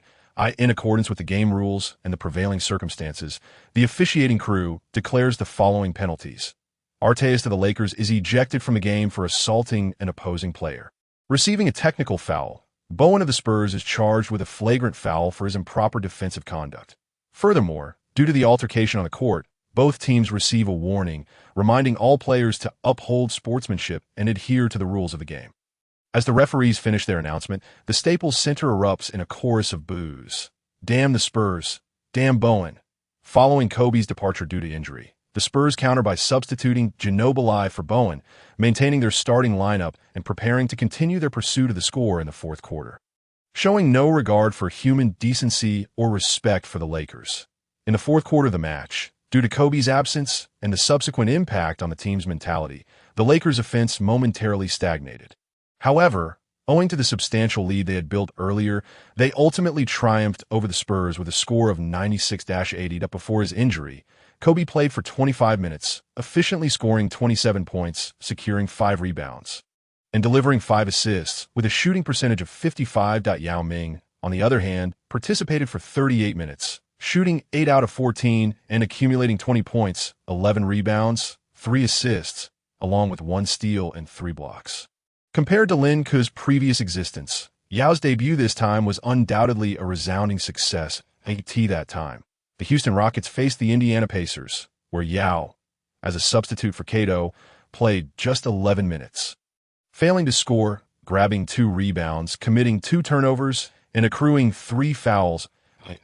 [SPEAKER 1] In accordance with the game rules and the prevailing circumstances, the officiating crew declares the following penalties. Arteas of the Lakers is ejected from the game for assaulting an opposing player. Receiving a technical foul, Bowen of the Spurs is charged with a flagrant foul for his improper defensive conduct. Furthermore, due to the altercation on the court, both teams receive a warning, reminding all players to uphold sportsmanship and adhere to the rules of the game. As the referees finish their announcement, the Staples Center erupts in a chorus of boos. Damn the Spurs. Damn Bowen. Following Kobe's departure due to injury, the Spurs counter by substituting Ginobili for Bowen, maintaining their starting lineup and preparing to continue their pursuit of the score in the fourth quarter. Showing no regard for human decency or respect for the Lakers. In the fourth quarter of the match, due to Kobe's absence and the subsequent impact on the team's mentality, the Lakers' offense momentarily stagnated. However, owing to the substantial lead they had built earlier, they ultimately triumphed over the Spurs with a score of 96-80. Up before his injury, Kobe played for 25 minutes, efficiently scoring 27 points, securing 5 rebounds, and delivering 5 assists with a shooting percentage of 55. Yao Ming, on the other hand, participated for 38 minutes, shooting 8 out of 14 and accumulating 20 points, 11 rebounds, 3 assists, along with 1 steal and 3 blocks. Compared to Lin Ku's previous existence, Yao's debut this time was undoubtedly a resounding success. That time, the Houston Rockets faced the Indiana Pacers, where Yao, as a substitute for Cato, played just 11 minutes. Failing to score, grabbing 2 rebounds, committing 2 turnovers, and accruing 3 fouls,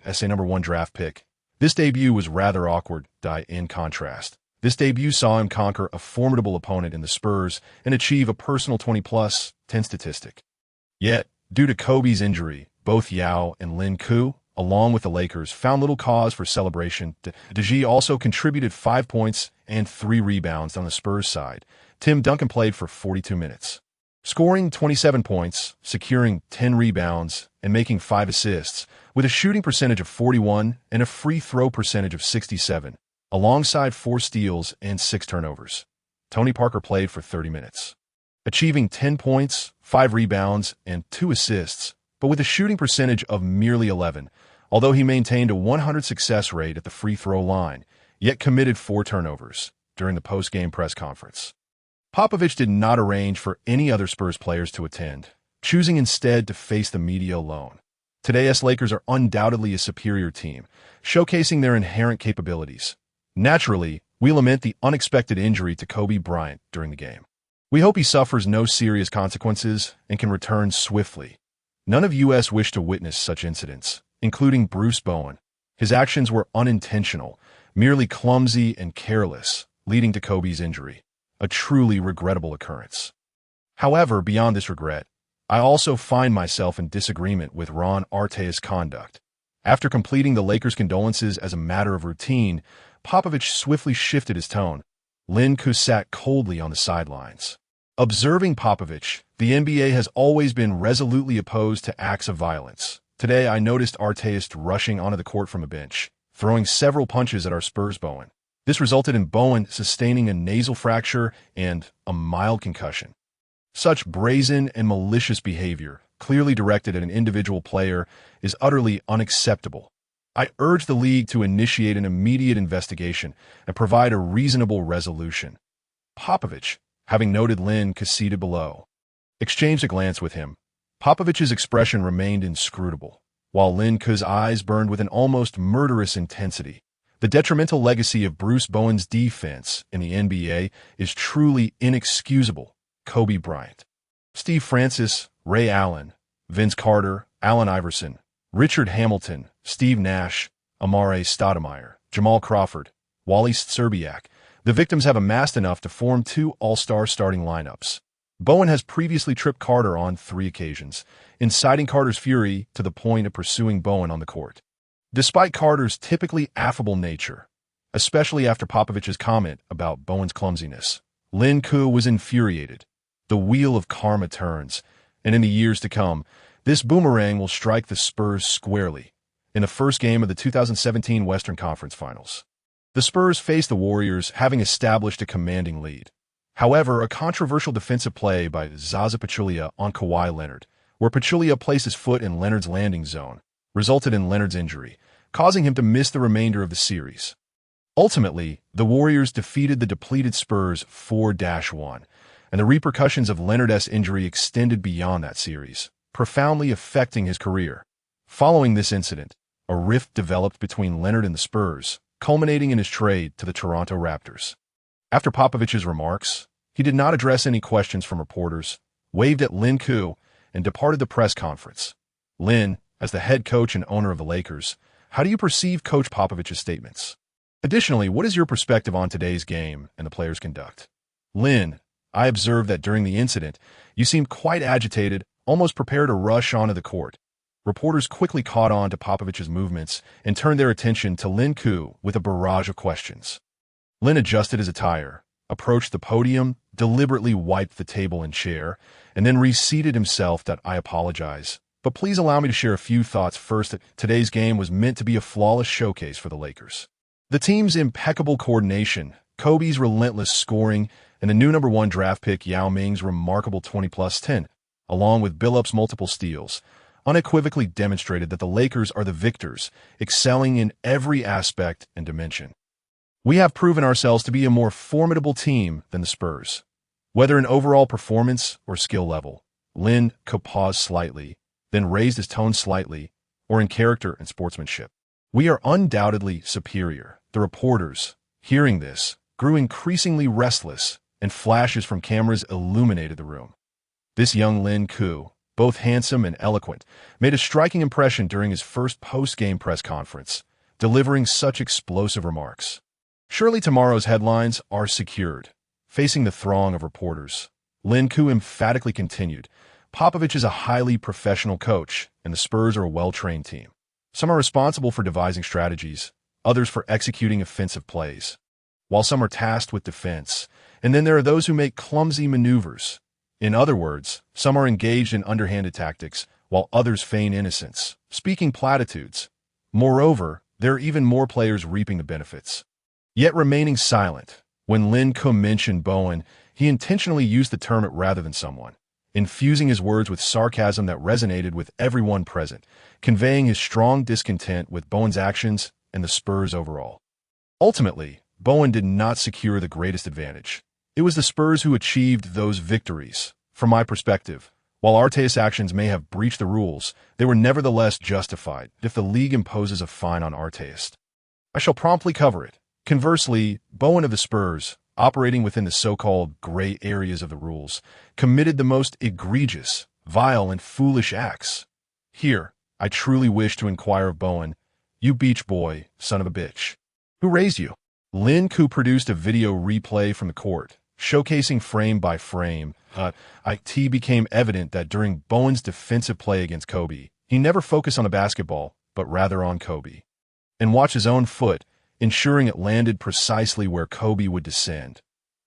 [SPEAKER 1] as a number 1 draft pick. This debut was rather awkward. In contrast, this debut saw him conquer a formidable opponent in the Spurs and achieve a personal 20+, 10 statistic. Yet, due to Kobe's injury, both Yao and Lin Ku, along with the Lakers, found little cause for celebration. DeG also contributed 5 points and 3 rebounds on the Spurs side. Tim Duncan played for 42 minutes, scoring 27 points, securing 10 rebounds, and making 5 assists, with a shooting percentage of 41 and a free throw percentage of 67. Alongside 4 steals and 6 turnovers. Tony Parker played for 30 minutes, achieving 10 points, 5 rebounds, and 2 assists, but with a shooting percentage of merely 11, although he maintained a 100 success rate at the free throw line, yet committed 4 turnovers during the post-game press conference. Popovich did not arrange for any other Spurs players to attend, choosing instead to face the media alone. Today's Lakers are undoubtedly a superior team, showcasing their inherent capabilities. Naturally, we lament the unexpected injury to Kobe Bryant during the game. We hope he suffers no serious consequences and can return swiftly. None of us wish to witness such incidents, including Bruce Bowen. His actions were unintentional, merely clumsy and careless, leading to Kobe's injury, a truly regrettable occurrence. However, beyond this regret, I also find myself in disagreement with Ron Arteas' conduct. After completing the Lakers' condolences as a matter of routine, Popovich swiftly shifted his tone. Lin Ku sat coldly on the sidelines. Observing Popovich, the NBA has always been resolutely opposed to acts of violence. Today, I noticed Arteas rushing onto the court from a bench, throwing several punches at our Spurs Bowen. This resulted in Bowen sustaining a nasal fracture and a mild concussion. Such brazen and malicious behavior, clearly directed at an individual player, is utterly unacceptable. I urge the league to initiate an immediate investigation and provide a reasonable resolution. Popovich, having noted Lin, conceded below, exchanged a glance with him. Popovich's expression remained inscrutable, while Lin Ku's eyes burned with an almost murderous intensity. The detrimental legacy of Bruce Bowen's defense in the NBA is truly inexcusable. Kobe Bryant, Steve Francis, Ray Allen, Vince Carter, Allen Iverson, Richard Hamilton, Steve Nash, Amare Stoudemire, Jamal Crawford, Wally Szczerbiak. The victims have amassed enough to form 2 all-star starting lineups. Bowen has previously tripped Carter on 3 occasions, inciting Carter's fury to the point of pursuing Bowen on the court. Despite Carter's typically affable nature, especially after Popovich's comment about Bowen's clumsiness, Lin Ku was infuriated. The wheel of karma turns, and in the years to come, this boomerang will strike the Spurs squarely. In the first game of the 2017 Western Conference Finals, the Spurs faced the Warriors, having established a commanding lead. However, a controversial defensive play by Zaza Pachulia on Kawhi Leonard, where Pachulia placed his foot in Leonard's landing zone, resulted in Leonard's injury, causing him to miss the remainder of the series. Ultimately, the Warriors defeated the depleted Spurs 4-1, and the repercussions of Leonard's injury extended beyond that series, profoundly affecting his career. Following this incident, a rift developed between Leonard and the Spurs, culminating in his trade to the Toronto Raptors. After Popovich's remarks, he did not address any questions from reporters, waved at Lin Koo, and departed the press conference. Lin, as the head coach and owner of the Lakers, how do you perceive Coach Popovich's statements? Additionally, what is your perspective on today's game and the players' conduct? Lin, I observed that during the incident, you seemed quite agitated, almost prepared to rush onto the court. Reporters quickly caught on to Popovich's movements and turned their attention to Lin Koo with a barrage of questions. Lin adjusted his attire, approached the podium, deliberately wiped the table and chair, and then reseated himself. That I apologize, but please allow me to share a few thoughts first. Today's game was meant to be a flawless showcase for the Lakers. The team's impeccable coordination, Kobe's relentless scoring, and the new #1 draft pick Yao Ming's remarkable 20+10, along with Billup's multiple steals, unequivocally demonstrated that the Lakers are the victors, excelling in every aspect and dimension. We have proven ourselves to be a more formidable team than the Spurs. Whether in overall performance or skill level, Lin Koo paused slightly, then raised his tone slightly, or in character and sportsmanship. We are undoubtedly superior. The reporters, hearing this, grew increasingly restless, and flashes from cameras illuminated the room. This young Lin Koo, both handsome and eloquent, made a striking impression during his first post-game press conference, delivering such explosive remarks. Surely tomorrow's headlines are secured. Facing the throng of reporters, Lin Koo emphatically continued, Popovich is a highly professional coach, and the Spurs are a well-trained team. Some are responsible for devising strategies, others for executing offensive plays, while some are tasked with defense, and then there are those who make clumsy maneuvers. In other words, some are engaged in underhanded tactics, while others feign innocence, speaking platitudes. Moreover, there are even more players reaping the benefits, yet remaining silent. When Lin Koo mentioned Bowen, he intentionally used the term it rather than someone, infusing his words with sarcasm that resonated with everyone present, conveying his strong discontent with Bowen's actions and the Spurs overall. Ultimately, Bowen did not secure the greatest advantage. It was the Spurs who achieved those victories. From my perspective, while Arteas' actions may have breached the rules, they were nevertheless justified if the league imposes a fine on Arteas. I shall promptly cover it. Conversely, Bowen of the Spurs, operating within the so-called gray areas of the rules, committed the most egregious, vile, and foolish acts. Here, I truly wish to inquire of Bowen, you beach boy, son of a bitch. Who raised you? Lin Koo produced a video replay from the court, showcasing frame by frame. It became evident that during Bowen's defensive play against Kobe, he never focused on the basketball, but rather on Kobe. And watch his own foot, ensuring it landed precisely where Kobe would descend.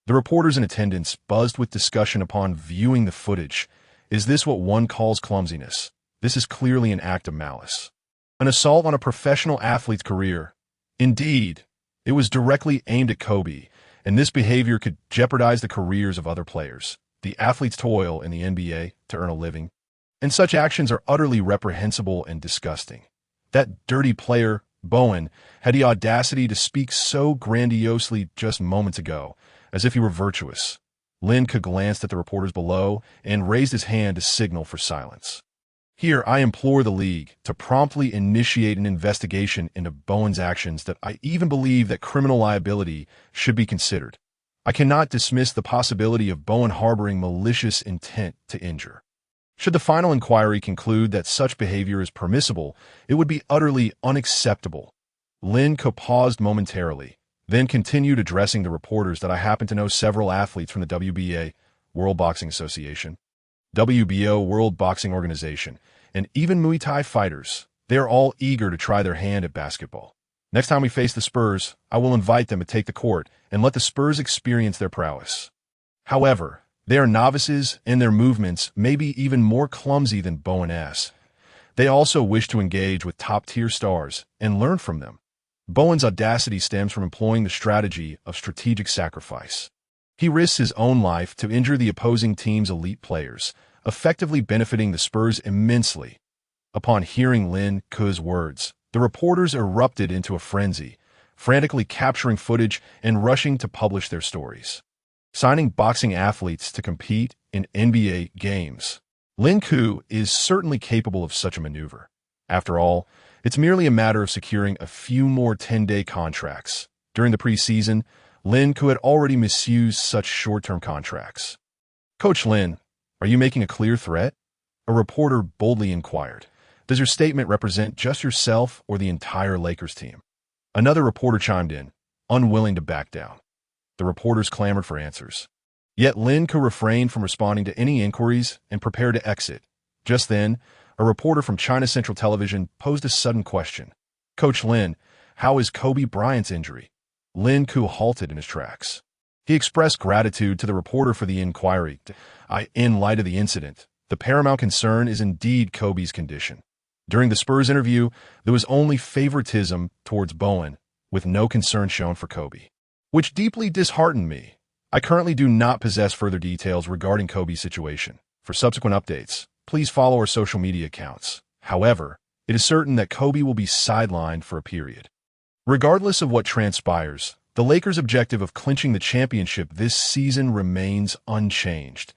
[SPEAKER 1] The reporters in attendance buzzed with discussion upon viewing the footage. Is this what one calls clumsiness? This is clearly an act of malice. An assault on a professional athlete's career. Indeed, it was directly aimed at Kobe, and this behavior could jeopardize the careers of other players. The athletes toil in the NBA to earn a living, and such actions are utterly reprehensible and disgusting. That dirty player, Bowen, had the audacity to speak so grandiosely just moments ago, as if he were virtuous. Lin Koo glanced at the reporters below and raised his hand to signal for silence. Here, I implore the league to promptly initiate an investigation into Bowen's actions. That I even believe that criminal liability should be considered. I cannot dismiss the possibility of Bowen harboring malicious intent to injure. Should the final inquiry conclude that such behavior is permissible, it would be utterly unacceptable. Lin Koo paused momentarily, then continued addressing the reporters that I happen to know several athletes from the WBA, World Boxing Association, WBO, World Boxing Organization, and even Muay Thai fighters. They are all eager to try their hand at basketball. Next time we face the Spurs, I will invite them to take the court and let the Spurs experience their prowess. However, they are novices, and their movements may be even more clumsy than Bowen's. They also wish to engage with top-tier stars and learn from them. Bowen's audacity stems from employing the strategy of strategic sacrifice. He risks his own life to injure the opposing team's elite players, effectively benefiting the Spurs immensely. Upon hearing Lin Ku's words, the reporters erupted into a frenzy, frantically capturing footage and rushing to publish their stories. Signing boxing athletes to compete in NBA games. Lin Ku is certainly capable of such a maneuver. After all, it's merely a matter of securing a few more 10-day contracts. During the preseason, Lin Ku had already misused such short-term contracts. "Coach Lin, are you making a clear threat?" A reporter boldly inquired. "Does your statement represent just yourself or the entire Lakers team?" Another reporter chimed in, unwilling to back down. The reporters clamored for answers. Yet Lin Ku refrained from responding to any inquiries and prepared to exit. Just then, a reporter from China Central Television posed a sudden question. "Coach Lin, how is Kobe Bryant's injury?" Lin Ku halted in his tracks. He expressed gratitude to the reporter for the inquiry. In light of the incident, the paramount concern is indeed Kobe's condition. During the Spurs interview, there was only favoritism towards Bowen, with no concern shown for Kobe, which deeply disheartened me. I currently do not possess further details regarding Kobe's situation. For subsequent updates, please follow our social media accounts. However, it is certain that Kobe will be sidelined for a period. Regardless of what transpires, the Lakers' objective of clinching the championship this season remains unchanged.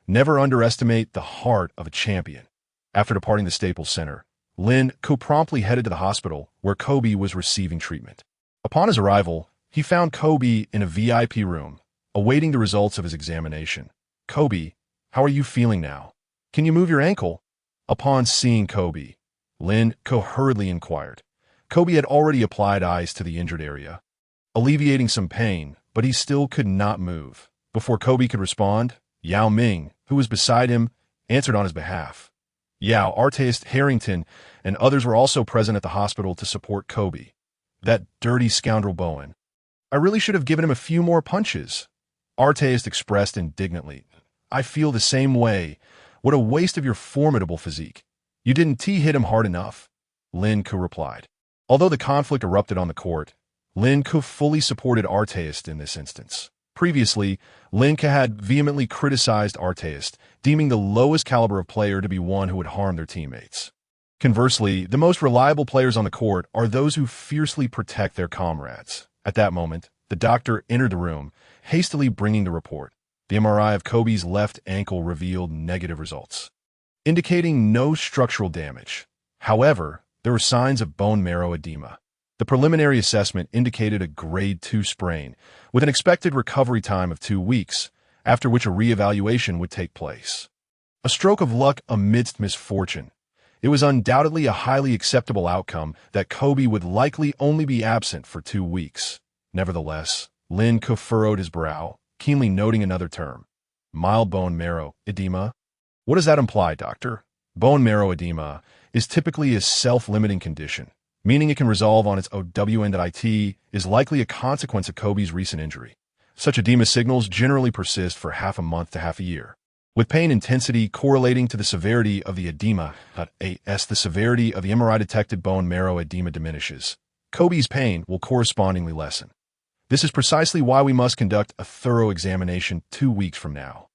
[SPEAKER 1] Never underestimate the heart of a champion. After departing the Staples Center, Lin Ku promptly headed to the hospital where Kobe was receiving treatment. Upon his arrival, he found Kobe in a VIP room, awaiting the results of his examination. "Kobe, how are you feeling now? Can you move your ankle?" Upon seeing Kobe, Lin Ku hurriedly inquired. Kobe had already applied ice to the injured area, alleviating some pain, but he still could not move. Before Kobe could respond, Yao Ming, who was beside him, answered on his behalf. Yao, artist Harrington, and others were also present at the hospital to support Kobe. "That dirty scoundrel Bowen. I really should have given him a few more punches," Artist expressed indignantly. "I feel the same way. What a waste of your formidable physique. You didn't hit him hard enough," Lin Ku replied. Although the conflict erupted on the court, Lin Ku fully supported Artist in this instance. Previously, Lin Ku had vehemently criticized Artist, deeming the lowest caliber of player to be one who would harm their teammates. Conversely, the most reliable players on the court are those who fiercely protect their comrades. At that moment, the doctor entered the room, hastily bringing the report. The MRI of Kobe's left ankle revealed negative results, indicating no structural damage. However, there were signs of bone marrow edema. The preliminary assessment indicated a grade 2 sprain, with an expected recovery time of 2 weeks, after which a reevaluation would take place. A stroke of luck amidst misfortune. It was undoubtedly a highly acceptable outcome that Kobe would likely only be absent for 2 weeks. Nevertheless, Lin Ku furrowed his brow, keenly noting another term. Mild bone marrow edema? What does that imply, doctor? Bone marrow edema is typically a self-limiting condition, meaning it can resolve on its own. It is likely a consequence of Kobe's recent injury. Such edema signals generally persist for half a month to half a year, with pain intensity correlating to the severity of the edema. As the severity of the MRI-detected bone marrow edema diminishes, Kobe's pain will correspondingly lessen. This is precisely why we must conduct a thorough examination 2 weeks from now,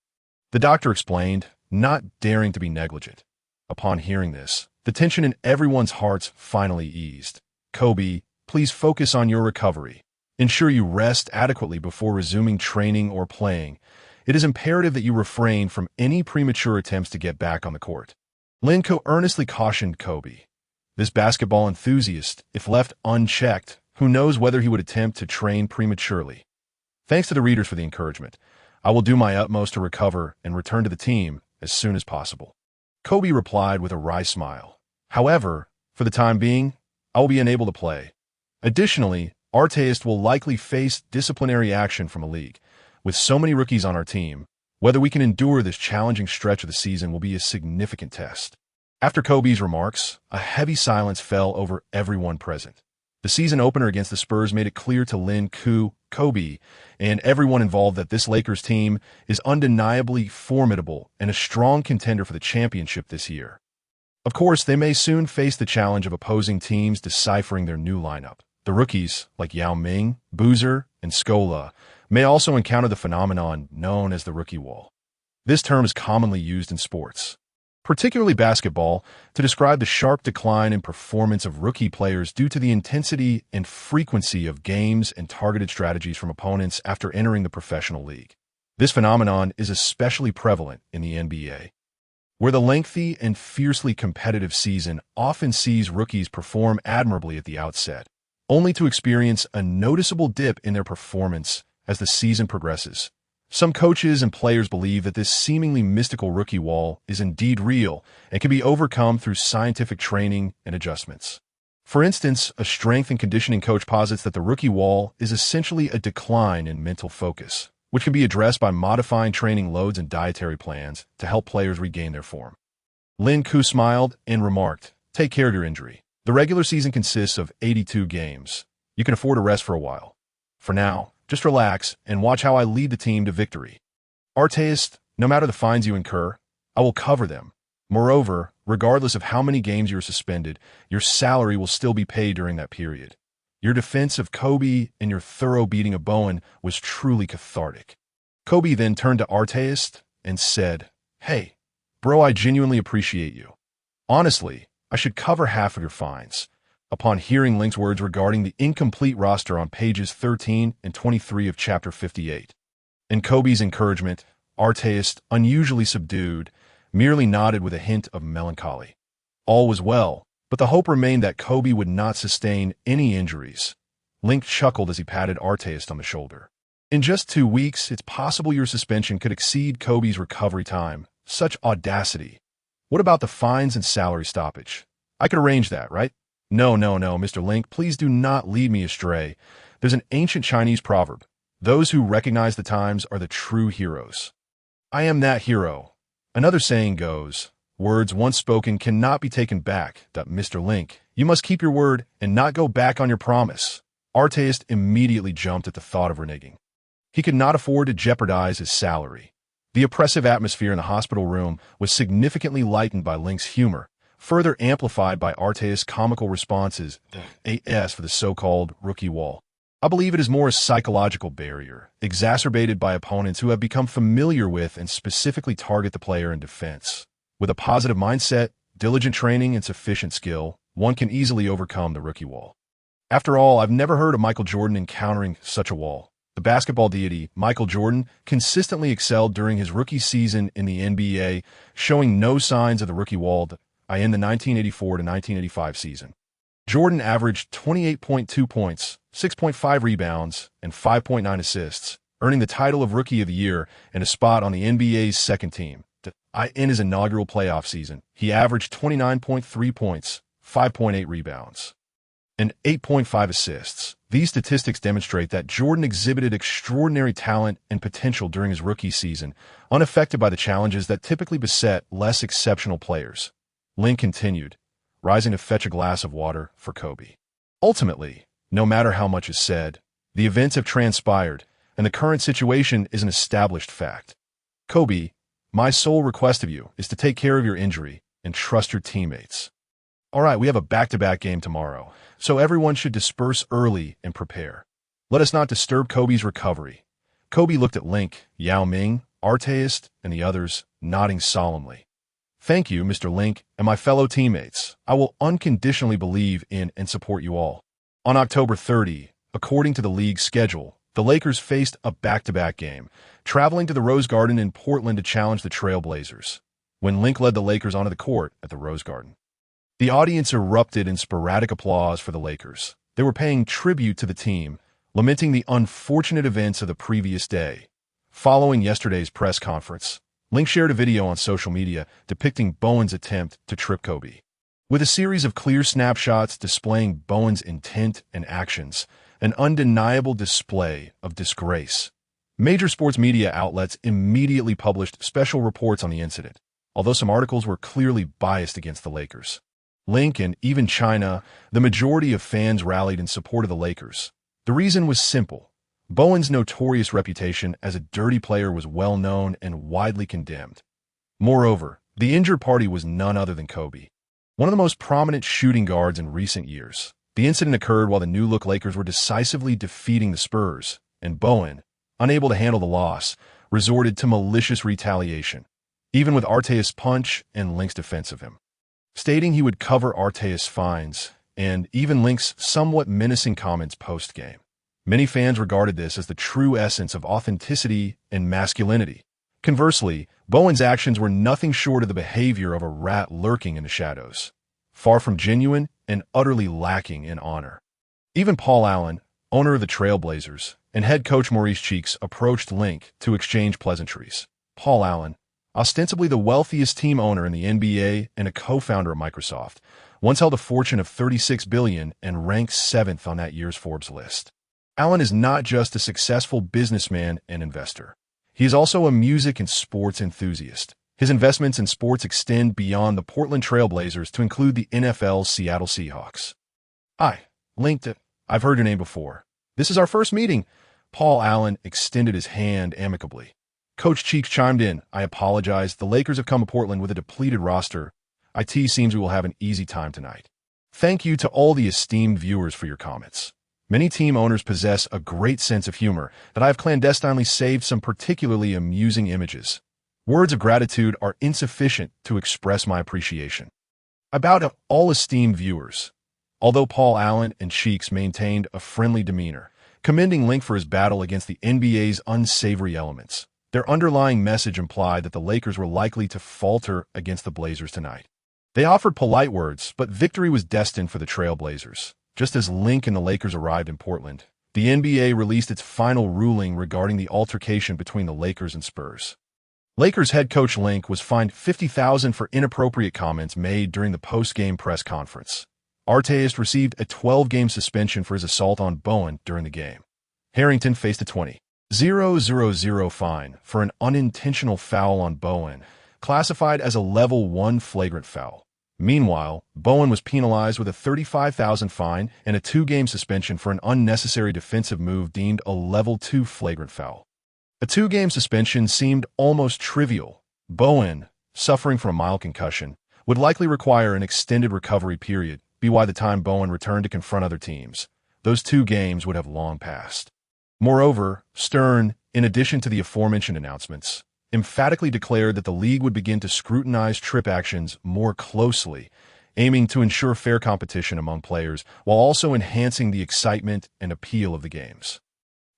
[SPEAKER 1] the doctor explained, not daring to be negligent. Upon hearing this, the tension in everyone's hearts finally eased. "Kobe, please focus on your recovery. Ensure you rest adequately before resuming training or playing. It is imperative that you refrain from any premature attempts to get back on the court." Lin Ku earnestly cautioned Kobe. This basketball enthusiast, if left unchecked, who knows whether he would attempt to train prematurely. Thanks to the readers for the encouragement. I will do my utmost to recover and return to the team as soon as possible. Kobe replied with a wry smile. However, for the time being, I will be unable to play. Additionally, Artist will likely face disciplinary action from a league. With so many rookies on our team, whether we can endure this challenging stretch of the season will be a significant test. After Kobe's remarks, a heavy silence fell over everyone present. The season opener against the Spurs made it clear to Lin Ku, Kobe, and everyone involved that this Lakers team is undeniably formidable and a strong contender for the championship this year. Of course, they may soon face the challenge of opposing teams deciphering their new lineup. The rookies, like Yao Ming, Boozer, and Scola, may also encounter the phenomenon known as the rookie wall. This term is commonly used in sports, particularly basketball, to describe the sharp decline in performance of rookie players due to the intensity and frequency of games and targeted strategies from opponents after entering the professional league. This phenomenon is especially prevalent in the NBA, where the lengthy and fiercely competitive season often sees rookies perform admirably at the outset, only to experience a noticeable dip in their performance as the season progresses. Some coaches and players believe that this seemingly mystical rookie wall is indeed real and can be overcome through scientific training and adjustments. For instance, a strength and conditioning coach posits that the rookie wall is essentially a decline in mental focus, which can be addressed by modifying training loads and dietary plans to help players regain their form. Lin Ku smiled and remarked, "Take care of your injury. The regular season consists of 82 games. You can afford to rest for a while. For now, just relax and watch how I lead the team to victory. Artist, no matter the fines you incur, I will cover them. Moreover, regardless of how many games you are suspended, your salary will still be paid during that period. Your defense of Kobe and your thorough beating of Bowen was truly cathartic." Kobe then turned to Artist and said, "Hey, bro, I genuinely appreciate you. Honestly, I should cover half of your fines." Upon hearing Link's words regarding the incomplete roster on pages 13 and 23 of Chapter 58. In Kobe's encouragement, Artist, unusually subdued, merely nodded with a hint of melancholy. All was well, but the hope remained that Kobe would not sustain any injuries. Link chuckled as he patted Artist on the shoulder. "In just 2 weeks, it's possible your suspension could exceed Kobe's recovery time. Such audacity. What about the fines and salary stoppage? I could arrange that, right?" No, Mr. Link, please do not lead me astray. There's an ancient Chinese proverb. Those who recognize the times are the true heroes. I am that hero. Another saying goes, words once spoken cannot be taken back. Mr. Link, you must keep your word and not go back on your promise. Artist immediately jumped at the thought of reneging. He could not afford to jeopardize his salary. The oppressive atmosphere in the hospital room was significantly lightened by Link's humor, further amplified by Artist's comical responses, AS for the so-called rookie wall. I believe it is more a psychological barrier, exacerbated by opponents who have become familiar with and specifically target the player in defense. With a positive mindset, diligent training, and sufficient skill, one can easily overcome the rookie wall. After all, I've never heard of Michael Jordan encountering such a wall. The basketball deity, Michael Jordan, consistently excelled during his rookie season in the NBA, showing no signs of the rookie wall in the 1984 to 1985 season. Jordan averaged 28.2 points, 6.5 rebounds, and 5.9 assists, earning the title of Rookie of the Year and a spot on the NBA's second team. In his inaugural playoff season, he averaged 29.3 points, 5.8 rebounds, and 8.5 assists. These statistics demonstrate that Jordan exhibited extraordinary talent and potential during his rookie season, unaffected by the challenges that typically beset less exceptional players. Link continued, rising to fetch a glass of water for Kobe. Ultimately, no matter how much is said, the events have transpired, and the current situation is an established fact. Kobe, my sole request of you is to take care of your injury and trust your teammates. All right, we have a back-to-back game tomorrow, so everyone should disperse early and prepare. Let us not disturb Kobe's recovery. Kobe looked at Link, Yao Ming, Artist, and the others, nodding solemnly. Thank you, Mr. Link, and my fellow teammates. I will unconditionally believe in and support you all. On October 30, according to the league's schedule, the Lakers faced a back-to-back game, traveling to the Rose Garden in Portland to challenge the Trail Blazers, when Link led the Lakers onto the court at the Rose Garden. The audience erupted in sporadic applause for the Lakers. They were paying tribute to the team, lamenting the unfortunate events of the previous day. Following yesterday's press conference, Link shared a video on social media depicting Bowen's attempt to trip Kobe. With a series of clear snapshots displaying Bowen's intent and actions, an undeniable display of disgrace. Major sports media outlets immediately published special reports on the incident, although some articles were clearly biased against the Lakers. Link and even China, the majority of fans rallied in support of the Lakers. The reason was simple. Bowen's notorious reputation as a dirty player was well known and widely condemned. Moreover, the injured party was none other than Kobe, one of the most prominent shooting guards in recent years. The incident occurred while the new-look Lakers were decisively defeating the Spurs, and Bowen, unable to handle the loss, resorted to malicious retaliation, even with Arteis' punch and Link's defense of him, stating he would cover Arteis' fines, and even Link's somewhat menacing comments post-game. Many fans regarded this as the true essence of authenticity and masculinity. Conversely, Bowen's actions were nothing short of the behavior of a rat lurking in the shadows, far from genuine and utterly lacking in honor. Even Paul Allen, owner of the Trailblazers, and head coach Maurice Cheeks approached Link to exchange pleasantries. Paul Allen, ostensibly the wealthiest team owner in the NBA and a co-founder of Microsoft, once held a fortune of $36 billion and ranked 7th on that year's Forbes list. Allen is not just a successful businessman and investor. He is also a music and sports enthusiast. His investments in sports extend beyond the Portland Trailblazers to include the NFL's Seattle Seahawks. Hi, Link, I've heard your name before. This is our first meeting. Paul Allen extended his hand amicably. Coach Cheeks chimed in. I apologize. The Lakers have come to Portland with a depleted roster. It seems we will have an easy time tonight. Thank you to all the esteemed viewers for your comments. Many team owners possess a great sense of humor that I have clandestinely saved some particularly amusing images. Words of gratitude are insufficient to express my appreciation. I bow to all esteemed viewers. Although Paul Allen and Cheeks maintained a friendly demeanor, commending Link for his battle against the NBA's unsavory elements, their underlying message implied that the Lakers were likely to falter against the Blazers tonight. They offered polite words, but victory was destined for the Trailblazers. Just as Link and the Lakers arrived in Portland, the NBA released its final ruling regarding the altercation between the Lakers and Spurs. Lakers head coach Link was fined $50,000 for inappropriate comments made during the post-game press conference. Arteis received a 12-game suspension for his assault on Bowen during the game. Harrington faced a 20,000 fine for an unintentional foul on Bowen, classified as a level 1 flagrant foul. Meanwhile, Bowen was penalized with a $35,000 fine and a 2-game suspension for an unnecessary defensive move deemed a level 2 flagrant foul. A 2-game suspension seemed almost trivial. Bowen, suffering from a mild concussion, would likely require an extended recovery period. By the time Bowen returned to confront other teams, those 2 games would have long passed. Moreover, Stern, in addition to the aforementioned announcements, emphatically declared that the league would begin to scrutinize trip actions more closely, aiming to ensure fair competition among players while also enhancing the excitement and appeal of the games.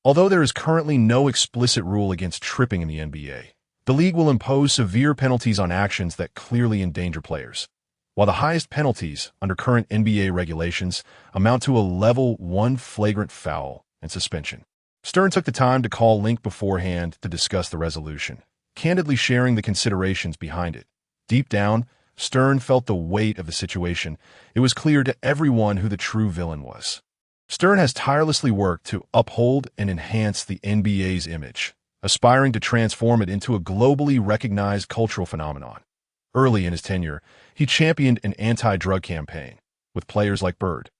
[SPEAKER 1] Although there is currently no explicit rule against tripping in the NBA, the league will impose severe penalties on actions that clearly endanger players, while the highest penalties under current NBA regulations amount to a level 1 flagrant foul and suspension. Stern took the time to call Link beforehand to discuss the resolution, candidly sharing the considerations behind it. Deep down, Stern felt the weight of the situation. It was clear to everyone who the true villain was. Stern has tirelessly worked to uphold and enhance the NBA's image, aspiring to transform it into a globally recognized cultural phenomenon. Early in his tenure, he championed an anti-drug campaign, with players like Bird,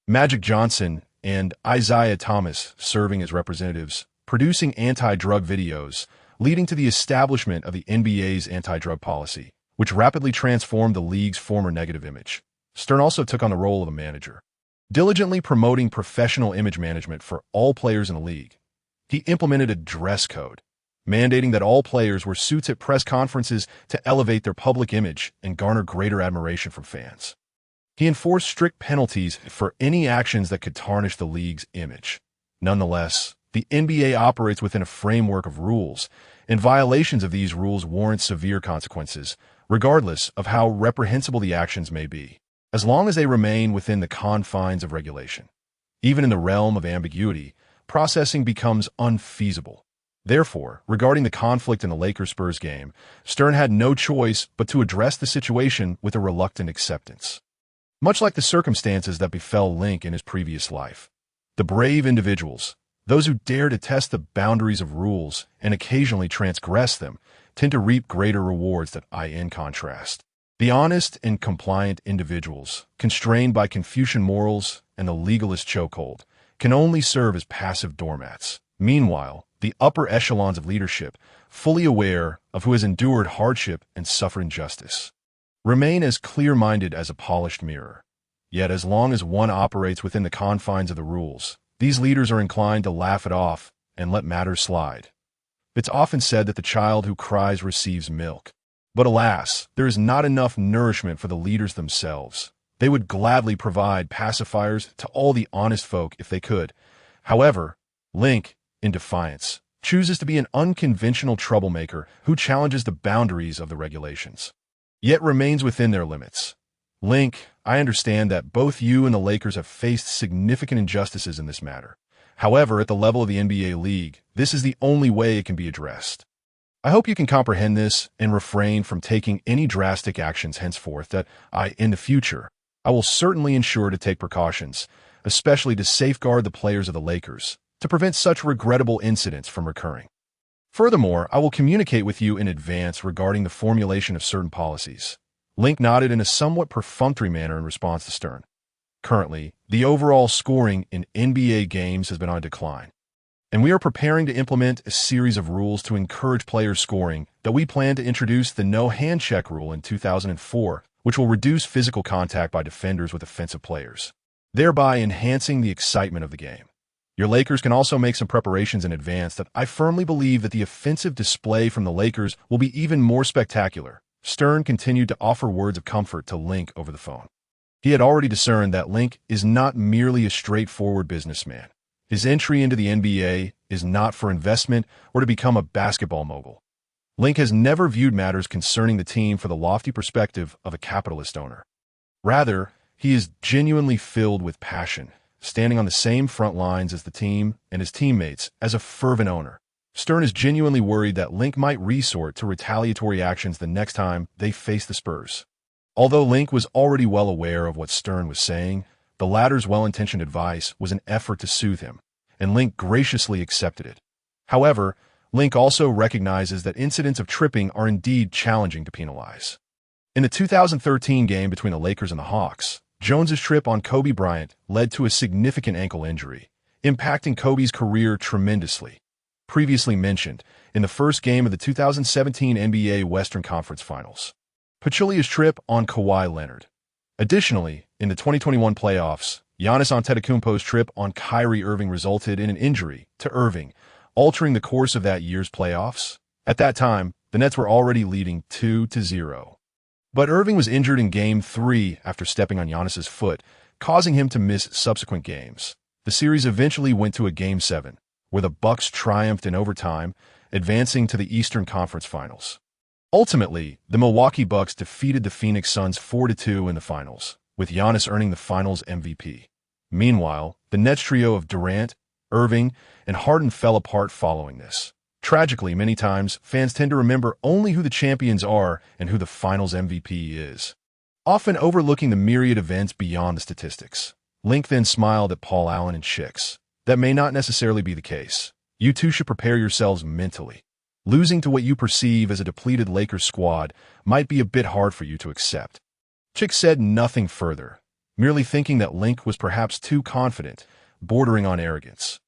[SPEAKER 1] Magic Johnson, and Isaiah Thomas serving as representatives, producing anti-drug videos, leading to the establishment of the NBA's anti-drug policy, which rapidly transformed the league's former negative image. Stern also took on the role of a manager, diligently promoting professional image management for all players in the league. He implemented a dress code, mandating that all players wear suits at press conferences to elevate their public image and garner greater admiration from fans. He enforced strict penalties for any actions that could tarnish the league's image. Nonetheless, the NBA operates within a framework of rules, and violations of these rules warrant severe consequences, regardless of how reprehensible the actions may be, as long as they remain within the confines of regulation. Even in the realm of ambiguity, processing becomes unfeasible. Therefore, regarding the conflict in the Lakers-Spurs game, Stern had no choice but to address the situation with a reluctant acceptance. Much like the circumstances that befell Link in his previous life, the brave individuals, those who dare to test the boundaries of rules and occasionally transgress them, tend to reap greater rewards in contrast. The honest and compliant individuals, constrained by Confucian morals and the legalist chokehold, can only serve as passive doormats. Meanwhile, the upper echelons of leadership, fully aware of who has endured hardship and suffered injustice, remain as clear-minded as a polished mirror. Yet as long as one operates within the confines of the rules, these leaders are inclined to laugh it off and let matters slide. It's often said that the child who cries receives milk. But alas, there is not enough nourishment for the leaders themselves. They would gladly provide pacifiers to all the honest folk if they could. However, Link, in defiance, chooses to be an unconventional troublemaker who challenges the boundaries of the regulations, yet remains within their limits. Link, I understand that both you and the Lakers have faced significant injustices in this matter. However, at the level of the NBA League, this is the only way it can be addressed. I hope you can comprehend this and refrain from taking any drastic actions henceforth that in the future, I will certainly ensure to take precautions, especially to safeguard the players of the Lakers, to prevent such regrettable incidents from recurring. Furthermore, I will communicate with you in advance regarding the formulation of certain policies. Link nodded in a somewhat perfunctory manner in response to Stern. Currently, the overall scoring in NBA games has been on decline, and we are preparing to implement a series of rules to encourage player scoring that we plan to introduce the no hand check rule in 2004, which will reduce physical contact by defenders with offensive players, thereby enhancing the excitement of the game. Your Lakers can also make some preparations in advance that I firmly believe that the offensive display from the Lakers will be even more spectacular. Stern continued to offer words of comfort to Link over the phone. He had already discerned that Link is not merely a straightforward businessman. His entry into the NBA is not for investment or to become a basketball mogul. Link has never viewed matters concerning the team for the lofty perspective of a capitalist owner. Rather, he is genuinely filled with passion, standing on the same front lines as the team and his teammates as a fervent owner. Stern is genuinely worried that Link might resort to retaliatory actions the next time they face the Spurs. Although Link was already well aware of what Stern was saying, the latter's well-intentioned advice was an effort to soothe him, and Link graciously accepted it. However, Link also recognizes that incidents of tripping are indeed challenging to penalize. In the 2013 game between the Lakers and the Hawks, Jones's trip on Kobe Bryant led to a significant ankle injury, impacting Kobe's career tremendously. Previously mentioned, in the first game of the 2017 NBA Western Conference Finals, Pachulia's trip on Kawhi Leonard. Additionally, in the 2021 playoffs, Giannis Antetokounmpo's trip on Kyrie Irving resulted in an injury to Irving, altering the course of that year's playoffs. At that time, the Nets were already leading 2-0. But Irving was injured in Game 3 after stepping on Giannis's foot, causing him to miss subsequent games. The series eventually went to a Game 7, where the Bucks triumphed in overtime, advancing to the Eastern Conference Finals. Ultimately, the Milwaukee Bucks defeated the Phoenix Suns 4-2 in the finals, with Giannis earning the Finals MVP. Meanwhile, the Nets trio of Durant, Irving, and Harden fell apart following this. Tragically, many times, fans tend to remember only who the champions are and who the Finals MVP is, often overlooking the myriad events beyond the statistics. Link then smiled at Paul Allen and Chicks. That may not necessarily be the case. You two should prepare yourselves mentally. Losing to what you perceive as a depleted Lakers squad might be a bit hard for you to accept. Chick said nothing further, merely thinking that Link was perhaps too confident, bordering on arrogance.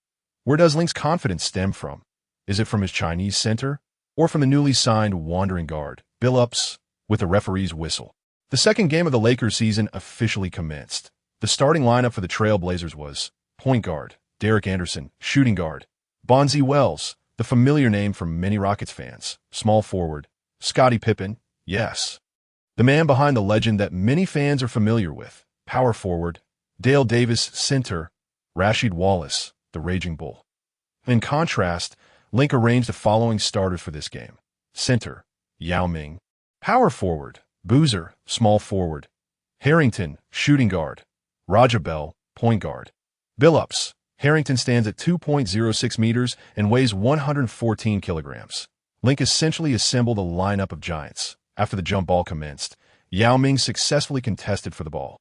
[SPEAKER 1] Where does Link's confidence stem from? Is it from his Chinese center, or from the newly signed wandering guard, Billups, with the referee's whistle? The second game of the Lakers season officially commenced. The starting lineup for the Trail Blazers was point guard, Derek Anderson, shooting guard, Bonzi Wells, the familiar name for many Rockets fans, small forward, Scottie Pippen, yes, the man behind the legend that many fans are familiar with, power forward, Dale Davis, center, Rasheed Wallace, the Raging Bull. In contrast, Link arranged the following starters for this game. Center, Yao Ming. Power forward, Boozer, small forward, Harrington, shooting guard, Raja Bell, point guard. Billups. Harrington stands at 2.06 meters and weighs 114 kilograms. Link essentially assembled a lineup of giants. After the jump ball commenced, Yao Ming successfully contested for the ball,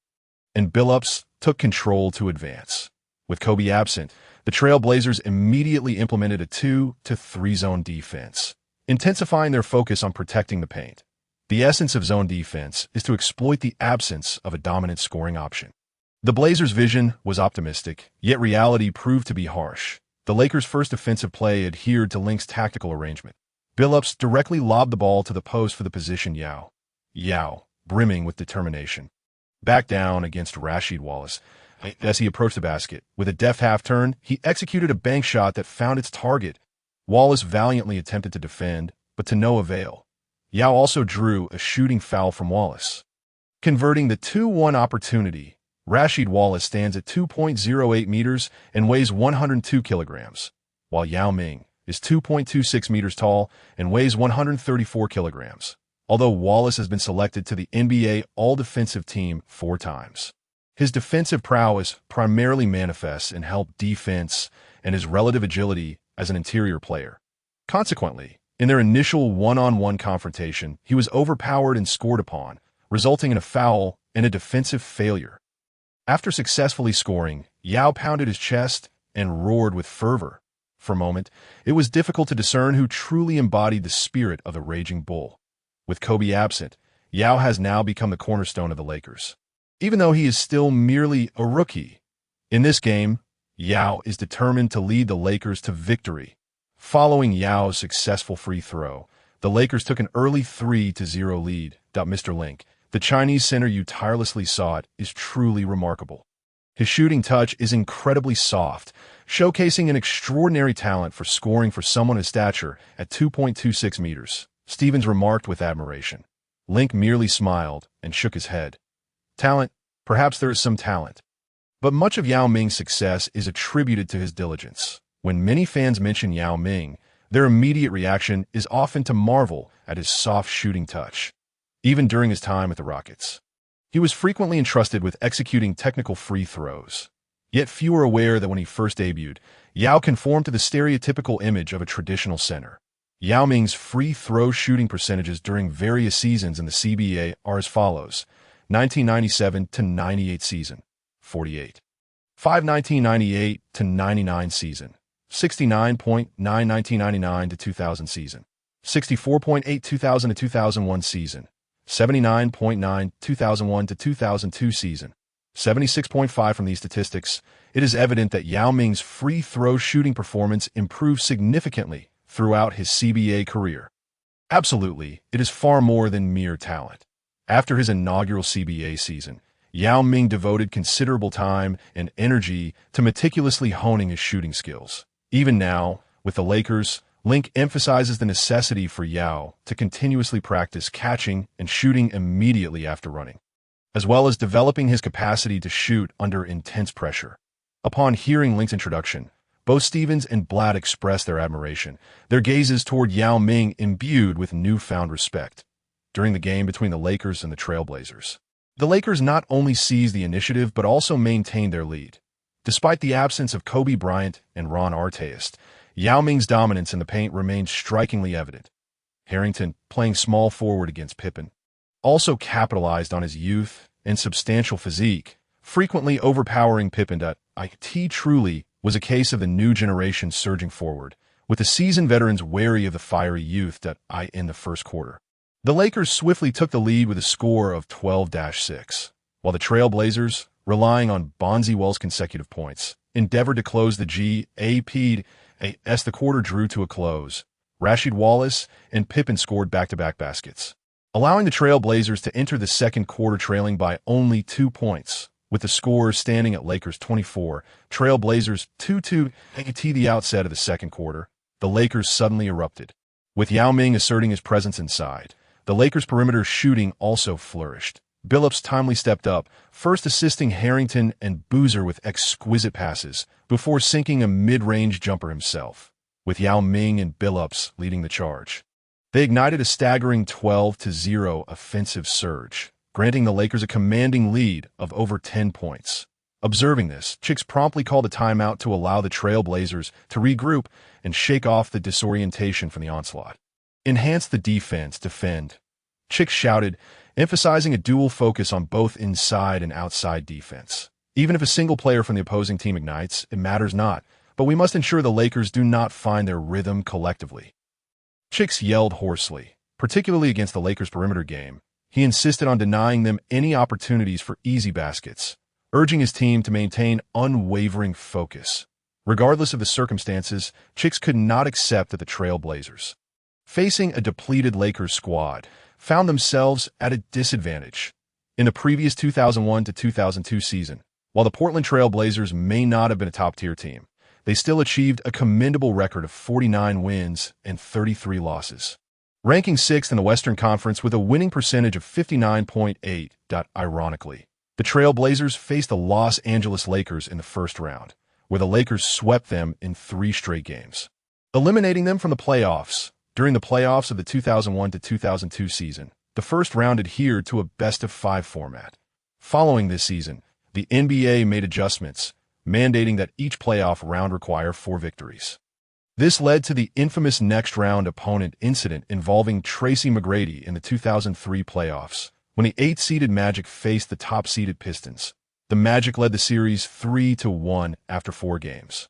[SPEAKER 1] and Billups took control to advance. With Kobe absent, the Trail Blazers immediately implemented a 2-3 zone defense, intensifying their focus on protecting the paint. The essence of zone defense is to exploit the absence of a dominant scoring option. The Blazers' vision was optimistic, yet reality proved to be harsh. The Lakers' first offensive play adhered to Link's tactical arrangement. Billups directly lobbed the ball to the post for the position Yao, brimming with determination, backed down against Rasheed Wallace. As he approached the basket, with a deft half-turn, he executed a bank shot that found its target. Wallace valiantly attempted to defend, but to no avail. Yao also drew a shooting foul from Wallace. Converting the 2-1 opportunity, Rasheed Wallace stands at 2.08 meters and weighs 102 kilograms, while Yao Ming is 2.26 meters tall and weighs 134 kilograms, although Wallace has been selected to the NBA All-Defensive Team 4 times. His defensive prowess primarily manifests in help defense and his relative agility as an interior player. Consequently, in their initial one-on-one confrontation, he was overpowered and scored upon, resulting in a foul and a defensive failure. After successfully scoring, Yao pounded his chest and roared with fervor. For a moment, it was difficult to discern who truly embodied the spirit of the raging bull. With Kobe absent, Yao has now become the cornerstone of the Lakers. Even though he is still merely a rookie, in this game, Yao is determined to lead the Lakers to victory. Following Yao's successful free throw, the Lakers took an early 3-0 lead. Mr. Link, the Chinese center you tirelessly sought, is truly remarkable. His shooting touch is incredibly soft, showcasing an extraordinary talent for scoring for someone his stature at 2.26 meters. Stevens remarked with admiration. Link merely smiled and shook his head. Talent? Perhaps there is some talent. But much of Yao Ming's success is attributed to his diligence. When many fans mention Yao Ming, their immediate reaction is often to marvel at his soft shooting touch. Even during his time at the Rockets, he was frequently entrusted with executing technical free throws. Yet few are aware that when he first debuted, Yao conformed to the stereotypical image of a traditional center. Yao Ming's free throw shooting percentages during various seasons in the CBA are as follows: 1997-98 season, 48. 1998-99 season, 69.9 1999-2000 season, 64.8 2000-2001 season, 79.9 2001-2002 season, 76.5. From these statistics, it is evident that Yao Ming's free throw shooting performance improved significantly throughout his CBA career. Absolutely, it is far more than mere talent. After his inaugural CBA season, Yao Ming devoted considerable time and energy to meticulously honing his shooting skills. Even now, with the Lakers, Link emphasizes the necessity for Yao to continuously practice catching and shooting immediately after running, as well as developing his capacity to shoot under intense pressure. Upon hearing Link's introduction, both Stevens and Blatt expressed their admiration, their gazes toward Yao Ming imbued with newfound respect. During the game between the Lakers and the Trailblazers, the Lakers not only seized the initiative but also maintained their lead. Despite the absence of Kobe Bryant and Ron Artest, Yao Ming's dominance in the paint remained strikingly evident. Harrington, playing small forward against Pippen, also capitalized on his youth and substantial physique, frequently overpowering Pippen. It truly was a case of the new generation surging forward, with the seasoned veterans wary of the fiery youth. In the first quarter, the Lakers swiftly took the lead with a score of 12-6, while the Trailblazers, relying on Bonzi Wells' consecutive points, endeavored to close the gap. As the quarter drew to a close, Rasheed Wallace and Pippen scored back-to-back baskets, allowing the Trailblazers to enter the second quarter trailing by only 2 points, with the score standing at Lakers 24, Trailblazers 2-2. At the outset of the second quarter, the Lakers suddenly erupted. With Yao Ming asserting his presence inside, the Lakers' perimeter shooting also flourished. Billups timely stepped up, first assisting Harrington and Boozer with exquisite passes, before sinking a mid-range jumper himself, with Yao Ming and Billups leading the charge. They ignited a staggering 12-0 offensive surge, granting the Lakers a commanding lead of over 10 points. Observing this, Chicks promptly called a timeout to allow the Trailblazers to regroup and shake off the disorientation from the onslaught. Enhance the defense, defend, Chicks shouted, emphasizing a dual focus on both inside and outside defense. Even if a single player from the opposing team ignites, it matters not, but we must ensure the Lakers do not find their rhythm collectively. Chicks yelled hoarsely, particularly against the Lakers' perimeter game. He insisted on denying them any opportunities for easy baskets, urging his team to maintain unwavering focus. Regardless of the circumstances, Chicks could not accept that the Trailblazers, facing a depleted Lakers squad, found themselves at a disadvantage. In the previous 2001-2002 season, While the Portland Trail Blazers may not have been a top-tier team, they still achieved a commendable record of 49 wins and 33 losses. Ranking 6th in the Western Conference with a winning percentage of 59.8. Ironically, the Trail Blazers faced the Los Angeles Lakers in the first round, where the Lakers swept them in 3 straight games, eliminating them from the playoffs. During the playoffs of the 2001-2002 season, the first round adhered to a best-of-5 format. Following this season, the NBA made adjustments, mandating that each playoff round require 4 victories. This led to the infamous next-round opponent incident involving Tracy McGrady in the 2003 playoffs, when the 8th-seeded Magic faced the top-seeded Pistons. The Magic led the series 3-1 after 4 games.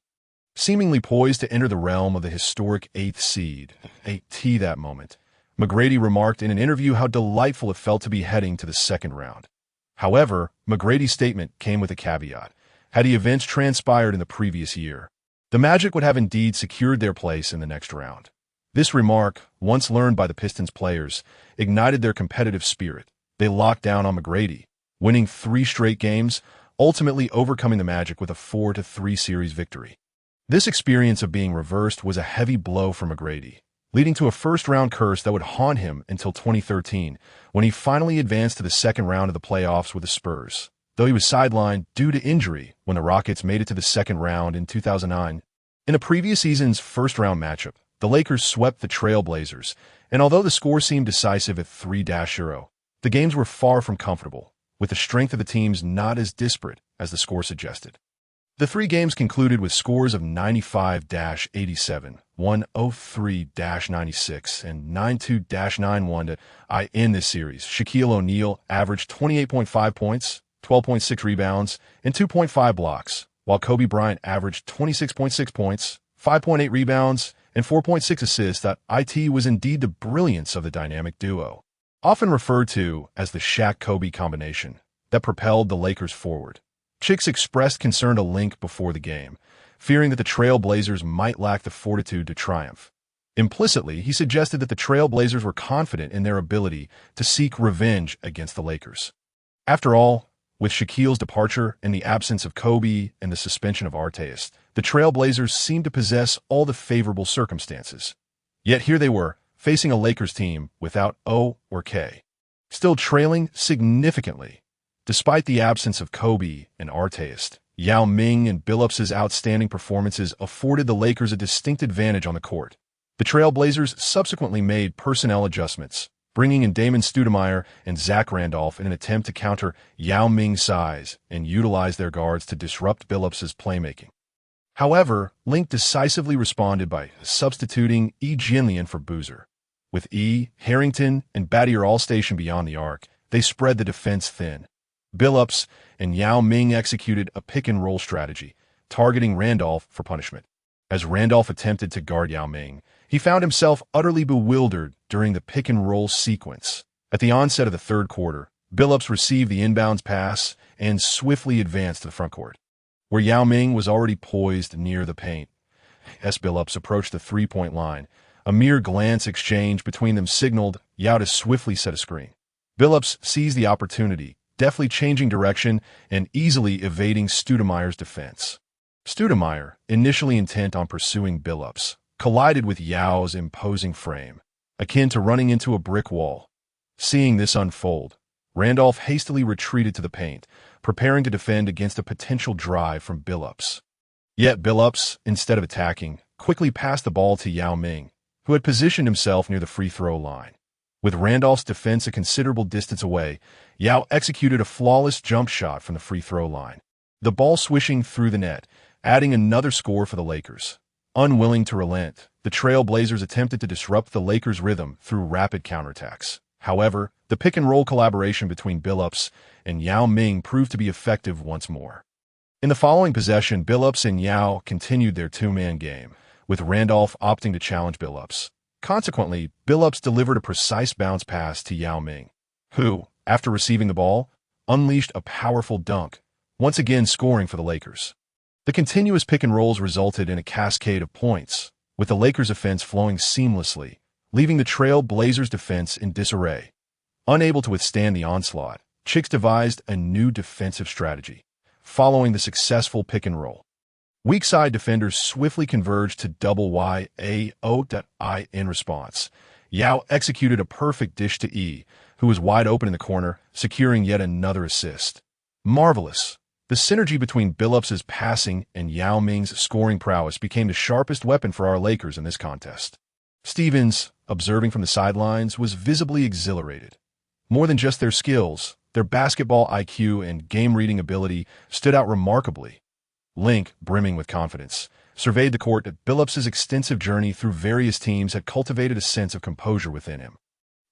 [SPEAKER 1] Seemingly poised to enter the realm of the historic 8th seed, 8T that moment, McGrady remarked in an interview how delightful it felt to be heading to the second round. However, McGrady's statement came with a caveat. Had the events transpired in the previous year, the Magic would have indeed secured their place in the next round. This remark, once learned by the Pistons players, ignited their competitive spirit. They locked down on McGrady, winning 3 straight games, ultimately overcoming the Magic with a 4-3 series victory. This experience of being reversed was a heavy blow for McGrady, leading to a first-round curse that would haunt him until 2013, when he finally advanced to the second round of the playoffs with the Spurs, though he was sidelined due to injury when the Rockets made it to the second round in 2009. In a previous season's first-round matchup, the Lakers swept the Trail Blazers, and although the score seemed decisive at 3-0, the games were far from comfortable, with the strength of the teams not as disparate as the score suggested. The 3 games concluded with scores of 95-87, 103-96, and 92-91. In this series, Shaquille O'Neal averaged 28.5 points, 12.6 rebounds, and 2.5 blocks, while Kobe Bryant averaged 26.6 points, 5.8 rebounds, and 4.6 assists. It was indeed the brilliance of the dynamic duo, often referred to as the Shaq-Kobe combination, that propelled the Lakers forward. Chicks expressed concern to Link before the game, fearing that the Trail Blazers might lack the fortitude to triumph. Implicitly, he suggested that the Trail Blazers were confident in their ability to seek revenge against the Lakers. After all, with Shaquille's departure and the absence of Kobe and the suspension of Arteas, the Trail Blazers seemed to possess all the favorable circumstances. Yet here they were, facing a Lakers team without O or K, still trailing significantly. Despite the absence of Kobe and Arteas, Yao Ming and Billups' outstanding performances afforded the Lakers a distinct advantage on the court. The Trail Blazers subsequently made personnel adjustments, bringing in Damon Stoudemire and Zach Randolph in an attempt to counter Yao Ming's size and utilize their guards to disrupt Billups' playmaking. However, Link decisively responded by substituting E. Jinlian for Boozer. With E., Harrington, and Battier all stationed beyond the arc, they spread the defense thin. Billups and Yao Ming executed a pick-and-roll strategy, targeting Randolph for punishment. As Randolph attempted to guard Yao Ming, he found himself utterly bewildered during the pick-and-roll sequence. At the onset of the third quarter, Billups received the inbounds pass and swiftly advanced to the frontcourt, where Yao Ming was already poised near the paint. As Billups approached the three-point line, a mere glance exchange between them signaled Yao to swiftly set a screen. Billups seized the opportunity, deftly changing direction and easily evading Stoudemire's defense. Stoudemire, initially intent on pursuing Billups, collided with Yao's imposing frame, akin to running into a brick wall. Seeing this unfold, Randolph hastily retreated to the paint, preparing to defend against a potential drive from Billups. Yet Billups, instead of attacking, quickly passed the ball to Yao Ming, who had positioned himself near the free-throw line. With Randolph's defense a considerable distance away, Yao executed a flawless jump shot from the free-throw line, the ball swishing through the net, adding another score for the Lakers. Unwilling to relent, the Trail Blazers attempted to disrupt the Lakers' rhythm through rapid counterattacks. However, the pick-and-roll collaboration between Billups and Yao Ming proved to be effective once more. In the following possession, Billups and Yao continued their two-man game, with Randolph opting to challenge Billups. Consequently, Billups delivered a precise bounce pass to Yao Ming, who, after receiving the ball, unleashed a powerful dunk, once again scoring for the Lakers. The continuous pick-and-rolls resulted in a cascade of points, with the Lakers' offense flowing seamlessly, leaving the Trail Blazers' defense in disarray. Unable to withstand the onslaught, Chicks devised a new defensive strategy, following the successful pick and roll. Weak side defenders swiftly converged to double Yao in response. Yao executed a perfect dish to E, who was wide open in the corner, securing yet another assist. Marvelous! The synergy between Billups's passing and Yao Ming's scoring prowess became the sharpest weapon for our Lakers in this contest. Stevens, observing from the sidelines, was visibly exhilarated. More than just their skills, their basketball IQ and game-reading ability stood out remarkably. Link, brimming with confidence, surveyed the court that Billups's extensive journey through various teams had cultivated a sense of composure within him.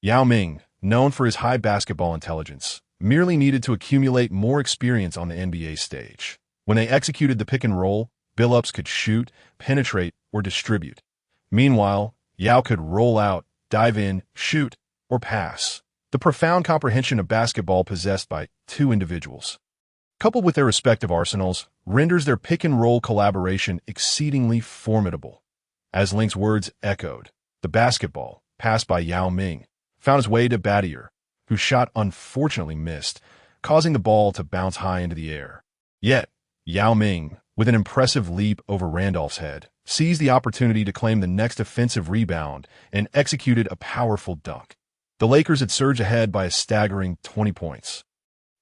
[SPEAKER 1] Yao Ming, known for his high basketball intelligence, merely needed to accumulate more experience on the NBA stage. When they executed the pick and roll, Billups could shoot, penetrate, or distribute. Meanwhile, Yao could roll out, dive in, shoot, or pass. The profound comprehension of basketball possessed by two individuals, coupled with their respective arsenals, renders their pick-and-roll collaboration exceedingly formidable. As Link's words echoed, the basketball, passed by Yao Ming, found its way to Battier, whose shot unfortunately missed, causing the ball to bounce high into the air. Yet, Yao Ming, with an impressive leap over Randolph's head, seized the opportunity to claim the next offensive rebound and executed a powerful dunk. The Lakers had surged ahead by a staggering 20 points.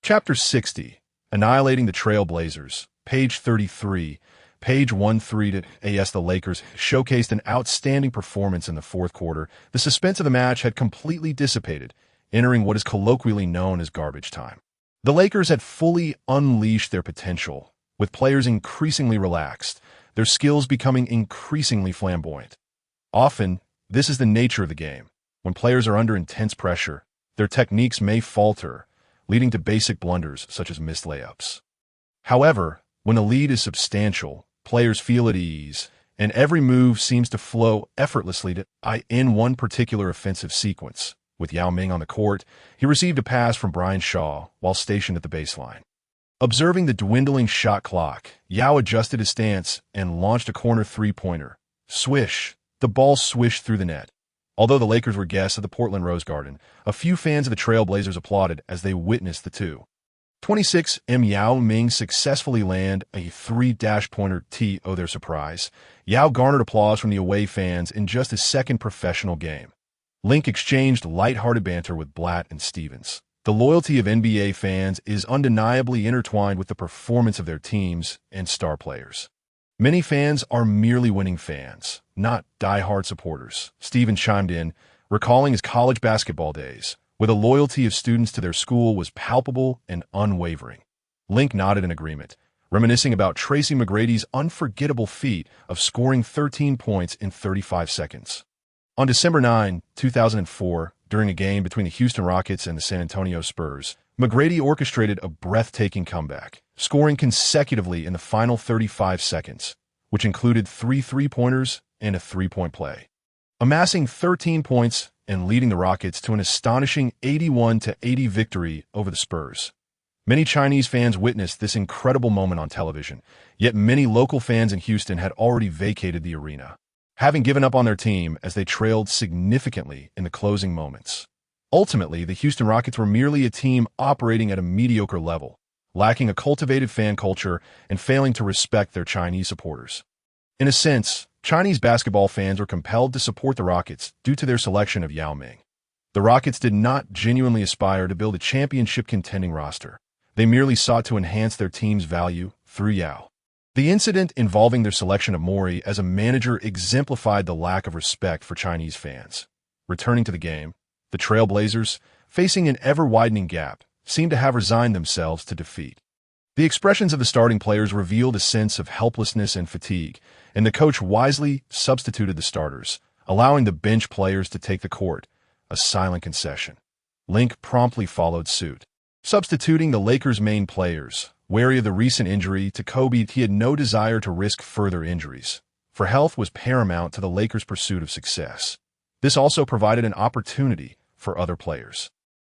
[SPEAKER 1] Chapter 60, Annihilating the Trail Blazers, page 33, page 13 as the Lakers showcased an outstanding performance in the fourth quarter. The suspense of the match had completely dissipated, entering what is colloquially known as garbage time. The Lakers had fully unleashed their potential, with players increasingly relaxed, their skills becoming increasingly flamboyant. Often, this is the nature of the game. When players are under intense pressure, their techniques may falter, leading to basic blunders such as missed layups. However, when a lead is substantial, players feel at ease, and every move seems to flow effortlessly in one particular offensive sequence. With Yao Ming on the court, he received a pass from Brian Shaw while stationed at the baseline. Observing the dwindling shot clock, Yao adjusted his stance and launched a corner three-pointer. Swish! The ball swished through the net. Although the Lakers were guests of the Portland Rose Garden, a few fans of the Trail Blazers applauded as they witnessed the 26 Yao Ming successfully land a three-pointer to their surprise. Yao garnered applause from the away fans in just his second professional game. Link exchanged light-hearted banter with Blatt and Stevens. The loyalty of NBA fans is undeniably intertwined with the performance of their teams and star players. Many fans are merely winning fans, not die-hard supporters. Stevens chimed in, recalling his college basketball days, where the loyalty of students to their school was palpable and unwavering. Link nodded in agreement, reminiscing about Tracy McGrady's unforgettable feat of scoring 13 points in 35 seconds. On December 9, 2004, during a game between the Houston Rockets and the San Antonio Spurs, McGrady orchestrated a breathtaking comeback, scoring consecutively in the final 35 seconds, which included three three-pointers and a three-point play. Amassing 13 points and leading the Rockets to an astonishing 81-80 victory over the Spurs. Many Chinese fans witnessed this incredible moment on television, yet many local fans in Houston had already vacated the arena, having given up on their team as they trailed significantly in the closing moments. Ultimately, the Houston Rockets were merely a team operating at a mediocre level, lacking a cultivated fan culture and failing to respect their Chinese supporters. In a sense, Chinese basketball fans were compelled to support the Rockets due to their selection of Yao Ming. The Rockets did not genuinely aspire to build a championship-contending roster. They merely sought to enhance their team's value through Yao. The incident involving their selection of Mori as a manager exemplified the lack of respect for Chinese fans. Returning to the game, the Trail Blazers, facing an ever-widening gap, seemed to have resigned themselves to defeat. The expressions of the starting players revealed a sense of helplessness and fatigue, and the coach wisely substituted the starters, allowing the bench players to take the court, a silent concession. Link promptly followed suit. Substituting the Lakers' main players, wary of the recent injury to Kobe, he had no desire to risk further injuries, for health was paramount to the Lakers' pursuit of success. This also provided an opportunity for other players,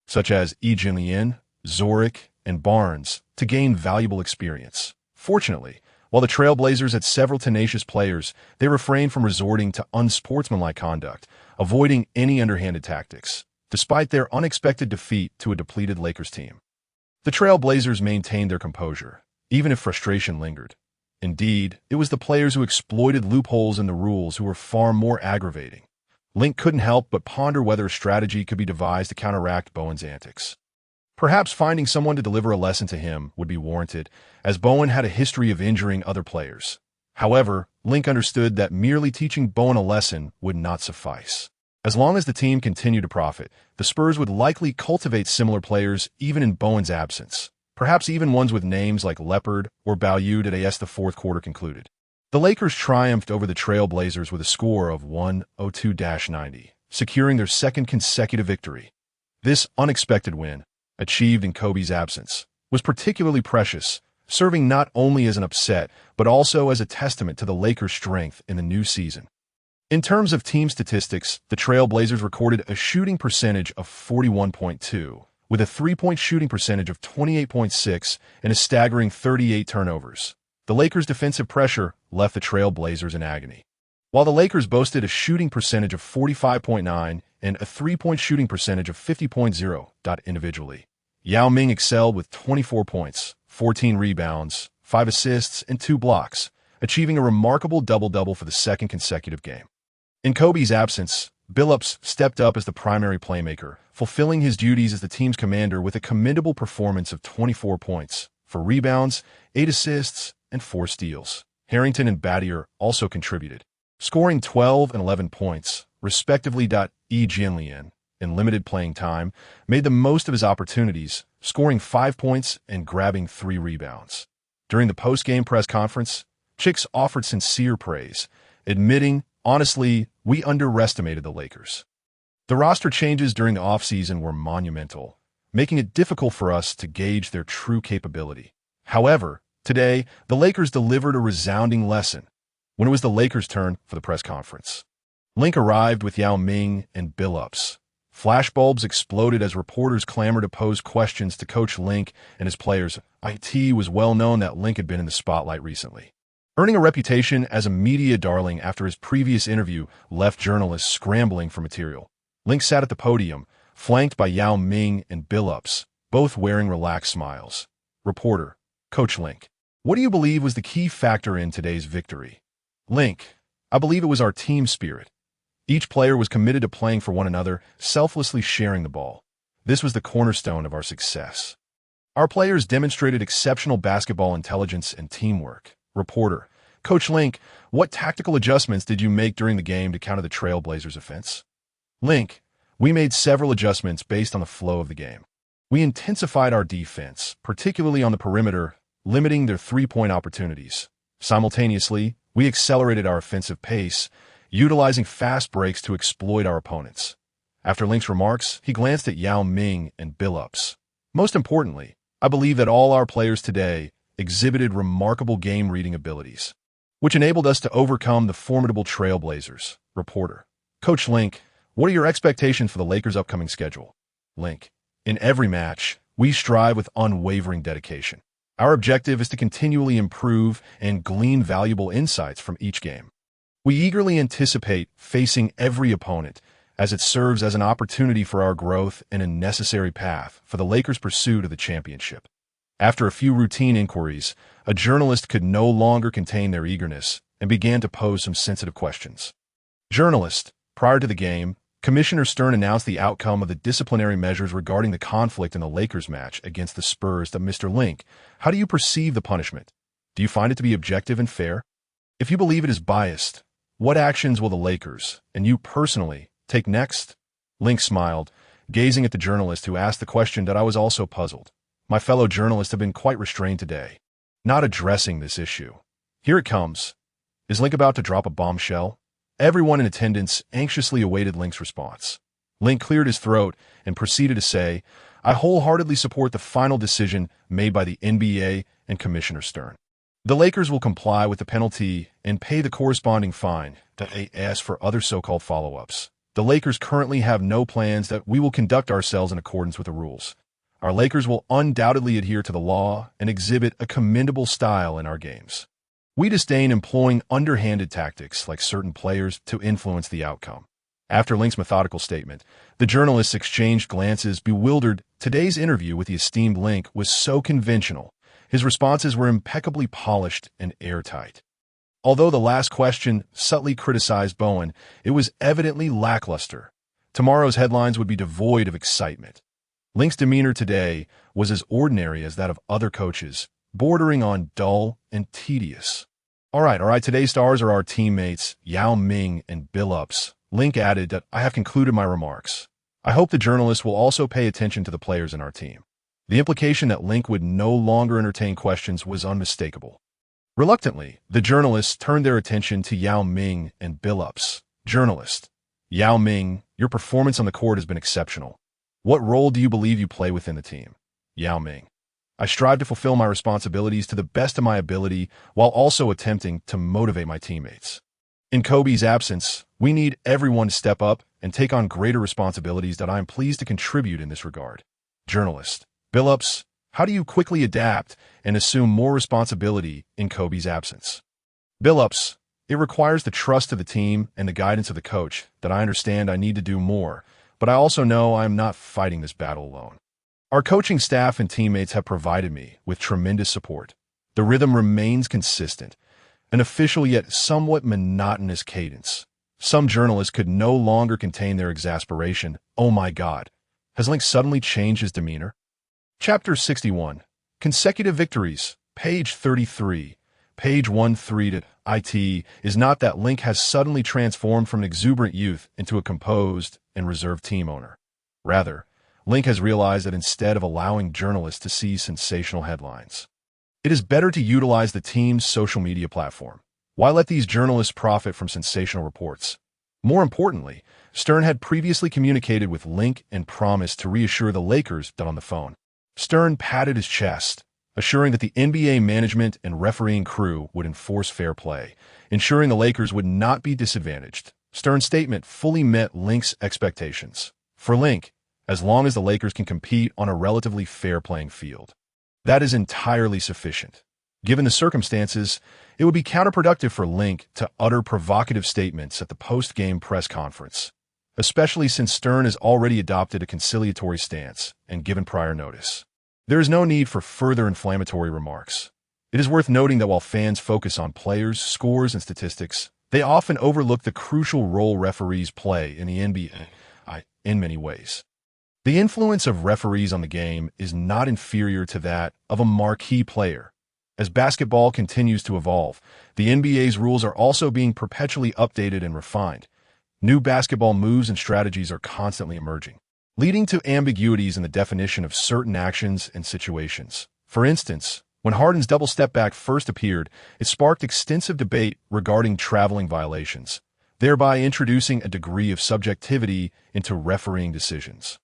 [SPEAKER 1] such as Yi Jianlian, Zorik, and Barnes, to gain valuable experience. Fortunately, while the Trail Blazers had several tenacious players, they refrained from resorting to unsportsmanlike conduct, avoiding any underhanded tactics, despite their unexpected defeat to a depleted Lakers team. The Trail Blazers maintained their composure, even if frustration lingered. Indeed, it was the players who exploited loopholes in the rules who were far more aggravating. Link couldn't help but ponder whether a strategy could be devised to counteract Bowen's antics. Perhaps finding someone to deliver a lesson to him would be warranted, as Bowen had a history of injuring other players. However, Link understood that merely teaching Bowen a lesson would not suffice. As long as the team continued to profit, the Spurs would likely cultivate similar players even in Bowen's absence, perhaps even ones with names like Leopard or Bayou as the fourth quarter concluded. The Lakers triumphed over the Trail Blazers with a score of 102-90, securing their second consecutive victory. This unexpected win, achieved in Kobe's absence, was particularly precious, serving not only as an upset but also as a testament to the Lakers' strength in the new season. In terms of team statistics, the Trail Blazers recorded a shooting percentage of 41.2, with a three-point shooting percentage of 28.6 and a staggering 38 turnovers. The Lakers' defensive pressure left the Trail Blazers in agony. While the Lakers boasted a shooting percentage of 45.9 and a three-point shooting percentage of 50.0 individually, Yao Ming excelled with 24 points, 14 rebounds, 5 assists, and 2 blocks, achieving a remarkable double-double for the second consecutive game. In Kobe's absence, Billups stepped up as the primary playmaker, fulfilling his duties as the team's commander with a commendable performance of 24 points, 4 rebounds, 8 assists, and 4 steals. Harrington and Battier also contributed, scoring 12 and 11 points, respectively. E. Jianlian, in limited playing time, made the most of his opportunities, scoring 5 points and grabbing 3 rebounds. During the post-game press conference, Chicks offered sincere praise, admitting, "Honestly, we underestimated the Lakers." The roster changes during the offseason were monumental, making it difficult for us to gauge their true capability. However, today, the Lakers delivered a resounding lesson when it was the Lakers' turn for the press conference. Link arrived with Yao Ming and Billups. Flashbulbs exploded as reporters clamored to pose questions to Coach Link and his players. It was well known that Link had been in the spotlight recently, earning a reputation as a media darling after his previous interview left journalists scrambling for material. Link sat at the podium, flanked by Yao Ming and Billups, both wearing relaxed smiles. Reporter: Coach Link, what do you believe was the key factor in today's victory? Link: I believe it was our team spirit. Each player was committed to playing for one another, selflessly sharing the ball. This was the cornerstone of our success. Our players demonstrated exceptional basketball intelligence and teamwork. Reporter: Coach Link, what tactical adjustments did you make during the game to counter the Trail Blazers' offense? Link: we made several adjustments based on the flow of the game. We intensified our defense, particularly on the perimeter, limiting their three-point opportunities. Simultaneously, we accelerated our offensive pace, utilizing fast breaks to exploit our opponents. After Link's remarks, he glanced at Yao Ming and Billups. Most importantly, I believe that all our players today exhibited remarkable game-reading abilities, which enabled us to overcome the formidable Trail Blazers. Reporter: Coach Link, what are your expectations for the Lakers' upcoming schedule? Link: in every match, we strive with unwavering dedication. Our objective is to continually improve and glean valuable insights from each game. We eagerly anticipate facing every opponent, as it serves as an opportunity for our growth and a necessary path for the Lakers' pursuit of the championship. After a few routine inquiries, a journalist could no longer contain their eagerness and began to pose some sensitive questions. Journalist: prior to the game, Commissioner Stern announced the outcome of the disciplinary measures regarding the conflict in the Lakers match against the Spurs. To Mr. Link, how do you perceive the punishment? Do you find it to be objective and fair? If you believe it is biased, what actions will the Lakers, and you personally, take next? Link smiled, gazing at the journalist who asked the question that I was also puzzled. My fellow journalists have been quite restrained today, not addressing this issue. Here it comes. Is Link about to drop a bombshell? Everyone in attendance anxiously awaited Link's response. Link cleared his throat and proceeded to say, I wholeheartedly support the final decision made by the NBA and Commissioner Stern. The Lakers will comply with the penalty and pay the corresponding fine that they ask for other so-called follow-ups. The Lakers currently have no plans that we will conduct ourselves in accordance with the rules. Our Lakers will undoubtedly adhere to the law and exhibit a commendable style in our games. We disdain employing underhanded tactics like certain players to influence the outcome. After Link's methodical statement, the journalists exchanged glances, bewildered. Today's interview with the esteemed Link was so conventional. His responses were impeccably polished and airtight. Although the last question subtly criticized Bowen, it was evidently lackluster. Tomorrow's headlines would be devoid of excitement. Link's demeanor today was as ordinary as that of other coaches, bordering on dull and tedious. All right, today's stars are our teammates, Yao Ming and Billups. Link added that I have concluded my remarks. I hope the journalists will also pay attention to the players in our team. The implication that Link would no longer entertain questions was unmistakable. Reluctantly, the journalists turned their attention to Yao Ming and Billups. Journalist: Yao Ming, your performance on the court has been exceptional. What role do you believe you play within the team? Yao Ming: I strive to fulfill my responsibilities to the best of my ability while also attempting to motivate my teammates. In Kobe's absence, we need everyone to step up and take on greater responsibilities that I am pleased to contribute in this regard. Journalist: Billups, how do you quickly adapt and assume more responsibility in Kobe's absence? Billups: it requires the trust of the team and the guidance of the coach that I understand I need to do more, but I also know I am not fighting this battle alone. Our coaching staff and teammates have provided me with tremendous support. The rhythm remains consistent, an official yet somewhat monotonous cadence. Some journalists could no longer contain their exasperation. Oh my God, has Link suddenly changed his demeanor? Chapter 61. Consecutive Victories. Page 33. Page 13 to IT is not that Link has suddenly transformed from an exuberant youth into a composed and reserved team owner. Rather, Link has realized that instead of allowing journalists to see sensational headlines, it is better to utilize the team's social media platform. Why let these journalists profit from sensational reports? More importantly, Stern had previously communicated with Link and promised to reassure the Lakers that on the phone. Stern patted his chest, assuring that the NBA management and refereeing crew would enforce fair play, ensuring the Lakers would not be disadvantaged. Stern's statement fully met Link's expectations. For Link, as long as the Lakers can compete on a relatively fair playing field, that is entirely sufficient. Given the circumstances, it would be counterproductive for Link to utter provocative statements at the post-game press conference, especially since Stern has already adopted a conciliatory stance and given prior notice. There is no need for further inflammatory remarks. It is worth noting that while fans focus on players, scores, and statistics, they often overlook the crucial role referees play in the NBA in many ways. The influence of referees on the game is not inferior to that of a marquee player. As basketball continues to evolve, the NBA's rules are also being perpetually updated and refined. New basketball moves and strategies are constantly emerging, leading to ambiguities in the definition of certain actions and situations. For instance, when Harden's double step back first appeared, it sparked extensive debate regarding traveling violations, thereby introducing a degree of subjectivity into refereeing decisions.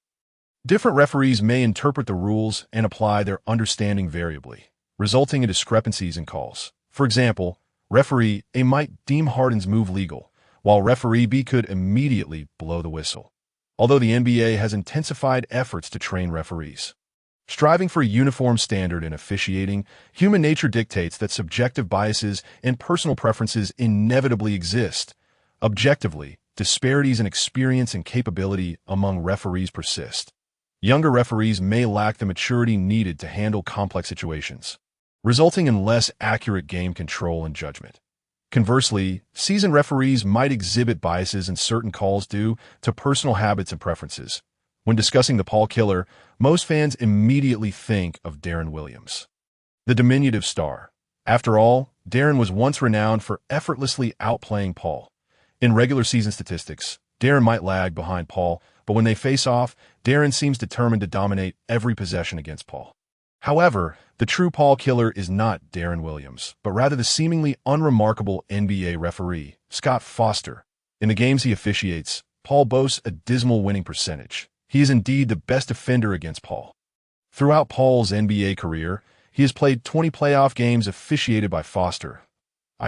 [SPEAKER 1] Different referees may interpret the rules and apply their understanding variably, resulting in discrepancies in calls. For example, referee A might deem Harden's move legal, while referee B could immediately blow the whistle. Although the NBA has intensified efforts to train referees, striving for a uniform standard in officiating, human nature dictates that subjective biases and personal preferences inevitably exist. Objectively, disparities in experience and capability among referees persist. Younger referees may lack the maturity needed to handle complex situations, resulting in less accurate game control and judgment. Conversely, seasoned referees might exhibit biases in certain calls due to personal habits and preferences. When discussing the Paul killer, most fans immediately think of Deron Williams, the diminutive star. After all, Deron was once renowned for effortlessly outplaying Paul. In regular season statistics, Deron might lag behind Paul, but when they face off, Deron seems determined to dominate every possession against Paul. However, the true Paul killer is not Deron Williams, but rather the seemingly unremarkable NBA referee, Scott Foster. In the games he officiates, Paul boasts a dismal winning percentage. He is indeed the best defender against Paul. Throughout Paul's NBA career, he has played 20 playoff games officiated by Foster.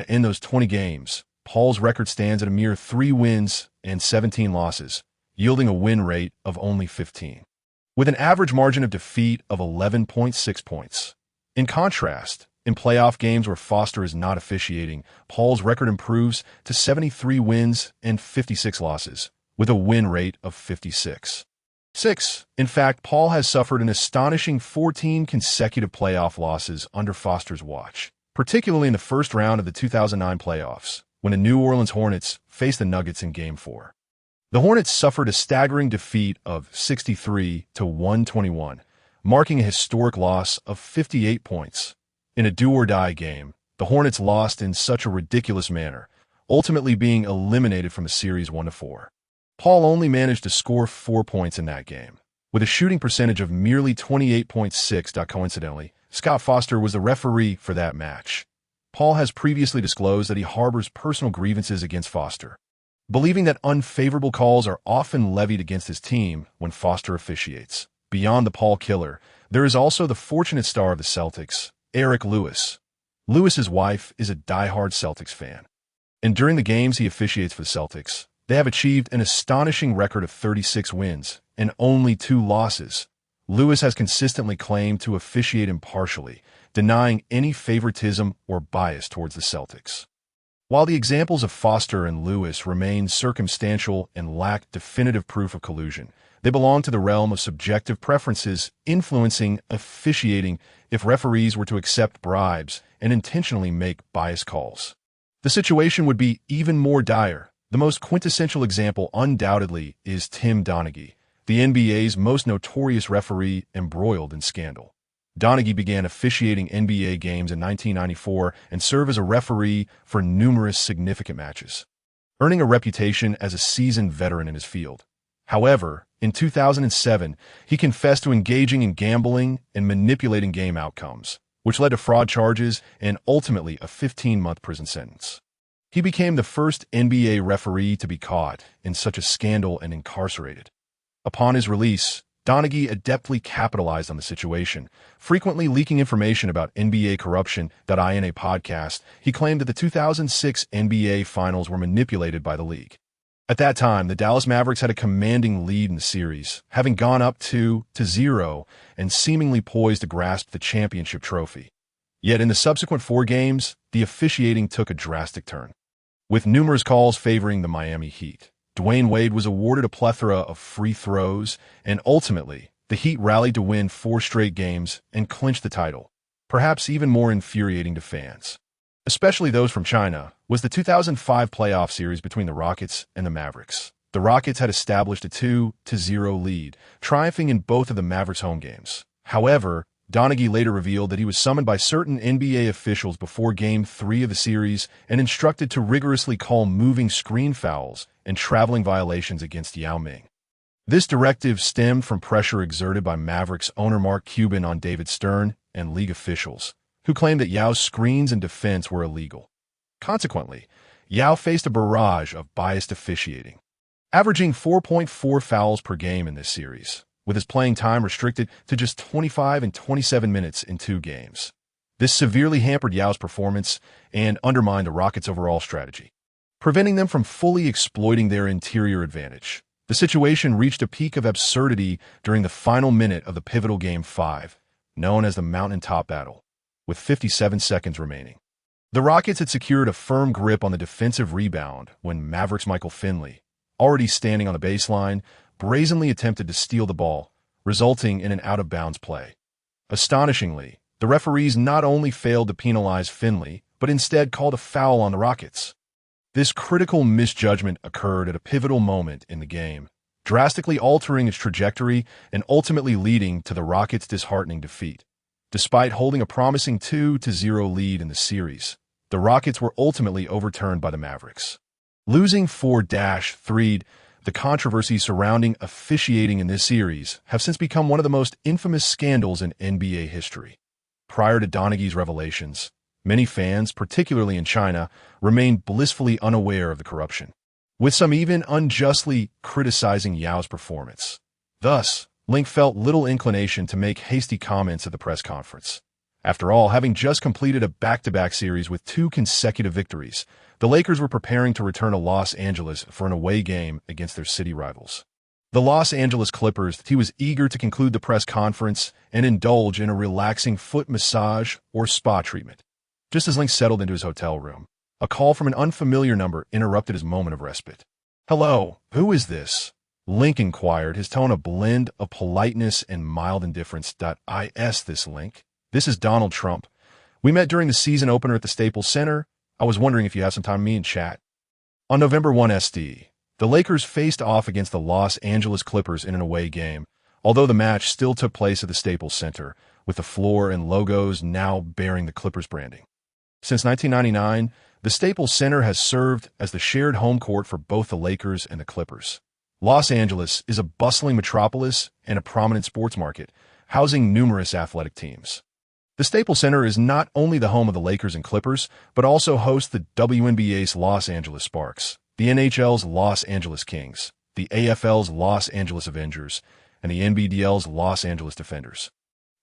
[SPEAKER 1] In those 20 games, Paul's record stands at a mere 3 wins and 17 losses, yielding a win rate of only 15, with an average margin of defeat of 11.6 points. In contrast, in playoff games where Foster is not officiating, Paul's record improves to 73 wins and 56 losses, with a win rate of 56. 6. In fact, Paul has suffered an astonishing 14 consecutive playoff losses under Foster's watch, particularly in the first round of the 2009 playoffs, when the New Orleans Hornets faced the Nuggets in Game 4. The Hornets suffered a staggering defeat of 63-121, marking a historic loss of 58 points. In a do-or-die game, the Hornets lost in such a ridiculous manner, ultimately being eliminated from the series 1-4. Paul only managed to score 4 points in that game, with a shooting percentage of merely 28.6. Coincidentally, Scott Foster was the referee for that match. Paul has previously disclosed that he harbors personal grievances against Foster, believing that unfavorable calls are often levied against his team when Foster officiates. Beyond the Paul killer, there is also the fortunate star of the Celtics, Eric Lewis. Lewis's wife is a diehard Celtics fan, and during the games he officiates for the Celtics, they have achieved an astonishing record of 36 wins and only 2 losses. Lewis has consistently claimed to officiate impartially, denying any favoritism or bias towards the Celtics. While the examples of Foster and Lewis remain circumstantial and lack definitive proof of collusion, they belong to the realm of subjective preferences influencing officiating if referees were to accept bribes and intentionally make biased calls. The situation would be even more dire. The most quintessential example undoubtedly is Tim Donaghy, the NBA's most notorious referee embroiled in scandal. Donaghy began officiating NBA games in 1994 and served as a referee for numerous significant matches, earning a reputation as a seasoned veteran in his field. However, in 2007, he confessed to engaging in gambling and manipulating game outcomes, which led to fraud charges and ultimately a 15-month prison sentence. He became the first NBA referee to be caught in such a scandal and incarcerated. Upon his release, Donaghy adeptly capitalized on the situation, frequently leaking information about NBA corruption. In a podcast, he claimed that the 2006 NBA Finals were manipulated by the league. At that time, the Dallas Mavericks had a commanding lead in the series, having gone up 2-0 and seemingly poised to grasp the championship trophy. Yet in the subsequent 4 games, the officiating took a drastic turn, with numerous calls favoring the Miami Heat. Dwayne Wade was awarded a plethora of free throws, and ultimately, the Heat rallied to win 4 straight games and clinch the title. Perhaps even more infuriating to fans, especially those from China, was the 2005 playoff series between the Rockets and the Mavericks. The Rockets had established a 2-0 lead, triumphing in both of the Mavericks' home games. However, Donaghy later revealed that he was summoned by certain NBA officials before Game 3 of the series and instructed to rigorously call moving screen fouls and traveling violations against Yao Ming. This directive stemmed from pressure exerted by Mavericks owner Mark Cuban on David Stern and league officials, who claimed that Yao's screens and defense were illegal. Consequently, Yao faced a barrage of biased officiating, averaging 4.4 fouls per game in this series, with his playing time restricted to just 25 and 27 minutes in 2 games. This severely hampered Yao's performance and undermined the Rockets' overall strategy, preventing them from fully exploiting their interior advantage. The situation reached a peak of absurdity during the final minute of the pivotal Game 5, known as the Mountaintop Battle, with 57 seconds remaining. The Rockets had secured a firm grip on the defensive rebound when Mavericks' Michael Finley, already standing on the baseline, brazenly attempted to steal the ball, resulting in an out-of-bounds play. Astonishingly, the referees not only failed to penalize Finley, but instead called a foul on the Rockets. This critical misjudgment occurred at a pivotal moment in the game, drastically altering its trajectory and ultimately leading to the Rockets' disheartening defeat. Despite holding a promising 2-0 lead in the series, the Rockets were ultimately overturned by the Mavericks, losing 4-3. The controversies surrounding officiating in this series have since become one of the most infamous scandals in NBA history. Prior to Donaghy's revelations, many fans, particularly in China, remained blissfully unaware of the corruption, with some even unjustly criticizing Yao's performance. Thus, Link felt little inclination to make hasty comments at the press conference. After all, having just completed a back-to-back series with 2 consecutive victories, the Lakers were preparing to return to Los Angeles for an away game against their city rivals, the Los Angeles Clippers. He was eager to conclude the press conference and indulge in a relaxing foot massage or spa treatment. Just as Link settled into his hotel room, a call from an unfamiliar number interrupted his moment of respite. "Hello, who is this?" Link inquired, his tone a blend of politeness and mild indifference. This Link. This is Donald Trump. We met during the season opener at the Staples Center. I was wondering if you have some time to meet and chat. On November 1 SD, the Lakers faced off against the Los Angeles Clippers in an away game, although the match still took place at the Staples Center, with the floor and logos now bearing the Clippers branding. Since 1999, the Staples Center has served as the shared home court for both the Lakers and the Clippers. Los Angeles is a bustling metropolis and a prominent sports market, housing numerous athletic teams. The Staples Center is not only the home of the Lakers and Clippers, but also hosts the WNBA's Los Angeles Sparks, the NHL's Los Angeles Kings, the AFL's Los Angeles Avengers, and the NBDL's Los Angeles Defenders.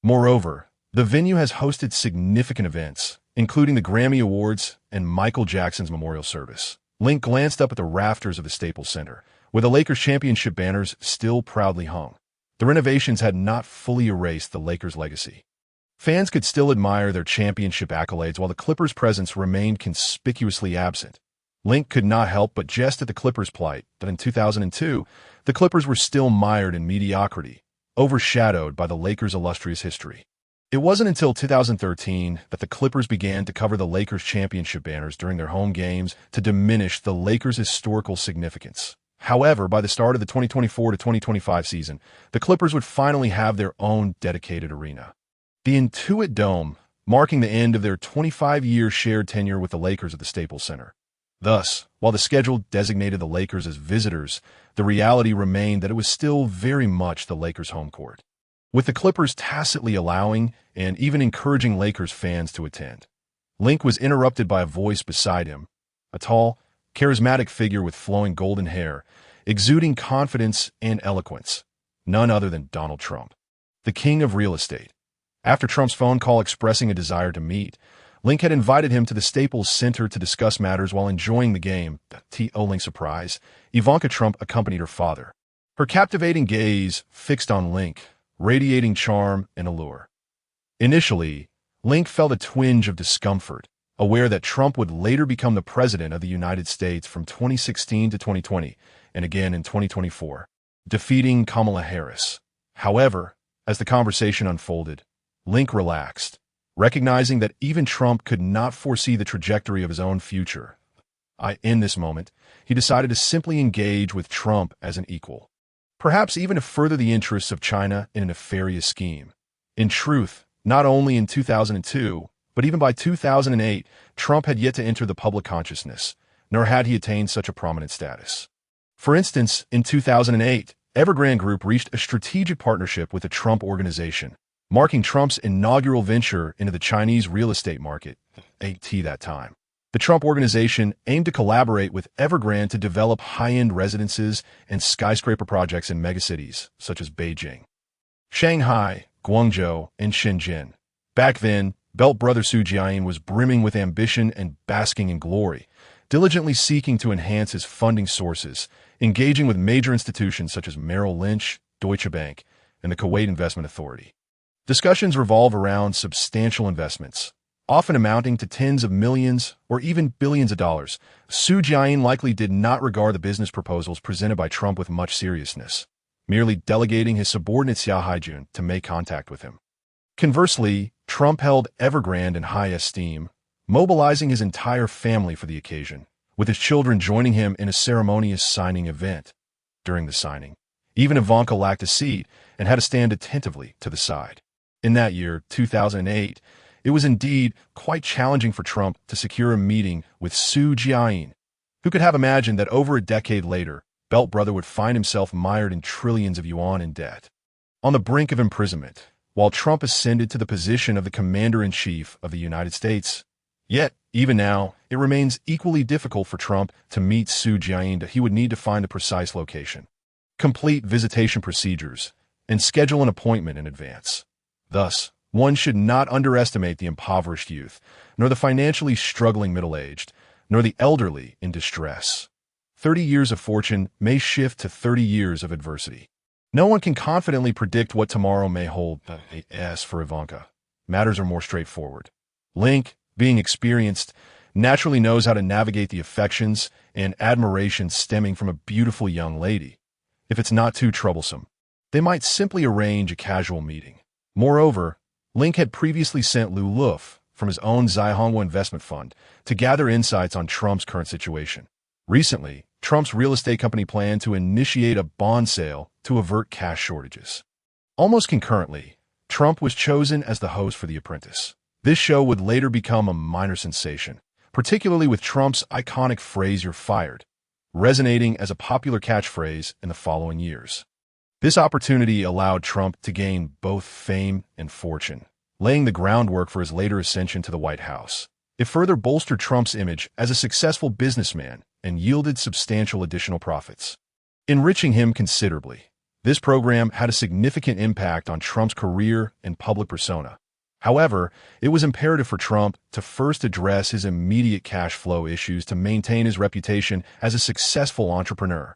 [SPEAKER 1] Moreover, the venue has hosted significant events, including the Grammy Awards and Michael Jackson's memorial service. Link glanced up at the rafters of the Staples Center, where the Lakers championship banners still proudly hung. The renovations had not fully erased the Lakers' legacy. Fans could still admire their championship accolades while the Clippers' presence remained conspicuously absent. Link could not help but jest at the Clippers' plight that in 2002, the Clippers were still mired in mediocrity, overshadowed by the Lakers' illustrious history. It wasn't until 2013 that the Clippers began to cover the Lakers' championship banners during their home games to diminish the Lakers' historical significance. However, by the start of the 2024 to 2025 season, the Clippers would finally have their own dedicated arena. The Intuit Dome, marking the end of their 25-year shared tenure with the Lakers at the Staples Center. Thus, while the schedule designated the Lakers as visitors, the reality remained that it was still very much the Lakers' home court, with the Clippers tacitly allowing and even encouraging Lakers fans to attend. Link was interrupted by a voice beside him, a tall, charismatic figure with flowing golden hair, exuding confidence and eloquence, none other than Donald Trump, the king of real estate. After Trump's phone call expressing a desire to meet, Link had invited him to the Staples Center to discuss matters while enjoying the game. To Link's surprise, Ivanka Trump accompanied her father, her captivating gaze fixed on Link, radiating charm and allure. Initially, Link felt a twinge of discomfort, aware that Trump would later become the president of the United States from 2016 to 2020, and again in 2024, defeating Kamala Harris. However, as the conversation unfolded, Link relaxed, recognizing that even Trump could not foresee the trajectory of his own future. In this moment, he decided to simply engage with Trump as an equal, perhaps even to further the interests of China in a nefarious scheme. In truth, not only in 2002, but even by 2008, Trump had yet to enter the public consciousness, nor had he attained such a prominent status. For instance, in 2008, Evergrande Group reached a strategic partnership with the Trump Organization, marking Trump's inaugural venture into the Chinese real estate market, that time. The Trump Organization aimed to collaborate with Evergrande to develop high-end residences and skyscraper projects in megacities such as Beijing, Shanghai, Guangzhou, and Shenzhen. Back then, Belt brother Su Jiayin was brimming with ambition and basking in glory, diligently seeking to enhance his funding sources, engaging with major institutions such as Merrill Lynch, Deutsche Bank, and the Kuwait Investment Authority. Discussions revolve around substantial investments, often amounting to tens of millions or even billions of dollars. Su Jiayin likely did not regard the business proposals presented by Trump with much seriousness, merely delegating his subordinate Xiao Haijun to make contact with him. Conversely, Trump held Evergrande in high esteem, mobilizing his entire family for the occasion, with his children joining him in a ceremonious signing event. During the signing, even Ivanka lacked a seat and had to stand attentively to the side. In that year, 2008, it was indeed quite challenging for Trump to secure a meeting with Su Jiayin. Who could have imagined that over a decade later, Belt brother would find himself mired in trillions of yuan in debt, on the brink of imprisonment, while Trump ascended to the position of the commander-in-chief of the United States? Yet, even now, it remains equally difficult for Trump to meet Su Jiayin. He would need to find the precise location, complete visitation procedures, and schedule an appointment in advance. Thus, one should not underestimate the impoverished youth, nor the financially struggling middle-aged, nor the elderly in distress. 30 years of fortune may shift to 30 years of adversity. No one can confidently predict what tomorrow may hold. As for Ivanka, matters are more straightforward. Link, being experienced, naturally knows how to navigate the affections and admiration stemming from a beautiful young lady. If it's not too troublesome, they might simply arrange a casual meeting. Moreover, Link had previously sent Lu Luf from his own Zhaihongguo investment fund to gather insights on Trump's current situation. Recently, Trump's real estate company planned to initiate a bond sale to avert cash shortages. Almost concurrently, Trump was chosen as the host for The Apprentice. This show would later become a minor sensation, particularly with Trump's iconic phrase, "You're fired," resonating as a popular catchphrase in the following years. This opportunity allowed Trump to gain both fame and fortune, laying the groundwork for his later ascension to the White House. It further bolstered Trump's image as a successful businessman and yielded substantial additional profits, enriching him considerably. This program had a significant impact on Trump's career and public persona. However, it was imperative for Trump to first address his immediate cash flow issues to maintain his reputation as a successful entrepreneur.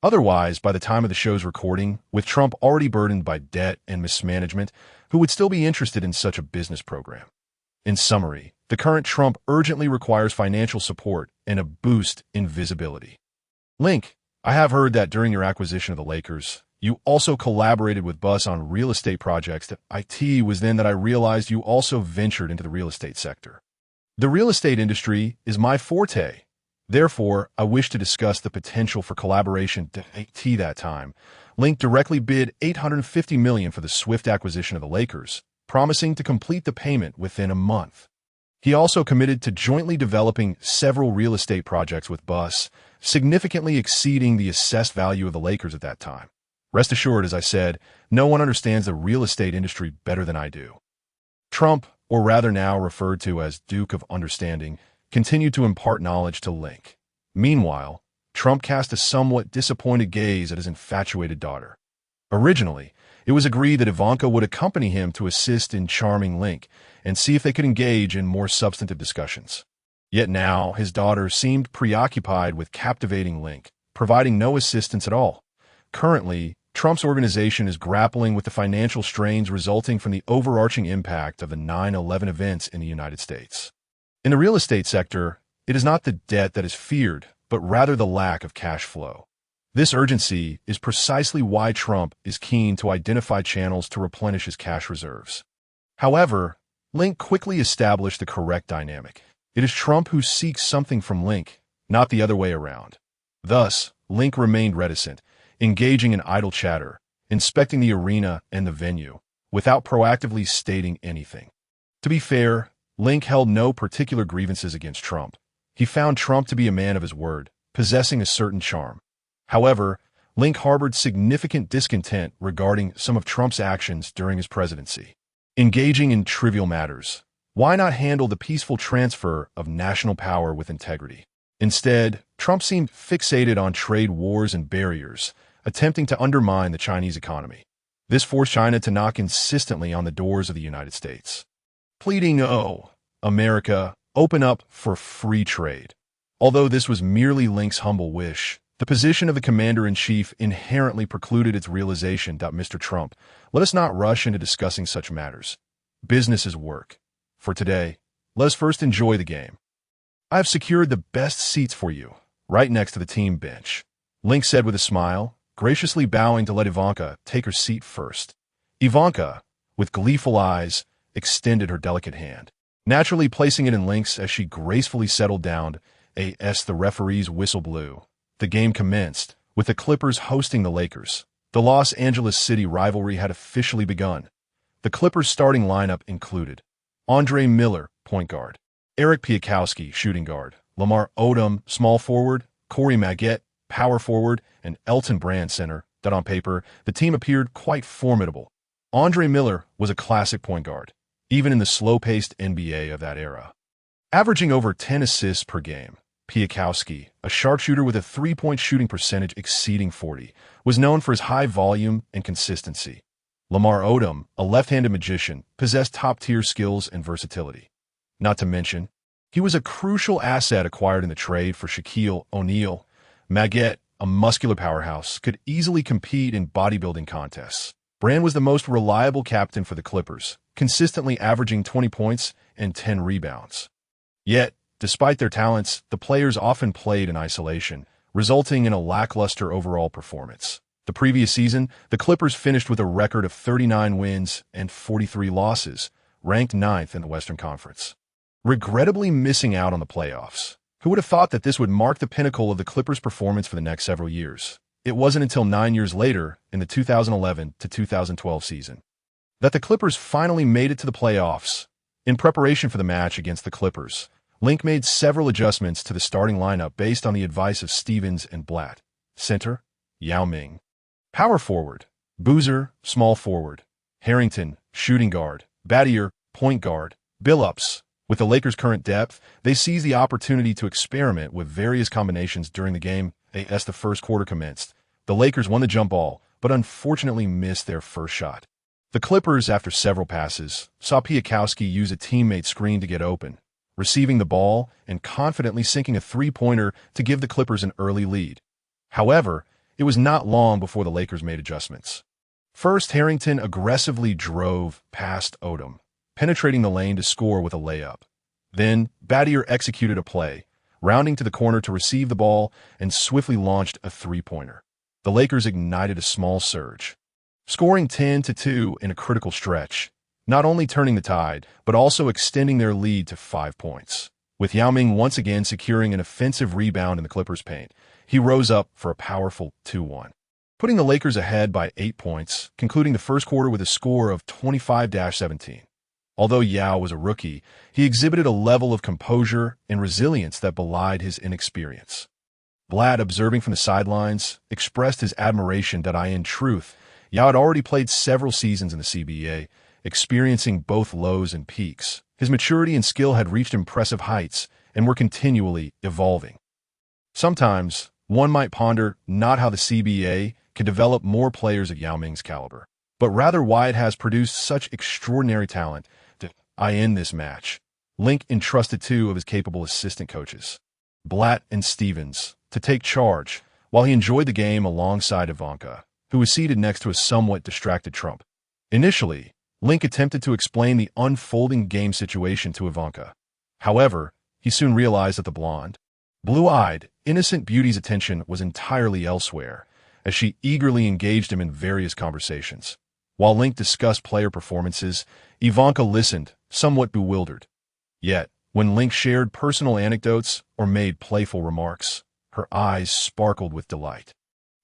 [SPEAKER 1] Otherwise, by the time of the show's recording, with Trump already burdened by debt and mismanagement, who would still be interested in such a business program? In summary, the current Trump urgently requires financial support and a boost in visibility. Link, I have heard that during your acquisition of the Lakers, you also collaborated with Bus on real estate projects. It was then that I realized you also ventured into the real estate sector. The real estate industry is my forte. Therefore, I wish to discuss the potential for collaboration. That time, Link directly bid $850 million for the swift acquisition of the Lakers, promising to complete the payment within a month. He also committed to jointly developing several real estate projects with Bus, significantly exceeding the assessed value of the Lakers at that time. Rest assured, as I said, no one understands the real estate industry better than I do. Trump, or rather now referred to as Duke of Understanding, continued to impart knowledge to Link. Meanwhile, Trump cast a somewhat disappointed gaze at his infatuated daughter. Originally, it was agreed that Ivanka would accompany him to assist in charming Link and see if they could engage in more substantive discussions. Yet now, his daughter seemed preoccupied with captivating Link, providing no assistance at all. Currently, Trump's organization is grappling with the financial strains resulting from the overarching impact of the 9/11 events in the United States. In the real estate sector, it is not the debt that is feared, but rather the lack of cash flow. This urgency is precisely why Trump is keen to identify channels to replenish his cash reserves. However, Link quickly established the correct dynamic. It is Trump who seeks something from Link, not the other way around. Thus, Link remained reticent, engaging in idle chatter, inspecting the arena and the venue, without proactively stating anything. To be fair, Link held no particular grievances against Trump. He found Trump to be a man of his word, possessing a certain charm. However, Link harbored significant discontent regarding some of Trump's actions during his presidency. Engaging in trivial matters, why not handle the peaceful transfer of national power with integrity? Instead, Trump seemed fixated on trade wars and barriers, attempting to undermine the Chinese economy. This forced China to knock insistently on the doors of the United States, pleading, "Oh, America, open up for free trade." Although this was merely Link's humble wish, the position of the commander-in-chief inherently precluded its realization. Mr. Trump, let us not rush into discussing such matters. Business is work. For today, let us first enjoy the game. I have secured the best seats for you, right next to the team bench, Link said with a smile, graciously bowing to let Ivanka take her seat first. Ivanka, with gleeful eyes, extended her delicate hand, naturally placing it in Link's as she gracefully settled down. The referee's whistle blew. The game commenced, with the Clippers hosting the Lakers. The Los Angeles City rivalry had officially begun. The Clippers' starting lineup included Andre Miller, point guard, Eric Piakowski, shooting guard, Lamar Odom, small forward, Corey Maggette, power forward, and Elton Brand, center. That on paper, the team appeared quite formidable. Andre Miller was a classic point guard, even in the slow-paced NBA of that era. Averaging over 10 assists per game, Piakowski, a sharpshooter with a three-point shooting percentage exceeding 40, was known for his high volume and consistency. Lamar Odom, a left-handed magician, possessed top-tier skills and versatility. Not to mention, he was a crucial asset acquired in the trade for Shaquille O'Neal. Maggette, a muscular powerhouse, could easily compete in bodybuilding contests. Brand was the most reliable captain for the Clippers, consistently averaging 20 points and 10 rebounds. Yet, despite their talents, the players often played in isolation, resulting in a lackluster overall performance. The previous season, the Clippers finished with a record of 39 wins and 43 losses, ranked ninth in the Western Conference, regrettably missing out on the playoffs. Who would have thought that this would mark the pinnacle of the Clippers' performance for the next several years? It wasn't until 9 years later, in the 2011 to 2012 season, that the Clippers finally made it to the playoffs. In preparation for the match against the Clippers, Link made several adjustments to the starting lineup based on the advice of Stevens and Blatt. Center, Yao Ming. Power forward, Boozer, small forward. Harrington, shooting guard. Battier, point guard. Billups. With the Lakers' current depth, they seized the opportunity to experiment with various combinations during the game. As the first quarter commenced, the Lakers won the jump ball, but unfortunately missed their first shot. The Clippers, after several passes, saw Piakowski use a teammate screen to get open, receiving the ball and confidently sinking a three-pointer to give the Clippers an early lead. However, it was not long before the Lakers made adjustments. First, Harrington aggressively drove past Odom, penetrating the lane to score with a layup. Then, Battier executed a play, rounding to the corner to receive the ball and swiftly launched a three-pointer. The Lakers ignited a small surge, scoring 10-2 in a critical stretch, not only turning the tide, but also extending their lead to 5 points. With Yao Ming once again securing an offensive rebound in the Clippers' paint, he rose up for a powerful 2-1, putting the Lakers ahead by 8 points, concluding the first quarter with a score of 25-17. Although Yao was a rookie, he exhibited a level of composure and resilience that belied his inexperience. Blatt, observing from the sidelines, expressed his admiration that in truth, Yao had already played several seasons in the CBA, experiencing both lows and peaks. His maturity and skill had reached impressive heights and were continually evolving. Sometimes, one might ponder not how the CBA can develop more players of Yao Ming's caliber, but rather why it has produced such extraordinary talent to end this match. Link entrusted two of his capable assistant coaches, Blatt and Stevens, to take charge while he enjoyed the game alongside Ivanka, who was seated next to a somewhat distracted Trump. Initially, Link attempted to explain the unfolding game situation to Ivanka. However, he soon realized that the blonde, blue-eyed, innocent beauty's attention was entirely elsewhere, as she eagerly engaged him in various conversations. While Link discussed player performances, Ivanka listened, somewhat bewildered. Yet, when Link shared personal anecdotes or made playful remarks, her eyes sparkled with delight,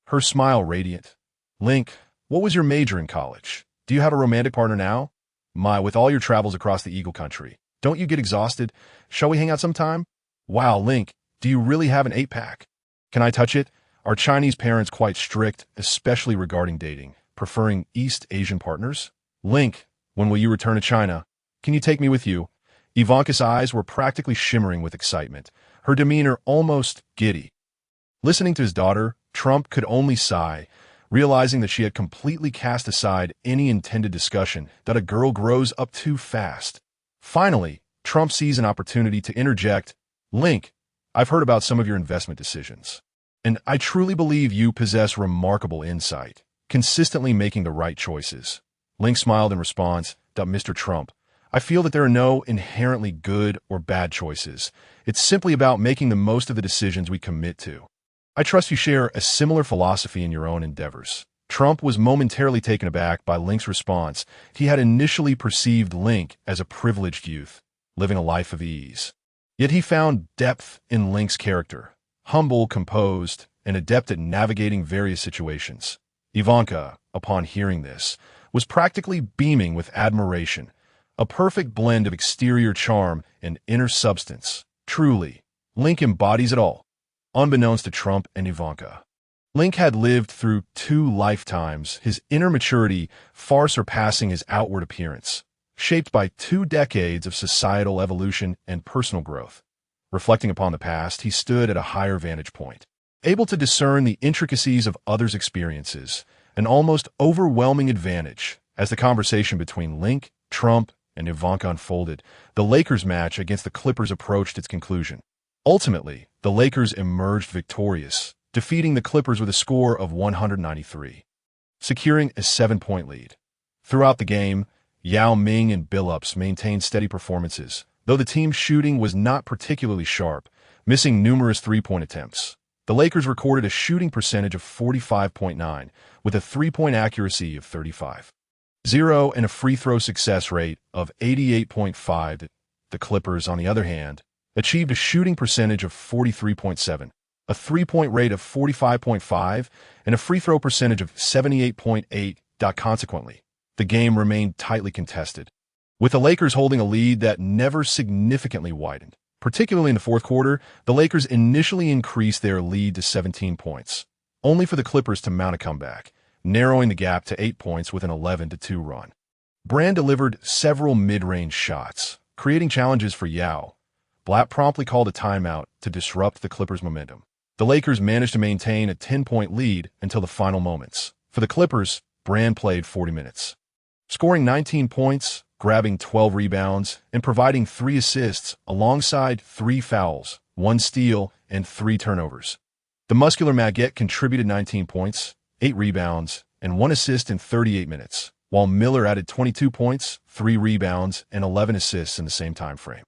[SPEAKER 1] her smile radiant. "Link, what was your major in college? Do you have a romantic partner now? With all your travels across the Eagle Country, don't you get exhausted? Shall we hang out sometime? Wow, Link, do you really have an 8-pack? Can I touch it? Are Chinese parents quite strict, especially regarding dating, preferring East Asian partners? Link, when will you return to China? Can you take me with you?" Ivanka's eyes were practically shimmering with excitement, her demeanor almost giddy. Listening to his daughter, Trump could only sigh, realizing that she had completely cast aside any intended discussion that a girl grows up too fast. Finally, Trump sees an opportunity to interject. "Link, I've heard about some of your investment decisions, and I truly believe you possess remarkable insight, consistently making the right choices." Link smiled in response. "Mr. Trump, I feel that there are no inherently good or bad choices. It's simply about making the most of the decisions we commit to. I trust you share a similar philosophy in your own endeavors." Trump was momentarily taken aback by Link's response. He had initially perceived Link as a privileged youth, living a life of ease. Yet he found depth in Link's character, humble, composed, and adept at navigating various situations. Ivanka, upon hearing this, was practically beaming with admiration, a perfect blend of exterior charm and inner substance. Truly, Link embodies it all. Unbeknownst to Trump and Ivanka, Link had lived through 2 lifetimes, his inner maturity far surpassing his outward appearance, shaped by 2 decades of societal evolution and personal growth. Reflecting upon the past, he stood at a higher vantage point, able to discern the intricacies of others' experiences, an almost overwhelming advantage. As the conversation between Link, Trump, and Ivanka unfolded, the Lakers match against the Clippers approached its conclusion. Ultimately, the Lakers emerged victorious, defeating the Clippers with a score of 193, securing a 7-point lead. Throughout the game, Yao Ming and Billups maintained steady performances, though the team's shooting was not particularly sharp, missing numerous 3-point attempts. The Lakers recorded a shooting percentage of 45.9, with a three-point accuracy of 35.0 and a free throw success rate of 88.5. The Clippers, on the other hand, achieved a shooting percentage of 43.7, a three-point rate of 45.5, and a free throw percentage of 78.8. Consequently, the game remained tightly contested, with the Lakers holding a lead that never significantly widened. Particularly in the fourth quarter, the Lakers initially increased their lead to 17 points, only for the Clippers to mount a comeback, narrowing the gap to 8 points with an 11-2 run. Brand delivered several mid-range shots, creating challenges for Yao. Blatt promptly called a timeout to disrupt the Clippers' momentum. The Lakers managed to maintain a 10-point lead until the final moments. For the Clippers, Brand played 40 minutes, scoring 19 points, grabbing 12 rebounds, and providing 3 assists alongside 3 fouls, 1 steal, and 3 turnovers. The muscular Magette contributed 19 points, 8 rebounds, and 1 assist in 38 minutes, while Miller added 22 points, 3 rebounds, and 11 assists in the same time frame.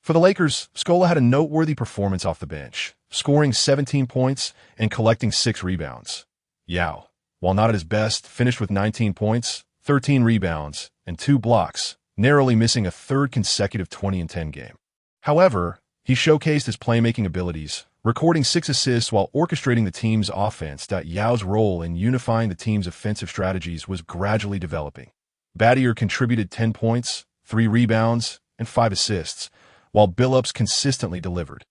[SPEAKER 1] For the Lakers, Scola had a noteworthy performance off the bench, scoring 17 points and collecting 6 rebounds. Yao, while not at his best, finished with 19 points, 13 rebounds, and 2 blocks, narrowly missing a third consecutive 20-10 game. However, he showcased his playmaking abilities, recording 6 assists while orchestrating the team's offense. Yao's role in unifying the team's offensive strategies was gradually developing. Battier contributed 10 points, 3 rebounds, and 5 assists, while Billups consistently delivered,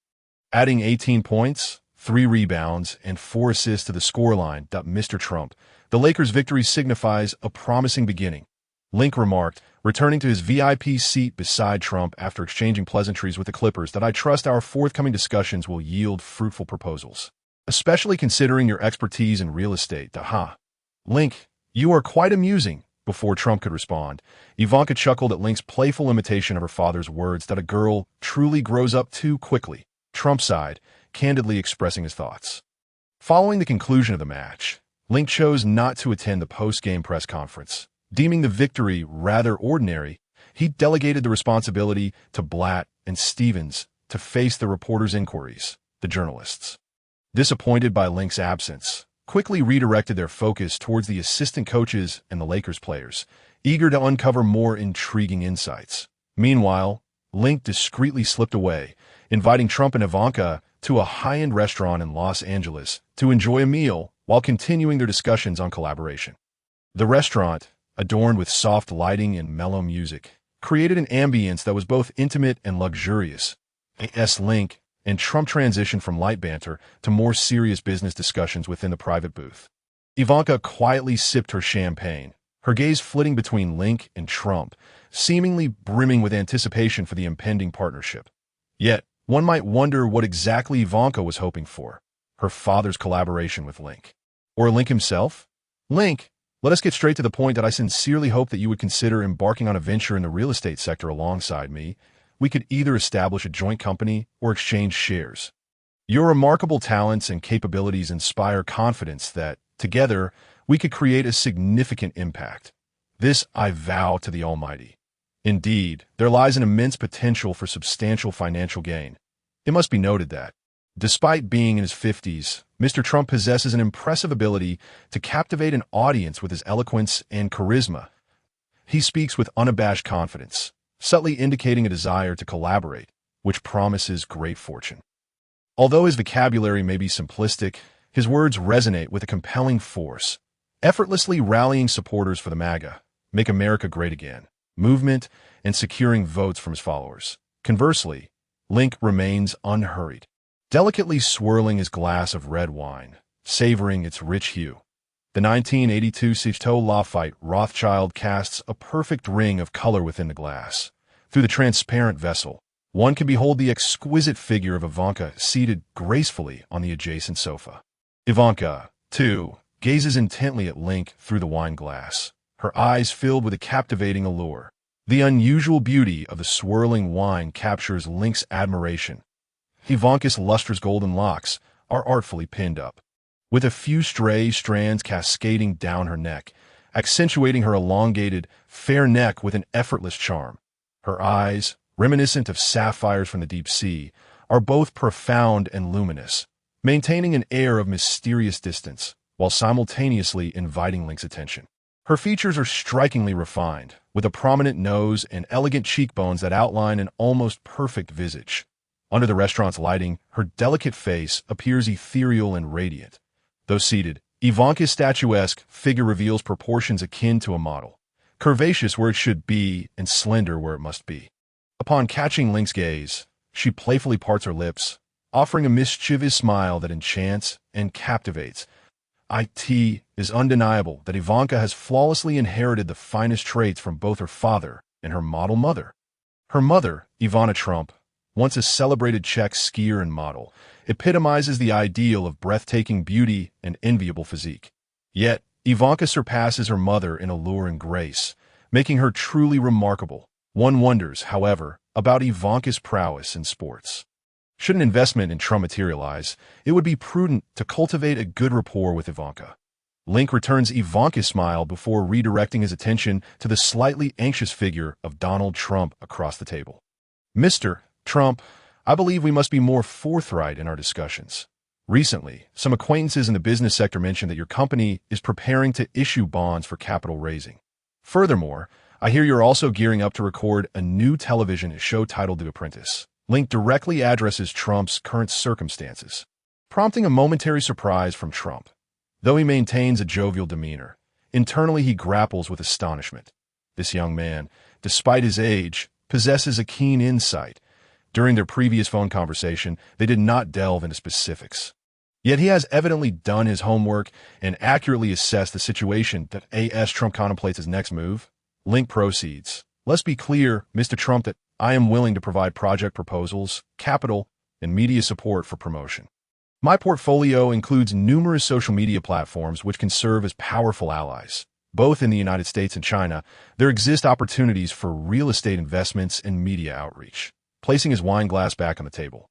[SPEAKER 1] adding 18 points, 3 rebounds, and 4 assists to the scoreline. Mr. Trump, the Lakers' victory signifies a promising beginning. Link remarked, returning to his VIP seat beside Trump after exchanging pleasantries with the Clippers, that I trust our forthcoming discussions will yield fruitful proposals, especially considering your expertise in real estate. Link, you are quite amusing. Before Trump could respond, Ivanka chuckled at Link's playful imitation of her father's words that a girl truly grows up too quickly. Trump sighed, candidly expressing his thoughts. Following the conclusion of the match, Link chose not to attend the post-game press conference. Deeming the victory rather ordinary, he delegated the responsibility to Blatt and Stevens to face the reporters' inquiries. The journalists, disappointed by Link's absence, quickly redirected their focus towards the assistant coaches and the Lakers players, eager to uncover more intriguing insights. Meanwhile, Link discreetly slipped away, inviting Trump and Ivanka to a high-end restaurant in Los Angeles to enjoy a meal while continuing their discussions on collaboration. The restaurant, adorned with soft lighting and mellow music, created an ambience that was both intimate and luxurious. A.S. Link and Trump transitioned from light banter to more serious business discussions within the private booth. Ivanka quietly sipped her champagne, her gaze flitting between Link and Trump, seemingly brimming with anticipation for the impending partnership. Yet, one might wonder what exactly Ivanka was hoping for: her father's collaboration with Link, or Link himself? Link, let us get straight to the point that I sincerely hope that you would consider embarking on a venture in the real estate sector alongside me. We could either establish a joint company or exchange shares. Your remarkable talents and capabilities inspire confidence that, together, we could create a significant impact. This I vow to the Almighty. Indeed, there lies an immense potential for substantial financial gain. It must be noted that, despite being in his 50s, Mr. Trump possesses an impressive ability to captivate an audience with his eloquence and charisma. He speaks with unabashed confidence, subtly indicating a desire to collaborate, which promises great fortune. Although his vocabulary may be simplistic, his words resonate with a compelling force, effortlessly rallying supporters for the MAGA, Make America Great Again movement and securing votes from his followers. Conversely, Link remains unhurried, delicately swirling his glass of red wine, savoring its rich hue. The 1982 Chateau Lafite Rothschild casts a perfect ring of color within the glass. Through the transparent vessel, one can behold the exquisite figure of Ivanka seated gracefully on the adjacent sofa. Ivanka, too, gazes intently at Link through the wine glass, her eyes filled with a captivating allure. The unusual beauty of the swirling wine captures Link's admiration. Ivanka's lustrous golden locks are artfully pinned up, with a few stray strands cascading down her neck, accentuating her elongated, fair neck with an effortless charm. Her eyes, reminiscent of sapphires from the deep sea, are both profound and luminous, maintaining an air of mysterious distance while simultaneously inviting Link's attention. Her features are strikingly refined, with a prominent nose and elegant cheekbones that outline an almost perfect visage. Under the restaurant's lighting, her delicate face appears ethereal and radiant. Though seated, Ivanka's statuesque figure reveals proportions akin to a model, curvaceous where it should be and slender where it must be. Upon catching Link's gaze, she playfully parts her lips, offering a mischievous smile that enchants and captivates. It is undeniable that Ivanka has flawlessly inherited the finest traits from both her father and her model mother. Her mother, Ivana Trump, once a celebrated Czech skier and model, epitomizes the ideal of breathtaking beauty and enviable physique. Yet, Ivanka surpasses her mother in allure and grace, making her truly remarkable. One wonders, however, about Ivanka's prowess in sports. Should an investment in Trump materialize, it would be prudent to cultivate a good rapport with Ivanka. Link returns Ivanka's smile before redirecting his attention to the slightly anxious figure of Donald Trump across the table. Mr. Trump, I believe we must be more forthright in our discussions. Recently, some acquaintances in the business sector mentioned that your company is preparing to issue bonds for capital raising. Furthermore, I hear you're also gearing up to record a new television show titled The Apprentice. Link directly addresses Trump's current circumstances, prompting a momentary surprise from Trump. Though he maintains a jovial demeanor, internally he grapples with astonishment. This young man, despite his age, possesses a keen insight. During their previous phone conversation, they did not delve into specifics. Yet he has evidently done his homework and accurately assessed the situation that A.S. Trump contemplates his next move. Link proceeds. Let's be clear, Mr. Trump, that I am willing to provide project proposals, capital, and media support for promotion. My portfolio includes numerous social media platforms which can serve as powerful allies. Both in the United States and China, there exist opportunities for real estate investments and media outreach. Placing his wine glass back on the table,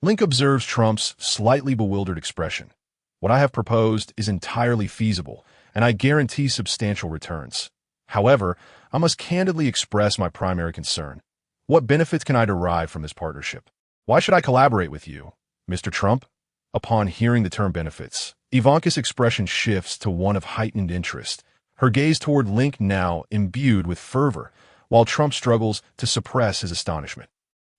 [SPEAKER 1] Link observes Trump's slightly bewildered expression. What I have proposed is entirely feasible, and I guarantee substantial returns. However, I must candidly express my primary concern. What benefits can I derive from this partnership? Why should I collaborate with you, Mr. Trump? Upon hearing the term benefits, Ivanka's expression shifts to one of heightened interest, her gaze toward Link now imbued with fervor, while Trump struggles to suppress his astonishment.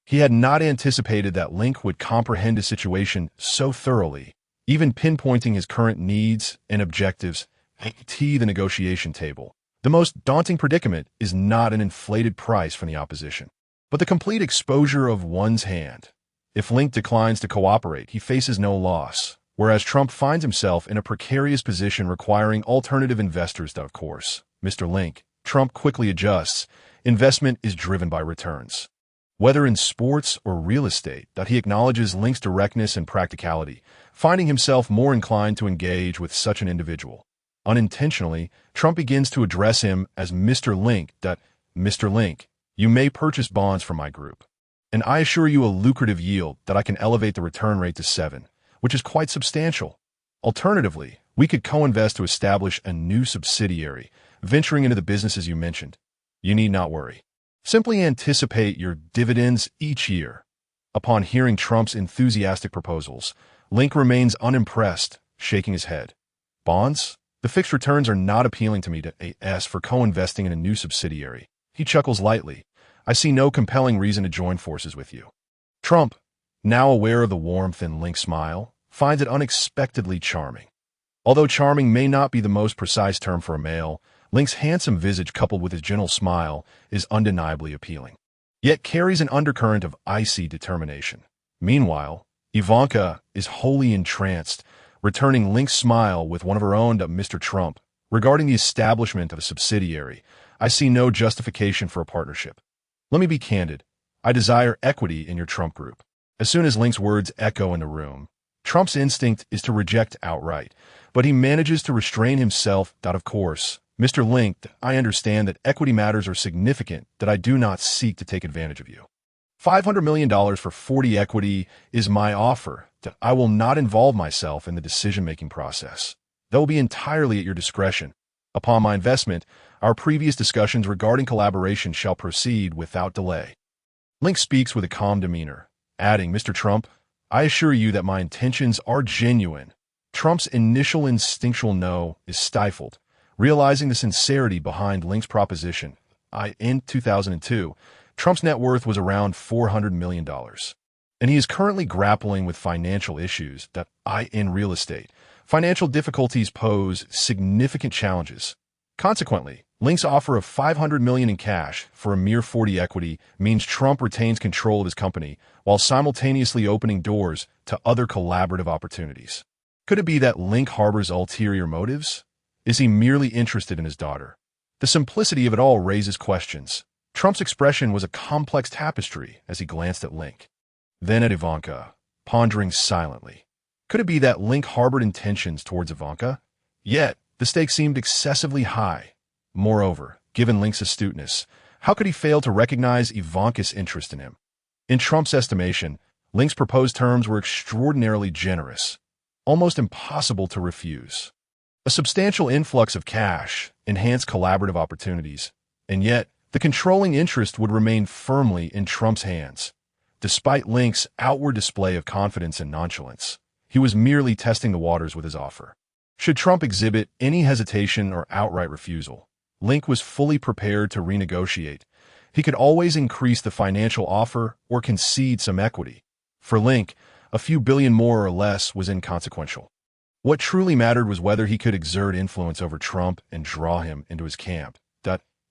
[SPEAKER 1] He had not anticipated that Link would comprehend his situation so thoroughly, even pinpointing his current needs and objectives at the negotiation table. The most daunting predicament is not an inflated price from the opposition, but the complete exposure of one's hand. If Link declines to cooperate, he faces no loss, whereas Trump finds himself in a precarious position requiring alternative investors. Of course, Mr. Link, Trump quickly adjusts. Investment is driven by returns. Whether in sports or real estate, that he acknowledges Link's directness and practicality, finding himself more inclined to engage with such an individual. Unintentionally, Trump begins to address him as Mr. Link. Mr. Link, you may purchase bonds from my group, and I assure you a lucrative yield that I can elevate the return rate to 7, which is quite substantial. Alternatively, we could co-invest to establish a new subsidiary, venturing into the businesses you mentioned. You need not worry. Simply anticipate your dividends each year. Upon hearing Trump's enthusiastic proposals, Link remains unimpressed, shaking his head. Bonds? The fixed returns are not appealing to me to A.S. for co-investing in a new subsidiary. He chuckles lightly. I see no compelling reason to join forces with you. Trump, now aware of the warmth in Link's smile, finds it unexpectedly charming. Although charming may not be the most precise term for a male, Link's handsome visage coupled with his gentle smile is undeniably appealing, yet carries an undercurrent of icy determination. Meanwhile, Ivanka is wholly entranced, returning Link's smile with one of her own to Mr. Trump. Regarding the establishment of a subsidiary, I see no justification for a partnership. Let me be candid. I desire equity in your Trump group. As soon as Link's words echo in the room, Trump's instinct is to reject outright, but he manages to restrain himself. Of course, Mr. Link, I understand that equity matters are significant, that I do not seek to take advantage of you. $500 million for 40 equity is my offer. That I will not involve myself in the decision-making process. That will be entirely at your discretion. Upon my investment, our previous discussions regarding collaboration shall proceed without delay. Link speaks with a calm demeanor, adding, Mr. Trump, I assure you that my intentions are genuine. Trump's initial instinctual no is stifled, realizing the sincerity behind Link's proposition. In 2002, Trump's net worth was around $400 million, and he is currently grappling with financial issues that in real estate. Financial difficulties pose significant challenges. Consequently, Link's offer of $500 million in cash for a mere 40 equity means Trump retains control of his company while simultaneously opening doors to other collaborative opportunities. Could it be that Link harbors ulterior motives? Is he merely interested in his daughter? The simplicity of it all raises questions. Trump's expression was a complex tapestry as he glanced at Link, then at Ivanka, pondering silently. Could it be that Link harbored intentions towards Ivanka? Yet, the stakes seemed excessively high. Moreover, given Link's astuteness, how could he fail to recognize Ivanka's interest in him? In Trump's estimation, Link's proposed terms were extraordinarily generous, almost impossible to refuse. A substantial influx of cash enhanced collaborative opportunities, and yet the controlling interest would remain firmly in Trump's hands. Despite Link's outward display of confidence and nonchalance, he was merely testing the waters with his offer. Should Trump exhibit any hesitation or outright refusal, Link was fully prepared to renegotiate. He could always increase the financial offer or concede some equity. For Link, a few billion more or less was inconsequential. What truly mattered was whether he could exert influence over Trump and draw him into his camp.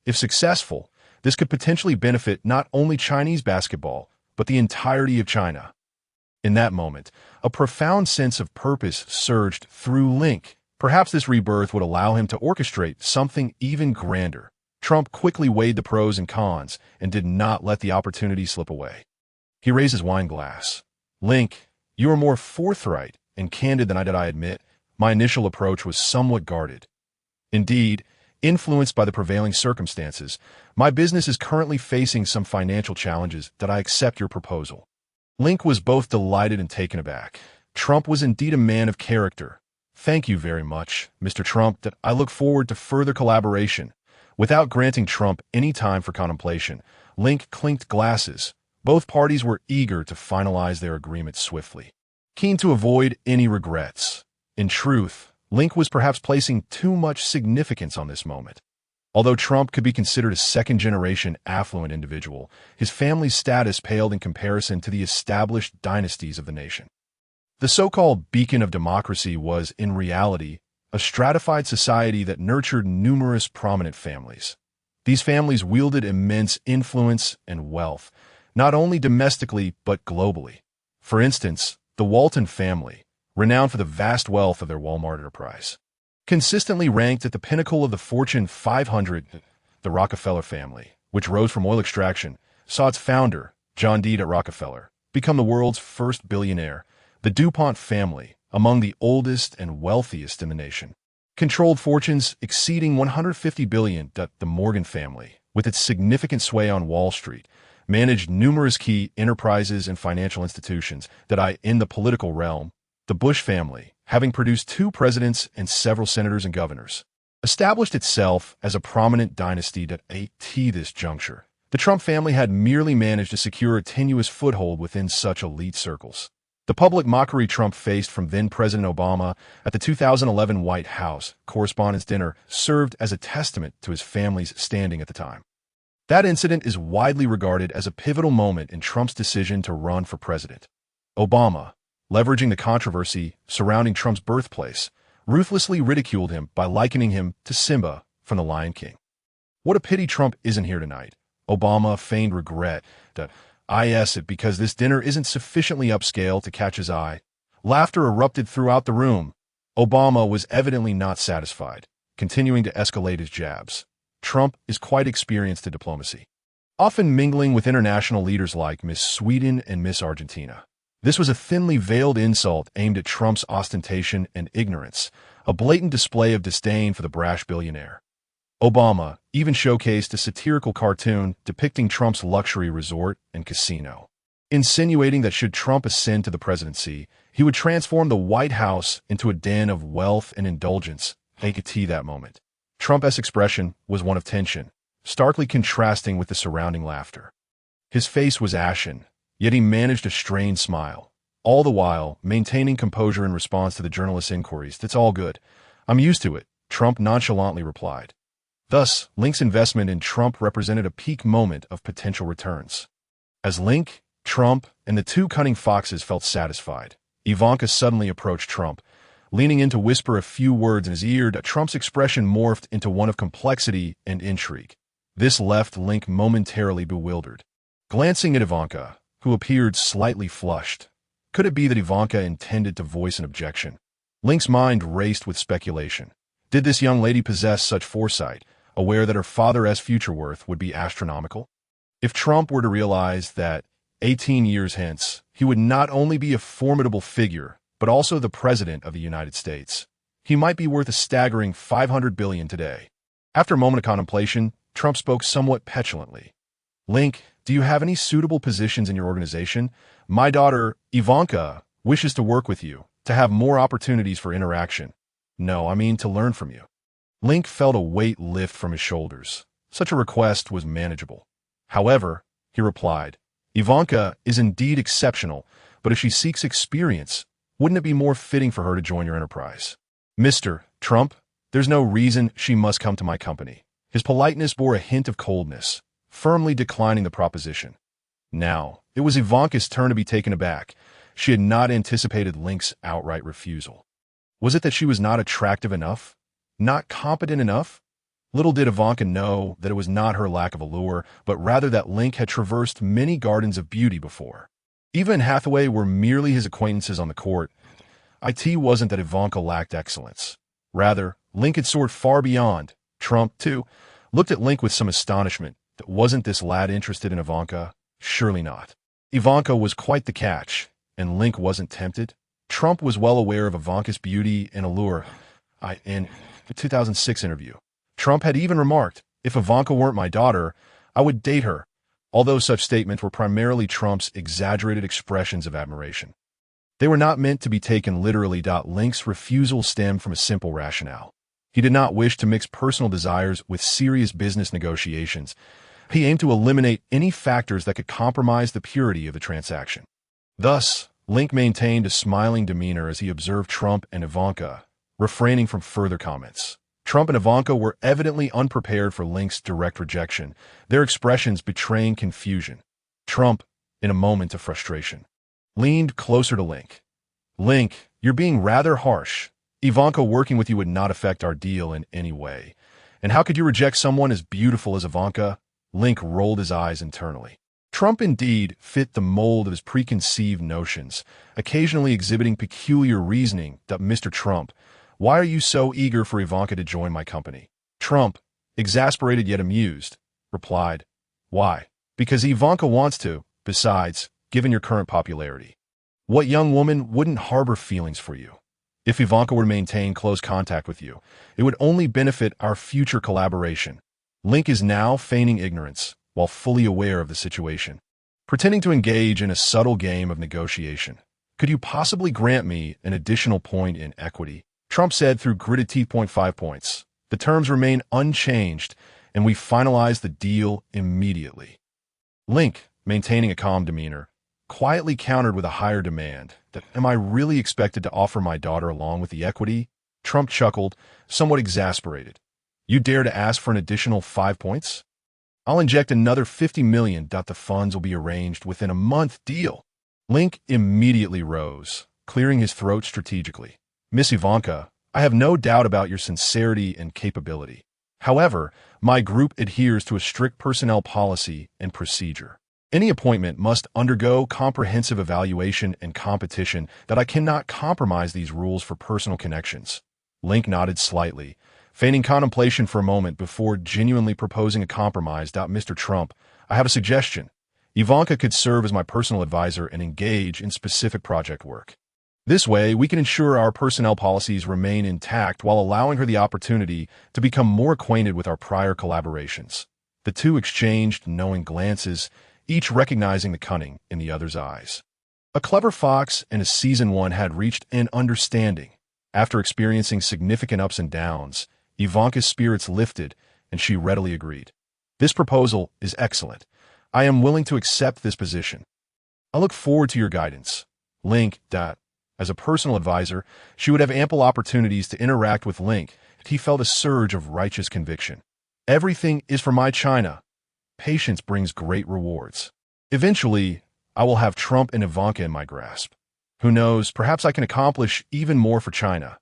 [SPEAKER 1] If successful, this could potentially benefit not only Chinese basketball, but the entirety of China. In that moment, a profound sense of purpose surged through Link. Perhaps this rebirth would allow him to orchestrate something even grander. Trump quickly weighed the pros and cons and did not let the opportunity slip away. He raised his wine glass. Link, you are more forthright and candid than I admit. My initial approach was somewhat guarded. Indeed, influenced by the prevailing circumstances, my business is currently facing some financial challenges that I accept your proposal. Link was both delighted and taken aback. Trump was indeed a man of character. Thank you very much, Mr. Trump, that I look forward to further collaboration. Without granting Trump any time for contemplation, Link clinked glasses. Both parties were eager to finalize their agreement swiftly, keen to avoid any regrets. In truth, Link was perhaps placing too much significance on this moment. Although Trump could be considered a second-generation affluent individual, his family's status paled in comparison to the established dynasties of the nation. The so-called beacon of democracy was, in reality, a stratified society that nurtured numerous prominent families. These families wielded immense influence and wealth, not only domestically but globally. For instance, the Walton family, renowned for the vast wealth of their Walmart enterprise, consistently ranked at the pinnacle of the Fortune 500. The Rockefeller family, which rose from oil extraction, saw its founder, John D. Rockefeller, become the world's first billionaire. The DuPont family, among the oldest and wealthiest in the nation, controlled fortunes exceeding $150 billion. The Morgan family, with its significant sway on Wall Street, managed numerous key enterprises and financial institutions in the political realm. The Bush family, having produced 2 presidents and several senators and governors, established itself as a prominent dynasty at this juncture. The Trump family had merely managed to secure a tenuous foothold within such elite circles. The public mockery Trump faced from then-President Obama at the 2011 White House Correspondents' Dinner served as a testament to his family's standing at the time. That incident is widely regarded as a pivotal moment in Trump's decision to run for president. Obama, leveraging the controversy surrounding Trump's birthplace, ruthlessly ridiculed him by likening him to Simba from The Lion King. What a pity Trump isn't here tonight. Obama feigned regret that it because this dinner isn't sufficiently upscale to catch his eye. Laughter erupted throughout the room. Obama was evidently not satisfied, continuing to escalate his jabs. Trump is quite experienced in diplomacy, often mingling with international leaders like Miss Sweden and Miss Argentina. This was a thinly veiled insult aimed at Trump's ostentation and ignorance, a blatant display of disdain for the brash billionaire. Obama even showcased a satirical cartoon depicting Trump's luxury resort and casino, insinuating that should Trump ascend to the presidency, he would transform the White House into a den of wealth and indulgence. That moment, Trump's expression was one of tension, starkly contrasting with the surrounding laughter. His face was ashen, yet he managed a strained smile. all the while maintaining composure in response to the journalist's inquiries. "That's all good. I'm used to it," Trump nonchalantly replied. Thus, Link's investment in Trump represented a peak moment of potential returns. As Link, Trump, and the two cunning foxes felt satisfied, Ivanka suddenly approached Trump, leaning in to whisper a few words in his ear. Trump's expression morphed into one of complexity and intrigue. This left Link momentarily bewildered. Glancing at Ivanka, who appeared slightly flushed, could it be that Ivanka intended to voice an objection? Link's mind raced with speculation. Did this young lady possess such foresight, aware that her father's future worth would be astronomical? If Trump were to realize that 18 years hence, he would not only be a formidable figure, but also the President of the United States, he might be worth a staggering $500 billion today. After a moment of contemplation, Trump spoke somewhat petulantly. "Link, do you have any suitable positions in your organization? My daughter, Ivanka, wishes to work with you, to have more opportunities for interaction. No, I mean to learn from you." Link felt a weight lift from his shoulders. Such a request was manageable. "However," he replied, "Ivanka is indeed exceptional, but if she seeks experience, wouldn't it be more fitting for her to join your enterprise?" "Mr. Trump, there's no reason she must come to my company." His politeness bore a hint of coldness, firmly declining the proposition. Now, it was Ivanka's turn to be taken aback. She had not anticipated Link's outright refusal. Was it that she was not attractive enough? Not competent enough? Little did Ivanka know that it was not her lack of allure, but rather that Link had traversed many gardens of beauty before. Eva and Hathaway were merely his acquaintances on the court. It wasn't that Ivanka lacked excellence. Rather, Link had soared far beyond. Trump, too, looked at Link with some astonishment. Wasn't this lad interested in Ivanka? Surely not. Ivanka was quite the catch, and Link wasn't tempted. Trump was well aware of Ivanka's beauty and allure. In the 2006 interview, Trump had even remarked, "If Ivanka weren't my daughter, I would date her," although such statements were primarily Trump's exaggerated expressions of admiration. They were not meant to be taken literally. Link's refusal stemmed from a simple rationale. He did not wish to mix personal desires with serious business negotiations. He aimed to eliminate any factors that could compromise the purity of the transaction. Thus, Link maintained a smiling demeanor as he observed Trump and Ivanka, refraining from further comments. Trump and Ivanka were evidently unprepared for Link's direct rejection, their expressions betraying confusion. Trump, in a moment of frustration, leaned closer to Link. "Link, you're being rather harsh. Ivanka working with you would not affect our deal in any way. And how could you reject someone as beautiful as Ivanka?" Link rolled his eyes internally. Trump indeed fit the mold of his preconceived notions, occasionally exhibiting peculiar reasoning. "Mr. Trump, why are you so eager for Ivanka to join my company?" Trump, exasperated yet amused, replied, "Why? Because Ivanka wants to. Besides, given your current popularity, what young woman wouldn't harbor feelings for you? If Ivanka were to maintain close contact with you, it would only benefit our future collaboration." Link is now feigning ignorance, while fully aware of the situation, pretending to engage in a subtle game of negotiation. "Could you possibly grant me an additional point in equity?" Trump said through gritted teeth. 5 points. The terms remain unchanged, and we finalize the deal immediately. Link, maintaining a calm demeanor, quietly countered with a higher demand. "Am I really expected to offer my daughter along with the equity?" Trump chuckled, somewhat exasperated. "You dare to ask for an additional 5 points? I'll inject another $50 million. The funds will be arranged within a month. Deal." Link immediately rose, clearing his throat strategically. "Miss Ivanka, I have no doubt about your sincerity and capability. However, my group adheres to a strict personnel policy and procedure. Any appointment must undergo comprehensive evaluation and competition. I cannot compromise these rules for personal connections." Link nodded slightly, feigning contemplation for a moment before genuinely proposing a compromise. "Mr. Trump, I have a suggestion. Ivanka could serve as my personal advisor and engage in specific project work. This way, we can ensure our personnel policies remain intact while allowing her the opportunity to become more acquainted with our prior collaborations." The two exchanged knowing glances, each recognizing the cunning in the other's eyes. A clever fox and a seasoned one had reached an understanding. After experiencing significant ups and downs, Ivanka's spirits lifted, and she readily agreed. "This proposal is excellent. I am willing to accept this position. I look forward to your guidance." Link. As a personal advisor, she would have ample opportunities to interact with Link. He felt a surge of righteous conviction. Everything is for my China. Patience brings great rewards. Eventually, I will have Trump and Ivanka in my grasp. Who knows, perhaps I can accomplish even more for China.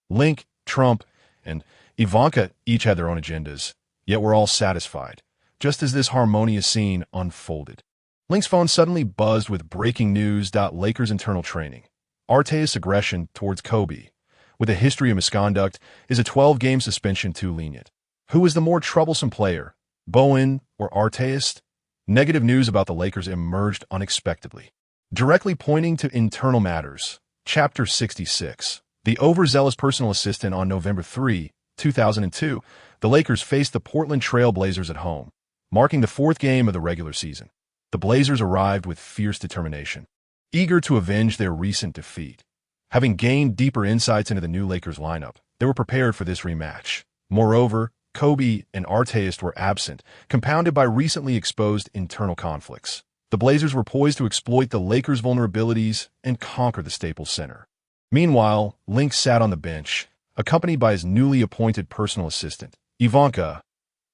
[SPEAKER 1] Link, Trump, and Ivanka each had their own agendas, yet were all satisfied, just as this harmonious scene unfolded. Link's phone suddenly buzzed with breaking news. Lakers internal training. Arteas' aggression towards Kobe, with a history of misconduct, is a 12-game suspension too lenient. Who is the more troublesome player, Bowen or Arteas? Negative news about the Lakers emerged unexpectedly. Directly pointing to internal matters. Chapter 66. The overzealous personal assistant. On November 3, 2002, the Lakers faced the Portland Trail Blazers at home, marking the fourth game of the regular season. The Blazers arrived with fierce determination, eager to avenge their recent defeat. Having gained deeper insights into the new Lakers lineup, they were prepared for this rematch. Moreover, Kobe and Arteas were absent, compounded by recently exposed internal conflicts. The Blazers were poised to exploit the Lakers' vulnerabilities and conquer the Staples Center. Meanwhile, Link sat on the bench, accompanied by his newly appointed personal assistant, Ivanka.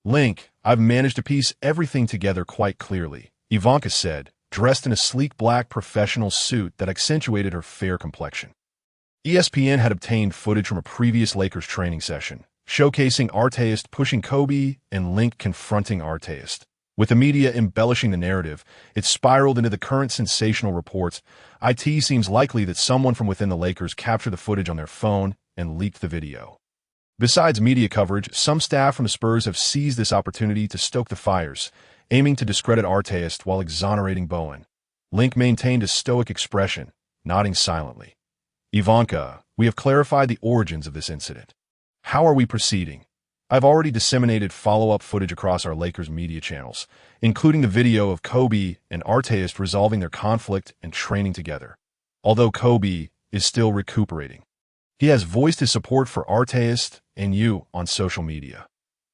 [SPEAKER 1] Link, I've managed to piece everything together quite clearly, Ivanka said, dressed in a sleek black professional suit that accentuated her fair complexion. ESPN had obtained footage from a previous Lakers training session, showcasing Arteas pushing Kobe and Link confronting Arteas. With the media embellishing the narrative, it spiraled into the current sensational reports. It seems likely that someone from within the Lakers captured the footage on their phone and leaked the video. Besides media coverage, some staff from the Spurs have seized this opportunity to stoke the fires, aiming to discredit Arteas while exonerating Bowen. Link maintained a stoic expression, nodding silently. Ivanka, we have clarified the origins of this incident. How are we proceeding? I've already disseminated follow-up footage across our Lakers media channels, including the video of Kobe and Arteas resolving their conflict and training together. Although Kobe is still recuperating, he has voiced his support for Arteas and you on social media.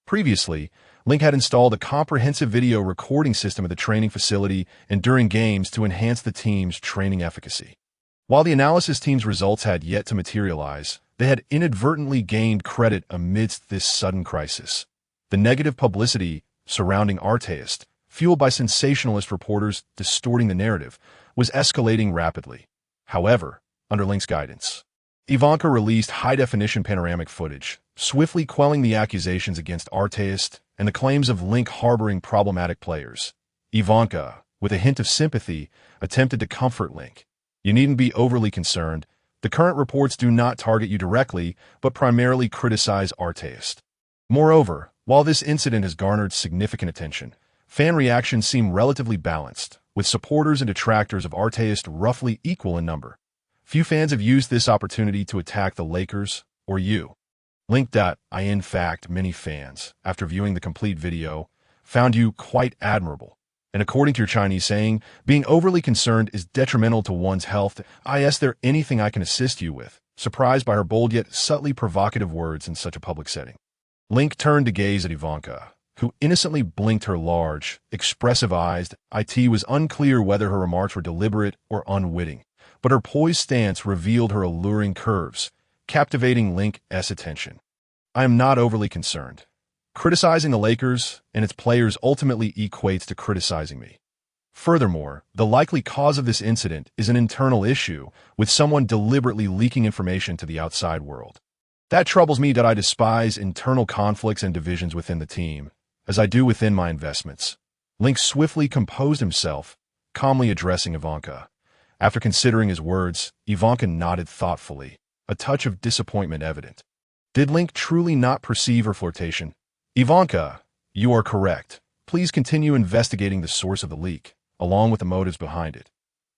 [SPEAKER 1] Previously, Link had installed a comprehensive video recording system at the training facility and during games to enhance the team's training efficacy. While the analysis team's results had yet to materialize, they had inadvertently gained credit amidst this sudden crisis. The negative publicity surrounding Arteas, fueled by sensationalist reporters distorting the narrative, was escalating rapidly. However, under Link's guidance, Ivanka released high-definition panoramic footage, swiftly quelling the accusations against Arteas and the claims of Link harboring problematic players. Ivanka, with a hint of sympathy, attempted to comfort Link. You needn't be overly concerned. The current reports do not target you directly, but primarily criticize Arteas. Moreover, while this incident has garnered significant attention, fan reactions seem relatively balanced, with supporters and detractors of Arteas roughly equal in number. Few fans have used this opportunity to attack the Lakers or you. Link. In fact, many fans, after viewing the complete video, found you quite admirable. And according to your Chinese saying, being overly concerned is detrimental to one's health. Is there anything I can assist you with? Surprised by her bold yet subtly provocative words in such a public setting, Link turned to gaze at Ivanka, who innocently blinked her large, expressive eyes. It was unclear whether her remarks were deliberate or unwitting, but her poised stance revealed her alluring curves, captivating Link's attention. I am not overly concerned. Criticizing the Lakers and its players ultimately equates to criticizing me. Furthermore, the likely cause of this incident is an internal issue, with someone deliberately leaking information to the outside world. That troubles me. I despise internal conflicts and divisions within the team, as I do within my investments. Link swiftly composed himself, calmly addressing Ivanka. After considering his words, Ivanka nodded thoughtfully, a touch of disappointment evident. Did Link truly not perceive her flirtation? Ivanka, you are correct. Please continue investigating the source of the leak, along with the motives behind it.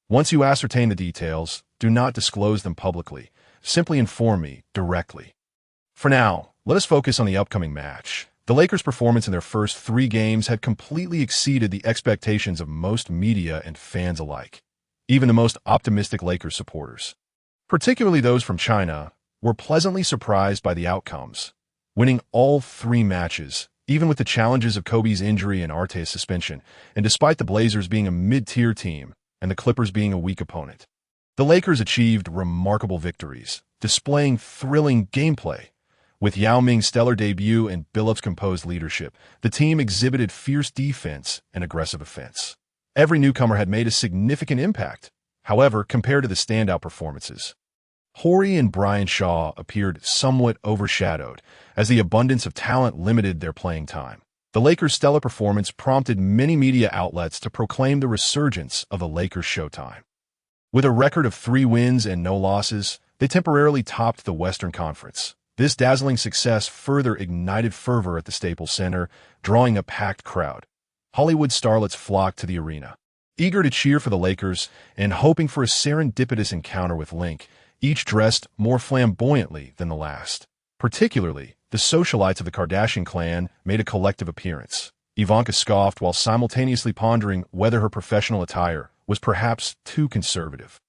[SPEAKER 1] Once you ascertain the details, do not disclose them publicly. Simply inform me directly. For now, let us focus on the upcoming match. The Lakers' performance in their first 3 games had completely exceeded the expectations of most media and fans alike. Even the most optimistic Lakers supporters, particularly those from China, were pleasantly surprised by the outcomes. Winning all 3 matches, even with the challenges of Kobe's injury and Arteas' suspension, and despite the Blazers being a mid-tier team and the Clippers being a weak opponent. The Lakers achieved remarkable victories, displaying thrilling gameplay. With Yao Ming's stellar debut and Billups' composed leadership, the team exhibited fierce defense and aggressive offense. Every newcomer had made a significant impact, however, compared to the standout performances. Horry and Brian Shaw appeared somewhat overshadowed, as the abundance of talent limited their playing time. The Lakers' stellar performance prompted many media outlets to proclaim the resurgence of the Lakers' Showtime. With a record of 3 wins and no losses, they temporarily topped the Western Conference. This dazzling success further ignited fervor at the Staples Center, drawing a packed crowd. Hollywood starlets flocked to the arena, eager to cheer for the Lakers and hoping for a serendipitous encounter with Link, each dressed more flamboyantly than the last. Particularly, the socialites of the Kardashian clan made a collective appearance. Ivanka scoffed while simultaneously pondering whether her professional attire was perhaps too conservative.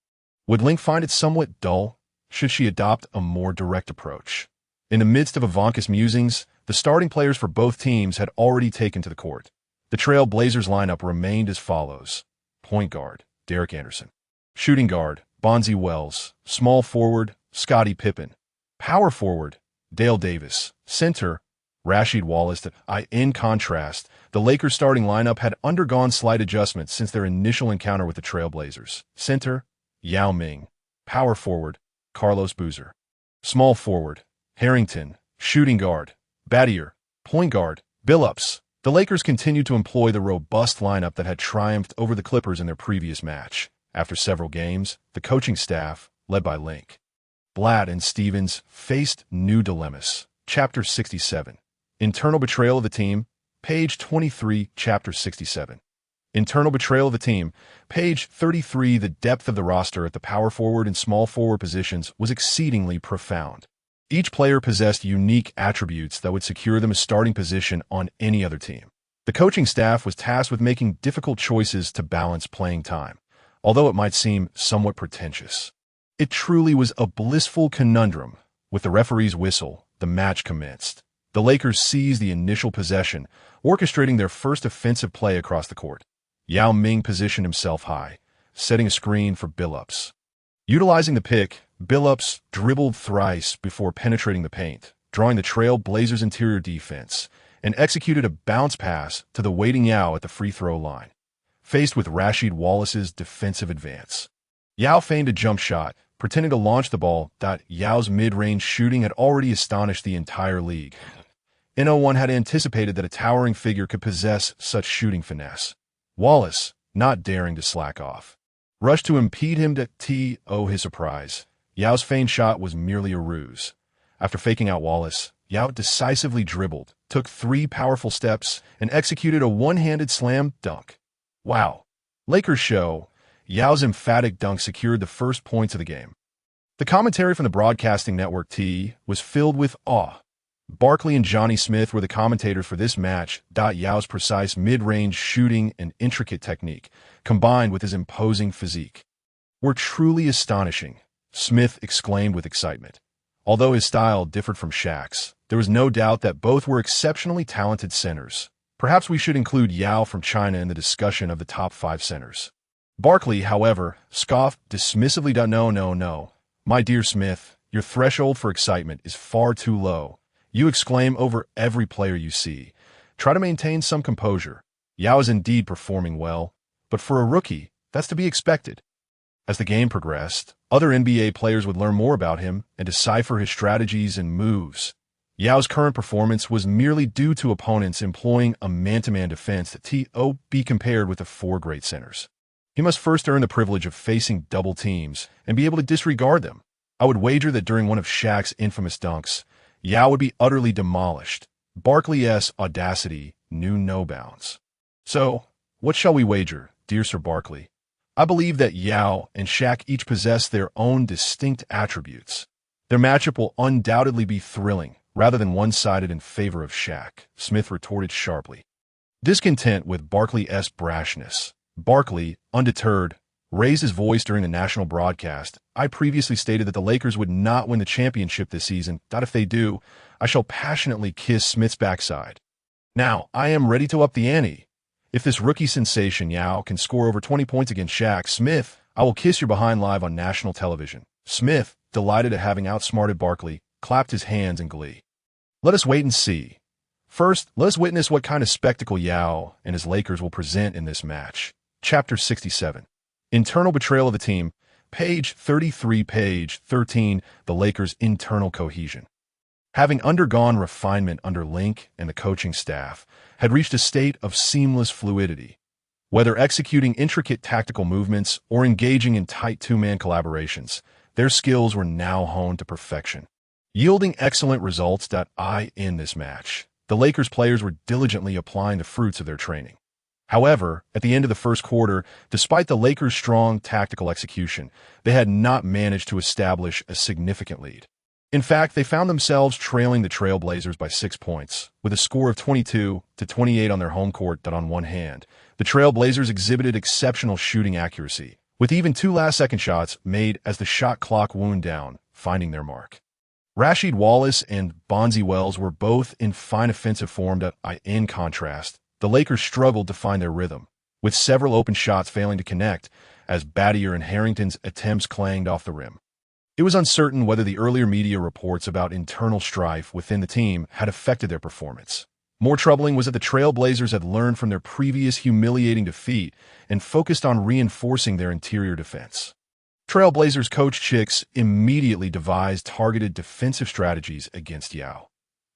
[SPEAKER 1] Would Link find it somewhat dull? Should she adopt a more direct approach? In the midst of Ivanka's musings, the starting players for both teams had already taken to the court. The Trail Blazers lineup remained as follows. Point guard, Derek Anderson. Shooting guard, Bonzi Wells. Small forward, Scottie Pippen. Power forward, Dale Davis. Center, Rasheed Wallace. In contrast, the Lakers' starting lineup had undergone slight adjustments since their initial encounter with the Trail Blazers. Center, Yao Ming. Power forward, Carlos Boozer. Small forward, Harrington. Shooting guard, Battier. Point guard, Billups. The Lakers continued to employ the robust lineup that had triumphed over the Clippers in their previous match. After several games, the coaching staff, led by Link, Blatt, and Stevens, faced new dilemmas. Chapter 67. Internal betrayal of the team. Page 23, Chapter 67. Internal betrayal of the team. Page 33. The depth of the roster at the power forward and small forward positions was exceedingly profound. Each player possessed unique attributes that would secure them a starting position on any other team. The coaching staff was tasked with making difficult choices to balance playing time, although it might seem somewhat pretentious. It truly was a blissful conundrum. With the referee's whistle, the match commenced. The Lakers seized the initial possession, orchestrating their first offensive play across the court. Yao Ming positioned himself high, setting a screen for Billups. Utilizing the pick, Billups dribbled thrice before penetrating the paint, drawing the Trail Blazers' interior defense, and executed a bounce pass to the waiting Yao at the free throw line. Faced with Rasheed Wallace's defensive advance, Yao feigned a jump shot, pretending to launch the ball. Yao's mid-range shooting had already astonished the entire league. No one had anticipated that a towering figure could possess such shooting finesse. Wallace, not daring to slack off, rushed to impede him. To his surprise, Yao's feigned shot was merely a ruse. After faking out Wallace, Yao decisively dribbled, took 3 powerful steps, and executed a one-handed slam dunk. Wow. Lakers show. Yao's emphatic dunk secured the first points of the game. The commentary from the broadcasting network was filled with awe. Barkley and Johnny Smith were the commentators for this match. Yao's precise mid-range shooting and intricate technique, combined with his imposing physique, were truly astonishing, Smith exclaimed with excitement. Although his style differed from Shaq's, there was no doubt that both were exceptionally talented centers. Perhaps we should include Yao from China in the discussion of the top 5 centers. Barkley, however, scoffed dismissively. No. My dear Smith, your threshold for excitement is far too low. You exclaim over every player you see. Try to maintain some composure. Yao is indeed performing well, but for a rookie, that's to be expected. As the game progressed, other NBA players would learn more about him and decipher his strategies and moves. Yao's current performance was merely due to opponents employing a man-to-man defense that be compared with the 4 great centers. He must first earn the privilege of facing double teams and be able to disregard them. I would wager that during one of Shaq's infamous dunks, Yao would be utterly demolished. Barkley's audacity knew no bounds. So, what shall we wager, dear Sir Barkley? I believe that Yao and Shaq each possess their own distinct attributes. Their matchup will undoubtedly be thrilling, rather than one-sided in favor of Shaq, Smith retorted sharply. Discontent with Barkley's brashness, Barkley, undeterred, raised his voice during the national broadcast. I previously stated that the Lakers would not win the championship this season. If they do, I shall passionately kiss Smith's backside. Now, I am ready to up the ante. If this rookie sensation Yao can score over 20 points against Shaq, Smith, I will kiss your behind live on national television. Smith, delighted at having outsmarted Barkley, clapped his hands in glee. Let us wait and see. First, let us witness what kind of spectacle Yao and his Lakers will present in this match. Chapter 67. Internal betrayal of the team. Page 33, page 13, the Lakers' internal cohesion. Having undergone refinement under Link and the coaching staff, had reached a state of seamless fluidity. Whether executing intricate tactical movements or engaging in tight two-man collaborations, their skills were now honed to perfection, yielding excellent results. In this match, the Lakers players were diligently applying the fruits of their training. However, at the end of the first quarter, despite the Lakers' strong tactical execution, they had not managed to establish a significant lead. In fact, they found themselves trailing the Trailblazers by 6 points, with a score of 22-28 on their home court. On one hand, the Trailblazers exhibited exceptional shooting accuracy, with even 2 last-second shots made as the shot clock wound down, finding their mark. Rasheed Wallace and Bonzi Wells were both in fine offensive form. In contrast, the Lakers struggled to find their rhythm, with several open shots failing to connect as Battier and Harrington's attempts clanged off the rim. It was uncertain whether the earlier media reports about internal strife within the team had affected their performance. More troubling was that the Trailblazers had learned from their previous humiliating defeat and focused on reinforcing their interior defense. Trailblazers coach Chicks immediately devised targeted defensive strategies against Yao.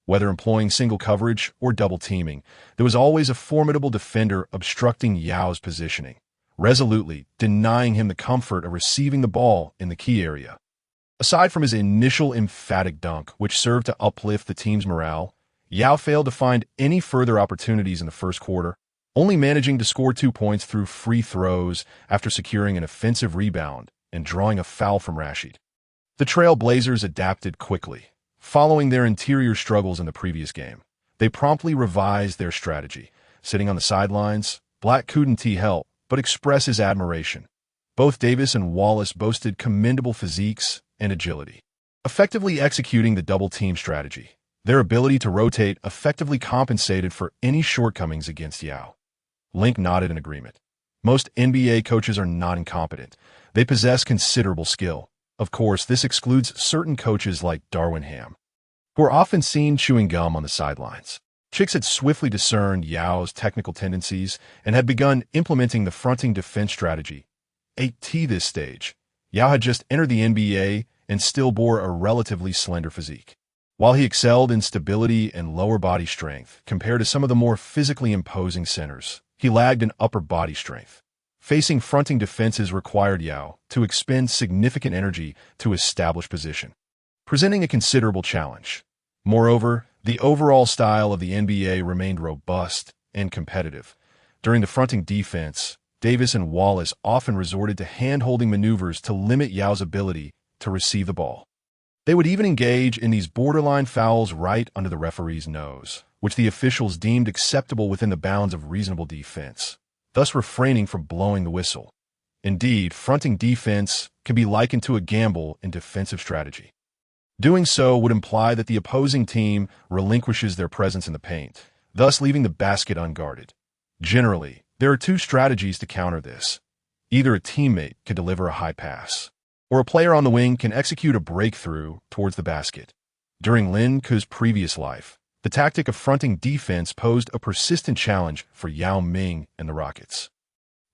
[SPEAKER 1] Whether employing single coverage or double teaming, there was always a formidable defender obstructing Yao's positioning, resolutely denying him the comfort of receiving the ball in the key area. Aside from his initial emphatic dunk, which served to uplift the team's morale, Yao failed to find any further opportunities in the first quarter, only managing to score 2 points through free throws after securing an offensive rebound and drawing a foul from Rasheed. The Trailblazers adapted quickly. Following their interior struggles in the previous game, they promptly revised their strategy. Sitting on the sidelines, Black couldn't help but express his admiration. Both Davis and Wallace boasted commendable physiques and agility, effectively executing the double-team strategy. Their ability to rotate effectively compensated for any shortcomings against Yao. Link nodded in agreement. Most NBA coaches are not incompetent. They possess considerable skill. Of course, this excludes certain coaches like Darwin Ham, who are often seen chewing gum on the sidelines. Chicks had swiftly discerned Yao's technical tendencies and had begun implementing the fronting defense strategy. At this stage, Yao had just entered the NBA and still bore a relatively slender physique. While he excelled in stability and lower body strength compared to some of the more physically imposing centers, he lagged in upper body strength. Facing fronting defenses required Yao to expend significant energy to establish position, presenting a considerable challenge. Moreover, the overall style of the NBA remained robust and competitive. During the fronting defense, Davis and Wallace often resorted to hand-holding maneuvers to limit Yao's ability to receive the ball. They would even engage in these borderline fouls right under the referee's nose, which the officials deemed acceptable within the bounds of reasonable defense, thus refraining from blowing the whistle. Indeed, fronting defense can be likened to a gamble in defensive strategy. Doing so would imply that the opposing team relinquishes their presence in the paint, thus leaving the basket unguarded. Generally, there are 2 strategies to counter this. Either a teammate can deliver a high pass, or a player on the wing can execute a breakthrough towards the basket. During Lin Ke's previous life, the tactic of fronting defense posed a persistent challenge for Yao Ming and the Rockets.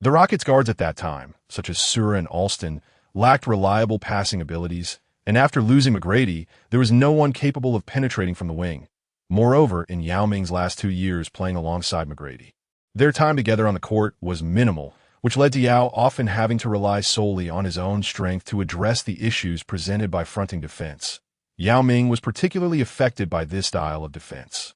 [SPEAKER 1] The Rockets guards at that time, such as Sura and Alston, lacked reliable passing abilities, and after losing McGrady, there was no one capable of penetrating from the wing. Moreover, in Yao Ming's last 2 years playing alongside McGrady, their time together on the court was minimal, which led to Yao often having to rely solely on his own strength to address the issues presented by fronting defense. Yao Ming was particularly affected by this style of defense.